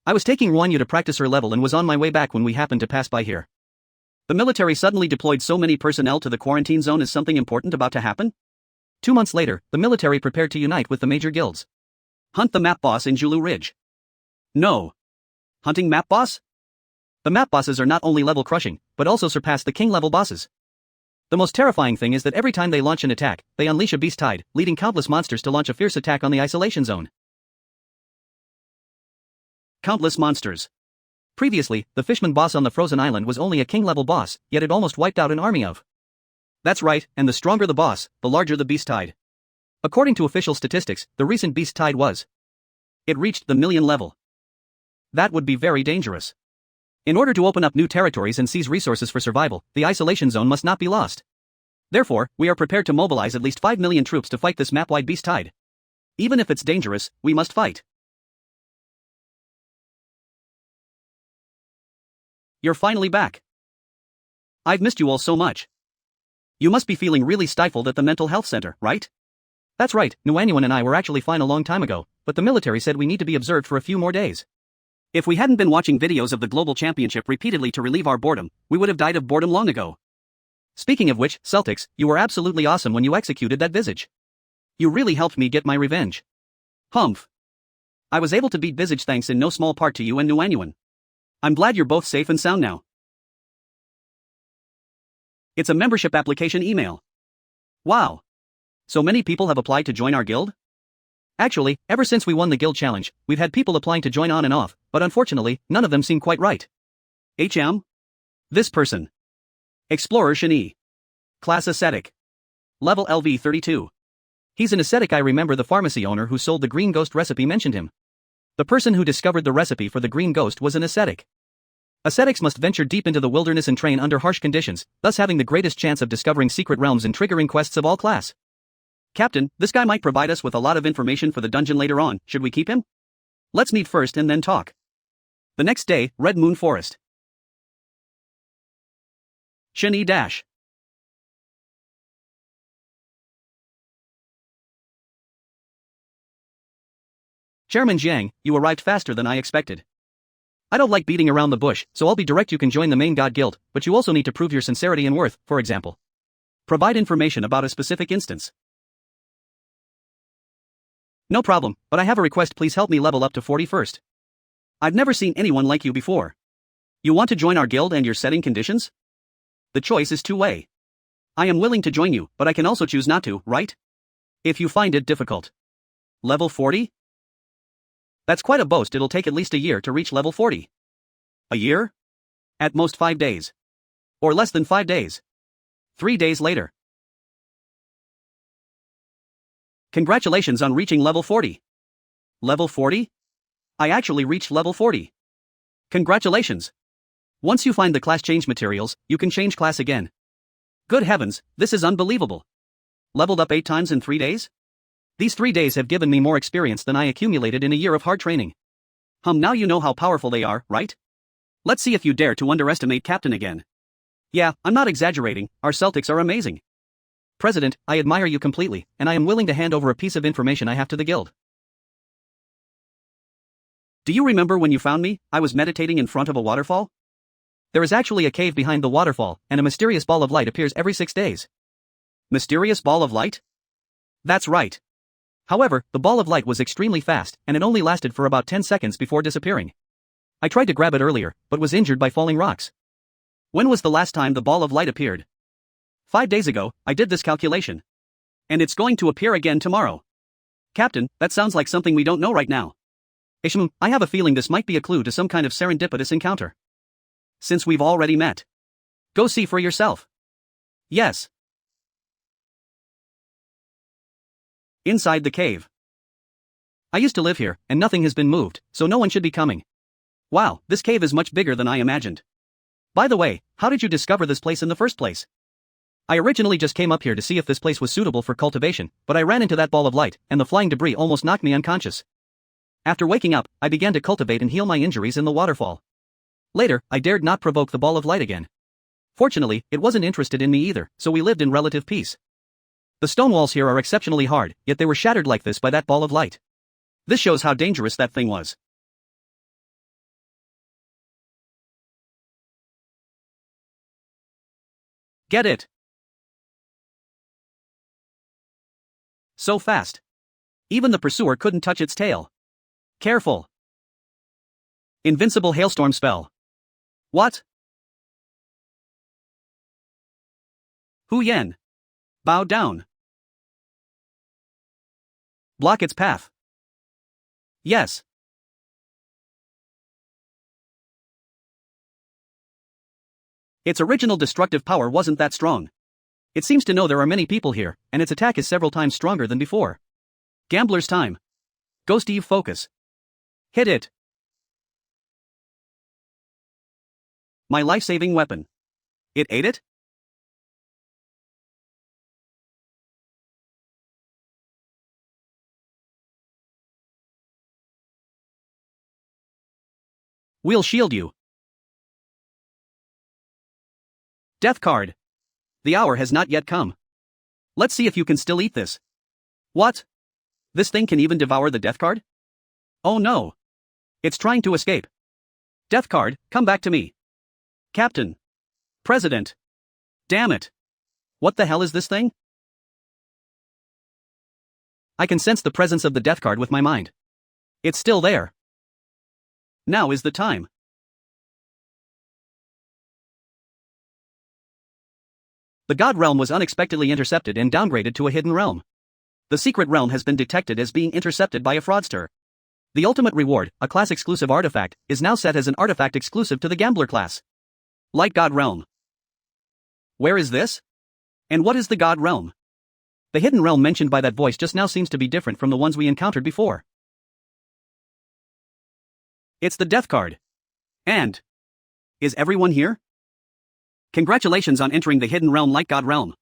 I was taking Ruanyu to practice her level and was on my way back when we happened to pass by here. The military suddenly deployed so many personnel to the quarantine zone. Is something important about to happen? 2 months later, the military prepared to unite with the major guilds. Hunt the map boss in Julu Ridge. No. Hunting map boss? The map bosses are not only level crushing, but also surpass the king level bosses. The most terrifying thing is that every time they launch an attack, they unleash a beast tide, leading countless monsters to launch a fierce attack on the isolation zone. Countless monsters. Previously, the Fishman boss on the frozen island was only a king level boss, yet it almost wiped out an army of. That's right, and the stronger the boss, the larger the beast tide. According to official statistics, the recent beast tide was. It reached the million level. That would be very dangerous. In order to open up new territories and seize resources for survival, the isolation zone must not be lost. Therefore, we are prepared to mobilize at least 5 million troops to fight this map-wide beast tide. Even if it's dangerous, we must fight. You're finally back. I've missed you all so much. You must be feeling really stifled at the mental health center, right? That's right, Nuanyuan and I were actually fine a long time ago, but the military said we need to be observed for a few more days. If we hadn't been watching videos of the Global Championship repeatedly to relieve our boredom, we would have died of boredom long ago. Speaking of which, Celtics, you were absolutely awesome when you executed that Visage. You really helped me get my revenge. Humph. I was able to beat Visage thanks in no small part to you and Nuanyuan. I'm glad you're both safe and sound now. It's a membership application email. Wow. So many people have applied to join our guild? Actually, ever since we won the guild challenge, we've had people applying to join on and off, but unfortunately, none of them seem quite right. This person. Explorer Shani. Class Ascetic. Level LV 32. He's an ascetic. I remember the pharmacy owner who sold the green ghost recipe mentioned him. The person who discovered the recipe for the green ghost was an ascetic. Ascetics must venture deep into the wilderness and train under harsh conditions, thus having the greatest chance of discovering secret realms and triggering quests of all class. Captain, this guy might provide us with a lot of information for the dungeon later on. Should we keep him? Let's meet first and then talk. The next day, Red Moon Forest. Shani Dash. Chairman Jiang, you arrived faster than I expected. I don't like beating around the bush, so I'll be direct. You can join the main God Guild, but you also need to prove your sincerity and worth, for example. Provide information about a specific instance. No problem, but I have a request. Please help me level up to 40 first. I've never seen anyone like you before. You want to join our guild and you're setting conditions? The choice is two-way. I am willing to join you, but I can also choose not to, right? If you find it difficult. Level 40? That's quite a boast. It'll take at least a year to reach level 40. A year? At most 5 days. Or less than 5 days. 3 days later. Congratulations on reaching level 40. Level 40? I actually reached level 40. Congratulations. Once you find the class change materials, you can change class again. Good heavens, this is unbelievable. Leveled up 8 times in 3 days? These 3 days have given me more experience than I accumulated in a year of hard training. Now you know how powerful they are, right? Let's see if you dare to underestimate Captain again. Yeah, I'm not exaggerating, our Celtics are amazing. President, I admire you completely, and I am willing to hand over a piece of information I have to the guild. Do you remember when you found me? I was meditating in front of a waterfall? There is actually a cave behind the waterfall, and a mysterious ball of light appears every 6 days. Mysterious ball of light? That's right. However, the ball of light was extremely fast, and it only lasted for about 10 seconds before disappearing. I tried to grab it earlier, but was injured by falling rocks. When was the last time the ball of light appeared? 5 days ago, I did this calculation. And it's going to appear again tomorrow. Captain, that sounds like something we don't know right now. I have a feeling this might be a clue to some kind of serendipitous encounter. Since we've already met. Go see for yourself. Yes. Inside the cave. I used to live here, and nothing has been moved, so no one should be coming. Wow, this cave is much bigger than I imagined. By the way, how did you discover this place in the first place? I originally just came up here to see if this place was suitable for cultivation, but I ran into that ball of light, and the flying debris almost knocked me unconscious. After waking up, I began to cultivate and heal my injuries in the waterfall. Later, I dared not provoke the ball of light again. Fortunately, it wasn't interested in me either, so we lived in relative peace. The stone walls here are exceptionally hard, yet they were shattered like this by that ball of light. This shows how dangerous that thing was. Get it? So fast. Even the pursuer couldn't touch its tail. Careful. Invincible hailstorm spell. What? Hu Yen. Bow down. Block its path. Yes. Its original destructive power wasn't that strong. It seems to know there are many people here, and its attack is several times stronger than before. Gambler's time. Go Steve, focus. Hit it. My life-saving weapon. It ate it? We'll shield you. Death card. The hour has not yet come. Let's see if you can still eat this. What? This thing can even devour the death card? Oh no. It's trying to escape. Death card, come back to me. Captain. President. Damn it. What the hell is this thing? I can sense the presence of the death card with my mind. It's still there. Now is the time. The God Realm was unexpectedly intercepted and downgraded to a hidden realm. The secret realm has been detected as being intercepted by a fraudster. The ultimate reward, a class-exclusive artifact, is now set as an artifact exclusive to the Gambler class. Light God Realm. Where is this? And what is the God Realm? The hidden realm mentioned by that voice just now seems to be different from the ones we encountered before. It's the death card. And is everyone here? Congratulations on entering the hidden realm Light God Realm.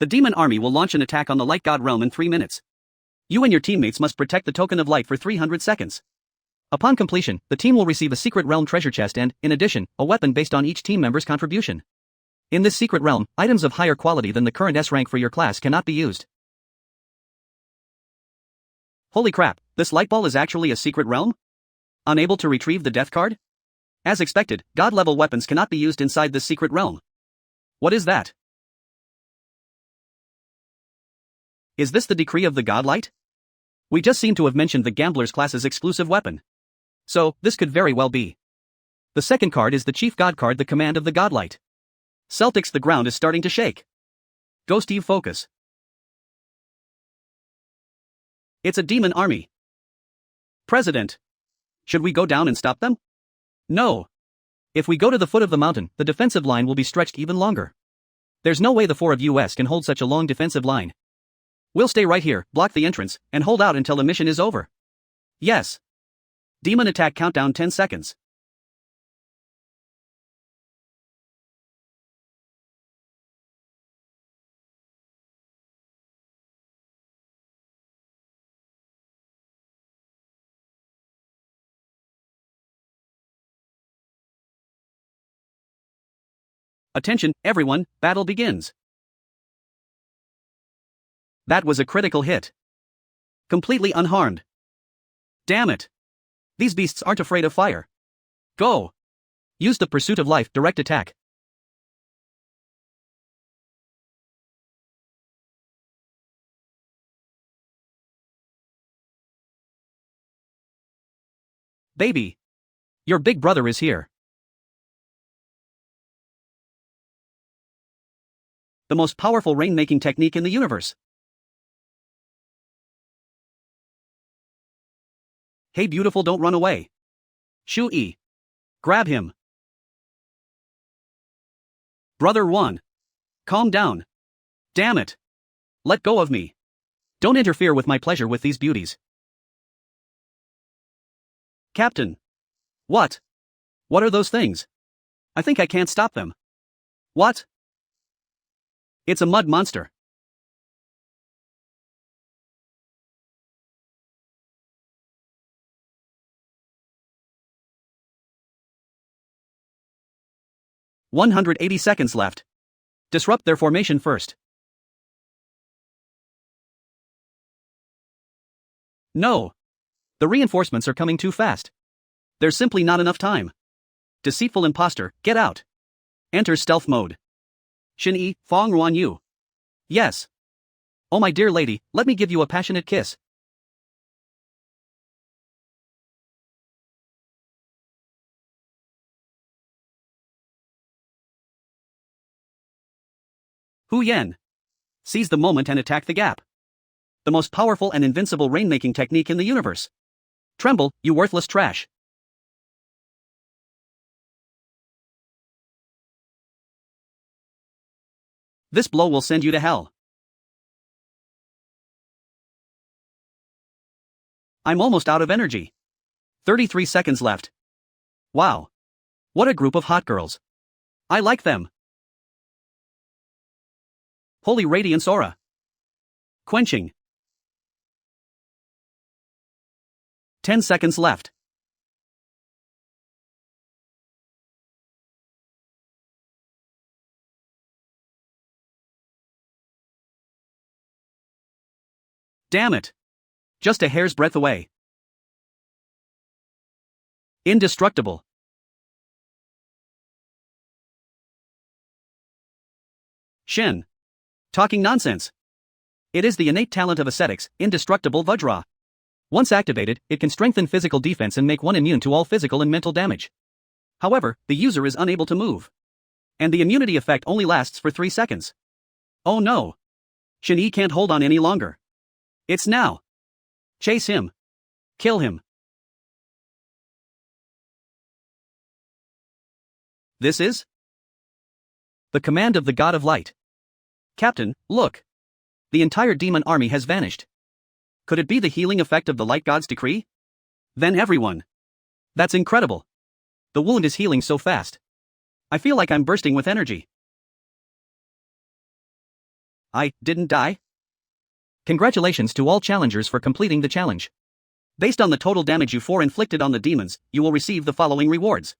The demon army will launch an attack on the Light God Realm in 3 minutes. You and your teammates must protect the token of light for 300 seconds. Upon completion, the team will receive a secret realm treasure chest and, in addition, a weapon based on each team member's contribution. In this secret realm, items of higher quality than the current S rank for your class cannot be used. Holy crap, this light ball is actually a secret realm? Unable to retrieve the death card? As expected, god-level weapons cannot be used inside this secret realm. What is that? Is this the decree of the godlight? We just seem to have mentioned the gambler's class's exclusive weapon. So, this could very well be. The second card is the chief god card, the command of the godlight. Celtics, the ground is starting to shake. Go Steve, focus. It's a demon army. President. Should we go down and stop them? No. If we go to the foot of the mountain, the defensive line will be stretched even longer. There's no way the four of us can hold such a long defensive line. We'll stay right here, block the entrance, and hold out until the mission is over. Yes. Demon attack countdown 10 seconds. Attention, everyone, battle begins. That was a critical hit. Completely unharmed. Damn it. These beasts aren't afraid of fire. Go. Use the pursuit of life direct attack. Baby. Your big brother is here. The most powerful rain-making technique in the universe. Hey beautiful, don't run away. Shu-yi. Grab him. Brother 1. Calm down. Damn it. Let go of me. Don't interfere with my pleasure with these beauties. Captain. What? What are those things? I think I can't stop them. What? It's a mud monster. "180 seconds left. Disrupt their formation first." No. The reinforcements are coming too fast. There's simply not enough time. Deceitful imposter, get out. Enter stealth mode. Xin-Yi, Fong Ruan Yu. Yes. Oh my dear lady, let me give you a passionate kiss. Hu Yan. Seize the moment and attack the gap. The most powerful and invincible rainmaking technique in the universe. Tremble, you worthless trash. This blow will send you to hell. I'm almost out of energy. 33 seconds left. Wow. What a group of hot girls. I like them. Holy radiance aura. Quenching. 10 seconds left. Damn it. Just a hair's breadth away. Indestructible. Shen. Talking nonsense. It is the innate talent of ascetics, indestructible Vajra. Once activated, it can strengthen physical defense and make one immune to all physical and mental damage. However, the user is unable to move. And the immunity effect only lasts for 3 seconds. Oh no. Xin-Yi can't hold on any longer. It's now. Chase him. Kill him. This is the command of the God of Light. Captain, look. The entire demon army has vanished. Could it be the healing effect of the Light God's decree? Then everyone. That's incredible. The wound is healing so fast. I feel like I'm bursting with energy. I didn't die? Congratulations to all challengers for completing the challenge. Based on the total damage you inflicted on the demons, you will receive the following rewards.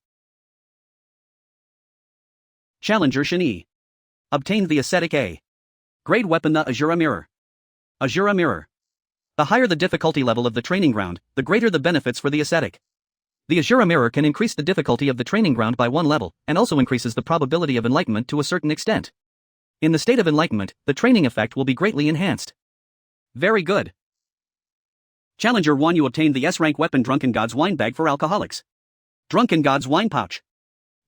Challenger Xin-Yi. Obtained the Ascetic A. Grade weapon the Azura Mirror. Azura Mirror. The higher the difficulty level of the training ground, the greater the benefits for the ascetic. The Azura Mirror can increase the difficulty of the training ground by 1 level, and also increases the probability of enlightenment to a certain extent. In the state of enlightenment, the training effect will be greatly enhanced. Very good. Challenger 1, you obtained the S-rank weapon Drunken God's Wine Bag for Alcoholics. Drunken God's Wine Pouch.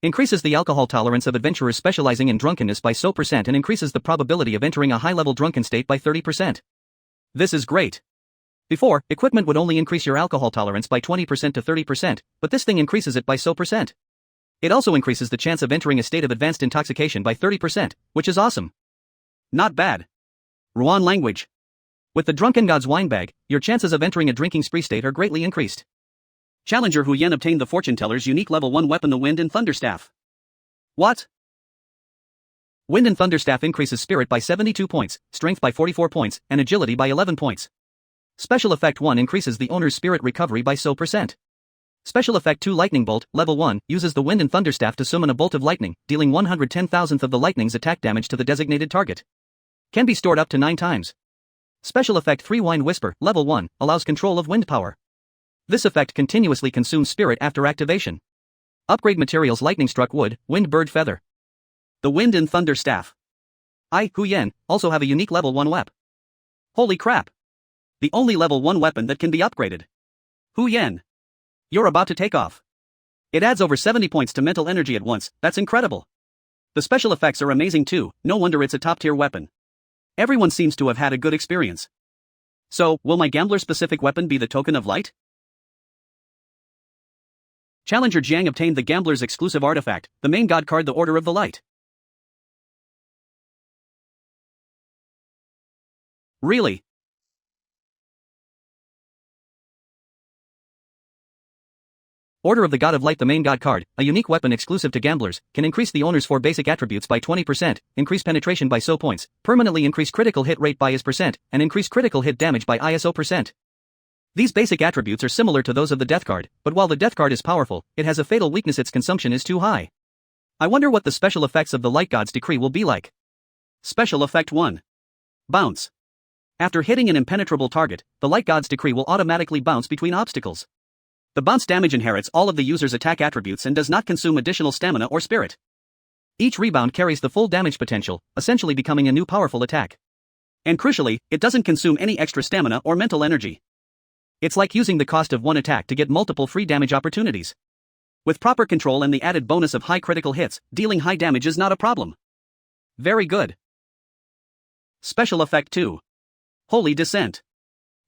Increases the alcohol tolerance of adventurers specializing in drunkenness by so % and increases the probability of entering a high-level drunken state by 30%. This is great. Before, equipment would only increase your alcohol tolerance by 20% to 30%, but this thing increases it by so %. It also increases the chance of entering a state of advanced intoxication by 30%, which is awesome. Not bad. Ruan language. With the Drunken God's Wine Bag, your chances of entering a drinking spree state are greatly increased. Challenger Hu Yan obtained the Fortune Teller's unique level 1 weapon, the Wind and Thunder Staff. What? Wind and Thunder Staff increases spirit by 72 points, strength by 44 points, and agility by 11 points. Special Effect 1 increases the owner's spirit recovery by so %. Special Effect 2 Lightning Bolt, level 1, uses the Wind and Thunder Staff to summon a bolt of lightning, dealing 110,000th of the lightning's attack damage to the designated target. Can be stored up to 9 times. Special Effect 3 Wind Whisper, level 1, allows control of wind power. This effect continuously consumes spirit after activation. Upgrade materials: lightning struck wood, wind bird feather. The Wind and Thunder Staff. I, Hu Yan, also have a unique level 1 weapon. Holy crap! The only level 1 weapon that can be upgraded. Hu Yan. You're about to take off. It adds over 70 points to mental energy at once, that's incredible. The special effects are amazing too, no wonder it's a top-tier weapon. Everyone seems to have had a good experience. So, will my gambler-specific weapon be the Token of Light? Challenger Jiang obtained the Gambler's exclusive artifact, the main god card, the Order of the Light. Really? Order of the God of Light. The main God card, a unique weapon exclusive to gamblers, can increase the owner's 4 basic attributes by 20%, increase penetration by SO points, permanently increase critical hit rate by IS%, and increase critical hit damage by ISO%. These basic attributes are similar to those of the Death card, but while the Death card is powerful, it has a fatal weakness: its consumption is too high. I wonder what the special effects of the Light God's decree will be like. Special Effect 1. Bounce. After hitting an impenetrable target, the Light God's decree will automatically bounce between obstacles. The bounce damage inherits all of the user's attack attributes and does not consume additional stamina or spirit. Each rebound carries the full damage potential, essentially becoming a new powerful attack. And crucially, it doesn't consume any extra stamina or mental energy. It's like using the cost of one attack to get multiple free damage opportunities. With proper control and the added bonus of high critical hits, dealing high damage is not a problem. Very good. Special Effect 2. Holy Descent.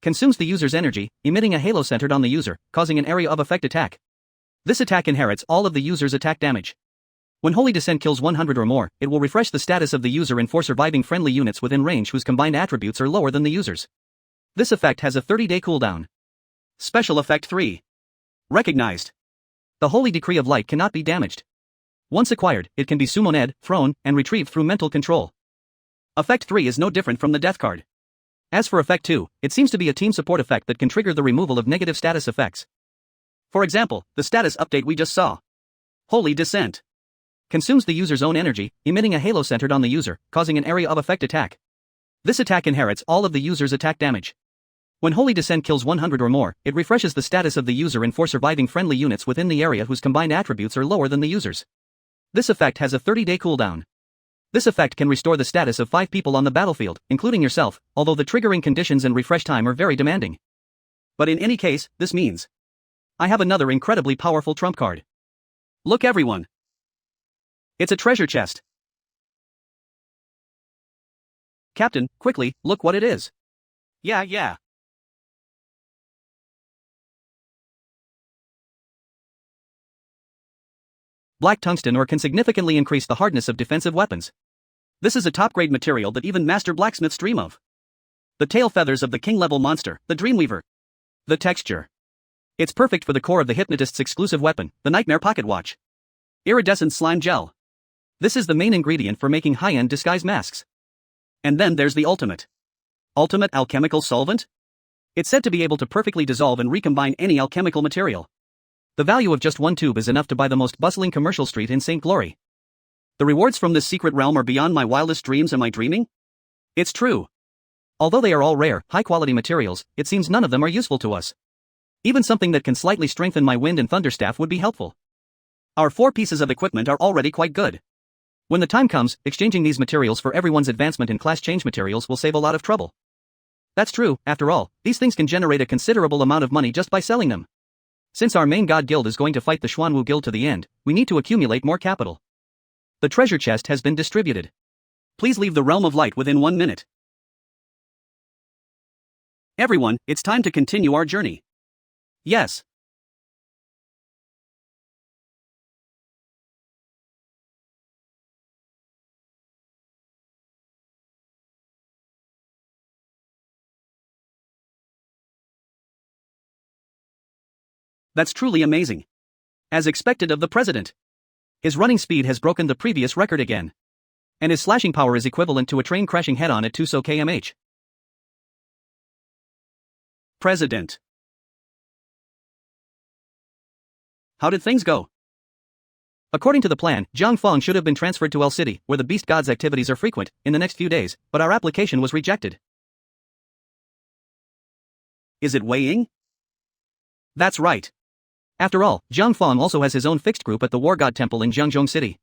Consumes the user's energy, emitting a halo centered on the user, causing an area of effect attack. This attack inherits all of the user's attack damage. When Holy Descent kills 100 or more, it will refresh the status of the user in 4 surviving friendly units within range whose combined attributes are lower than the user's. This effect has a 30-day cooldown. Special Effect 3. Recognized. The Holy Decree of Light cannot be damaged. Once acquired, it can be summoned, thrown, and retrieved through mental control. Effect 3 is no different from the Death card. As for Effect 2, it seems to be a team support effect that can trigger the removal of negative status effects. For example, the status update we just saw. Holy Descent. Consumes the user's own energy, emitting a halo centered on the user, causing an area of effect attack. This attack inherits all of the user's attack damage. When Holy Descent kills 100 or more, it refreshes the status of the user in 4 surviving friendly units within the area whose combined attributes are lower than the user's. This effect has a 30-day cooldown. This effect can restore the status of 5 people on the battlefield, including yourself, although the triggering conditions and refresh time are very demanding. But in any case, this means I have another incredibly powerful trump card. Look everyone. It's a treasure chest. Captain, quickly, look what it is. Yeah. Black tungsten ore can significantly increase the hardness of defensive weapons. This is a top-grade material that even master blacksmiths dream of. The tail feathers of the king-level monster, the Dreamweaver. The texture. It's perfect for the core of the hypnotist's exclusive weapon, the Nightmare Pocket Watch. Iridescent slime gel. This is the main ingredient for making high-end disguise masks. And then there's the ultimate alchemical solvent? It's said to be able to perfectly dissolve and recombine any alchemical material. The value of just 1 tube is enough to buy the most bustling commercial street in St. Glory. The rewards from this secret realm are beyond my wildest dreams. Am I dreaming? It's true. Although they are all rare, high-quality materials, it seems none of them are useful to us. Even something that can slightly strengthen my wind and thunder staff would be helpful. Our 4 pieces of equipment are already quite good. When the time comes, exchanging these materials for everyone's advancement in class change materials will save a lot of trouble. That's true, after all, these things can generate a considerable amount of money just by selling them. Since our main god guild is going to fight the Xuanwu guild to the end, we need to accumulate more capital. The treasure chest has been distributed. Please leave the realm of light within 1 minute. Everyone, it's time to continue our journey. Yes. That's truly amazing. As expected of the president. His running speed has broken the previous record again. And his slashing power is equivalent to a train crashing head-on at 2 km/h. President. How did things go? According to the plan, Jiang Feng should have been transferred to El City, where the Beast God's activities are frequent, in the next few days, but our application was rejected. Is it weighing? That's right. After all, Jiang Feng also has his own fixed group at the War God Temple in Jiangzhong City.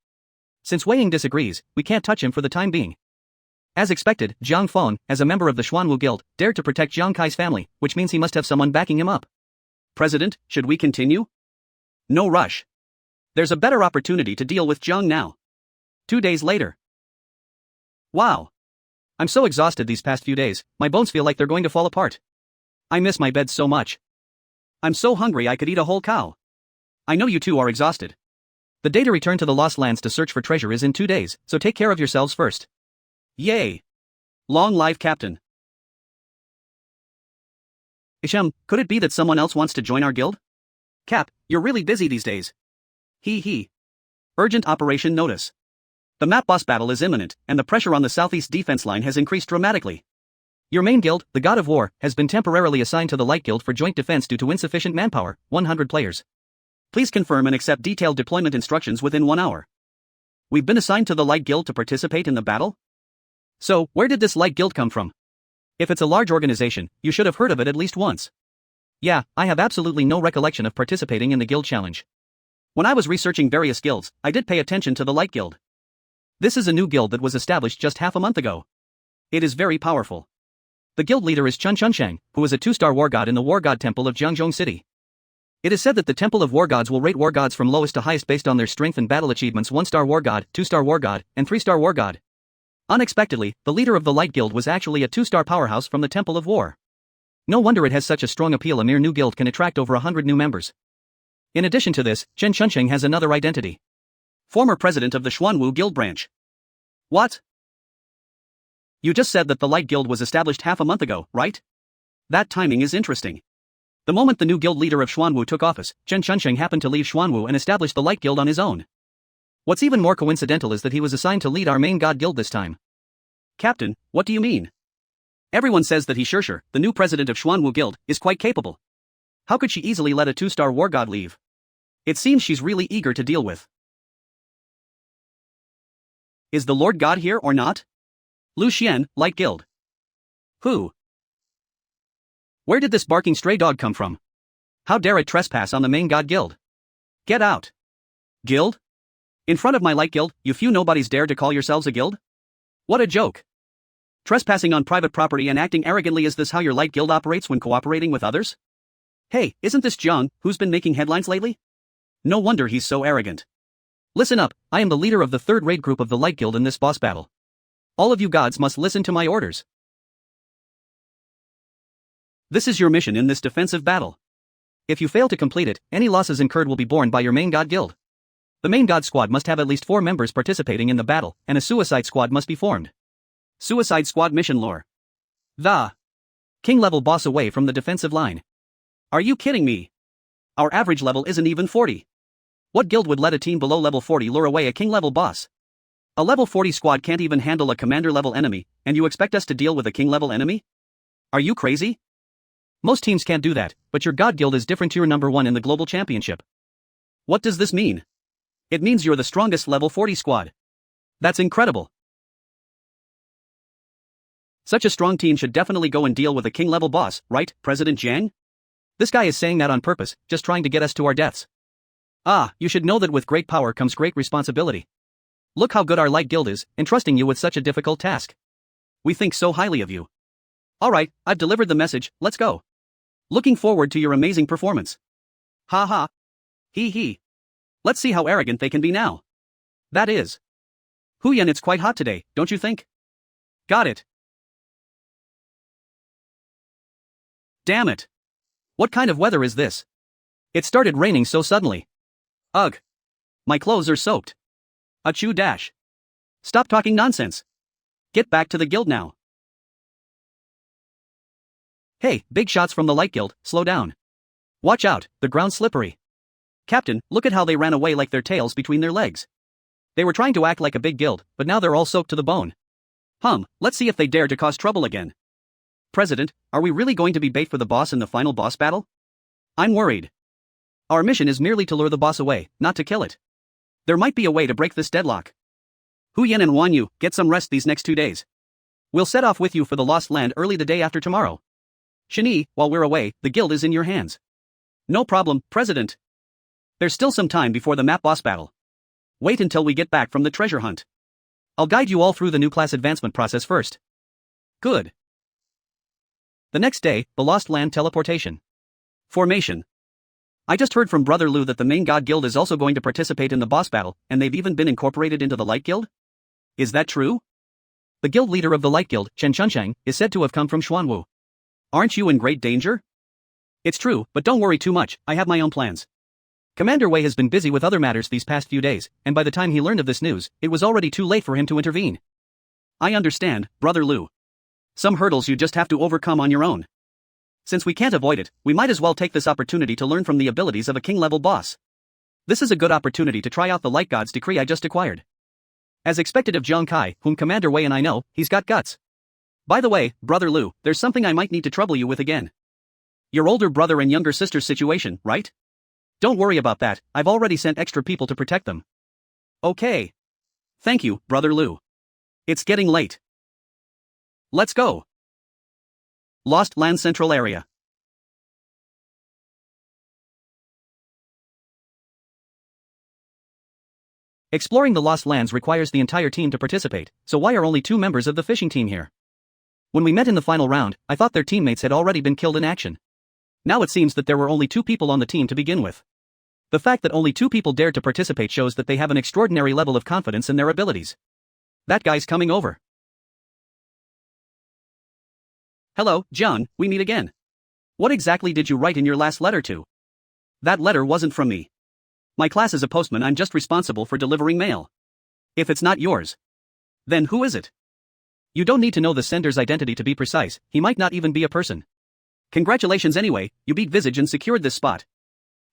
Since Wei Ying disagrees, we can't touch him for the time being. As expected, Jiang Feng, as a member of the Xuanwu Guild, dared to protect Jiang Kai's family, which means he must have someone backing him up. President, should we continue? No rush. There's a better opportunity to deal with Jiang now. 2 days later. Wow. I'm so exhausted these past few days, my bones feel like they're going to fall apart. I miss my bed so much. I'm so hungry I could eat a whole cow. I know you two are exhausted. The day to return to the Lost Lands to search for treasure is in 2 days, so take care of yourselves first. Yay! Long live Captain. Ishem, could it be that someone else wants to join our guild? Cap, you're really busy these days. Hee hee. Urgent operation notice. The map boss battle is imminent, and the pressure on the southeast defense line has increased dramatically. Your main guild, the God of War, has been temporarily assigned to the Light Guild for joint defense due to insufficient manpower, 100 players. Please confirm and accept detailed deployment instructions within 1 hour. We've been assigned to the Light Guild to participate in the battle? So, where did this Light Guild come from? If it's a large organization, you should have heard of it at least once. Yeah, I have absolutely no recollection of participating in the guild challenge. When I was researching various guilds, I did pay attention to the Light Guild. This is a new guild that was established just half a month ago. It is very powerful. The guild leader is Chun Chunshang, who is a 2-star war god in the War God Temple of Jiangzhong City. It is said that the Temple of War Gods will rate war gods from lowest to highest based on their strength and battle achievements: 1-star war god, 2-star war god, and 3-star war god. Unexpectedly, the leader of the Light Guild was actually a 2-star powerhouse from the Temple of War. No wonder it has such a strong appeal. A mere new guild can attract over 100 new members. In addition to this, Chen Chunsheng has another identity. Former president of the Xuanwu Guild branch. What? You just said that the Light Guild was established half a month ago, right? That timing is interesting. The moment the new guild leader of Xuanwu took office, Chen Chunsheng happened to leave Xuanwu and established the Light Guild on his own. What's even more coincidental is that he was assigned to lead our main god guild this time. Captain, what do you mean? Everyone says that he Shishir, the new president of Xuanwu Guild, is quite capable. How could she easily let a 2-star war god leave? It seems she's really eager to deal with. Is the Lord God here or not? Lu Xian, Light Guild. Who? Where did this barking stray dog come from? How dare it trespass on the main god guild? Get out. Guild? In front of my Light Guild, you few nobodies dare to call yourselves a guild? What a joke. Trespassing on private property and acting arrogantly, is this how your Light Guild operates when cooperating with others? Hey, isn't this Jiang, who's been making headlines lately? No wonder he's so arrogant. Listen up, I am the leader of the 3rd raid group of the Light Guild in this boss battle. All of you gods must listen to my orders. This is your mission in this defensive battle. If you fail to complete it, any losses incurred will be borne by your main god guild. The main god squad must have at least 4 members participating in the battle, and a suicide squad must be formed. Suicide squad mission lore. The king level boss away from the defensive line. Are you kidding me? Our average level isn't even 40. What guild would let a team below level 40 lure away a king level boss? A level 40 squad can't even handle a commander level enemy, and you expect us to deal with a king level enemy? Are you crazy? Most teams can't do that, but your god guild is different. You're number 1 in the global championship. What does this mean? It means you're the strongest level 40 squad. That's incredible. Such a strong team should definitely go and deal with a king level boss, right, President Jiang? This guy is saying that on purpose, just trying to get us to our deaths. Ah, you should know that with great power comes great responsibility. Look how good our Light Guild is, entrusting you with such a difficult task. We think so highly of you. Alright, I've delivered the message, let's go. Looking forward to your amazing performance. Ha ha. Hee hee. Let's see how arrogant they can be now. That is. Huyan, it's quite hot today, don't you think? Got it. Damn it. What kind of weather is this? It started raining so suddenly. Ugh. My clothes are soaked. Achoo dash. Stop talking nonsense. Get back to the guild now. Hey, big shots from the Light Guild, slow down. Watch out, the ground's slippery. Captain, look at how they ran away like their tails between their legs. They were trying to act like a big guild, but now they're all soaked to the bone. Let's see if they dare to cause trouble again. President, are we really going to be bait for the boss in the final boss battle? I'm worried. Our mission is merely to lure the boss away, not to kill it. There might be a way to break this deadlock. Huyan and Wanyu, get some rest these next 2 days. We'll set off with you for the Lost Land early the day after tomorrow. Shani, while we're away, the guild is in your hands. No problem, President. There's still some time before the map boss battle. Wait until we get back from the treasure hunt. I'll guide you all through the new class advancement process first. Good. The next day, the Lost Land teleportation. Formation. I just heard from Brother Lu that the main god guild is also going to participate in the boss battle, and they've even been incorporated into the Light Guild? Is that true? The guild leader of the Light Guild, Chen Chunshang, is said to have come from Xuanwu. Aren't you in great danger? It's true, but don't worry too much, I have my own plans. Commander Wei has been busy with other matters these past few days, and by the time he learned of this news, it was already too late for him to intervene. I understand, Brother Lu. Some hurdles you just have to overcome on your own. Since we can't avoid it, we might as well take this opportunity to learn from the abilities of a king-level boss. This is a good opportunity to try out the Light God's decree I just acquired. As expected of Jiang Kai, whom Commander Wei and I know, he's got guts. By the way, Brother Liu, there's something I might need to trouble you with again. Your older brother and younger sister's situation, right? Don't worry about that, I've already sent extra people to protect them. Okay. Thank you, Brother Liu. It's getting late. Let's go. Lost Land Central Area. Exploring the Lost Lands requires the entire team to participate, so why are only 2 members of the fishing team here? When we met in the final round, I thought their teammates had already been killed in action. Now it seems that there were only 2 people on the team to begin with. The fact that only 2 people dared to participate shows that they have an extraordinary level of confidence in their abilities. That guy's coming over. Hello, John, we meet again. What exactly did you write in your last letter to? That letter wasn't from me. My class is a postman, I'm just responsible for delivering mail. If it's not yours, then who is it? You don't need to know the sender's identity to be precise, he might not even be a person. Congratulations anyway, you beat Visage and secured this spot.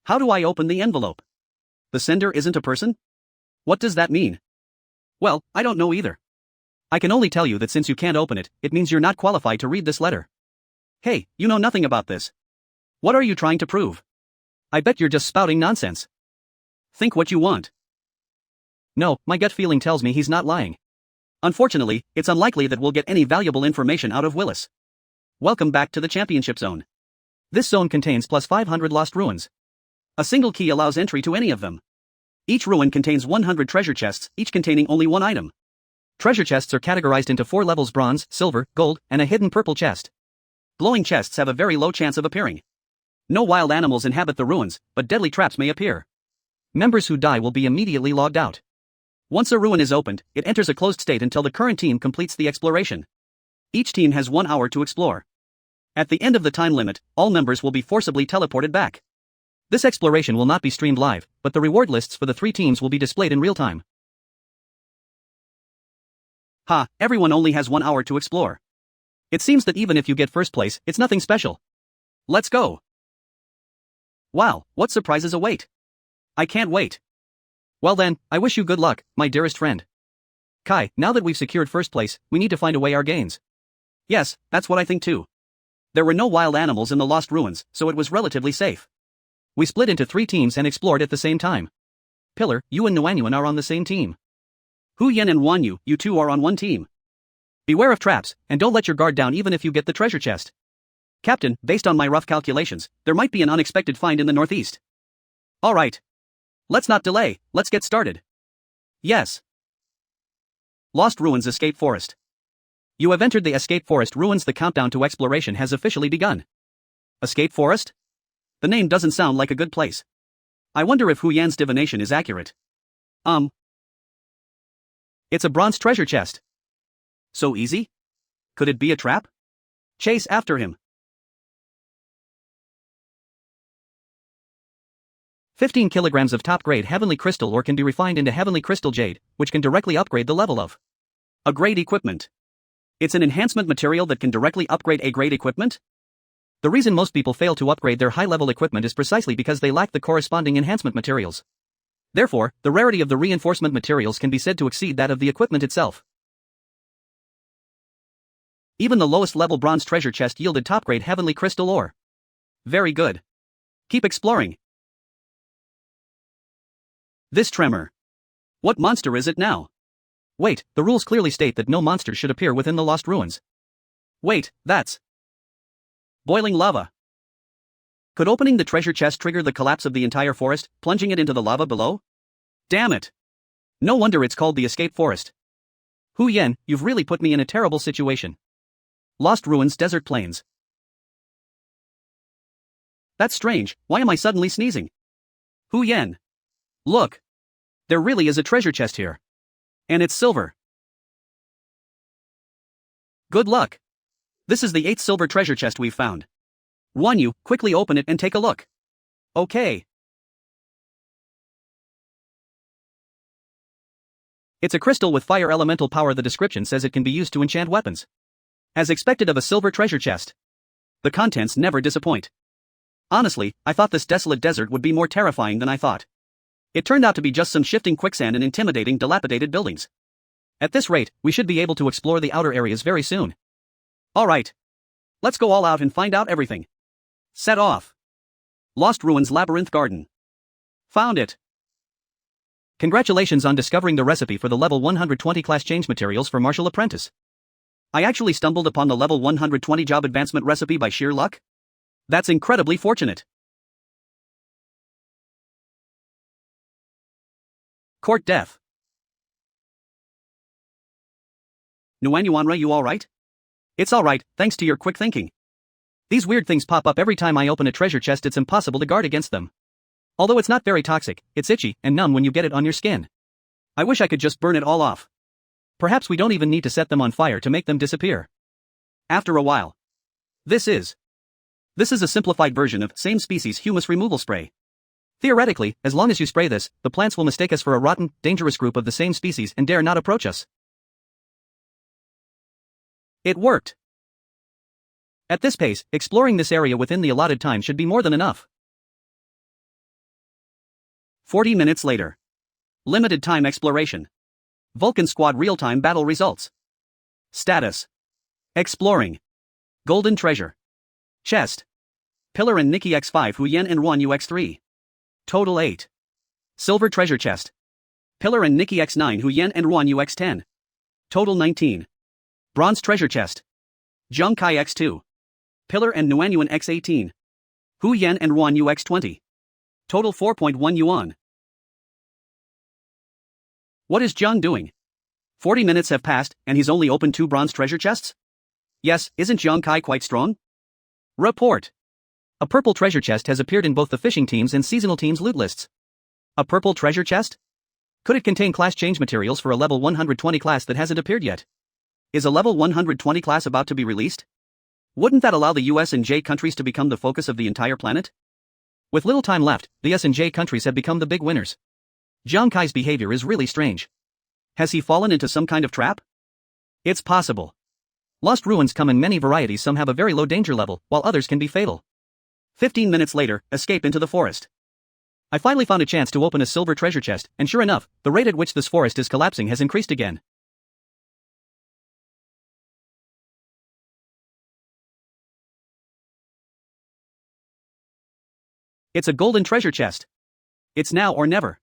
How do I open the envelope? The sender isn't a person? What does that mean? Well, I don't know either. I can only tell you that since you can't open it, it means you're not qualified to read this letter. Hey, you know nothing about this. What are you trying to prove? I bet you're just spouting nonsense. Think what you want. No, my gut feeling tells me he's not lying. Unfortunately, it's unlikely that we'll get any valuable information out of Willis. Welcome back to the Championship Zone. This zone contains plus 500 lost ruins. A single key allows entry to any of them. Each ruin contains 100 treasure chests, each containing only 1 item. Treasure chests are categorized into 4 levels: bronze, silver, gold, and a hidden purple chest. Glowing chests have a very low chance of appearing. No wild animals inhabit the ruins, but deadly traps may appear. Members who die will be immediately logged out. Once a ruin is opened, it enters a closed state until the current team completes the exploration. Each team has 1 hour to explore. At the end of the time limit, all members will be forcibly teleported back. This exploration will not be streamed live, but the reward lists for the 3 teams will be displayed in real time. Ha, everyone only has 1 hour to explore. It seems that even if you get first place, it's nothing special. Let's go. Wow, what surprises await? I can't wait. Well then, I wish you good luck, my dearest friend. Kai, now that we've secured first place, we need to find away our gains. Yes, that's what I think too. There were no wild animals in the lost ruins, so it was relatively safe. We split into 3 teams and explored at the same time. Pillar, you and Nguyen are on the same team. Hu Yen and Wan Yu, you 2 are on 1 team. Beware of traps, and don't let your guard down even if you get the treasure chest. Captain, based on my rough calculations, there might be an unexpected find in the northeast. Alright. Let's not delay, let's get started. Yes. Lost Ruins Escape Forest. You have entered the Escape Forest ruins. The countdown to exploration has officially begun. Escape Forest? The name doesn't sound like a good place. I wonder if Hu Yan's divination is accurate. It's a bronze treasure chest. So easy? Could it be a trap? Chase after him. 15 kilograms of top-grade heavenly crystal ore can be refined into heavenly crystal jade, which can directly upgrade the level of a grade equipment. It's an enhancement material that can directly upgrade a grade equipment? The reason most people fail to upgrade their high-level equipment is precisely because they lack the corresponding enhancement materials. Therefore, the rarity of the reinforcement materials can be said to exceed that of the equipment itself. Even the lowest level bronze treasure chest yielded top-grade heavenly crystal ore. Very good. Keep exploring. This tremor. What monster is it now? Wait, the rules clearly state that no monsters should appear within the lost ruins. Wait, that's boiling lava. Could opening the treasure chest trigger the collapse of the entire forest, plunging it into the lava below? Damn it. No wonder it's called the Escape Forest. Hu Yen, you've really put me in a terrible situation. Lost Ruins Desert Plains. That's strange, why am I suddenly sneezing? Hu Yen. Look. There really is a treasure chest here. And it's silver. Good luck. This is the 8th silver treasure chest we've found. Wan Yu, quickly open it and take a look. Okay. It's a crystal with fire elemental power. The description says it can be used to enchant weapons. As expected of a silver treasure chest. The contents never disappoint. Honestly, I thought this desolate desert would be more terrifying than I thought. It turned out to be just some shifting quicksand and intimidating dilapidated buildings. At this rate, we should be able to explore the outer areas very soon. Alright. Let's go all out and find out everything. Set off. Lost Ruins Labyrinth Garden. Found it. Congratulations on discovering the recipe for the level 120 class change materials for Martial Apprentice. I actually stumbled upon the level 120 job advancement recipe by sheer luck. That's incredibly fortunate. Court death. Nuanyuanra, you alright? It's alright, thanks to your quick thinking. These weird things pop up every time I open a treasure chest. It's impossible to guard against them. Although it's not very toxic, it's itchy and numb when you get it on your skin. I wish I could just burn it all off. Perhaps we don't even need to set them on fire to make them disappear. After a while. This is a simplified version of same species humus removal spray. Theoretically, as long as you spray this, the plants will mistake us for a rotten, dangerous group of the same species and dare not approach us. It worked. At this pace, exploring this area within the allotted time should be more than enough. 40 minutes later. Limited time exploration. Vulcan Squad real-time battle results. Status. Exploring. Golden treasure. Chest. Pillar and Nikki X5 Huyen and Ruan UX3. Total 8. Silver treasure chest. Pillar and Nikki X9 Huyen and Ruan UX10. Total 19. Bronze treasure chest. Zheng Kai X2. Pillar and Nuanyuan X18. Huyen and Ruan UX20. Total 4.1 yuan. What is Zheng doing? 40 minutes have passed, and he's only opened 2 bronze treasure chests? Yes, isn't Zheng Kai quite strong? Report. A purple treasure chest has appeared in both the fishing teams and seasonal teams loot lists. A purple treasure chest? Could it contain class change materials for a level 120 class that hasn't appeared yet? Is a level 120 class about to be released? Wouldn't that allow the US and J countries to become the focus of the entire planet? With little time left, the S and J countries have become the big winners. Zheng Kai's behavior is really strange. Has he fallen into some kind of trap? It's possible. Lost ruins come in many varieties. Some have a very low danger level, while others can be fatal. 15 minutes later, escape into the forest. I finally found a chance to open a silver treasure chest, and sure enough, the rate at which this forest is collapsing has increased again. It's a golden treasure chest. It's now or never.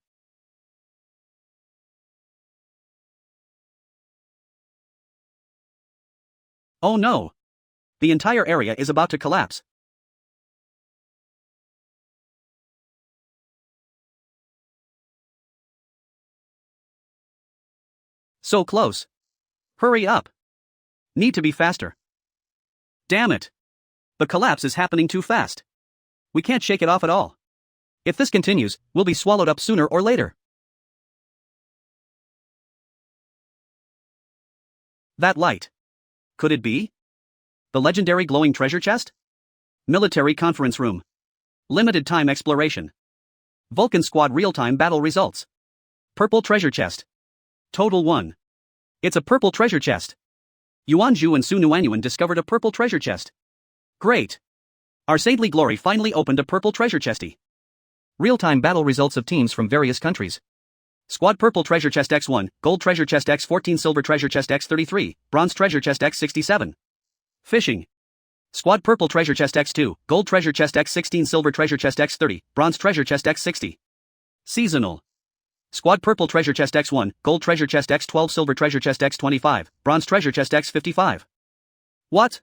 Oh no! The entire area is about to collapse. So close. Hurry up. Need to be faster. Damn it. The collapse is happening too fast. We can't shake it off at all. If this continues, we'll be swallowed up sooner or later. That light. Could it be? The legendary glowing treasure chest? Military conference room. Limited time exploration. Vulcan Squad real-time battle results. Purple treasure chest. Total 1. It's a purple treasure chest. Yuan Zhu and Su Nuanyuan discovered a purple treasure chest. Great. Our saintly glory finally opened a purple treasure chesty. Real-time battle results of teams from various countries. Squad Purple Treasure Chest X1, Gold Treasure Chest X14, Silver Treasure Chest X33, Bronze Treasure Chest X67. Fishing. Squad Purple Treasure Chest X2, Gold Treasure Chest X16, Silver Treasure Chest X30, Bronze Treasure Chest X60. Seasonal. Squad Purple Treasure Chest X1, Gold Treasure Chest X12, Silver Treasure Chest X25, Bronze Treasure Chest X55. What?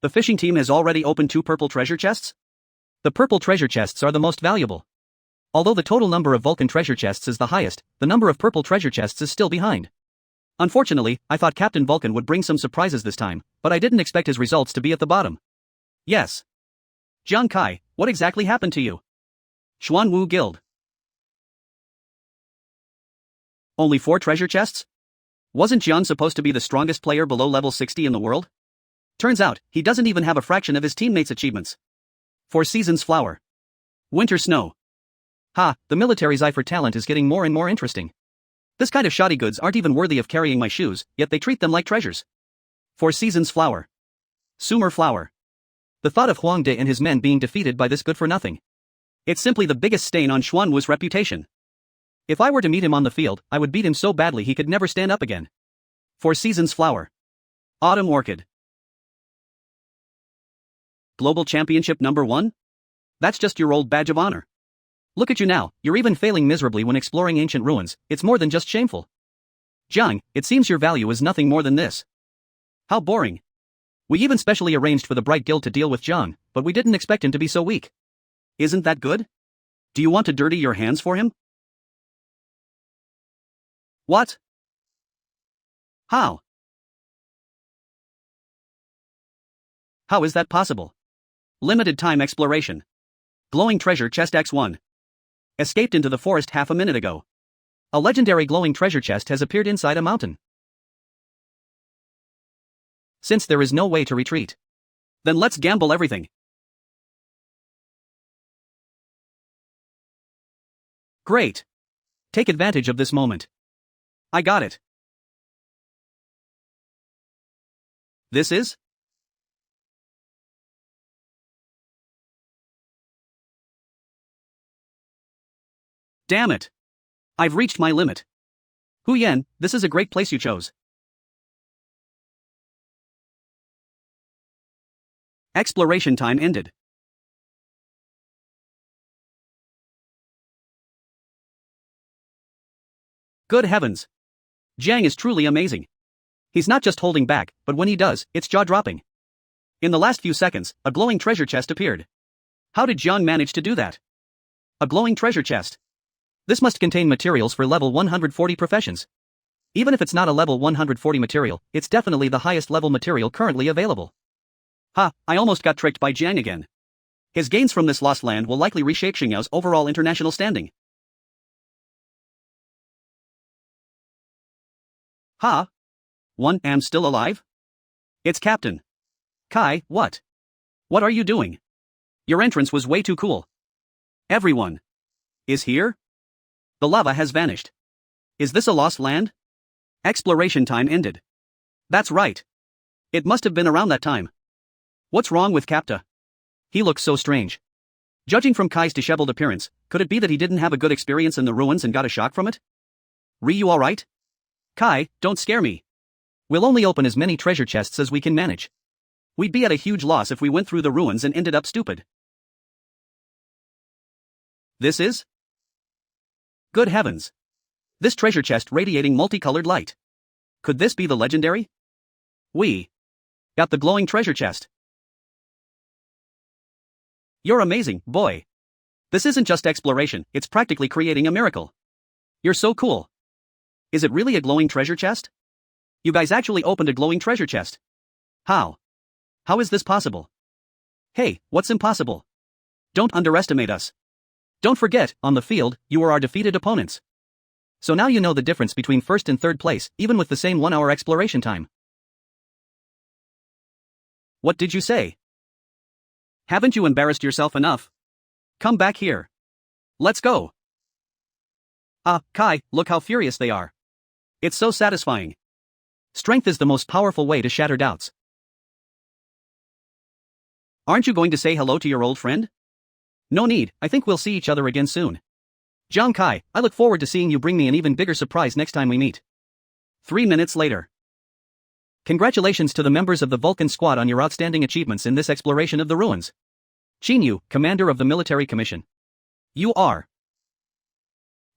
The fishing team has already opened 2 purple treasure chests? The purple treasure chests are the most valuable. Although the total number of Vulcan treasure chests is the highest, the number of purple treasure chests is still behind. Unfortunately, I thought Captain Vulcan would bring some surprises this time, but I didn't expect his results to be at the bottom. Yes. Zheng Kai, what exactly happened to you? Xuanwu Guild. Only 4 treasure chests? Wasn't Jian supposed to be the strongest player below level 60 in the world? Turns out, he doesn't even have a fraction of his teammates' achievements. 4 seasons flower. Winter snow. Ha, the military's eye for talent is getting more and more interesting. This kind of shoddy goods aren't even worthy of carrying my shoes, yet they treat them like treasures. 4 seasons flower. Sumer flower. The thought of Huang De and his men being defeated by this good-for-nothing. It's simply the biggest stain on Xuanwu's reputation. If I were to meet him on the field, I would beat him so badly he could never stand up again. Four Seasons Flower. Autumn Orchid. Global Championship #1? That's just your old badge of honor. Look at you now, you're even failing miserably when exploring ancient ruins. It's more than just shameful. Jiang, it seems your value is nothing more than this. How boring. We even specially arranged for the Bright Guild to deal with Jiang, but we didn't expect him to be so weak. Isn't that good? Do you want to dirty your hands for him? What? How? How is that possible? Limited time exploration. Glowing treasure chest X1. Escaped into the forest half a minute ago. A legendary glowing treasure chest has appeared inside a mountain. Since there is no way to retreat, then let's gamble everything. Great. Take advantage of this moment. I got it. This is? Damn it. I've reached my limit. Hu Yan, this is a great place you chose. Exploration time ended. Good heavens. Jiang is truly amazing. He's not just holding back, but when he does, it's jaw-dropping. In the last few seconds, a glowing treasure chest appeared. How did Jiang manage to do that? A glowing treasure chest. This must contain materials for level 140 professions. Even if it's not a level 140 material, it's definitely the highest level material currently available. Ha, I almost got tricked by Jiang again. His gains from this lost land will likely reshape Xingyao's overall international standing. Ha? Am still alive? It's Captain. Kai, what? What are you doing? Your entrance was way too cool. Everyone is here? The lava has vanished. Is this a lost land? Exploration time ended. That's right. It must have been around that time. What's wrong with Capta? He looks so strange. Judging from Kai's disheveled appearance, could it be that he didn't have a good experience in the ruins and got a shock from it? You alright? Kai, don't scare me. We'll only open as many treasure chests as we can manage. We'd be at a huge loss if we went through the ruins and ended up stupid. This is? Good heavens. This treasure chest radiating multicolored light. Could this be the legendary? We got the glowing treasure chest. You're amazing, boy. This isn't just exploration, it's practically creating a miracle. You're so cool. Is it really a glowing treasure chest? You guys actually opened a glowing treasure chest. How? How is this possible? Hey, what's impossible? Don't underestimate us. Don't forget, on the field, you were our defeated opponents. So now you know the difference between first and third place, even with the same 1-hour exploration time. What did you say? Haven't you embarrassed yourself enough? Come back here. Let's go. Kai, look how furious they are. It's so satisfying. Strength is the most powerful way to shatter doubts. Aren't you going to say hello to your old friend? No need, I think we'll see each other again soon. Jiang Kai, I look forward to seeing you bring me an even bigger surprise next time we meet. 3 minutes later. Congratulations to the members of the Vulcan Squad on your outstanding achievements in this exploration of the ruins. Qinyu, Commander of the Military Commission. You are.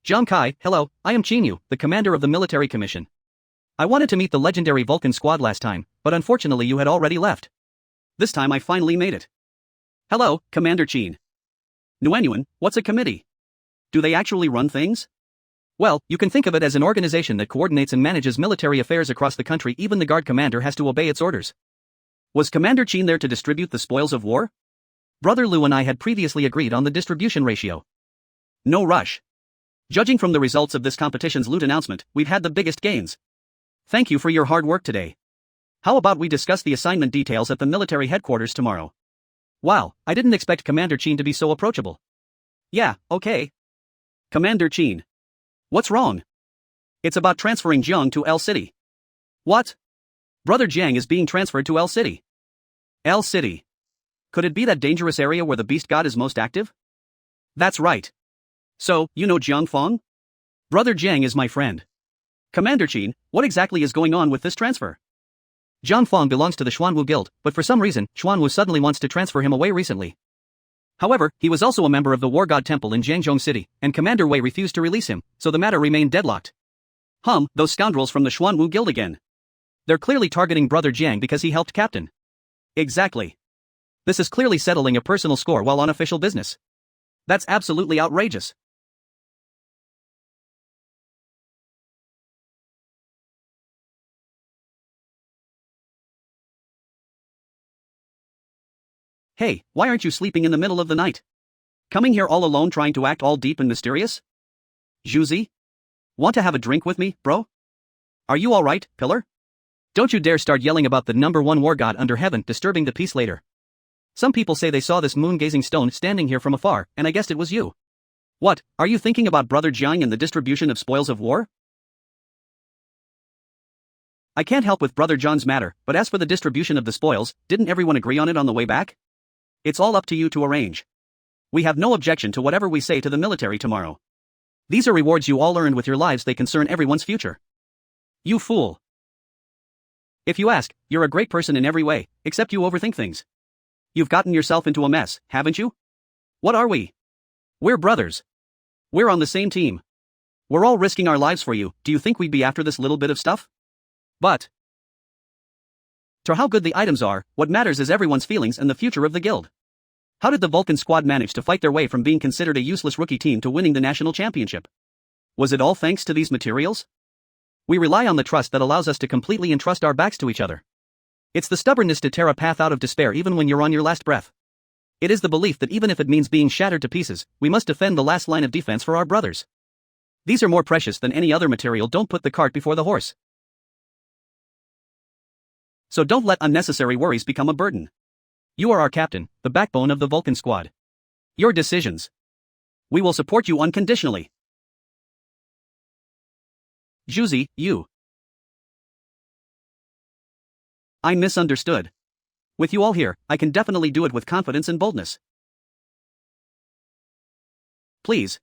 Jiang Kai, hello, I am Qinyu, the Commander of the Military Commission. I wanted to meet the legendary Vulcan Squad last time, but unfortunately you had already left. This time I finally made it. Hello, Commander Qin. Nguyen, what's a committee? Do they actually run things? Well, you can think of it as an organization that coordinates and manages military affairs across the country. Even the guard commander has to obey its orders. Was Commander Qin there to distribute the spoils of war? Brother Lu and I had previously agreed on the distribution ratio. No rush. Judging from the results of this competition's loot announcement, we've had the biggest gains. Thank you for your hard work today. How about we discuss the assignment details at the military headquarters tomorrow? Wow, I didn't expect Commander Qin to be so approachable. Yeah, okay. Commander Qin. What's wrong? It's about transferring Jiang to L City. What? Brother Jiang is being transferred to L City. L City. Could it be that dangerous area where the beast god is most active? That's right. So, you know Jiang Fong? Brother Jiang is my friend. Commander Qin, what exactly is going on with this transfer? Jiang Fong belongs to the Xuanwu Guild, but for some reason, Xuanwu suddenly wants to transfer him away recently. However, he was also a member of the War God Temple in Jiangzhong City, and Commander Wei refused to release him, so the matter remained deadlocked. Those scoundrels from the Xuanwu Guild again. They're clearly targeting Brother Jiang because he helped Captain. Exactly. This is clearly settling a personal score while on official business. That's absolutely outrageous. Hey, why aren't you sleeping in the middle of the night? Coming here all alone trying to act all deep and mysterious? Zhuzi? Want to have a drink with me, bro? Are you alright, Pillar? Don't you dare start yelling about the #1 war god under heaven disturbing the peace later. Some people say they saw this moon-gazing stone standing here from afar, and I guessed it was you. What, are you thinking about Brother Jiang and the distribution of spoils of war? I can't help with Brother John's matter, but as for the distribution of the spoils, didn't everyone agree on it on the way back? It's all up to you to arrange. We have no objection to whatever we say to the military tomorrow. These are rewards you all earned with your lives, they concern everyone's future. You fool. If you ask, you're a great person in every way, except you overthink things. You've gotten yourself into a mess, haven't you? What are we? We're brothers. We're on the same team. We're all risking our lives for you, do you think we'd be after this little bit of stuff? But to how good the items are, what matters is everyone's feelings and the future of the guild. How did the Vulcan squad manage to fight their way from being considered a useless rookie team to winning the national championship? Was it all thanks to these materials? We rely on the trust that allows us to completely entrust our backs to each other. It's the stubbornness to tear a path out of despair even when you're on your last breath. It is the belief that even if it means being shattered to pieces, we must defend the last line of defense for our brothers. These are more precious than any other material. Don't put the cart before the horse. So don't let unnecessary worries become a burden. You are our captain, the backbone of the Vulcan squad. Your decisions. We will support you unconditionally. Zhuzi, you. I misunderstood. With you all here, I can definitely do it with confidence and boldness. Please.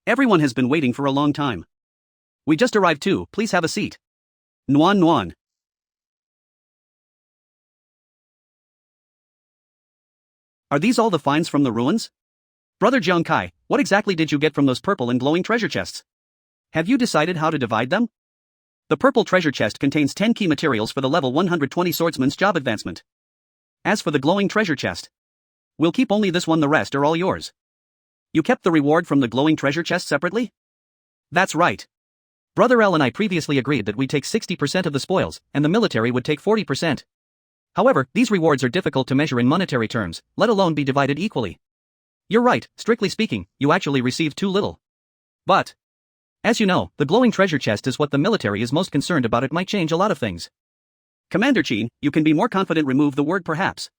Everyone has been waiting for a long time. We just arrived too, please have a seat. Nuan Nuan. Are these all the finds from the ruins? Brother Jiang Kai, what exactly did you get from those purple and glowing treasure chests? Have you decided how to divide them? The purple treasure chest contains 10 key materials for the level 120 swordsman's job advancement. As for the glowing treasure chest, we'll keep only this one, the rest are all yours. You kept the reward from the glowing treasure chest separately? That's right. Brother L and I previously agreed that we'd take 60% of the spoils, and the military would take 40%. However, these rewards are difficult to measure in monetary terms, let alone be divided equally. You're right, strictly speaking, you actually received too little. But as you know, the glowing treasure chest is what the military is most concerned about. It might change a lot of things. Commander Qin, you can be more confident. Remove the word perhaps.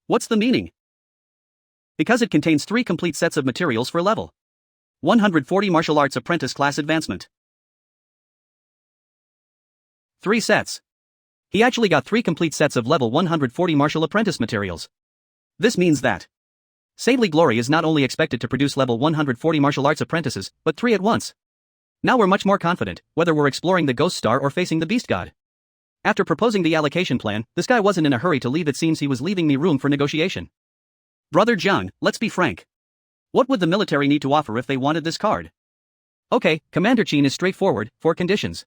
What's the meaning? Because it contains 3 complete sets of materials for level 140 martial arts apprentice class advancement. 3 sets. He actually got 3 complete sets of level 140 martial apprentice materials. This means that Saintly Glory is not only expected to produce level 140 martial arts apprentices, but 3 at once. Now we're much more confident, whether we're exploring the Ghost Star or facing the Beast God. After proposing the allocation plan, this guy wasn't in a hurry to leave. It seems he was leaving me room for negotiation. Brother Jiang, let's be frank. What would the military need to offer if they wanted this card? Okay, Commander Qin is straightforward, 4 conditions.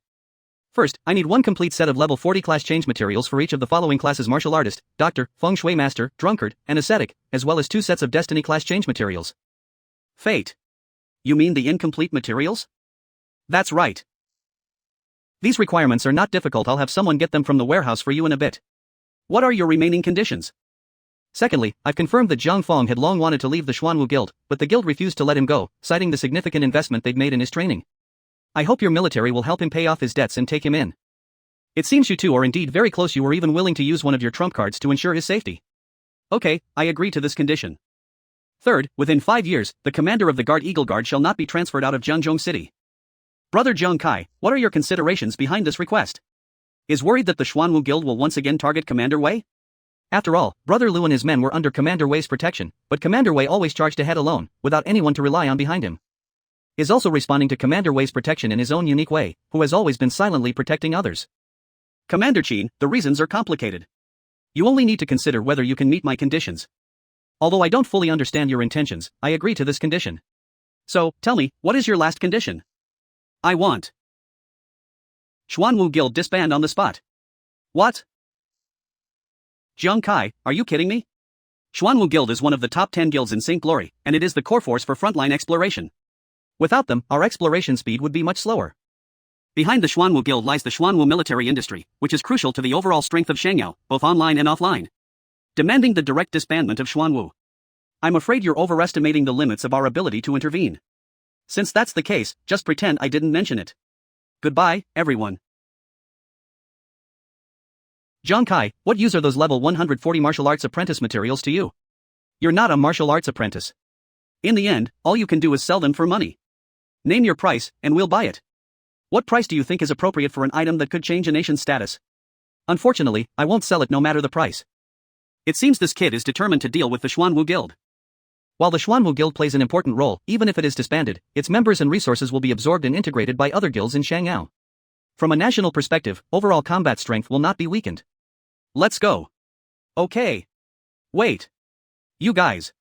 First, I need 1 complete set of level 40 class change materials for each of the following classes: Martial Artist, Doctor, Feng Shui Master, Drunkard, and Ascetic, as well as 2 sets of Destiny class change materials. Fate. You mean the incomplete materials? That's right. These requirements are not difficult. I'll have someone get them from the warehouse for you in a bit. What are your remaining conditions? Secondly, I've confirmed that Jiang Fong had long wanted to leave the Xuanwu Guild, but the guild refused to let him go, citing the significant investment they'd made in his training. I hope your military will help him pay off his debts and take him in. It seems you two are indeed very close. You were even willing to use one of your trump cards to ensure his safety. Okay, I agree to this condition. Third, within 5 years, the commander of the Guard Eagle Guard shall not be transferred out of Jiangzhong City. Brother Jiang Kai, what are your considerations behind this request? Is worried that the Xuanwu Guild will once again target Commander Wei? After all, Brother Lu and his men were under Commander Wei's protection, but Commander Wei always charged ahead alone, without anyone to rely on behind him. Is also responding to Commander Wei's protection in his own unique way, who has always been silently protecting others. Commander Qin, the reasons are complicated. You only need to consider whether you can meet my conditions. Although I don't fully understand your intentions, I agree to this condition. So, tell me, what is your last condition? I want Xuanwu Guild disband on the spot. What? Jiang Kai, are you kidding me? Xuanwu Guild is one of the top 10 guilds in St. Glory, and it is the core force for frontline exploration. Without them, our exploration speed would be much slower. Behind the Xuanwu Guild lies the Xuanwu military industry, which is crucial to the overall strength of Shangyao, both online and offline. Demanding the direct disbandment of Xuanwu. I'm afraid you're overestimating the limits of our ability to intervene. Since that's the case, just pretend I didn't mention it. Goodbye, everyone. Jiang Kai, what use are those level 140 martial arts apprentice materials to you? You're not a martial arts apprentice. In the end, all you can do is sell them for money. Name your price, and we'll buy it. What price do you think is appropriate for an item that could change a nation's status? Unfortunately, I won't sell it no matter the price. It seems this kid is determined to deal with the Xuanwu Guild. While the Xuanwu Guild plays an important role, even if it is disbanded, its members and resources will be absorbed and integrated by other guilds in Shangyao. From a national perspective, overall combat strength will not be weakened. Let's go. Okay. Wait. You guys.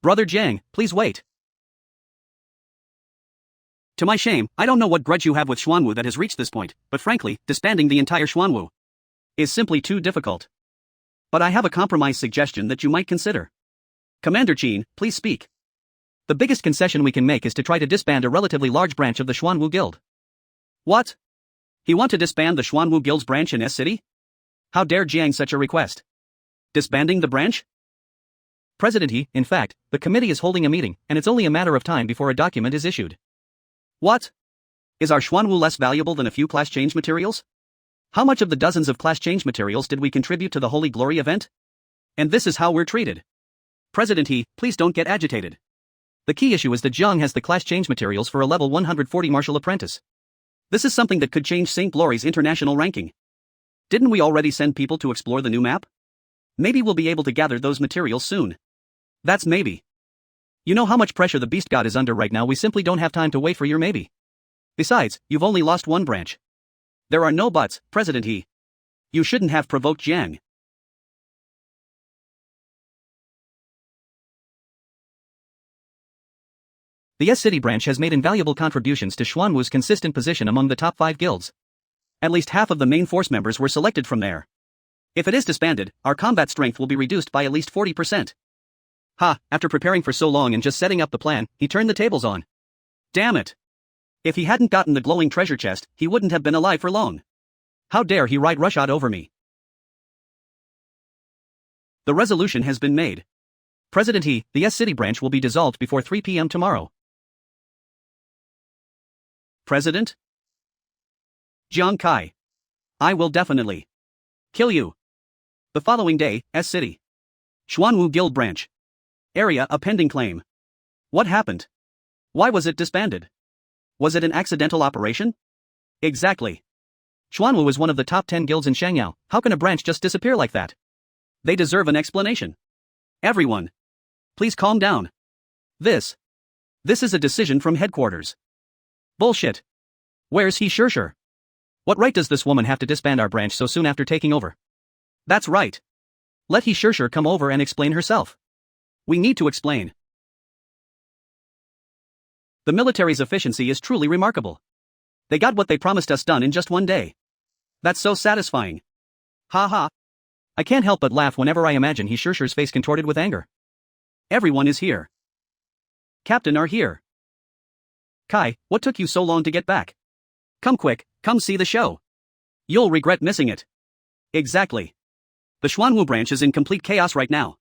Brother Jiang, please wait. To my shame, I don't know what grudge you have with Xuanwu that has reached this point, but frankly, disbanding the entire Xuanwu is simply too difficult. But I have a compromise suggestion that you might consider. Commander Qin, please speak. The biggest concession we can make is to try to disband a relatively large branch of the Xuanwu Guild. What? He want to disband the Xuanwu Guild's branch in S City? How dare Jiang such a request? Disbanding the branch? President He, in fact, the committee is holding a meeting, and it's only a matter of time before a document is issued. What? Is our Xuanwu less valuable than a few class change materials? How much of the dozens of class change materials did we contribute to the Holy Glory event? And this is how we're treated. President He, please don't get agitated. The key issue is that Jiang has the class change materials for a level 140 martial apprentice. This is something that could change St. Glory's international ranking. Didn't we already send people to explore the new map? Maybe we'll be able to gather those materials soon. That's maybe. You know how much pressure the Beast God is under right now, we simply don't have time to wait for your maybe. Besides, you've only lost one branch. There are no buts, President He. You shouldn't have provoked Jiang. The S-City branch has made invaluable contributions to Xuanwu's consistent position among the top 5 guilds. At least half of the main force members were selected from there. If it is disbanded, our combat strength will be reduced by at least 40%. Ha, after preparing for so long and just setting up the plan, he turned the tables on. Damn it. If he hadn't gotten the glowing treasure chest, he wouldn't have been alive for long. How dare he ride roughshod over me? The resolution has been made. President He, the S-City branch will be dissolved before 3 p.m. tomorrow. President? Jiang Kai. I will definitely kill you. The following day, S-City. Xuanwu Guild branch. Area a pending claim. What happened? Why was it disbanded? Was it an accidental operation? Exactly. Xuanwu is one of the top 10 guilds in Shangyao. How can a branch just disappear like that? They deserve an explanation. Everyone. Please calm down. This is a decision from headquarters. Bullshit. Where's He Shishir? What right does this woman have to disband our branch so soon after taking over? That's right. Let He Shishir come over and explain herself. We need to explain. The military's efficiency is truly remarkable. They got what they promised us done in just one day. That's so satisfying. Ha ha. I can't help but laugh whenever I imagine He Shishir's face contorted with anger. Everyone is here. Captain are here. Kai, what took you so long to get back? Come quick, come see the show. You'll regret missing it. Exactly. The Xuanwu branch is in complete chaos right now.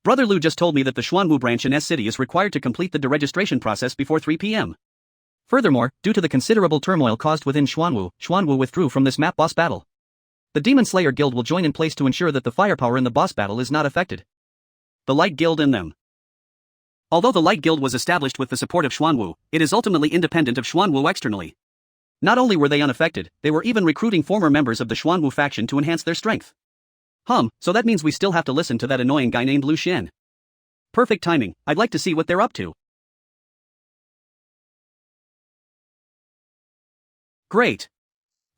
Brother Lu just told me that the Xuanwu branch in S-City is required to complete the deregistration process before 3 p.m. Furthermore, due to the considerable turmoil caused within Xuanwu withdrew from this map boss battle. The Demon Slayer Guild will join in place to ensure that the firepower in the boss battle is not affected. The Light Guild in them. Although the Light Guild was established with the support of Xuanwu, it is ultimately independent of Xuanwu externally. Not only were they unaffected, they were even recruiting former members of the Xuanwu faction to enhance their strength. So that means we still have to listen to that annoying guy named Lu Xian. Perfect timing, I'd like to see what they're up to. Great.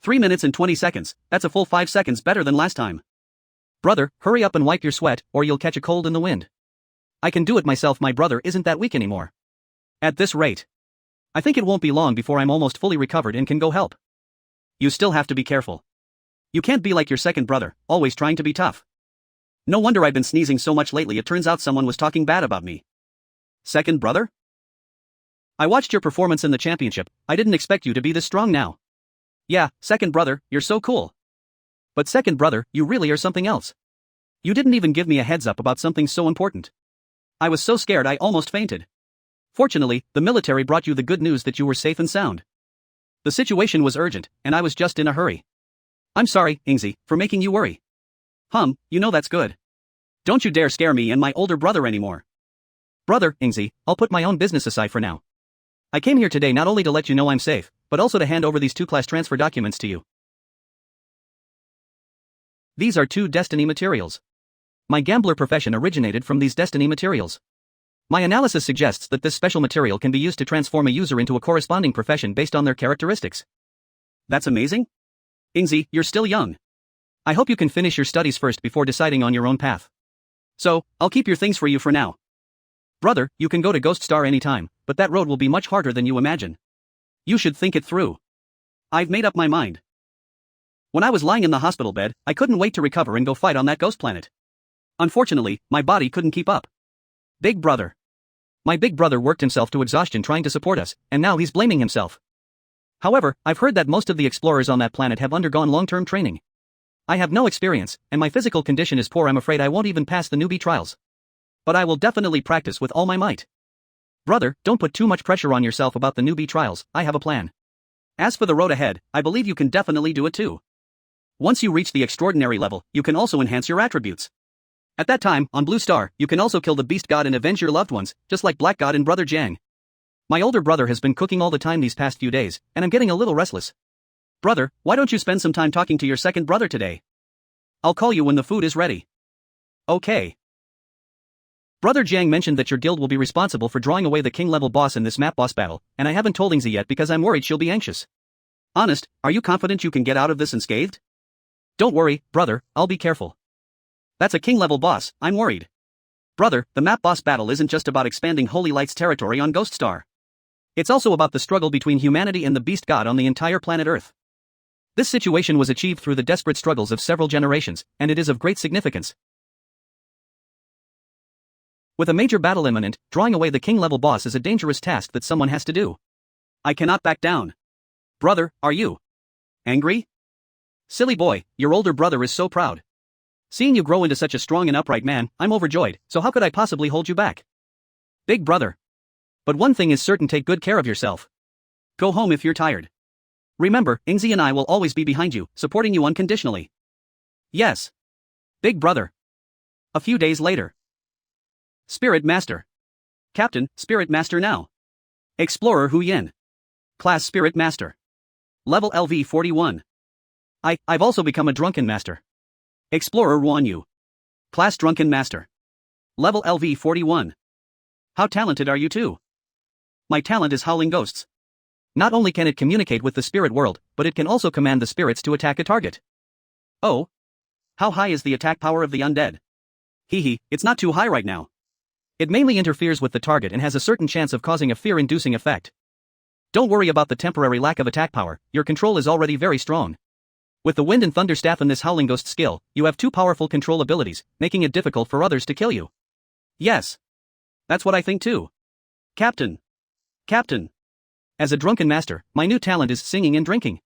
3 minutes and 20 seconds, that's a full 5 seconds better than last time. Brother, hurry up and wipe your sweat, or you'll catch a cold in the wind. I can do it myself, my brother isn't that weak anymore. At this rate, I think it won't be long before I'm almost fully recovered and can go help. You still have to be careful. You can't be like your second brother, always trying to be tough. No wonder I've been sneezing so much lately, it turns out someone was talking bad about me. Second brother? I watched your performance in the championship, I didn't expect you to be this strong now. Yeah, second brother, you're so cool. But second brother, you really are something else. You didn't even give me a heads up about something so important. I was so scared I almost fainted. Fortunately, the military brought you the good news that you were safe and sound. The situation was urgent, and I was just in a hurry. I'm sorry, Ingzi, for making you worry. You know that's good. Don't you dare scare me and my older brother anymore. Brother, Ingzi, I'll put my own business aside for now. I came here today not only to let you know I'm safe, but also to hand over these 2 class transfer documents to you. These are 2 destiny materials. My gambler profession originated from these destiny materials. My analysis suggests that this special material can be used to transform a user into a corresponding profession based on their characteristics. That's amazing? Ingzi, you're still young. I hope you can finish your studies first before deciding on your own path. So, I'll keep your things for you for now. Brother, you can go to Ghost Star anytime, but that road will be much harder than you imagine. You should think it through. I've made up my mind. When I was lying in the hospital bed, I couldn't wait to recover and go fight on that ghost planet. Unfortunately, my body couldn't keep up. Big brother. My big brother worked himself to exhaustion trying to support us, and now he's blaming himself. However, I've heard that most of the explorers on that planet have undergone long-term training. I have no experience, and my physical condition is poor. I'm afraid I won't even pass the newbie trials. But I will definitely practice with all my might. Brother, don't put too much pressure on yourself about the newbie trials, I have a plan. As for the road ahead, I believe you can definitely do it too. Once you reach the extraordinary level, you can also enhance your attributes. At that time, on Blue Star, you can also kill the Beast God and avenge your loved ones, just like Black God and Brother Jiang. My older brother has been cooking all the time these past few days, and I'm getting a little restless. Brother, why don't you spend some time talking to your second brother today? I'll call you when the food is ready. Okay. Brother Jiang mentioned that your guild will be responsible for drawing away the king-level boss in this map boss battle, and I haven't told Ingzi yet because I'm worried she'll be anxious. Honest, are you confident you can get out of this unscathed? Don't worry, brother, I'll be careful. That's a king-level boss, I'm worried. Brother, the map boss battle isn't just about expanding Holy Light's territory on Ghost Star. It's also about the struggle between humanity and the Beast God on the entire planet Earth. This situation was achieved through the desperate struggles of several generations, and it is of great significance. With a major battle imminent, drawing away the king-level boss is a dangerous task that someone has to do. I cannot back down. Brother, are you angry? Silly boy, your older brother is so proud. Seeing you grow into such a strong and upright man, I'm overjoyed, so how could I possibly hold you back? Big brother. But one thing is certain, take good care of yourself. Go home if you're tired. Remember, Ingzi and I will always be behind you, supporting you unconditionally. Yes. Big brother. A few days later. Spirit Master. Captain, Spirit Master now. Explorer Hu Yin. Class Spirit Master. Level LV 41. I've also become a Drunken Master. Explorer Ruan Yu. Class Drunken Master. Level LV 41. How talented are you two? My talent is Howling Ghosts. Not only can it communicate with the spirit world, but it can also command the spirits to attack a target. Oh. How high is the attack power of the undead? It's not too high right now. It mainly interferes with the target and has a certain chance of causing a fear-inducing effect. Don't worry about the temporary lack of attack power, your control is already very strong. With the Wind and Thunder Staff and this Howling Ghost skill, you have 2 powerful control abilities, making it difficult for others to kill you. Yes. That's what I think too. Captain. As a Drunken Master, my new talent is singing and drinking.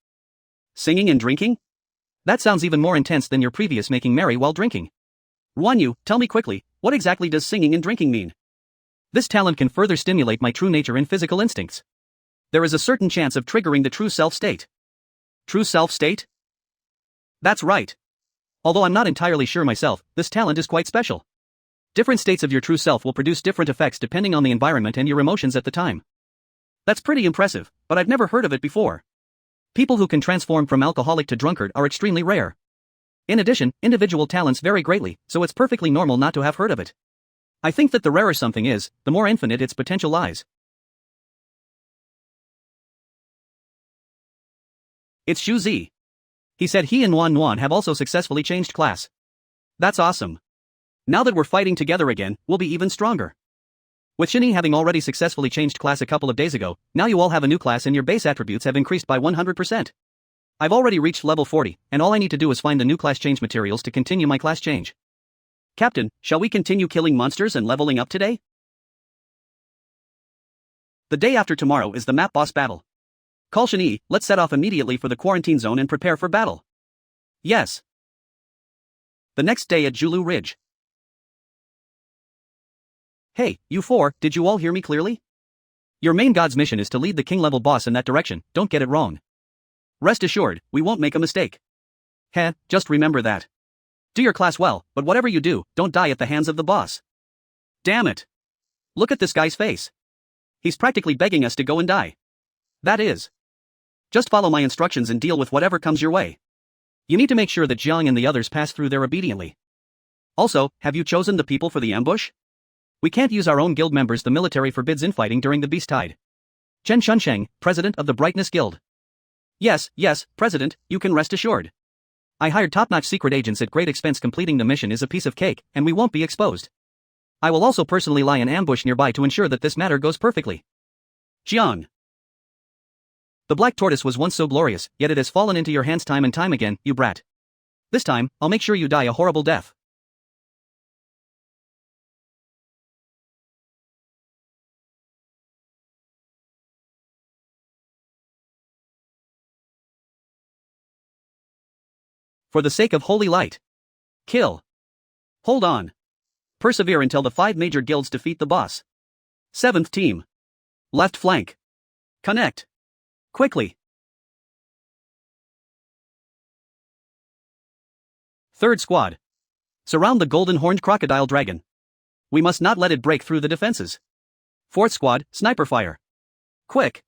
Singing and drinking? That sounds even more intense than your previous making merry while drinking. Ruan Yu, tell me quickly, what exactly does singing and drinking mean? This talent can further stimulate my true nature and physical instincts. There is a certain chance of triggering the true self state. True self state? That's right. Although I'm not entirely sure myself, this talent is quite special. Different states of your true self will produce different effects depending on the environment and your emotions at the time. That's pretty impressive, but I've never heard of it before. People who can transform from alcoholic to drunkard are extremely rare. In addition, individual talents vary greatly, so it's perfectly normal not to have heard of it. I think that the rarer something is, the more infinite its potential lies. It's Xu Zi. He said he and Wan Nuan have also successfully changed class. That's awesome. Now that we're fighting together again, we'll be even stronger. With Shinny having already successfully changed class a couple of days ago, now you all have a new class and your base attributes have increased by 100%. I've already reached level 40, and all I need to do is find the new class change materials to continue my class change. Captain, shall we continue killing monsters and leveling up today? The day after tomorrow is the map boss battle. Call Shinny, let's set off immediately for the quarantine zone and prepare for battle. Yes. The next day at Julu Ridge. Hey, you four, did you all hear me clearly? Your main god's mission is to lead the king-level boss in that direction, don't get it wrong. Rest assured, we won't make a mistake. Heh, just remember that. Do your class well, but whatever you do, don't die at the hands of the boss. Damn it. Look at this guy's face. He's practically begging us to go and die. That is. Just follow my instructions and deal with whatever comes your way. You need to make sure that Jiang and the others pass through there obediently. Also, have you chosen the people for the ambush? We can't use our own guild members. The military forbids infighting during the Beast Tide. Chen Shunsheng, president of the Brightness Guild. Yes, President, you can rest assured. I hired top-notch secret agents at great expense. Completing the mission is a piece of cake, and we won't be exposed. I will also personally lie in ambush nearby to ensure that this matter goes perfectly. Jiang. The black tortoise was once so glorious, yet it has fallen into your hands time and time again, you brat. This time, I'll make sure you die a horrible death. For the sake of holy light. Kill. Hold on. Persevere until the 5 major guilds defeat the boss. 7th team. Left flank. Connect. Quickly. 3rd squad. Surround the golden horned crocodile dragon. We must not let it break through the defenses. 4th squad, sniper fire. Quick.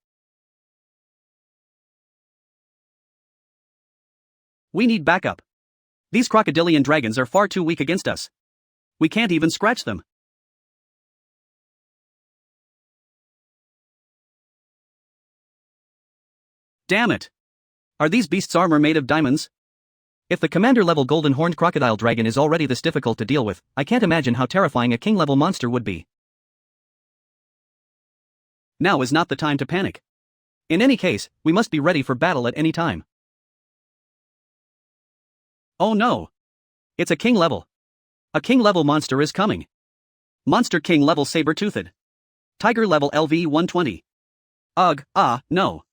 We need backup. These crocodilian dragons are far too weak against us. We can't even scratch them. Damn it. Are these beasts' armor made of diamonds? If the commander-level golden horned crocodile dragon is already this difficult to deal with, I can't imagine how terrifying a king-level monster would be. Now is not the time to panic. In any case, we must be ready for battle at any time. Oh no! It's a king level. A king level monster is coming. Monster king level saber-toothed. Tiger level LV 120. Ugh, no.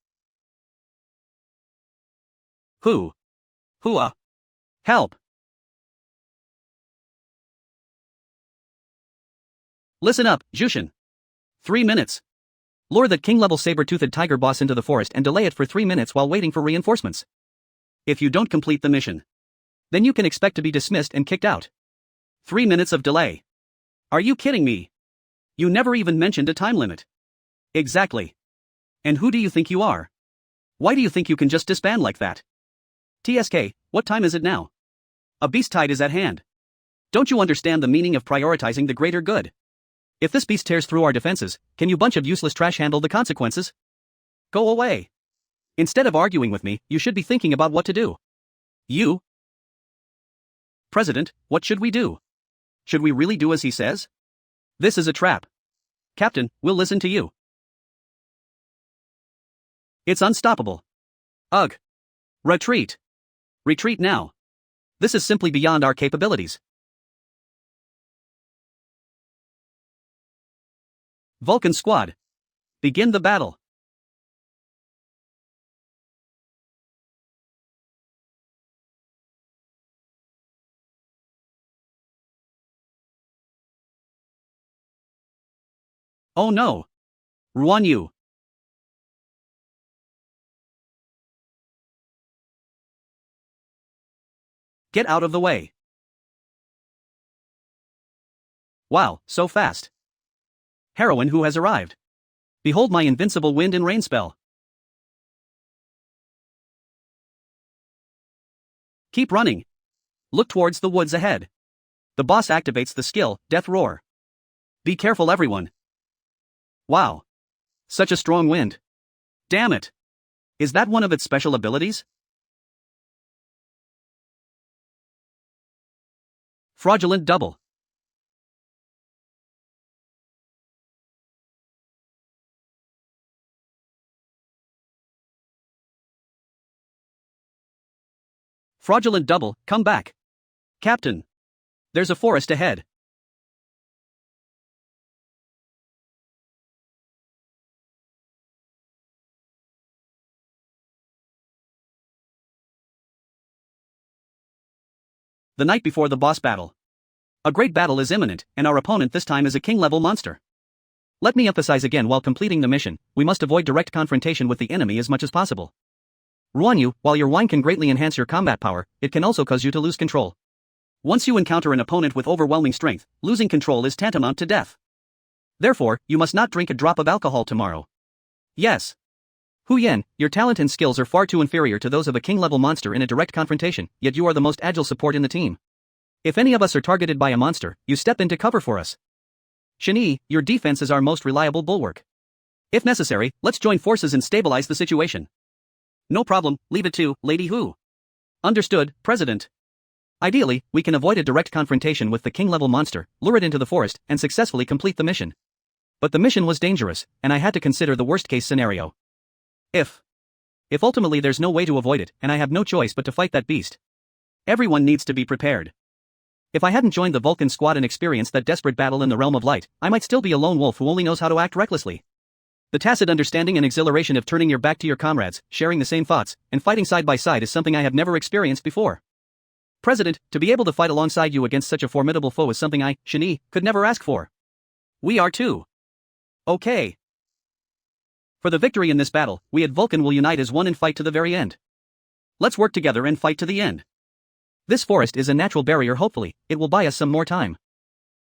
Hua. Help. Listen up, Jushin. 3 minutes. Lure that king level saber-toothed tiger boss into the forest and delay it for 3 minutes while waiting for reinforcements. If you don't complete the mission, then you can expect to be dismissed and kicked out. 3 minutes of delay. Are you kidding me? You never even mentioned a time limit. Exactly. And who do you think you are? Why do you think you can just disband like that? TSK, what time is it now? A beast tide is at hand. Don't you understand the meaning of prioritizing the greater good? If this beast tears through our defenses, can you bunch of useless trash handle the consequences? Go away. Instead of arguing with me, you should be thinking about what to do. You? President, what should we do? Should we really do as he says? This is a trap. Captain, we'll listen to you. It's unstoppable. Ugh. Retreat. Retreat now. This is simply beyond our capabilities. Vulcan Squad. Begin the battle. Oh no. Ruan Yu. Get out of the way. Wow, so fast. Heroine who has arrived. Behold my invincible wind and rain spell. Keep running. Look towards the woods ahead. The boss activates the skill, Death Roar. Be careful everyone. Wow. Such a strong wind. Damn it. Is that one of its special abilities? Fraudulent double. Fraudulent double, come back. Captain. There's a forest ahead. The night before the boss battle. A great battle is imminent, and our opponent this time is a king-level monster. Let me emphasize again, while completing the mission, we must avoid direct confrontation with the enemy as much as possible. Ruanyu, while your wine can greatly enhance your combat power, it can also cause you to lose control. Once you encounter an opponent with overwhelming strength, losing control is tantamount to death. Therefore, you must not drink a drop of alcohol tomorrow. Yes. Hu Yen, your talent and skills are far too inferior to those of a king-level monster in a direct confrontation, yet you are the most agile support in the team. If any of us are targeted by a monster, you step in to cover for us. Shen-Yi, your defense is our most reliable bulwark. If necessary, let's join forces and stabilize the situation. No problem, leave it to Lady Hu. Understood, President. Ideally, we can avoid a direct confrontation with the king-level monster, lure it into the forest, and successfully complete the mission. But the mission was dangerous, and I had to consider the worst-case scenario. If ultimately there's no way to avoid it, and I have no choice but to fight that beast. Everyone needs to be prepared. If I hadn't joined the Vulcan squad and experienced that desperate battle in the realm of light, I might still be a lone wolf who only knows how to act recklessly. The tacit understanding and exhilaration of turning your back to your comrades, sharing the same thoughts, and fighting side by side is something I have never experienced before. President, to be able to fight alongside you against such a formidable foe is something I, Shen-Yi, could never ask for. We are too. Okay. For the victory in this battle, we at Vulcan will unite as one and fight to the very end. Let's work together and fight to the end. This forest is a natural barrier, hopefully, it will buy us some more time.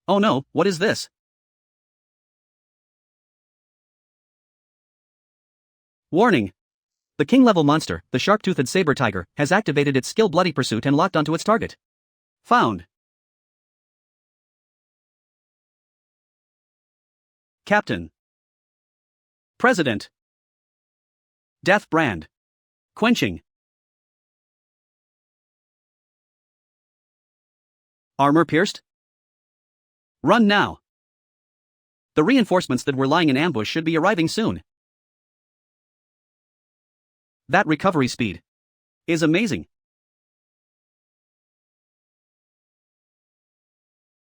Oh no, what is this? Warning! The king-level monster, the sharp-toothed saber tiger, has activated its skill Bloody Pursuit and locked onto its target. Found. Captain. President. Death Brand. Quenching. Armor pierced? Run now. The reinforcements that were lying in ambush should be arriving soon. That recovery speed is amazing.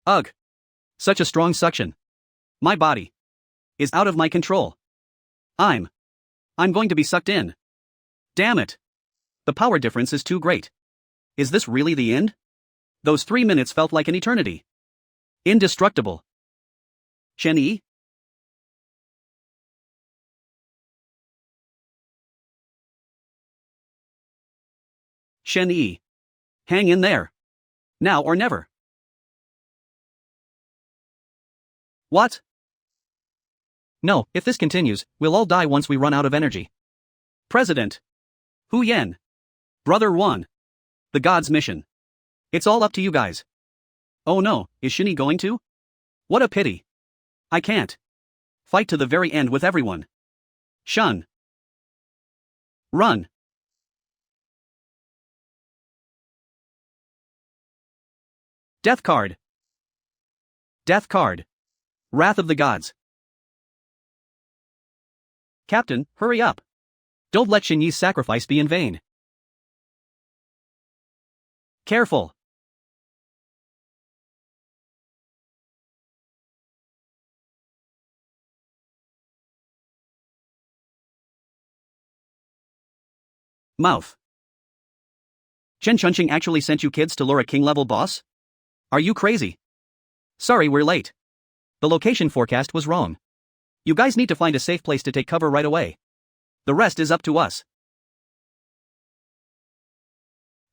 Ugh. Such a strong suction. My body is out of my control. I'm going to be sucked in. Damn it. The power difference is too great. Is this really the end? Those 3 minutes felt like an eternity. Indestructible. Shen-Yi? Shen-Yi. Hang in there. Now or never. What? No, if this continues, we'll all die once we run out of energy. President. Hu Yen. Brother 1. The God's mission. It's all up to you guys. Oh no, is Shen-Yi going to? What a pity. I can't. Fight to the very end with everyone. Shun. Run. Death card. Death card. Wrath of the Gods. Captain, hurry up. Don't let Shen-Yi's sacrifice be in vain. Careful. Mouth. Chen Chunqing actually sent you kids to lure a king-level boss? Are you crazy? Sorry we're late. The location forecast was wrong. You guys need to find a safe place to take cover right away. The rest is up to us.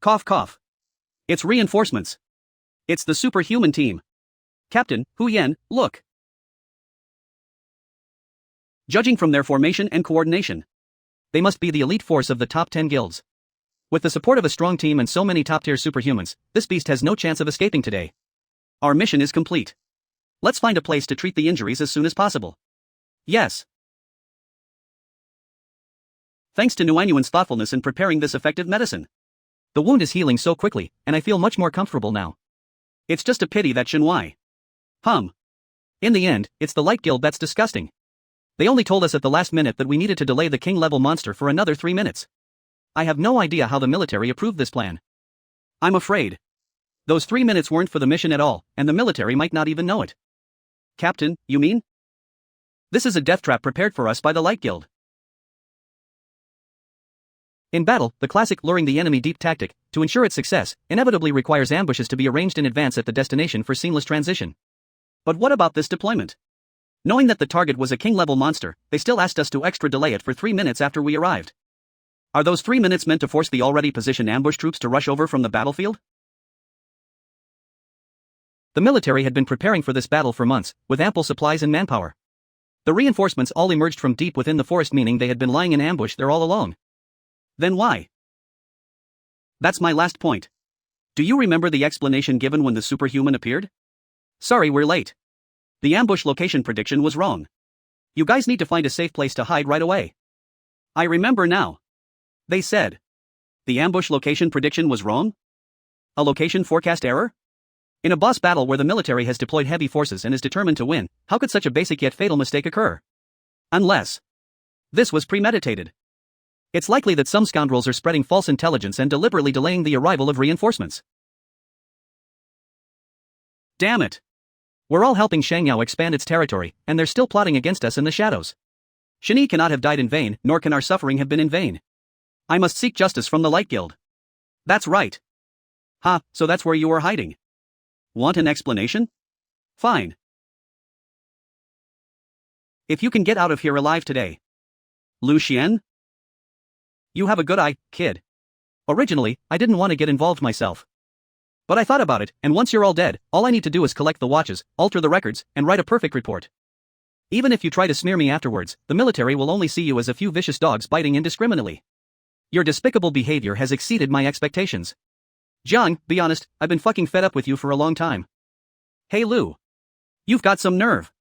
Cough cough. It's reinforcements. It's the superhuman team. Captain, Hu Yan, look. Judging from their formation and coordination, they must be the elite force of the top 10 guilds. With the support of a strong team and so many top-tier superhumans, this beast has no chance of escaping today. Our mission is complete. Let's find a place to treat the injuries as soon as possible. Yes. Thanks to Nuanyuan's thoughtfulness in preparing this effective medicine. The wound is healing so quickly, and I feel much more comfortable now. It's just a pity that Shenwai. In the end, it's the Light Guild that's disgusting. They only told us at the last minute that we needed to delay the king-level monster for another 3 minutes. I have no idea how the military approved this plan. I'm afraid those 3 minutes weren't for the mission at all, and the military might not even know it. Captain, you mean? This is a death trap prepared for us by the Light Guild. In battle, the classic luring the enemy deep tactic, to ensure its success, inevitably requires ambushes to be arranged in advance at the destination for seamless transition. But what about this deployment? Knowing that the target was a king-level monster, they still asked us to extra delay it for 3 minutes after we arrived. Are those 3 minutes meant to force the already positioned ambush troops to rush over from the battlefield? The military had been preparing for this battle for months, with ample supplies and manpower. The reinforcements all emerged from deep within the forest, meaning they had been lying in ambush there all along. Then why? That's my last point. Do you remember the explanation given when the superhuman appeared? Sorry, we're late. The ambush location prediction was wrong. You guys need to find a safe place to hide right away. I remember now. They said the ambush location prediction was wrong? A location forecast error? In a boss battle where the military has deployed heavy forces and is determined to win, how could such a basic yet fatal mistake occur? Unless this was premeditated. It's likely that some scoundrels are spreading false intelligence and deliberately delaying the arrival of reinforcements. Damn it! We're all helping Shangyao expand its territory, and they're still plotting against us in the shadows. Shani cannot have died in vain, nor can our suffering have been in vain. I must seek justice from the Light Guild. That's right. So that's where you are hiding. Want an explanation? Fine. If you can get out of here alive today. Lu Xian? You have a good eye, kid. Originally, I didn't want to get involved myself. But I thought about it, and once you're all dead, all I need to do is collect the watches, alter the records, and write a perfect report. Even if you try to smear me afterwards, the military will only see you as a few vicious dogs biting indiscriminately. Your despicable behavior has exceeded my expectations. Jiang, be honest, I've been fucking fed up with you for a long time. Hey Lu. You've got some nerve.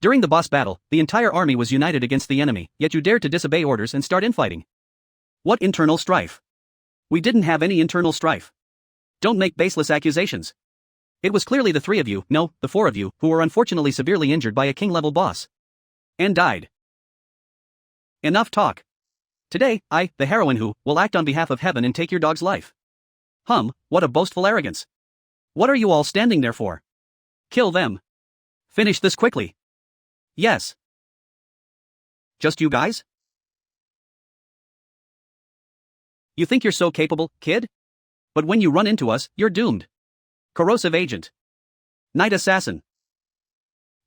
During the boss battle, the entire army was united against the enemy, yet you dared to disobey orders and start infighting. What internal strife? We didn't have any internal strife. Don't make baseless accusations. It was clearly the 3 of you, no, the 4 of you, who were unfortunately severely injured by a king-level boss. And died. Enough talk. Today, I, the heroine who, will act on behalf of heaven and take your dog's life. What a boastful arrogance. What are you all standing there for? Kill them. Finish this quickly. Yes. Just you guys? You think you're so capable, kid? But when you run into us, you're doomed. Corrosive agent. Night assassin.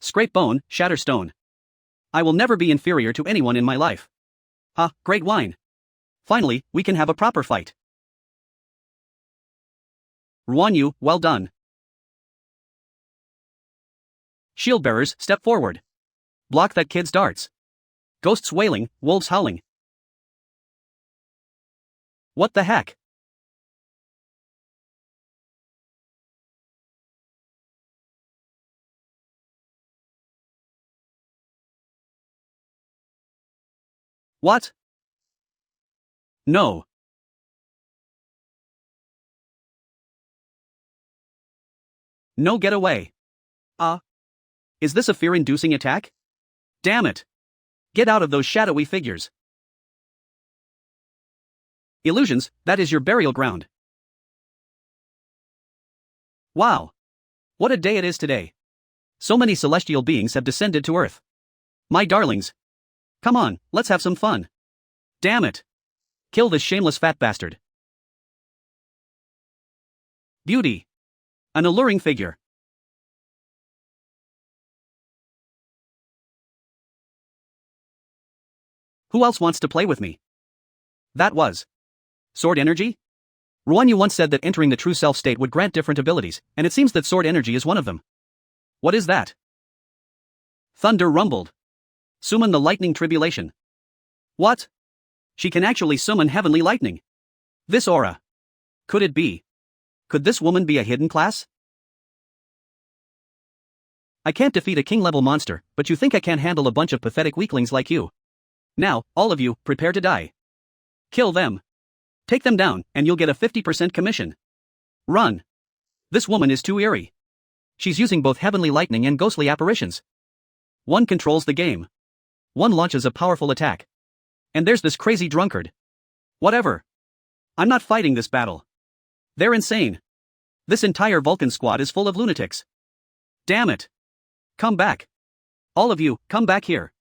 Scrape bone, shatter stone. I will never be inferior to anyone in my life. Great wine. Finally, we can have a proper fight. Ruanyu, well done. Shield bearers, step forward. Block that kid's darts. Ghosts wailing, wolves howling. What the heck? What? No. No, get away. Is this a fear-inducing attack? Damn it. Get out of those shadowy figures. Illusions, that is your burial ground. Wow. What a day it is today. So many celestial beings have descended to Earth. My darlings. Come on, let's have some fun. Damn it. Kill this shameless fat bastard. Beauty. An alluring figure. Who else wants to play with me? That was sword energy? Ruanyu once said that entering the true self state would grant different abilities, and it seems that sword energy is one of them. What is that? Thunder rumbled. Summon the lightning tribulation. What? She can actually summon heavenly lightning. This aura. Could it be? Could this woman be a hidden class? I can't defeat a king-level monster, but you think I can't handle a bunch of pathetic weaklings like you. Now, all of you, prepare to die. Kill them. Take them down, and you'll get a 50% commission. Run. This woman is too eerie. She's using both heavenly lightning and ghostly apparitions. One controls the game. One launches a powerful attack. And there's this crazy drunkard. Whatever. I'm not fighting this battle. They're insane. This entire Vulcan squad is full of lunatics. Damn it. Come back. All of you, come back here.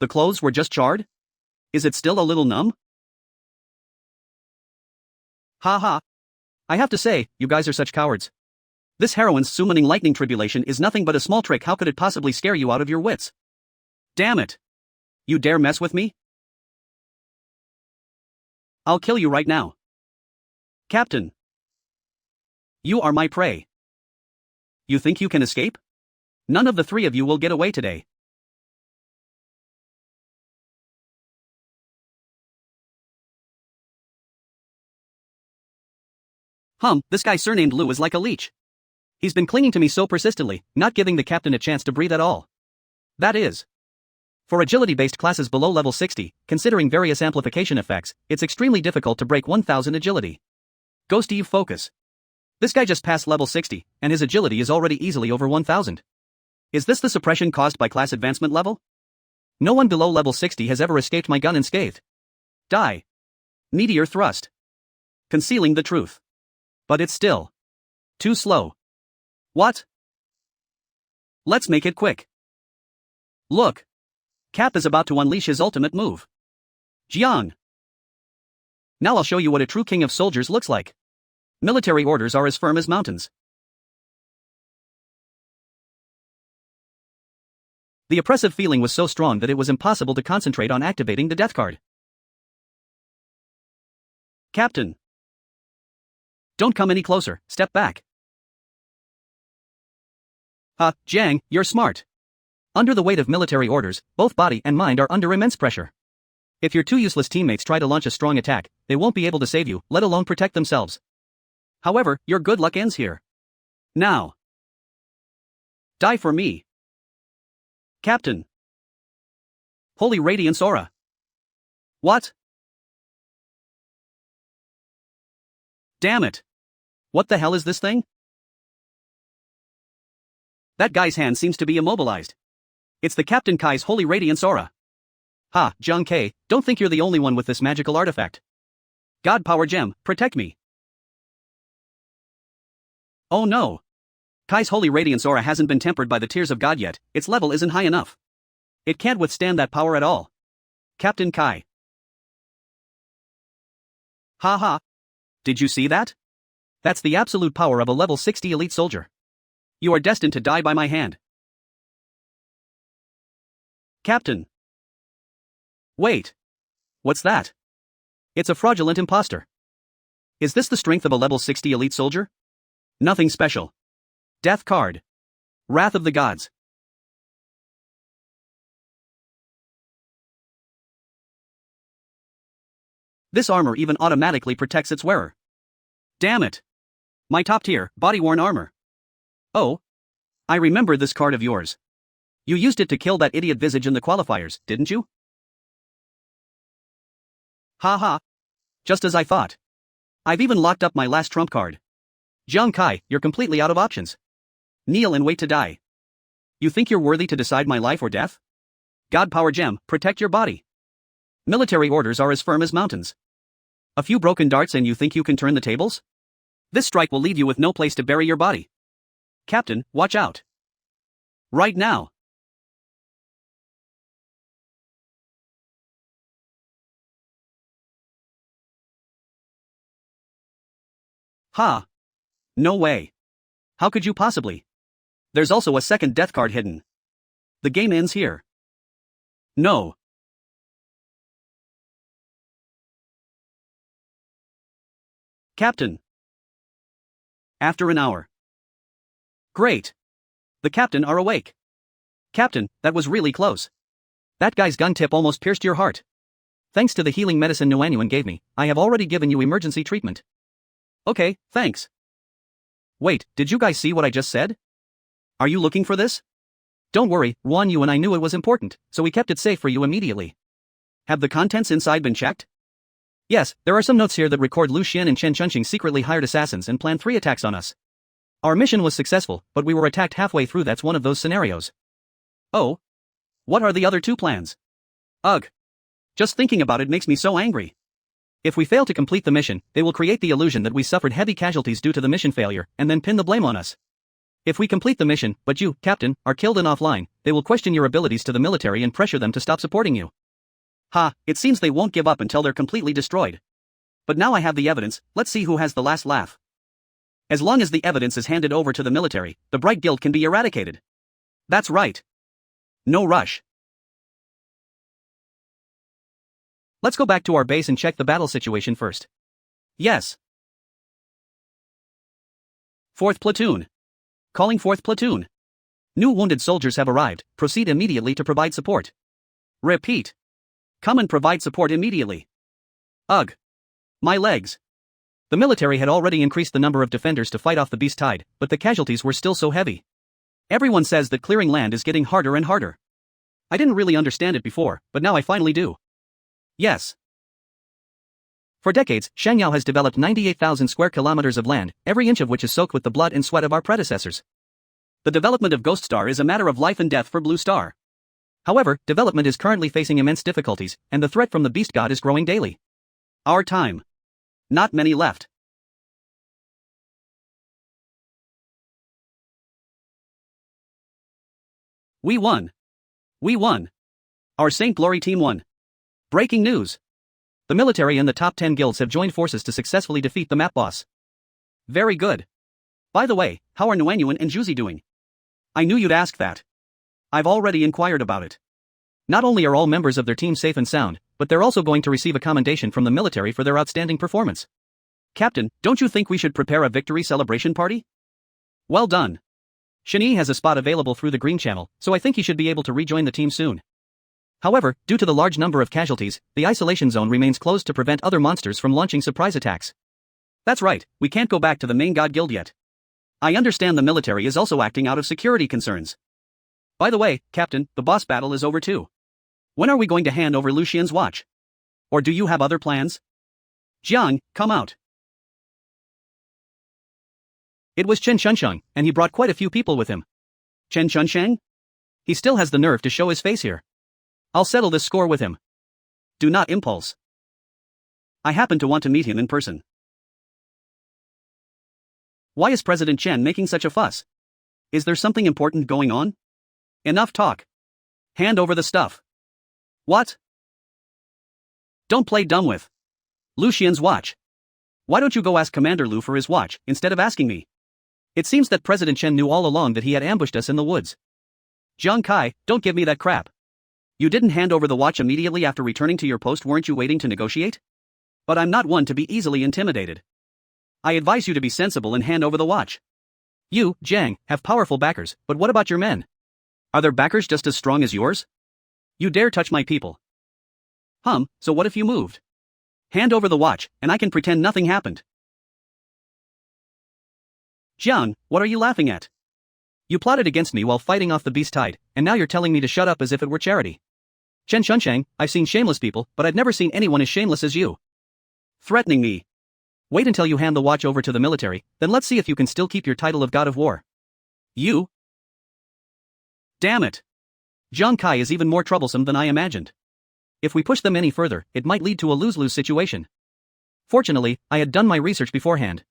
The clothes were just charred? Is it still a little numb? Ha ha. I have to say, you guys are such cowards. This heroine's summoning lightning tribulation is nothing but a small trick. How could it possibly scare you out of your wits? Damn it. You dare mess with me? I'll kill you right now. Captain. You are my prey. You think you can escape? None of the three of you will get away today. This guy surnamed Lou is like a leech. He's been clinging to me so persistently, not giving the captain a chance to breathe at all. That is. For agility-based classes below level 60, considering various amplification effects, it's extremely difficult to break 1000 agility. Go Steve, focus. This guy just passed level 60, and his agility is already easily over 1000. Is this the suppression caused by class advancement level? No one below level 60 has ever escaped my gun unscathed. Die. Meteor thrust. Concealing the truth. But it's still too slow. What? Let's make it quick. Look. Cap is about to unleash his ultimate move. Jiang. Now I'll show you what a true king of soldiers looks like. Military orders are as firm as mountains. The oppressive feeling was so strong that it was impossible to concentrate on activating the death card. Captain. Don't come any closer, step back. Jiang, you're smart. Under the weight of military orders, both body and mind are under immense pressure. If your two useless teammates try to launch a strong attack, they won't be able to save you, let alone protect themselves. However, your good luck ends here. Now. Die for me. Captain. Holy Radiance Aura. What? Damn it. What the hell is this thing? That guy's hand seems to be immobilized. It's the Captain Kai's Holy Radiance Aura. Jiang Kai, don't think you're the only one with this magical artifact. God Power Gem, protect me. Oh no. Kai's Holy Radiance Aura hasn't been tempered by the tears of God yet, its level isn't high enough. It can't withstand that power at all. Captain Kai. Did you see that? That's the absolute power of a level 60 elite soldier. You are destined to die by my hand. Captain. Wait. What's that? It's a fraudulent imposter. Is this the strength of a level 60 elite soldier? Nothing special. Death card. Wrath of the Gods. This armor even automatically protects its wearer. Damn it. My top tier, body-worn armor. Oh. I remember this card of yours. You used it to kill that idiot Visage in the qualifiers, didn't you? Just as I thought. I've even locked up my last trump card. Jiang Kai, you're completely out of options. Kneel and wait to die. You think you're worthy to decide my life or death? God Power Gem, protect your body. Military orders are as firm as mountains. A few broken darts and you think you can turn the tables? This strike will leave you with no place to bury your body. Captain, watch out. Right now. No way. How could you possibly? There's also a second death card hidden. The game ends here. No. Captain. After an hour. Great. The captain are awake. Captain, that was really close. That guy's gun tip almost pierced your heart. Thanks to the healing medicine Nguyen gave me, I have already given you emergency treatment. Okay, thanks. Wait, did you guys see what I just said? Are you looking for this? Don't worry, Yuan Yu and I knew it was important, so we kept it safe for you immediately. Have the contents inside been checked? Yes, there are some notes here that record Lu Xian and Chen Chunqing secretly hired assassins and planned 3 attacks on us. Our mission was successful, but we were attacked halfway through. That's one of those scenarios. Oh? What are the other 2 plans? Ugh. Just thinking about it makes me so angry. If we fail to complete the mission, they will create the illusion that we suffered heavy casualties due to the mission failure, and then pin the blame on us. If we complete the mission, but you, Captain, are killed and offline, they will question your abilities to the military and pressure them to stop supporting you. Ha, it seems they won't give up until they're completely destroyed. But now I have the evidence, let's see who has the last laugh. As long as the evidence is handed over to the military, the Bright Guild can be eradicated. That's right. No rush. Let's go back to our base and check the battle situation first. Yes. 4th Platoon. Calling 4th Platoon. New wounded soldiers have arrived, proceed immediately to provide support. Repeat. Come and provide support immediately. Ugh. My legs. The military had already increased the number of defenders to fight off the beast tide, but the casualties were still so heavy. Everyone says that clearing land is getting harder and harder. I didn't really understand it before, but now I finally do. Yes. For decades, Shangyao has developed 98,000 square kilometers of land, every inch of which is soaked with the blood and sweat of our predecessors. The development of Ghost Star is a matter of life and death for Blue Star. However, development is currently facing immense difficulties, and the threat from the Beast God is growing daily. Our time. Not many left. We won. We won. Our Saint Glory team won. Breaking news. The military and the top 10 guilds have joined forces to successfully defeat the map boss. Very good. By the way, how are Nguyen and Juzi doing? I knew you'd ask that. I've already inquired about it. Not only are all members of their team safe and sound, but they're also going to receive a commendation from the military for their outstanding performance. Captain, don't you think we should prepare a victory celebration party? Well done. Shani has a spot available through the Green Channel, so I think he should be able to rejoin the team soon. However, due to the large number of casualties, the isolation zone remains closed to prevent other monsters from launching surprise attacks. That's right, we can't go back to the main God Guild yet. I understand the military is also acting out of security concerns. By the way, Captain, the boss battle is over too. When are we going to hand over Lu Xian's watch? Or do you have other plans? Jiang, come out. It was Chen Chunsheng, and he brought quite a few people with him. Chen Chunsheng? He still has the nerve to show his face here. I'll settle this score with him. Do not impulse. I happen to want to meet him in person. Why is President Chen making such a fuss? Is there something important going on? Enough talk. Hand over the stuff. What? Don't play dumb with Lu Xian's watch. Why don't you go ask Commander Lu for his watch, instead of asking me? It seems that President Chen knew all along that he had ambushed us in the woods. Jiang Kai, don't give me that crap. You didn't hand over the watch immediately after returning to your post, weren't you waiting to negotiate? But I'm not one to be easily intimidated. I advise you to be sensible and hand over the watch. You, Jiang, have powerful backers, but what about your men? Are their backers just as strong as yours? You dare touch my people. So what if you moved? Hand over the watch, and I can pretend nothing happened. Jiang, what are you laughing at? You plotted against me while fighting off the beast tide, and now you're telling me to shut up as if it were charity. Chen Chunsheng, I've seen shameless people, but I've never seen anyone as shameless as you. Threatening me. Wait until you hand the watch over to the military, then let's see if you can still keep your title of God of War. You? Damn it. Jiang Kai is even more troublesome than I imagined. If we push them any further, it might lead to a lose-lose situation. Fortunately, I had done my research beforehand.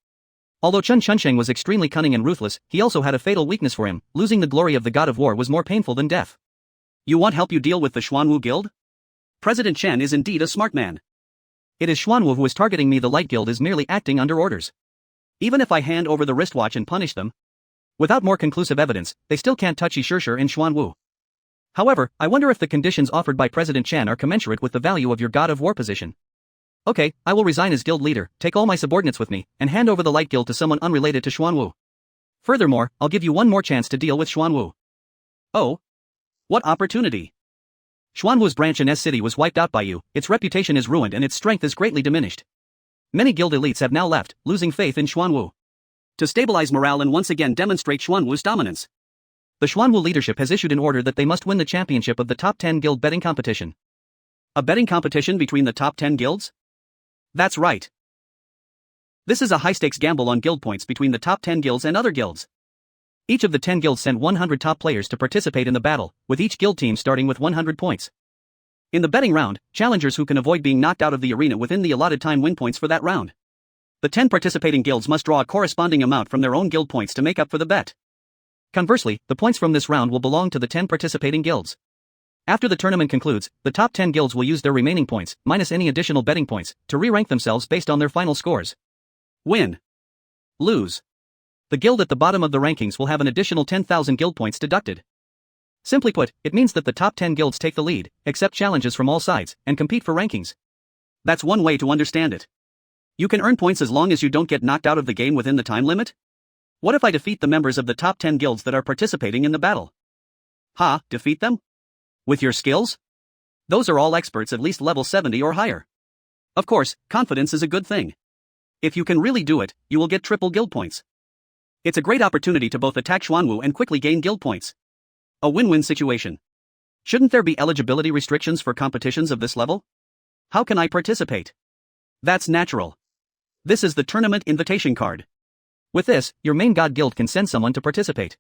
Although Chen Chunsheng was extremely cunning and ruthless, he also had a fatal weakness for him. Losing the glory of the God of War was more painful than death. You want help you deal with the Xuanwu Guild? President Chen is indeed a smart man. It is Xuanwu who is targeting me. The Light Guild is merely acting under orders. Even if I hand over the wristwatch and punish them, without more conclusive evidence, they still can't touch Yishishir and Xuanwu. However, I wonder if the conditions offered by President Chen are commensurate with the value of your God of War position. Okay, I will resign as guild leader, take all my subordinates with me, and hand over the Light Guild to someone unrelated to Xuanwu. Furthermore, I'll give you one more chance to deal with Xuanwu. Oh? What opportunity? Xuanwu's branch in S City was wiped out by you, its reputation is ruined and its strength is greatly diminished. Many guild elites have now left, losing faith in Xuanwu. To stabilize morale and once again demonstrate Xuanwu's dominance, the Xuanwu leadership has issued an order that they must win the championship of the top 10 guild betting competition. A betting competition between the top 10 guilds? That's right. This is a high-stakes gamble on guild points between the top 10 guilds and other guilds. Each of the 10 guilds sent 100 top players to participate in the battle, with each guild team starting with 100 points. In the betting round, challengers who can avoid being knocked out of the arena within the allotted time win points for that round. The 10 participating guilds must draw a corresponding amount from their own guild points to make up for the bet. Conversely, the points from this round will belong to the 10 participating guilds. After the tournament concludes, the top 10 guilds will use their remaining points, minus any additional betting points, to re-rank themselves based on their final scores. Win. Lose. The guild at the bottom of the rankings will have an additional 10,000 guild points deducted. Simply put, it means that the top 10 guilds take the lead, accept challenges from all sides, and compete for rankings. That's one way to understand it. You can earn points as long as you don't get knocked out of the game within the time limit? What if I defeat the members of the top 10 guilds that are participating in the battle? Ha, defeat them? With your skills? Those are all experts at least level 70 or higher. Of course, confidence is a good thing. If you can really do it, you will get triple guild points. It's a great opportunity to both attack Xuanwu and quickly gain guild points. A win-win situation. Shouldn't there be eligibility restrictions for competitions of this level? How can I participate? That's natural. This is the tournament invitation card. With this, your main god guild can send someone to participate.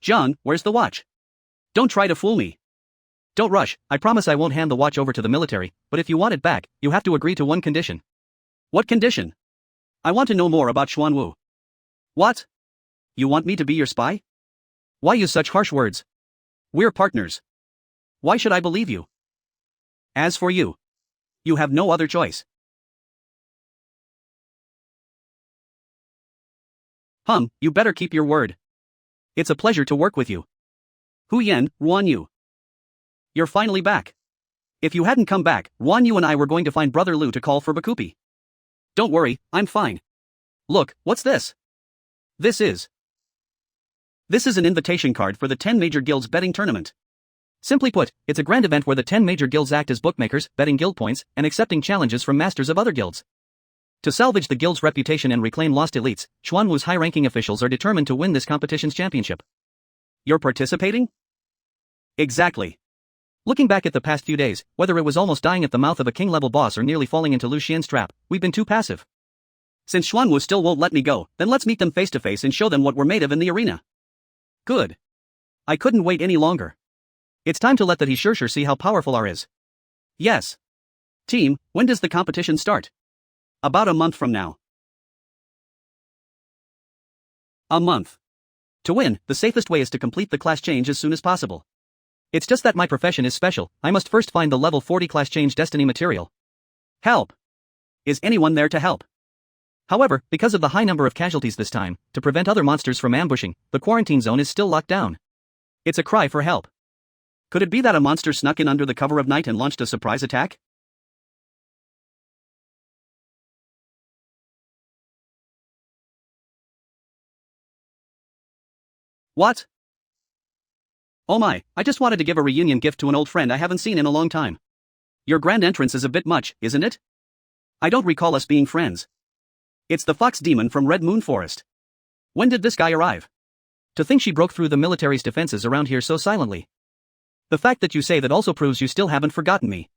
John, where's the watch? Don't try to fool me. Don't rush, I promise I won't hand the watch over to the military, but if you want it back, you have to agree to one condition. What condition? I want to know more about Xuanwu. What? You want me to be your spy? Why use such harsh words? We're partners. Why should I believe you? As for you, you have no other choice. You better keep your word. It's a pleasure to work with you. Hu Yen, Ruan Yu. You're finally back. If you hadn't come back, Ruan Yu and I were going to find Brother Lu to call for Bakupi. Don't worry, I'm fine. Look, what's this? This is an invitation card for the 10 major guilds betting tournament. Simply put, it's a grand event where the 10 major guilds act as bookmakers, betting guild points, and accepting challenges from masters of other guilds. To salvage the guild's reputation and reclaim lost elites, Xuanwu's high-ranking officials are determined to win this competition's championship. You're participating? Exactly. Looking back at the past few days, whether it was almost dying at the mouth of a king-level boss or nearly falling into Lu Xian's trap, we've been too passive. Since Xuanwu still won't let me go, then let's meet them face-to-face and show them what we're made of in the arena. Good. I couldn't wait any longer. It's time to let that he sure see how powerful our is. Yes. Team, when does the competition start? About a month from now. A month. To win, the safest way is to complete the class change as soon as possible. It's just that my profession is special, I must first find the level 40 class change destiny material. Help! Is anyone there to help? However, because of the high number of casualties this time, to prevent other monsters from ambushing, the quarantine zone is still locked down. It's a cry for help. Could it be that a monster snuck in under the cover of night and launched a surprise attack? What? Oh my, I just wanted to give a reunion gift to an old friend I haven't seen in a long time. Your grand entrance is a bit much, isn't it? I don't recall us being friends. It's the fox demon from Red Moon Forest. When did this guy arrive? To think she broke through the military's defenses around here so silently. The fact that you say that also proves you still haven't forgotten me.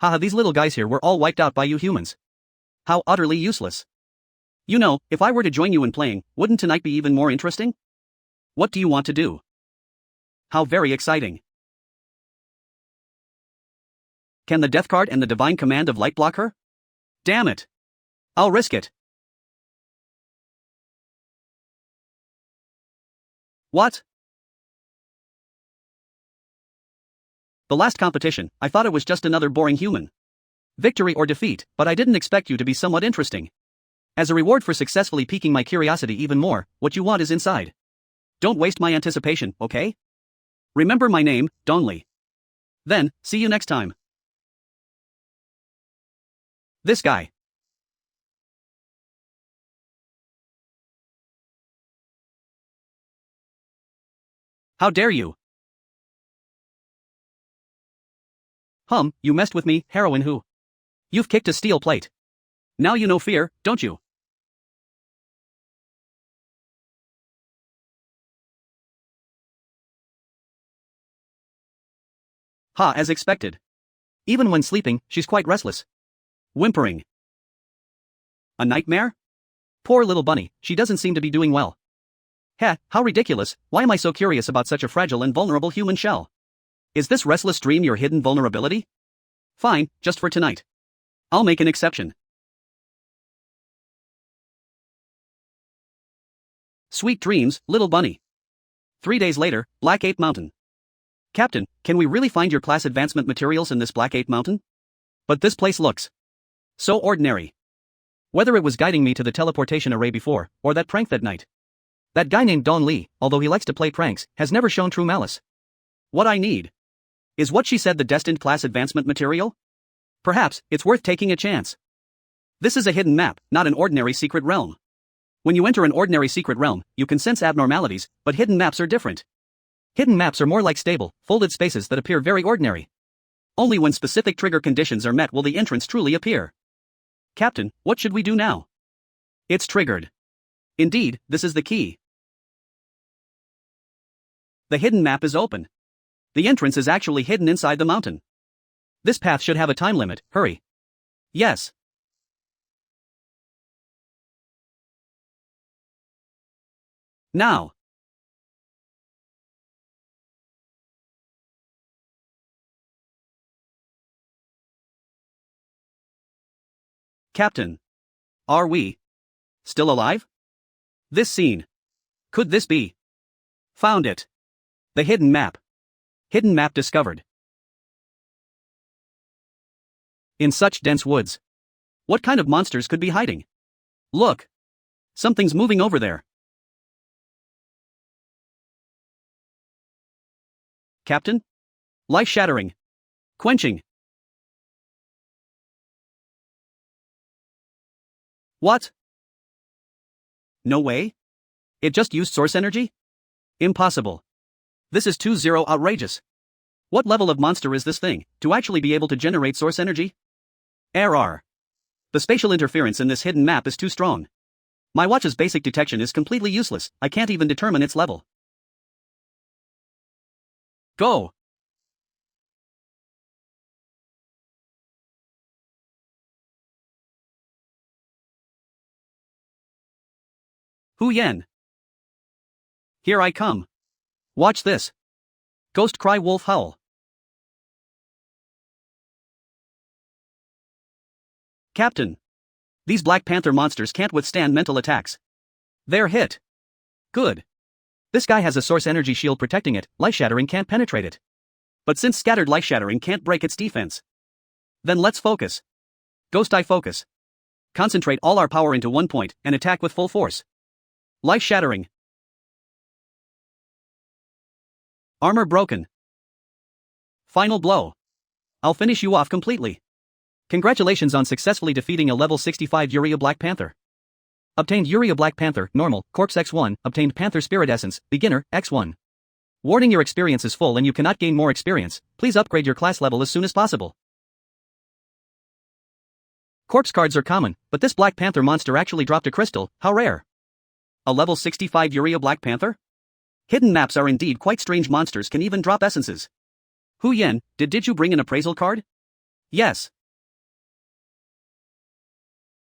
Haha, these little guys here were all wiped out by you humans. How utterly useless. You know, if I were to join you in playing, wouldn't tonight be even more interesting? What do you want to do? How very exciting. Can the death card and the divine command of light block her? Damn it. I'll risk it. What? The last competition, I thought it was just another boring human. Victory or defeat, but I didn't expect you to be somewhat interesting. As a reward for successfully piquing my curiosity even more, what you want is inside. Don't waste my anticipation, okay? Remember my name, Donley. Then, see you next time. This guy. How dare you? You messed with me, heroine who? You've kicked a steel plate. Now you know fear, don't you? As expected. Even when sleeping, she's quite restless. Whimpering. A nightmare? Poor little bunny, she doesn't seem to be doing well. How ridiculous, why am I so curious about such a fragile and vulnerable human shell? Is this restless dream your hidden vulnerability? Fine, just for tonight. I'll make an exception. Sweet dreams, little bunny. 3 days later, Black Ape Mountain. Captain, can we really find your class advancement materials in this Black Ape Mountain? But this place looks so ordinary. Whether it was guiding me to the teleportation array before, or that prank that night. That guy named Don Lee, although he likes to play pranks, has never shown true malice. What I need is what she said, the destined class advancement material? Perhaps it's worth taking a chance. This is a hidden map, not an ordinary secret realm. When you enter an ordinary secret realm, you can sense abnormalities, but hidden maps are different. Hidden maps are more like stable, folded spaces that appear very ordinary. Only when specific trigger conditions are met will the entrance truly appear. Captain, what should we do now? It's triggered. Indeed, this is the key. The hidden map is open. The entrance is actually hidden inside the mountain. This path should have a time limit, hurry. Yes. Now. Captain. Are we still alive? This scene. Could this be? Found it. The hidden map. Hidden map discovered. In such dense woods. What kind of monsters could be hiding? Look. Something's moving over there. Captain? Life-shattering. Quenching. What? No way? It just used source energy? Impossible. This is 2-0 outrageous. What level of monster is this thing, to actually be able to generate source energy? Error. The spatial interference in this hidden map is too strong. My watch's basic detection is completely useless, I can't even determine its level. Go! Hu Yen. Here I come. Watch this. Ghost cry, wolf howl. Captain. These Black Panther monsters can't withstand mental attacks. They're hit. Good. This guy has a source energy shield protecting it, life-shattering can't penetrate it. But since scattered life-shattering can't break its defense, then let's focus. Ghost Eye focus. Concentrate all our power into one point, and attack with full force. Life-shattering. Armor broken. Final blow. I'll finish you off completely. Congratulations on successfully defeating a level 65 Uria Black Panther. Obtained Uria Black Panther, Normal, Corpse X1, obtained Panther Spirit Essence, Beginner, X1. Warning, your experience is full and you cannot gain more experience, please upgrade your class level as soon as possible. Corpse cards are common, but this Black Panther monster actually dropped a crystal, how rare. A level 65 Uria Black Panther? Hidden maps are indeed quite strange, monsters can even drop essences. Hu Yen, did you bring an appraisal card? Yes.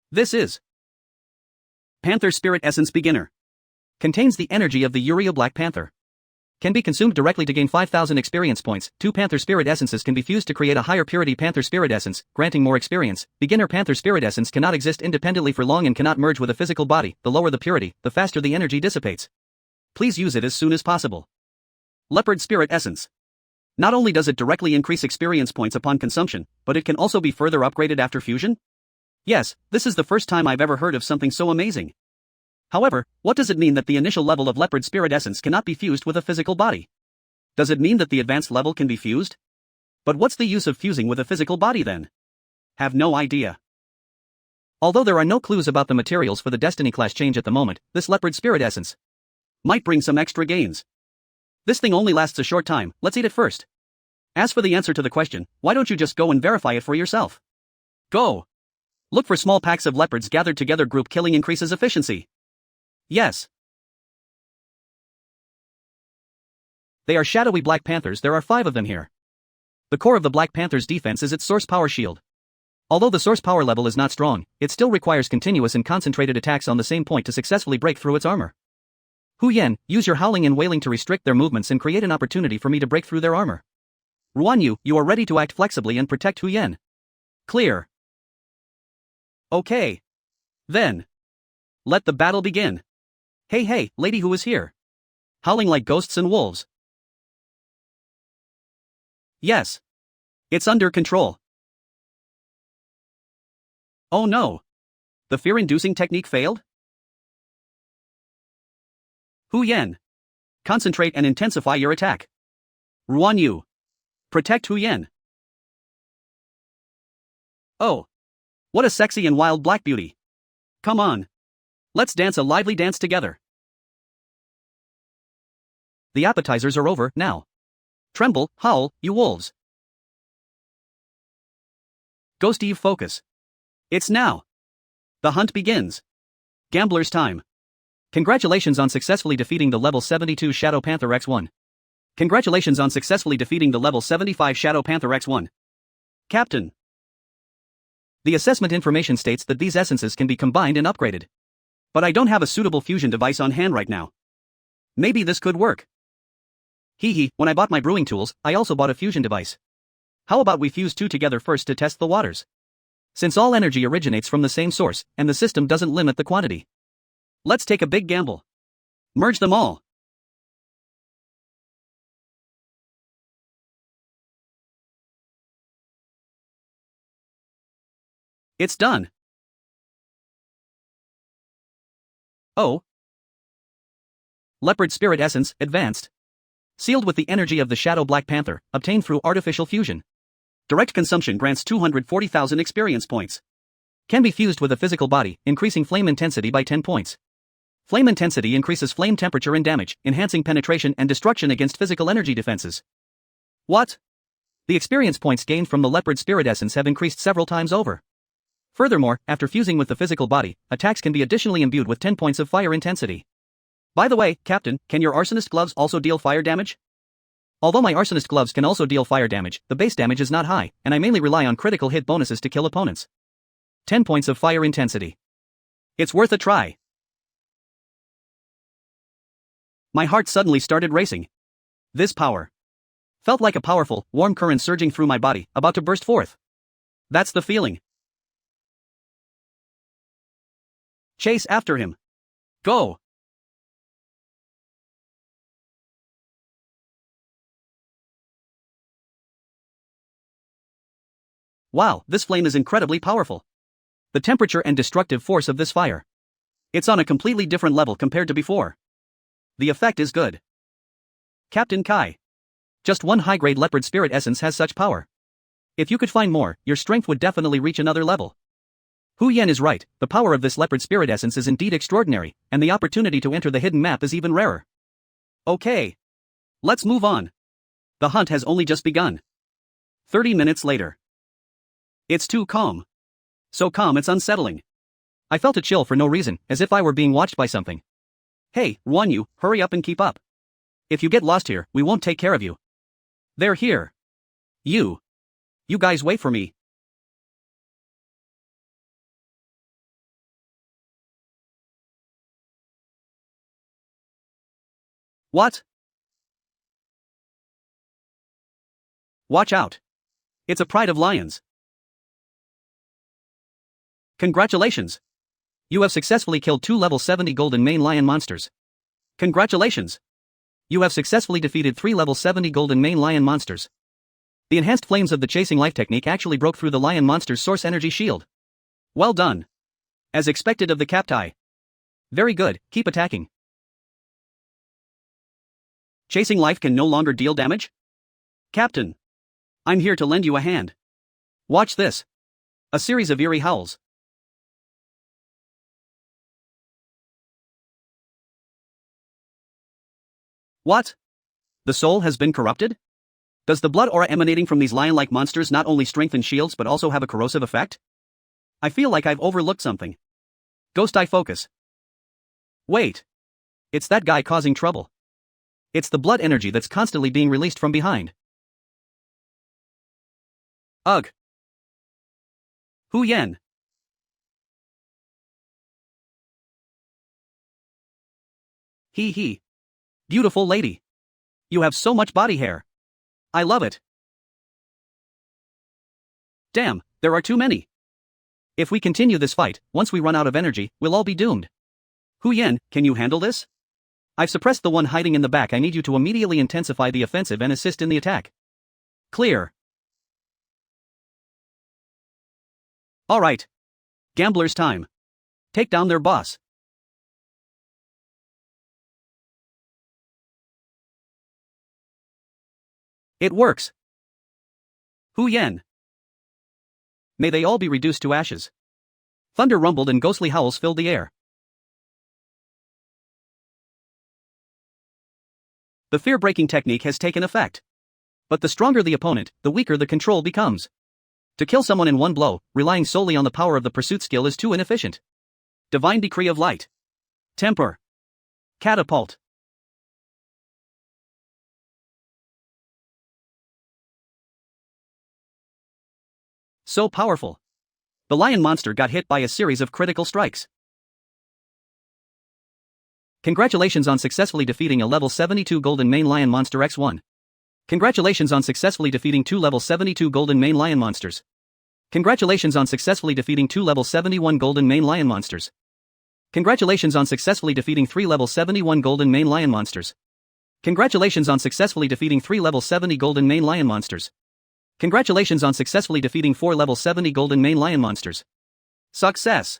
This is Panther Spirit Essence Beginner. Contains the energy of the Uria Black Panther. Can be consumed directly to gain 5,000 experience points. 2 Panther Spirit Essences can be fused to create a higher purity Panther Spirit Essence, granting more experience. Beginner Panther Spirit Essence cannot exist independently for long and cannot merge with a physical body. The lower the purity, the faster the energy dissipates. Please use it as soon as possible. Leopard Spirit Essence. Not only does it directly increase experience points upon consumption, but it can also be further upgraded after fusion? Yes, this is the first time I've ever heard of something so amazing. However, what does it mean that the initial level of Leopard Spirit Essence cannot be fused with a physical body? Does it mean that the advanced level can be fused? But what's the use of fusing with a physical body then? Have no idea. Although there are no clues about the materials for the Destiny class change at the moment, this leopard spirit essence might bring some extra gains. This thing only lasts a short time, let's eat it first. As for the answer to the question, why don't you just go and verify it for yourself? Go! Look for small packs of leopards gathered together. Group killing increases efficiency. Yes. They are shadowy Black Panthers. There are 5 of them here. The core of the Black Panther's defense is its source power shield. Although the source power level is not strong, it still requires continuous and concentrated attacks on the same point to successfully break through its armor. Hu Yan, use your howling and wailing to restrict their movements and create an opportunity for me to break through their armor. Ruan Yu, you are ready to act flexibly and protect Hu Yan. Clear. Okay. Then. Let the battle begin. Hey, lady, who is here? Howling like ghosts and wolves. Yes. It's under control. Oh no. The fear-inducing technique failed? Hu Yan. Concentrate and intensify your attack. Ruan Yu. Protect Hu Yan. Oh. What a sexy and wild black beauty. Come on. Let's dance a lively dance together. The appetizers are over, now. Tremble, howl, you wolves. Ghost Eve, focus. It's now. The hunt begins. Gambler's time. Congratulations on successfully defeating the level 72 Shadow Panther X1. Congratulations on successfully defeating the level 75 Shadow Panther X1. Captain. The assessment information states that these essences can be combined and upgraded. But I don't have a suitable fusion device on hand right now. Maybe this could work. When I bought my brewing tools, I also bought a fusion device. How about we fuse 2 together first to test the waters? Since all energy originates from the same source, and the system doesn't limit the quantity. Let's take a big gamble. Merge them all. It's done. Oh. Leopard Spirit Essence, Advanced. Sealed with the energy of the Shadow Black Panther, obtained through artificial fusion. Direct consumption grants 240,000 experience points. Can be fused with a physical body, increasing flame intensity by 10 points. Flame intensity increases flame temperature and damage, enhancing penetration and destruction against physical energy defenses. What? The experience points gained from the Leopard Spirit Essence have increased several times over. Furthermore, after fusing with the physical body, attacks can be additionally imbued with 10 points of fire intensity. By the way, Captain, can your Arsonist gloves also deal fire damage? Although my Arsonist gloves can also deal fire damage, the base damage is not high, and I mainly rely on critical hit bonuses to kill opponents. 10 points of fire intensity. It's worth a try. My heart suddenly started racing. This power felt like a powerful, warm current surging through my body, about to burst forth. That's the feeling. Chase after him. Go! Wow, this flame is incredibly powerful. The temperature and destructive force of this fire. It's on a completely different level compared to before. The effect is good. Captain Kai. Just one high-grade leopard spirit essence has such power. If you could find more, your strength would definitely reach another level. Hu Yan is right, the power of this leopard spirit essence is indeed extraordinary, and the opportunity to enter the hidden map is even rarer. Okay. Let's move on. The hunt has only just begun. 30 minutes later. It's too calm. So calm it's unsettling. I felt a chill for no reason, as if I were being watched by something. Hey, Ruan Yu, hurry up and keep up. If you get lost here, we won't take care of you. They're here. You guys wait for me. What? Watch out. It's a pride of lions. Congratulations. You have successfully killed 2 level 70 golden main lion monsters. Congratulations. You have successfully defeated 3 level 70 golden main lion monsters. The enhanced flames of the chasing life technique actually broke through the lion monster's source energy shield. Well done. As expected of the Captai. Very good, keep attacking. Chasing life can no longer deal damage? Captain. I'm here to lend you a hand. Watch this. A series of eerie howls. What? The soul has been corrupted? Does the blood aura emanating from these lion-like monsters not only strengthen shields but also have a corrosive effect? I feel like I've overlooked something. Ghost Eye focus. Wait. It's that guy causing trouble. It's the blood energy that's constantly being released from behind. Ugh. Hu Yen. He. Beautiful lady. You have so much body hair. I love it. Damn, there are too many. If we continue this fight, once we run out of energy, we'll all be doomed. Hu Yen, can you handle this? I've suppressed the one hiding in the back. I need you to immediately intensify the offensive and assist in the attack. Clear. Alright. Gamblers' time. Take down their boss. It works. Hu Yen. May they all be reduced to ashes. Thunder rumbled and ghostly howls filled the air. The fear-breaking technique has taken effect. But the stronger the opponent, the weaker the control becomes. To kill someone in one blow, relying solely on the power of the pursuit skill is too inefficient. Divine Decree of Light. Temper. Catapult. So powerful. The lion monster got hit by a series of critical strikes. Congratulations on successfully defeating a level 72 golden main lion monster X1. Congratulations on successfully defeating 2 level 72 golden main lion monsters. Congratulations on successfully defeating 2 level 71 golden main lion monsters. Congratulations on successfully defeating 3 level 71 golden main lion monsters. Congratulations on successfully defeating 3 level 70 golden main lion monsters. Congratulations on successfully defeating 4 level 70 golden main lion monsters. Success!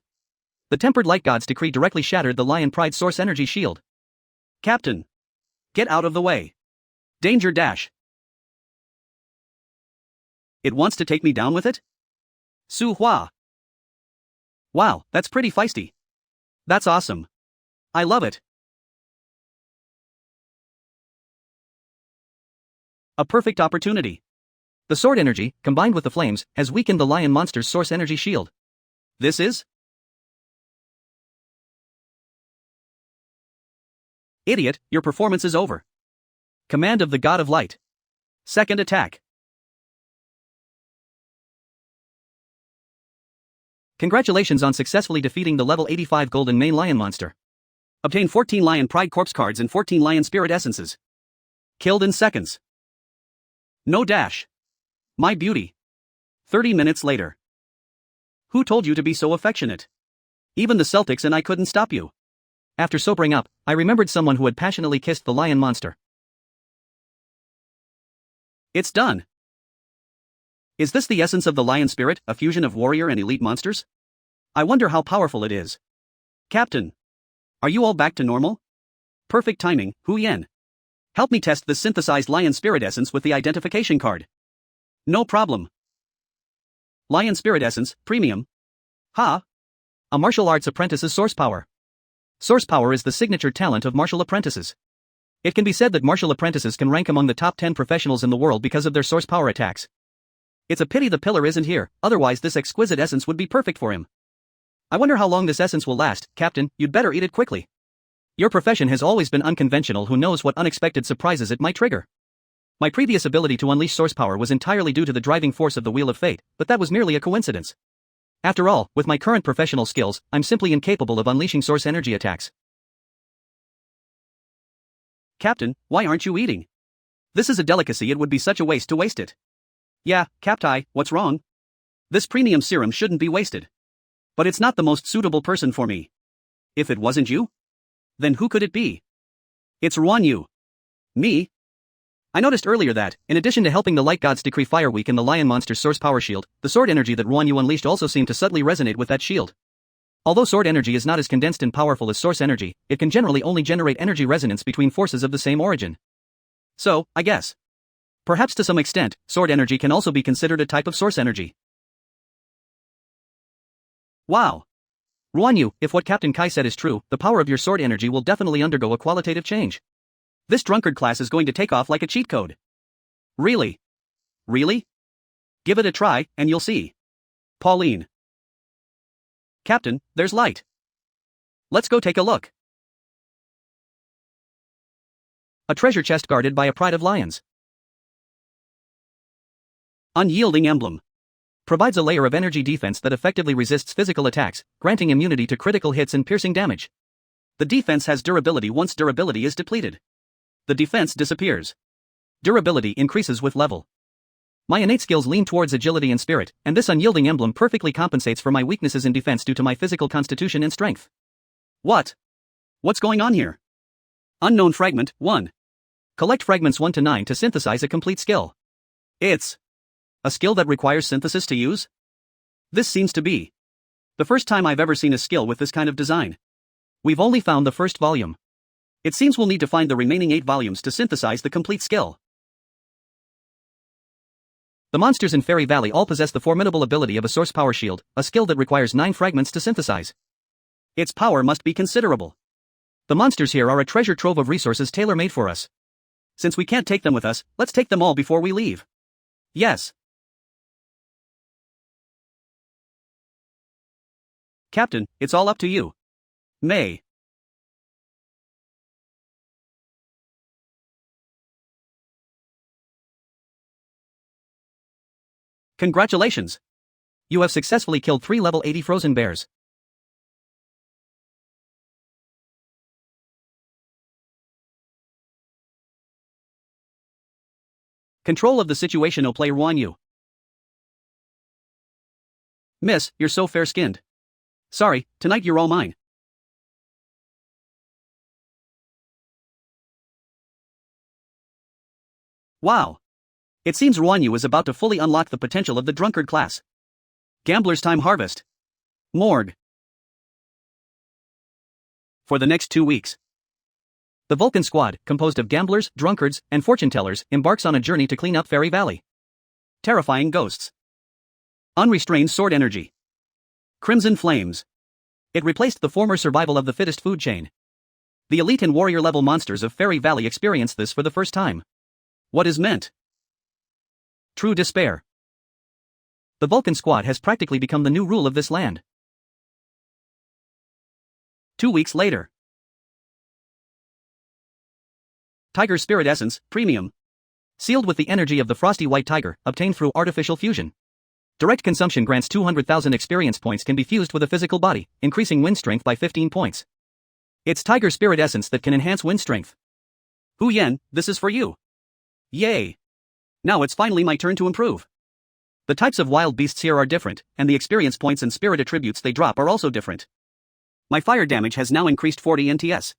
The tempered light god's decree directly shattered the lion pride source energy shield. Captain! Get out of the way. Danger dash. It wants to take me down with it? Su Hua. Wow, that's pretty feisty. That's awesome. I love it. A perfect opportunity. The sword energy, combined with the flames, has weakened the lion monster's source energy shield. This is? Idiot, your performance is over. Command of the God of Light. Second attack. Congratulations on successfully defeating the level 85 golden main lion monster. Obtain 14 lion pride corpse cards and 14 lion spirit essences. Killed in seconds. No dash. My beauty. 30 minutes later. Who told you to be so affectionate? Even the Celtics and I couldn't stop you. After sobering up, I remembered someone who had passionately kissed the lion monster. It's done. Is this the essence of the lion spirit, a fusion of warrior and elite monsters? I wonder how powerful it is. Captain. Are you all back to normal? Perfect timing, Hu Yen. Help me test the synthesized lion spirit essence with the identification card. No problem. Lion Spirit Essence, Premium. Ha! A martial arts apprentice's source power. Source power is the signature talent of martial apprentices. It can be said that martial apprentices can rank among the top 10 professionals in the world because of their source power attacks. It's a pity the pillar isn't here, otherwise this exquisite essence would be perfect for him. I wonder how long this essence will last, Captain, you'd better eat it quickly. Your profession has always been unconventional, who knows what unexpected surprises it might trigger. My previous ability to unleash source power was entirely due to the driving force of the Wheel of Fate, but that was merely a coincidence. After all, with my current professional skills, I'm simply incapable of unleashing source energy attacks. Captain, why aren't you eating? This is a delicacy, it would be such a waste to waste it. Yeah, Captai, what's wrong? This premium serum shouldn't be wasted. But it's not the most suitable person for me. If it wasn't you? Then who could it be? It's Ruan Yu. Me? I noticed earlier that, in addition to helping the light gods decree fire weaken the lion monster's source power shield, the sword energy that Ruan Yu unleashed also seemed to subtly resonate with that shield. Although sword energy is not as condensed and powerful as source energy, it can generally only generate energy resonance between forces of the same origin. So, I guess. Perhaps to some extent, sword energy can also be considered a type of source energy. Wow! Ruan Yu, if what Captain Kai said is true, the power of your sword energy will definitely undergo a qualitative change. This drunkard class is going to take off like a cheat code. Really? Really? Give it a try, and you'll see. Pauline. Captain, there's light. Let's go take a look. A treasure chest guarded by a pride of lions. Unyielding emblem. Provides a layer of energy defense that effectively resists physical attacks, granting immunity to critical hits and piercing damage. The defense has durability once durability is depleted. The defense disappears. Durability increases with level. My innate skills lean towards agility and spirit, and this unyielding emblem perfectly compensates for my weaknesses in defense due to my physical constitution and strength. What? What's going on here? Unknown fragment 1. Collect fragments 1 to 9 to synthesize a complete skill. It's a skill that requires synthesis to use? This seems to be the first time I've ever seen a skill with this kind of design. We've only found the first volume. It seems we'll need to find the remaining 8 volumes to synthesize the complete skill. The monsters in Fairy Valley all possess the formidable ability of a source power shield, a skill that requires 9 fragments to synthesize. Its power must be considerable. The monsters here are a treasure trove of resources tailor-made for us. Since we can't take them with us, let's take them all before we leave. Yes. Captain, it's all up to you. May. Congratulations! You have successfully killed 3 level 80 frozen bears. Control of the situation will play Ruan Yu. Miss, you're so fair-skinned. Sorry, tonight you're all mine. Wow. It seems Ruan Yu is about to fully unlock the potential of the drunkard class. Gambler's time harvest. Morgue. For the next 2 weeks. The Vulcan squad, composed of gamblers, drunkards, and fortune-tellers, embarks on a journey to clean up Fairy Valley. Terrifying ghosts. Unrestrained sword energy. Crimson flames. It replaced the former survival of the fittest food chain. The elite and warrior-level monsters of Fairy Valley experienced this for the first time. What is meant? True despair. The Vulcan squad has practically become the new rule of this land. 2 weeks later. Tiger Spirit Essence, Premium. Sealed with the energy of the frosty white tiger, obtained through artificial fusion. Direct consumption grants 200,000 experience points can be fused with a physical body, increasing wind strength by 15 points. It's Tiger Spirit Essence that can enhance wind strength. Hu Yen, this is for you. Yay! Now it's finally my turn to improve. The types of wild beasts here are different, and the experience points and spirit attributes they drop are also different. My fire damage has now increased 40 NTS.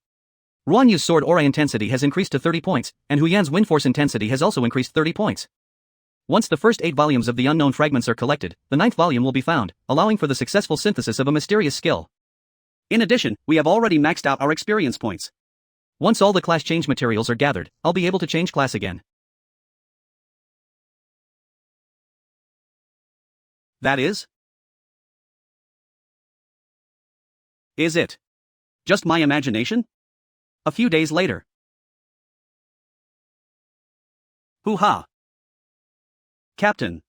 Ruan Yu's sword aura intensity has increased to 30 points, and Hu Yan's wind force intensity has also increased 30 points. Once the first 8 volumes of the unknown fragments are collected, the 9th volume will be found, allowing for the successful synthesis of a mysterious skill. In addition, we have already maxed out our experience points. Once all the class change materials are gathered, I'll be able to change class again. That is? Is it just my imagination? A few days later. Hoo-ha. Captain.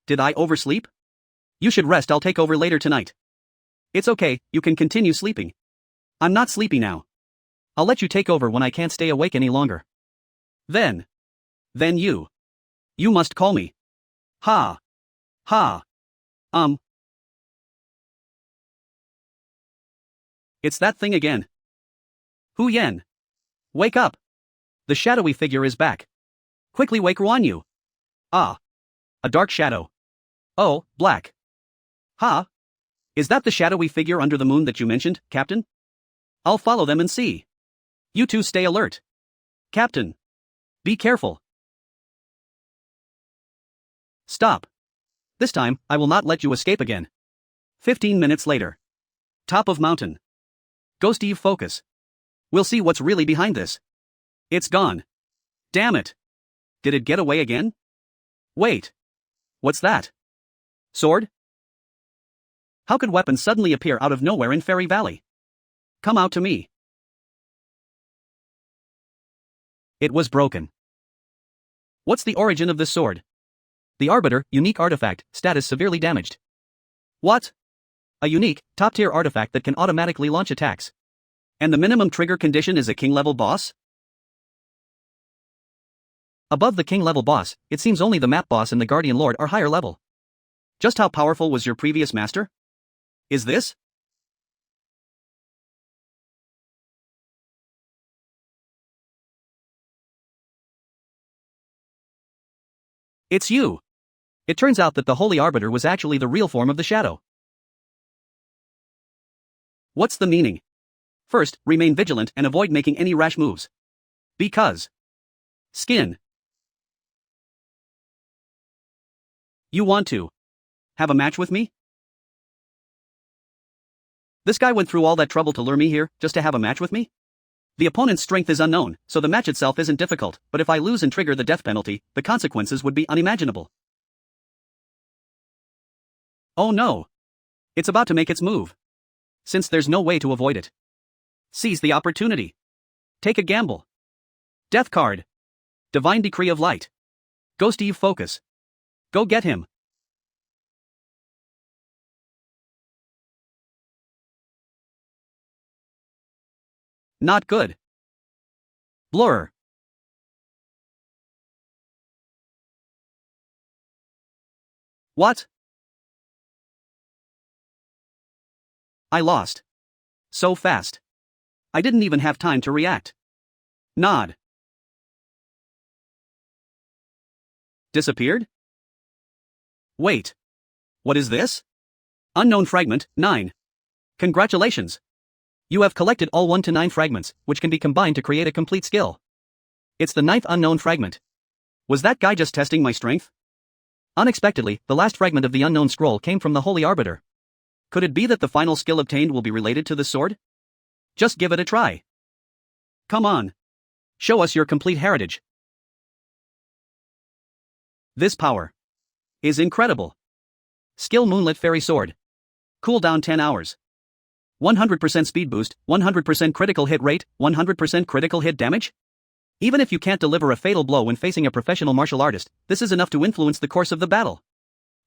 Did I oversleep? You should rest, I'll take over later tonight. It's okay, you can continue sleeping. I'm not sleepy now. I'll let you take over when I can't stay awake any longer. Then you must call me. Ha. Ha. It's that thing again. Hu Yen. Wake up. The shadowy figure is back. Quickly wake Ruan Yu. Ah. A dark shadow. Oh, black. Ha. Is that the shadowy figure under the moon that you mentioned, Captain? I'll follow them and see. You two stay alert. Captain. Be careful. Stop. This time, I will not let you escape again. 15 minutes later. Top of mountain. Ghost Eve focus. We'll see what's really behind this. It's gone. Damn it. Did it get away again? Wait. What's that? Sword? How could weapons suddenly appear out of nowhere in Fairy Valley? Come out to me. It was broken. What's the origin of this sword? The Arbiter, unique artifact, status severely damaged. What? A unique, top-tier artifact that can automatically launch attacks. And the minimum trigger condition is a king-level boss? Above the king-level boss, it seems only the map boss and the Guardian Lord are higher level. Just how powerful was your previous master? Is this? It's you! It turns out that the Holy Arbiter was actually the real form of the shadow. What's the meaning? First, remain vigilant and avoid making any rash moves. Because. Skin. You want to have a match with me? This guy went through all that trouble to lure me here, just to have a match with me? The opponent's strength is unknown, so the match itself isn't difficult, but if I lose and trigger the death penalty, the consequences would be unimaginable. Oh no! It's about to make its move. Since there's no way to avoid it. Seize the opportunity. Take a gamble. Death card. Divine Decree of Light. Ghost Eve Focus. Go get him. Not good. Blur. What? I lost. So fast. I didn't even have time to react. Nod. Disappeared? Wait. What is this? Unknown fragment, 9. Congratulations. You have collected all 1 to 9 fragments, which can be combined to create a complete skill. It's the 9th unknown fragment. Was that guy just testing my strength? Unexpectedly, the last fragment of the unknown scroll came from the Holy Arbiter. Could it be that the final skill obtained will be related to the sword? Just give it a try. Come on. Show us your complete heritage. This power is incredible. Skill Moonlit Fairy Sword. Cooldown 10 hours. 100% speed boost, 100% critical hit rate, 100% critical hit damage? Even if you can't deliver a fatal blow when facing a professional martial artist, this is enough to influence the course of the battle.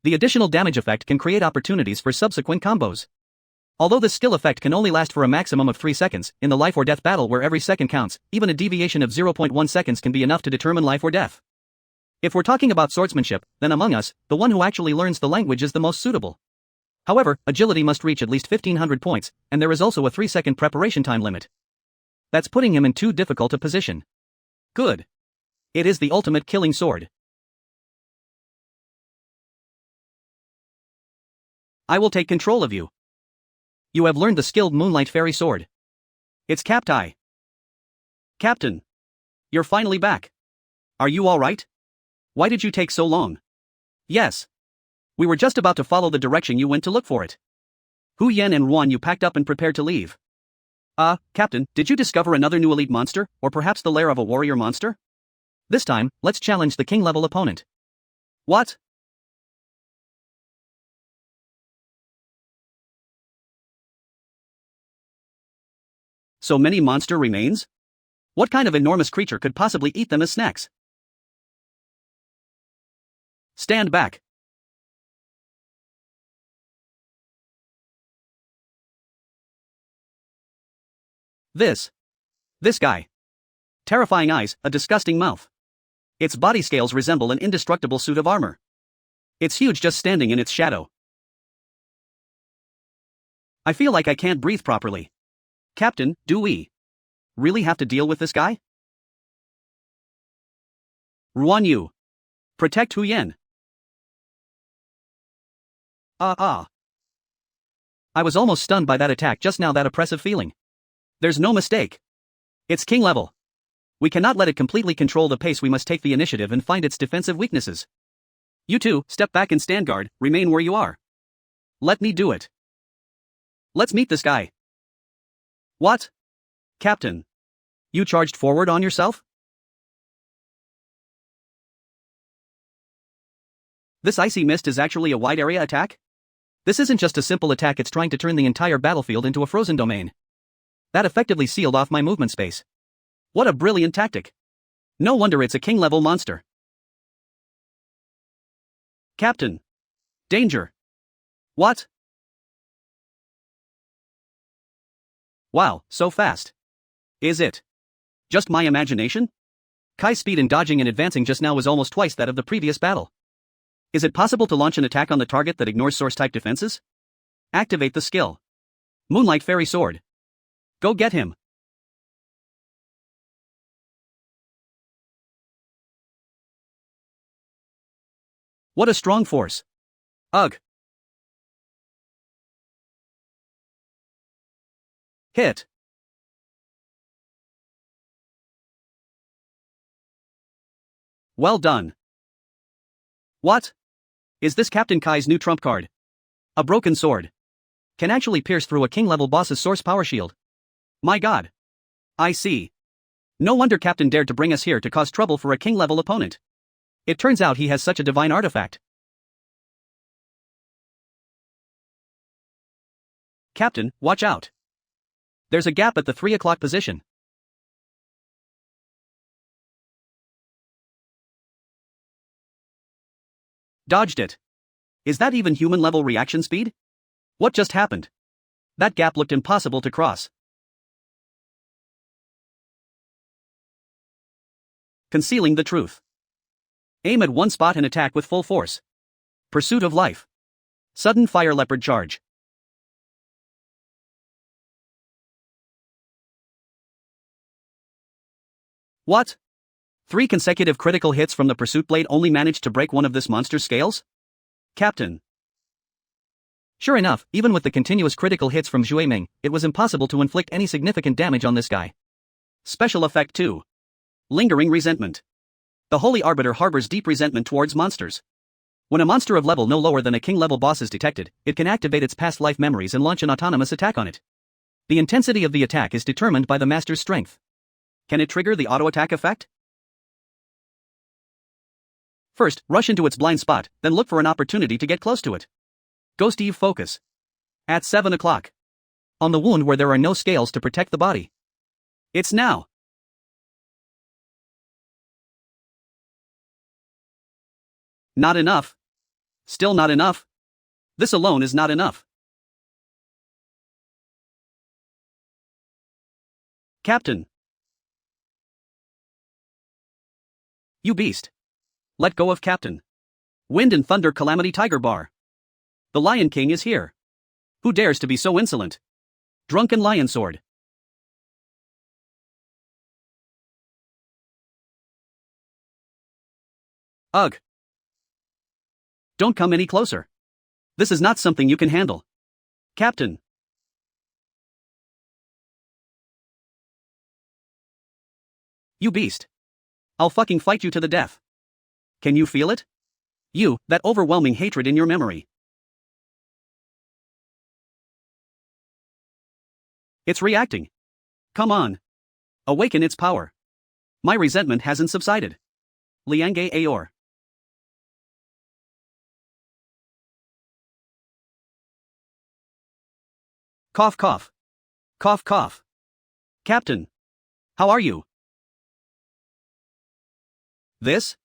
The additional damage effect can create opportunities for subsequent combos. Although this skill effect can only last for a maximum of 3 seconds, in the life or death battle where every second counts, even a deviation of 0.1 seconds can be enough to determine life or death. If we're talking about swordsmanship, then among us, the one who actually learns the language is the most suitable. However, agility must reach at least 1500 points, and there is also a 3-second preparation time limit. That's putting him in too difficult a position. Good. It is the ultimate killing sword. I will take control of you. You have learned the skilled Moonlight Fairy Sword. It's Captai. Captain. You're finally back. Are you alright? Why did you take so long? Yes. We were just about to follow the direction you went to look for it. Hu Yen and Ruan, you packed up and prepared to leave. Captain, did you discover another new elite monster, or perhaps the lair of a warrior monster? This time, let's challenge the king-level opponent. What? So many monster remains? What kind of enormous creature could possibly eat them as snacks? Stand back. This guy. Terrifying eyes, a disgusting mouth. Its body scales resemble an indestructible suit of armor. It's huge just standing in its shadow. I feel like I can't breathe properly. Captain, do we really have to deal with this guy? Ruan Yu. Protect Hu Yen. I was almost stunned by that attack just now, that oppressive feeling. There's no mistake. It's king level. We cannot let it completely control the pace. We must take the initiative and find its defensive weaknesses. You two, step back and stand guard, remain where you are. Let me do it. Let's meet this guy. What? Captain. You charged forward on yourself? This icy mist is actually a wide area attack? This isn't just a simple attack, it's trying to turn the entire battlefield into a frozen domain. That effectively sealed off my movement space. What a brilliant tactic. No wonder it's a king-level monster. Captain. Danger. What? Wow, so fast. Is it just my imagination? Kai's speed in dodging and advancing just now was almost twice that of the previous battle. Is it possible to launch an attack on the target that ignores source-type defenses? Activate the skill. Moonlight Fairy Sword. Go get him. What a strong force. Ugh. Hit. Well done. What? Is this Captain Kai's new trump card? A broken sword. Can actually pierce through a king-level boss's source power shield. My god. I see. No wonder Captain dared to bring us here to cause trouble for a king-level opponent. It turns out he has such a divine artifact. Captain, watch out. There's a gap at the 3 o'clock position. Dodged it. Is that even human-level reaction speed? What just happened? That gap looked impossible to cross. Concealing the truth. Aim at one spot and attack with full force. Pursuit of life. Sudden fire leopard charge. What? 3 consecutive critical hits from the pursuit blade only managed to break one of this monster's scales? Captain. Sure enough, even with the continuous critical hits from Zhue Ming, it was impossible to inflict any significant damage on this guy. Special effect 2. Lingering resentment. The Holy Arbiter harbors deep resentment towards monsters. When a monster of level no lower than a king-level boss is detected, it can activate its past life memories and launch an autonomous attack on it. The intensity of the attack is determined by the master's strength. Can it trigger the auto-attack effect? First, rush into its blind spot, then look for an opportunity to get close to it. Ghost Eve focus. At 7 o'clock. On the wound where there are no scales to protect the body. It's now. Not enough. Still not enough. This alone is not enough. Captain. You beast. Let go of Captain. Wind and Thunder Calamity Tiger Bar. The Lion King is here. Who dares to be so insolent? Drunken Lion Sword. Ugh. Don't come any closer. This is not something you can handle. Captain. You beast. I'll fucking fight you to the death. Can you feel it? You, that overwhelming hatred in your memory. It's reacting. Come on. Awaken its power. My resentment hasn't subsided. Liange Aor. Cough cough. Cough cough. Captain. How are you? This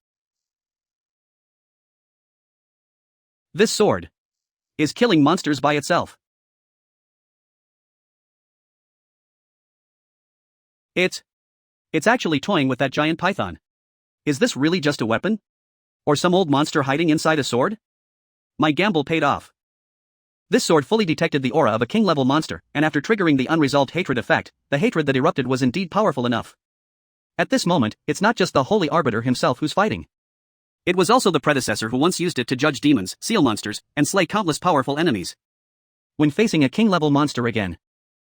sword is killing monsters by itself. It's actually toying with that giant python. Is this really just a weapon? Or some old monster hiding inside a sword? My gamble paid off. This sword fully detected the aura of a king-level monster, and after triggering the unresolved hatred effect, the hatred that erupted was indeed powerful enough. At this moment, it's not just the Holy Arbiter himself who's fighting. It was also the predecessor who once used it to judge demons, seal monsters, and slay countless powerful enemies. When facing a king-level monster again,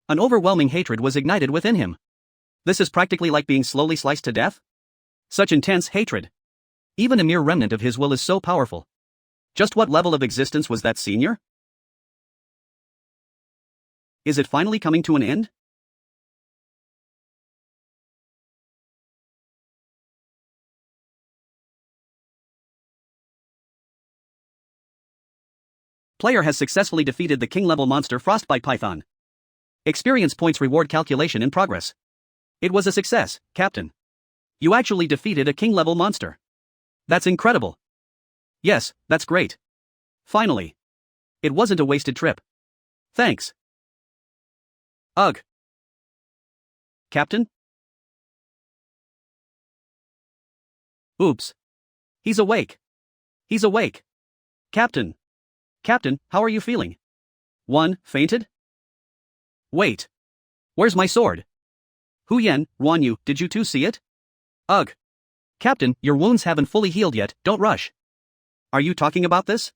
an overwhelming hatred was ignited within him. This is practically like being slowly sliced to death? Such intense hatred. Even a mere remnant of his will is so powerful. Just what level of existence was that senior? Is it finally coming to an end? Player has successfully defeated the king-level monster Frostbite Python. Experience points reward calculation in progress. It was a success, Captain. You actually defeated a king-level monster. That's incredible. Yes, that's great. Finally. It wasn't a wasted trip. Thanks. Ugh. Captain? Oops. He's awake. He's awake. Captain. Captain, how are you feeling? One, fainted? Wait. Where's my sword? Hu Yan, Ruan Yu, did you two see it? Ugh. Captain, your wounds haven't fully healed yet, don't rush. Are you talking about this?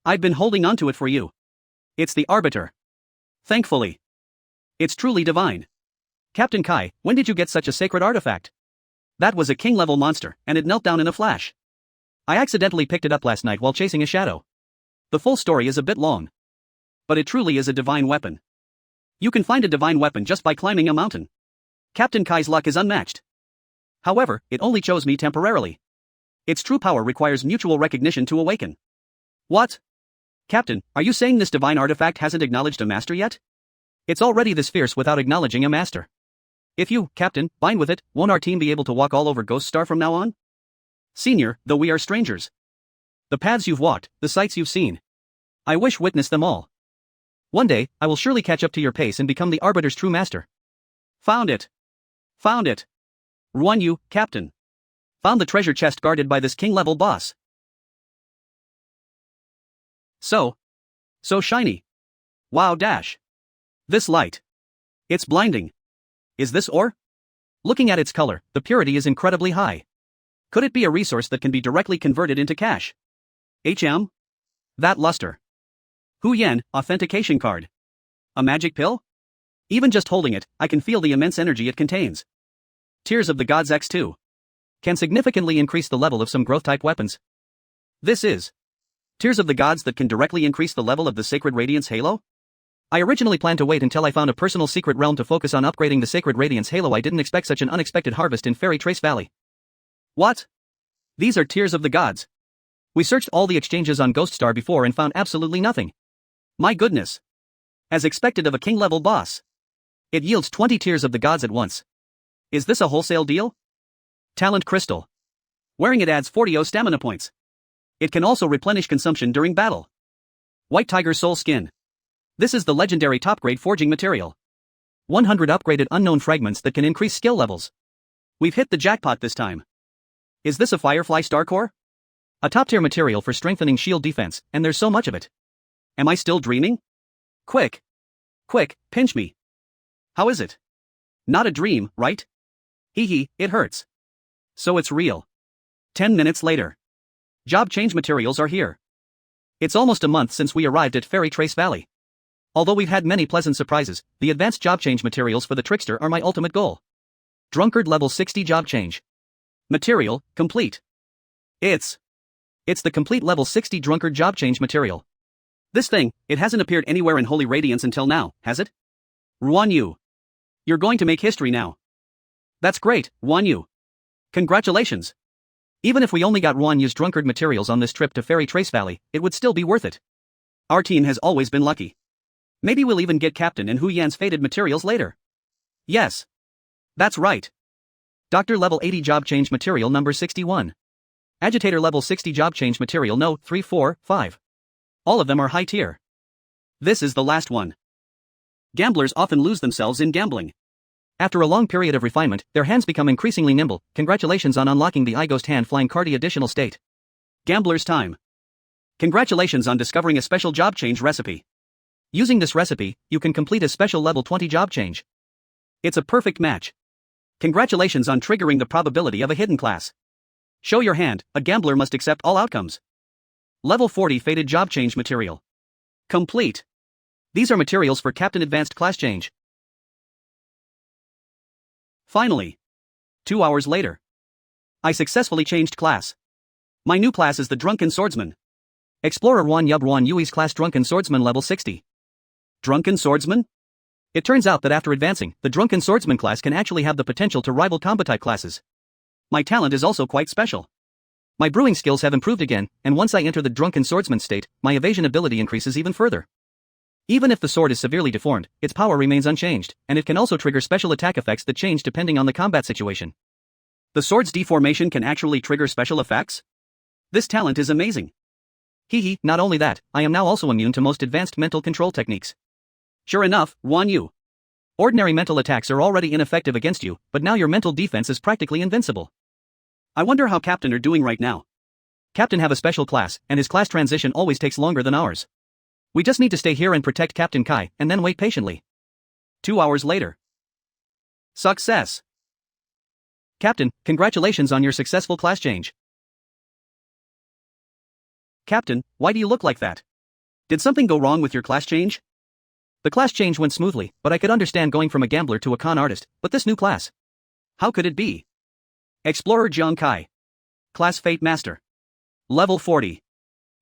I've been holding onto it for you. It's the Arbiter. Thankfully. It's truly divine. Captain Kai, when did you get such a sacred artifact? That was a king-level monster, and it knelt down in a flash. I accidentally picked it up last night while chasing a shadow. The full story is a bit long. But it truly is a divine weapon. You can find a divine weapon just by climbing a mountain. Captain Kai's luck is unmatched. However, it only chose me temporarily. Its true power requires mutual recognition to awaken. What? Captain, are you saying this divine artifact hasn't acknowledged a master yet? It's already this fierce without acknowledging a master. If you, Captain, bind with it, won't our team be able to walk all over Ghost Star from now on? Senior, though we are strangers. The paths you've walked, the sights you've seen. I wish witness them all. One day, I will surely catch up to your pace and become the Arbiter's true master. Found it. Found it. Ruan Yu, Captain. Found the treasure chest guarded by this king-level boss. So shiny. Wow dash. This light. It's blinding. Is this ore? Looking at its color, the purity is incredibly high. Could it be a resource that can be directly converted into cash? That luster. Hu Yan, authentication card. A magic pill? Even just holding it, I can feel the immense energy it contains. Tears of the Gods X2. Can significantly increase the level of some growth-type weapons. This is Tears of the Gods that can directly increase the level of the Sacred Radiance Halo? I originally planned to wait until I found a personal secret realm to focus on upgrading the Sacred Radiance Halo. I didn't expect such an unexpected harvest in Fairy Trace Valley. What? These are Tears of the Gods. We searched all the exchanges on Ghost Star before and found absolutely nothing. My goodness. As expected of a king-level boss. It yields 20 Tears of the Gods at once. Is this a wholesale deal? Talent Crystal. Wearing it adds 40 stamina points. It can also replenish consumption during battle. White Tiger Soul Skin. This is the legendary top-grade forging material. 100 upgraded unknown fragments that can increase skill levels. We've hit the jackpot this time. Is this a Firefly Star Core? A top-tier material for strengthening shield defense, and there's so much of it. Am I still dreaming? Quick, pinch me. How is it? Not a dream, right? Hee, it hurts. So it's real. 10 minutes later. Job change materials are here. It's almost a month since we arrived at Fairy Trace Valley. Although we've had many pleasant surprises, the advanced job change materials for the Trickster are my ultimate goal. Drunkard level 60 job change. Material, complete. It's the complete level 60 Drunkard job change material. This thing, it hasn't appeared anywhere in Holy Radiance until now, has it? Ruan Yu. You're going to make history now. That's great, Ruan Yu. Congratulations. Even if we only got Ruan Yu's Drunkard materials on this trip to Fairy Trace Valley, it would still be worth it. Our team has always been lucky. Maybe we'll even get Captain and Hu Yan's faded materials later. Yes. That's right. Doctor level 80 job change material number 61. Agitator level 60 job change material no 3, 4, 5. All of them are high tier. This is the last one. Gamblers often lose themselves in gambling. After a long period of refinement, their hands become increasingly nimble. Congratulations on unlocking the iGhost Hand Flying Cardi additional state. Gambler's time. Congratulations on discovering a special job change recipe. Using this recipe, you can complete a special level 20 job change. It's a perfect match. Congratulations on triggering the probability of a hidden class. Show your hand, a gambler must accept all outcomes. Level 40 faded job change material. Complete. These are materials for Captain Advanced class change. Finally. 2 hours later. I successfully changed class. My new class is the Drunken Swordsman. Explorer Ruan Yui's class Drunken Swordsman level 60. Drunken Swordsman? It turns out that after advancing, the Drunken Swordsman class can actually have the potential to rival combat-type classes. My talent is also quite special. My brewing skills have improved again, and once I enter the Drunken Swordsman state, my evasion ability increases even further. Even if the sword is severely deformed, its power remains unchanged, and it can also trigger special attack effects that change depending on the combat situation. The sword's deformation can actually trigger special effects? This talent is amazing. Hehe, not only that, I am now also immune to most advanced mental control techniques. Sure enough, Guan Yu. Ordinary mental attacks are already ineffective against you, but now your mental defense is practically invincible. I wonder how Captain are doing right now. Captain have a special class, and his class transition always takes longer than ours. We just need to stay here and protect Captain Kai, and then wait patiently. 2 hours later. Success! Captain, congratulations on your successful class change. Captain, why do you look like that? Did something go wrong with your class change? The class change went smoothly, but I could understand going from a gambler to a con artist, but this new class. How could it be? Explorer Jiang Kai. Class Fate Master. Level 40.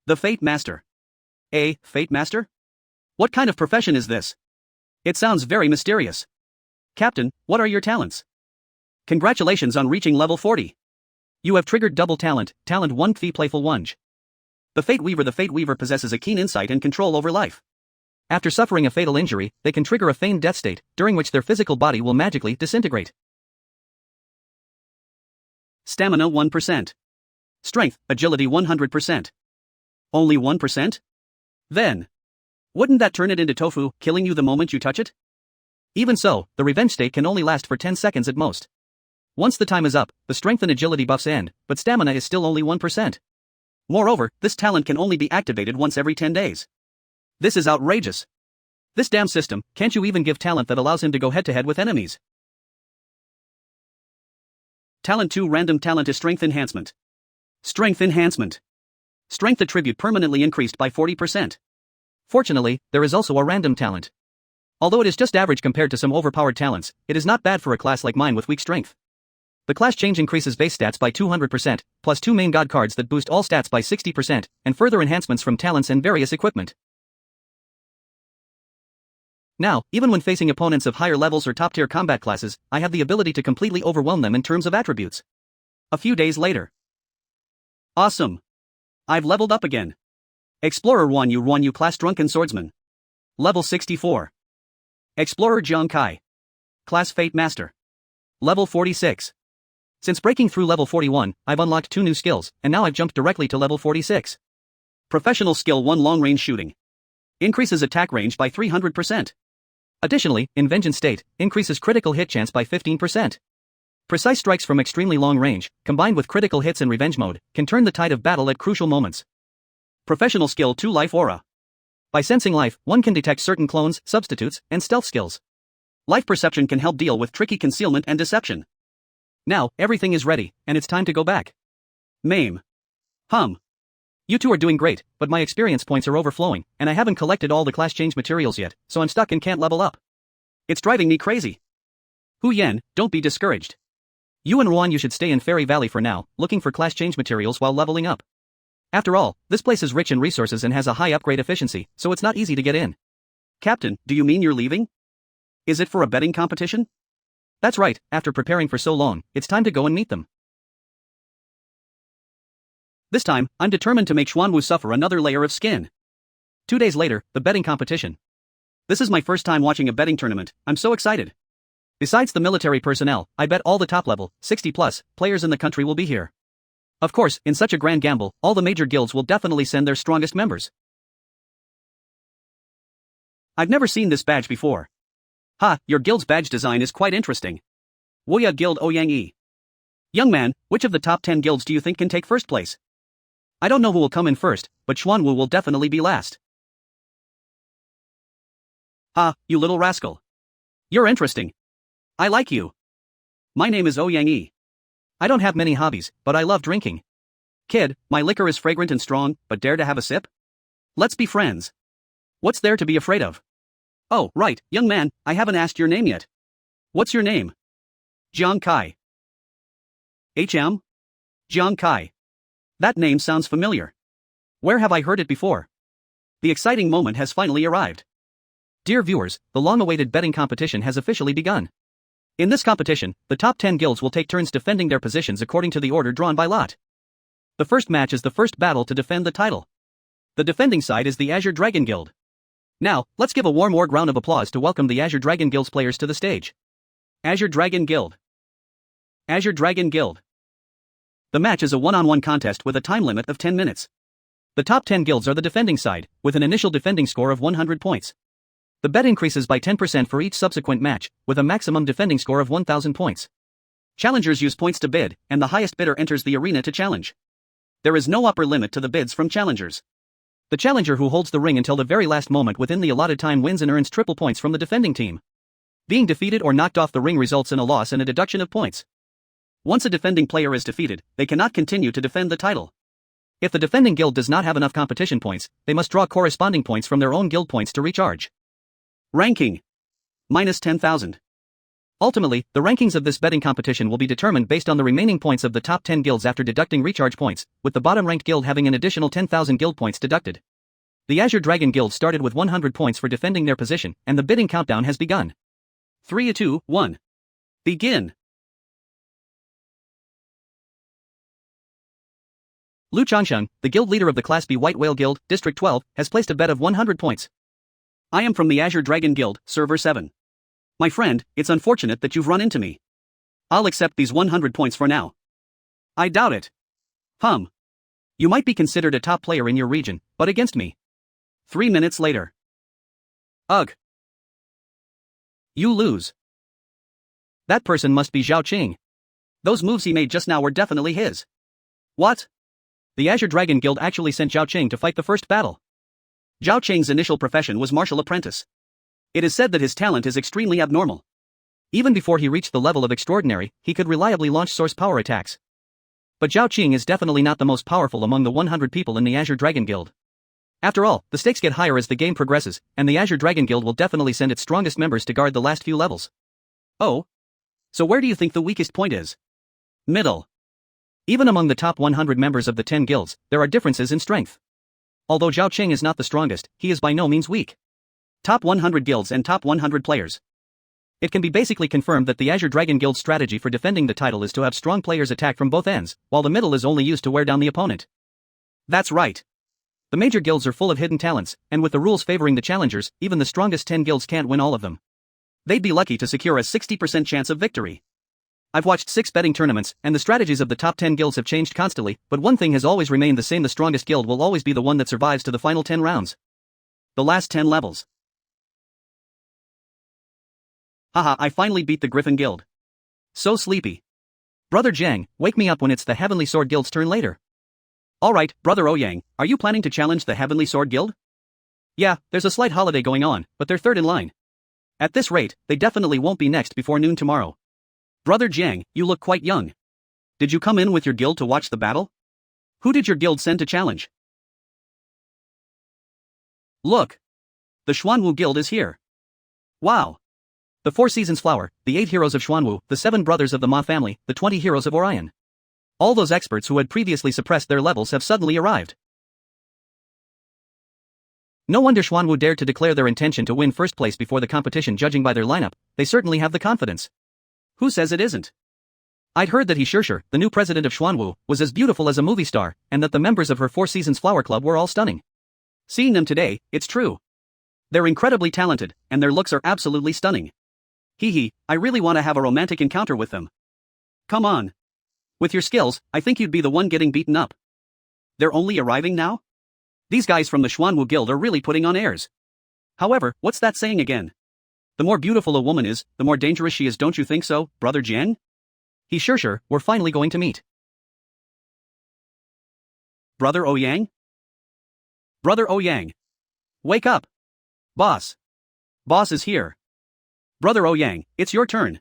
The Fate Master. A Fate Master? What kind of profession is this? It sounds very mysterious. Captain, what are your talents? Congratulations on reaching level 40. You have triggered double talent, talent 1 Phi Playful Wunge. The Fate Weaver possesses a keen insight and control over life. After suffering a fatal injury, they can trigger a feigned death state, during which their physical body will magically disintegrate. Stamina 1%. Strength, agility 100%. Only 1%? Then, wouldn't that turn it into tofu, killing you the moment you touch it? Even so, the revenge state can only last for 10 seconds at most. Once the time is up, the strength and agility buffs end, but stamina is still only 1%. Moreover, this talent can only be activated once every 10 days. This is outrageous. This damn system, can't you even give talent that allows him to go head-to-head with enemies? Talent 2 Random talent is Strength Enhancement. Strength Enhancement. Strength attribute permanently increased by 40%. Fortunately, there is also a random talent. Although it is just average compared to some overpowered talents, it is not bad for a class like mine with weak strength. The class change increases base stats by 200%, plus 2 main god cards that boost all stats by 60%, and further enhancements from talents and various equipment. Now, even when facing opponents of higher levels or top-tier combat classes, I have the ability to completely overwhelm them in terms of attributes. A few days later. Awesome! I've leveled up again. Explorer Guan Yu Class Drunken Swordsman. Level 64. Explorer Jiang Kai. Class Fate Master. Level 46. Since breaking through level 41, I've unlocked 2 new skills, and now I've jumped directly to level 46. Professional Skill 1 Long Range Shooting. Increases attack range by 300%. Additionally, in Vengeance State, increases critical hit chance by 15%. Precise strikes from extremely long range, combined with critical hits in Revenge Mode, can turn the tide of battle at crucial moments. Professional Skill 2 Life Aura. By sensing life, one can detect certain clones, substitutes, and stealth skills. Life perception can help deal with tricky concealment and deception. Now, everything is ready, and it's time to go back. Mame. You two are doing great, but my experience points are overflowing, and I haven't collected all the class change materials yet, so I'm stuck and can't level up. It's driving me crazy. Hu Yan, don't be discouraged. You and Ruan, you should stay in Fairy Valley for now, looking for class change materials while leveling up. After all, this place is rich in resources and has a high upgrade efficiency, so it's not easy to get in. Captain, do you mean you're leaving? Is it for a betting competition? That's right, after preparing for so long, it's time to go and meet them. This time, I'm determined to make Xuanwu suffer another layer of skin. 2 days later, the betting competition. This is my first time watching a betting tournament, I'm so excited. Besides the military personnel, I bet all the top level, 60+ players in the country will be here. Of course, in such a grand gamble, all the major guilds will definitely send their strongest members. I've never seen this badge before. Ha, your guild's badge design is quite interesting. Woya Guild Ouyang Yi. Young man, which of the top 10 guilds do you think can take first place? I don't know who will come in first, but Xuanwu will definitely be last. Ha, you little rascal. You're interesting. I like you. My name is Ouyang Yi. I don't have many hobbies, but I love drinking. Kid, my liquor is fragrant and strong, but dare to have a sip? Let's be friends. What's there to be afraid of? Oh, right, young man, I haven't asked your name yet. What's your name? Jiang Kai. Jiang Kai. That name sounds familiar. Where have I heard it before? The exciting moment has finally arrived. Dear viewers, the long-awaited betting competition has officially begun. In this competition, the top 10 guilds will take turns defending their positions according to the order drawn by lot. The first match is the first battle to defend the title. The defending side is the Azure Dragon Guild. Now, let's give a warm round of applause to welcome the Azure Dragon Guild's players to the stage. Azure Dragon Guild. Azure Dragon Guild. The match is a one-on-one contest with a time limit of 10 minutes. The top 10 guilds are the defending side, with an initial defending score of 100 points. The bet increases by 10% for each subsequent match, with a maximum defending score of 1,000 points. Challengers use points to bid, and the highest bidder enters the arena to challenge. There is no upper limit to the bids from challengers. The challenger who holds the ring until the very last moment within the allotted time wins and earns triple points from the defending team. Being defeated or knocked off the ring results in a loss and a deduction of points. Once a defending player is defeated, they cannot continue to defend the title. If the defending guild does not have enough competition points, they must draw corresponding points from their own guild points to recharge. Ranking. Minus 10,000. Ultimately, the rankings of this betting competition will be determined based on the remaining points of the top 10 guilds after deducting recharge points, with the bottom-ranked guild having an additional 10,000 guild points deducted. The Azure Dragon Guild started with 100 points for defending their position, and the bidding countdown has begun. 3, 2, 1. Begin. Lu Changsheng, the guild leader of the Class B White Whale Guild, District 12, has placed a bet of 100 points. I am from the Azure Dragon Guild, Server 7. My friend, it's unfortunate that you've run into me. I'll accept these 100 points for now. I doubt it. You might be considered a top player in your region, but against me. 3 minutes later. Ugh. You lose. That person must be Zhao Qing. Those moves he made just now were definitely his. What? The Azure Dragon Guild actually sent Zhao Qing to fight the first battle. Zhao Qing's initial profession was martial apprentice. It is said that his talent is extremely abnormal. Even before he reached the level of extraordinary, he could reliably launch source power attacks. But Zhao Qing is definitely not the most powerful among the 100 people in the Azure Dragon Guild. After all, the stakes get higher as the game progresses, and the Azure Dragon Guild will definitely send its strongest members to guard the last few levels. Oh? So where do you think the weakest point is? Middle. Even among the top 100 members of the 10 guilds, there are differences in strength. Although Zhao Qing is not the strongest, he is by no means weak. Top 100 guilds and top 100 players. It can be basically confirmed that the Azure Dragon Guild's strategy for defending the title is to have strong players attack from both ends, while the middle is only used to wear down the opponent. That's right. The major guilds are full of hidden talents, and with the rules favoring the challengers, even the strongest 10 guilds can't win all of them. They'd be lucky to secure a 60% chance of victory. I've watched 6 betting tournaments, and the strategies of the top 10 guilds have changed constantly, but one thing has always remained the same: the strongest guild will always be the one that survives to the final 10 rounds. The last 10 levels. Haha, I finally beat the Griffin Guild. So sleepy. Brother Jiang, wake me up when it's the Heavenly Sword Guild's turn later. Alright, Brother Ouyang, are you planning to challenge the Heavenly Sword Guild? Yeah, there's a slight holiday going on, but they're third in line. At this rate, they definitely won't be next before noon tomorrow. Brother Jiang, you look quite young. Did you come in with your guild to watch the battle? Who did your guild send to challenge? Look. The Xuanwu Guild is here. Wow. The 4 Seasons Flower, the 8 heroes of Xuanwu, the 7 brothers of the Ma family, the 20 heroes of Orion. All those experts who had previously suppressed their levels have suddenly arrived. No wonder Xuanwu dared to declare their intention to win first place before the competition. Judging by their lineup, they certainly have the confidence. Who says it isn't? I'd heard that Shir, the new president of Xuanwu, was as beautiful as a movie star, and that the members of her 4 Seasons Flower Club were all stunning. Seeing them today, it's true. They're incredibly talented, and their looks are absolutely stunning. Hee, I really want to have a romantic encounter with them. Come on. With your skills, I think you'd be the one getting beaten up. They're only arriving now? These guys from the Xuanwu Guild are really putting on airs. However, what's that saying again? The more beautiful a woman is, the more dangerous she is, don't you think so, Brother Jiang? Sure, we're finally going to meet. Brother Ouyang? Brother Ouyang. Wake up. Boss. Boss is here. Brother Ouyang, it's your turn.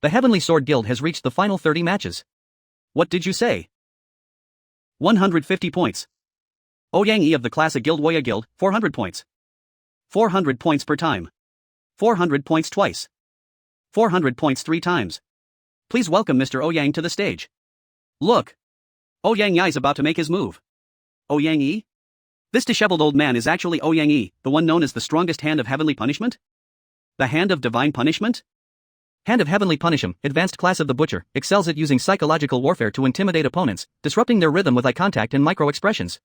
The Heavenly Sword Guild has reached the final 30 matches. What did you say? 150 points. Ouyang E of the Classic Guild Woya Guild, 400 points. 400 points per time. 400 points twice. 400 points 3 times. Please welcome Mr. Ouyang to the stage. Look. Ouyang Yi is about to make his move. Ouyang E? This disheveled old man is actually Ouyang E, the one known as the strongest hand of heavenly punishment? The hand of divine punishment? Hand of heavenly punishment, advanced class of the butcher, excels at using psychological warfare to intimidate opponents, disrupting their rhythm with eye contact and micro-expressions.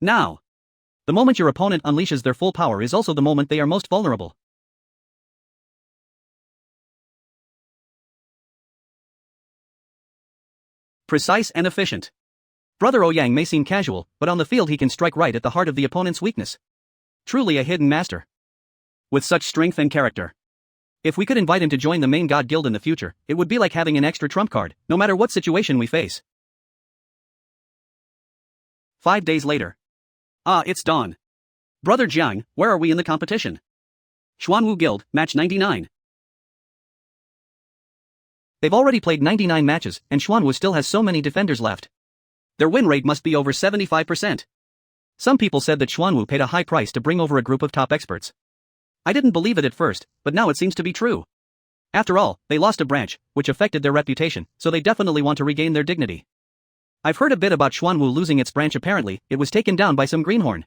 Now. The moment your opponent unleashes their full power is also the moment they are most vulnerable. Precise and efficient. Brother Ouyang may seem casual, but on the field he can strike right at the heart of the opponent's weakness. Truly a hidden master. With such strength and character. If we could invite him to join the main God Guild in the future, it would be like having an extra trump card, no matter what situation we face. 5 days later. Ah, it's dawn. Brother Jiang, where are we in the competition? Xuanwu Guild, match 99. They've already played 99 matches, and Xuanwu still has so many defenders left. Their win rate must be over 75%. Some people said that Xuanwu paid a high price to bring over a group of top experts. I didn't believe it at first, but now it seems to be true. After all, they lost a branch, which affected their reputation, so they definitely want to regain their dignity. I've heard a bit about Xuanwu losing its branch. Apparently, it was taken down by some greenhorn.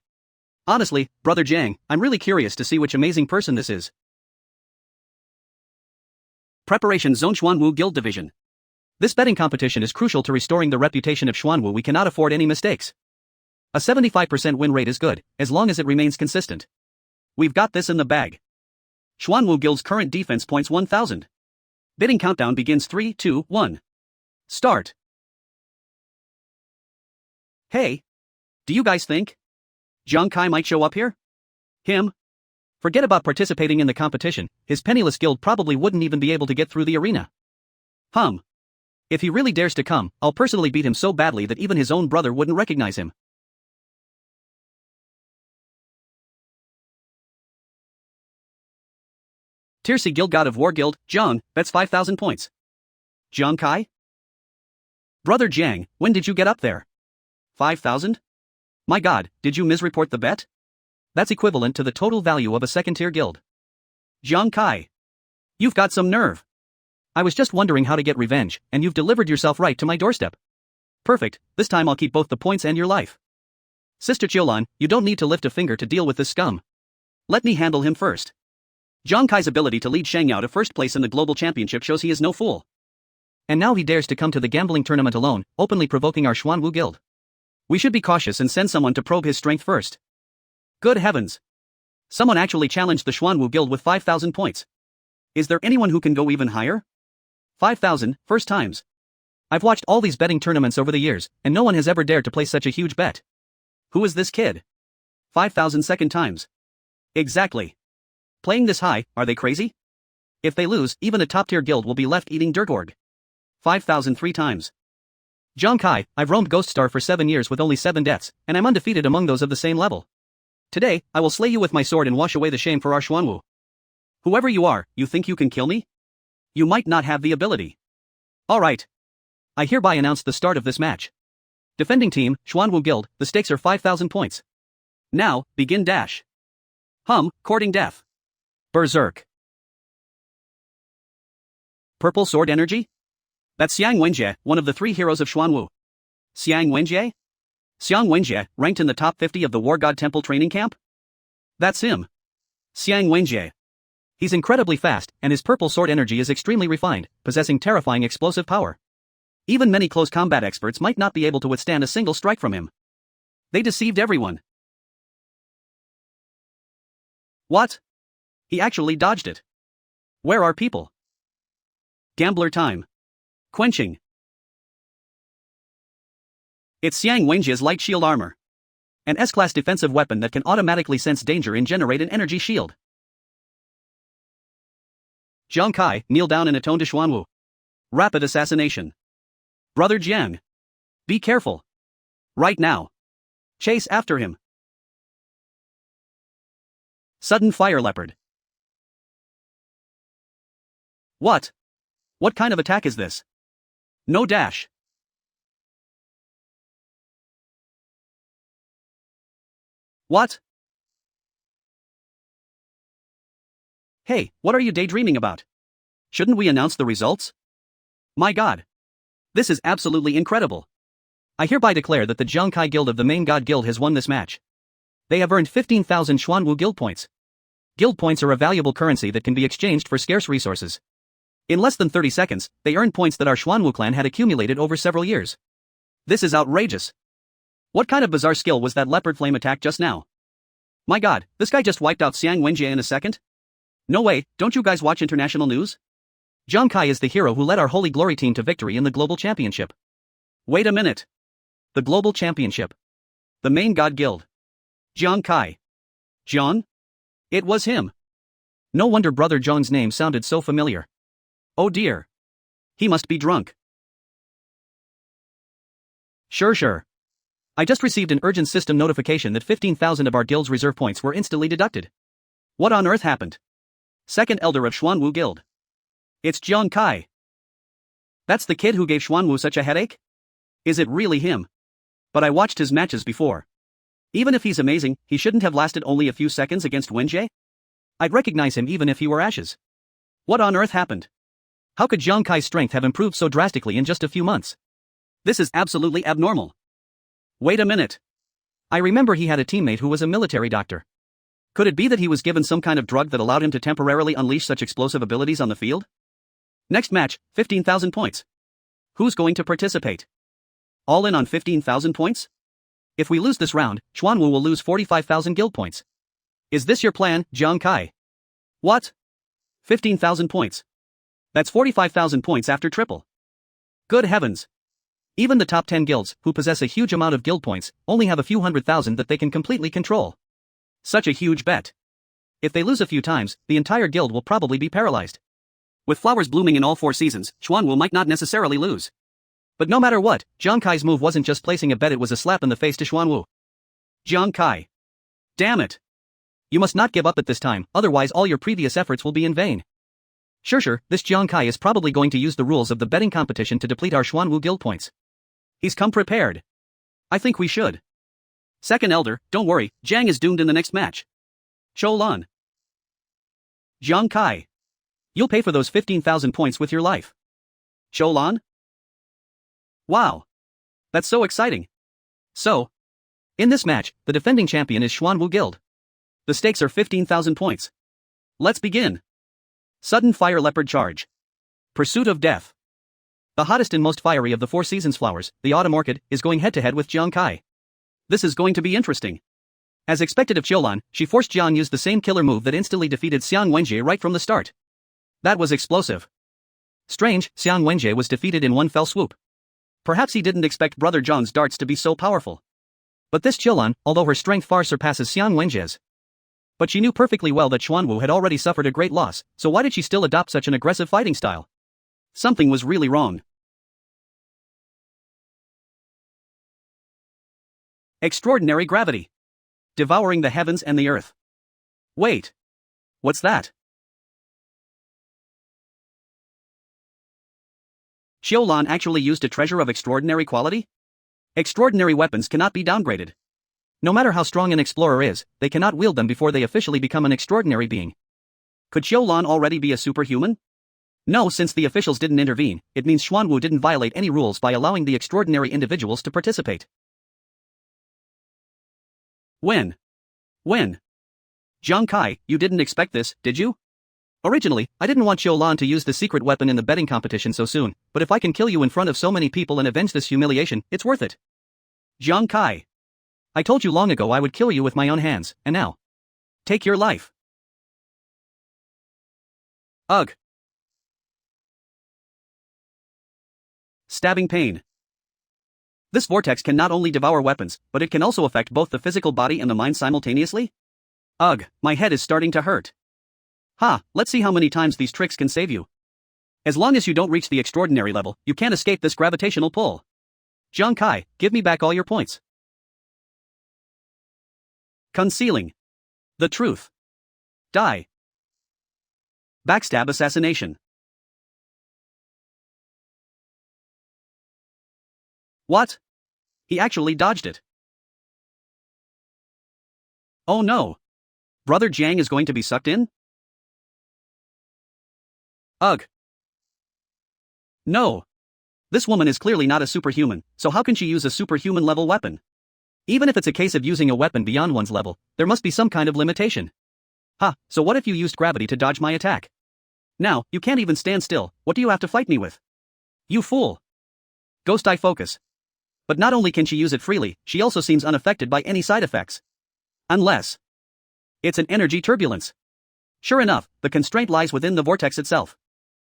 Honestly, Brother Jiang, I'm really curious to see which amazing person this is. Preparation Zone Xuanwu Guild Division. This betting competition is crucial to restoring the reputation of Xuanwu. We cannot afford any mistakes. A 75% win rate is good, as long as it remains consistent. We've got this in the bag. Xuanwu Guild's current defense points 1000. Bidding countdown begins 3, 2, 1. Start. Hey. Do you guys think Jiang Kai might show up here? Him? Forget about participating in the competition, his penniless guild probably wouldn't even be able to get through the arena. If he really dares to come, I'll personally beat him so badly that even his own brother wouldn't recognize him. Tier C Guild God of War Guild, Jiang, bets 5,000 points. Jiang Kai? Brother Jiang, when did you get up there? 5,000? My god, did you misreport the bet? That's equivalent to the total value of a second-tier guild. Jiang Kai. You've got some nerve. I was just wondering how to get revenge, and you've delivered yourself right to my doorstep. Perfect, this time I'll keep both the points and your life. Sister Chiolan, you don't need to lift a finger to deal with this scum. Let me handle him first. Jiang Kai's ability to lead Shangyao to first place in the global championship shows he is no fool. And now he dares to come to the gambling tournament alone, openly provoking our Xuanwu Guild. We should be cautious and send someone to probe his strength first. Good heavens. Someone actually challenged the Xuanwu Guild with 5,000 points. Is there anyone who can go even higher? 5,000, first times. I've watched all these betting tournaments over the years, and no one has ever dared to place such a huge bet. Who is this kid? 5,000 second times. Exactly. Playing this high, are they crazy? If they lose, even a top-tier guild will be left eating Durgorg. 5,000 3 times. Jiang Kai, I've roamed Ghost Star for 7 years with only 7 deaths, and I'm undefeated among those of the same level. Today, I will slay you with my sword and wash away the shame for our Xuanwu. Whoever you are, you think you can kill me? You might not have the ability. Alright. I hereby announce the start of this match. Defending team, Xuanwu Guild, the stakes are 5,000 points. Now, begin dash. Courting death. Berserk. Purple Sword Energy? That's Xiang Wenjie, one of the 3 heroes of Xuanwu. Xiang Wenjie? Xiang Wenjie, ranked in the top 50 of the War God Temple training camp? That's him. Xiang Wenjie. He's incredibly fast, and his purple sword energy is extremely refined, possessing terrifying explosive power. Even many close combat experts might not be able to withstand a single strike from him. They deceived everyone. What? He actually dodged it. Where are people? Gambler time. Quenching. It's Xiang Wenjie's light shield armor. An S-class defensive weapon that can automatically sense danger and generate an energy shield. Jiang Kai, kneel down and atone to Xuanwu. Rapid assassination. Brother Jiang. Be careful. Right now. Chase after him. Sudden fire leopard. What? What kind of attack is this? No dash. What? Hey, what are you daydreaming about? Shouldn't we announce the results? My god. This is absolutely incredible. I hereby declare that the Jiang Kai Guild of the Main God Guild has won this match. They have earned 15,000 Xuanwu Guild points. Guild points are a valuable currency that can be exchanged for scarce resources. In less than 30 seconds, they earned points that our Xuanwu clan had accumulated over several years. This is outrageous. What kind of bizarre skill was that leopard flame attack just now? My god, this guy just wiped out Xiang Wenjie in a second? No way, don't you guys watch international news? Jiang Kai is the hero who led our Holy Glory team to victory in the global championship. Wait a minute. The Global Championship. The main God Guild. Jiang Kai. John? It was him. No wonder Brother Zhang's name sounded so familiar. Oh dear. He must be drunk. Sure. I just received an urgent system notification that 15,000 of our guild's reserve points were instantly deducted. What on earth happened? Second elder of Xuanwu Guild. It's Jiang Kai. That's the kid who gave Xuanwu such a headache? Is it really him? But I watched his matches before. Even if he's amazing, he shouldn't have lasted only a few seconds against Wenjie? I'd recognize him even if he were ashes. What on earth happened? How could Jiang Kai's strength have improved so drastically in just a few months? This is absolutely abnormal. Wait a minute. I remember he had a teammate who was a military doctor. Could it be that he was given some kind of drug that allowed him to temporarily unleash such explosive abilities on the field? Next match, 15,000 points. Who's going to participate? All in on 15,000 points? If we lose this round, Xuanwu will lose 45,000 guild points. Is this your plan, Jiang Kai? What? 15,000 points. That's 45,000 points after triple. Good heavens. Even the top 10 guilds, who possess a huge amount of guild points, only have a few 100,000 that they can completely control. Such a huge bet. If they lose a few times, the entire guild will probably be paralyzed. With flowers blooming in all 4 seasons, Xuanwu might not necessarily lose. But no matter what, Jiang Kai's move wasn't just placing a bet, it was a slap in the face to Xuanwu. Jiang Kai. Damn it. You must not give up at this time, otherwise all your previous efforts will be in vain. Sure, this Jiang Kai is probably going to use the rules of the betting competition to deplete our Xuanwu guild points. He's come prepared. I think we should. Second elder, don't worry, Jiang is doomed in the next match. Cholan. Jiang Kai. You'll pay for those 15,000 points with your life. Cholan? Wow. That's so exciting. So, in this match, the defending champion is Xuanwu Guild. The stakes are 15,000 points. Let's begin. Sudden Fire Leopard Charge. Pursuit of Death. The hottest and most fiery of the 4 seasons flowers, the Autumn Orchid, is going head-to-head with Jiang Kai. This is going to be interesting. As expected of Qiulan, she forced Jiang use the same killer move that instantly defeated Xiang Wenjie right from the start. That was explosive. Strange, Xiang Wenjie was defeated in one fell swoop. Perhaps he didn't expect Brother Zhang's darts to be so powerful. But this Qiulan, although her strength far surpasses Xiang Wenjie's. But she knew perfectly well that Xuanwu had already suffered a great loss, so why did she still adopt such an aggressive fighting style? Something was really wrong. Extraordinary Gravity. Devouring the heavens and the earth. Wait. What's that? Qiulan actually used a treasure of extraordinary quality? Extraordinary weapons cannot be downgraded. No matter how strong an explorer is, they cannot wield them before they officially become an extraordinary being. Could Qiulan already be a superhuman? No, since the officials didn't intervene, it means Xuanwu didn't violate any rules by allowing the extraordinary individuals to participate. When? Jiang Kai, you didn't expect this, did you? Originally, I didn't want Qiulan to use the secret weapon in the betting competition so soon, but if I can kill you in front of so many people and avenge this humiliation, it's worth it. Jiang Kai. I told you long ago I would kill you with my own hands, and now. Take your life. Ugh. Stabbing pain. This vortex can not only devour weapons, but it can also affect both the physical body and the mind simultaneously? Ugh, my head is starting to hurt. Let's see how many times these tricks can save you. As long as you don't reach the extraordinary level, you can't escape this gravitational pull. Jiang Kai, give me back all your points. Concealing. The truth. Die. Backstab assassination. What? He actually dodged it. Oh no. Brother Jiang is going to be sucked in? Ugh. No. This woman is clearly not a superhuman, so how can she use a superhuman level weapon? Even if it's a case of using a weapon beyond one's level, there must be some kind of limitation. So what if you used gravity to dodge my attack? Now, you can't even stand still, what do you have to fight me with? You fool. Ghost Eye Focus. But not only can she use it freely, she also seems unaffected by any side effects. Unless it's an energy turbulence. Sure enough, the constraint lies within the vortex itself.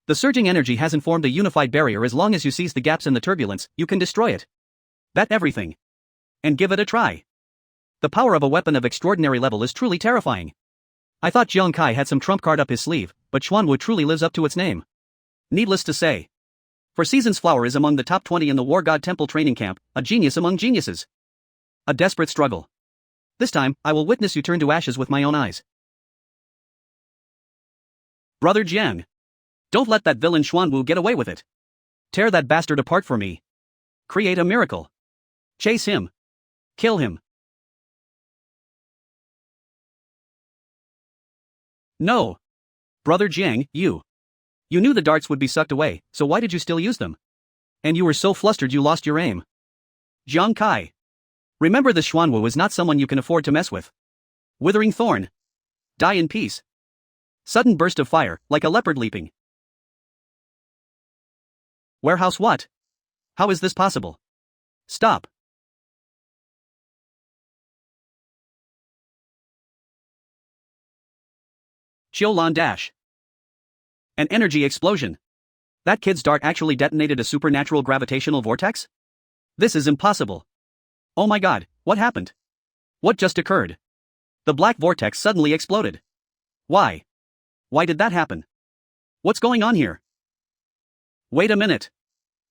The surging energy hasn't formed a unified barrier. As long as you seize the gaps in the turbulence, you can destroy it. Bet everything. And give it a try. The power of a weapon of extraordinary level is truly terrifying. I thought Jiang Kai had some trump card up his sleeve, but Xuanwu truly lives up to its name. Needless to say. For seasons, Flower is among the top 20 in the War God Temple training camp, a genius among geniuses. A desperate struggle. This time, I will witness you turn to ashes with my own eyes. Brother Jiang. Don't let that villain Xuanwu get away with it. Tear that bastard apart for me. Create a miracle. Chase him. Kill him. No. Brother Jiang, you knew the darts would be sucked away, so why did you still use them? And you were so flustered you lost your aim. Jiang Kai. Remember, this Xuanwu is not someone you can afford to mess with. Withering thorn. Die in peace. Sudden burst of fire, like a leopard leaping. Warehouse what? How is this possible? Stop. Qiulan dash. An energy explosion. That kid's dart actually detonated a supernatural gravitational vortex? This is impossible. Oh my god, what happened? What just occurred? The black vortex suddenly exploded. Why? Why did that happen? What's going on here? Wait a minute.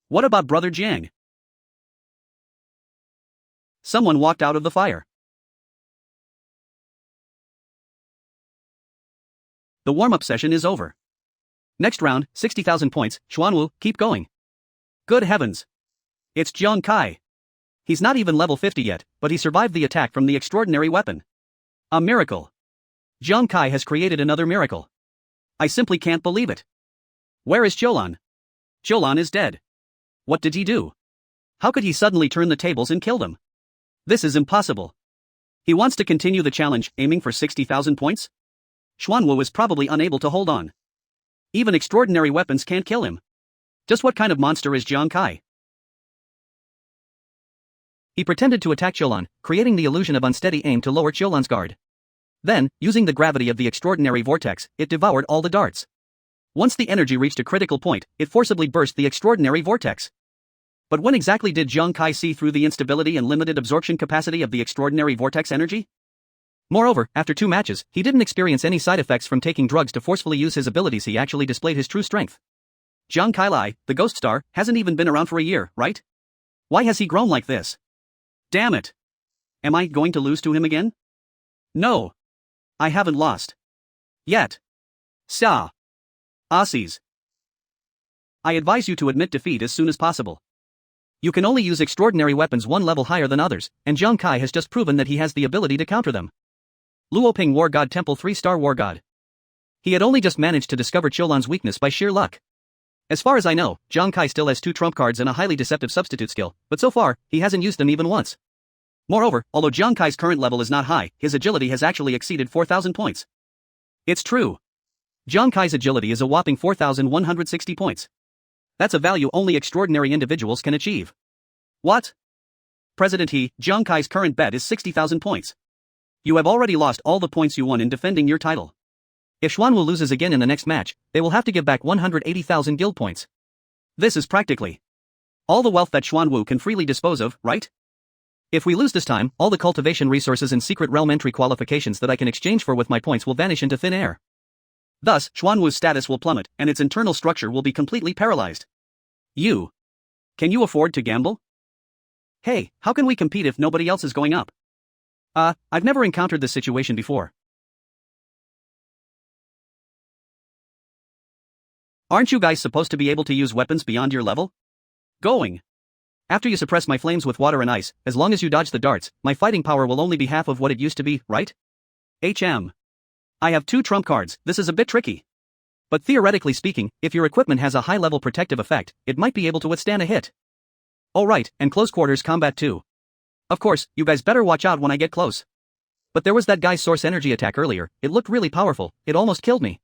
What about Brother Jiang? Someone walked out of the fire. The warm-up session is over. Next round, 60,000 points. Xuanwu, keep going. Good heavens. It's Jiang Kai. He's not even level 50 yet, but he survived the attack from the extraordinary weapon. A miracle. Jiang Kai has created another miracle. I simply can't believe it. Where is Qiulan? Qiulan is dead. What did he do? How could he suddenly turn the tables and kill them? This is impossible. He wants to continue the challenge, aiming for 60,000 points? Xuanwu is probably unable to hold on. Even extraordinary weapons can't kill him. Just what kind of monster is Jiang Kai? He pretended to attack Qiulan, creating the illusion of unsteady aim to lower Qiulan's guard. Then, using the gravity of the extraordinary vortex, it devoured all the darts. Once the energy reached a critical point, it forcibly burst the extraordinary vortex. But when exactly did Jiang Kai see through the instability and limited absorption capacity of the extraordinary vortex energy? Moreover, after 2 matches, he didn't experience any side effects from taking drugs to forcefully use his abilities. He actually displayed his true strength. Jiang Kai Lai, the ghost star, hasn't even been around for a year, right? Why has he grown like this? Damn it. Am I going to lose to him again? No. I haven't lost. Yet. Sa. Aussies. I advise you to admit defeat as soon as possible. You can only use extraordinary weapons one level higher than others, and Jiang Kai has just proven that he has the ability to counter them. Luoping War God Temple 3-star War God. He had only just managed to discover Qiulan's weakness by sheer luck. As far as I know, Jiang Kai still has 2 trump cards and a highly deceptive substitute skill, but so far, he hasn't used them even once. Moreover, although Jiang Kai's current level is not high, his agility has actually exceeded 4,000 points. It's true. Jiang Kai's agility is a whopping 4,160 points. That's a value only extraordinary individuals can achieve. What? President He, Jiang Kai's current bet is 60,000 points. You have already lost all the points you won in defending your title. If Xuanwu loses again in the next match, they will have to give back 180,000 guild points. This is practically all the wealth that Xuanwu can freely dispose of, right? If we lose this time, all the cultivation resources and secret realm entry qualifications that I can exchange for with my points will vanish into thin air. Thus, Xuanwu's status will plummet, and its internal structure will be completely paralyzed. Can you afford to gamble? Hey, how can we compete if nobody else is going up? I've never encountered this situation before. Aren't you guys supposed to be able to use weapons beyond your level? Going. After you suppress my flames with water and ice, as long as you dodge the darts, my fighting power will only be half of what it used to be, right? I have 2 trump cards, this is a bit tricky. But theoretically speaking, if your equipment has a high-level protective effect, it might be able to withstand a hit. Oh right, and close quarters combat too. Of course, you guys better watch out when I get close. But there was that guy's source energy attack earlier, it looked really powerful, it almost killed me.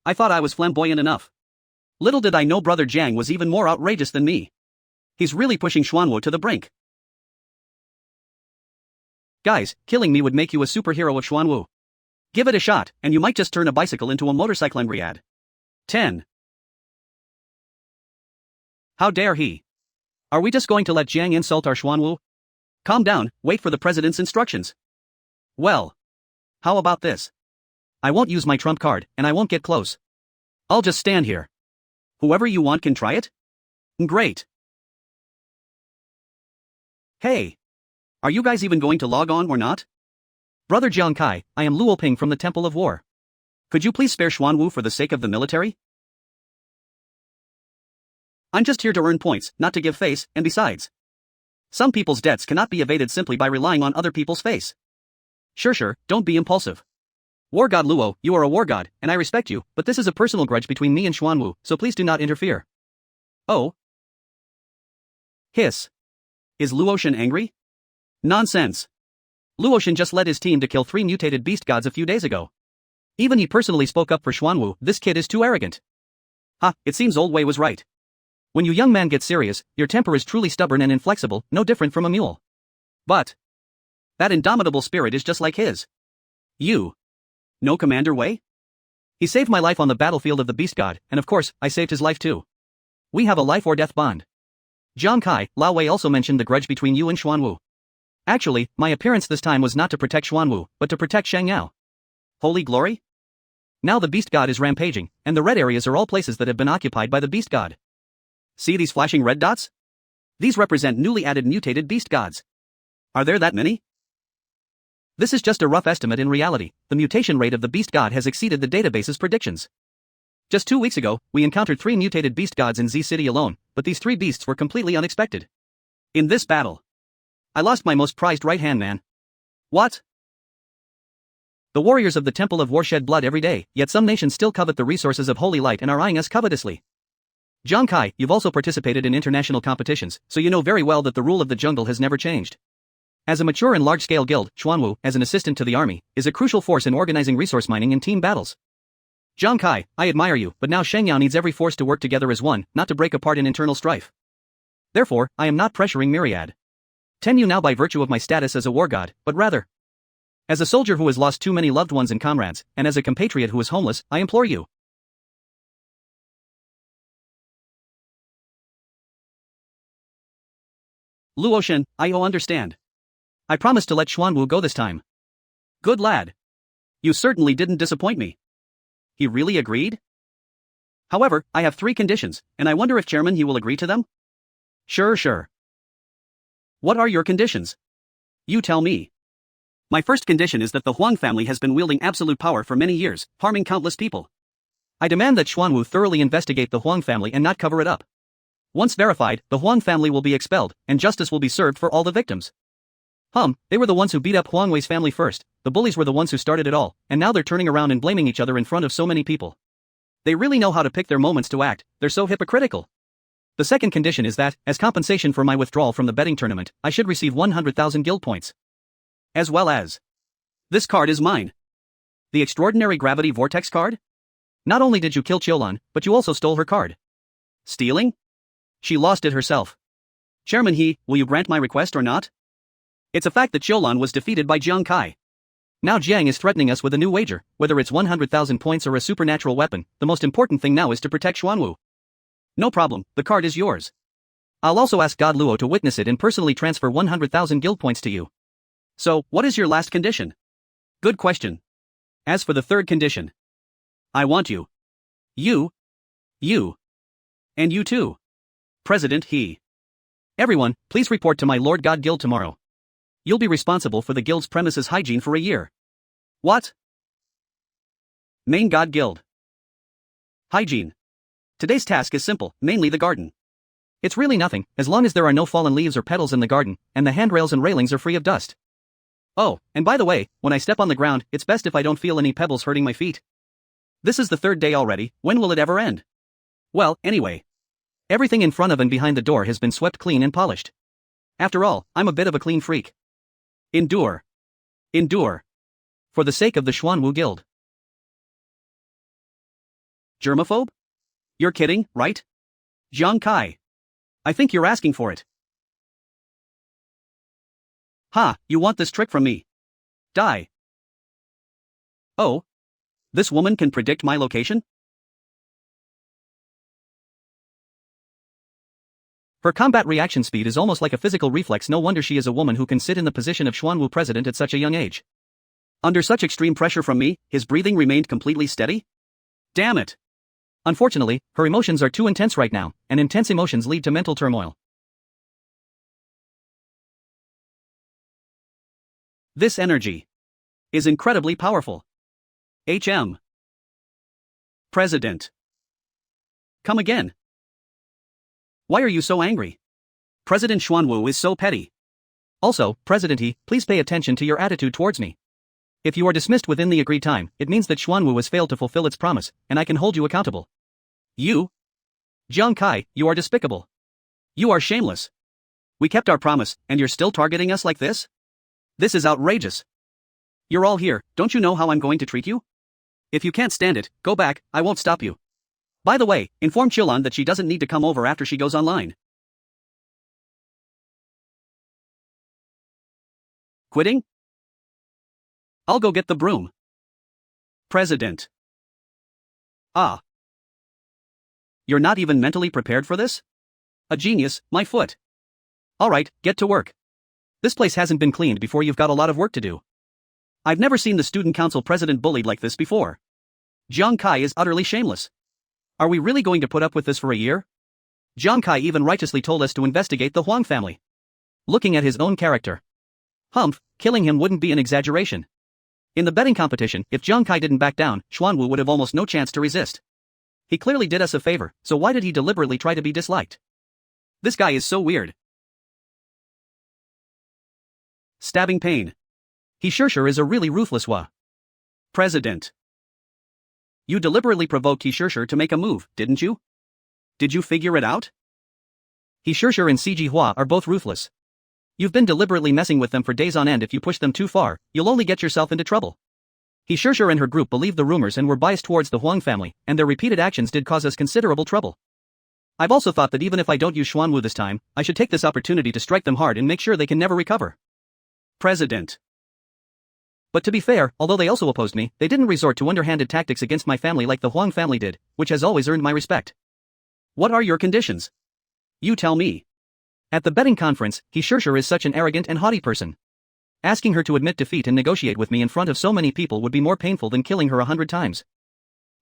I thought I was flamboyant enough. Little did I know Brother Jiang was even more outrageous than me. He's really pushing Xuanwu to the brink. Guys, killing me would make you a superhero of Xuanwu. Give it a shot, and you might just turn a bicycle into a motorcycle. 10. How dare he? Are we just going to let Jiang insult our Xuanwu? Calm down, wait for the president's instructions. Well. How about this? I won't use my trump card, and I won't get close. I'll just stand here. Whoever you want can try it? Great. Hey. Are you guys even going to log on or not? Brother Jiang Kai, I am Luo Ping from the Temple of War. Could you please spare Xuanwu for the sake of the military? I'm just here to earn points, not to give face, and besides. Some people's debts cannot be evaded simply by relying on other people's face. Sure, don't be impulsive. War God Luo, you are a war god, and I respect you, but this is a personal grudge between me and Xuanwu, so please do not interfere. Oh? Hiss. Is Luoshan angry? Nonsense. Luoshan just led his team to kill 3 mutated beast gods a few days ago. Even he personally spoke up for Xuanwu. This kid is too arrogant. Ha, it seems Old Wei was right. When you young man get serious, your temper is truly stubborn and inflexible, no different from a mule. But that indomitable spirit is just like his. You. No Commander Wei? He saved my life on the battlefield of the beast god, and of course, I saved his life too. We have a life or death bond. Jiang Kai, Lao Wei also mentioned the grudge between you and Xuanwu. Actually, my appearance this time was not to protect Xuanwu, but to protect Shang Yao. Holy glory? Now the beast god is rampaging, and the red areas are all places that have been occupied by the beast god. See these flashing red dots? These represent newly added mutated beast gods. Are there that many? This is just a rough estimate. In reality, the mutation rate of the beast god has exceeded the database's predictions. Just 2 weeks ago, we encountered 3 mutated beast gods in Z City alone, but these 3 beasts were completely unexpected. In this battle, I lost my most prized right-hand man. What? The warriors of the Temple of War shed blood every day, yet some nations still covet the resources of holy light and are eyeing us covetously. Jiang Kai, you've also participated in international competitions, so you know very well that the rule of the jungle has never changed. As a mature and large-scale guild, Xuanwu, as an assistant to the army, is a crucial force in organizing resource mining and team battles. Jiang Kai, I admire you, but now Shengyao needs every force to work together as one, not to break apart in internal strife. Therefore, I am not pressuring Myriad. Ten you now by virtue of my status as a war god, but rather as a soldier who has lost too many loved ones and comrades, and as a compatriot who is homeless, I implore you. Luoshan, I understand. I promise to let Xuanwu go this time. Good lad. You certainly didn't disappoint me. He really agreed? However, I have 3 conditions, and I wonder if Chairman he will agree to them? Sure. What are your conditions? You tell me. My first condition is that the Huang family has been wielding absolute power for many years, harming countless people. I demand that Xuanwu thoroughly investigate the Huang family and not cover it up. Once verified, the Huang family will be expelled, and justice will be served for all the victims. They were the ones who beat up Huang Wei's family first, the bullies were the ones who started it all, and now they're turning around and blaming each other in front of so many people. They really know how to pick their moments to act, they're so hypocritical. The second condition is that, as compensation for my withdrawal from the betting tournament, I should receive 100,000 guild points. As well as this card is mine. The Extraordinary Gravity Vortex card? Not only did you kill Chiolan, but you also stole her card. Stealing? She lost it herself. Chairman He, will you grant my request or not? It's a fact that Chiolan was defeated by Jiang Kai. Now Jiang is threatening us with a new wager, whether it's 100,000 points or a supernatural weapon, the most important thing now is to protect Xuanwu. No problem, the card is yours. I'll also ask God Luo to witness it and personally transfer 100,000 guild points to you. So, what is your last condition? Good question. As for the third condition, I want you. You. And you too. President He. Everyone, please report to my Lord God Guild tomorrow. You'll be responsible for the guild's premises hygiene for a year. What? Main God Guild. Hygiene. Today's task is simple, mainly the garden. It's really nothing, as long as there are no fallen leaves or petals in the garden, and the handrails and railings are free of dust. Oh, and by the way, when I step on the ground, it's best if I don't feel any pebbles hurting my feet. This is the 3rd day already, when will it ever end? Well, anyway. Everything in front of and behind the door has been swept clean and polished. After all, I'm a bit of a clean freak. Endure. For the sake of the Xuanwu Guild. Germaphobe? You're kidding, right? Jiang Kai. I think you're asking for it. Ha, you want this trick from me? Die. Oh? This woman can predict my location? Her combat reaction speed is almost like a physical reflex. No wonder she is a woman who can sit in the position of Xuanwu president at such a young age. Under such extreme pressure from me, his breathing remained completely steady? Damn it! Unfortunately, her emotions are too intense right now, and intense emotions lead to mental turmoil. This energy is incredibly powerful. HM. President. Come again. Why are you so angry? President Xuanwu is so petty. Also, President He, please pay attention to your attitude towards me. If you are dismissed within the agreed time, it means that Xuanwu has failed to fulfill its promise, and I can hold you accountable. You? Jiang Kai, you are despicable. You are shameless. We kept our promise, and you're still targeting us like this? This is outrageous. You're all here, don't you know how I'm going to treat you? If you can't stand it, go back, I won't stop you. By the way, inform Chilan that she doesn't need to come over after she goes online. Quitting? I'll go get the broom. President. Ah. You're not even mentally prepared for this? A genius, my foot. Alright, get to work. This place hasn't been cleaned before. You've got a lot of work to do. I've never seen the student council president bullied like this before. Jiang Kai is utterly shameless. Are we really going to put up with this for a year? Jiang Kai even righteously told us to investigate the Huang family. Looking at his own character. Humph, killing him wouldn't be an exaggeration. In the betting competition, if Jiang Kai didn't back down, Xuanwu would have almost no chance to resist. He clearly did us a favor, so why did he deliberately try to be disliked? This guy is so weird. Stabbing pain. He sure is a really ruthless President. You deliberately provoked He sure to make a move, didn't you? Did you figure it out? He sure and CG Hua are both ruthless. You've been deliberately messing with them for days on end. If you push them too far, you'll only get yourself into trouble. He sure and her group believed the rumors and were biased towards the Huang family, and their repeated actions did cause us considerable trouble. I've also thought that even if I don't use Xuanwu this time, I should take this opportunity to strike them hard and make sure they can never recover. President. But to be fair, although they also opposed me, they didn't resort to underhanded tactics against my family like the Huang family did, which has always earned my respect. What are your conditions? You tell me. At the betting conference, He sure is such an arrogant and haughty person. Asking her to admit defeat and negotiate with me in front of so many people would be more painful than killing her 100 times.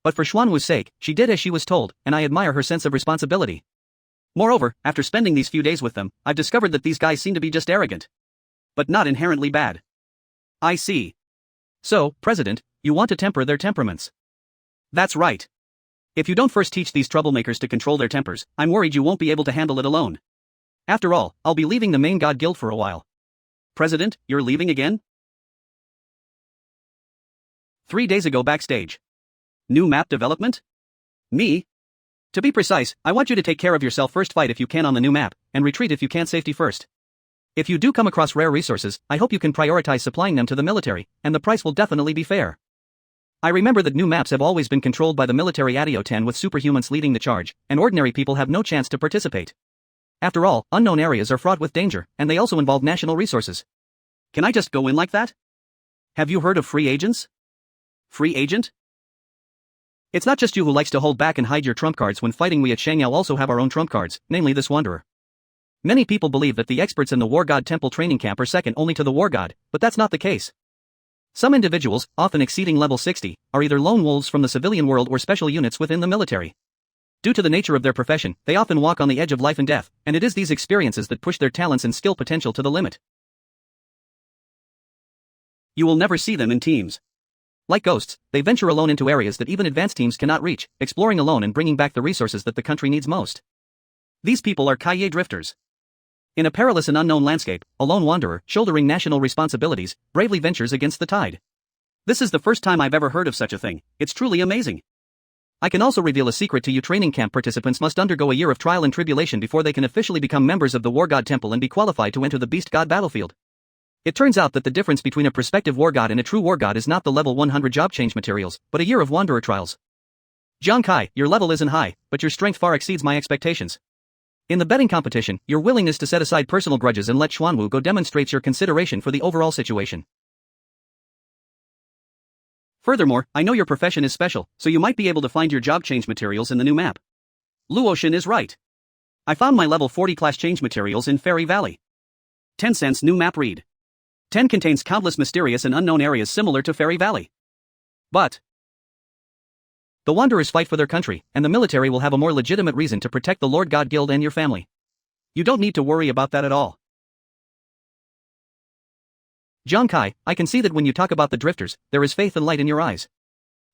But for Xuanwu's sake, she did as she was told, and I admire her sense of responsibility. Moreover, after spending these few days with them, I've discovered that these guys seem to be just arrogant. But not inherently bad. I see. So, President, you want to temper their temperaments. That's right. If you don't first teach these troublemakers to control their tempers, I'm worried you won't be able to handle it alone. After all, I'll be leaving the main God Guild for a while. President, you're leaving again? 3 days ago backstage. New map development? Me? To be precise, I want you to take care of yourself first. Fight if you can on the new map, and retreat if you can. Safety first. If you do come across rare resources, I hope you can prioritize supplying them to the military, and the price will definitely be fair. I remember that new maps have always been controlled by the military ADIO 10 with superhumans leading the charge, and ordinary people have no chance to participate. After all, unknown areas are fraught with danger, and they also involve national resources. Can I just go in like that? Have you heard of free agents? Free agent? It's not just you who likes to hold back and hide your trump cards when fighting. We at Shangyao also have our own trump cards, namely this wanderer. Many people believe that the experts in the War God Temple training camp are second only to the War God, but that's not the case. Some individuals, often exceeding level 60, are either lone wolves from the civilian world or special units within the military. Due to the nature of their profession, they often walk on the edge of life and death, and it is these experiences that push their talents and skill potential to the limit. You will never see them in teams. Like ghosts, they venture alone into areas that even advanced teams cannot reach, exploring alone and bringing back the resources that the country needs most. These people are Kaye drifters. In a perilous and unknown landscape, a lone wanderer, shouldering national responsibilities, bravely ventures against the tide. This is the first time I've ever heard of such a thing. It's truly amazing. I can also reveal a secret to you. Training camp participants must undergo a year of trial and tribulation before they can officially become members of the War God Temple and be qualified to enter the Beast God battlefield. It turns out that the difference between a prospective War God and a true War God is not the level 100 job change materials, but a year of wanderer trials. Jiang Kai, your level isn't high, but your strength far exceeds my expectations. In the betting competition, your willingness to set aside personal grudges and let Xuanwu go demonstrates your consideration for the overall situation. Furthermore, I know your profession is special, so you might be able to find your job change materials in the new map. Luoshin is right. I found my level 40 class change materials in Fairy Valley. 10 cents new map read. 10 contains countless mysterious and unknown areas similar to Fairy Valley. But the Wanderers fight for their country, and the military will have a more legitimate reason to protect the Lord God Guild and your family. You don't need to worry about that at all. John Kai, I can see that when you talk about the drifters, there is faith and light in your eyes.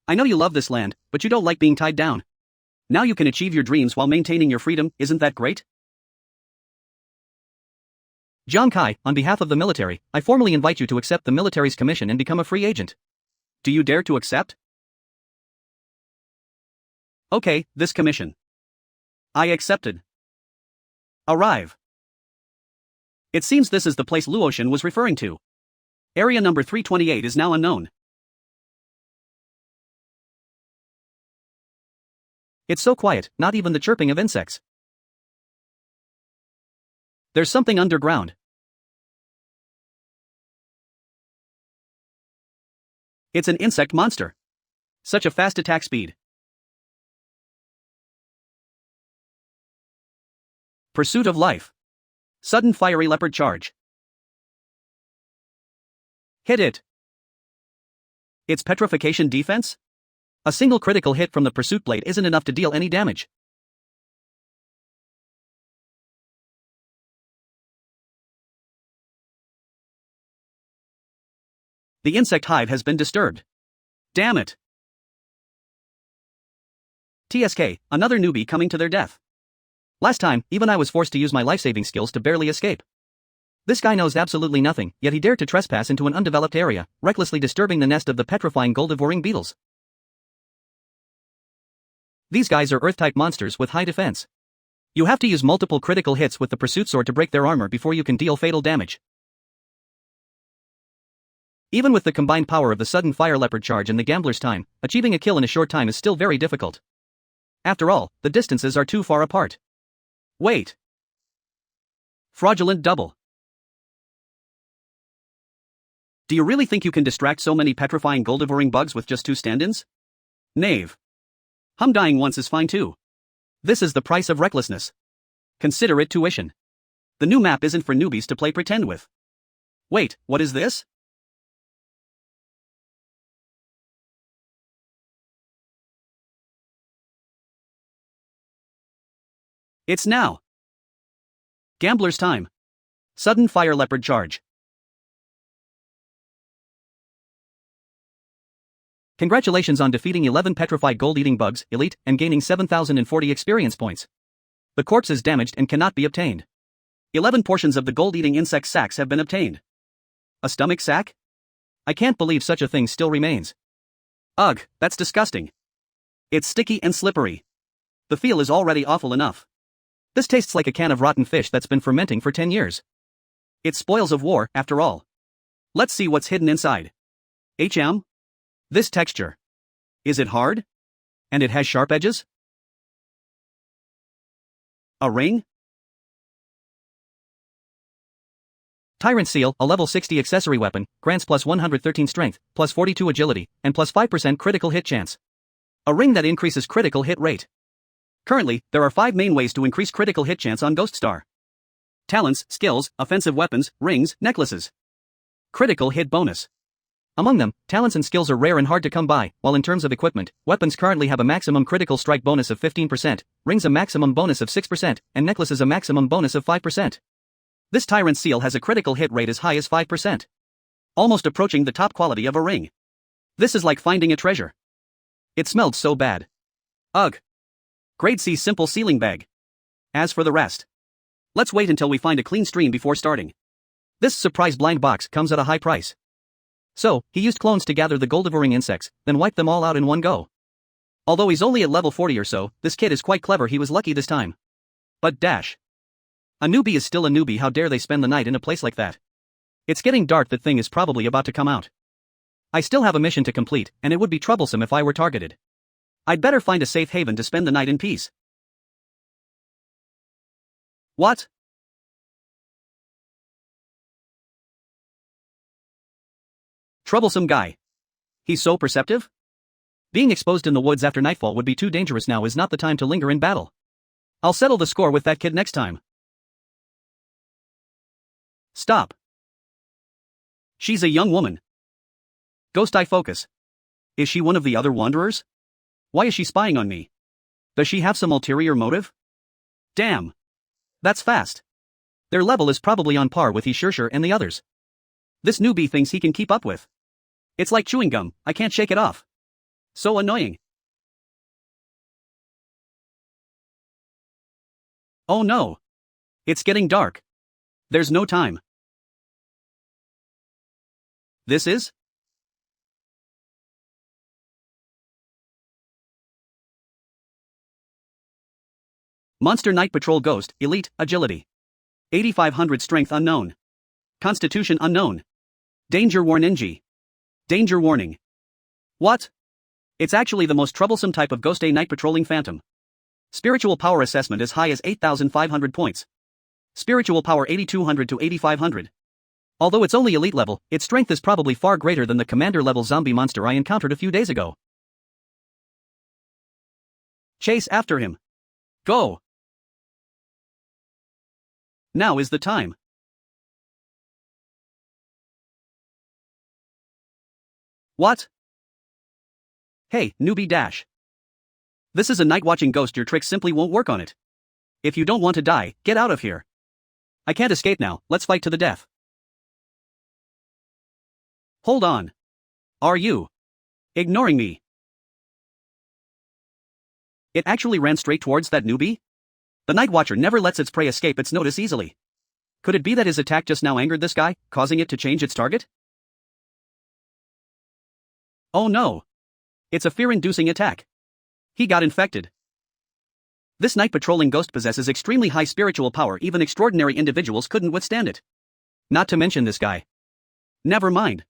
I know you love this land, but you don't like being tied down. Now you can achieve your dreams while maintaining your freedom, isn't that great? John Kai, on behalf of the military, I formally invite you to accept the military's commission and become a free agent. Do you dare to accept? Okay, this commission. I accepted. Arrive. It seems this is the place Luotian was referring to. Area number 328 is now unknown. It's so quiet, not even the chirping of insects. There's something underground. It's an insect monster. Such a fast attack speed. Pursuit of life. Sudden fiery leopard charge. Hit it. Its petrification defense? A single critical hit from the pursuit blade isn't enough to deal any damage. The insect hive has been disturbed. Damn it. TSK, another newbie coming to their death. Last time, even I was forced to use my life-saving skills to barely escape. This guy knows absolutely nothing, yet he dared to trespass into an undeveloped area, recklessly disturbing the nest of the petrifying gold-devouring beetles. These guys are Earth-type monsters with high defense. You have to use multiple critical hits with the pursuit sword to break their armor before you can deal fatal damage. Even with the combined power of the sudden fire leopard charge and the gambler's time, achieving a kill in a short time is still very difficult. After all, the distances are too far apart. Wait. Fraudulent double. Do you really think you can distract so many petrifying gold-devouring bugs with just 2 stand-ins? Knave. Dying once is fine too. This is the price of recklessness. Consider it tuition. The new map isn't for newbies to play pretend with. Wait, what is this? It's now. Gambler's time. Sudden fire leopard charge. Congratulations on defeating 11 petrified gold-eating bugs, elite, and gaining 7,040 experience points. The corpse is damaged and cannot be obtained. 11 portions of the gold-eating insect sacks have been obtained. A stomach sack? I can't believe such a thing still remains. Ugh, that's disgusting. It's sticky and slippery. The feel is already awful enough. This tastes like a can of rotten fish that's been fermenting for 10 years. It's spoils of war, after all. Let's see what's hidden inside. This texture. Is it hard? And it has sharp edges? A ring? Tyrant Seal, a level 60 accessory weapon, grants plus 113 strength, plus 42 agility, and plus 5% critical hit chance. A ring that increases critical hit rate. Currently, there are 5 main ways to increase critical hit chance on Ghost Star. Talents, skills, offensive weapons, rings, necklaces. Critical hit bonus. Among them, talents and skills are rare and hard to come by, while in terms of equipment, weapons currently have a maximum critical strike bonus of 15%, rings a maximum bonus of 6%, and necklaces a maximum bonus of 5%. This Tyrant Seal has a critical hit rate as high as 5%. Almost approaching the top quality of a ring. This is like finding a treasure. It smelled so bad. Ugh. Grade C simple sealing bag. As for the rest, let's wait until we find a clean stream before starting. This surprise blind box comes at a high price. So, he used clones to gather the gold-devouring insects, then wiped them all out in one go. Although he's only at level 40 or so, this kid is quite clever. He was lucky this time. But dash. A newbie is still a newbie. How dare they spend the night in a place like that? It's getting dark. That thing is probably about to come out. I still have a mission to complete, and it would be troublesome if I were targeted. I'd better find a safe haven to spend the night in peace. What? Troublesome guy. He's so perceptive? Being exposed in the woods after nightfall would be too dangerous. Now is not the time to linger in battle. I'll settle the score with that kid next time. Stop. She's a young woman. Ghost Eye focus. Is she one of the other wanderers? Why is she spying on me? Does she have some ulterior motive? Damn. That's fast. Their level is probably on par with Shishir and the others. This newbie thinks he can keep up with. It's like chewing gum, I can't shake it off. So annoying. Oh no. It's getting dark. There's no time. This is? Monster Night Patrol Ghost, Elite, Agility. 8500 Strength Unknown. Constitution Unknown. Danger Warning. Danger Warning. What? It's actually the most troublesome type of Ghost A night patrolling phantom. Spiritual power assessment as high as 8,500 points. Spiritual power 8,200 to 8,500. Although it's only elite level, its strength is probably far greater than the commander level zombie monster I encountered a few days ago. Chase after him. Go! Now is the time. What? Hey, newbie dash. This is a night watching ghost, your tricks simply won't work on it. If you don't want to die, get out of here. I can't escape now, let's fight to the death. Hold on. Are you ignoring me? It actually ran straight towards that newbie? The Night Watcher never lets its prey escape its notice easily. Could it be that his attack just now angered this guy, causing it to change its target? Oh no. It's a fear-inducing attack. He got infected. This night patrolling ghost possesses extremely high spiritual power, even extraordinary individuals couldn't withstand it. Not to mention this guy. Never mind.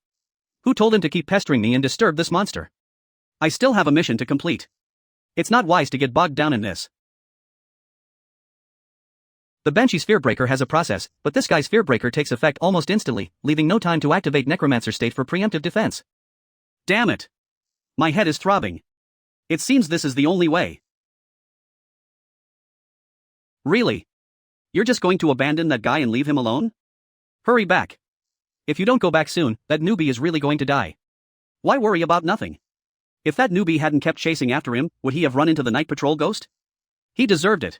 Who told him to keep pestering me and disturb this monster? I still have a mission to complete. It's not wise to get bogged down in this. The Banshee's Fearbreaker has a process, but this guy's Fearbreaker takes effect almost instantly, leaving no time to activate Necromancer state for preemptive defense. Damn it! My head is throbbing. It seems this is the only way. Really? You're just going to abandon that guy and leave him alone? Hurry back. If you don't go back soon, that newbie is really going to die. Why worry about nothing? If that newbie hadn't kept chasing after him, would he have run into the night patrol ghost? He deserved it.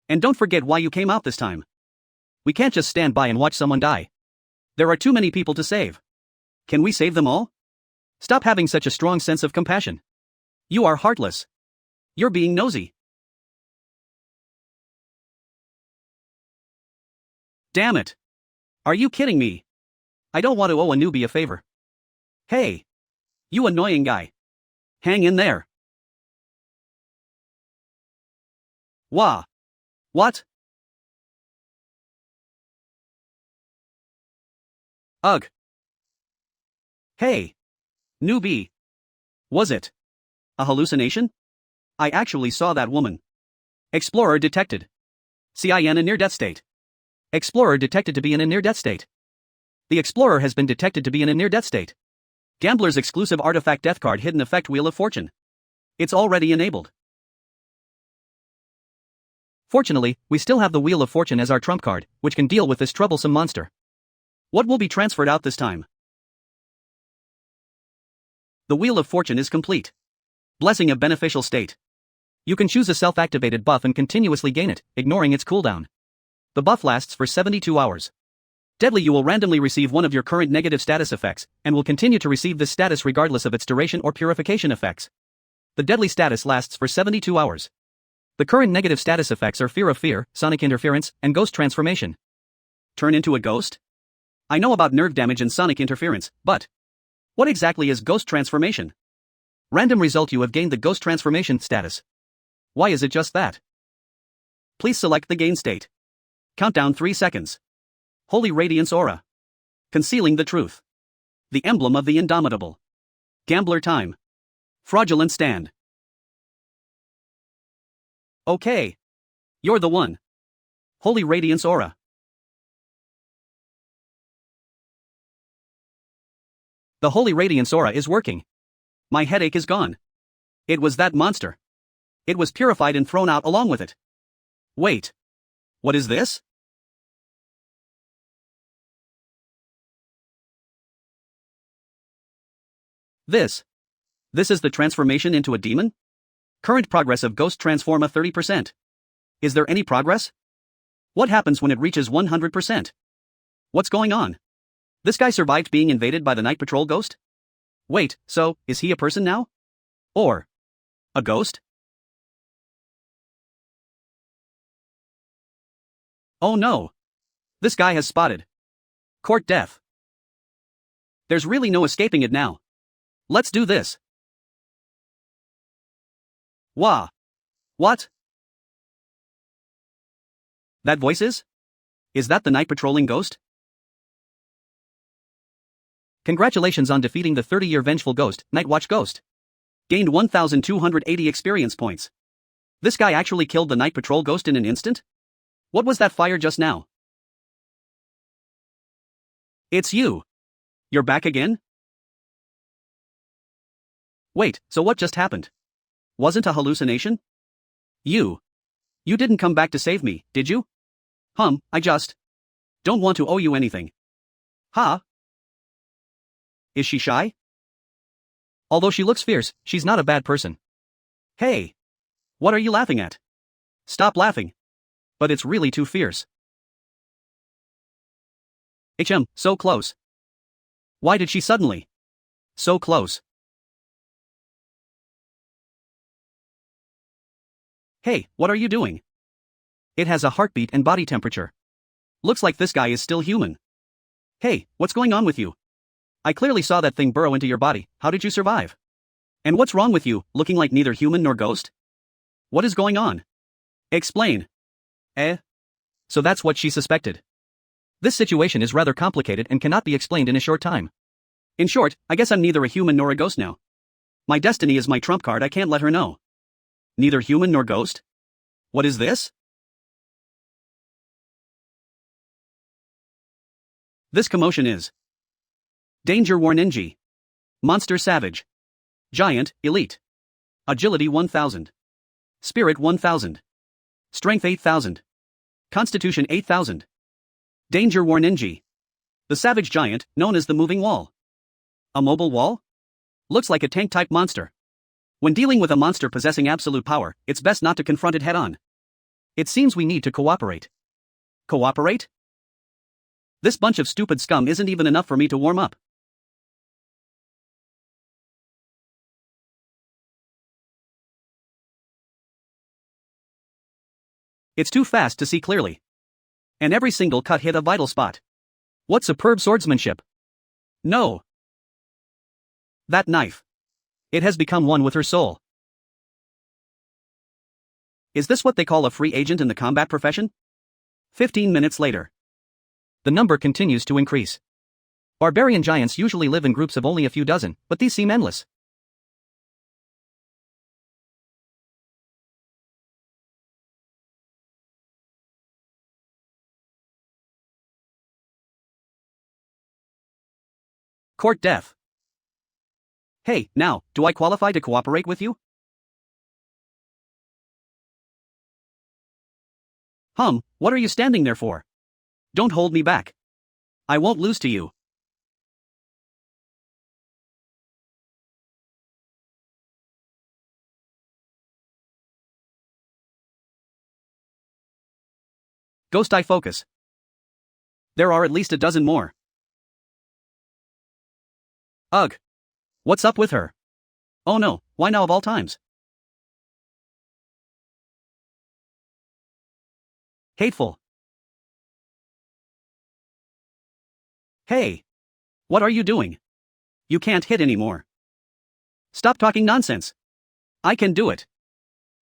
And don't forget why you came out this time. We can't just stand by and watch someone die. There are too many people to save. Can we save them all? Stop having such a strong sense of compassion. You are heartless. You're being nosy. Damn it. Are you kidding me? I don't want to owe a newbie a favor. Hey. You annoying guy. Hang in there. Wah. What? Ugh. Hey. Newbie. Was it a hallucination? I actually saw that woman. Explorer detected. CIN a near-death state. Explorer detected to be in a near-death state. The Explorer has been detected to be in a near-death state. Gambler's exclusive artifact death card hidden effect Wheel of Fortune. It's already enabled. Fortunately, we still have the Wheel of Fortune as our trump card, which can deal with this troublesome monster. What will be transferred out this time? The Wheel of Fortune is complete. Blessing of Beneficial State. You can choose a self-activated buff and continuously gain it, ignoring its cooldown. The buff lasts for 72 hours. Deadly, you will randomly receive one of your current negative status effects, and will continue to receive this status regardless of its duration or purification effects. The deadly status lasts for 72 hours. The current negative status effects are Fear of Fear, Sonic Interference, and Ghost Transformation. Turn into a ghost? I know about nerve damage and Sonic Interference, but what exactly is Ghost Transformation? Random result, you have gained the Ghost Transformation status. Why is it just that? Please select the gain state. Countdown 3 seconds. Holy Radiance Aura. Concealing the Truth. The Emblem of the Indomitable. Gambler Time. Fraudulent Stand. Okay. You're the one. Holy Radiance Aura. The Holy Radiance Aura is working. My headache is gone. It was that monster. It was purified and thrown out along with it. Wait. What is this? This. This is the transformation into a demon? Current progress of Ghost Transforma 30%. Is there any progress? What happens when it reaches 100%? What's going on? This guy survived being invaded by the Night Patrol ghost? Wait, so, is he a person now? Or a ghost? Oh no. This guy has spotted court death. There's really no escaping it now. Let's do this. Wah. What? That voice is? Is that the night patrolling ghost? Congratulations on defeating the 30-year vengeful ghost, Nightwatch Ghost. Gained 1,280 experience points. This guy actually killed the night patrol ghost in an instant? What was that fire just now? It's you. You're back again? Wait, so what just happened? Wasn't a hallucination? You didn't come back to save me, did you? I just don't want to owe you anything. Huh? Is she shy? Although she looks fierce, she's not a bad person. Hey! What are you laughing at? Stop laughing. But it's really too fierce. So close. Why did she suddenly? So close. Hey, what are you doing? It has a heartbeat and body temperature. Looks like this guy is still human. Hey, what's going on with you? I clearly saw that thing burrow into your body, how did you survive? And what's wrong with you, looking like neither human nor ghost? What is going on? Explain. So that's what she suspected. This situation is rather complicated and cannot be explained in a short time. In short, I guess I'm neither a human nor a ghost now. My destiny is my trump card, I can't let her know. Neither human nor ghost? What is this? This commotion is Danger Warninji. Monster Savage. Giant, Elite. Agility 1000. Spirit 1000. Strength 8000. Constitution 8000. Danger Warninji. The Savage Giant, known as the Moving Wall. A mobile wall? Looks like a tank-type monster. When dealing with a monster possessing absolute power, it's best not to confront it head-on. It seems we need to cooperate. Cooperate? This bunch of stupid scum isn't even enough for me to warm up. It's too fast to see clearly. And every single cut hit a vital spot. What superb swordsmanship! No! That knife. It has become one with her soul. Is this what they call a free agent in the combat profession? 15 minutes later. The number continues to increase. Barbarian giants usually live in groups of only a few dozen, but these seem endless. Court death. Hey, now, do I qualify to cooperate with you? What are you standing there for? Don't hold me back. I won't lose to you. Ghost Eye focus. There are at least a dozen more. Ugh. What's up with her? Oh no, why now of all times? Hateful. Hey. What are you doing? You can't hit anymore. Stop talking nonsense. I can do it.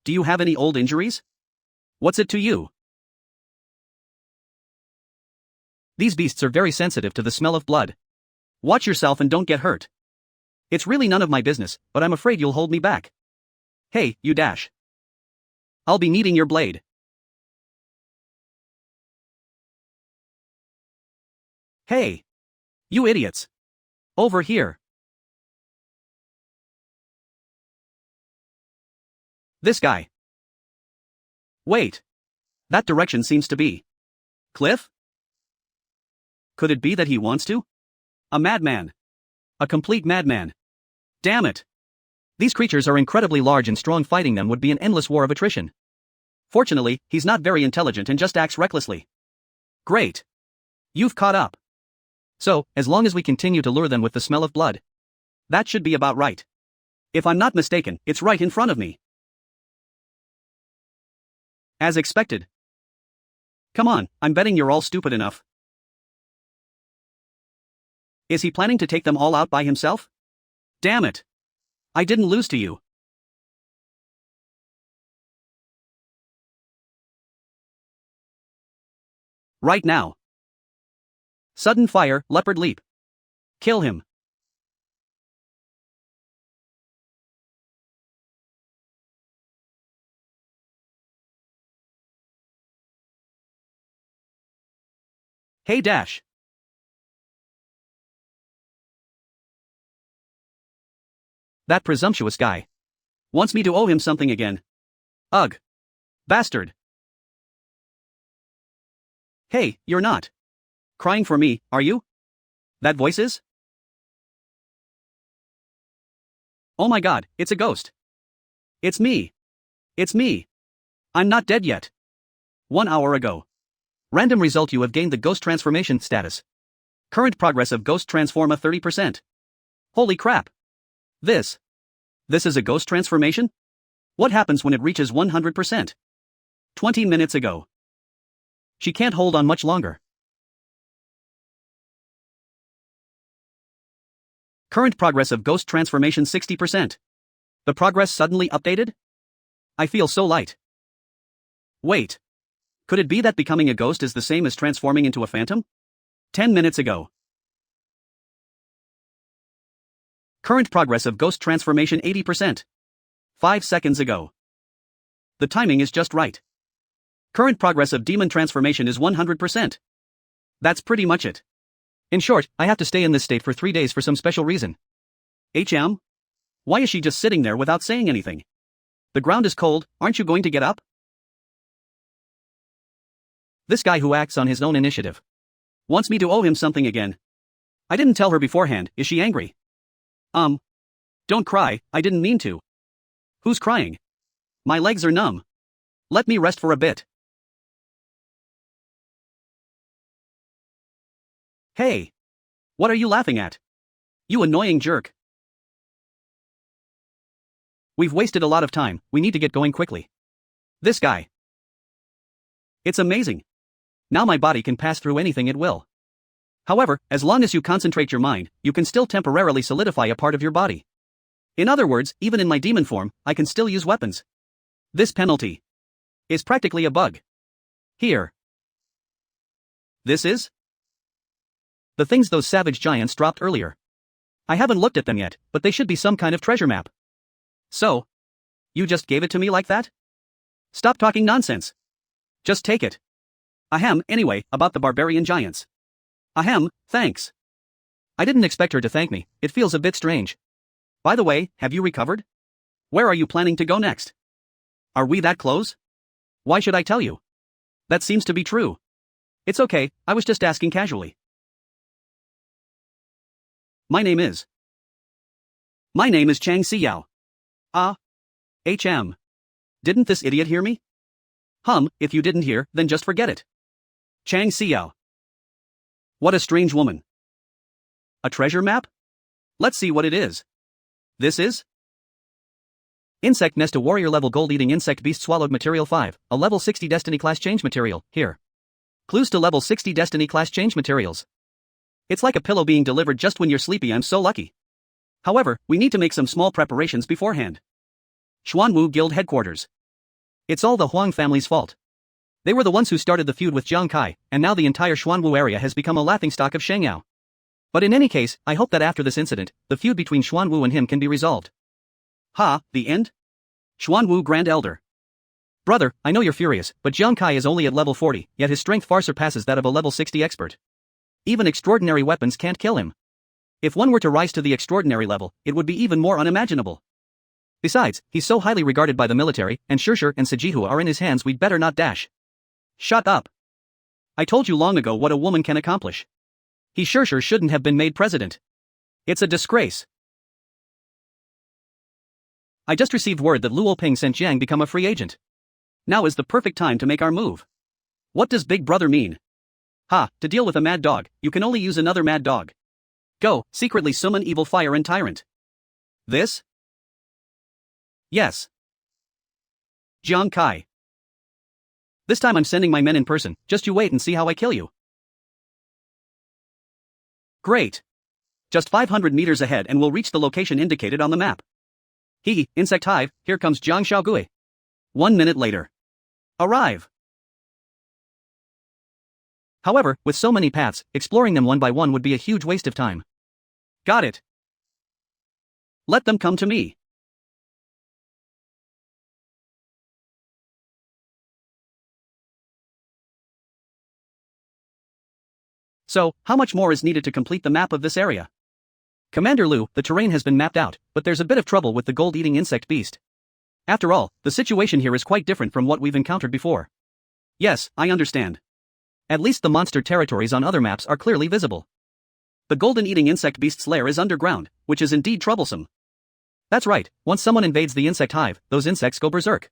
Do you have any old injuries? What's it to you? These beasts are very sensitive to the smell of blood. Watch yourself and don't get hurt. It's really none of my business, but I'm afraid you'll hold me back. Hey, you dash. I'll be needing your blade. Hey. You idiots. Over here. This guy. Wait. That direction seems to be cliff? Could it be that he wants to? A madman. A complete madman. Damn it. These creatures are incredibly large and strong. Fighting them would be an endless war of attrition. Fortunately, he's not very intelligent and just acts recklessly. Great. You've caught up. So, as long as we continue to lure them with the smell of blood, that should be about right. If I'm not mistaken, it's right in front of me. As expected. Come on, I'm betting you're all stupid enough. Is he planning to take them all out by himself? Damn it. I didn't lose to you. Right now. Sudden fire, leopard leap. Kill him. Hey Dash. That presumptuous guy. Wants me to owe him something again. Ugh. Bastard. Hey, you're not crying for me, are you? That voice is? Oh my god, it's a ghost. It's me. It's me. I'm not dead yet. 1 hour ago. Random result: you have gained the ghost transformation status. Current progress of ghost transforma 30%. Holy crap. This is a ghost transformation? What happens when it reaches 100%? 20 minutes ago. She can't hold on much longer. Current progress of ghost transformation 60%. The progress suddenly updated? I feel so light. Wait. Could it be that becoming a ghost is the same as transforming into a phantom? 10 minutes ago. Current progress of ghost transformation 80%. 5 seconds ago. The timing is just right. Current progress of demon transformation is 100%. That's pretty much it. In short, I have to stay in this state for 3 days for some special reason. Why is she just sitting there without saying anything? The ground is cold, aren't you going to get up? This guy who acts on his own initiative wants me to owe him something again. I didn't tell her beforehand. Is she angry? Don't cry, I didn't mean to. Who's crying? My legs are numb. Let me rest for a bit. Hey! What are you laughing at? You annoying jerk. We've wasted a lot of time, we need to get going quickly. This guy. It's amazing. Now my body can pass through anything it will. However, as long as you concentrate your mind, you can still temporarily solidify a part of your body. In other words, even in my demon form, I can still use weapons. This penalty is practically a bug. Here. This is the things those savage giants dropped earlier. I haven't looked at them yet, but they should be some kind of treasure map. So, you just gave it to me like that? Stop talking nonsense. Just take it. Ahem, anyway, about the barbarian giants. Ahem, thanks. I didn't expect her to thank me, it feels a bit strange. By the way, have you recovered? Where are you planning to go next? Are we that close? Why should I tell you? That seems to be true. It's okay, I was just asking casually. My name is Chang Siyao. HM. Didn't this idiot hear me? If you didn't hear, then just forget it. Chang Siyao. What a strange woman. A treasure map? Let's see what it is. This is Insect Nest, a warrior level gold eating insect beast swallowed material 5, a level 60 destiny class change material, here. Clues to level 60 destiny class change materials. It's like a pillow being delivered just when you're sleepy. I'm so lucky. However, we need to make some small preparations beforehand. Xuanwu Guild Headquarters. It's all the Huang family's fault. They were the ones who started the feud with Jiang Kai, and now the entire Xuanwu area has become a laughingstock of Shengyao. But in any case, I hope that after this incident, the feud between Xuanwu and him can be resolved. The end? Xuanwu Grand Elder. Brother, I know you're furious, but Jiang Kai is only at level 40, yet his strength far surpasses that of a level 60 expert. Even extraordinary weapons can't kill him. If one were to rise to the extraordinary level, it would be even more unimaginable. Besides, he's so highly regarded by the military, and Shurshur and Sajihua are in his hands. We'd better not dash. Shut up. I told you long ago what a woman can accomplish. He sure shouldn't have been made president. It's a disgrace. I just received word that Luo Ping sent Jiang become a free agent. Now is the perfect time to make our move. What does Big Brother mean? Ha, to deal with a mad dog, you can only use another mad dog. Go, secretly summon evil fire and tyrant. This? Yes. Jiang Kai. This time I'm sending my men in person, just you wait and see how I kill you. Great. Just 500 meters ahead and we'll reach the location indicated on the map. Insect hive, here comes Jiang Xiaogui. 1 minute later. Arrive. However, with so many paths, exploring them one by one would be a huge waste of time. Got it. Let them come to me. So, how much more is needed to complete the map of this area? Commander Lu, the terrain has been mapped out, but there's a bit of trouble with the gold-eating insect beast. After all, the situation here is quite different from what we've encountered before. Yes, I understand. At least the monster territories on other maps are clearly visible. The golden-eating insect beast's lair is underground, which is indeed troublesome. That's right, once someone invades the insect hive, those insects go berserk.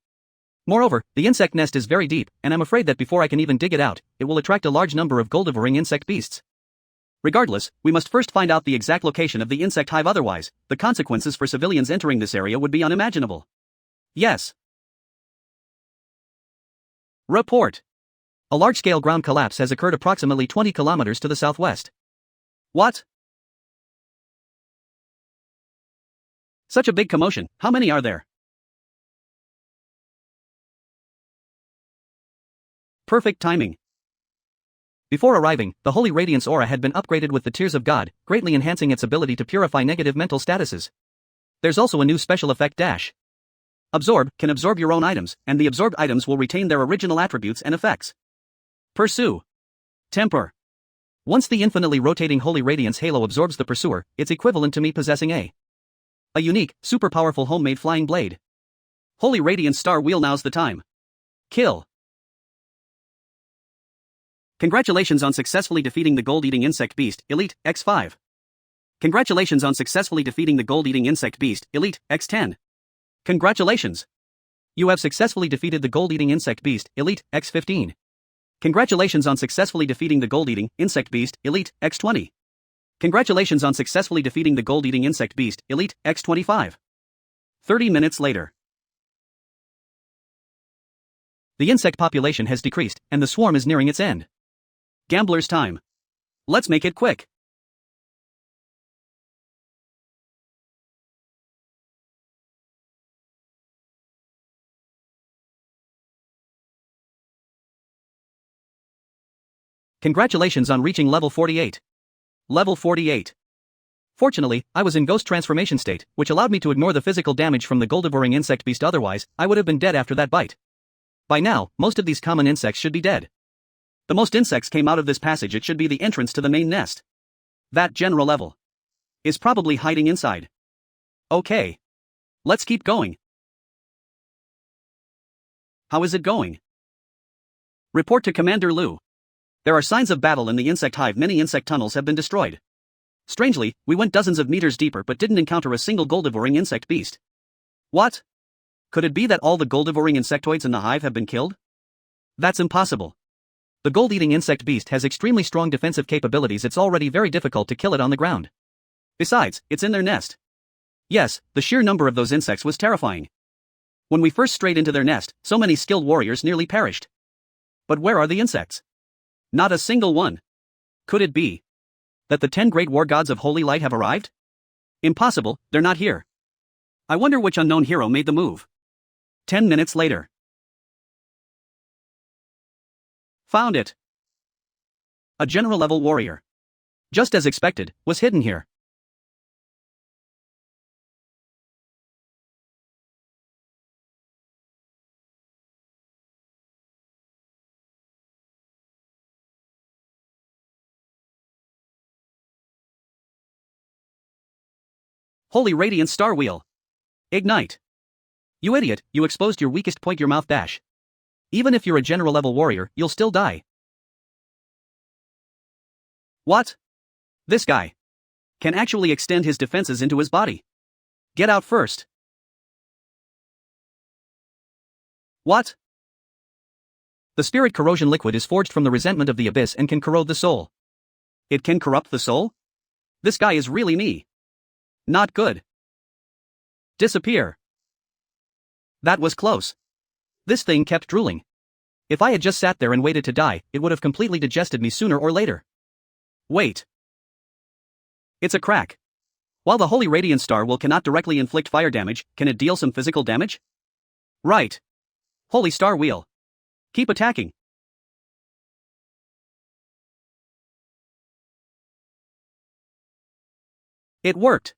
Moreover, the insect nest is very deep, and I'm afraid that before I can even dig it out, it will attract a large number of gold-devouring insect beasts. Regardless, we must first find out the exact location of the insect hive, otherwise, the consequences for civilians entering this area would be unimaginable. Yes. Report. A large-scale ground collapse has occurred approximately 20 kilometers to the southwest. What? Such a big commotion, how many are there? Perfect timing. Before arriving, the Holy Radiance aura had been upgraded with the Tears of God, greatly enhancing its ability to purify negative mental statuses. There's also a new special effect dash. Absorb can absorb your own items, and the absorbed items will retain their original attributes and effects. Pursue. Temper. Once the infinitely rotating Holy Radiance halo absorbs the pursuer, it's equivalent to me possessing a unique, super powerful homemade flying blade. Holy Radiance Star Wheel, now's the time. Kill. Congratulations on successfully defeating the gold-eating insect beast, Elite, X5. Congratulations on successfully defeating the gold-eating insect beast, Elite, X10. Congratulations! You have successfully defeated the gold-eating insect beast, Elite, X15. Congratulations on successfully defeating the gold-eating insect beast, Elite, X20. Congratulations on successfully defeating the gold-eating insect beast, Elite, X25. 30 minutes later. The insect population has decreased, and the swarm is nearing its end. Gambler's time. Let's make it quick. Congratulations on reaching level 48. Level 48. Fortunately, I was in ghost transformation state, which allowed me to ignore the physical damage from the gold-devouring insect beast, otherwise, I would have been dead after that bite. By now, most of these common insects should be dead. The most insects came out of this passage, it should be the entrance to the main nest. That general level is probably hiding inside. Okay. Let's keep going. How is it going? Report to Commander Lu. There are signs of battle in the insect hive. Many insect tunnels have been destroyed. Strangely, we went dozens of meters deeper but didn't encounter a single gold-devouring insect beast. What? Could it be that all the gold-devouring insectoids in the hive have been killed? That's impossible. The gold-eating insect beast has extremely strong defensive capabilities. It's already very difficult to kill it on the ground. Besides, it's in their nest. Yes, the sheer number of those insects was terrifying. When we first strayed into their nest, so many skilled warriors nearly perished. But where are the insects? Not a single one. Could it be that the 10 great war gods of holy light have arrived? Impossible, they're not here. I wonder which unknown hero made the move. 10 minutes later. Found it. A general-level warrior. Just as expected, was hidden here. Holy Radiant Star Wheel. Ignite. You idiot, you exposed your weakest point, your mouth dash. Even if you're a general level warrior, you'll still die. What? This guy can actually extend his defenses into his body. Get out first. What? The spirit corrosion liquid is forged from the resentment of the abyss and can corrode the soul. It can corrupt the soul? This guy is really me. Not good. Disappear. That was close. This thing kept drooling. If I had just sat there and waited to die, it would have completely digested me sooner or later. Wait. It's a crack. While the Holy Radiant Star will cannot directly inflict fire damage, can it deal some physical damage? Right. Holy Star Wheel. Keep attacking. It worked.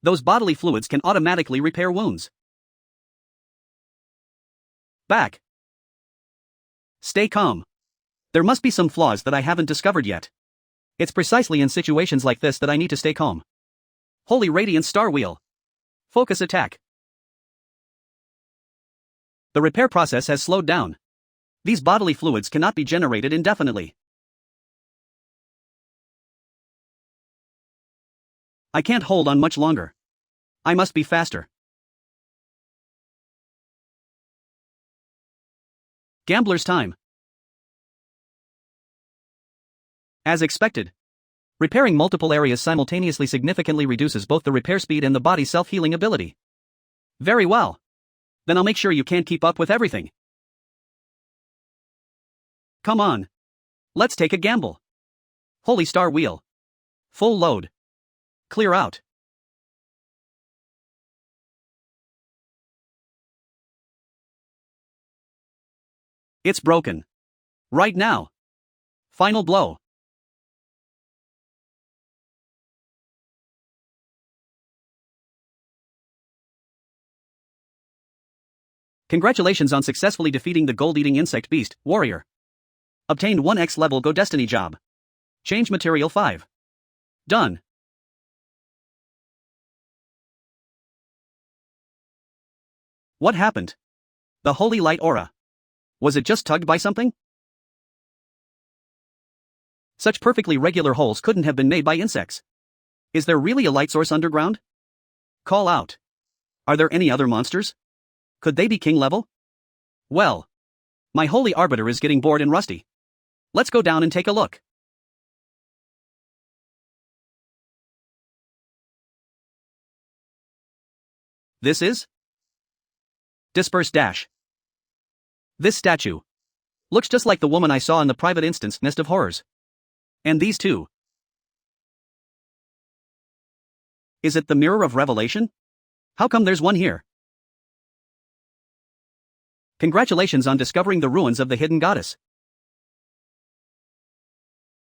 Those bodily fluids can automatically repair wounds. Back. Stay calm. There must be some flaws that I haven't discovered yet. It's precisely in situations like this that I need to stay calm. Holy Radiant Star Wheel. Focus attack. The repair process has slowed down. These bodily fluids cannot be generated indefinitely. I can't hold on much longer. I must be faster. Gambler's time. As expected. Repairing multiple areas simultaneously significantly reduces both the repair speed and the body's self-healing ability. Very well. Then I'll make sure you can't keep up with everything. Come on. Let's take a gamble. Holy Star Wheel. Full load. Clear out. It's broken. Right now. Final blow. Congratulations on successfully defeating the gold-eating insect beast, warrior. Obtained 1x level Go Destiny job. Change material 5. Done. What happened? The holy light aura. Was it just tugged by something? Such perfectly regular holes couldn't have been made by insects. Is there really a light source underground? Call out. Are there any other monsters? Could they be king level? Well. My holy arbiter is getting bored and rusty. Let's go down and take a look. This is? Disperse dash. This statue. Looks just like the woman I saw in the private instance Nest of Horrors. And these two. Is it the Mirror of Revelation? How come there's one here? Congratulations on discovering the ruins of the hidden goddess.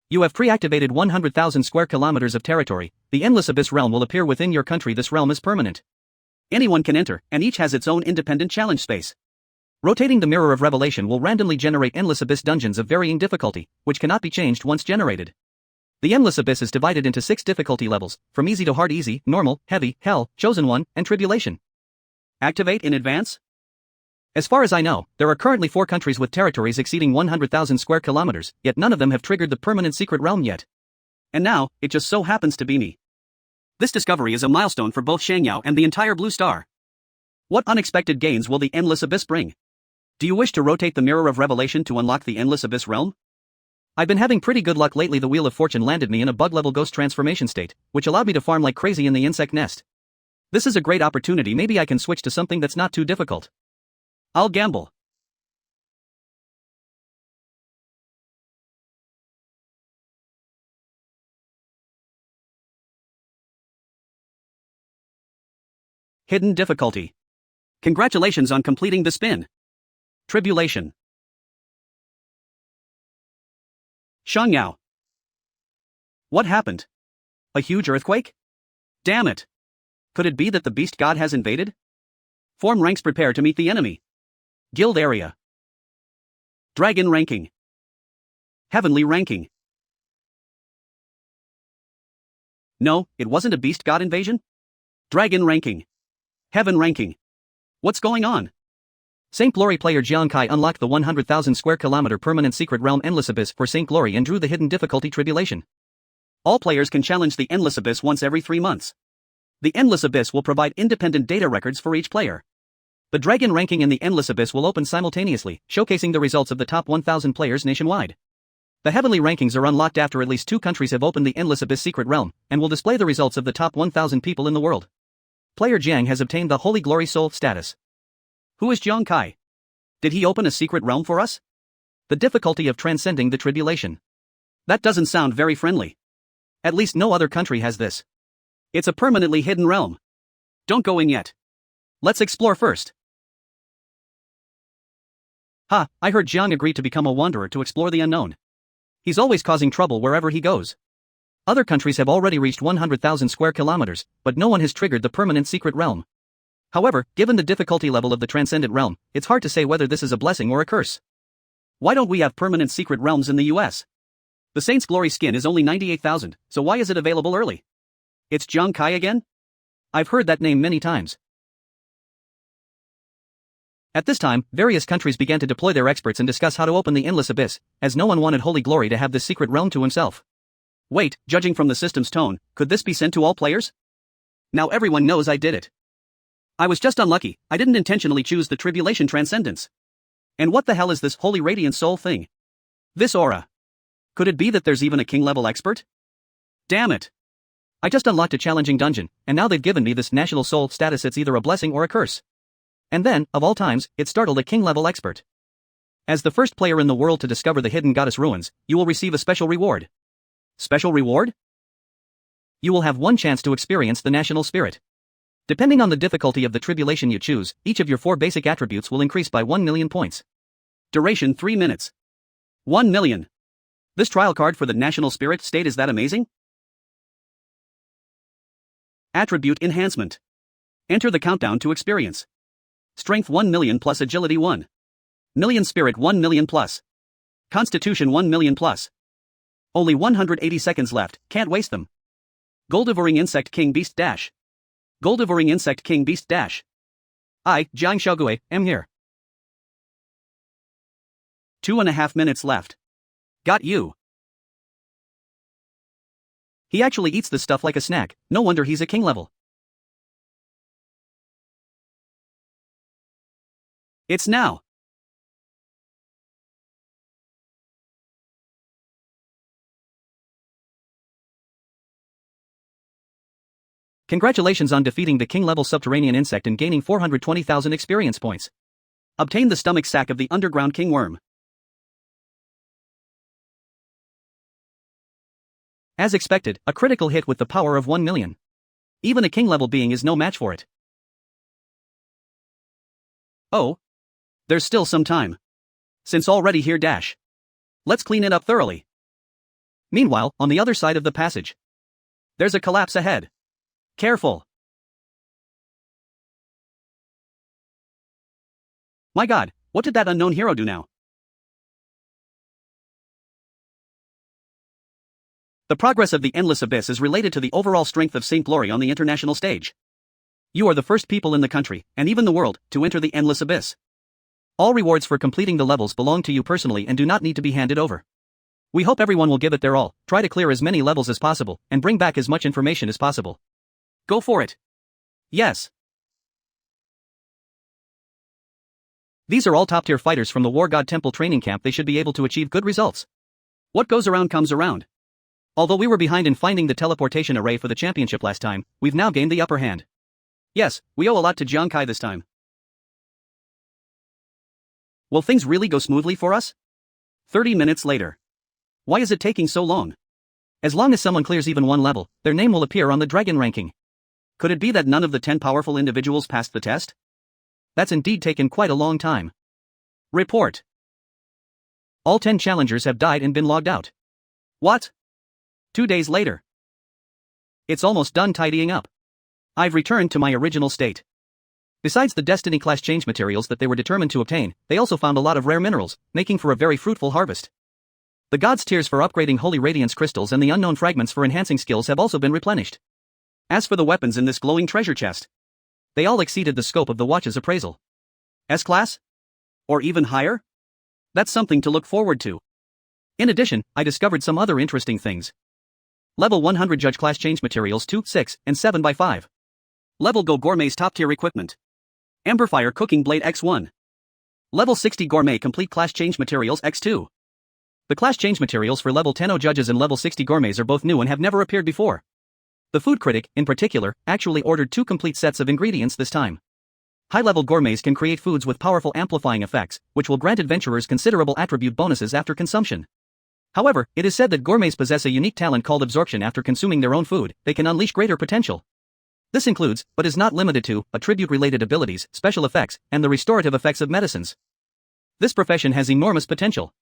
You have pre-activated 100,000 square kilometers of territory. The Endless Abyss realm will appear within your country. This realm is permanent. Anyone can enter, and each has its own independent challenge space. Rotating the Mirror of Revelation will randomly generate Endless Abyss dungeons of varying difficulty, which cannot be changed once generated. The Endless Abyss is divided into 6 difficulty levels, from easy to hard, easy, normal, heavy, hell, chosen one, and tribulation. Activate in advance? As far as I know, there are currently 4 countries with territories exceeding 100,000 square kilometers, yet none of them have triggered the permanent secret realm yet. And now, it just so happens to be me. This discovery is a milestone for both Shangyao and the entire Blue Star. What unexpected gains will the Endless Abyss bring? Do you wish to rotate the Mirror of Revelation to unlock the Endless Abyss realm? I've been having pretty good luck lately. The Wheel of Fortune landed me in a bug-level ghost transformation state, which allowed me to farm like crazy in the insect nest. This is a great opportunity. Maybe I can switch to something that's not too difficult. I'll gamble. Hidden difficulty. Congratulations on completing the spin. Tribulation. Shangyao. What happened? A huge earthquake? Damn it. Could it be that the beast god has invaded? Form ranks, prepare to meet the enemy. Guild area. Dragon ranking. Heavenly ranking. No, it wasn't a beast god invasion. Dragon ranking. Heaven ranking. What's going on? Saint Glory player Jiang Kai unlocked the 100,000 square kilometer permanent secret realm Endless Abyss for Saint Glory and drew the hidden difficulty Tribulation. All players can challenge the Endless Abyss once every 3 months. The Endless Abyss will provide independent data records for each player. The Dragon ranking in the Endless Abyss will open simultaneously, showcasing the results of the top 1,000 players nationwide. The Heavenly rankings are unlocked after at least 2 countries have opened the Endless Abyss secret realm, and will display the results of the top 1,000 people in the world. Player Jiang has obtained the Holy Glory Soul status. Who is Jiang Kai? Did he open a secret realm for us? The difficulty of transcending the tribulation. That doesn't sound very friendly. At least no other country has this. It's a permanently hidden realm. Don't go in yet. Let's explore first. Ha, I heard Jiang agreed to become a wanderer to explore the unknown. He's always causing trouble wherever he goes. Other countries have already reached 100,000 square kilometers, but no one has triggered the permanent secret realm. However, given the difficulty level of the transcendent realm, it's hard to say whether this is a blessing or a curse. Why don't we have permanent secret realms in the US? The Saint's Glory skin is only 98,000, so why is it available early? It's Jiang Kai again? I've heard that name many times. At this time, various countries began to deploy their experts and discuss how to open the Endless Abyss, as no one wanted Holy Glory to have this secret realm to himself. Wait, judging from the system's tone, could this be sent to all players? Now everyone knows I did it. I was just unlucky, I didn't intentionally choose the Tribulation Transcendence. And what the hell is this Holy Radiant Soul thing? This aura. Could it be that there's even a king-level expert? Damn it. I just unlocked a challenging dungeon, and now they've given me this National Soul status. It's either a blessing or a curse. And then, of all times, it startled a king-level expert. As the first player in the world to discover the hidden goddess ruins, you will receive a special reward. Special reward? You will have one chance to experience the National Spirit. Depending on the difficulty of the tribulation you choose, each of your 4 basic attributes will increase by 1 million points. Duration 3 minutes. 1 million. This trial card for the National Spirit state, is that amazing? Attribute Enhancement. Enter the countdown to experience. Strength 1 million plus Agility 1 million, Spirit 1 million plus, Constitution 1 million plus. Only 180 seconds left, can't waste them. Gold-devouring Insect King Beast Dash. Gold-devouring Insect King Beast Dash. I, Jiang Xiaogue, am here. 2.5 minutes left. Got you. He actually eats this stuff like a snack, no wonder he's a king level. It's now. Congratulations on defeating the king-level subterranean insect and gaining 420,000 experience points. Obtain the stomach sac of the underground king worm. As expected, a critical hit with the power of 1 million. Even a king-level being is no match for it. Oh. There's still some time. Since already here dash. Let's clean it up thoroughly. Meanwhile, on the other side of the passage, there's a collapse ahead. Careful. My god, what did that unknown hero do now? The progress of the Endless Abyss is related to the overall strength of Saint Glory on the international stage. You are the first people in the country, and even the world, to enter the Endless Abyss. All rewards for completing the levels belong to you personally and do not need to be handed over. We hope everyone will give it their all, try to clear as many levels as possible, and bring back as much information as possible. Go for it. Yes. These are all top-tier fighters from the War God Temple training camp. They should be able to achieve good results. What goes around comes around. Although we were behind in finding the teleportation array for the championship last time, we've now gained the upper hand. Yes, we owe a lot to Jiang Kai this time. Will things really go smoothly for us? 30 minutes later. Why is it taking so long? As long as someone clears even one level, their name will appear on the dragon ranking. Could it be that none of the 10 powerful individuals passed the test? That's indeed taken quite a long time. Report. All 10 challengers have died and been logged out. What? 2 days later. It's almost done tidying up. I've returned to my original state. Besides the Destiny class change materials that they were determined to obtain, they also found a lot of rare minerals, making for a very fruitful harvest. The God's Tears for upgrading Holy Radiance crystals and the unknown fragments for enhancing skills have also been replenished. As for the weapons in this glowing treasure chest, They all exceeded the scope of the watch's appraisal. S-class? Or even higher? That's something to look forward to. In addition, I discovered some other interesting things. Level 100 Judge Class Change Materials 2, 6, and 7 by 5. Level Go Gourmet's Top Tier Equipment. Amberfire Cooking Blade X1. Level 60 Gourmet Complete Class Change Materials X2. The class change materials for level 10 judges and level 60 gourmets are both new and have never appeared before. The food critic, in particular, actually ordered 2 complete sets of ingredients this time. High-level gourmets can create foods with powerful amplifying effects, which will grant adventurers considerable attribute bonuses after consumption. However, it is said that gourmets possess a unique talent called absorption. After consuming their own food, they can unleash greater potential. This includes, but is not limited to, attribute-related abilities, special effects, and the restorative effects of medicines. This profession has enormous potential.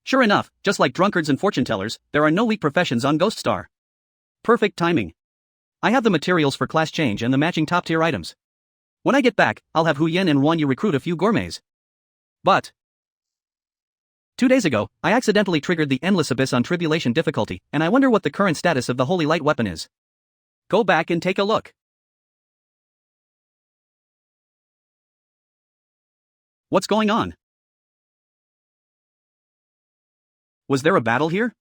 Sure enough, just like drunkards and fortune-tellers, there are no weak professions on Ghost Star. Perfect timing. I have the materials for class change and the matching top-tier items. When I get back, I'll have Hu Yen and Wan Yu recruit a few gourmets. But 2 days ago, I accidentally triggered the Endless Abyss on Tribulation difficulty, and I wonder what the current status of the Holy Light weapon is. Go back and take a look. What's going on? Was there a battle here?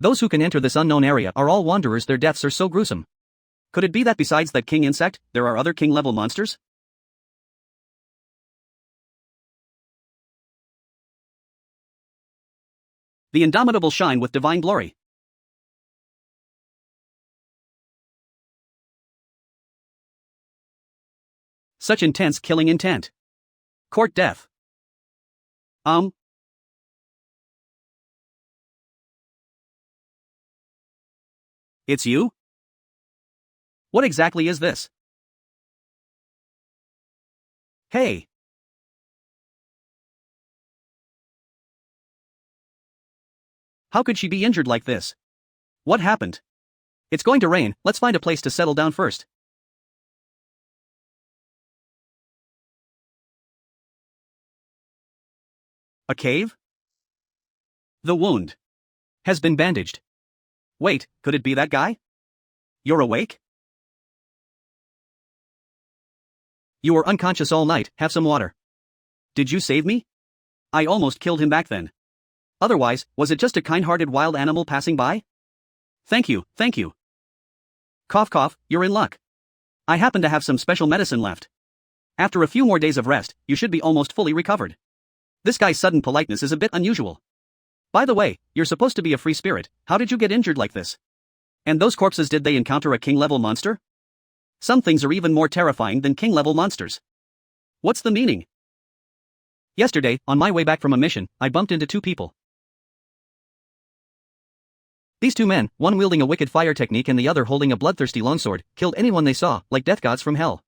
Those who can enter this unknown area are all wanderers. Their deaths are so gruesome. Could it be that besides that king insect, there are other king-level monsters? The Indomitable shine with divine glory. Such intense killing intent. Court death. It's you? What exactly is this? Hey. How could she be injured like this? What happened? It's going to rain, let's find a place to settle down first. A cave? The wound has been bandaged. Wait, could it be that guy? You're awake? You were unconscious all night, have some water. Did you save me? I almost killed him back then. Otherwise, was it just a kind-hearted wild animal passing by? Thank you, thank you. Cough cough, you're in luck. I happen to have some special medicine left. After a few more days of rest, you should be almost fully recovered. This guy's sudden politeness is a bit unusual. By the way, you're supposed to be a free spirit, how did you get injured like this? And those corpses, did they encounter a king-level monster? Some things are even more terrifying than king-level monsters. What's the meaning? Yesterday, on my way back from a mission, I bumped into 2 people. These 2 men, one wielding a wicked fire technique and the other holding a bloodthirsty longsword, killed anyone they saw, like death gods from hell.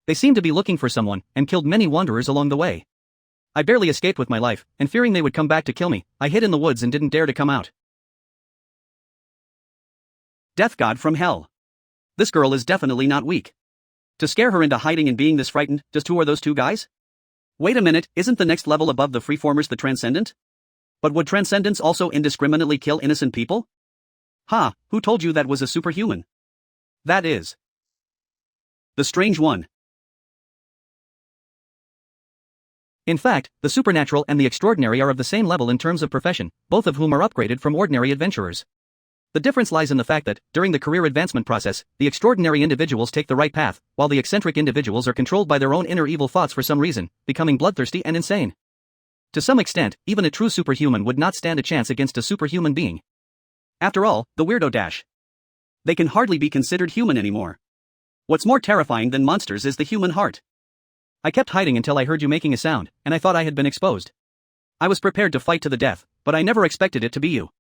They seemed to be looking for someone, and killed many wanderers along the way. I barely escaped with my life, and fearing they would come back to kill me, I hid in the woods and didn't dare to come out. Death god from hell. This girl is definitely not weak. To scare her into hiding and being this frightened, just who are those 2 guys? Wait a minute, isn't the next level above the freeformers the Transcendent? But would Transcendents also indiscriminately kill innocent people? Ha, who told you that was a superhuman? That is the strange one. In fact, the supernatural and the extraordinary are of the same level in terms of profession, both of whom are upgraded from ordinary adventurers. The difference lies in the fact that, during the career advancement process, the extraordinary individuals take the right path, while the eccentric individuals are controlled by their own inner evil thoughts for some reason, becoming bloodthirsty and insane. To some extent, even a true superhuman would not stand a chance against a superhuman being. After all, the weirdo dash. They can hardly be considered human anymore. What's more terrifying than monsters is the human heart. I kept hiding until I heard you making a sound, and I thought I had been exposed. I was prepared to fight to the death, but I never expected it to be you.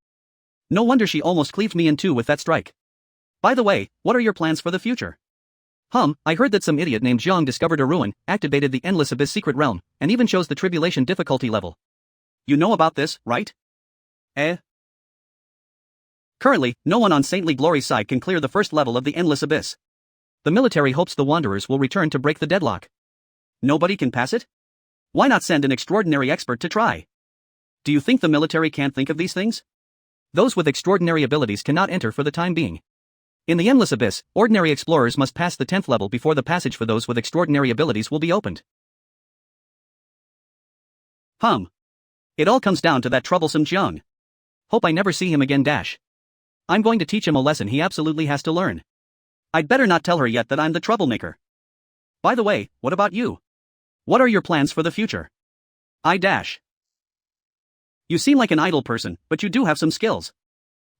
No wonder she almost cleaved me in 2 with that strike. By the way, what are your plans for the future? I heard that some idiot named Zhang discovered a ruin, activated the Endless Abyss secret realm, and even chose the Tribulation difficulty level. You know about this, right? Currently, no one on Saintly Glory's side can clear the first level of the Endless Abyss. The military hopes the Wanderers will return to break the deadlock. Nobody can pass it? Why not send an extraordinary expert to try? Do you think the military can't think of these things? Those with extraordinary abilities cannot enter for the time being. In the endless abyss, ordinary explorers must pass the 10th level before the passage for those with extraordinary abilities will be opened. It all comes down to that troublesome Jiang. Hope I never see him again. I'm going to teach him a lesson he absolutely has to learn. I'd better not tell her yet that I'm the troublemaker. By the way, what about you? What are your plans for the future? You seem like an idle person, but you do have some skills.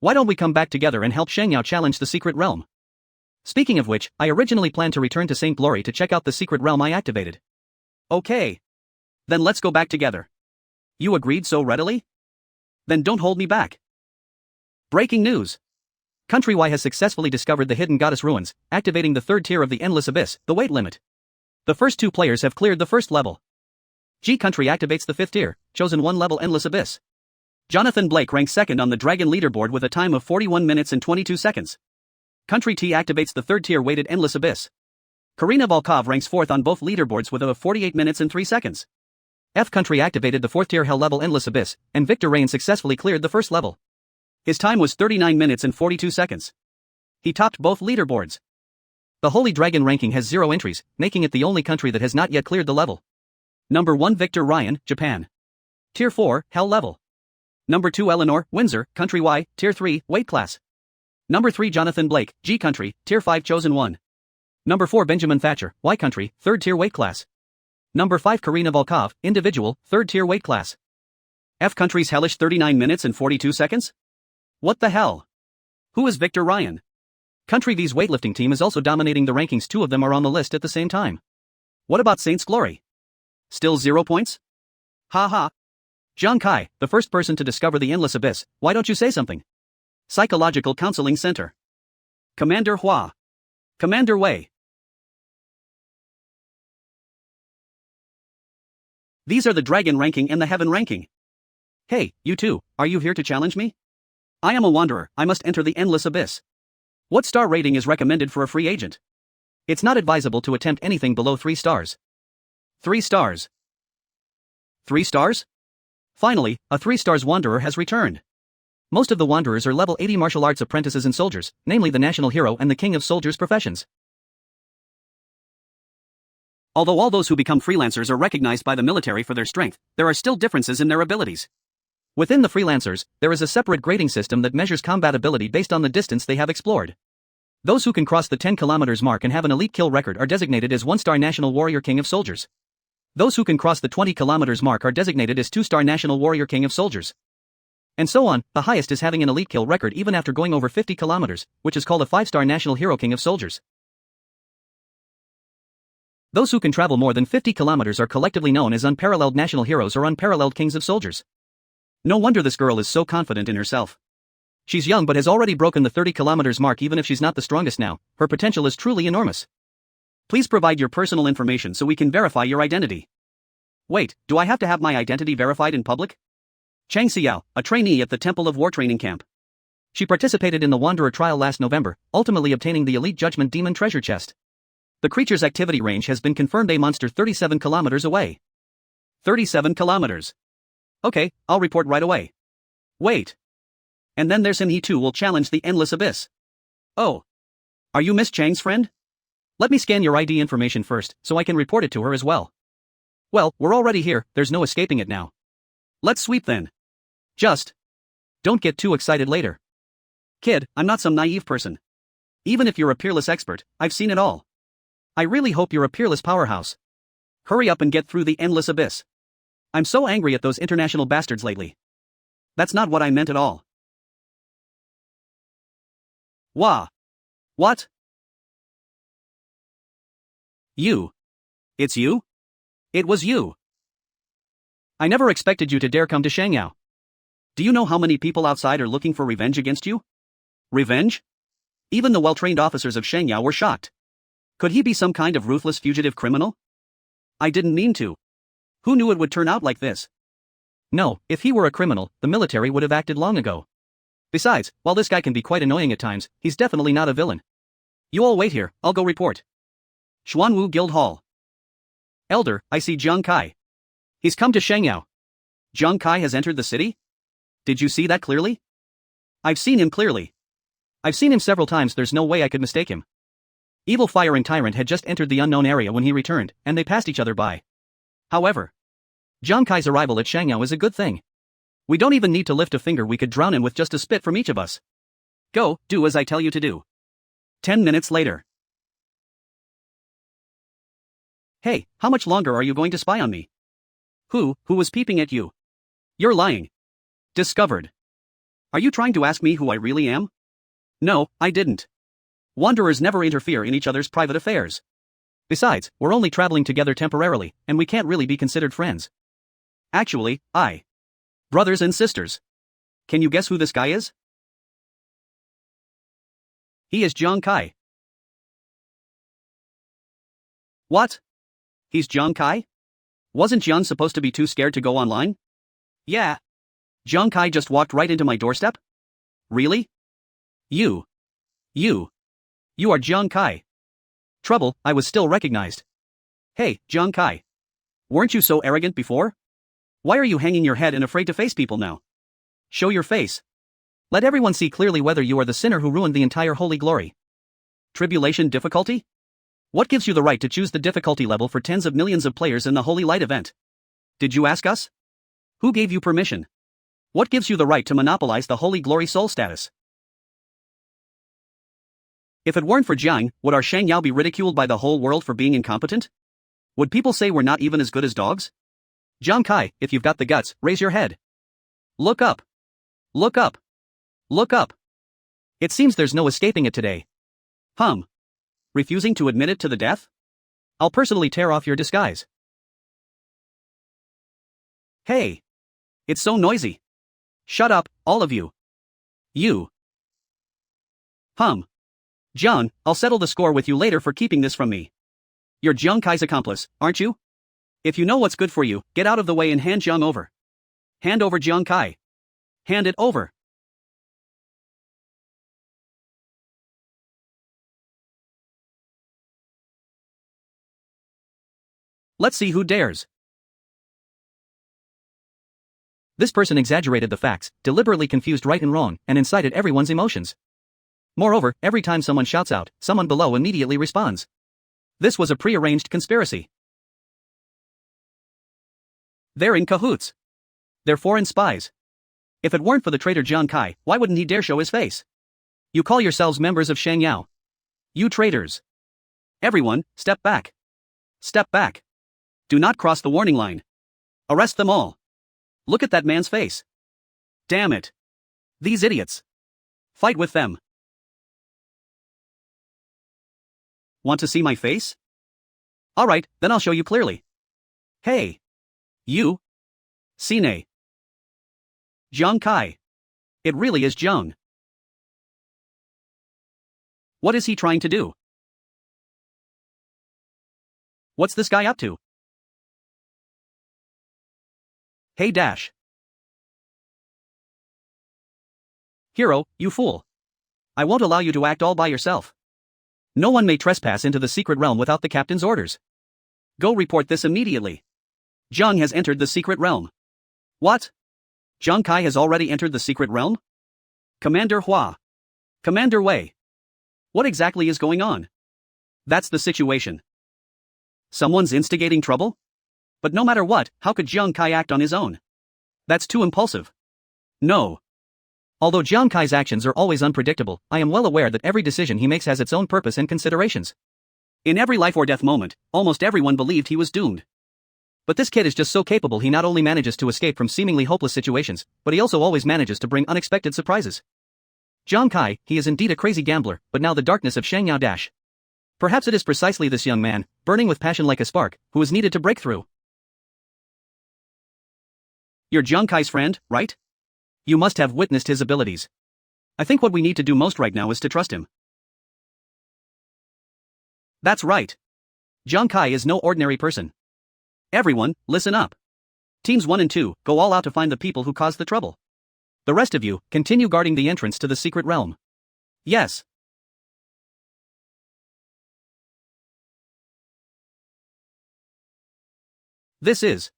Why don't we come back together and help Shangyao challenge the secret realm? Speaking of which, I originally planned to return to St. Glory to check out the secret realm I activated. Okay. Then let's go back together. You agreed so readily? Then don't hold me back. Breaking news. Country Y has successfully discovered the hidden goddess ruins, activating the 3rd tier of the endless abyss, the weight limit. The first 2 players have cleared the first level. G Country activates the 5th tier, chosen 1 level endless abyss. Jonathan Blake ranks 2nd on the Dragon leaderboard with a time of 41 minutes and 22 seconds. Country T activates the 3rd tier weighted endless abyss. Karina Volkov ranks 4th on both leaderboards with a 48 minutes and 3 seconds. F Country activated the 4th tier hell level endless abyss, and Victor Rain successfully cleared the first level. His time was 39 minutes and 42 seconds. He topped both leaderboards. The Holy Dragon ranking has 0 entries, making it the only country that has not yet cleared the level. Number 1 Victor Ryan, Japan. Tier 4, hell level. Number 2 Eleanor, Windsor, Country Y, Tier 3, weight class. Number 3 Jonathan Blake, G Country, Tier 5 chosen 1. Number 4 Benjamin Thatcher, Y Country, 3rd tier weight class. Number 5 Karina Volkov, individual, 3rd tier weight class. F Country's hellish 39 minutes and 42 seconds? What the hell? Who is Victor Ryan? Country V's weightlifting team is also dominating the rankings. 2 of them are on the list at the same time. What about Saints Glory? Still 0 points? Haha. Zhang Kai, the first person to discover the endless abyss, why don't you say something? Psychological Counseling Center. Commander Hua. Commander Wei. These are the Dragon ranking and the Heaven ranking. Hey, you two, are you here to challenge me? I am a wanderer, I must enter the endless abyss. What star rating is recommended for a free agent? It's not advisable to attempt anything below 3 stars. 3 stars. 3 stars? Finally, a 3 stars wanderer has returned. Most of the wanderers are level 80 martial arts apprentices and soldiers, namely the national hero and the king of soldiers' professions. Although all those who become freelancers are recognized by the military for their strength, there are still differences in their abilities. Within the freelancers, there is a separate grading system that measures combat ability based on the distance they have explored. Those who can cross the 10 kilometers mark and have an elite kill record are designated as 1-star national warrior king of soldiers. Those who can cross the 20 kilometers mark are designated as 2-star national warrior king of soldiers. And so on. The highest is having an elite kill record even after going over 50 kilometers, which is called a 5-star national hero king of soldiers. Those who can travel more than 50 kilometers are collectively known as unparalleled national heroes or unparalleled kings of soldiers. No wonder this girl is so confident in herself. She's young but has already broken the 30 kilometers mark. Even if she's not the strongest now, her potential is truly enormous. Please provide your personal information so we can verify your identity. Wait, do I have to have my identity verified in public? Chang Xiao, a trainee at the Temple of War training camp. She participated in the Wanderer trial last November, ultimately obtaining the Elite Judgment Demon treasure chest. The creature's activity range has been confirmed: a monster 37 kilometers away. 37 kilometers. Okay, I'll report right away. Wait. And then there's him. He too will challenge the endless abyss. Oh. Are you Miss Chang's friend? Let me scan your ID information first, so I can report it to her as well. Well, we're already here, there's no escaping it now. Let's sweep then. Just don't get too excited later. Kid, I'm not some naive person. Even if you're a peerless expert, I've seen it all. I really hope you're a peerless powerhouse. Hurry up and get through the endless abyss. I'm so angry at those international bastards lately. That's not what I meant at all. Wah. What? You. It's you? It was you. I never expected you to dare come to Shangyao. Do you know how many people outside are looking for revenge against you? Revenge? Even the well-trained officers of Shangyao were shocked. Could he be some kind of ruthless fugitive criminal? I didn't mean to. Who knew it would turn out like this? No, if he were a criminal, the military would have acted long ago. Besides, while this guy can be quite annoying at times, he's definitely not a villain. You all wait here, I'll go report. Xuanwu Guild Hall. Elder, I see Jiang Kai. He's come to Shangyao. Jiang Kai has entered the city? Did you see that clearly? I've seen him clearly. I've seen him several times, there's no way I could mistake him. Evil Firing Tyrant had just entered the unknown area when he returned, and they passed each other by. However, Jiang Kai's arrival at Shangyao is a good thing. We don't even need to lift a finger, we could drown him with just a spit from each of us. Go, do as I tell you to do. 10 minutes later. Hey, how much longer are you going to spy on me? Who was peeping at you? You're lying. Discovered. Are you trying to ask me who I really am? No, I didn't. Wanderers never interfere in each other's private affairs. Besides, we're only traveling together temporarily, and we can't really be considered friends. Actually, brothers and sisters. Can you guess who this guy is? He is Jiang Kai. What? He's Jiang Kai? Wasn't Jiang supposed to be too scared to go online? Yeah. Jiang Kai just walked right into my doorstep? Really? You are Jiang Kai. Trouble, I was still recognized. Hey, Jiang Kai. Weren't you so arrogant before? Why are you hanging your head and afraid to face people now? Show your face. Let everyone see clearly whether you are the sinner who ruined the entire holy glory. Tribulation difficulty? What gives you the right to choose the difficulty level for tens of millions of players in the Holy Light event? Did you ask us? Who gave you permission? What gives you the right to monopolize the Holy Glory soul status? If it weren't for Jiang, would our Shangyao be ridiculed by the whole world for being incompetent? Would people say we're not even as good as dogs? Jiang Kai, if you've got the guts, raise your head. Look up. Look up. Look up. It seems there's no escaping it today. Refusing to admit it to the death? I'll personally tear off your disguise. Hey. It's so noisy. Shut up, all of you. You. Jiang, I'll settle the score with you later for keeping this from me. You're Jiang Kai's accomplice, aren't you? If you know what's good for you, get out of the way and hand Jiang over. Hand over Jiang Kai. Hand it over. Let's see who dares. This person exaggerated the facts, deliberately confused right and wrong, and incited everyone's emotions. Moreover, every time someone shouts out, someone below immediately responds. This was a prearranged conspiracy. They're in cahoots. They're foreign spies. If it weren't for the traitor Jiang Kai, why wouldn't he dare show his face? You call yourselves members of Shangyao. You traitors. Everyone, step back. Step back. Do not cross the warning line. Arrest them all. Look at that man's face. Damn it. These idiots. Fight with them. Want to see my face? Alright, then I'll show you clearly. Hey. You. Sine. Jiang Kai. It really is Jiang. What is he trying to do? What's this guy up to? Hey Dash. Hero, you fool. I won't allow you to act all by yourself. No one may trespass into the secret realm without the captain's orders. Go report this immediately. Jiang has entered the secret realm. What? Jiang Kai has already entered the secret realm? Commander Hua. Commander Wei. What exactly is going on? That's the situation. Someone's instigating trouble? But no matter what, how could Jiang Kai act on his own? That's too impulsive. No. Although Jiang Kai's actions are always unpredictable, I am well aware that every decision he makes has its own purpose and considerations. In every life or death moment, almost everyone believed he was doomed. But this kid is just so capable, he not only manages to escape from seemingly hopeless situations, but he also always manages to bring unexpected surprises. Jiang Kai, he is indeed a crazy gambler, but now the darkness of Shangyao Dash. Perhaps it is precisely this young man, burning with passion like a spark, who is needed to break through. You're Jiang Kai's friend, right? You must have witnessed his abilities. I think what we need to do most right now is to trust him. That's right. Jiang Kai is no ordinary person. Everyone, listen up. Teams 1 and 2, go all out to find the people who caused the trouble. The rest of you, continue guarding the entrance to the secret realm. Yes. This is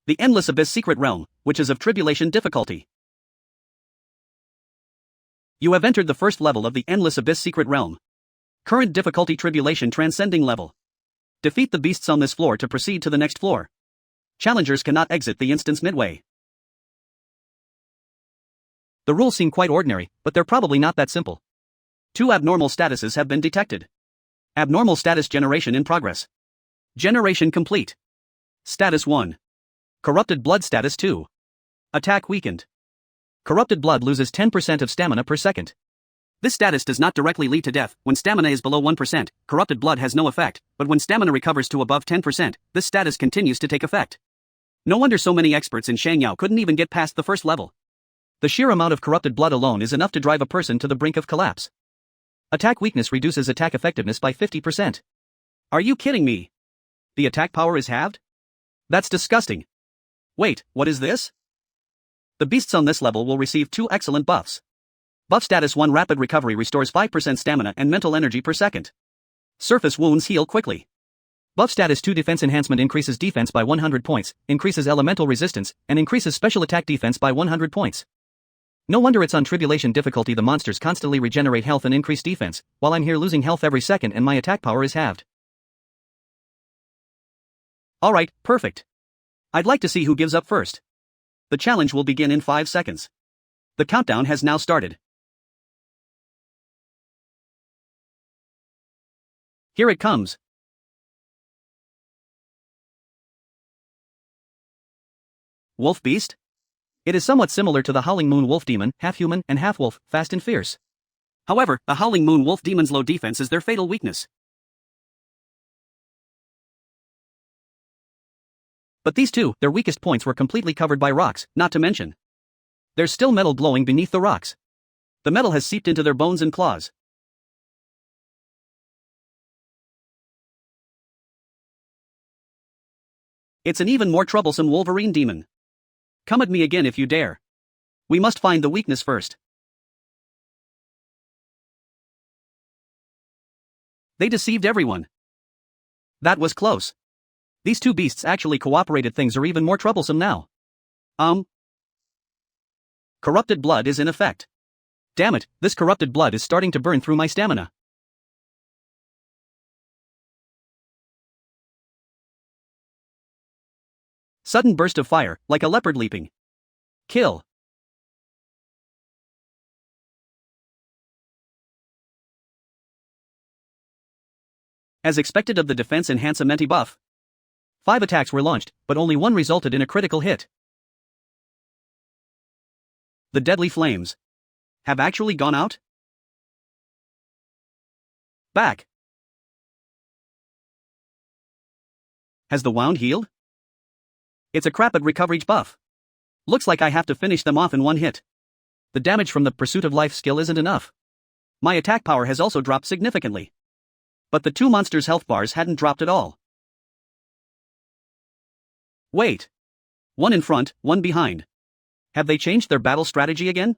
the Endless Abyss secret realm, which is of tribulation difficulty. You have entered the first level of the Endless Abyss Secret Realm. Current difficulty Tribulation Transcending level. Defeat the beasts on this floor to proceed to the next floor. Challengers cannot exit the instance midway. The rules seem quite ordinary, but they're probably not that simple. 2 abnormal statuses have been detected. Abnormal status generation in progress. Generation complete. Status 1. Corrupted blood status 2. Attack weakened. Corrupted blood loses 10% of stamina per second. This status does not directly lead to death. When stamina is below 1%, corrupted blood has no effect, but when stamina recovers to above 10%, this status continues to take effect. No wonder so many experts in Shangyao couldn't even get past the first level. The sheer amount of corrupted blood alone is enough to drive a person to the brink of collapse. Attack weakness reduces attack effectiveness by 50%. Are you kidding me? The attack power is halved? That's disgusting. Wait, what is this? The beasts on this level will receive 2 excellent buffs. Buff status 1 Rapid Recovery restores 5% stamina and mental energy per second. Surface wounds heal quickly. Buff status 2 Defense Enhancement increases defense by 100 points, increases elemental resistance, and increases special attack defense by 100 points. No wonder it's on Tribulation difficulty the monsters constantly regenerate health and increase defense, while I'm here losing health every second and my attack power is halved. Alright, perfect. I'd like to see who gives up first. The challenge will begin in 5 seconds. The countdown has now started. Here it comes. Wolf Beast? It is somewhat similar to the Howling Moon Wolf Demon, half-human and half-wolf, fast and fierce. However, the Howling Moon Wolf Demon's low defense is their fatal weakness. But these two, their weakest points were completely covered by rocks, not to mention. There's still metal glowing beneath the rocks. The metal has seeped into their bones and claws. It's an even more troublesome Wolverine demon. Come at me again if you dare. We must find the weakness first. They deceived everyone. That was close. These two beasts actually cooperated. Things are even more troublesome now. Corrupted blood is in effect. Damn it, this corrupted blood is starting to burn through my stamina. Sudden burst of fire, like a leopard leaping. Kill. As expected of the Defense Enhancement buff, 5 attacks were launched, but only 1 resulted in a critical hit. The deadly flames have actually gone out? Back. Has the wound healed? It's a rapid recovery buff. Looks like I have to finish them off in 1 hit. The damage from the Pursuit of Life skill isn't enough. My attack power has also dropped significantly. But the 2 monsters' health bars hadn't dropped at all. Wait. 1 in front, 1 behind. Have they changed their battle strategy again?